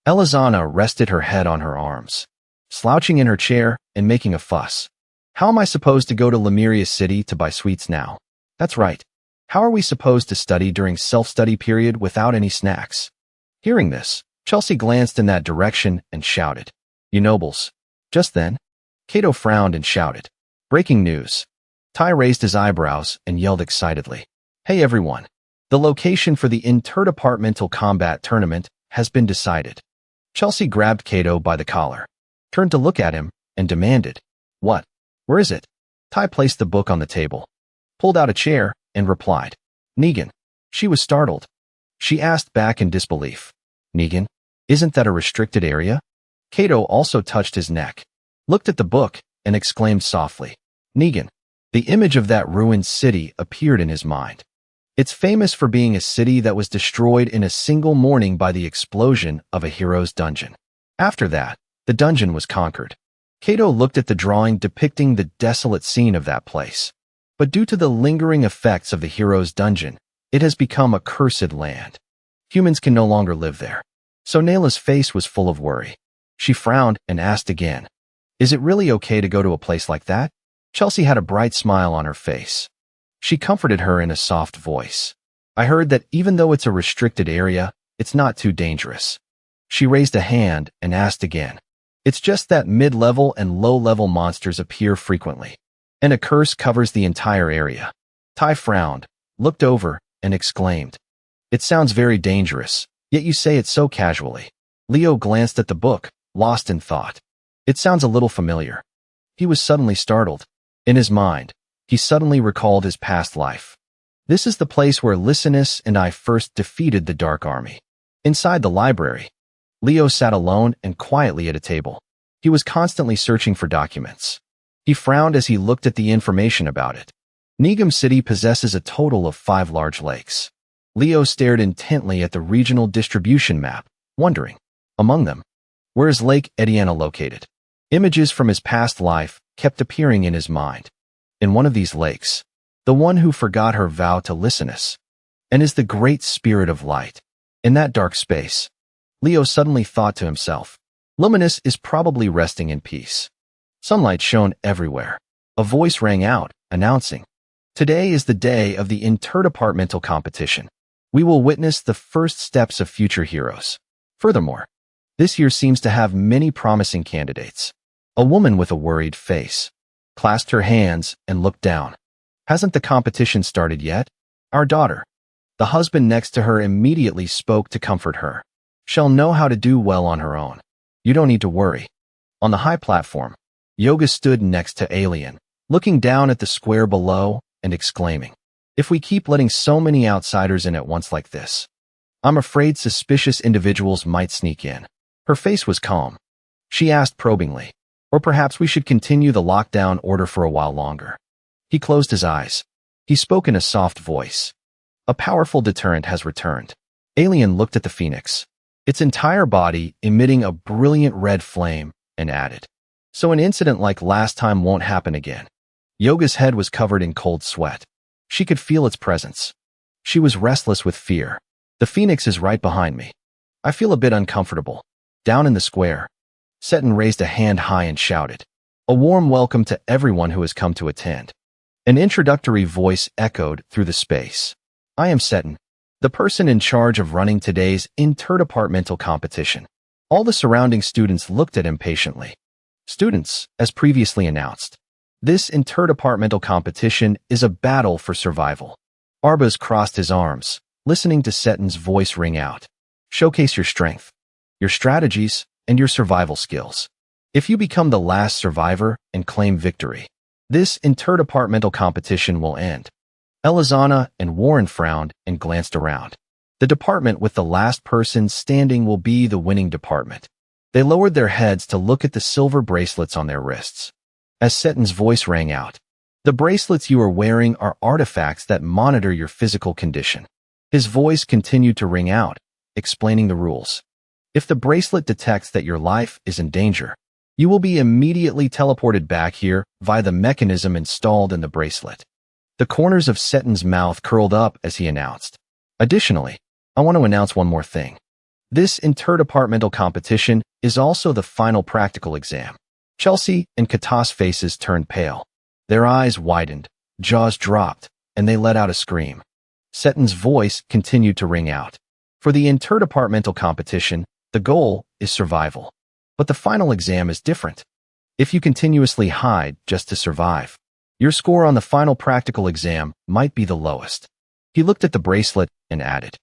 Elizana rested her head on her arms, slouching in her chair and making a fuss. "How am I supposed to go to Lemuria City to buy sweets now? That's right. How are we supposed to study during self-study period without any snacks?" Hearing this, Chelsea glanced in that direction and shouted, "You nobles." Just then, Kato frowned and shouted, "Breaking news." Ty raised his eyebrows and yelled excitedly, "Hey everyone. The location for the interdepartmental combat tournament has been decided." Chelsea grabbed Kato by the collar, turned to look at him, and demanded, "What? Where is it?" Ty placed the book on the table, pulled out a chair, and replied, "Negan." She was startled. She asked back in disbelief, "Negan? Isn't that a restricted area?" Kato also touched his neck, looked at the book, and exclaimed softly, "Negan." The image of that ruined city appeared in his mind. It's famous for being a city that was destroyed in a single morning by the explosion of a hero's dungeon. After that, the dungeon was conquered. Kato looked at the drawing depicting the desolate scene of that place. But due to the lingering effects of the hero's dungeon, it has become a cursed land. Humans can no longer live there. So Nayla's face was full of worry. She frowned and asked again, "Is it really okay to go to a place like that?" Chelsea had a bright smile on her face. She comforted her in a soft voice. "I heard that even though it's a restricted area, it's not too dangerous. She raised a hand and asked again. It's just that mid-level and low-level monsters appear frequently, and a curse covers the entire area. Tai frowned, looked over, and exclaimed. It sounds very dangerous, yet you say it so casually. Leo glanced at the book, lost in thought. It sounds a little familiar. He was suddenly startled. In his mind, he suddenly recalled his past life. This is the place where Lysinus and I first defeated the Dark Army. Inside the library, Leo sat alone and quietly at a table. He was constantly searching for documents. He frowned as he looked at the information about it. Negum City possesses a total of 5 large lakes. Leo stared intently at the regional distribution map, wondering, among them, where is Lake Ediana located? Images from his past life kept appearing in his mind. In one of these lakes, the one who forgot her vow to Lysinus, and is the great spirit of light. In that dark space, Leo suddenly thought to himself, Luminous is probably resting in peace. Sunlight shone everywhere. A voice rang out, announcing, Today is the day of the interdepartmental competition. We will witness the first steps of future heroes. Furthermore, this year seems to have many promising candidates. A woman with a worried face clasped her hands and looked down. Hasn't the competition started yet? Our daughter. The husband next to her immediately spoke to comfort her. She'll know how to do well on her own. You don't need to worry. On the high platform, Yoga stood next to Alien, looking down at the square below and exclaiming, If we keep letting so many outsiders in at once like this, I'm afraid suspicious individuals might sneak in. Her face was calm. She asked probingly, Or perhaps we should continue the lockdown order for a while longer. He closed his eyes. He spoke in a soft voice. A powerful deterrent has returned. Alien looked at the phoenix, its entire body emitting a brilliant red flame, and added, So an incident like last time won't happen again. Yoga's head was covered in cold sweat. She could feel its presence. She was restless with fear. The phoenix is right behind me. I feel a bit uncomfortable. Down in the square, Seton raised a hand high and shouted, A warm welcome to everyone who has come to attend. An introductory voice echoed through the space. I am Seton, the person in charge of running today's interdepartmental competition. All the surrounding students looked at him patiently. Students, as previously announced, this interdepartmental competition is a battle for survival. Arbaz crossed his arms, listening to Seton's voice ring out. Showcase your strength, your strategies, and your survival skills. If you become the last survivor and claim victory, this interdepartmental competition will end. Elizana and Warren frowned and glanced around. The department with the last person standing will be the winning department. They lowered their heads to look at the silver bracelets on their wrists. As Seton's voice rang out, the bracelets you are wearing are artifacts that monitor your physical condition. His voice continued to ring out, explaining the rules. If the bracelet detects that your life is in danger, you will be immediately teleported back here via the mechanism installed in the bracelet. The corners of Seton's mouth curled up as he announced. Additionally, I want to announce one more thing. This interdepartmental competition is also the final practical exam. Chelsea and Kata's faces turned pale. Their eyes widened, jaws dropped, and they let out a scream. Seton's voice continued to ring out. For the interdepartmental competition, the goal is survival. But the final exam is different. If you continuously hide just to survive, your score on the final practical exam might be the lowest. He looked at the bracelet and added,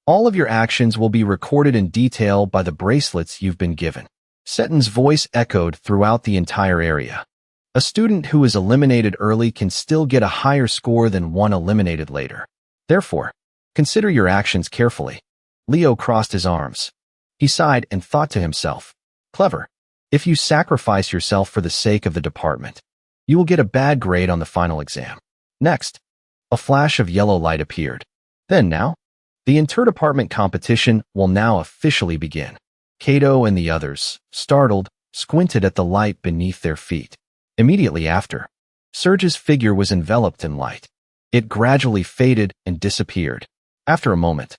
All of your actions will be recorded in detail by the bracelets you've been given. Seton's voice echoed throughout the entire area. A student who is eliminated early can still get a higher score than one eliminated later. Therefore, consider your actions carefully. Leo crossed his arms. He sighed and thought to himself, Clever. If you sacrifice yourself for the sake of the department, you will get a bad grade on the final exam. Next, a flash of yellow light appeared. Then now, the interdepartment competition will now officially begin. Kato and the others, startled, squinted at the light beneath their feet. Immediately after, Serge's figure was enveloped in light. It gradually faded and disappeared. After a moment,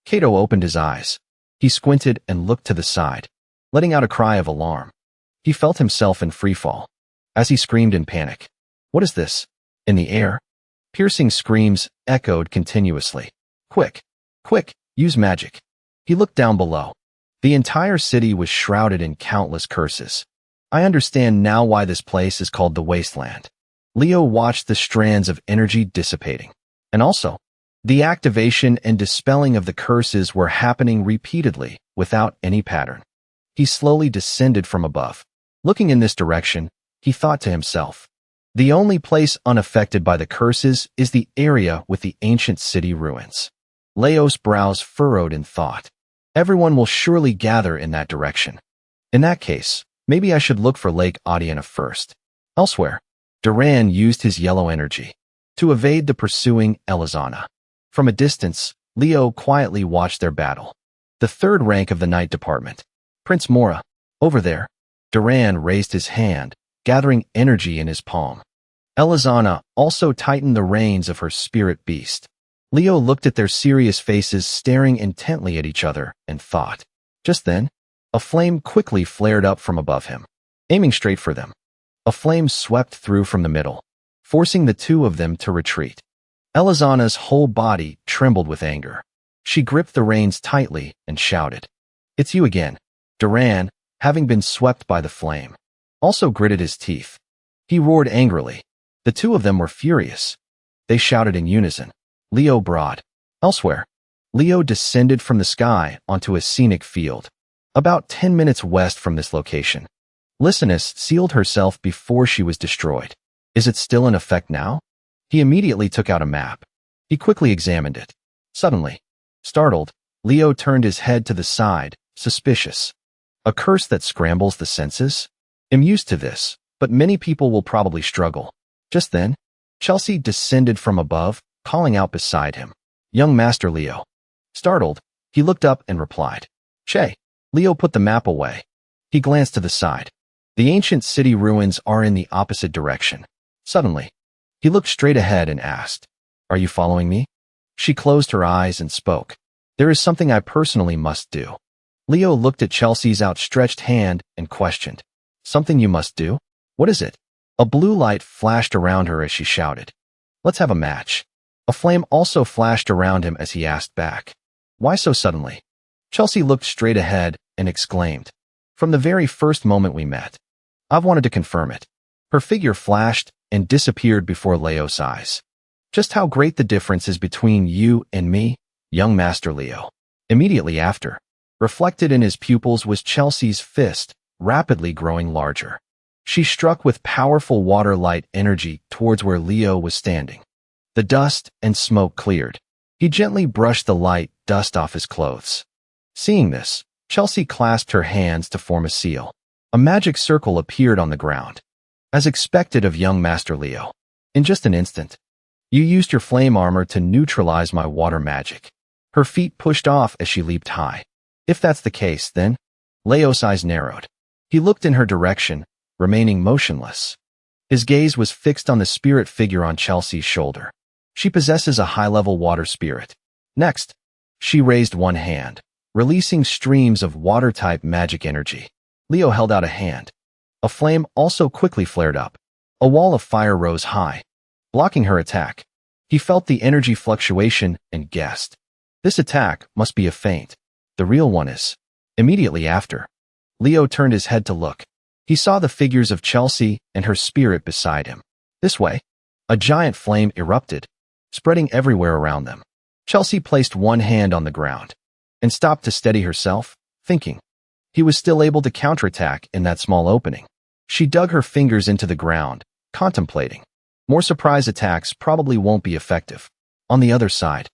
Kato opened his eyes. He squinted and looked to the side, letting out a cry of alarm. He felt himself in freefall. As he screamed in panic, What is this? In the air, piercing screams echoed continuously. Quick! Quick! Use magic! He looked down below. The entire city was shrouded in countless curses. I understand now why this place is called the Wasteland. Leo watched the strands of energy dissipating. And also, the activation and dispelling of the curses were happening repeatedly, without any pattern. He slowly descended from above. Looking in this direction, he thought to himself, the only place unaffected by the curses is the area with the ancient city ruins. Leo's brows furrowed in thought. Everyone will surely gather in that direction. In that case, maybe I should look for Lake Adiana first. Elsewhere, Duran used his yellow energy to evade the pursuing Elizana. From a distance, Leo quietly watched their battle. The third rank of the Night Department, Prince Mora, over there. Duran raised his hand, gathering energy in his palm. Elizana also tightened the reins of her spirit beast. Leo looked at their serious faces staring intently at each other and thought. Just then, a flame quickly flared up from above him, aiming straight for them. A flame swept through from the middle, forcing the two of them to retreat. Elizana's whole body trembled with anger. She gripped the reins tightly and shouted, "It's you again." Duran, having been swept by the flame, also gritted his teeth. He roared angrily. The two of them were furious. They shouted in unison, "Leo Broad." Elsewhere, Leo descended from the sky onto a scenic field, about 10 minutes west from this location. Licinus sealed herself before she was destroyed. Is it still in effect now? He immediately took out a map. He quickly examined it. Suddenly, startled, Leo turned his head to the side, suspicious. A curse that scrambles the senses? I'm used to this, but many people will probably struggle. Just then, Chelsea descended from above, calling out beside him, "Young Master Leo." Startled, he looked up and replied, "Che." Leo put the map away. He glanced to the side. The ancient city ruins are in the opposite direction. Suddenly, he looked straight ahead and asked, "Are you following me?" She closed her eyes and spoke. "There is something I personally must do." Leo looked at Chelsea's outstretched hand and questioned, "Something you must do? What is it?" A blue light flashed around her as she shouted, "Let's have a match." A flame also flashed around him as he asked back, "Why so suddenly?" Chelsea looked straight ahead and exclaimed, "From the very first moment we met, I've wanted to confirm it." Her figure flashed and disappeared before Leo's eyes. "Just how great the difference is between you and me, young Master Leo." Immediately after, reflected in his pupils was Chelsea's fist, rapidly growing larger. She struck with powerful water-light energy towards where Leo was standing. The dust and smoke cleared. He gently brushed the light dust off his clothes. Seeing this, Chelsea clasped her hands to form a seal. A magic circle appeared on the ground, as expected of young Master Leo. In just an instant, you used your flame armor to neutralize my water magic. Her feet pushed off as she leaped high. If that's the case, then, Leo's eyes narrowed. He looked in her direction, remaining motionless. His gaze was fixed on the spirit figure on Chelsea's shoulder. She possesses a high-level water spirit. Next, she raised one hand, releasing streams of water-type magic energy. Leo held out a hand. A flame also quickly flared up. A wall of fire rose high, blocking her attack. He felt the energy fluctuation and guessed, "This attack must be a feint. The real one is." Immediately after, Leo turned his head to look. He saw the figures of Chelsea and her spirit beside him. This way, a giant flame erupted, spreading everywhere around them. Chelsea placed one hand on the ground and stopped to steady herself, thinking. He was still able to counterattack in that small opening. She dug her fingers into the ground, contemplating. More surprise attacks probably won't be effective. On the other side,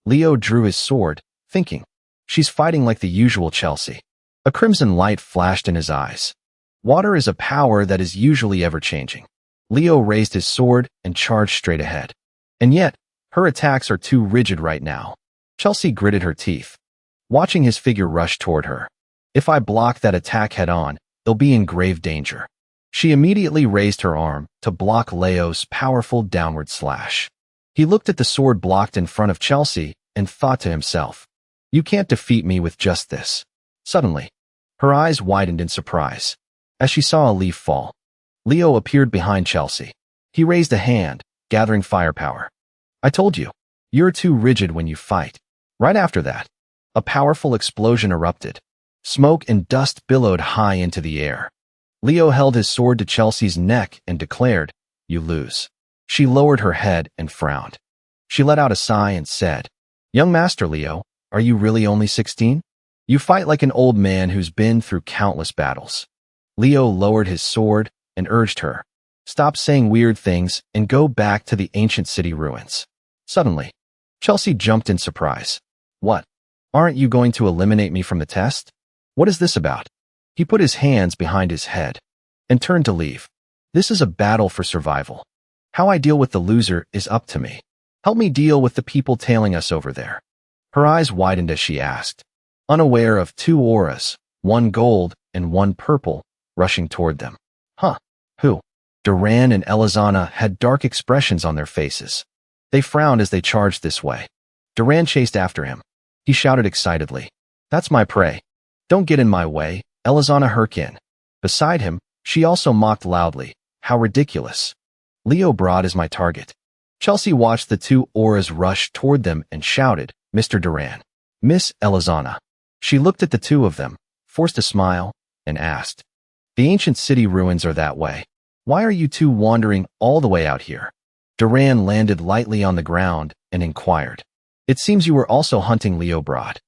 Leo drew his sword, thinking. She's fighting like the usual Chelsea. A crimson light flashed in his eyes. Water is a power that is usually ever-changing. Leo raised his sword and charged straight ahead. And yet, her attacks are too rigid right now. Chelsea gritted her teeth, watching his figure rush toward her. If I block that attack head-on, they'll be in grave danger. She immediately raised her arm to block Leo's powerful downward slash. He looked at the sword blocked in front of Chelsea and thought to himself, "You can't defeat me with just this." Suddenly, her eyes widened in surprise as she saw a leaf fall. Leo appeared behind Chelsea. He raised a hand, gathering firepower. "I told you, you're too rigid when you fight." Right after that, a powerful explosion erupted. Smoke and dust billowed high into the air. Leo held his sword to Chelsea's neck and declared, "You lose." She lowered her head and frowned. She let out a sigh and said, "Young Master Leo, are you really only 16? You fight like an old man who's been through countless battles." Leo lowered his sword and urged her, "Stop saying weird things and go back to the ancient city ruins." Suddenly, Chelsea jumped in surprise. "What? Aren't you going to eliminate me from the test? What is this about?" He put his hands behind his head and turned to leave. "This is a battle for survival. How I deal with the loser is up to me. Help me deal with the people tailing us over there." Her eyes widened as she asked, unaware of two auras, one gold and one purple, rushing toward them. "Huh? Who?" Duran and Elizana had dark expressions on their faces. They frowned as they charged this way. Duran chased after him. He shouted excitedly, "That's my prey. Don't get in my way." Elizana herked in. Beside him, she also mocked loudly, "How ridiculous. Leo Broad is my target." Chelsea watched the two auras rush toward them and shouted, "Mr. Duran, Miss Elizana." She looked at the two of them, forced a smile, and asked, "The ancient city ruins are that way. Why are you two wandering all the way out here?" Duran landed lightly on the ground and inquired, "It seems you were also hunting Leo Broad.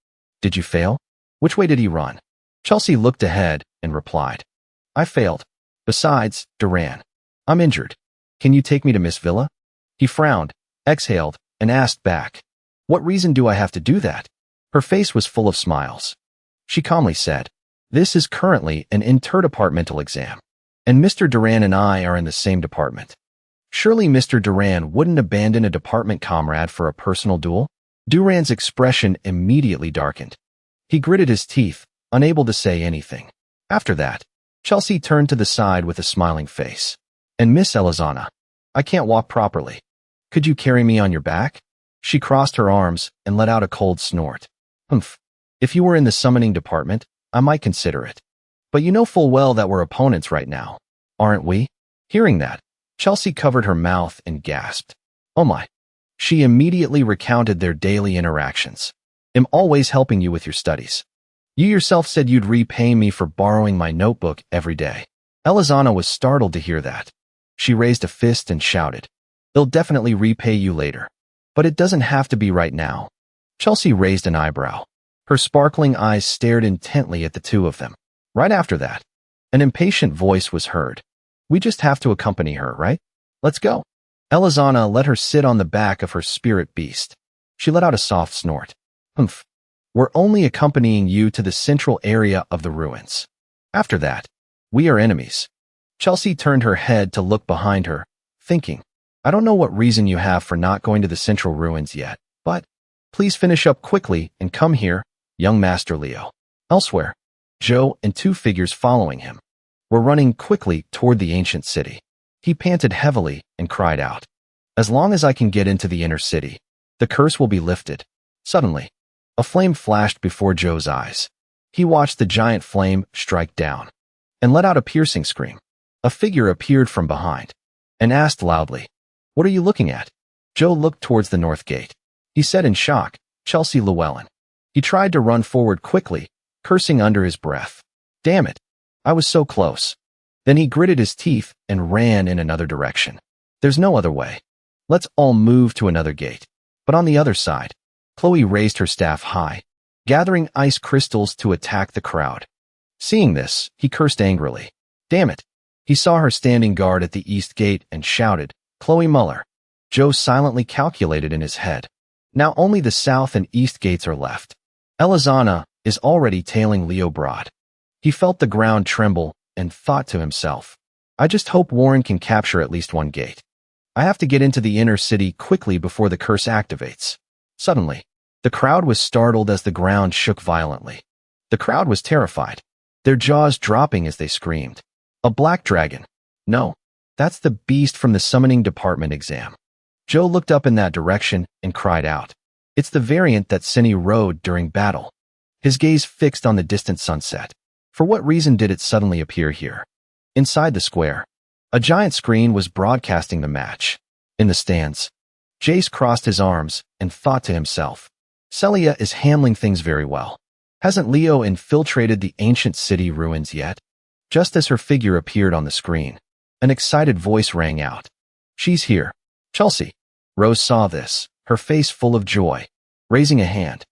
Did you fail? Which way did he run?" Chelsea looked ahead and replied, "I failed. Besides, Duran, I'm injured. Can you take me to Miss Villa?" He frowned, exhaled, and asked back, "What reason do I have to do that?" Her face was full of smiles. She calmly said, "This is currently an interdepartmental exam, and Mr. Duran and I are in the same department. Surely Mr. Duran wouldn't abandon a department comrade for a personal duel?" Duran's expression immediately darkened. He gritted his teeth, unable to say anything. After that, Chelsea turned to the side with a smiling face. "And Miss Elizana, I can't walk properly. Could you carry me on your back?" She crossed her arms and let out a cold snort. "Humph. If you were in the summoning department, I might consider it. But you know full well that we're opponents right now, aren't we?" Hearing that, Chelsea covered her mouth and gasped, "Oh my." She immediately recounted their daily interactions. "I'm always helping you with your studies. You yourself said you'd repay me for borrowing my notebook every day." Elizana was startled to hear that. She raised a fist and shouted, "They'll definitely repay you later. But it doesn't have to be right now." Chelsea raised an eyebrow. Her sparkling eyes stared intently at the two of them. Right after that, an impatient voice was heard. "We just have to accompany her, right? Let's go." Elizana let her sit on the back of her spirit beast. She let out a soft snort. "Humph. We're only accompanying you to the central area of the ruins. After that, we are enemies." Chelsea turned her head to look behind her, thinking, "I don't know what reason you have for not going to the central ruins yet, but please finish up quickly and come here, young Master Leo." Elsewhere, Joe and two figures following him were running quickly toward the ancient city. He panted heavily and cried out, "As long as I can get into the inner city, the curse will be lifted." Suddenly, a flame flashed before Joe's eyes. He watched the giant flame strike down and let out a piercing scream. A figure appeared from behind and asked loudly, "What are you looking at?" Joe looked towards the north gate. He said in shock, "Chelsea Llewellyn." He tried to run forward quickly, cursing under his breath. "Damn it, I was so close." Then he gritted his teeth and ran in another direction. "There's no other way. Let's all move to another gate." But on the other side, Chloe raised her staff high, gathering ice crystals to attack the crowd. Seeing this, he cursed angrily. "Damn it." He saw her standing guard at the east gate and shouted, "Chloe Muller." Joe silently calculated in his head. Now only the south and east gates are left. Elizana is already tailing Leo Broad. He felt the ground tremble and thought to himself, "I just hope Warren can capture at least one gate. I have to get into the inner city quickly before the curse activates." Suddenly, the crowd was startled as the ground shook violently. The crowd was terrified, their jaws dropping as they screamed, "A black dragon! No, that's the beast from the summoning department exam." Joe looked up in that direction and cried out, "It's the variant that Cinny rode during battle." His gaze fixed on the distant sunset. For what reason did it suddenly appear here? Inside the square, a giant screen was broadcasting the match. In the stands, Jace crossed his arms and thought to himself, "Celia is handling things very well. Hasn't Leo infiltrated the ancient city ruins yet? Just as her figure appeared on the screen, an excited voice rang out. She's here. Chelsea. Rose saw this, her face full of joy, raising a hand.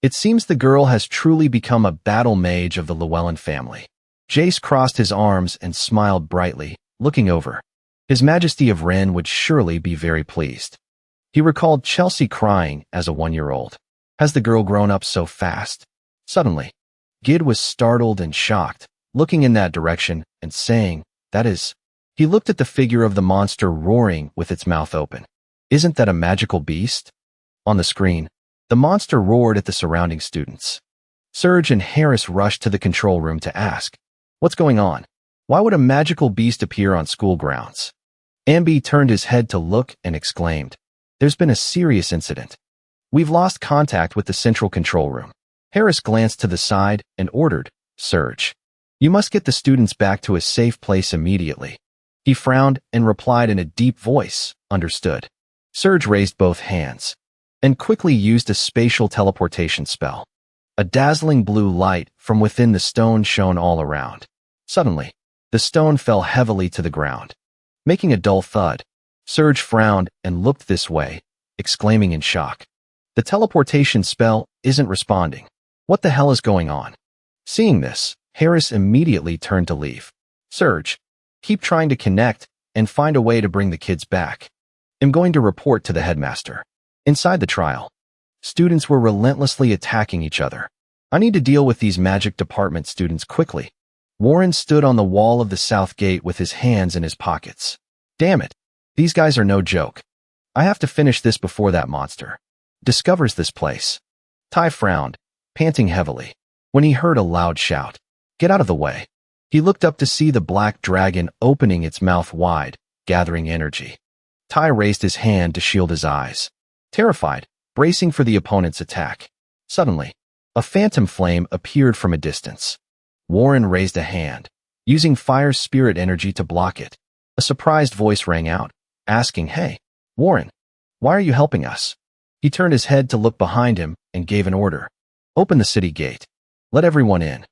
It seems the girl has truly become a battle mage of the Llewellyn family. Jace crossed his arms and smiled brightly, looking over. His Majesty of Ren would surely be very pleased. He recalled Chelsea crying as a 1-year-old. Has the girl grown up so fast? Suddenly, Gid was startled and shocked, looking in that direction and saying, "That is..." He looked at the figure of the monster roaring with its mouth open. "Isn't that a magical beast?" On the screen, the monster roared at the surrounding students. Serge and Harris rushed to the control room to ask, "What's going on? Why would a magical beast appear on school grounds?" Ambi turned his head to look and exclaimed, "There's been a serious incident. We've lost contact with the central control room." Harris glanced to the side and ordered, "Serge, you must get the students back to a safe place immediately." He frowned and replied in a deep voice, "Understood." Serge raised both hands and quickly used a spatial teleportation spell. A dazzling blue light from within the stone shone all around. Suddenly, the stone fell heavily to the ground, making a dull thud. Serge frowned and looked this way, exclaiming in shock, "The teleportation spell isn't responding. What the hell is going on?" Seeing this, Harris immediately turned to leave. "Serge, keep trying to connect and find a way to bring the kids back. I'm going to report to the headmaster." Inside the trial, students were relentlessly attacking each other. "I need to deal with these magic department students quickly." Warren stood on the wall of the south gate with his hands in his pockets. "Damn it, these guys are no joke. I have to finish this before that monster discovers this place." Ty frowned, panting heavily, when he heard a loud shout, "Get out of the way." He looked up to see the black dragon opening its mouth wide, gathering energy. Ty raised his hand to shield his eyes, terrified, bracing for the opponent's attack. Suddenly, a phantom flame appeared from a distance. Warren raised a hand, using fire spirit energy to block it. A surprised voice rang out, asking, "Hey, Warren, why are you helping us?" He turned his head to look behind him and gave an order. "Open the city gate. Let everyone in."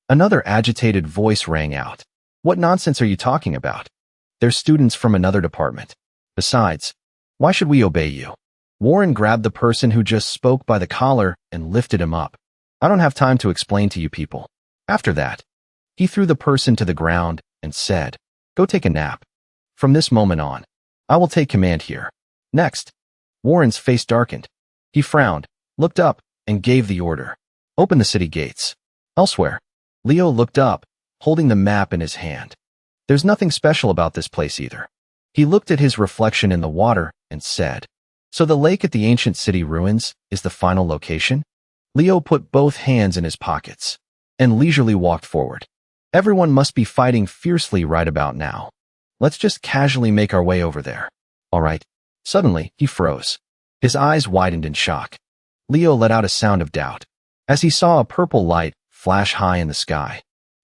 Another agitated voice rang out. "What nonsense are you talking about? They're students from another department. Besides, why should we obey you?" Warren grabbed the person who just spoke by the collar and lifted him up. "I don't have time to explain to you people." After that, he threw the person to the ground and said, "Go take a nap. From this moment on, I will take command here." Next, Warren's face darkened. He frowned, looked up, and gave the order, "Open the city gates." Elsewhere, Leo looked up, holding the map in his hand. "There's nothing special about this place either." He looked at his reflection in the water and said, "So the lake at the ancient city ruins is the final location?" Leo put both hands in his pockets and leisurely walked forward. "Everyone must be fighting fiercely right about now. Let's just casually make our way over there. All right." Suddenly, he froze. His eyes widened in shock. Leo let out a sound of doubt as he saw a purple light flash high in the sky.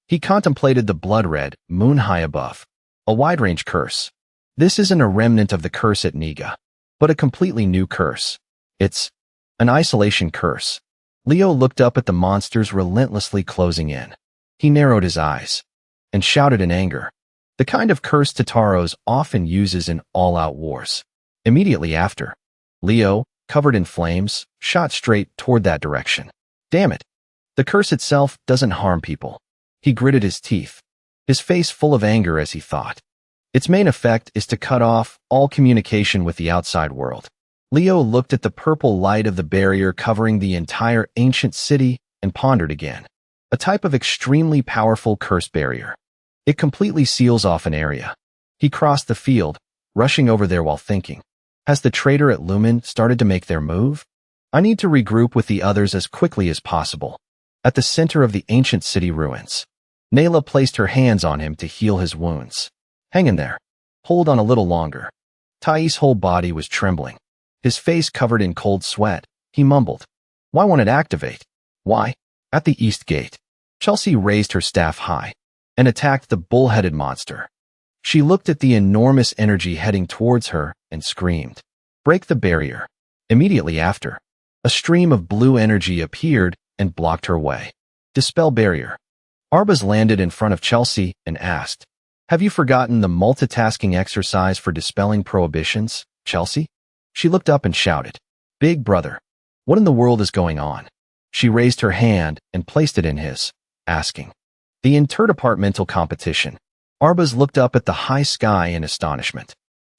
He contemplated the blood-red moon high above. A wide-range curse. This isn't a remnant of the curse at Niga, but a completely new curse. It's an isolation curse. Leo looked up at the monsters relentlessly closing in. He narrowed his eyes and shouted in anger, the kind of curse Tataros often uses in all-out wars. Immediately after, Leo, covered in flames, shot straight toward that direction. "Damn it! The curse itself doesn't harm people." He gritted his teeth, his face full of anger as he thought. Its main effect is to cut off all communication with the outside world. Leo looked at the purple light of the barrier covering the entire ancient city and pondered again. A type of extremely powerful curse barrier. It completely seals off an area. He crossed the field, rushing over there while thinking, has the traitor at Lumen started to make their move? I need to regroup with the others as quickly as possible. At the center of the ancient city ruins, Nayla placed her hands on him to heal his wounds. "Hang in there. Hold on a little longer." Thais' whole body was trembling. His face covered in cold sweat, he mumbled, "Why won't it activate? Why?" At the east gate, Chelsea raised her staff high and attacked the bull-headed monster. She looked at the enormous energy heading towards her and screamed, "Break the barrier." Immediately after, a stream of blue energy appeared and blocked her way. Dispel barrier. Arbaz landed in front of Chelsea and asked, "Have you forgotten the multitasking exercise for dispelling prohibitions, Chelsea?" She looked up and shouted, "Big brother, what in the world is going on?" She raised her hand and placed it in his, asking, "The interdepartmental competition." Arbaz looked up at the high sky in astonishment.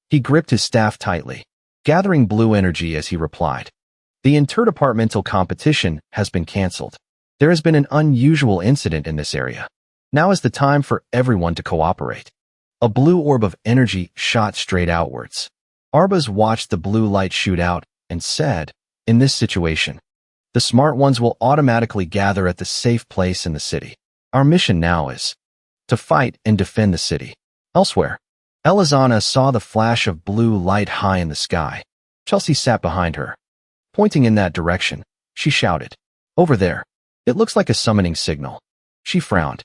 He gripped his staff tightly, gathering blue energy as he replied, "The interdepartmental competition has been cancelled. There has been an unusual incident in this area. Now is the time for everyone to cooperate." A blue orb of energy shot straight outwards. Arbaz watched the blue light shoot out and said, "In this situation, the smart ones will automatically gather at the safe place in the city. Our mission now is to fight and defend the city." Elsewhere, Elizana saw the flash of blue light high in the sky. Chelsea sat behind her. Pointing in that direction, she shouted, "Over there. It looks like a summoning signal." She frowned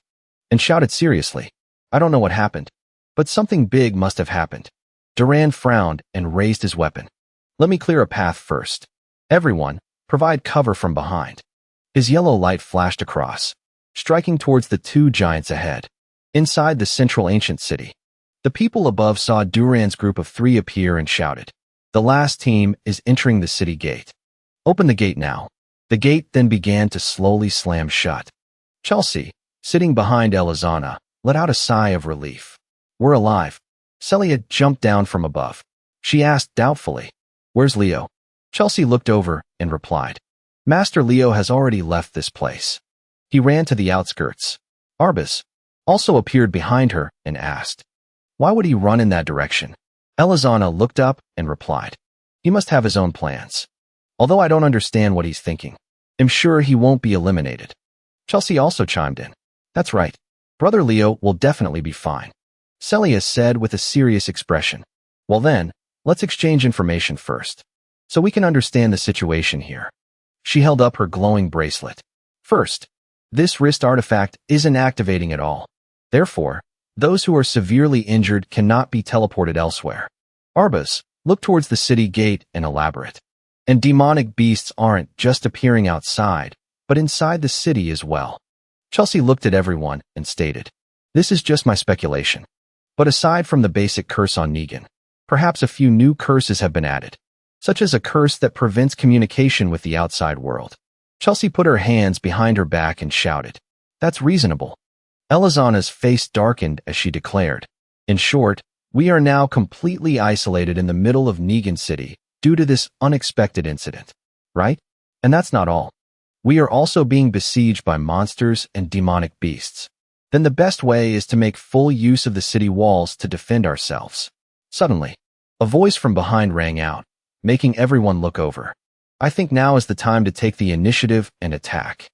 and shouted seriously, "I don't know what happened, but something big must have happened." Duran frowned and raised his weapon. "Let me clear a path first. Everyone, provide cover from behind." His yellow light flashed across, striking towards the two giants ahead. Inside the central ancient city, the people above saw Duran's group of 3 appear and shouted, "The last team is entering the city gate. Open the gate now." The gate then began to slowly slam shut. Chelsea, sitting behind Elizana, let out a sigh of relief. "We're alive." Celia jumped down from above. She asked doubtfully, "Where's Leo?" Chelsea looked over and replied, "Master Leo has already left this place." He ran to the outskirts. Arbaz also appeared behind her and asked, "Why would he run in that direction?" Elizana looked up and replied, "He must have his own plans. Although I don't understand what he's thinking, I'm sure he won't be eliminated." Chelsea also chimed in, "That's right. Brother Leo will definitely be fine." Celia said with a serious expression, "Well then, let's exchange information first, so we can understand the situation here." She held up her glowing bracelet. "First, this wrist artifact isn't activating at all. Therefore, those who are severely injured cannot be teleported elsewhere." Arbaz looked towards the city gate and elaborate. "And demonic beasts aren't just appearing outside, but inside the city as well." Chelsea looked at everyone and stated, "This is just my speculation. But aside from the basic curse on Negan, perhaps a few new curses have been added, such as a curse that prevents communication with the outside world." Chelsea put her hands behind her back and shouted, "That's reasonable." Elizana's face darkened as she declared, "In short, we are now completely isolated in the middle of Negan City due to this unexpected incident, right? And that's not all. We are also being besieged by monsters and demonic beasts. Then the best way is to make full use of the city walls to defend ourselves." Suddenly, a voice from behind rang out, making everyone look over. "I think now is the time to take the initiative and attack.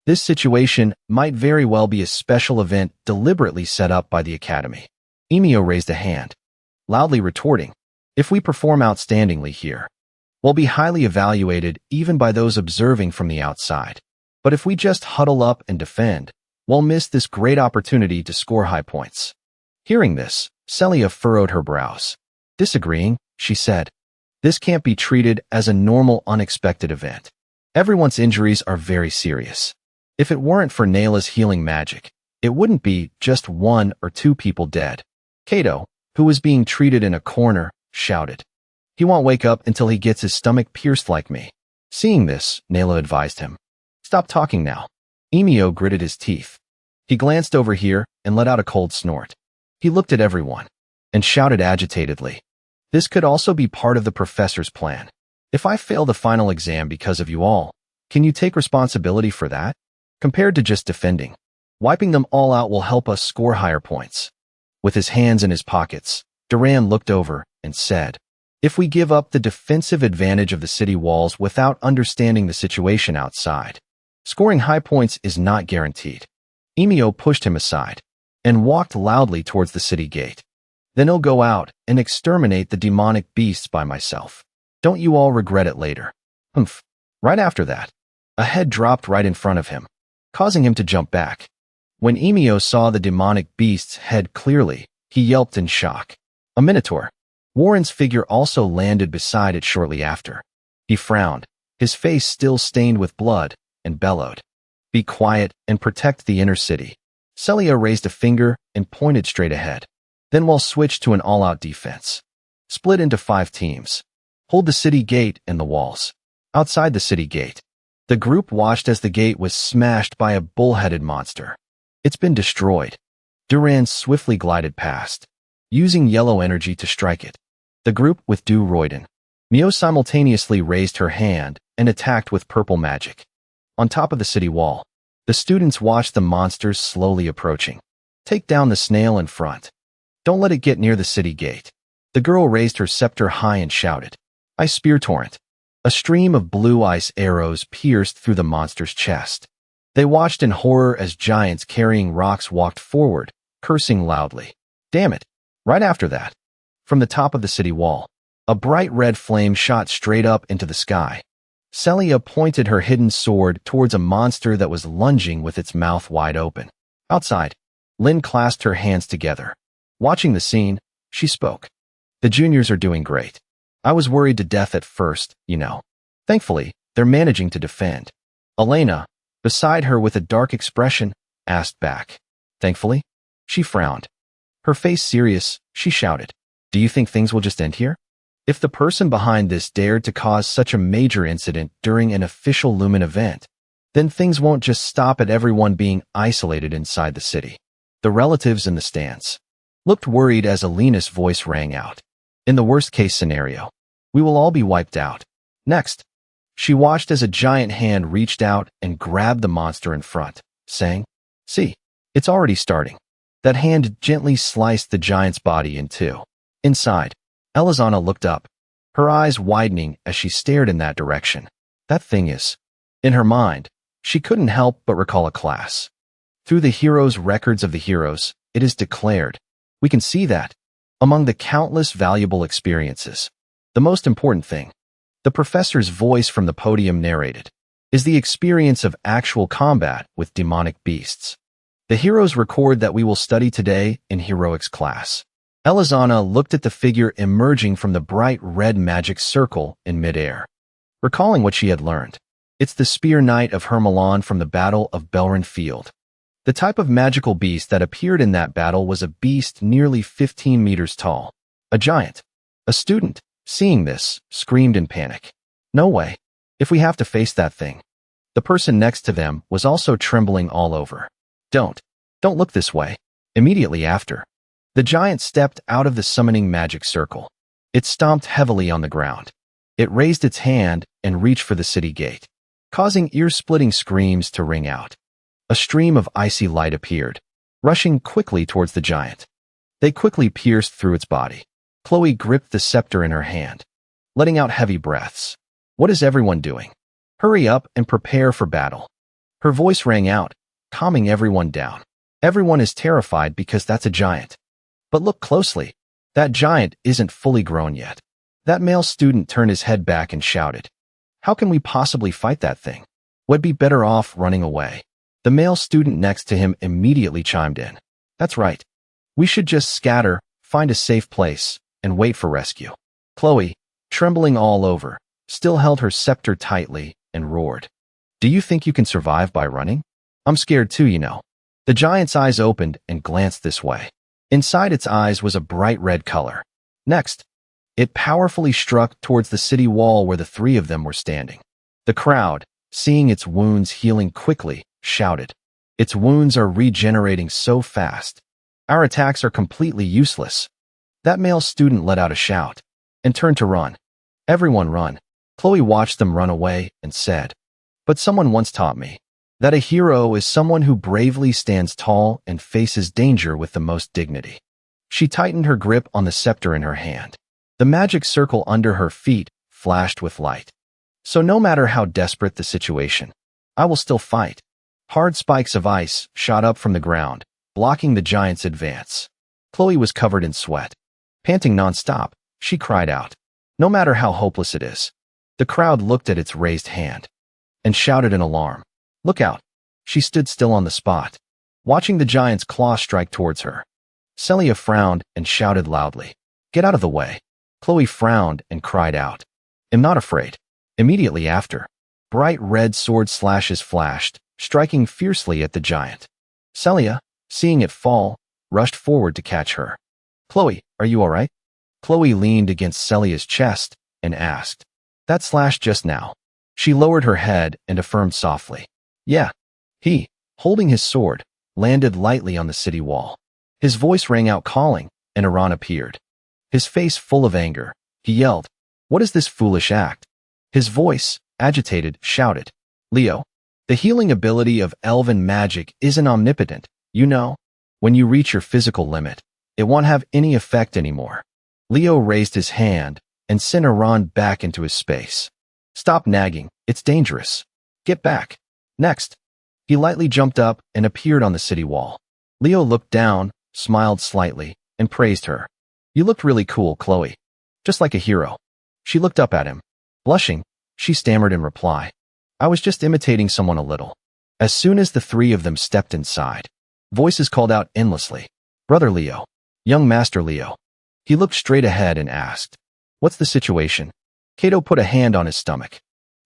This situation might very well be a special event deliberately set up by the Academy." Emio raised a hand, loudly retorting, "If we perform outstandingly here, we'll be highly evaluated even by those observing from the outside. But if we just huddle up and defend, we'll miss this great opportunity to score high points." Hearing this, Celia furrowed her brows. Disagreeing, she said, "This can't be treated as a normal unexpected event. Everyone's injuries are very serious. If it weren't for Nayla's healing magic, it wouldn't be just 1 or 2 people dead." Kato, who was being treated in a corner, shouted, "He won't wake up until he gets his stomach pierced like me." Seeing this, Nayla advised him, "Stop talking now." Emio gritted his teeth. He glanced over here and let out a cold snort. He looked at everyone and shouted agitatedly, "This could also be part of the professor's plan. If I fail the final exam because of you all, can you take responsibility for that? Compared to just defending, wiping them all out will help us score higher points." With his hands in his pockets, Duran looked over and said, "If we give up the defensive advantage of the city walls without understanding the situation outside, scoring high points is not guaranteed." Emio pushed him aside and walked loudly towards the city gate. "Then I'll go out and exterminate the demonic beasts by myself. Don't you all regret it later." Humph. Right after that, a head dropped right in front of him, causing him to jump back. When Emio saw the demonic beast's head clearly, he yelped in shock. A minotaur. Warren's figure also landed beside it shortly after. He frowned, his face still stained with blood, and bellowed, Be quiet and protect the inner city. Celia raised a finger and pointed straight ahead. Then we'll switch to an all-out defense. Split into 5 teams. Hold the city gate and the walls. Outside the city gate, the group watched as the gate was smashed by a bull-headed monster. It's been destroyed. Duran swiftly glided past, using yellow energy to strike it. The group withdrew Royden. Mio simultaneously raised her hand and attacked with purple magic. On top of the city wall, the students watched the monsters slowly approaching. Take down the snail in front. Don't let it get near the city gate. The girl raised her scepter high and shouted, Ice Spear Torrent. A stream of blue ice arrows pierced through the monster's chest. They watched in horror as giants carrying rocks walked forward, cursing loudly. Damn it! Right after that, from the top of the city wall, a bright red flame shot straight up into the sky. Celia pointed her hidden sword towards a monster that was lunging with its mouth wide open. Outside, Lynn clasped her hands together. Watching the scene, she spoke. The juniors are doing great. I was worried to death at first, you know. Thankfully, they're managing to defend. Elena, beside her with a dark expression, asked back. Thankfully? She frowned. Her face serious, she shouted. Do you think things will just end here? If the person behind this dared to cause such a major incident during an official Lumen event, then things won't just stop at everyone being isolated inside the city. The relatives in the stands looked worried as Elena's voice rang out. In the worst-case scenario, we will all be wiped out. Next, she watched as a giant hand reached out and grabbed the monster in front, saying, See, it's already starting. That hand gently sliced the giant's body in two. Inside, Elizana looked up, her eyes widening as she stared in that direction. That thing is. In her mind, she couldn't help but recall a class. Through the heroes' records of the heroes, it is declared. We can see that. Among the countless valuable experiences, the most important thing, the professor's voice from the podium narrated, is the experience of actual combat with demonic beasts. The heroes record that we will study today in heroics class. Elizana looked at the figure emerging from the bright red magic circle in midair, recalling what she had learned. It's the Spear Knight of Hermelon from the Battle of Belrin Field. The type of magical beast that appeared in that battle was a beast nearly 15 meters tall. A giant. A student, seeing this, screamed in panic. No way. If we have to face that thing. The person next to them was also trembling all over. Don't look this way. Immediately after, the giant stepped out of the summoning magic circle. It stomped heavily on the ground. It raised its hand and reached for the city gate, causing ear-splitting screams to ring out. A stream of icy light appeared, rushing quickly towards the giant. They quickly pierced through its body. Chloe gripped the scepter in her hand, letting out heavy breaths. What is everyone doing? Hurry up and prepare for battle. Her voice rang out, calming everyone down. Everyone is terrified because that's a giant. But look closely. That giant isn't fully grown yet. That male student turned his head back and shouted. How can we possibly fight that thing? We'd be better off running away. The male student next to him immediately chimed in. That's right. We should just scatter, find a safe place, and wait for rescue. Chloe, trembling all over, still held her scepter tightly and roared. Do you think you can survive by running? I'm scared too, you know. The giant's eyes opened and glanced this way. Inside its eyes was a bright red color. Next, it powerfully struck towards the city wall where the three of them were standing. The crowd, seeing its wounds healing quickly, shouted. Its wounds are regenerating so fast. Our attacks are completely useless. That male student let out a shout and turned to run. Everyone run. Chloe watched them run away and said, But someone once taught me that a hero is someone who bravely stands tall and faces danger with the most dignity. She tightened her grip on the scepter in her hand. The magic circle under her feet flashed with light. So no matter how desperate the situation, I will still fight. Hard spikes of ice shot up from the ground, blocking the giant's advance. Chloe was covered in sweat. Panting nonstop, she cried out. No matter how hopeless it is. The crowd looked at its raised hand and shouted in alarm. Look out. She stood still on the spot, watching the giant's claw strike towards her. Celia frowned and shouted loudly. Get out of the way. Chloe frowned and cried out. I'm not afraid. Immediately after, bright red sword slashes flashed, striking fiercely at the giant. Celia, seeing it fall, rushed forward to catch her. Chloe, are you all right? Chloe leaned against Celia's chest and asked. That slash just now. She lowered her head and affirmed softly. Yeah. He, holding his sword, landed lightly on the city wall. His voice rang out calling, and Iran appeared. His face full of anger, he yelled, What is this foolish act? His voice, agitated, shouted, Leo, the healing ability of elven magic isn't omnipotent, you know. When you reach your physical limit, it won't have any effect anymore. Leo raised his hand and sent Iran back into his space. Stop nagging, it's dangerous. Get back. Next. He lightly jumped up and appeared on the city wall. Leo looked down, smiled slightly, and praised her. You looked really cool, Chloe. Just like a hero. She looked up at him. Blushing, she stammered in reply. I was just imitating someone a little. As soon as the three of them stepped inside, voices called out endlessly. Brother Leo. Young Master Leo. He looked straight ahead and asked, What's the situation? Kato put a hand on his stomach.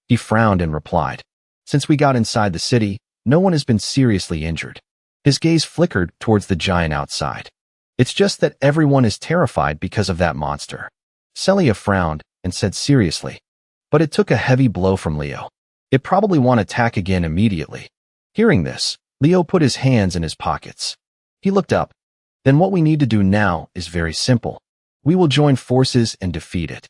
He frowned and replied, Since we got inside the city, no one has been seriously injured. His gaze flickered towards the giant outside. It's just that everyone is terrified because of that monster. Celia frowned and said seriously, But it took a heavy blow from Leo. It probably won't attack again immediately. Hearing this, Leo put his hands in his pockets. He looked up. Then what we need to do now is very simple. We will join forces and defeat it.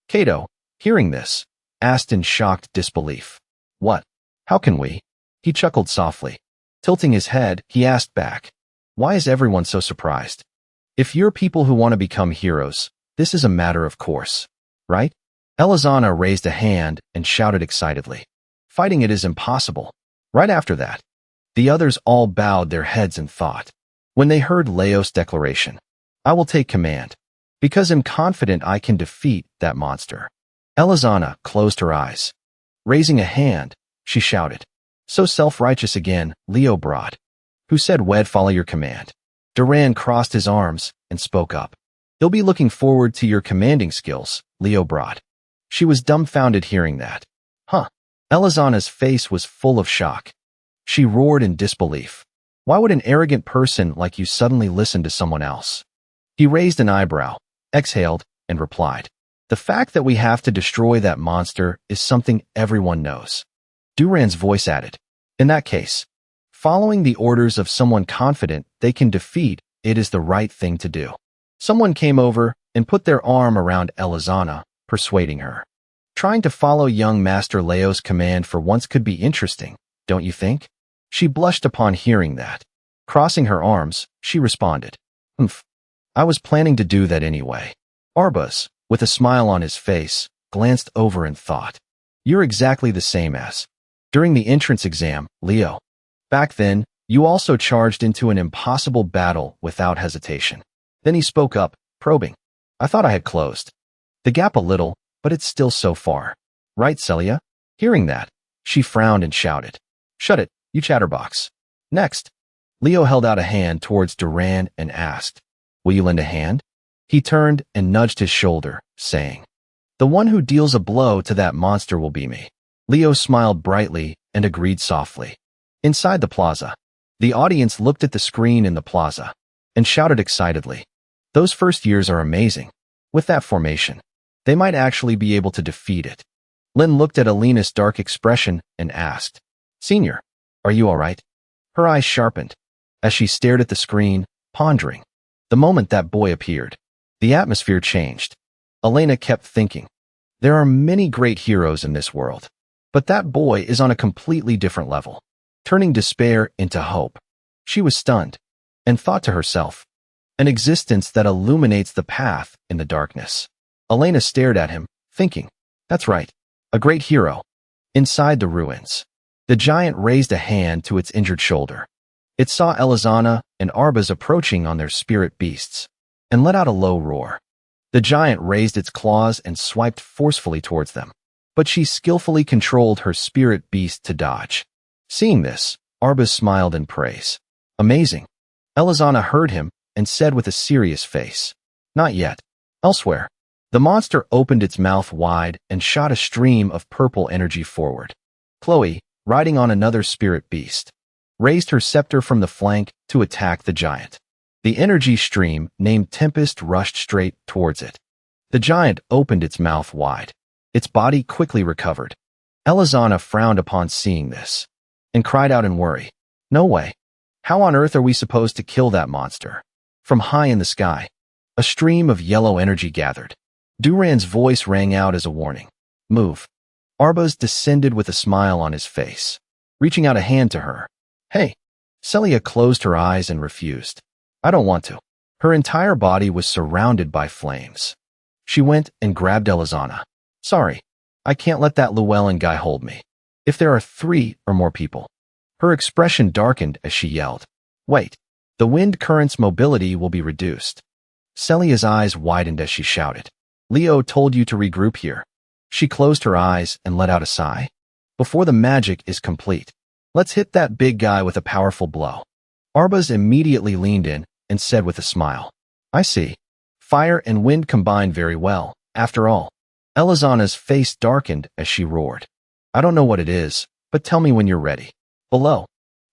Kato, hearing this, asked in shocked disbelief. What? How can we? He chuckled softly. Tilting his head, he asked back. Why is everyone so surprised? If you're people who want to become heroes, this is a matter of course, right? Elizana raised a hand and shouted excitedly. Fighting it is impossible. Right after that, the others all bowed their heads in thought. When they heard Leo's declaration, I will take command, because I'm confident I can defeat that monster. Elizana closed her eyes. Raising a hand, she shouted. So self-righteous again, Leo Broad. Who said Wed follow your command? Duran crossed his arms and spoke up. He'll be looking forward to your commanding skills, Leo Broad. She was dumbfounded hearing that. Huh. Elizana's face was full of shock. She roared in disbelief. Why would an arrogant person like you suddenly listen to someone else? He raised an eyebrow, exhaled, and replied. The fact that we have to destroy that monster is something everyone knows. Duran's voice added. In that case, following the orders of someone confident they can defeat it is the right thing to do. Someone came over and put their arm around Elizana, persuading her. Trying to follow young Master Leo's command for once could be interesting, don't you think? She blushed upon hearing that. Crossing her arms, she responded. I was planning to do that anyway. Arbus, with a smile on his face, glanced over and thought. You're exactly the same as. During the entrance exam, Leo. Back then, you also charged into an impossible battle without hesitation. Then he spoke up, probing. I thought I had closed the gap a little, but it's still so far. Right, Celia? Hearing that, she frowned and shouted. Shut it, you chatterbox. Next, Leo held out a hand towards Duran and asked, Will you lend a hand? He turned and nudged his shoulder, saying, The one who deals a blow to that monster will be me. Leo smiled brightly and agreed softly. Inside the plaza, the audience looked at the screen in the plaza and shouted excitedly. Those first years are amazing. With that formation, they might actually be able to defeat it. Lynn looked at Alina's dark expression and asked, Senior, are you all right? Her eyes sharpened as she stared at the screen, pondering. The moment that boy appeared, the atmosphere changed. Elena kept thinking, there are many great heroes in this world, but that boy is on a completely different level, turning despair into hope. She was stunned and thought to herself, an existence that illuminates the path in the darkness. Elena stared at him, thinking, that's right, a great hero. Inside the ruins, the giant raised a hand to its injured shoulder. It saw Elizana and Arbas approaching on their spirit beasts, and let out a low roar. The giant raised its claws and swiped forcefully towards them, but she skillfully controlled her spirit beast to dodge. Seeing this, Arbas smiled in praise. Amazing. Elizana heard him and said with a serious face, Not yet. Elsewhere, the monster opened its mouth wide and shot a stream of purple energy forward. Chloe, riding on another spirit beast, raised her scepter from the flank to attack the giant. The energy stream, named Tempest, rushed straight towards it. The giant opened its mouth wide. Its body quickly recovered. Elizana frowned upon seeing this and cried out in worry. No way. How on earth are we supposed to kill that monster? From high in the sky, a stream of yellow energy gathered. Duran's voice rang out as a warning. Move. Arbaz descended with a smile on his face, reaching out a hand to her. Hey. Celia closed her eyes and refused. I don't want to. Her entire body was surrounded by flames. She went and grabbed Elizana. Sorry. I can't let that Llewellyn guy hold me. If there are 3 or more people. Her expression darkened as she yelled. Wait. The wind current's mobility will be reduced. Celia's eyes widened as she shouted. Leo told you to regroup here. She closed her eyes and let out a sigh. Before the magic is complete, let's hit that big guy with a powerful blow. Arbaz immediately leaned in and said with a smile. I see. Fire and wind combine very well, after all. Elizana's face darkened as she roared. I don't know what it is, but tell me when you're ready. Below.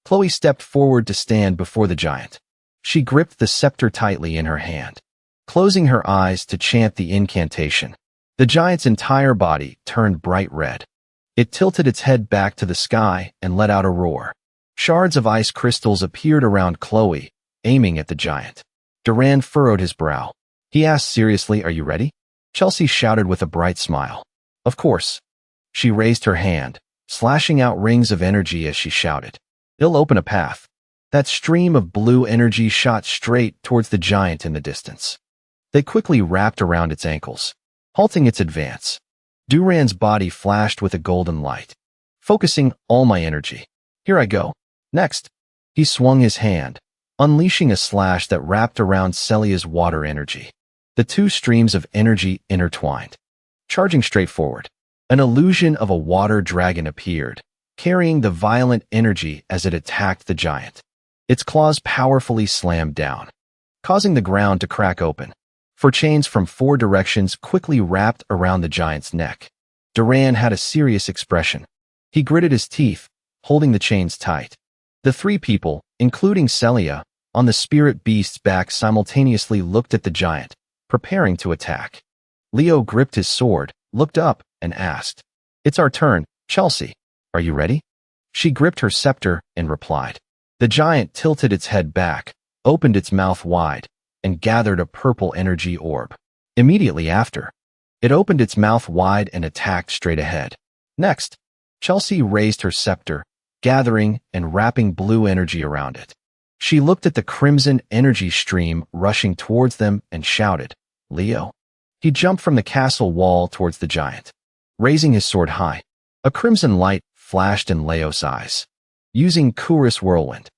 Chloe stepped forward to stand before the giant. She gripped the scepter tightly in her hand, closing her eyes to chant the incantation. The giant's entire body turned bright red. It tilted its head back to the sky and let out a roar. Shards of ice crystals appeared around Chloe, aiming at the giant. Duran furrowed his brow. He asked seriously, Are you ready? Chelsea shouted with a bright smile. Of course. She raised her hand, slashing out rings of energy as she shouted. It'll open a path. That stream of blue energy shot straight towards the giant in the distance. They quickly wrapped around its ankles, halting its advance. Duran's body flashed with a golden light, focusing all my energy. Here I go. Next. He swung his hand, unleashing a slash that wrapped around Celia's water energy. The 2 streams of energy intertwined. Charging straight forward, an illusion of a water dragon appeared, carrying the violent energy as it attacked the giant. Its claws powerfully slammed down, causing the ground to crack open. 4 chains from 4 directions quickly wrapped around the giant's neck. Duran had a serious expression. He gritted his teeth, holding the chains tight. The 3 people, including Celia, on the spirit beast's back simultaneously looked at the giant, preparing to attack. Leo gripped his sword, looked up, and asked, It's our turn, Chelsea. Are you ready? She gripped her scepter and replied. The giant tilted its head back, opened its mouth wide, and gathered a purple energy orb. Immediately after, it opened its mouth wide and attacked straight ahead. Next, Chelsea raised her scepter, gathering and wrapping blue energy around it. She looked at the crimson energy stream rushing towards them and shouted, Leo. He jumped from the castle wall towards the giant, raising his sword high. A crimson light flashed in Leo's eyes. Using Kurus Whirlwind,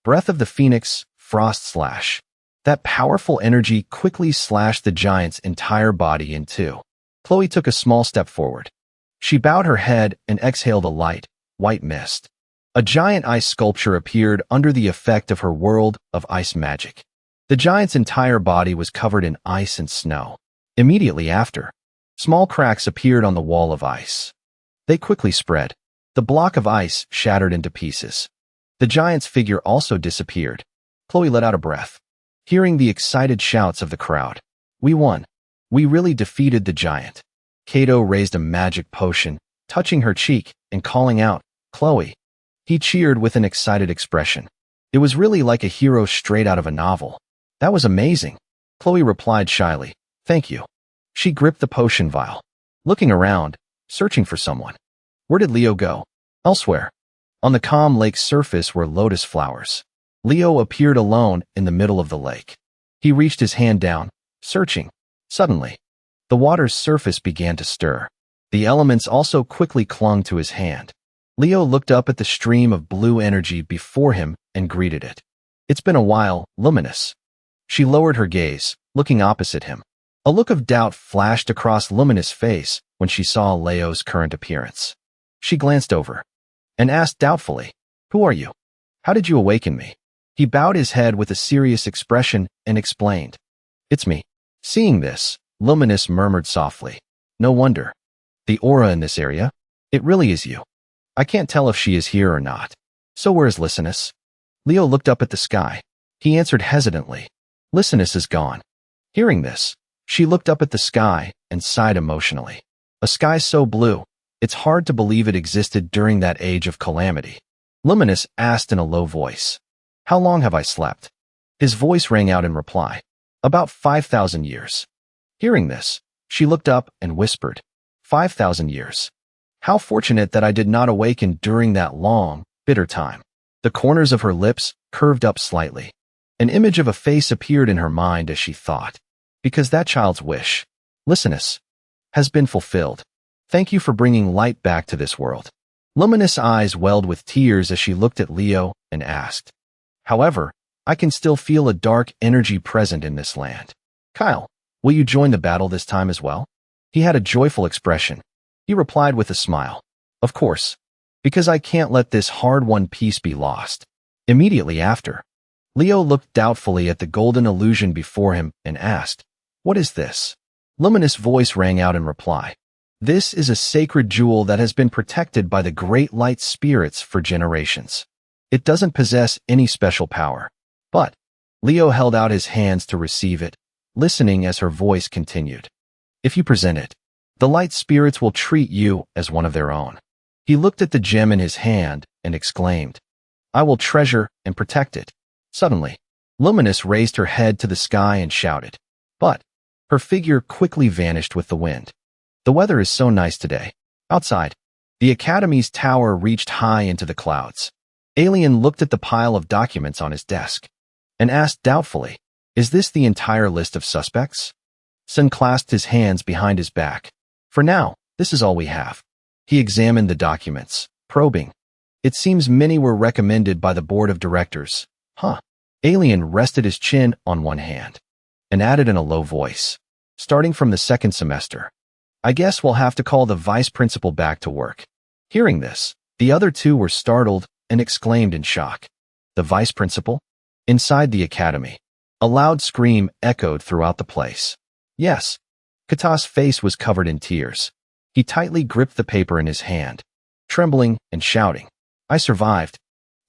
Breath of the Phoenix, Frost Slash. That powerful energy quickly slashed the giant's entire body in 2. Chloe took a small step forward. She bowed her head and exhaled a light, white mist. A giant ice sculpture appeared under the effect of her world of ice magic. The giant's entire body was covered in ice and snow. Immediately after, small cracks appeared on the wall of ice. They quickly spread. The block of ice shattered into pieces. The giant's figure also disappeared. Chloe let out a breath, hearing the excited shouts of the crowd. We won. We really defeated the giant. Kato raised a magic potion, touching her cheek and calling out, Chloe. He cheered with an excited expression. It was really like a hero straight out of a novel. That was amazing. Chloe replied shyly, Thank you. She gripped the potion vial, looking around, searching for someone. Where did Leo go? Elsewhere. On the calm lake's surface were lotus flowers. Leo appeared alone in the middle of the lake. He reached his hand down, searching. Suddenly, the water's surface began to stir. The elements also quickly clung to his hand. Leo looked up at the stream of blue energy before him and greeted it. It's been a while, Luminous. She lowered her gaze, looking opposite him. A look of doubt flashed across Luminous' face when she saw Leo's current appearance. She glanced over and asked doubtfully, Who are you? How did you awaken me? He bowed his head with a serious expression and explained, It's me. Seeing this, Luminous murmured softly, No wonder. The aura in this area, it really is you. I can't tell if she is here or not. So where is Licinus? Leo looked up at the sky. He answered hesitantly. Licinus is gone. Hearing this, she looked up at the sky and sighed emotionally. A sky so blue, it's hard to believe it existed during that age of calamity. Luminous asked in a low voice. How long have I slept? His voice rang out in reply. About 5,000 years. Hearing this, she looked up and whispered. 5,000 years. How fortunate that I did not awaken during that long, bitter time. The corners of her lips curved up slightly. An image of a face appeared in her mind as she thought. Because that child's wish, Licinus, has been fulfilled. Thank you for bringing light back to this world. Luminous eyes welled with tears as she looked at Leo and asked. However, I can still feel a dark energy present in this land. Kyle, will you join the battle this time as well? He had a joyful expression. He replied with a smile. Of course, because I can't let this hard-won peace be lost. Immediately after, Leo looked doubtfully at the golden illusion before him and asked, What is this? Luminous voice rang out in reply. This is a sacred jewel that has been protected by the great light spirits for generations. It doesn't possess any special power. But Leo held out his hands to receive it, listening as her voice continued. If you present it, the light spirits will treat you as one of their own. He looked at the gem in his hand and exclaimed, I will treasure and protect it. Suddenly, Luminous raised her head to the sky and shouted. But her figure quickly vanished with the wind. The weather is so nice today. Outside, the Academy's tower reached high into the clouds. Alien looked at the pile of documents on his desk and asked doubtfully, Is this the entire list of suspects? Sun clasped his hands behind his back. For now, this is all we have. He examined the documents, probing. It seems many were recommended by the board of directors. Huh. Alien rested his chin on one hand and added in a low voice. Starting from the second semester, I guess we'll have to call the vice principal back to work. Hearing this, the other two were startled and exclaimed in shock. The vice principal? Inside the academy, a loud scream echoed throughout the place. Yes. Kata's face was covered in tears. He tightly gripped the paper in his hand, trembling and shouting. I survived.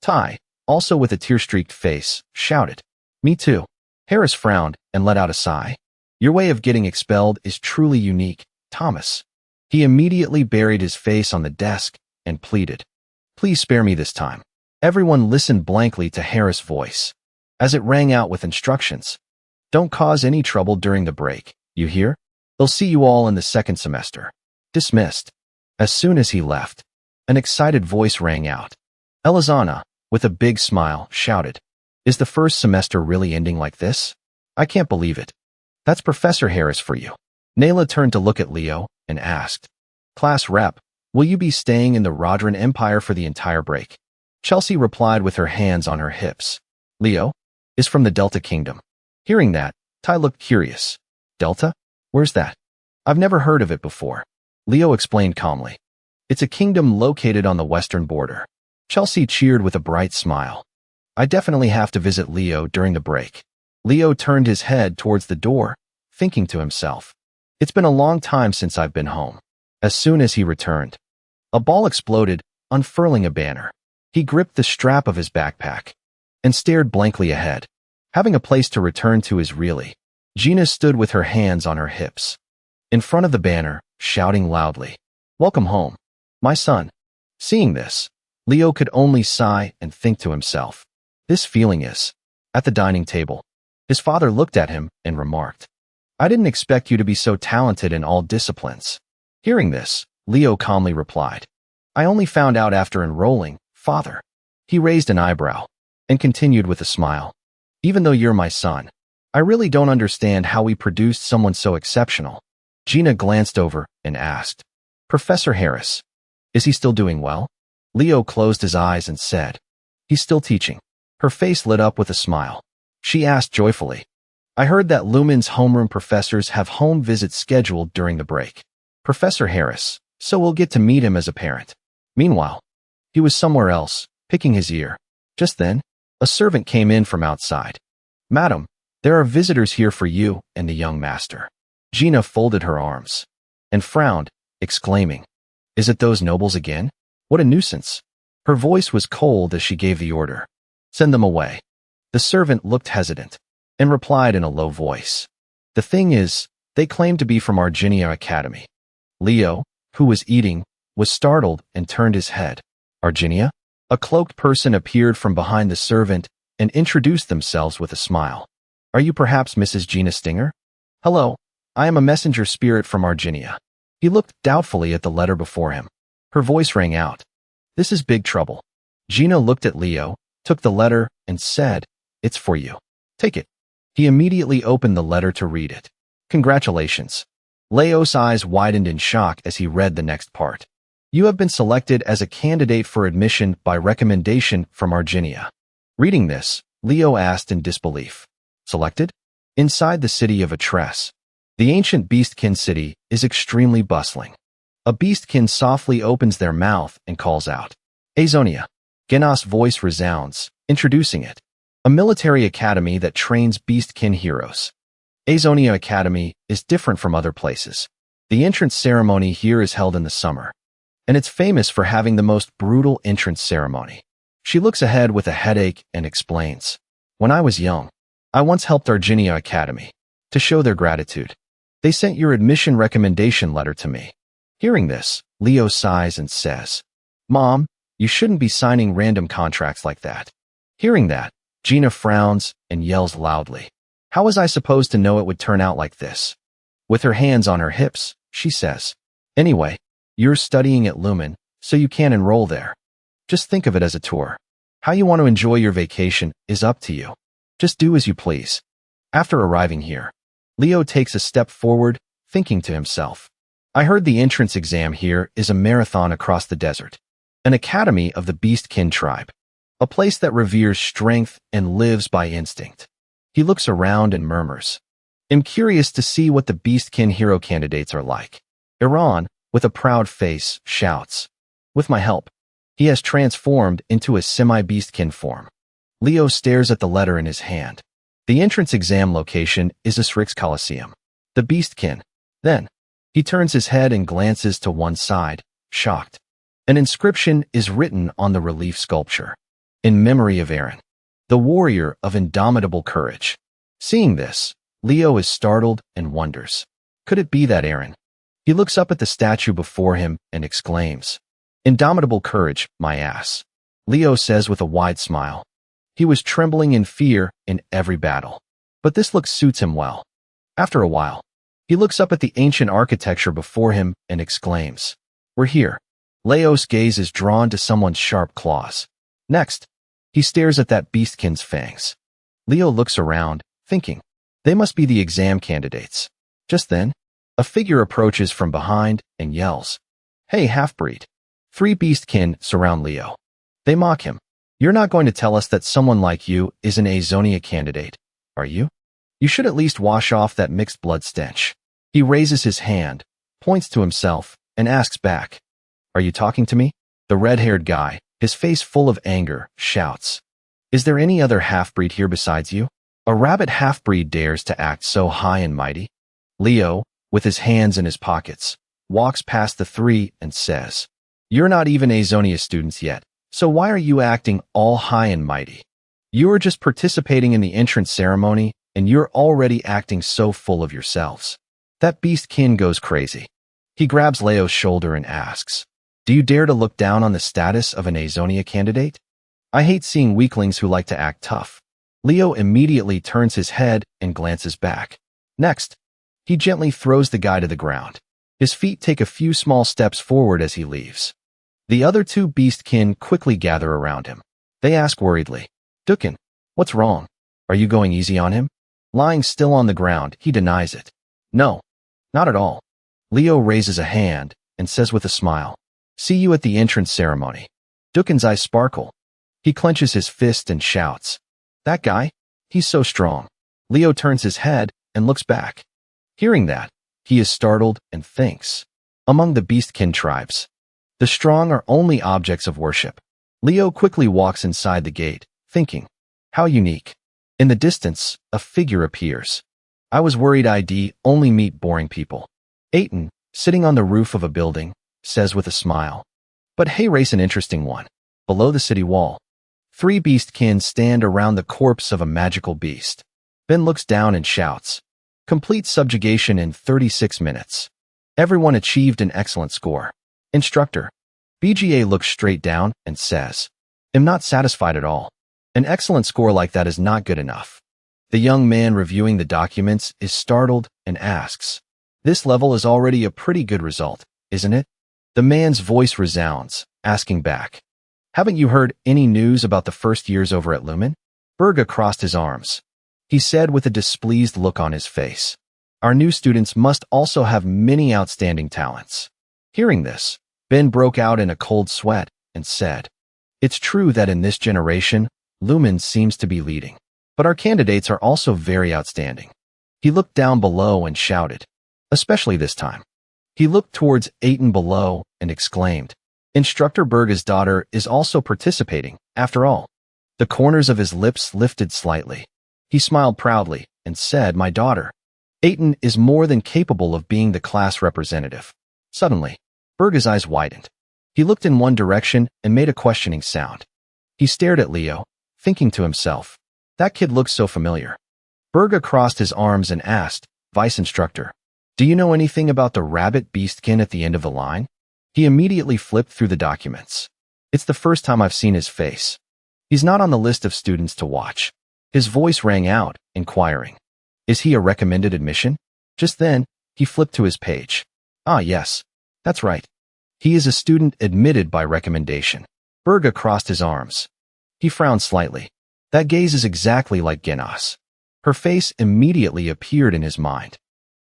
Tai, also with a tear-streaked face, shouted. Me too. Harris frowned and let out a sigh. Your way of getting expelled is truly unique, Thomas. He immediately buried his face on the desk and pleaded. Please spare me this time. Everyone listened blankly to Harris' voice as it rang out with instructions. Don't cause any trouble during the break, you hear? They'll see you all in the second semester. Dismissed. As soon as he left, an excited voice rang out. Elizana, with a big smile, shouted. Is the first semester really ending like this? I can't believe it. That's Professor Harris for you. Nayla turned to look at Leo and asked. Class rep, will you be staying in the Rodran Empire for the entire break? Chelsea replied with her hands on her hips. Leo is from the Delta Kingdom. Hearing that, Tai looked curious. Delta? Where's that? I've never heard of it before. Leo explained calmly. It's a kingdom located on the western border. Chelsea cheered with a bright smile. I definitely have to visit Leo during the break. Leo turned his head towards the door, thinking to himself. It's been a long time since I've been home. As soon as he returned, a ball exploded, unfurling a banner. He gripped the strap of his backpack and stared blankly ahead. Having a place to return to is really. Gina stood with her hands on her hips, in front of the banner, shouting loudly. Welcome home, my son. Seeing this, Leo could only sigh and think to himself. This feeling is. At the dining table, his father looked at him and remarked. I didn't expect you to be so talented in all disciplines. Hearing this, Leo calmly replied. I only found out after enrolling, father. He raised an eyebrow and continued with a smile. Even though you're my son, I really don't understand how we produced someone so exceptional. Gina glanced over and asked. Professor Harris, is he still doing well? Leo closed his eyes and said. He's still teaching. Her face lit up with a smile. She asked joyfully. I heard that Lumen's homeroom professors have home visits scheduled during the break. Professor Harris, so we'll get to meet him as a parent. Meanwhile, he was somewhere else, picking his ear. Just then, a servant came in from outside. Madam, there are visitors here for you and the young master. Gina folded her arms and frowned, exclaiming. Is it those nobles again? What a nuisance. Her voice was cold as she gave the order. Send them away. The servant looked hesitant and replied in a low voice. The thing is, they claim to be from Arginia Academy. Leo, who was eating, was startled and turned his head. Arginia? A cloaked person appeared from behind the servant and introduced themselves with a smile. Are you perhaps Mrs. Gina Stinger? Hello, I am a messenger spirit from Arginia. He looked doubtfully at the letter before him. Her voice rang out. This is big trouble. Gina looked at Leo, took the letter, and said, It's for you. Take it. He immediately opened the letter to read it. Congratulations. Leo's eyes widened in shock as he read the next part. You have been selected as a candidate for admission by recommendation from Arginia. Reading this, Leo asked in disbelief. Selected? Inside the city of Atres. The ancient beastkin city is extremely bustling. A beastkin softly opens their mouth and calls out. Azonia. Genos' voice resounds, introducing it. A military academy that trains beastkin heroes. Azonia Academy is different from other places. The entrance ceremony here is held in the summer, and it's famous for having the most brutal entrance ceremony. She looks ahead with a headache and explains. When I was young, I once helped Arginia Academy. To show their gratitude, they sent your admission recommendation letter to me. Hearing this, Leo sighs and says, Mom, you shouldn't be signing random contracts like that. Hearing that, Gina frowns and yells loudly. How was I supposed to know it would turn out like this? With her hands on her hips, she says, Anyway, you're studying at Lumen, so you can't enroll there. Just think of it as a tour. How you want to enjoy your vacation is up to you. Just do as you please. After arriving here, Leo takes a step forward, thinking to himself, I heard the entrance exam here is a marathon across the desert. An academy of the Beastkin tribe. A place that reveres strength and lives by instinct. He looks around and murmurs. I'm curious to see what the Beastkin hero candidates are like. Iran, with a proud face, shouts. With my help. He has transformed into a semi-beastkin form. Leo stares at the letter in his hand. The entrance exam location is Asrix Coliseum. The Beastkin. Then, he turns his head and glances to one side, shocked. An inscription is written on the relief sculpture. In memory of Aaron, the warrior of indomitable courage. Seeing this, Leo is startled and wonders. Could it be that Aaron? He looks up at the statue before him and exclaims, Indomitable courage, my ass. Leo says with a wide smile. He was trembling in fear in every battle. But this look suits him well. After a while, he looks up at the ancient architecture before him and exclaims, We're here. Leo's gaze is drawn to someone's sharp claws. Next, he stares at that beastkin's fangs. Leo looks around, thinking, they must be the exam candidates. Just then, a figure approaches from behind and yells, Hey, half-breed. 3 beastkin surround Leo. They mock him. You're not going to tell us that someone like you is an Azonia candidate, are you? You should at least wash off that mixed blood stench. He raises his hand, points to himself, and asks back, Are you talking to me? The red-haired guy, his face full of anger, shouts, Is there any other half-breed here besides you? A rabbit half-breed dares to act so high and mighty? Leo, with his hands in his pockets, walks past the 3 and says, You're not even Azonia students yet, so why are you acting all high and mighty? You are just participating in the entrance ceremony, and you're already acting so full of yourselves. That beastkin goes crazy. He grabs Leo's shoulder and asks, Do you dare to look down on the status of an Azonia candidate? I hate seeing weaklings who like to act tough. Leo immediately turns his head and glances back. Next, he gently throws the guy to the ground. His feet take a few small steps forward as he leaves. The other 2 beastkin quickly gather around him. They ask worriedly, Dukin, what's wrong? Are you going easy on him? Lying still on the ground, he denies it. No, not at all. Leo raises a hand and says with a smile, See you at the entrance ceremony. Dukin's eyes sparkle. He clenches his fist and shouts, That guy? He's so strong. Leo turns his head and looks back. Hearing that, he is startled and thinks, Among the beastkin tribes, the strong are only objects of worship. Leo quickly walks inside the gate, thinking, How unique. In the distance, a figure appears. I was worried I'd only meet boring people. Aiton, sitting on the roof of a building, says with a smile, But hey, race an interesting one. Below the city wall, 3 beastkin stand around the corpse of a magical beast. Ben looks down and shouts, "Complete subjugation in 36 minutes. Everyone achieved an excellent score." Instructor. BGA looks straight down and says, "I'm not satisfied at all. An excellent score like that is not good enough." The young man reviewing the documents is startled and asks, "This level is already a pretty good result, isn't it?" The man's voice resounds, asking back, "Haven't you heard any news about the first years over at Lumen?" Berga crossed his arms. He said with a displeased look on his face, "Our new students must also have many outstanding talents." Hearing this, Ben broke out in a cold sweat and said, "It's true that in this generation, Lumen seems to be leading, but our candidates are also very outstanding." He looked down below and shouted, "Especially this time." He looked towards Aiton below and exclaimed, "Instructor Berga's daughter is also participating, after all." The corners of his lips lifted slightly. He smiled proudly and said, "My daughter, Aiton, is more than capable of being the class representative." Suddenly, Berga's eyes widened. He looked in one direction and made a questioning sound. He stared at Leo, thinking to himself, "That kid looks so familiar." Berga crossed his arms and asked, "Vice Instructor, do you know anything about the rabbit beastkin at the end of the line?" He immediately flipped through the documents. "It's the first time I've seen his face. He's not on the list of students to watch." His voice rang out, inquiring, "Is he a recommended admission?" Just then, he flipped to his page. "Ah, yes. That's right. He is a student admitted by recommendation." Berga crossed his arms. He frowned slightly. That gaze is exactly like Genas. Her face immediately appeared in his mind.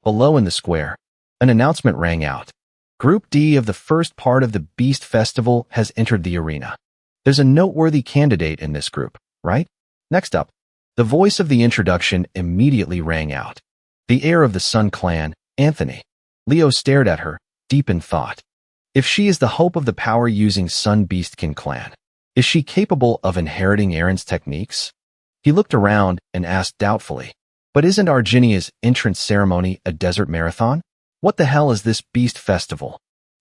Below in the square, an announcement rang out. Group D of the first part of the Beast Festival has entered the arena. There's a noteworthy candidate in this group, right? Next up, the voice of the introduction immediately rang out. The heir of the Sun clan, Anthony. Leo stared at her, deep in thought. If she is the hope of the power-using Sun Beastkin clan, is she capable of inheriting Aaron's techniques? He looked around and asked doubtfully, "But isn't Arginia's entrance ceremony a desert marathon? What the hell is this Beast Festival?"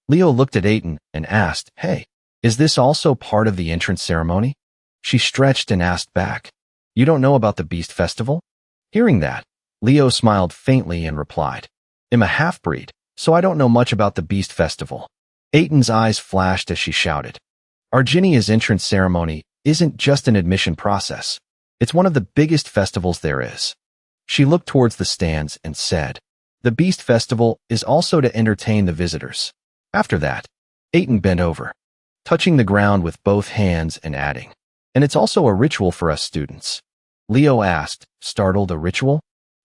Leo looked at Aiton and asked, "Hey, is this also part of the entrance ceremony?" She stretched and asked back, "You don't know about the Beast Festival?" Hearing that, Leo smiled faintly and replied, "I'm a half-breed, so I don't know much about the Beast Festival." Aiton's eyes flashed as she shouted, "Arginia's entrance ceremony isn't just an admission process. It's one of the biggest festivals there is." She looked towards the stands and said, "The Beast Festival is also to entertain the visitors." After that, Aiton bent over, touching the ground with both hands and adding, "And it's also a ritual for us students." Leo asked, startled, "A ritual?"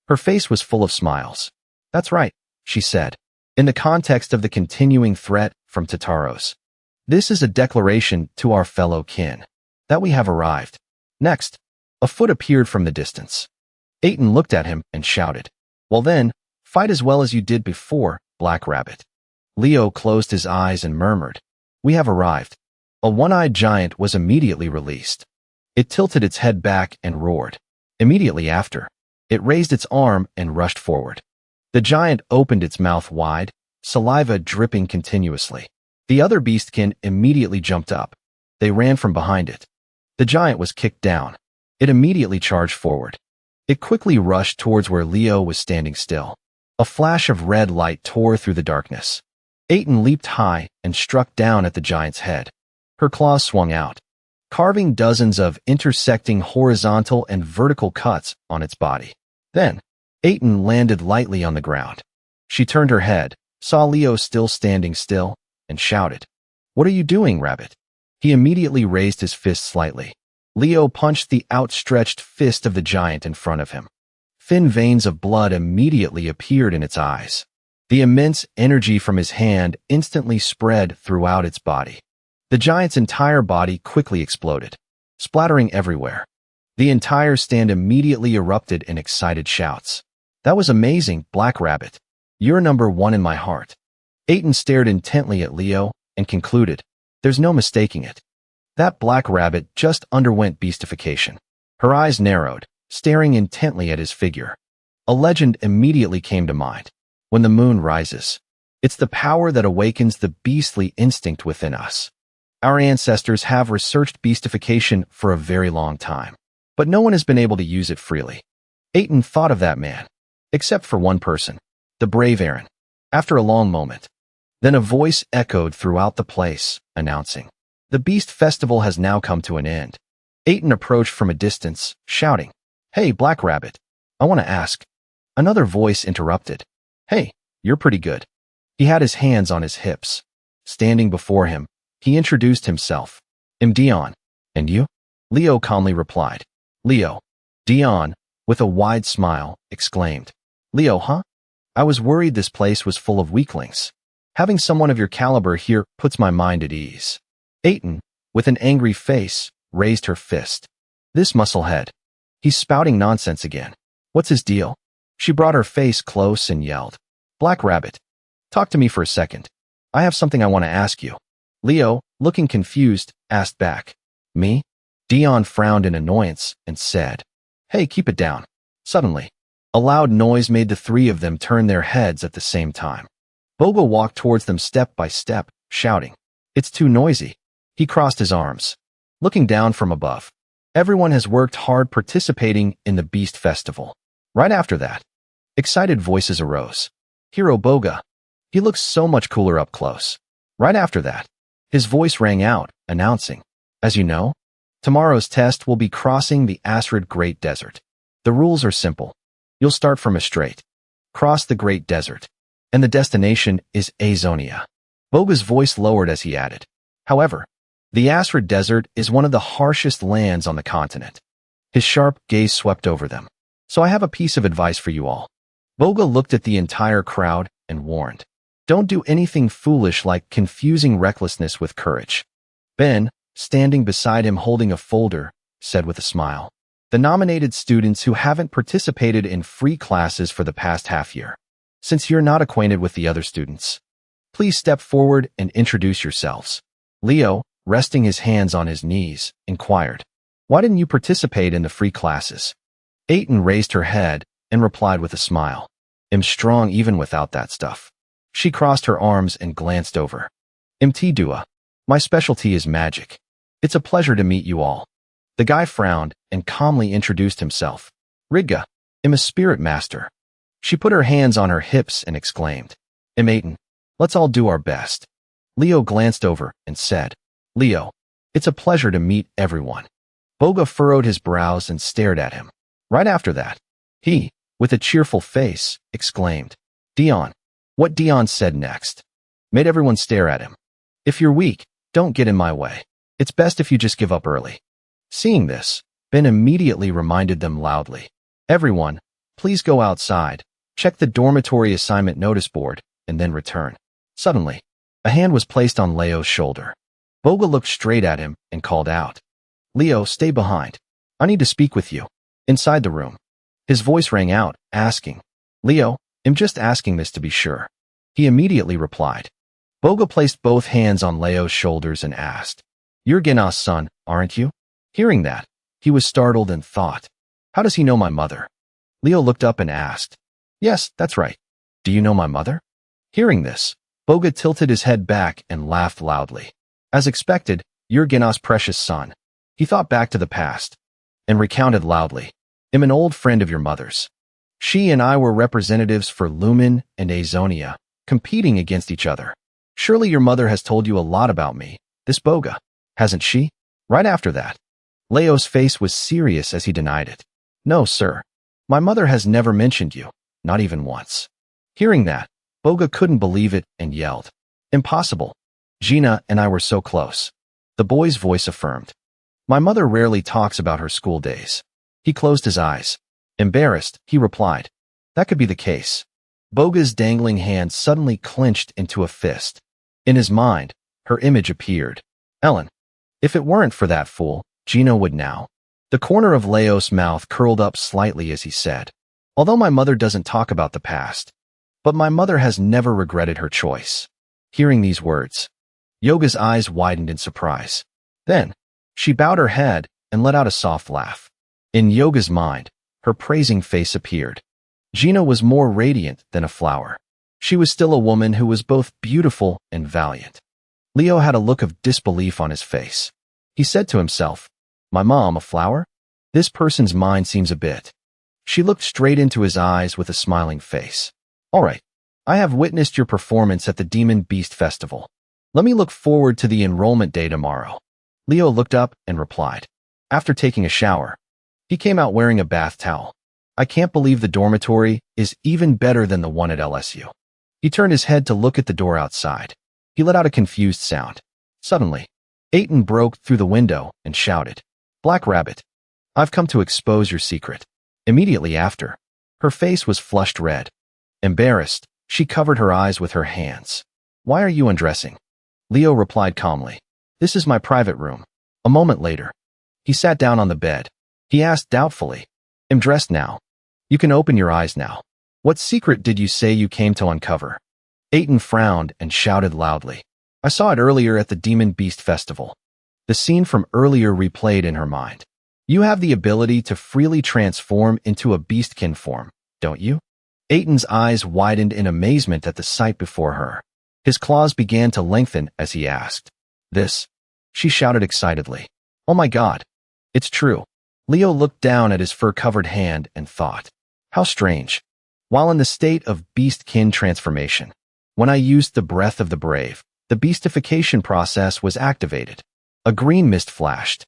Her face was full of smiles. "That's right," she said, "in the context of the continuing threat from Tataros. This is a declaration to our fellow kin that we have arrived." Next, a foot appeared from the distance. Aiton looked at him and shouted, "Well then, fight as well as you did before, Black Rabbit." Leo closed his eyes and murmured, "We have arrived." A one-eyed giant was immediately released. It tilted its head back and roared. Immediately after, it raised its arm and rushed forward. The giant opened its mouth wide, saliva dripping continuously. The other beastkin immediately jumped up. They ran from behind it. The giant was kicked down. It immediately charged forward. It quickly rushed towards where Leo was standing still. A flash of red light tore through the darkness. Aiton leaped high and struck down at the giant's head. Her claws swung out, carving dozens of intersecting horizontal and vertical cuts on its body. Then, Aiton landed lightly on the ground. She turned her head, saw Leo still standing still, and shouted, "What are you doing, Rabbit?" He immediately raised his fist slightly. Leo punched the outstretched fist of the giant in front of him. Thin veins of blood immediately appeared in its eyes. The immense energy from his hand instantly spread throughout its body. The giant's entire body quickly exploded, splattering everywhere. The entire stand immediately erupted in excited shouts. "That was amazing, Black Rabbit. You're number one in my heart." Aiton stared intently at Leo and concluded, "There's no mistaking it. That Black Rabbit just underwent beastification." Her eyes narrowed, staring intently at his figure. A legend immediately came to mind. When the moon rises, it's the power that awakens the beastly instinct within us. Our ancestors have researched beastification for a very long time, but no one has been able to use it freely. Aiden thought of that man, except for one person, the brave Aaron. After a long moment, then a voice echoed throughout the place, announcing, "The Beast Festival has now come to an end." Aiden approached from a distance, shouting, "Hey, Black Rabbit, I want to ask." Another voice interrupted, "Hey, you're pretty good." He had his hands on his hips. Standing before him, he introduced himself. "I'm Dion. And you?" Leo calmly replied. "Leo." Dion, with a wide smile, exclaimed, "Leo, huh? I was worried this place was full of weaklings. Having someone of your caliber here puts my mind at ease." Aiden, with an angry face, raised her fist. "This musclehead. He's spouting nonsense again. What's his deal?" She brought her face close and yelled, "Black Rabbit, talk to me for a second. I have something I want to ask you." Leo, looking confused, asked back, "Me?" Dion frowned in annoyance and said, "Hey, keep it down." Suddenly, a loud noise made the three of them turn their heads at the same time. Boga walked towards them step by step, shouting, "It's too noisy." He crossed his arms, looking down from above. Everyone has worked hard participating in the Beast Festival. Right after that, excited voices arose. "Hero Boga. He looks so much cooler up close." Right after that, his voice rang out, announcing, "As you know, tomorrow's test will be crossing the Arid Great Desert. The rules are simple. You'll start from a strait, cross the Great Desert, and the destination is Azonia." Boga's voice lowered as he added, "However, the Arid Desert is one of the harshest lands on the continent." His sharp gaze swept over them. "So I have a piece of advice for you all." Boga looked at the entire crowd and warned, "Don't do anything foolish like confusing recklessness with courage." Ben, standing beside him holding a folder, said with a smile, "The nominated students who haven't participated in free classes for the past half year. Since you're not acquainted with the other students, please step forward and introduce yourselves." Leo, resting his hands on his knees, inquired, "Why didn't you participate in the free classes?" Aiden raised her head and replied with a smile, "I'm strong even without that stuff." She crossed her arms and glanced over. "Dua. My specialty is magic. It's a pleasure to meet you all." The guy frowned and calmly introduced himself. "Ridga. I'm a spirit master." She put her hands on her hips and exclaimed, "Aiden, let's all do our best." Leo glanced over and said, "Leo, it's a pleasure to meet everyone." Boga furrowed his brows and stared at him. Right after that, he, with a cheerful face, exclaimed, "Dion." What Dion said next made everyone stare at him. "If you're weak, don't get in my way. It's best if you just give up early." Seeing this, Ben immediately reminded them loudly, "Everyone, please go outside, check the dormitory assignment notice board, and then return." Suddenly, a hand was placed on Leo's shoulder. Boga looked straight at him and called out, "Leo, stay behind. I need to speak with you." Inside the room, his voice rang out, asking, "Leo, I'm just asking this to be sure." He immediately replied. Boga placed both hands on Leo's shoulders and asked, "You're Gena's son, aren't you?" Hearing that, he was startled and thought, "How does he know my mother?" Leo looked up and asked, "Yes, that's right. Do you know my mother?" Hearing this, Boga tilted his head back and laughed loudly. As expected, "You're Gena's precious son." He thought back to the past and recounted loudly, "I'm an old friend of your mother's. She and I were representatives for Lumen and Azonia, competing against each other. Surely your mother has told you a lot about me, this Boga, hasn't she?" Right after that, Leo's face was serious as he denied it. "No, sir. My mother has never mentioned you, not even once." Hearing that, Boga couldn't believe it and yelled, "Impossible. Gina and I were so close." The boy's voice affirmed, "My mother rarely talks about her school days." He closed his eyes. Embarrassed, he replied, "That could be the case." Boga's dangling hand suddenly clenched into a fist. In his mind, her image appeared. "Ellen, if it weren't for that fool, Gina would now." The corner of Leo's mouth curled up slightly as he said, "Although my mother doesn't talk about the past, but my mother has never regretted her choice." Hearing these words, Yoga's eyes widened in surprise. Then, she bowed her head and let out a soft laugh. In Yoga's mind, her praising face appeared. Gina was more radiant than a flower. She was still a woman who was both beautiful and valiant. Leo had a look of disbelief on his face. He said to himself, "My mom, a flower? This person's mind seems a bit." She looked straight into his eyes with a smiling face. "All right, I have witnessed your performance at the Demon Beast Festival. Let me look forward to the enrollment day tomorrow." Leo looked up and replied. After taking a shower, he came out wearing a bath towel. "I can't believe the dormitory is even better than the one at LSU." He turned his head to look at the door outside. He let out a confused sound. Suddenly, Aiton broke through the window and shouted, "Black Rabbit, I've come to expose your secret." Immediately after, her face was flushed red. Embarrassed, she covered her eyes with her hands. "Why are you undressing?" Leo replied calmly, "This is my private room." A moment later, he sat down on the bed. He asked doubtfully, "I'm dressed now. You can open your eyes now. What secret did you say you came to uncover?" Aiton frowned and shouted loudly, "I saw it earlier at the Demon Beast Festival." The scene from earlier replayed in her mind. "You have the ability to freely transform into a beastkin form, don't you?" Aiton's eyes widened in amazement at the sight before her. His claws began to lengthen as he asked, "This?" She shouted excitedly, "Oh my God, it's true." Leo looked down at his fur-covered hand and thought, "How strange. While in the state of beastkin transformation, when I used the breath of the brave, the beastification process was activated." A green mist flashed.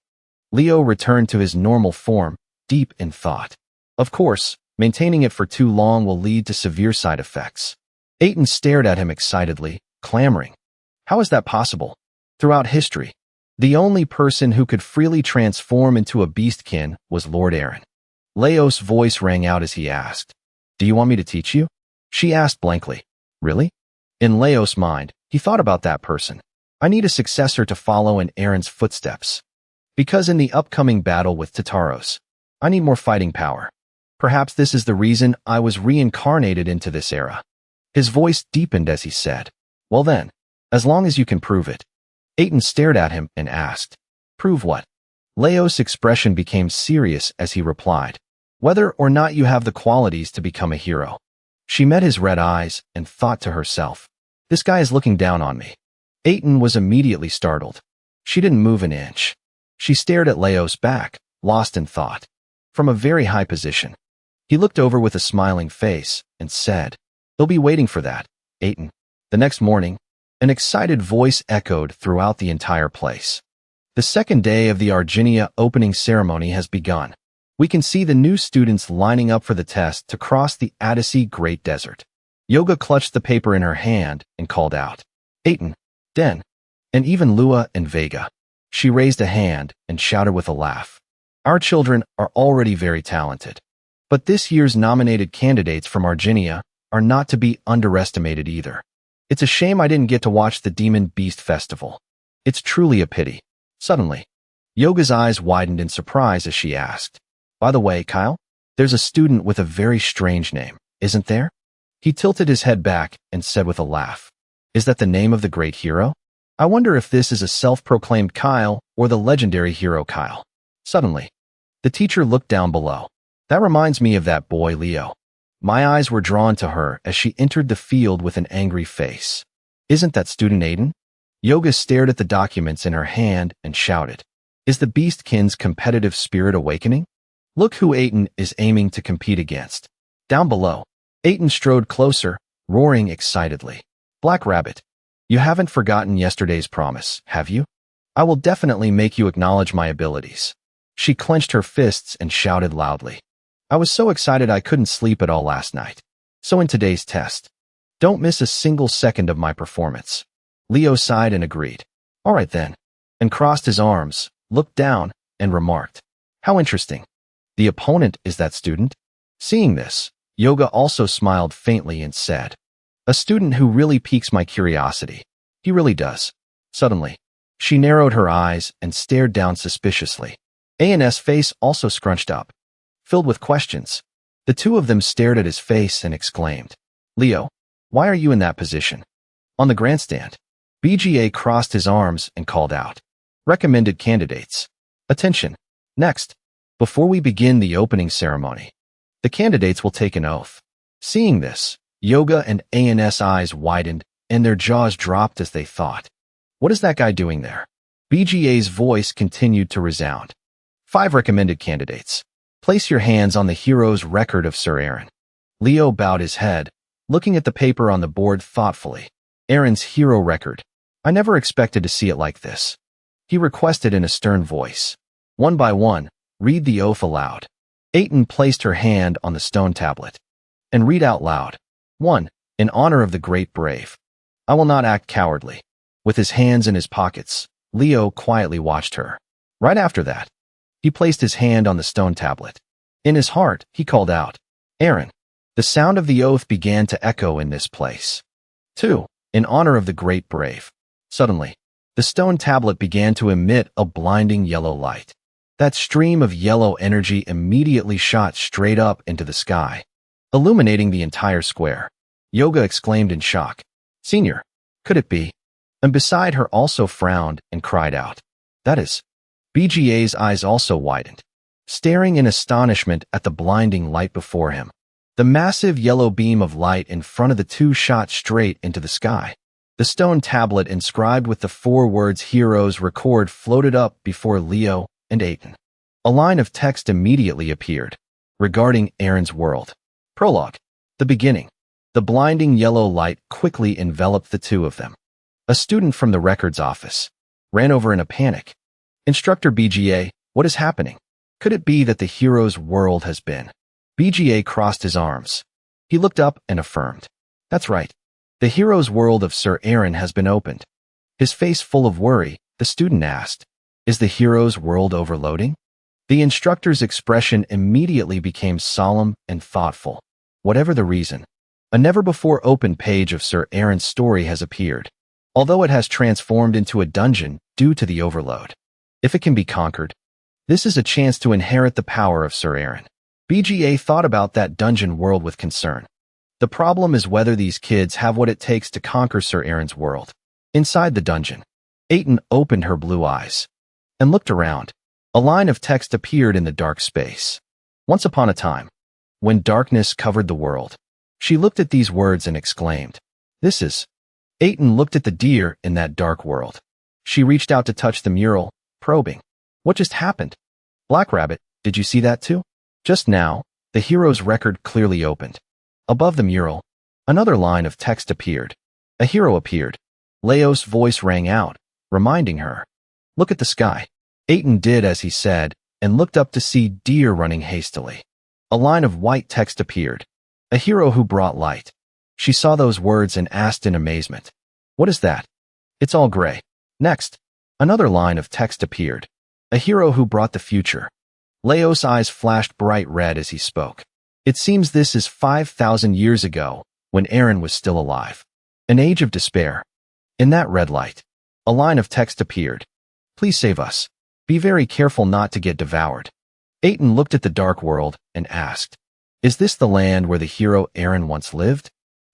Leo returned to his normal form, deep in thought. Of course, maintaining it for too long will lead to severe side effects. Aiton stared at him excitedly, clamoring, "How is that possible?" Throughout history, the only person who could freely transform into a beastkin was Lord Aaron. Leo's voice rang out as he asked, "Do you want me to teach you?" She asked blankly, "Really?" In Leo's mind, he thought about that person. "I need a successor to follow in Aaron's footsteps. Because in the upcoming battle with Tataros, I need more fighting power. Perhaps this is the reason I was reincarnated into this era." His voice deepened as he said, "Well then, as long as you can prove it." Aiton stared at him and asked, "Prove what?" Leo's expression became serious as he replied, "Whether or not you have the qualities to become a hero." She met his red eyes and thought to herself, "This guy is looking down on me." Aiton was immediately startled. She didn't move an inch. She stared at Leo's back, lost in thought. From a very high position, he looked over with a smiling face and said, "They'll be waiting for that, Aiton." The next morning, an excited voice echoed throughout the entire place. The second day of the Arginia opening ceremony has begun. We can see the new students lining up for the test to cross the Odyssey Great Desert. Yoga clutched the paper in her hand and called out, "Aiton, Den, and even Lua and Vega." She raised a hand and shouted with a laugh, "Our children are already very talented. But this year's nominated candidates from Arginia are not to be underestimated either. It's a shame I didn't get to watch the Demon Beast Festival. It's truly a pity." Suddenly, Yoga's eyes widened in surprise as she asked, "By the way, Kyle, there's a student with a very strange name, isn't there?" He tilted his head back and said with a laugh, "Is that the name of the great hero? I wonder if this is a self-proclaimed Kyle or the legendary hero Kyle." Suddenly, the teacher looked down below. "That reminds me of that boy Leo." My eyes were drawn to her as she entered the field with an angry face. "Isn't that student Aiton?" Yoga stared at the documents in her hand and shouted, "Is the Beastkin's competitive spirit awakening? Look who Aiton is aiming to compete against." Down below, Aiton strode closer, roaring excitedly, "Black Rabbit, you haven't forgotten yesterday's promise, have you? I will definitely make you acknowledge my abilities." She clenched her fists and shouted loudly, "I was so excited I couldn't sleep at all last night. So in today's test, don't miss a single second of my performance." Leo sighed and agreed. "All right then," and crossed his arms, looked down, and remarked, "How interesting. The opponent is that student?" Seeing this, Yoga also smiled faintly and said, "A student who really piques my curiosity. He really does." Suddenly, she narrowed her eyes and stared down suspiciously. An's face also scrunched up, filled with questions. The two of them stared at his face and exclaimed, "Leo, why are you in that position?" On the grandstand, BGA crossed his arms and called out, "Recommended candidates. Attention. Next, before we begin the opening ceremony, the candidates will take an oath." Seeing this, Yoga and An's eyes widened and their jaws dropped as they thought, What is that guy doing there? BGA's voice continued to resound. 5 recommended candidates. Place your hands on the hero's record of Sir Aaron. Leo bowed his head, looking at the paper on the board thoughtfully. Aaron's hero record. I never expected to see it like this. He requested in a stern voice. One by one, read the oath aloud. Aiden placed her hand on the stone tablet. And read out loud. 1. In honor of the great brave. I will not act cowardly. With his hands in his pockets, Leo quietly watched her. Right after that, he placed his hand on the stone tablet. In his heart, he called out, Aaron. The sound of the oath began to echo in this place. 2. In honor of the great brave. Suddenly, the stone tablet began to emit a blinding yellow light. That stream of yellow energy immediately shot straight up into the sky, illuminating the entire square. Yoga exclaimed in shock. Senior, could it be? And beside her also frowned and cried out. That is. BGA's eyes also widened, staring in astonishment at the blinding light before him. The massive yellow beam of light in front of the two shot straight into the sky. The stone tablet inscribed with the 4 words Heroes Record floated up before Leo and Aiden. A line of text immediately appeared, regarding Aaron's world. Prologue. The beginning. The blinding yellow light quickly enveloped the two of them. A student from the records office ran over in a panic. Instructor BGA, what is happening? Could it be that the hero's world has been? BGA crossed his arms. He looked up and affirmed. That's right. The hero's world of Sir Aaron has been opened. His face full of worry, the student asked, Is the hero's world overloading? The instructor's expression immediately became solemn and thoughtful. Whatever the reason, a never-before-opened page of Sir Aaron's story has appeared, although it has transformed into a dungeon due to the overload. If it can be conquered, this is a chance to inherit the power of Sir Aaron. BGA thought about that dungeon world with concern. The problem is whether these kids have what it takes to conquer Sir Aaron's world. Inside the dungeon, Aiden opened her blue eyes and looked around. A line of text appeared in the dark space. Once upon a time, when darkness covered the world, she looked at these words and exclaimed, This is. Aiden looked at the deer in that dark world. She reached out to touch the mural, probing. What just happened? Black Rabbit, did you see that too? Just now, the hero's record clearly opened. Above the mural, another line of text appeared. A hero appeared. Leo's voice rang out, reminding her. Look at the sky. Aiden did as he said, and looked up to see deer running hastily. A line of white text appeared. A hero who brought light. She saw those words and asked in amazement. What is that? It's all gray. Next, another line of text appeared. A hero who brought the future. Leo's eyes flashed bright red as he spoke. It seems this is 5,000 years ago, when Aaron was still alive. An age of despair. In that red light, a line of text appeared. Please save us. Be very careful not to get devoured. Aiden looked at the dark world and asked, Is this the land where the hero Aaron once lived?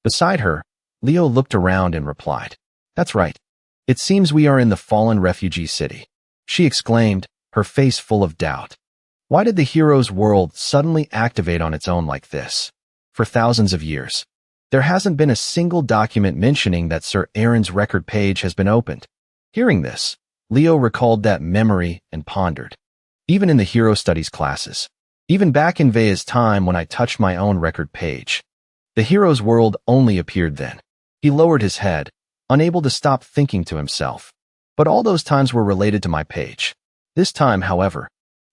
Beside her, Leo looked around and replied, That's right. It seems we are in the fallen refugee city. She exclaimed, her face full of doubt. Why did the hero's world suddenly activate on its own like this? For thousands of years, there hasn't been a single document mentioning that Sir Aaron's record page has been opened. Hearing this, Leo recalled that memory and pondered. Even in the hero studies classes, even back in Vea's time when I touched my own record page, the hero's world only appeared then. He lowered his head, unable to stop thinking to himself. But all those times were related to my page. This time, however,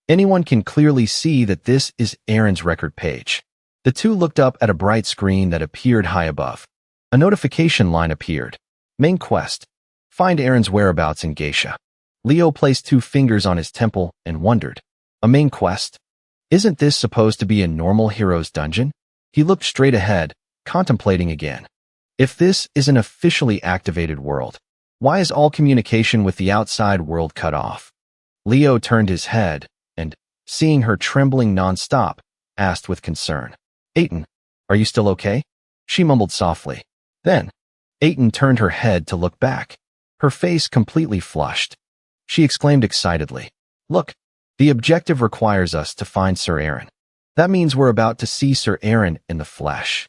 anyone can clearly see that this is Aaron's record page. The two looked up at a bright screen that appeared high above. A notification line appeared. Main quest. Find Aaron's whereabouts in Geisha. Leo placed 2 fingers on his temple and wondered. A main quest? Isn't this supposed to be a normal hero's dungeon? He looked straight ahead, contemplating again. If this is an officially activated world, why is all communication with the outside world cut off? Leo turned his head and, seeing her trembling non-stop, asked with concern, Aiden, are you still okay? She mumbled softly. Then, Aiden turned her head to look back, her face completely flushed. She exclaimed excitedly, Look, the objective requires us to find Sir Aaron. That means we're about to see Sir Aaron in the flesh.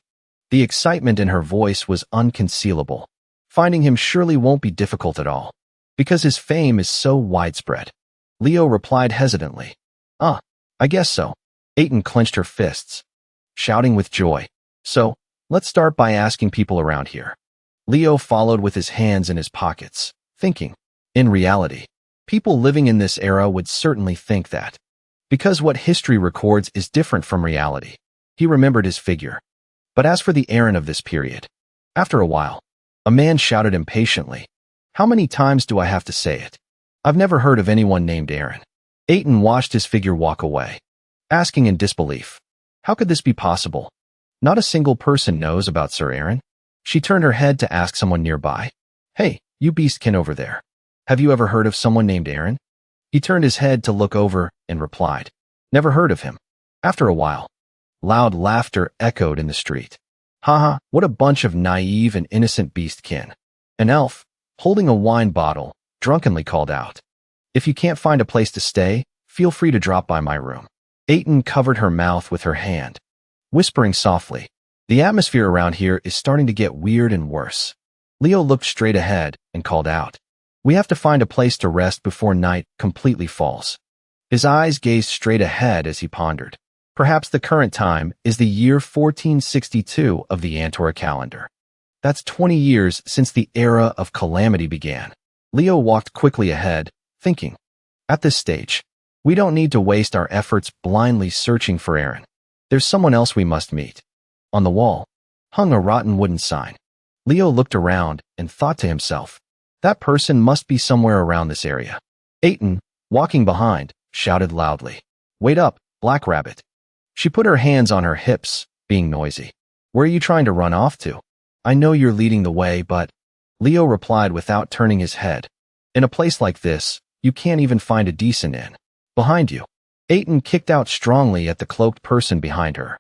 The excitement in her voice was unconcealable. Finding him surely won't be difficult at all. Because his fame is so widespread. Leo replied hesitantly. I guess so. Aiden clenched her fists, shouting with joy. So, let's start by asking people around here. Leo followed with his hands in his pockets, thinking. In reality, people living in this era would certainly think that. Because what history records is different from reality. He remembered his figure. But as for the Aaron of this period, after a while, a man shouted impatiently. How many times do I have to say it? I've never heard of anyone named Aaron. Aiden watched his figure walk away, asking in disbelief. How could this be possible? Not a single person knows about Sir Aaron. She turned her head to ask someone nearby. Hey, you beastkin over there. Have you ever heard of someone named Aaron? He turned his head to look over and replied. Never heard of him. After a while, loud laughter echoed in the street. Haha, what a bunch of naive and innocent beastkin. An elf, holding a wine bottle, drunkenly called out. If you can't find a place to stay, feel free to drop by my room. Aiden covered her mouth with her hand, whispering softly. The atmosphere around here is starting to get weird and worse. Leo looked straight ahead and called out. We have to find a place to rest before night completely falls. His eyes gazed straight ahead as he pondered. Perhaps the current time is the year 1462 of the Antora calendar. That's 20 years since the era of calamity began. Leo walked quickly ahead, thinking. At this stage, we don't need to waste our efforts blindly searching for Aaron. There's someone else we must meet. On the wall hung a rotten wooden sign. Leo looked around and thought to himself, that person must be somewhere around this area. Aiden, walking behind, shouted loudly. Wait up, Black Rabbit. She put her hands on her hips, being noisy. Where are you trying to run off to? I know you're leading the way, but... Leo replied without turning his head. In a place like this, you can't even find a decent inn. Behind you. Aiden kicked out strongly at the cloaked person behind her.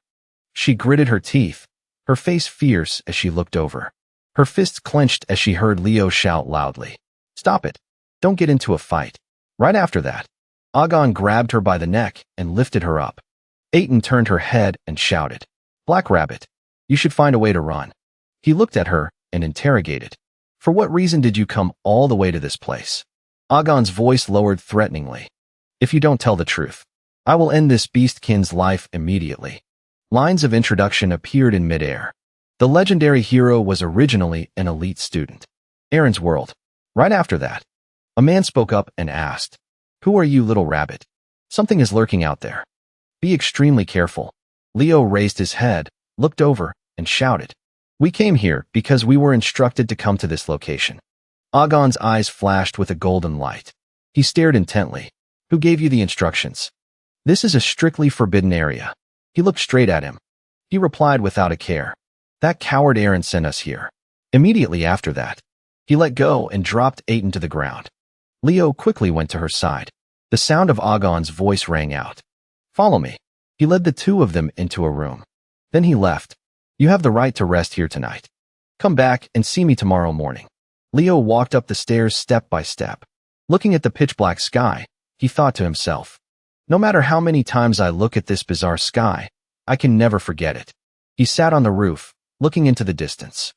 She gritted her teeth, her face fierce as she looked over. Her fists clenched as she heard Leo shout loudly. Stop it. Don't get into a fight. Right after that, Agon grabbed her by the neck and lifted her up. Aiden turned her head and shouted. Black Rabbit, you should find a way to run. He looked at her and interrogated. For what reason did you come all the way to this place? Agon's voice lowered threateningly. If you don't tell the truth, I will end this beastkin's life immediately. Lines of introduction appeared in midair. The legendary hero was originally an elite student. Aaron's world. Right after that, a man spoke up and asked, Who are you, little rabbit? Something is lurking out there. Be extremely careful. Leo raised his head, looked over, and shouted. We came here because we were instructed to come to this location. Agon's eyes flashed with a golden light. He stared intently. Who gave you the instructions? This is a strictly forbidden area. He looked straight at him. He replied without a care. That coward Aaron sent us here. Immediately after that, he let go and dropped Aiden to the ground. Leo quickly went to her side. The sound of Agon's voice rang out. Follow me. He led the two of them into a room. Then he left. You have the right to rest here tonight. Come back and see me tomorrow morning. Leo walked up the stairs step by step. Looking at the pitch-black sky, he thought to himself, no matter how many times I look at this bizarre sky, I can never forget it. He sat on the roof, looking into the distance.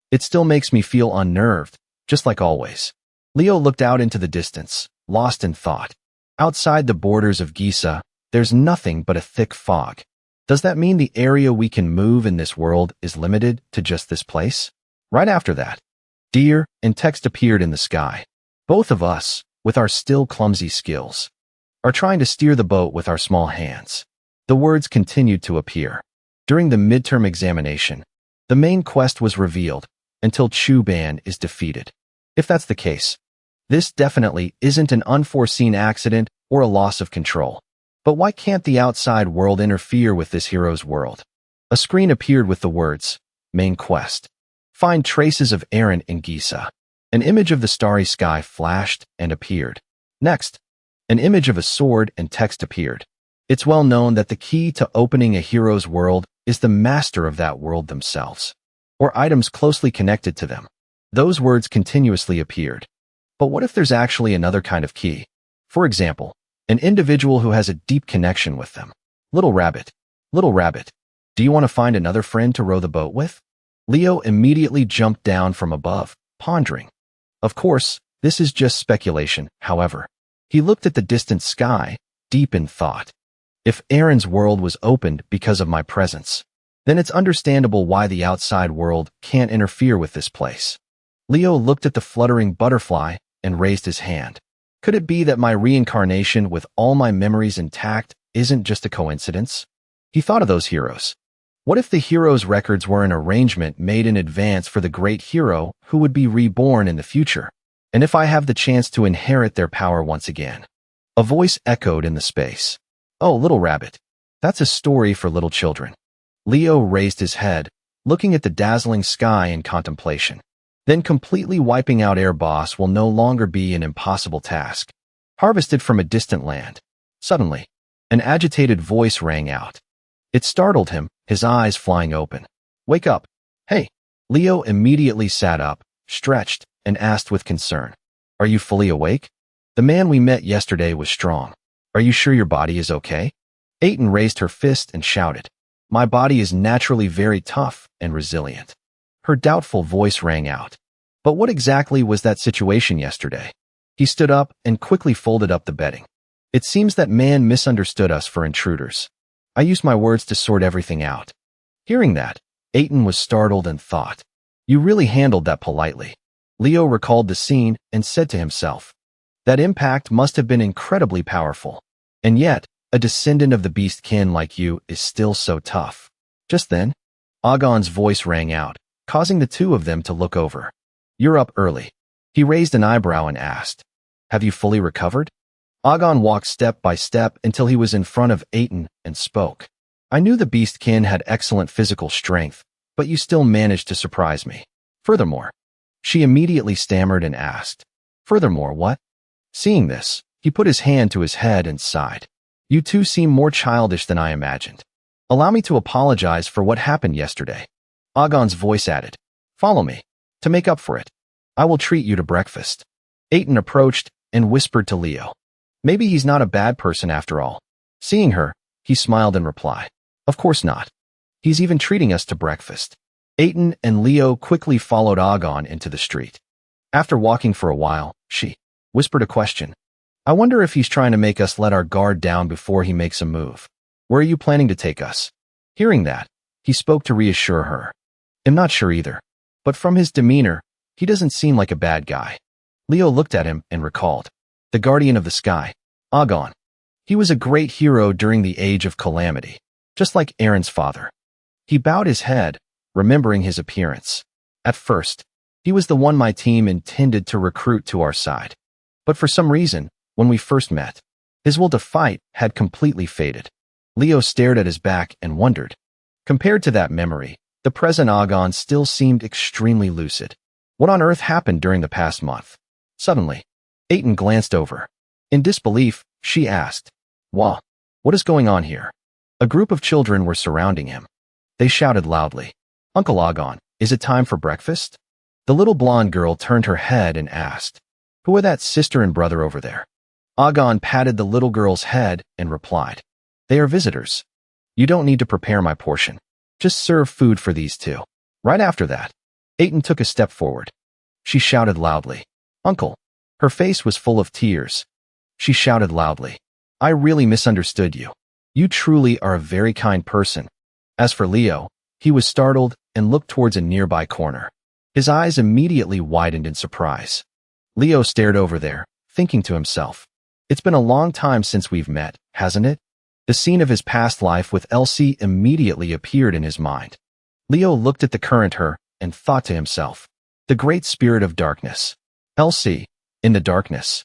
It still makes me feel unnerved, just like always. Leo looked out into the distance, lost in thought. Outside the borders of Giza, there's nothing but a thick fog. Does that mean the area we can move in this world is limited to just this place? Right after that, deer and text appeared in the sky. Both of us, with our still clumsy skills, are trying to steer the boat with our small hands. The words continued to appear. During the midterm examination, the main quest was revealed until Chuban is defeated. If that's the case, this definitely isn't an unforeseen accident or a loss of control. But why can't the outside world interfere with this hero's world? A screen appeared with the words, Main Quest. Find traces of Aaron in Giza. An image of the starry sky flashed and appeared. Next, an image of a sword and text appeared. It's well known that the key to opening a hero's world is the master of that world themselves, or items closely connected to them. Those words continuously appeared. But what if there's actually another kind of key? For example, an individual who has a deep connection with them. Little rabbit, do you want to find another friend to row the boat with? Leo immediately jumped down from above, pondering. Of course, This is just speculation, however. He looked at the distant sky, deep in thought. If Aaron's world was opened because of my presence, then it's understandable why the outside world can't interfere with this place. Leo looked at the fluttering butterfly and raised his hand. Could it be that my reincarnation with all my memories intact isn't just a coincidence? He thought of those heroes. What if the hero's records were an arrangement made in advance for the great hero who would be reborn in the future? And if I have the chance to inherit their power once again? A voice echoed in the space. Oh, little rabbit. That's a story for little children. Leo raised his head, looking at the dazzling sky in contemplation. Then completely wiping out Air Boss will no longer be an impossible task. Harvested from a distant land. Suddenly, an agitated voice rang out. It startled him, his eyes flying open. Wake up. Hey. Leo immediately sat up, stretched, and asked with concern. Are you fully awake? The man we met yesterday was strong. Are you sure your body is okay? Aiden raised her fist and shouted. My body is naturally very tough and resilient. Her doubtful voice rang out. But what exactly was that situation yesterday? He stood up and quickly folded up the bedding. It seems that man misunderstood us for intruders. I used my words to sort everything out. Hearing that, Aiden was startled and thought. You really handled that politely. Leo recalled the scene and said to himself. That impact must have been incredibly powerful. And yet, a descendant of the beast kin like you is still so tough. Just then, Agon's voice rang out, causing the two of them to look over. You're up early. He raised an eyebrow and asked. Have you fully recovered? Agon walked step by step until he was in front of Aiden and spoke. I knew the beast kin had excellent physical strength, but you still managed to surprise me. Furthermore, she immediately stammered and asked. Furthermore, what? Seeing this, he put his hand to his head and sighed. You two seem more childish than I imagined. Allow me to apologize for what happened yesterday. Agon's voice added. Follow me. To make up for it, I will treat you to breakfast. Aiden approached and whispered to Leo. Maybe he's not a bad person after all. Seeing her, he smiled in reply. Of course not. He's even treating us to breakfast. Aiden and Leo quickly followed Agon into the street. After walking for a while, she whispered a question. I wonder if he's trying to make us let our guard down before he makes a move. Where are you planning to take us? Hearing that, he spoke to reassure her. I'm not sure either. But from his demeanor, he doesn't seem like a bad guy. Leo looked at him and recalled. The guardian of the sky, Agon. He was a great hero during the age of calamity, just like Aaron's father. He bowed his head, remembering his appearance. At first, he was the one my team intended to recruit to our side. But for some reason, when we first met, his will to fight had completely faded. Leo stared at his back and wondered. Compared to that memory, the present Agon still seemed extremely lucid. What on earth happened during the past month? Suddenly, Aiden glanced over. In disbelief, she asked, Wah, what is going on here? A group of children were surrounding him. They shouted loudly, Uncle Agon, is it time for breakfast? The little blonde girl turned her head and asked, Who are that sister and brother over there? Agon patted the little girl's head and replied, They are visitors. You don't need to prepare my portion. Just serve food for these two. Right after that, Aiden took a step forward. She shouted loudly, Uncle. Her face was full of tears. She shouted loudly, I really misunderstood you. You truly are a very kind person. As for Leo, he was startled and looked towards a nearby corner. His eyes immediately widened in surprise. Leo stared over there, thinking to himself, It's been a long time since we've met, hasn't it? The scene of his past life with Elsie immediately appeared in his mind. Leo looked at the current her and thought to himself, The great spirit of darkness. Elsie, in the darkness.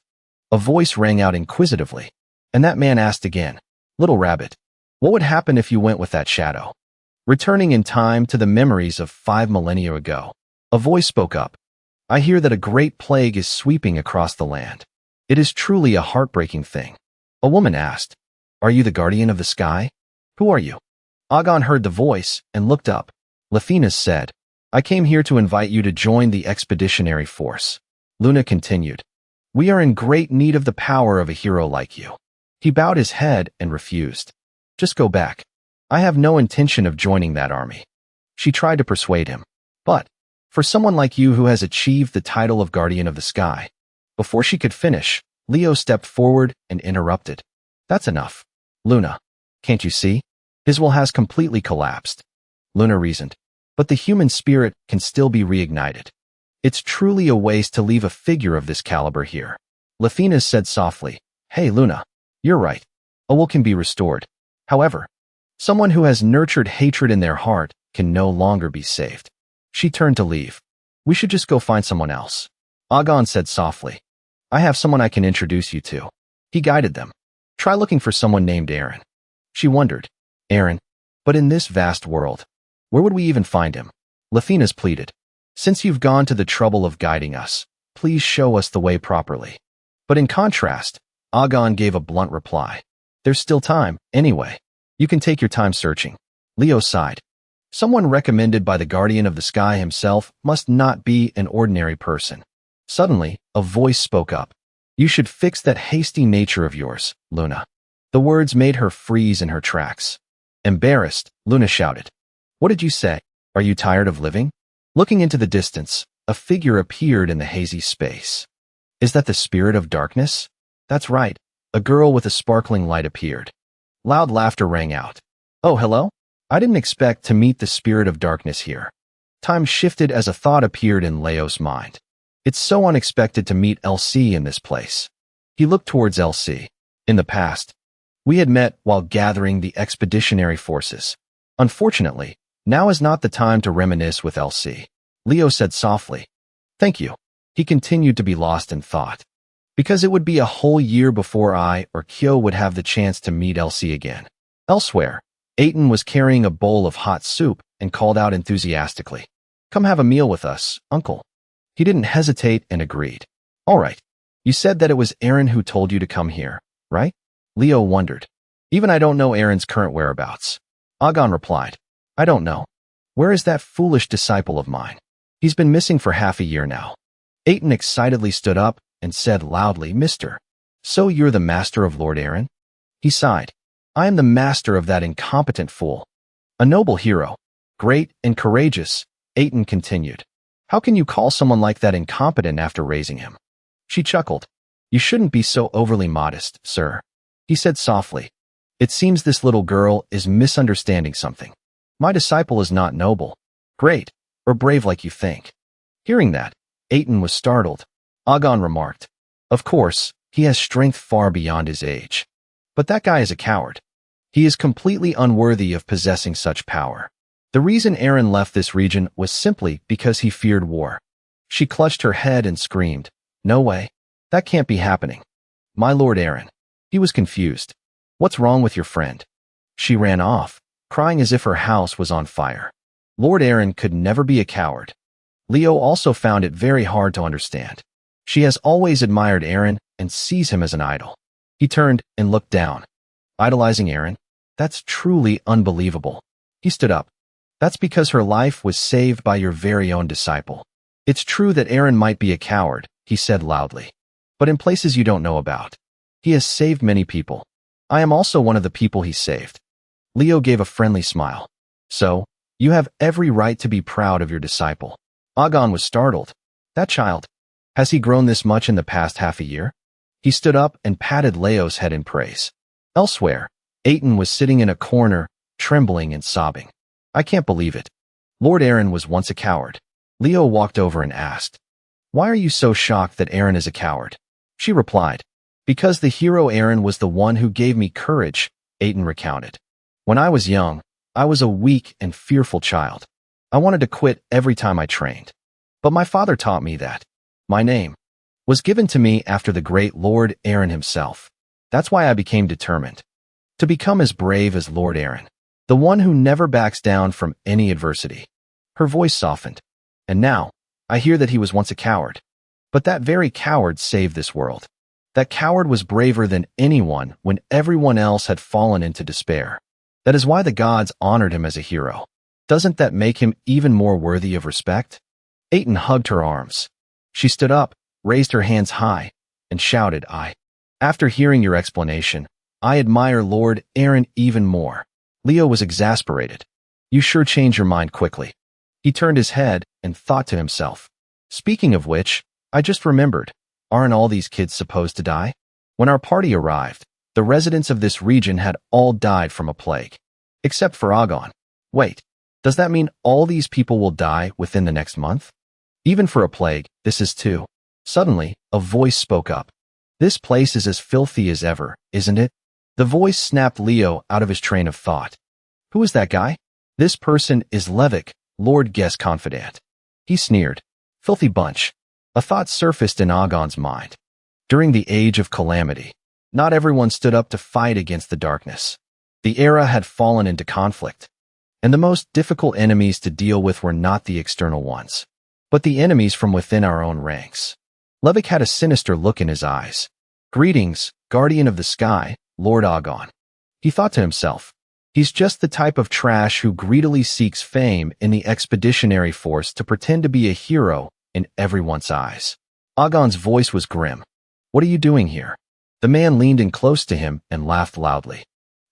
A voice rang out inquisitively, and that man asked again, Little rabbit, what would happen if you went with that shadow? Returning in time to the memories of 5 millennia ago, a voice spoke up. I hear that a great plague is sweeping across the land. It is truly a heartbreaking thing. A woman asked, Are you the guardian of the sky? Who are you? Agon heard the voice and looked up. Lathinas said, I came here to invite you to join the expeditionary force. Luna continued, We are in great need of the power of a hero like you. He bowed his head and refused. Just go back. I have no intention of joining that army. She tried to persuade him. But, for someone like you who has achieved the title of Guardian of the Sky, Before she could finish, Leo stepped forward and interrupted. That's enough. Luna, can't you see? His will has completely collapsed. Luna reasoned. But the human spirit can still be reignited. It's truly a waste to leave a figure of this caliber here. Lathina said softly, Hey Luna, you're right. A will can be restored. However, someone who has nurtured hatred in their heart can no longer be saved. She turned to leave. We should just go find someone else. Agon said softly. I have someone I can introduce you to. He guided them. Try looking for someone named Aaron. She wondered. Aaron? But in this vast world, where would we even find him? Lathina's pleaded. Since you've gone to the trouble of guiding us, please show us the way properly. But in contrast, Agon gave a blunt reply. There's still time, anyway. You can take your time searching. Leo sighed. Someone recommended by the guardian of the sky himself must not be an ordinary person. Suddenly, a voice spoke up. You should fix that hasty nature of yours, Luna. The words made her freeze in her tracks. Embarrassed, Luna shouted. What did you say? Are you tired of living? Looking into the distance, a figure appeared in the hazy space. Is that the spirit of darkness? That's right. A girl with a sparkling light appeared. Loud laughter rang out. Oh, hello? I didn't expect to meet the spirit of darkness here. Time shifted as a thought appeared in Leo's mind. It's so unexpected to meet LC in this place. He looked towards LC. In the past, we had met while gathering the expeditionary forces. Unfortunately, now is not the time to reminisce with LC. Leo said softly. Thank you. He continued to be lost in thought. Because it would be a whole year before I or Kyo would have the chance to meet LC again. Elsewhere, Aiton was carrying a bowl of hot soup and called out enthusiastically. Come have a meal with us, uncle. He didn't hesitate and agreed. All right. You said that it was Aaron who told you to come here, right? Leo wondered. Even I don't know Aaron's current whereabouts. Agon replied. I don't know. Where is that foolish disciple of mine? He's been missing for half a year now. Aiton excitedly stood up and said loudly, Mister. So you're the master of Lord Aaron? He sighed. I am the master of that incompetent fool. A noble hero. Great and courageous, Aiton continued. How can you call someone like that incompetent after raising him? She chuckled. You shouldn't be so overly modest, sir. He said softly. It seems this little girl is misunderstanding something. My disciple is not noble, great, or brave like you think. Hearing that, Aiton was startled. Agon remarked. Of course, he has strength far beyond his age. But that guy is a coward. He is completely unworthy of possessing such power. The reason Aaron left this region was simply because he feared war. She clutched her head and screamed. No way. That can't be happening. My Lord Aaron. He was confused. What's wrong with your friend? She ran off, crying as if her house was on fire. Lord Aaron could never be a coward. Leo also found it very hard to understand. She has always admired Aaron and sees him as an idol. He turned and looked down. Idolizing Aaron? That's truly unbelievable. He stood up. That's because her life was saved by your very own disciple. It's true that Aaron might be a coward, he said loudly. But in places you don't know about. He has saved many people. I am also one of the people he saved. Leo gave a friendly smile. So, you have every right to be proud of your disciple. Agon was startled. That child. Has he grown this much in the past half a year? He stood up and patted Leo's head in praise. Elsewhere, Aiton was sitting in a corner, trembling and sobbing. I can't believe it. Lord Aaron was once a coward. Leo walked over and asked, Why are you so shocked that Aaron is a coward? She replied, Because the hero Aaron was the one who gave me courage, Aiton recounted. When I was young, I was a weak and fearful child. I wanted to quit every time I trained. But my father taught me that my name was given to me after the great Lord Aaron himself. That's why I became determined to become as brave as Lord Aaron, the one who never backs down from any adversity. Her voice softened. And now, I hear that he was once a coward. But that very coward saved this world. That coward was braver than anyone when everyone else had fallen into despair. That is why the gods honored him as a hero. Doesn't that make him even more worthy of respect? Aiton hugged her arms. She stood up, raised her hands high, and shouted, After hearing your explanation, I admire Lord Aaron even more. Leo was exasperated. You sure change your mind quickly. He turned his head and thought to himself. Speaking of which, I just remembered. Aren't all these kids supposed to die? When our party arrived, the residents of this region had all died from a plague. Except for Agon. Wait, does that mean all these people will die within the next month? Even for a plague, this is too. Suddenly, a voice spoke up. This place is as filthy as ever, isn't it? The voice snapped Leo out of his train of thought. Who is that guy? This person is Levick, Lord Guest Confidant. He sneered. Filthy bunch. A thought surfaced in Agon's mind. During the Age of Calamity, not everyone stood up to fight against the darkness. The era had fallen into conflict, and the most difficult enemies to deal with were not the external ones, but the enemies from within our own ranks. Levick had a sinister look in his eyes. Greetings, guardian of the sky, Lord Agon. He thought to himself, he's just the type of trash who greedily seeks fame in the expeditionary force to pretend to be a hero in everyone's eyes. Agon's voice was grim. What are you doing here? The man leaned in close to him and laughed loudly.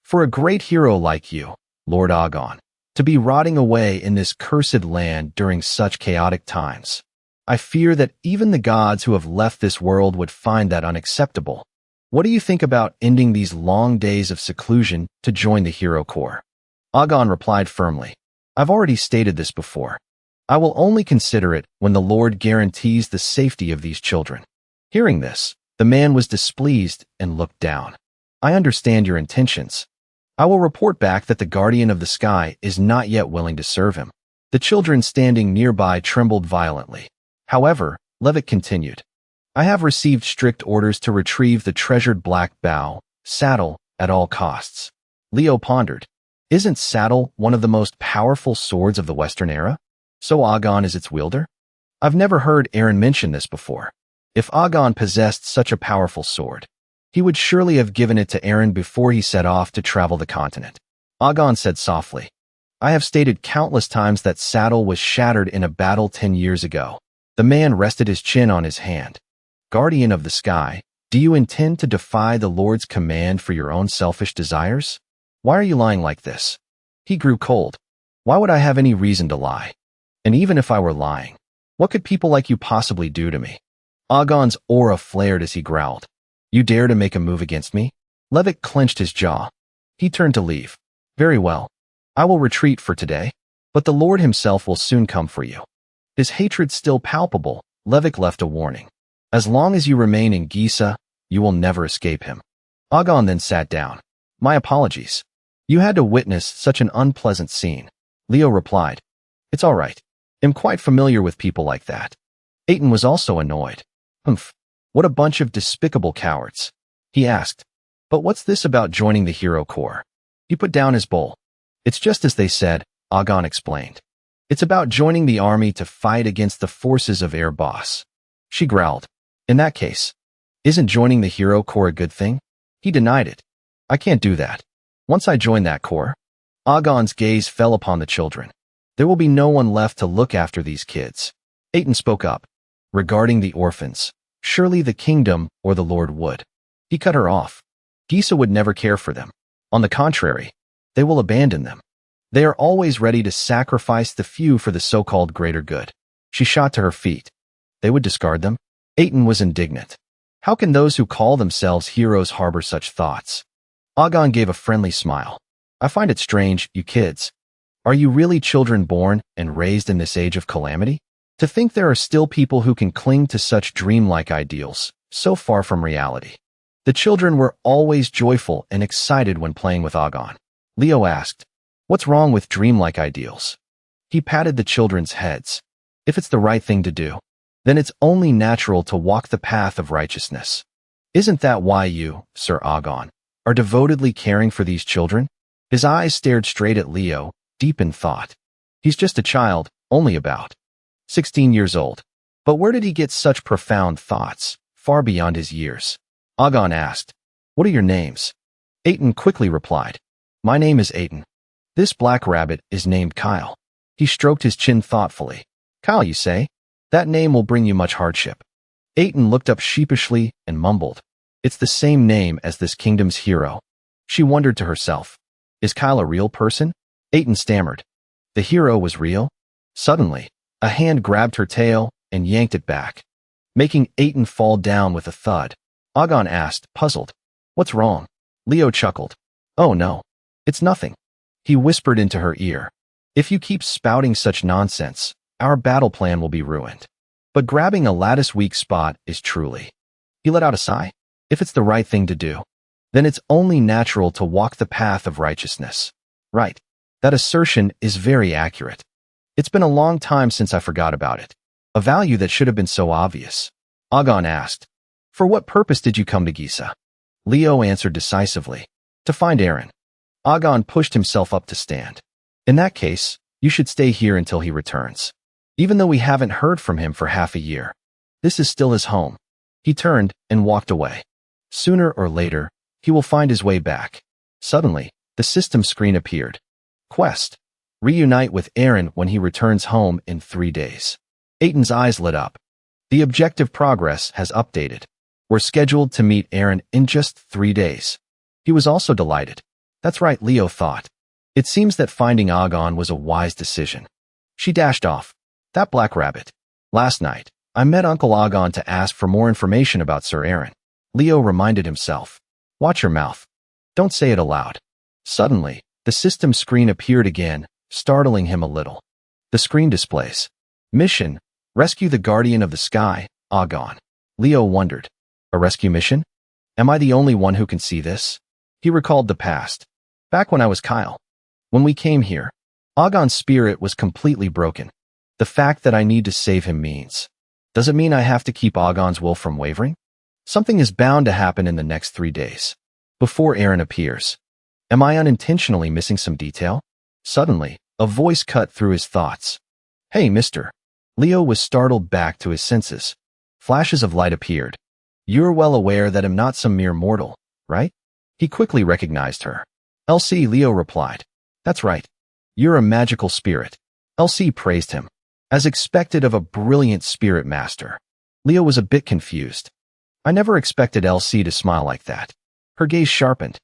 For a great hero like you, Lord Agon, to be rotting away in this cursed land during such chaotic times, I fear that even the gods who have left this world would find that unacceptable. What do you think about ending these long days of seclusion to join the Hero Corps? Agon replied firmly. I've already stated this before. I will only consider it when the Lord guarantees the safety of these children. Hearing this, the man was displeased and looked down. I understand your intentions. I will report back that the guardian of the sky is not yet willing to serve him. The children standing nearby trembled violently. However, Levick continued, I have received strict orders to retrieve the treasured black bow, saddle, at all costs. Leo pondered. Isn't saddle one of the most powerful swords of the Western era? So Agon is its wielder? I've never heard Aaron mention this before. If Agon possessed such a powerful sword, he would surely have given it to Aaron before he set off to travel the continent. Agon said softly, I have stated countless times that saddle was shattered in a battle 10 years ago. The man rested his chin on his hand. Guardian of the sky, do you intend to defy the Lord's command for your own selfish desires? Why are you lying like this? He grew cold. Why would I have any reason to lie? And even if I were lying, what could people like you possibly do to me? Agon's aura flared as he growled. You dare to make a move against me? Levick clenched his jaw. He turned to leave. Very well. I will retreat for today, but the Lord himself will soon come for you. His hatred still palpable, Levick left a warning. As long as you remain in Giza, you will never escape him. Agon then sat down. My apologies. You had to witness such an unpleasant scene. Leo replied. It's all right. I'm quite familiar with people like that. Aiton was also annoyed. Humph. What a bunch of despicable cowards. He asked. But what's this about joining the Hero Corps? He put down his bowl. It's just as they said, Agon explained. It's about joining the army to fight against the forces of Air Boss. She growled. In that case, isn't joining the Hero Corps a good thing? He denied it. I can't do that. Once I join that corps, Agon's gaze fell upon the children. There will be no one left to look after these kids. Aiton spoke up. Regarding the orphans, surely the kingdom or the Lord would. He cut her off. Giza would never care for them. On the contrary, they will abandon them. They are always ready to sacrifice the few for the so-called greater good. She shot to her feet. They would discard them? Aiton was indignant. How can those who call themselves heroes harbor such thoughts? Agon gave a friendly smile. I find it strange, you kids. Are you really children born and raised in this age of calamity? To think there are still people who can cling to such dreamlike ideals, so far from reality. The children were always joyful and excited when playing with Agon. Leo asked, what's wrong with dreamlike ideals? He patted the children's heads. If it's the right thing to do, then it's only natural to walk the path of righteousness. Isn't that why you, Sir Agon, are devotedly caring for these children? His eyes stared straight at Leo, deep in thought. He's just a child, only about 16 years old. But where did he get such profound thoughts, far beyond his years? Agon asked, what are your names? Aiton quickly replied, my name is Aiton. This black rabbit is named Kyle. He stroked his chin thoughtfully. Kyle, you say? That name will bring you much hardship. Aiton looked up sheepishly and mumbled. It's the same name as this kingdom's hero. She wondered to herself, is Kyle a real person? Aiton stammered. The hero was real? Suddenly, a hand grabbed her tail and yanked it back. making Aiden fall down with a thud. Agon asked, puzzled. What's wrong? Leo chuckled. Oh no. It's nothing. He whispered into her ear. If you keep spouting such nonsense, our battle plan will be ruined. But grabbing a lattice weak spot is truly. He let out a sigh. If it's the right thing to do, then it's only natural to walk the path of righteousness. Right. That assertion is very accurate. It's been a long time since I forgot about it. A value that should have been so obvious. Agon asked. For what purpose did you come to Gisa? Leo answered decisively. To find Eren. Agon pushed himself up to stand. In that case, you should stay here until he returns. Even though we haven't heard from him for half a year, this is still his home. He turned and walked away. Sooner or later, he will find his way back. Suddenly, the system screen appeared. Quest. Reunite with Eren when he returns home in 3 days. Aiden's eyes lit up. The objective progress has updated. We're scheduled to meet Eren in just 3 days. He was also delighted. That's right, Leo thought. It seems that finding Agon was a wise decision. She dashed off. That black rabbit. Last night, I met Uncle Agon to ask for more information about Sir Eren. Leo reminded himself. Watch your mouth. Don't say it aloud. Suddenly, the system screen appeared again, startling him a little. The screen displays. Mission. Rescue the Guardian of the Sky, Agon. Leo wondered. A rescue mission? Am I the only one who can see this? He recalled the past. Back when I was Kyle. When we came here, Agon's spirit was completely broken. The fact that I need to save him means. Does it mean I have to keep Agon's will from wavering? Something is bound to happen in the next 3 days. Before Eren appears. Am I unintentionally missing some detail? Suddenly, a voice cut through his thoughts. Hey, mister. Leo was startled back to his senses. Flashes of light appeared. You're well aware that I'm not some mere mortal, right? He quickly recognized her. LC, Leo replied. That's right. You're a magical spirit. LC praised him. As expected of a brilliant spirit master. Leo was a bit confused. I never expected LC to smile like that. Her gaze sharpened.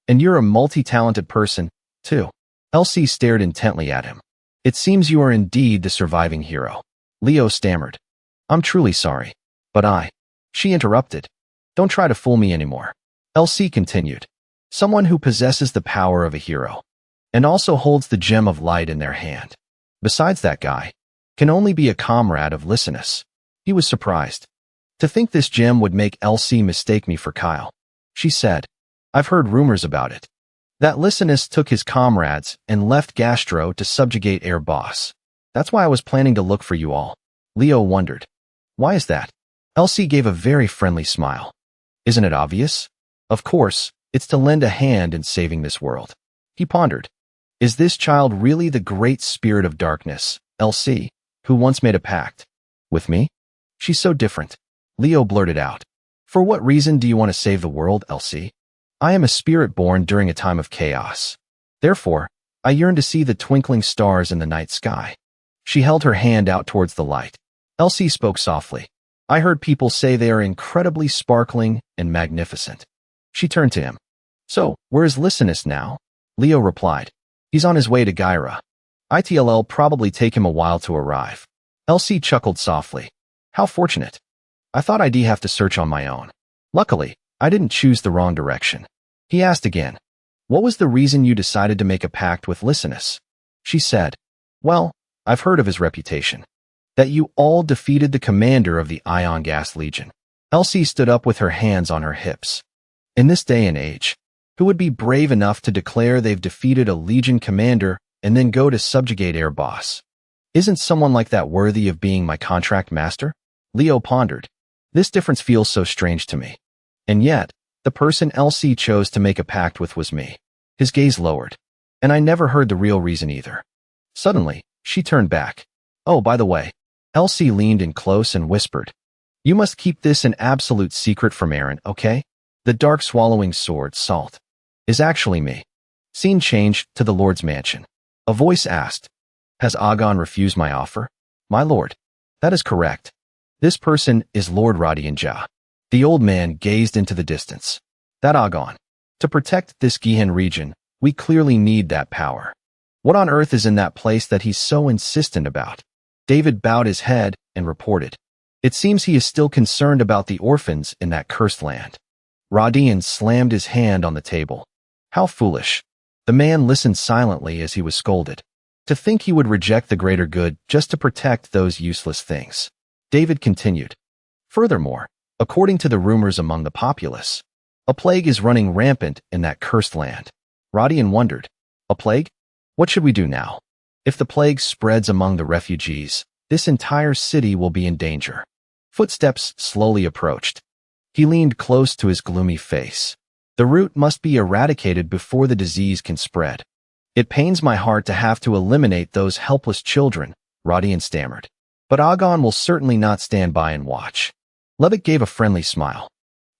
And you're a multi-talented person, too. LC stared intently at him. It seems you are indeed the surviving hero. Leo stammered. I'm truly sorry. But She interrupted. Don't try to fool me anymore. LC continued. Someone who possesses the power of a hero. And also holds the gem of light in their hand. Besides that guy. Can only be a comrade of Licinus. He was surprised. To think this gem would make LC mistake me for Kyle. She said. I've heard rumors about it. That Licinus took his comrades and left Gastro to subjugate Air Boss. That's why I was planning to look for you all. Leo wondered. Why is that? LC gave a very friendly smile. Isn't it obvious? Of course, it's to lend a hand in saving this world. He pondered. Is this child really the great spirit of darkness, LC, who once made a pact? With me? She's so different. Leo blurted out. For what reason do you want to save the world, LC? I am a spirit born during a time of chaos. Therefore, I yearn to see the twinkling stars in the night sky. She held her hand out towards the light. LC spoke softly. I heard people say they are incredibly sparkling and magnificent. She turned to him. So, where is Licinus now? Leo replied. He's on his way to Gyra. It'll probably take him a while to arrive. LC chuckled softly. How fortunate. I thought I'd have to search on my own. Luckily, I didn't choose the wrong direction. He asked again. What was the reason you decided to make a pact with Licinus? She said. Well, I've heard of his reputation. That you all defeated the commander of the Ion Gas Legion. LC stood up with her hands on her hips. In this day and age, who would be brave enough to declare they've defeated a Legion commander and then go to subjugate Air Boss? Isn't someone like that worthy of being my contract master? Leo pondered. This difference feels so strange to me. And yet, the person LC chose to make a pact with was me. His gaze lowered. And I never heard the real reason either. Suddenly, she turned back. Oh, by the way, LC leaned in close and whispered. You must keep this an absolute secret from Eren, okay? The dark swallowing sword, Salt, is actually me. Scene changed to the Lord's mansion. A voice asked, Has Agon refused my offer? My lord. That is correct. This person is Lord Radianja. The old man gazed into the distance. That Agon. To protect this Gihan region, we clearly need that power. What on earth is in that place that he's so insistent about? David bowed his head and reported. It seems he is still concerned about the orphans in that cursed land. Radian slammed his hand on the table. How foolish. The man listened silently as he was scolded. To think he would reject the greater good just to protect those useless things. David continued. Furthermore, according to the rumors among the populace, a plague is running rampant in that cursed land. Radian wondered. A plague? What should we do now? If the plague spreads among the refugees, this entire city will be in danger. Footsteps slowly approached. He leaned close to his gloomy face. The root must be eradicated before the disease can spread. It pains my heart to have to eliminate those helpless children, Radian stammered. But Agon will certainly not stand by and watch. Levick gave a friendly smile.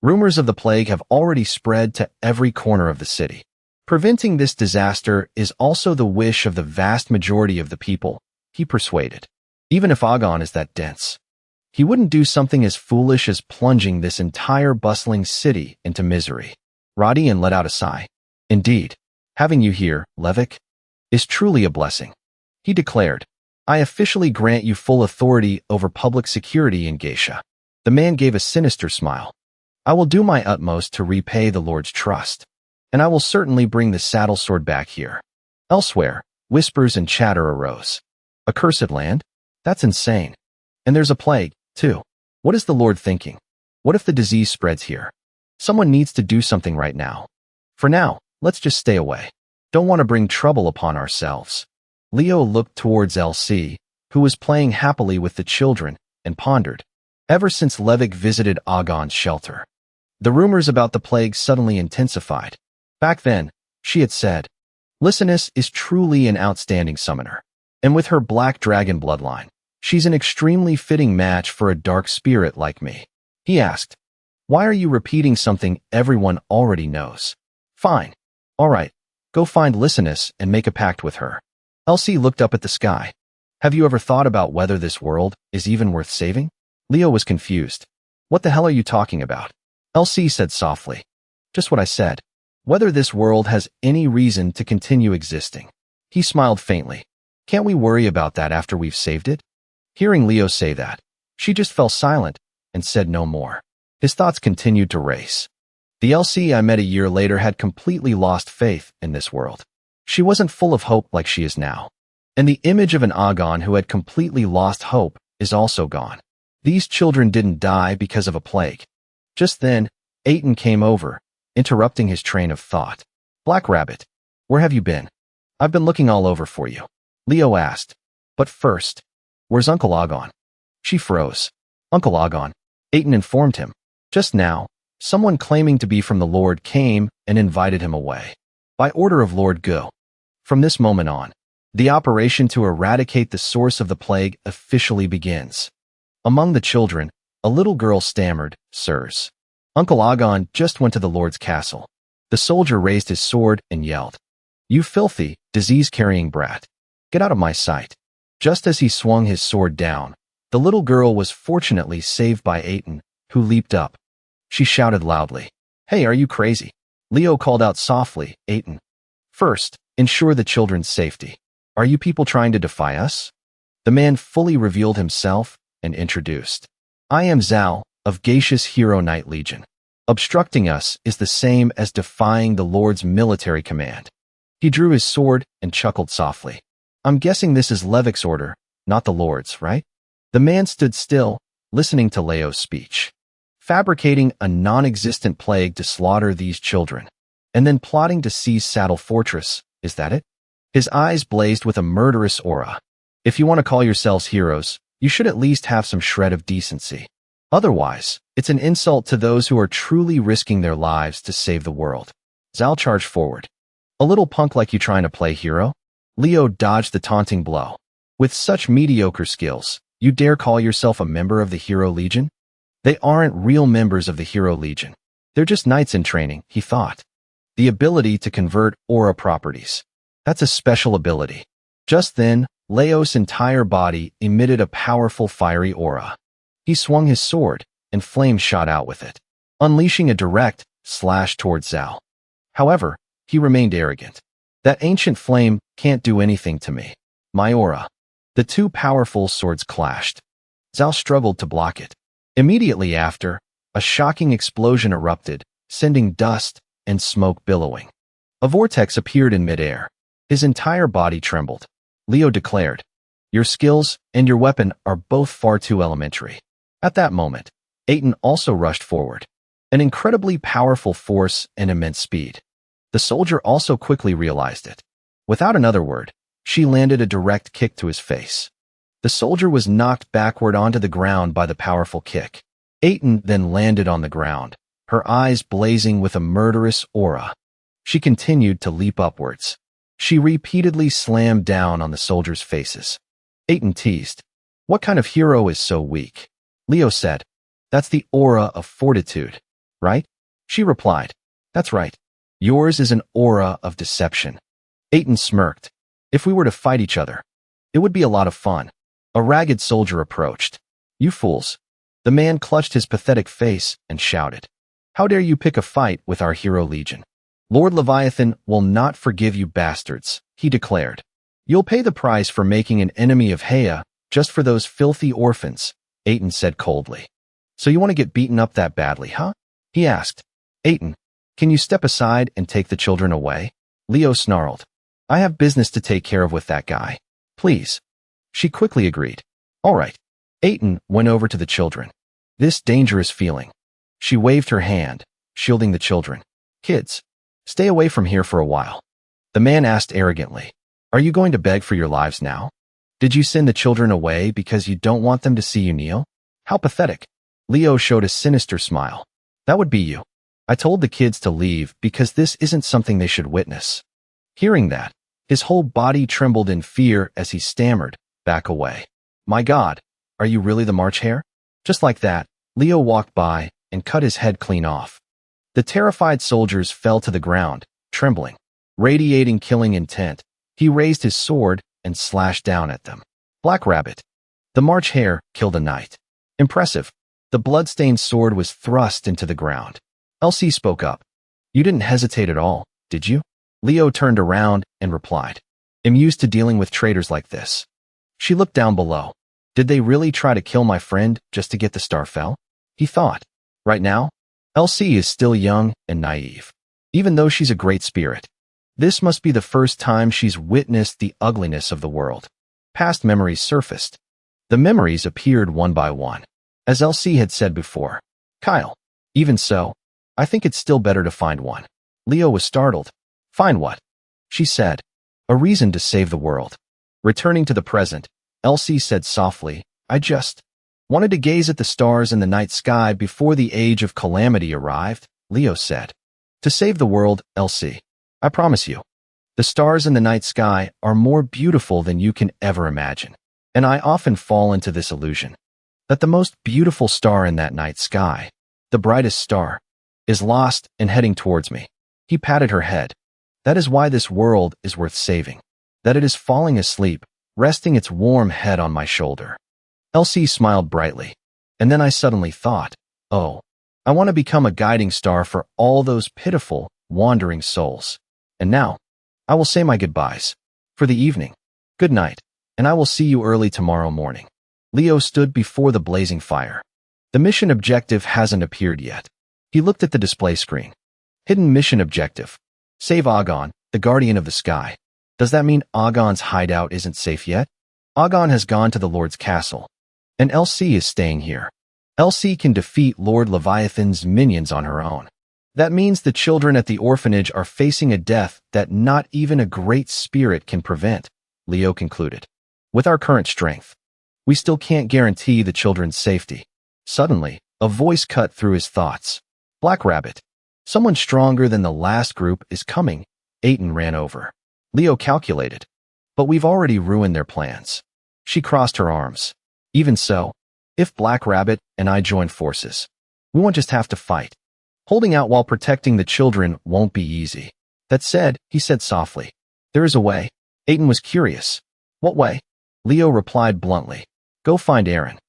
Rumors of the plague have already spread to every corner of the city. Preventing this disaster is also the wish of the vast majority of the people, he persuaded. Even if Agon is that dense, he wouldn't do something as foolish as plunging this entire bustling city into misery. Radian let out a sigh. Indeed, having you here, Levick, is truly a blessing. He declared, I officially grant you full authority over public security in Geisha. The man gave a sinister smile. I will do my utmost to repay the Lord's trust, and I will certainly bring the saddle sword back here. Elsewhere, whispers and chatter arose. A cursed land? That's insane. And there's a plague, too. What is the Lord thinking? What if the disease spreads here? Someone needs to do something right now. For now, let's just stay away. Don't want to bring trouble upon ourselves. Leo looked towards LC, who was playing happily with the children, and pondered. Ever since Levick visited Agon's shelter, the rumors about the plague suddenly intensified. Back then, she had said, Licinus is truly an outstanding summoner, and with her black dragon bloodline, she's an extremely fitting match for a dark spirit like me. He asked, why are you repeating something everyone already knows? Fine. All right, go find Licinus and make a pact with her. Elsie looked up at the sky. Have you ever thought about whether this world is even worth saving? Leo was confused. What the hell are you talking about? Elsie said softly. Just what I said. Whether this world has any reason to continue existing. He smiled faintly. Can't we worry about that after we've saved it? Hearing Leo say that, she just fell silent and said no more. His thoughts continued to race. The LC I met a year later had completely lost faith in this world. She wasn't full of hope like she is now. And the image of an Agon who had completely lost hope is also gone. These children didn't die because of a plague. Just then, Aiton came over, interrupting his train of thought. Black Rabbit, where have you been? I've been looking all over for you. Leo asked. But first, where's Uncle Agon? She froze. Uncle Agon, Aiton informed him. Just now, someone claiming to be from the Lord came and invited him away. By order of Lord Go. From this moment on, the operation to eradicate the source of the plague officially begins. Among the children, a little girl stammered, Sirs. Uncle Agon just went to the Lord's castle. The soldier raised his sword and yelled, You filthy, disease-carrying brat. Get out of my sight. Just as he swung his sword down, the little girl was fortunately saved by Aiton, who leaped up. She shouted loudly, Hey, are you crazy? Leo called out softly, Aiton. First, ensure the children's safety. Are you people trying to defy us? The man fully revealed himself and introduced. I am Zal, of Geisha's Hero Knight Legion. Obstructing us is the same as defying the Lord's military command. He drew his sword and chuckled softly. I'm guessing this is Levick's order, not the Lord's, right? The man stood still, listening to Leo's speech. Fabricating a non-existent plague to slaughter these children, and then plotting to seize Saddle Fortress, is that it? His eyes blazed with a murderous aura. If you want to call yourselves heroes, you should at least have some shred of decency. Otherwise, it's an insult to those who are truly risking their lives to save the world. Zal charged forward. A little punk like you trying to play hero? Leo dodged the taunting blow. With such mediocre skills, you dare call yourself a member of the Hero Legion? They aren't real members of the Hero Legion. They're just knights in training, he thought. The ability to convert aura properties. That's a special ability. Just then, Leo's entire body emitted a powerful fiery aura. He swung his sword, and flames shot out with it, unleashing a direct slash towards Zal. However, he remained arrogant. That ancient flame can't do anything to me. My aura. The two powerful swords clashed. Zhao struggled to block it. Immediately after, a shocking explosion erupted, sending dust and smoke billowing. A vortex appeared in midair. His entire body trembled. Leo declared, "Your skills and your weapon are both far too elementary." At that moment, Aiden also rushed forward. An incredibly powerful force and immense speed. The soldier also quickly realized it. Without another word, she landed a direct kick to his face. The soldier was knocked backward onto the ground by the powerful kick. Aiden then landed on the ground, her eyes blazing with a murderous aura. She continued to leap upwards. She repeatedly slammed down on the soldiers' faces. Aiden teased, "What kind of hero is so weak?" Leo said, "That's the aura of fortitude, right?" She replied, "That's right. Yours is an aura of deception." Aiden smirked. "If we were to fight each other, it would be a lot of fun." A ragged soldier approached. "You fools." The man clutched his pathetic face and shouted, "How dare you pick a fight with our hero legion? Lord Leviathan will not forgive you bastards," he declared. "You'll pay the price for making an enemy of Heya just for those filthy orphans," Aiden said coldly. "So you want to get beaten up that badly, huh?" he asked. "Aiden, can you step aside and take the children away?" Leo snarled. "I have business to take care of with that guy. Please." She quickly agreed. "All right." Aiden went over to the children. "This dangerous feeling." She waved her hand, shielding the children. "Kids, stay away from here for a while." The man asked arrogantly, "Are you going to beg for your lives now? Did you send the children away because you don't want them to see you kneel? How pathetic." Leo showed a sinister smile. "That would be you. I told the kids to leave because this isn't something they should witness." Hearing that, his whole body trembled in fear as he stammered, "Back away. My God, are you really the March Hare?" Just like that, Leo walked by and cut his head clean off. The terrified soldiers fell to the ground, trembling. Radiating killing intent, he raised his sword and slashed down at them. Black Rabbit. The March Hare killed a knight. Impressive. The blood-stained sword was thrust into the ground. Elsie spoke up. "You didn't hesitate at all, did you?" Leo turned around and replied, "I'm used to dealing with traitors like this." She looked down below. Did they really try to kill my friend just to get the star fell? He thought. Right now, Elsie is still young and naive. Even though she's a great spirit, this must be the first time she's witnessed the ugliness of the world. Past memories surfaced. The memories appeared one by one. As Elsie had said before, "Kyle, even so, I think it's still better to find one." Leo was startled. "Find what?" she said. "A reason to save the world." Returning to the present, Elsie said softly, "I just wanted to gaze at the stars in the night sky before the age of calamity arrived," Leo said. "To save the world, Elsie, I promise you, the stars in the night sky are more beautiful than you can ever imagine. And I often fall into this illusion that the most beautiful star in that night sky, the brightest star, is lost and heading towards me." He patted her head. "That is why this world is worth saving, that it is falling asleep, resting its warm head on my shoulder." Elsie smiled brightly. And then I suddenly thought, oh, I want to become a guiding star for all those pitiful, wandering souls. And now, I will say my goodbyes. For the evening. Good night, and I will see you early tomorrow morning. Leo stood before the blazing fire. The mission objective hasn't appeared yet. He looked at the display screen. Hidden mission objective. Save Agon, the guardian of the sky. Does that mean Agon's hideout isn't safe yet? Agon has gone to the Lord's castle. And LC is staying here. LC can defeat Lord Leviathan's minions on her own. That means the children at the orphanage are facing a death that not even a great spirit can prevent, Leo concluded. With our current strength, we still can't guarantee the children's safety. Suddenly, a voice cut through his thoughts. Black Rabbit. Someone stronger than the last group is coming. Aiden ran over. Leo calculated. But we've already ruined their plans. She crossed her arms. Even so, if Black Rabbit and I join forces, we won't just have to fight. Holding out while protecting the children won't be easy. That said, he said softly, there is a way. Aiden was curious. What way? Leo replied bluntly. Go find Aaron.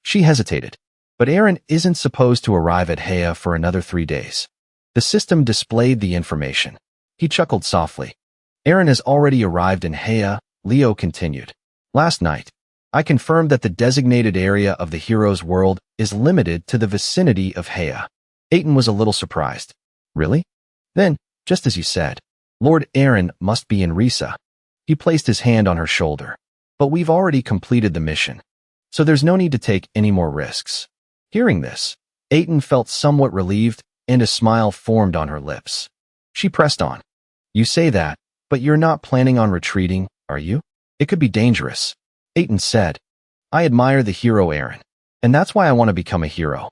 She hesitated. But Aaron isn't supposed to arrive at Heya for another 3 days. The system displayed the information. He chuckled softly. Aaron has already arrived in Heya, Leo continued. Last night, I confirmed that the designated area of the hero's world is limited to the vicinity of Heya. Aiton was a little surprised. Really? Then, just as you said, Lord Aaron must be in Risa. He placed his hand on her shoulder. But we've already completed the mission, so there's no need to take any more risks. Hearing this, Aiton felt somewhat relieved, and a smile formed on her lips. She pressed on. You say that, but you're not planning on retreating, are you? It could be dangerous. Aiton said. I admire the hero Aaron, and that's why I want to become a hero.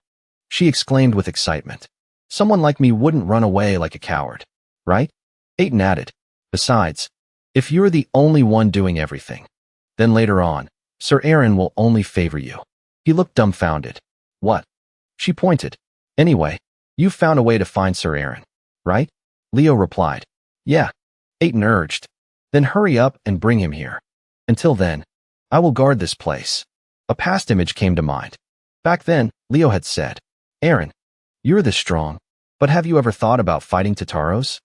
She exclaimed with excitement. Someone like me wouldn't run away like a coward, right? Aiton added. Besides, if you're the only one doing everything, then later on, Sir Aaron will only favor you. He looked dumbfounded. What? She pointed. Anyway, you've found a way to find Sir Aaron, right? Leo replied. Yeah. Aiton urged. Then hurry up and bring him here. Until then, I will guard this place. A past image came to mind. Back then, Leo had said, Aaron, you're this strong, but have you ever thought about fighting Tataros?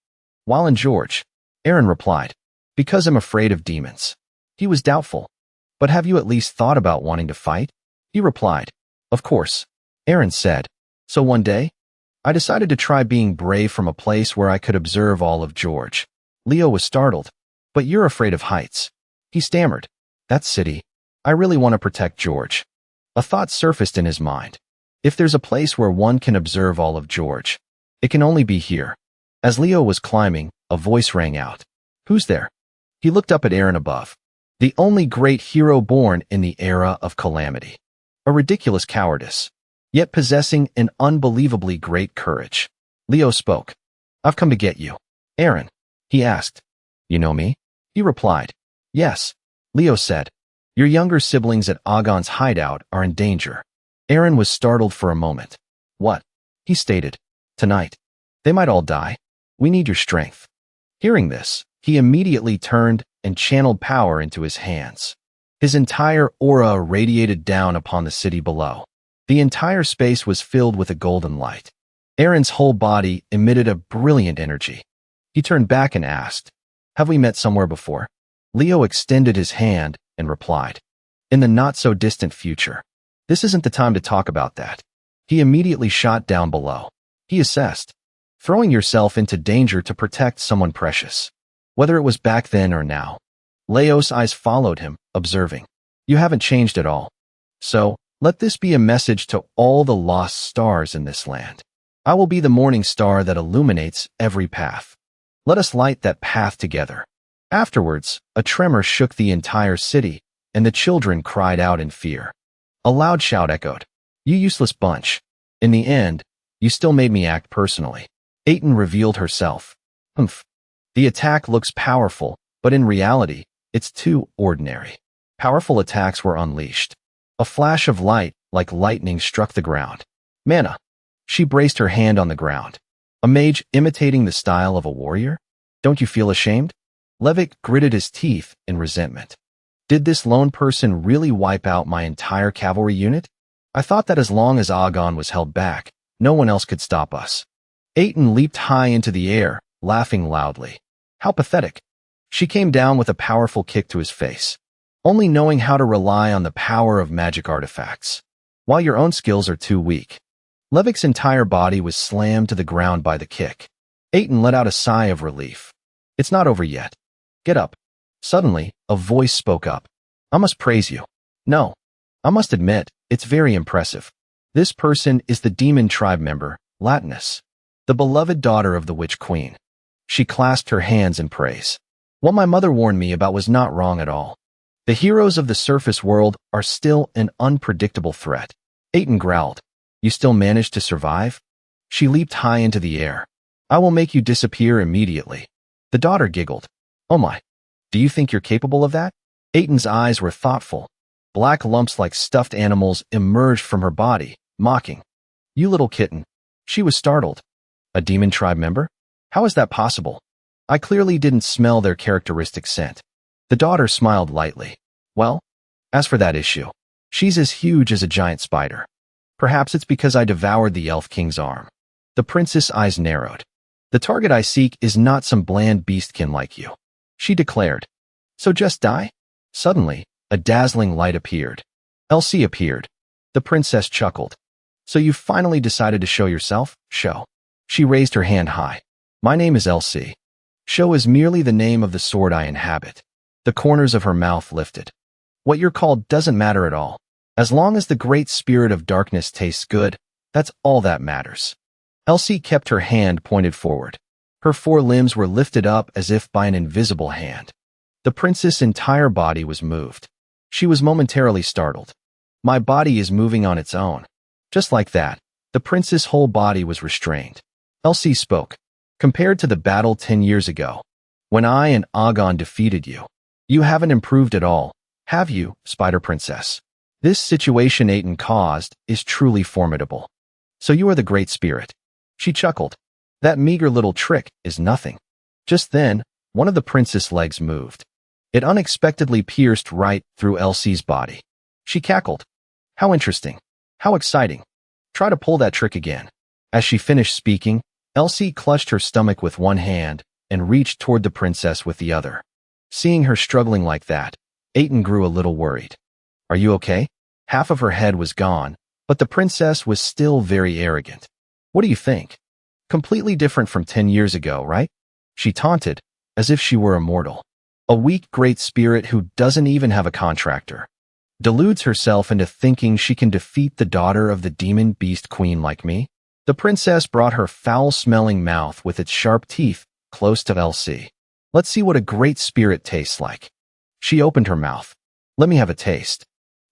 While in George, Aaron replied, because I'm afraid of demons. He was doubtful. But have you at least thought about wanting to fight? He replied, of course. Aaron said, so one day, I decided to try being brave from a place where I could observe all of George. Leo was startled. But you're afraid of heights. He stammered. That city. I really want to protect George. A thought surfaced in his mind. If there's a place where one can observe all of George, it can only be here. As Leo was climbing, a voice rang out. Who's there? He looked up at Aaron above. The only great hero born in the era of calamity. A ridiculous cowardice, yet possessing an unbelievably great courage. Leo spoke. I've come to get you. Aaron, he asked. You know me? He replied. Yes. Leo said. Your younger siblings at Agon's hideout are in danger. Aaron was startled for a moment. What? He stated. Tonight. They might all die. We need your strength. Hearing this, he immediately turned and channeled power into his hands. His entire aura radiated down upon the city below. The entire space was filled with a golden light. Aaron's whole body emitted a brilliant energy. He turned back and asked, have we met somewhere before? Leo extended his hand and replied, in the not-so-distant future. This isn't the time to talk about that. He immediately shot down below. He assessed, throwing yourself into danger to protect someone precious, whether it was back then or now. Leo's eyes followed him, observing, you haven't changed at all. So, let this be a message to all the lost stars in this land. I will be the morning star that illuminates every path. Let us light that path together. Afterwards, a tremor shook the entire city, and the children cried out in fear. A loud shout echoed. You useless bunch. In the end, you still made me act personally. Aiton revealed herself. Humph. The attack looks powerful, but in reality, it's too ordinary. Powerful attacks were unleashed. A flash of light, like lightning, struck the ground. Mana. She braced her hand on the ground. A mage imitating the style of a warrior? Don't you feel ashamed? Levick gritted his teeth in resentment. Did this lone person really wipe out my entire cavalry unit? I thought that as long as Agon was held back, no one else could stop us. Aiton leaped high into the air, laughing loudly. How pathetic. She came down with a powerful kick to his face, only knowing how to rely on the power of magic artifacts, while your own skills are too weak. Levick's entire body was slammed to the ground by the kick. Aiton let out a sigh of relief. It's not over yet. Get up. Suddenly, a voice spoke up. I must praise you. No. I must admit, it's very impressive. This person is the demon tribe member, Latinus, the beloved daughter of the Witch Queen. She clasped her hands in praise. What my mother warned me about was not wrong at all. The heroes of the surface world are still an unpredictable threat. Aiton growled. You still managed to survive? She leaped high into the air. I will make you disappear immediately. The daughter giggled. Oh my. Do you think you're capable of that? Aiton's eyes were thoughtful. Black lumps like stuffed animals emerged from her body, mocking. You little kitten. She was startled. A demon tribe member? How is that possible? I clearly didn't smell their characteristic scent. The daughter smiled lightly. Well, as for that issue, she's as huge as a giant spider. Perhaps it's because I devoured the Elf King's arm. The princess' eyes narrowed. The target I seek is not some bland beastkin like you, she declared. So just die? Suddenly, A dazzling light appeared. Elsie appeared. The princess chuckled. So you finally decided to show yourself? Show. She raised her hand high. My name is Elsie. Show is merely the name of the sword I inhabit. The corners of her mouth lifted. What you're called doesn't matter at all. As long as the great spirit of darkness tastes good, that's all that matters. Elsie kept her hand pointed forward. Her four limbs were lifted up as if by an invisible hand. The princess' entire body was moved. She was momentarily startled. My body is moving on its own. Just like that, the princess' whole body was restrained. Elsie spoke. Compared to the battle 10 years ago, when I and Agon defeated you, you haven't improved at all, have you, Spider Princess? This situation Aiden caused is truly formidable. So you are the great spirit. She chuckled. That meager little trick is nothing. Just then, one of the princess' legs moved. It unexpectedly pierced right through Elsie's body. She cackled. How interesting. How exciting. Try to pull that trick again. As she finished speaking, Elsie clutched her stomach with one hand and reached toward the princess with the other. Seeing her struggling like that, Aiden grew a little worried. Are you okay? Half of her head was gone, but the princess was still very arrogant. What do you think? Completely different from 10 years ago, right? She taunted, as if she were immortal. A weak great spirit who doesn't even have a contractor. Deludes herself into thinking she can defeat the daughter of the demon beast queen like me? The princess brought her foul-smelling mouth with its sharp teeth close to Elsie. Let's see what a great spirit tastes like. She opened her mouth. Let me have a taste.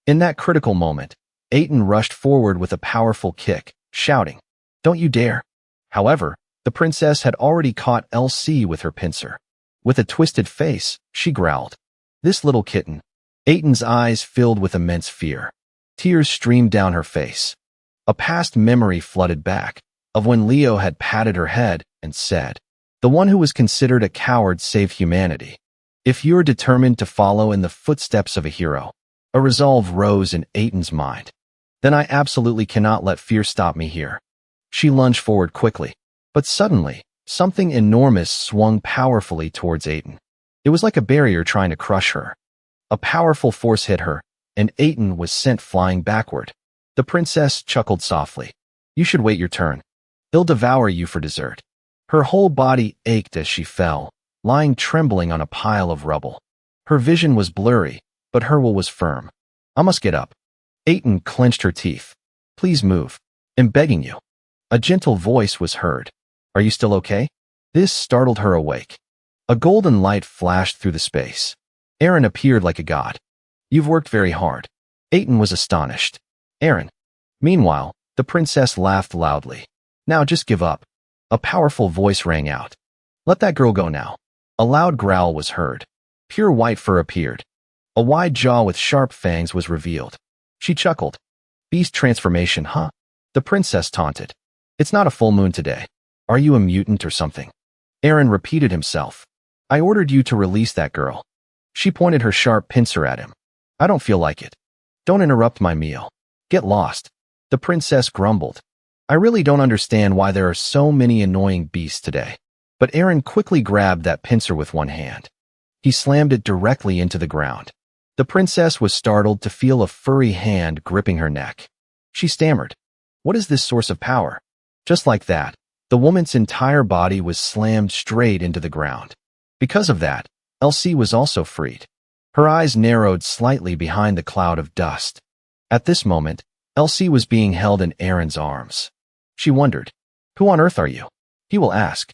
In that critical moment, Aiden rushed forward with a powerful kick, shouting, Don't you dare. However, the princess had already caught Elsie with her pincer. With a twisted face, she growled. This little kitten. Aiden's eyes filled with immense fear. Tears streamed down her face. A past memory flooded back, of when Leo had patted her head and said, The one who was considered a coward saved humanity. If you're determined to follow in the footsteps of a hero, a resolve rose in Aiden's mind. Then I absolutely cannot let fear stop me here. She lunged forward quickly, but suddenly, something enormous swung powerfully towards Aiden. It was like a barrier trying to crush her. A powerful force hit her, and Aiden was sent flying backward. The princess chuckled softly. You should wait your turn. He'll devour you for dessert. Her whole body ached as she fell, lying trembling on a pile of rubble. Her vision was blurry, but her will was firm. I must get up. Aiden clenched her teeth. Please move. I'm begging you. A gentle voice was heard. Are you still okay? This startled her awake. A golden light flashed through the space. Aaron appeared like a god. You've worked very hard. Aiden was astonished. Aaron. Meanwhile, the princess laughed loudly. Now just give up. A powerful voice rang out. Let that girl go now. A loud growl was heard. Pure white fur appeared. A wide jaw with sharp fangs was revealed. She chuckled. Beast transformation, huh? The princess taunted. It's not a full moon today. Are you a mutant or something? Aaron repeated himself. I ordered you to release that girl. She pointed her sharp pincer at him. I don't feel like it. Don't interrupt my meal. Get lost. The princess grumbled. I really don't understand why there are so many annoying beasts today. But Aaron quickly grabbed that pincer with one hand. He slammed it directly into the ground. The princess was startled to feel a furry hand gripping her neck. She stammered. What is this source of power? Just like that, the woman's entire body was slammed straight into the ground. Because of that, Elsie was also freed. Her eyes narrowed slightly behind the cloud of dust. At this moment, Elsie was being held in Aaron's arms. She wondered, Who on earth are you? He will ask.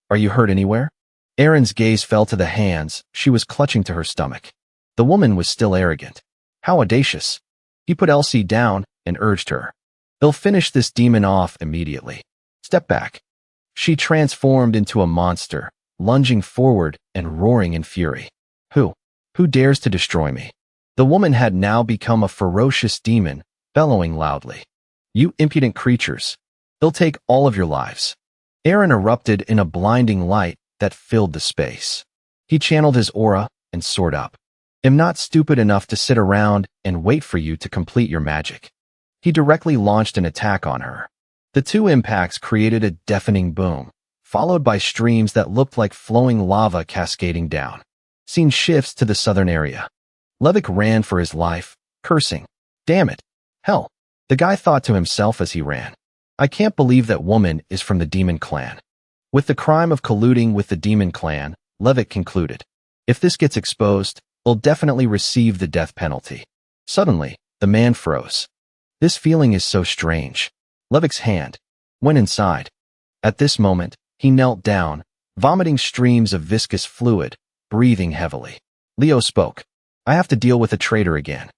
Are you hurt anywhere? Aaron's gaze fell to the hands she was clutching to her stomach. The woman was still arrogant. How audacious. He put Elsie down and urged her. They'll finish this demon off immediately. Step back. She transformed into a monster, lunging forward and roaring in fury. Who dares to destroy me? The woman had now become a ferocious demon, bellowing loudly. You impudent creatures. They'll take all of your lives. Aaron erupted in a blinding light that filled the space. He channeled his aura and soared up. I'm not stupid enough to sit around and wait for you to complete your magic. He directly launched an attack on her. The two impacts created a deafening boom, followed by streams that looked like flowing lava cascading down. Scene shifts to the southern area. Levick ran for his life, cursing. Damn it. Hell. The guy thought to himself as he ran. I can't believe that woman is from the demon clan. With the crime of colluding with the demon clan, Levick concluded. If this gets exposed, he'll definitely receive the death penalty. Suddenly, the man froze. This feeling is so strange. Levick's hand went inside. At this moment, he knelt down, vomiting streams of viscous fluid, breathing heavily. Leo spoke. I have to deal with a traitor again.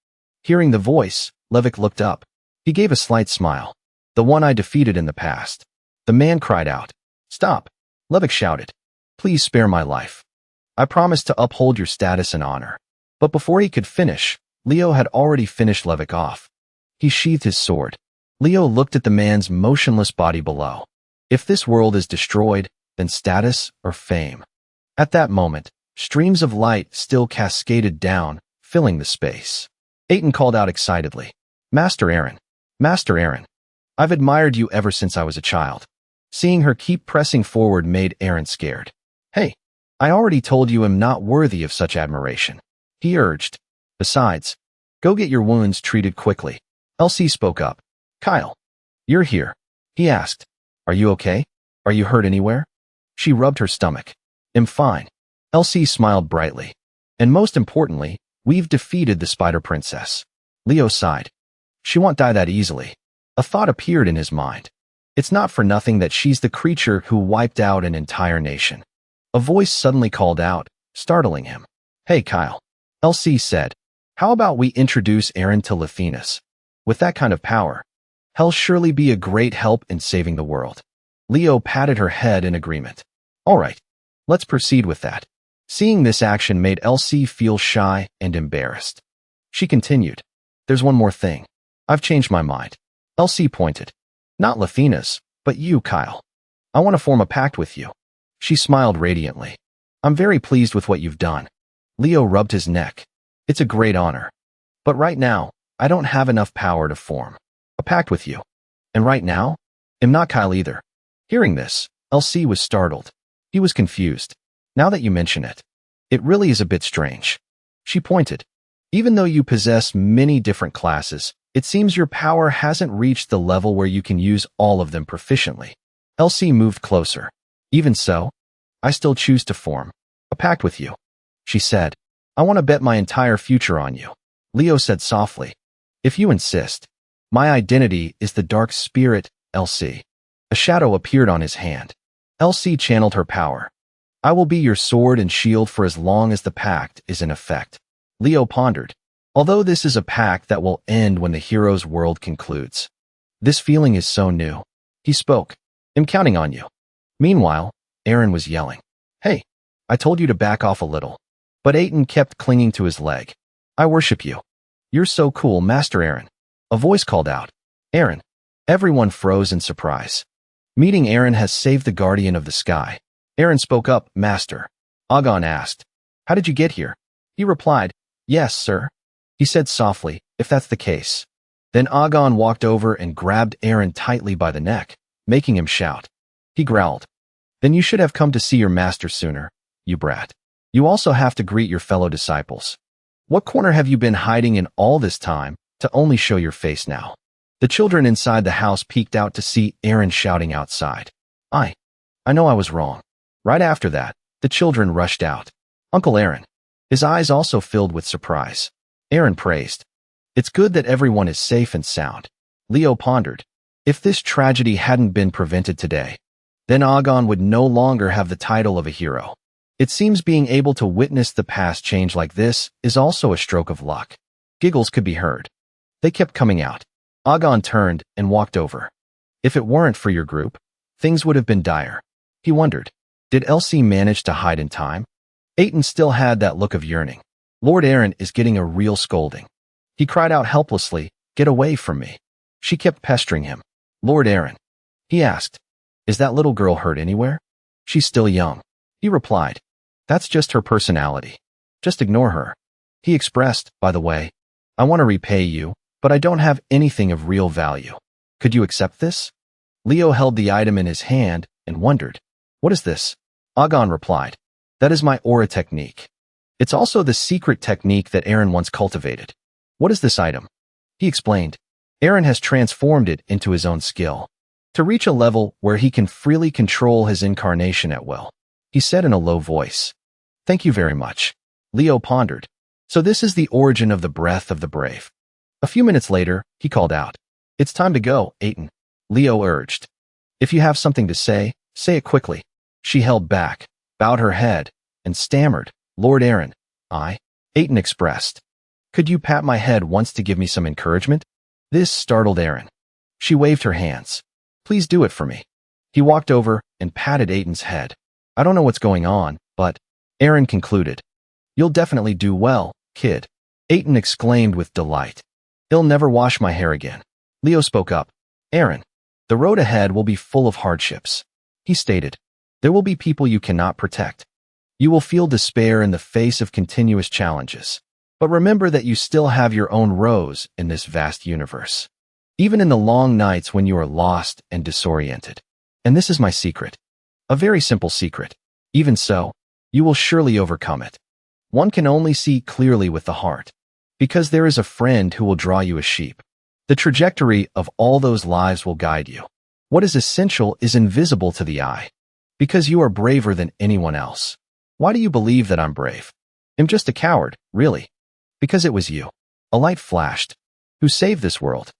Hearing the voice, Levick looked up. He gave a slight smile. The one I defeated in the past. The man cried out. Stop. Levick shouted. Please spare my life. I promise to uphold your status and honor. But before he could finish, Leo had already finished Levick off. He sheathed his sword. Leo looked at the man's motionless body below. If this world is destroyed, then status or fame. At that moment, streams of light still cascaded down, filling the space. Aiton called out excitedly. Master Aaron. Master Aaron. I've admired you ever since I was a child. Seeing her keep pressing forward made Aaron scared. Hey, I already told you I'm not worthy of such admiration. He urged. Besides, go get your wounds treated quickly. LC spoke up. Kyle. You're here. He asked. Are you okay? Are you hurt anywhere? She rubbed her stomach. I'm fine. LC smiled brightly. And most importantly, we've defeated the Spider Princess. Leo sighed. She won't die that easily. A thought appeared in his mind. It's not for nothing that she's the creature who wiped out an entire nation. A voice suddenly called out, startling him. Hey Kyle. LC said. How about we introduce Aaron to Lathinus? With that kind of power, he'll surely be a great help in saving the world. Leo patted her head in agreement. All right, let's proceed with that. Seeing this action made LC feel shy and embarrassed. She continued. There's one more thing. I've changed my mind. LC pointed. Not Lathinus, but you, Kyle. I want to form a pact with you. She smiled radiantly. I'm very pleased with what you've done. Leo rubbed his neck. It's a great honor. But right now, I don't have enough power to form a pact with you. And right now, I'm not Kyle either. Hearing this, LC was startled. He was confused. Now that you mention it, it really is a bit strange. She pointed. Even though you possess many different classes, it seems your power hasn't reached the level where you can use all of them proficiently. LC moved closer. Even so, I still choose to form a pact with you. She said, I want to bet my entire future on you. Leo said softly, if you insist. My identity is the dark spirit, LC. A shadow appeared on his hand. LC channeled her power. I will be your sword and shield for as long as the pact is in effect. Leo pondered. Although this is a pact that will end when the hero's world concludes. This feeling is so new. He spoke. I'm counting on you. Meanwhile, Aaron was yelling. Hey, I told you to back off a little. But Aiton kept clinging to his leg. I worship you. You're so cool, Master Aaron. A voice called out. Aaron. Everyone froze in surprise. Meeting Aaron has saved the guardian of the sky. Aaron spoke up, Master. Agon asked. How did you get here? He replied, Yes, sir. He said softly, if that's the case. Then Agon walked over and grabbed Aaron tightly by the neck, making him shout. He growled. Then you should have come to see your master sooner, you brat. You also have to greet your fellow disciples. What corner have you been hiding in all this time to only show your face now? The children inside the house peeked out to see Aaron shouting outside. I know I was wrong. Right after that, the children rushed out. Uncle Aaron. His eyes also filled with surprise. Aaron praised. It's good that everyone is safe and sound. Leo pondered. If this tragedy hadn't been prevented today, then Agon would no longer have the title of a hero. It seems being able to witness the past change like this is also a stroke of luck. Giggles could be heard. They kept coming out. Agon turned and walked over. If it weren't for your group, things would have been dire. He wondered. Did LC manage to hide in time? Aiton still had that look of yearning. Lord Aaron is getting a real scolding. He cried out helplessly, Get away from me. She kept pestering him. Lord Aaron. He asked, Is that little girl hurt anywhere? She's still young. He replied, That's just her personality. Just ignore her. He expressed, by the way, I want to repay you, but I don't have anything of real value. Could you accept this? Leo held the item in his hand and wondered, What is this? Agon replied, That is my aura technique. It's also the secret technique that Aaron once cultivated. What is this item? He explained. Aaron has transformed it into his own skill to reach a level where he can freely control his incarnation at will. He said in a low voice. Thank you very much. Leo pondered. So this is the origin of the breath of the brave. A few minutes later, he called out. It's time to go, Aiden. Leo urged. If you have something to say it quickly. She held back, bowed her head, and stammered. Lord Aaron, Aiden expressed. Could you pat my head once to give me some encouragement? This startled Aaron. She waved her hands. Please do it for me. He walked over and patted Aiden's head. I don't know what's going on, but Aaron concluded. You'll definitely do well, kid. Aiden exclaimed with delight. He'll never wash my hair again. Leo spoke up. Aaron, the road ahead will be full of hardships. He stated. There will be people you cannot protect. You will feel despair in the face of continuous challenges. But remember that you still have your own Rose in this vast universe. Even in the long nights when you are lost and disoriented. And this is my secret. A very simple secret. Even so, you will surely overcome it. One can only see clearly with the heart. Because there is a friend who will draw you as sheep. The trajectory of all those lives will guide you. What is essential is invisible to the eye. Because you are braver than anyone else. Why do you believe that I'm brave? I'm just a coward, really. Because it was you. A light flashed. Who saved this world?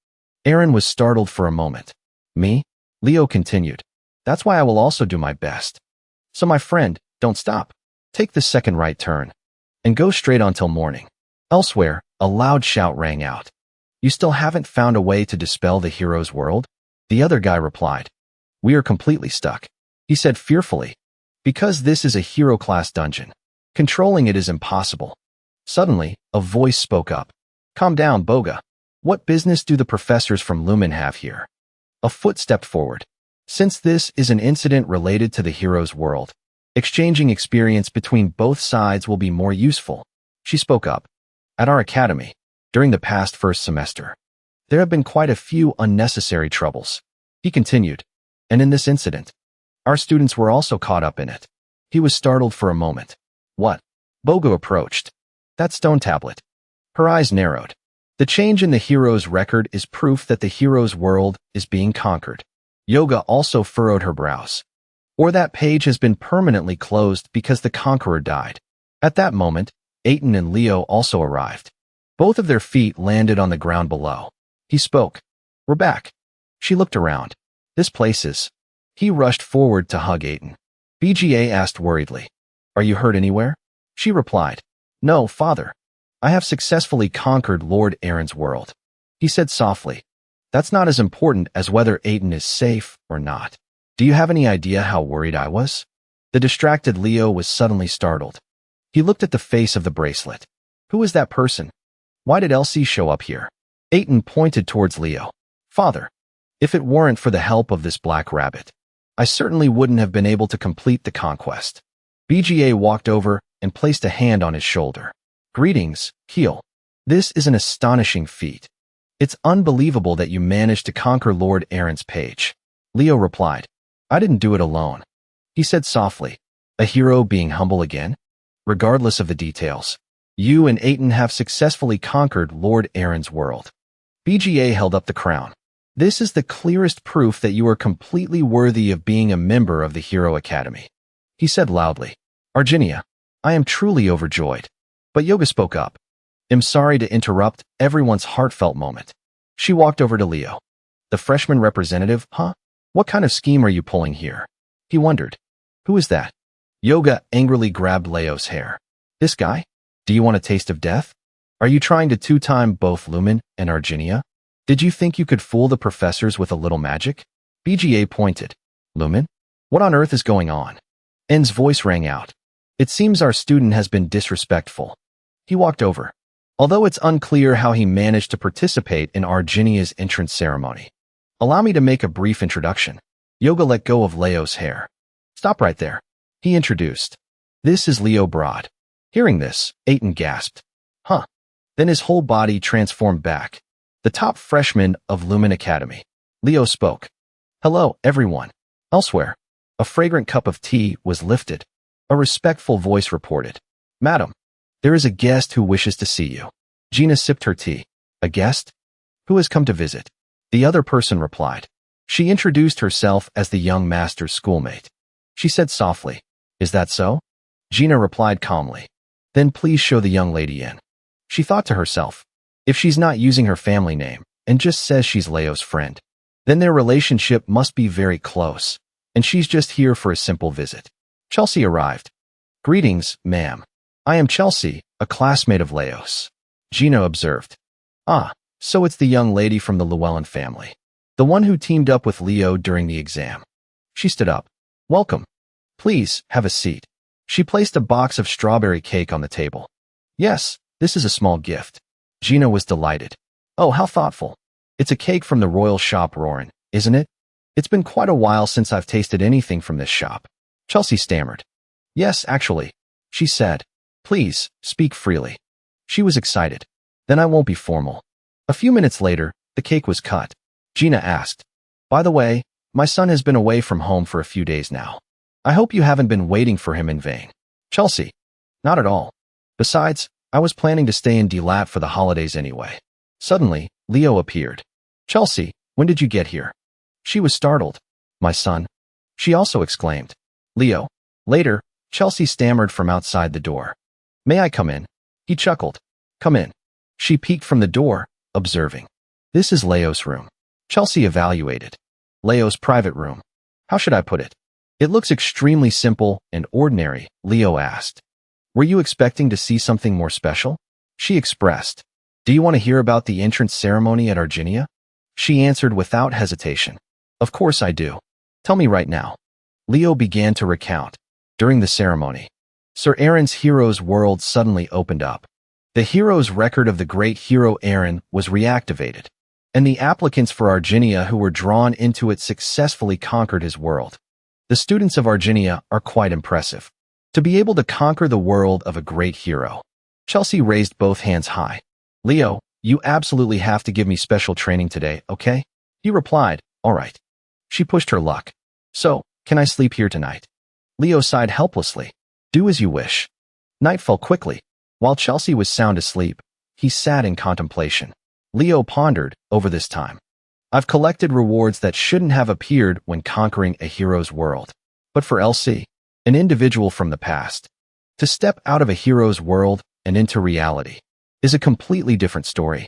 Aaron was startled for a moment. Me? Leo continued. That's why I will also do my best. So my friend, don't stop. Take the second right turn. And go straight on till morning. Elsewhere, a loud shout rang out. You still haven't found a way to dispel the hero's world? The other guy replied. We are completely stuck. He said fearfully. Because this is a hero-class dungeon. Controlling it is impossible. Suddenly, a voice spoke up. Calm down, Boga. What business do the professors from Lumen have here? A foot stepped forward. Since this is an incident related to the hero's world, exchanging experience between both sides will be more useful. She spoke up. At our academy, during the past first semester, there have been quite a few unnecessary troubles. He continued. And in this incident, our students were also caught up in it. He was startled for a moment. What? Boga approached. That stone tablet. Her eyes narrowed. The change in the hero's record is proof that the hero's world is being conquered. Yoga also furrowed her brows. Or that page has been permanently closed because the conqueror died. At that moment, Aiden and Leo also arrived. Both of their feet landed on the ground below. He spoke. We're back. She looked around. This place is... He rushed forward to hug Aiden. BGA asked worriedly. Are you hurt anywhere? She replied. No, father. I have successfully conquered Lord Aaron's world. He said softly. That's not as important as whether Aiden is safe or not. Do you have any idea how worried I was? The distracted Leo was suddenly startled. He looked at the face of the bracelet. Who is that person? Why did Elsie show up here? Aiden pointed towards Leo. Father, if it weren't for the help of this black rabbit, I certainly wouldn't have been able to complete the conquest. BGA walked over and placed a hand on his shoulder. Greetings, Keel. This is an astonishing feat. It's unbelievable that you managed to conquer Lord Aaron's page. Leo replied. I didn't do it alone. He said softly. A hero being humble again? Regardless of the details, you and Aiden have successfully conquered Lord Aaron's world. BGA held up the crown. This is the clearest proof that you are completely worthy of being a member of the Hero Academy. He said loudly. Arginia, I am truly overjoyed. But Yoga spoke up. I'm sorry to interrupt everyone's heartfelt moment. She walked over to Leo. The freshman representative, huh? What kind of scheme are you pulling here? He wondered. Who is that? Yoga angrily grabbed Leo's hair. This guy? Do you want a taste of death? Are you trying to two-time both Lumen and Arginia? Did you think you could fool the professors with a little magic? BGA pointed. Lumen? What on earth is going on? N's voice rang out. It seems our student has been disrespectful. He walked over. Although it's unclear how he managed to participate in Arginia's entrance ceremony. Allow me to make a brief introduction. Yoga let go of Leo's hair. Stop right there. He introduced. This is Leo Broad. Hearing this, Aiden gasped. Huh. Then his whole body transformed back. The top freshman of Lumen Academy. Leo spoke. Hello, everyone. Elsewhere, a fragrant cup of tea was lifted. A respectful voice reported. Madam, There is a guest who wishes to see you. Gina sipped her tea. A guest? Who has come to visit? The other person replied. She introduced herself as the young master's schoolmate. She said softly, "Is that so?" Gina replied calmly. "Then please show the young lady in." She thought to herself, if she's not using her family name and just says she's Leo's friend, then their relationship must be very close, and she's just here for a simple visit. Chelsea arrived. "Greetings, ma'am. I am Chelsea, a classmate of Leo's," Gina observed. "Ah, so it's the young lady from the Llewellyn family. The one who teamed up with Leo during the exam." She stood up. "Welcome. Please, have a seat." She placed a box of strawberry cake on the table. "Yes, this is a small gift." Gina was delighted. "Oh, how thoughtful. It's a cake from the royal shop Roarin, isn't it? It's been quite a while since I've tasted anything from this shop." Chelsea stammered. "Yes, actually," she said. "Please, speak freely." She was excited. "Then I won't be formal." A few minutes later, the cake was cut. Gina asked, "By the way, my son has been away from home for a few days now. I hope you haven't been waiting for him in vain." Chelsea, "Not at all. Besides, I was planning to stay in Delat for the holidays anyway." Suddenly, Leo appeared. "Chelsea, when did you get here?" She was startled. "My son?" she also exclaimed. "Leo." Later, Chelsea stammered from outside the door. "May I come in?" He chuckled. "Come in." She peeked from the door, observing. "This is Leo's room." Chelsea evaluated. "Leo's private room. How should I put it?" "It looks extremely simple and ordinary," Leo asked. "Were you expecting to see something more special?" She expressed. "Do you want to hear about the entrance ceremony at Arginia?" She answered without hesitation. "Of course I do. Tell me right now." Leo began to recount. During the ceremony, Sir Aaron's hero's world suddenly opened up. The hero's record of the great hero Aaron was reactivated, and the applicants for Arginia who were drawn into it successfully conquered his world. The students of Arginia are quite impressive. To be able to conquer the world of a great hero. Chelsea raised both hands high. "Leo, you absolutely have to give me special training today, okay?" He replied, "All right." She pushed her luck. "So, can I sleep here tonight?" Leo sighed helplessly. "Do as you wish." Night fell quickly. While Chelsea was sound asleep, he sat in contemplation. Leo pondered over this time. "I've collected rewards that shouldn't have appeared when conquering a hero's world. But for LC, an individual from the past, to step out of a hero's world and into reality is a completely different story.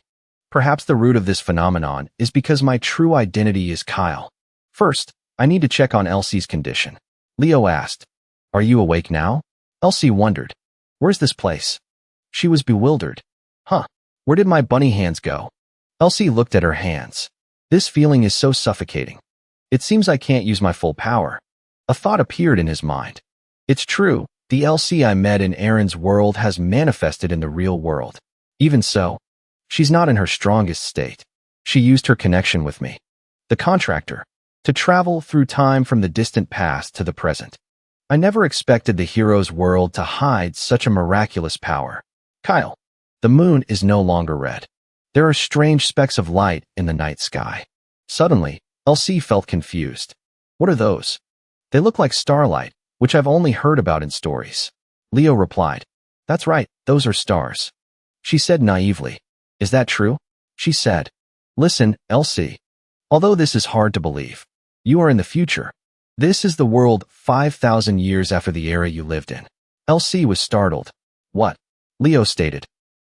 Perhaps the root of this phenomenon is because my true identity is Kyle. First, I need to check on Elsie's condition." Leo asked, "Are you awake now?" Elsie wondered, "Where's this place?" She was bewildered. "Huh, where did my bunny hands go?" Elsie looked at her hands. "This feeling is so suffocating. It seems I can't use my full power." A thought appeared in his mind. It's true, the Elsie I met in Aaron's world has manifested in the real world. Even so, she's not in her strongest state. She used her connection with me, the contractor, to travel through time from the distant past to the present. I never expected the hero's world to hide such a miraculous power. Kyle, the moon is no longer red. There are strange specks of light in the night sky. Suddenly, Elsie felt confused. "What are those?" "They look like starlight, which I've only heard about in stories." Leo replied, "That's right, those are stars." She said naively, "Is that true?" She said, "Listen, Elsie. Although this is hard to believe, you are in the future. This is the world 5,000 years after the era you lived in." Elsie was startled. "What?" Leo stated,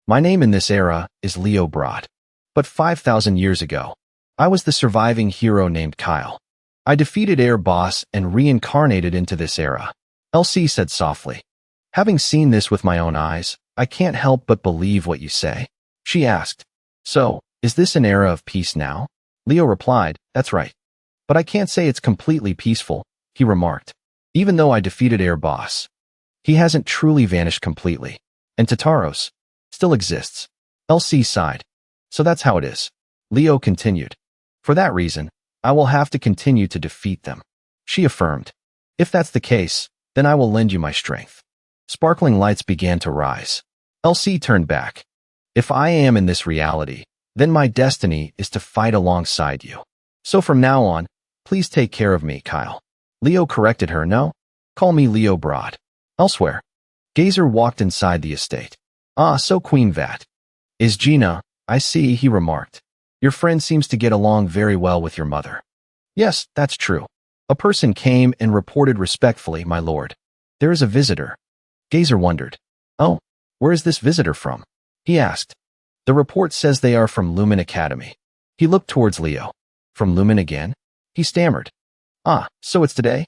"My name in this era is Leo Broad. But 5,000 years ago, I was the surviving hero named Kyle. I defeated Air Boss and reincarnated into this era." Elsie said softly, "Having seen this with my own eyes, I can't help but believe what you say." She asked, "So, is this an era of peace now?" Leo replied, "That's right. But I can't say it's completely peaceful," he remarked. "Even though I defeated Air Boss, he hasn't truly vanished completely. And Tataros still exists." Elsie sighed. "So that's how it is." Leo continued. "For that reason, I will have to continue to defeat them." She affirmed, "If that's the case, then I will lend you my strength." Sparkling lights began to rise. Elsie turned back. "If I am in this reality, then my destiny is to fight alongside you. So from now on, please take care of me, Kyle." Leo corrected her, "No, call me Leo Broad." Elsewhere, Gazer walked inside the estate. Ah, so Queen Vat. Is Gina, I see, he remarked. Your friend seems to get along very well with your mother. Yes, that's true. A person came and reported respectfully, my lord. There is a visitor. Gazer wondered. Oh, where is this visitor from? He asked. The report says they are from Lumen Academy. He looked towards Leo. From Lumen again? He stammered. Ah, so it's today?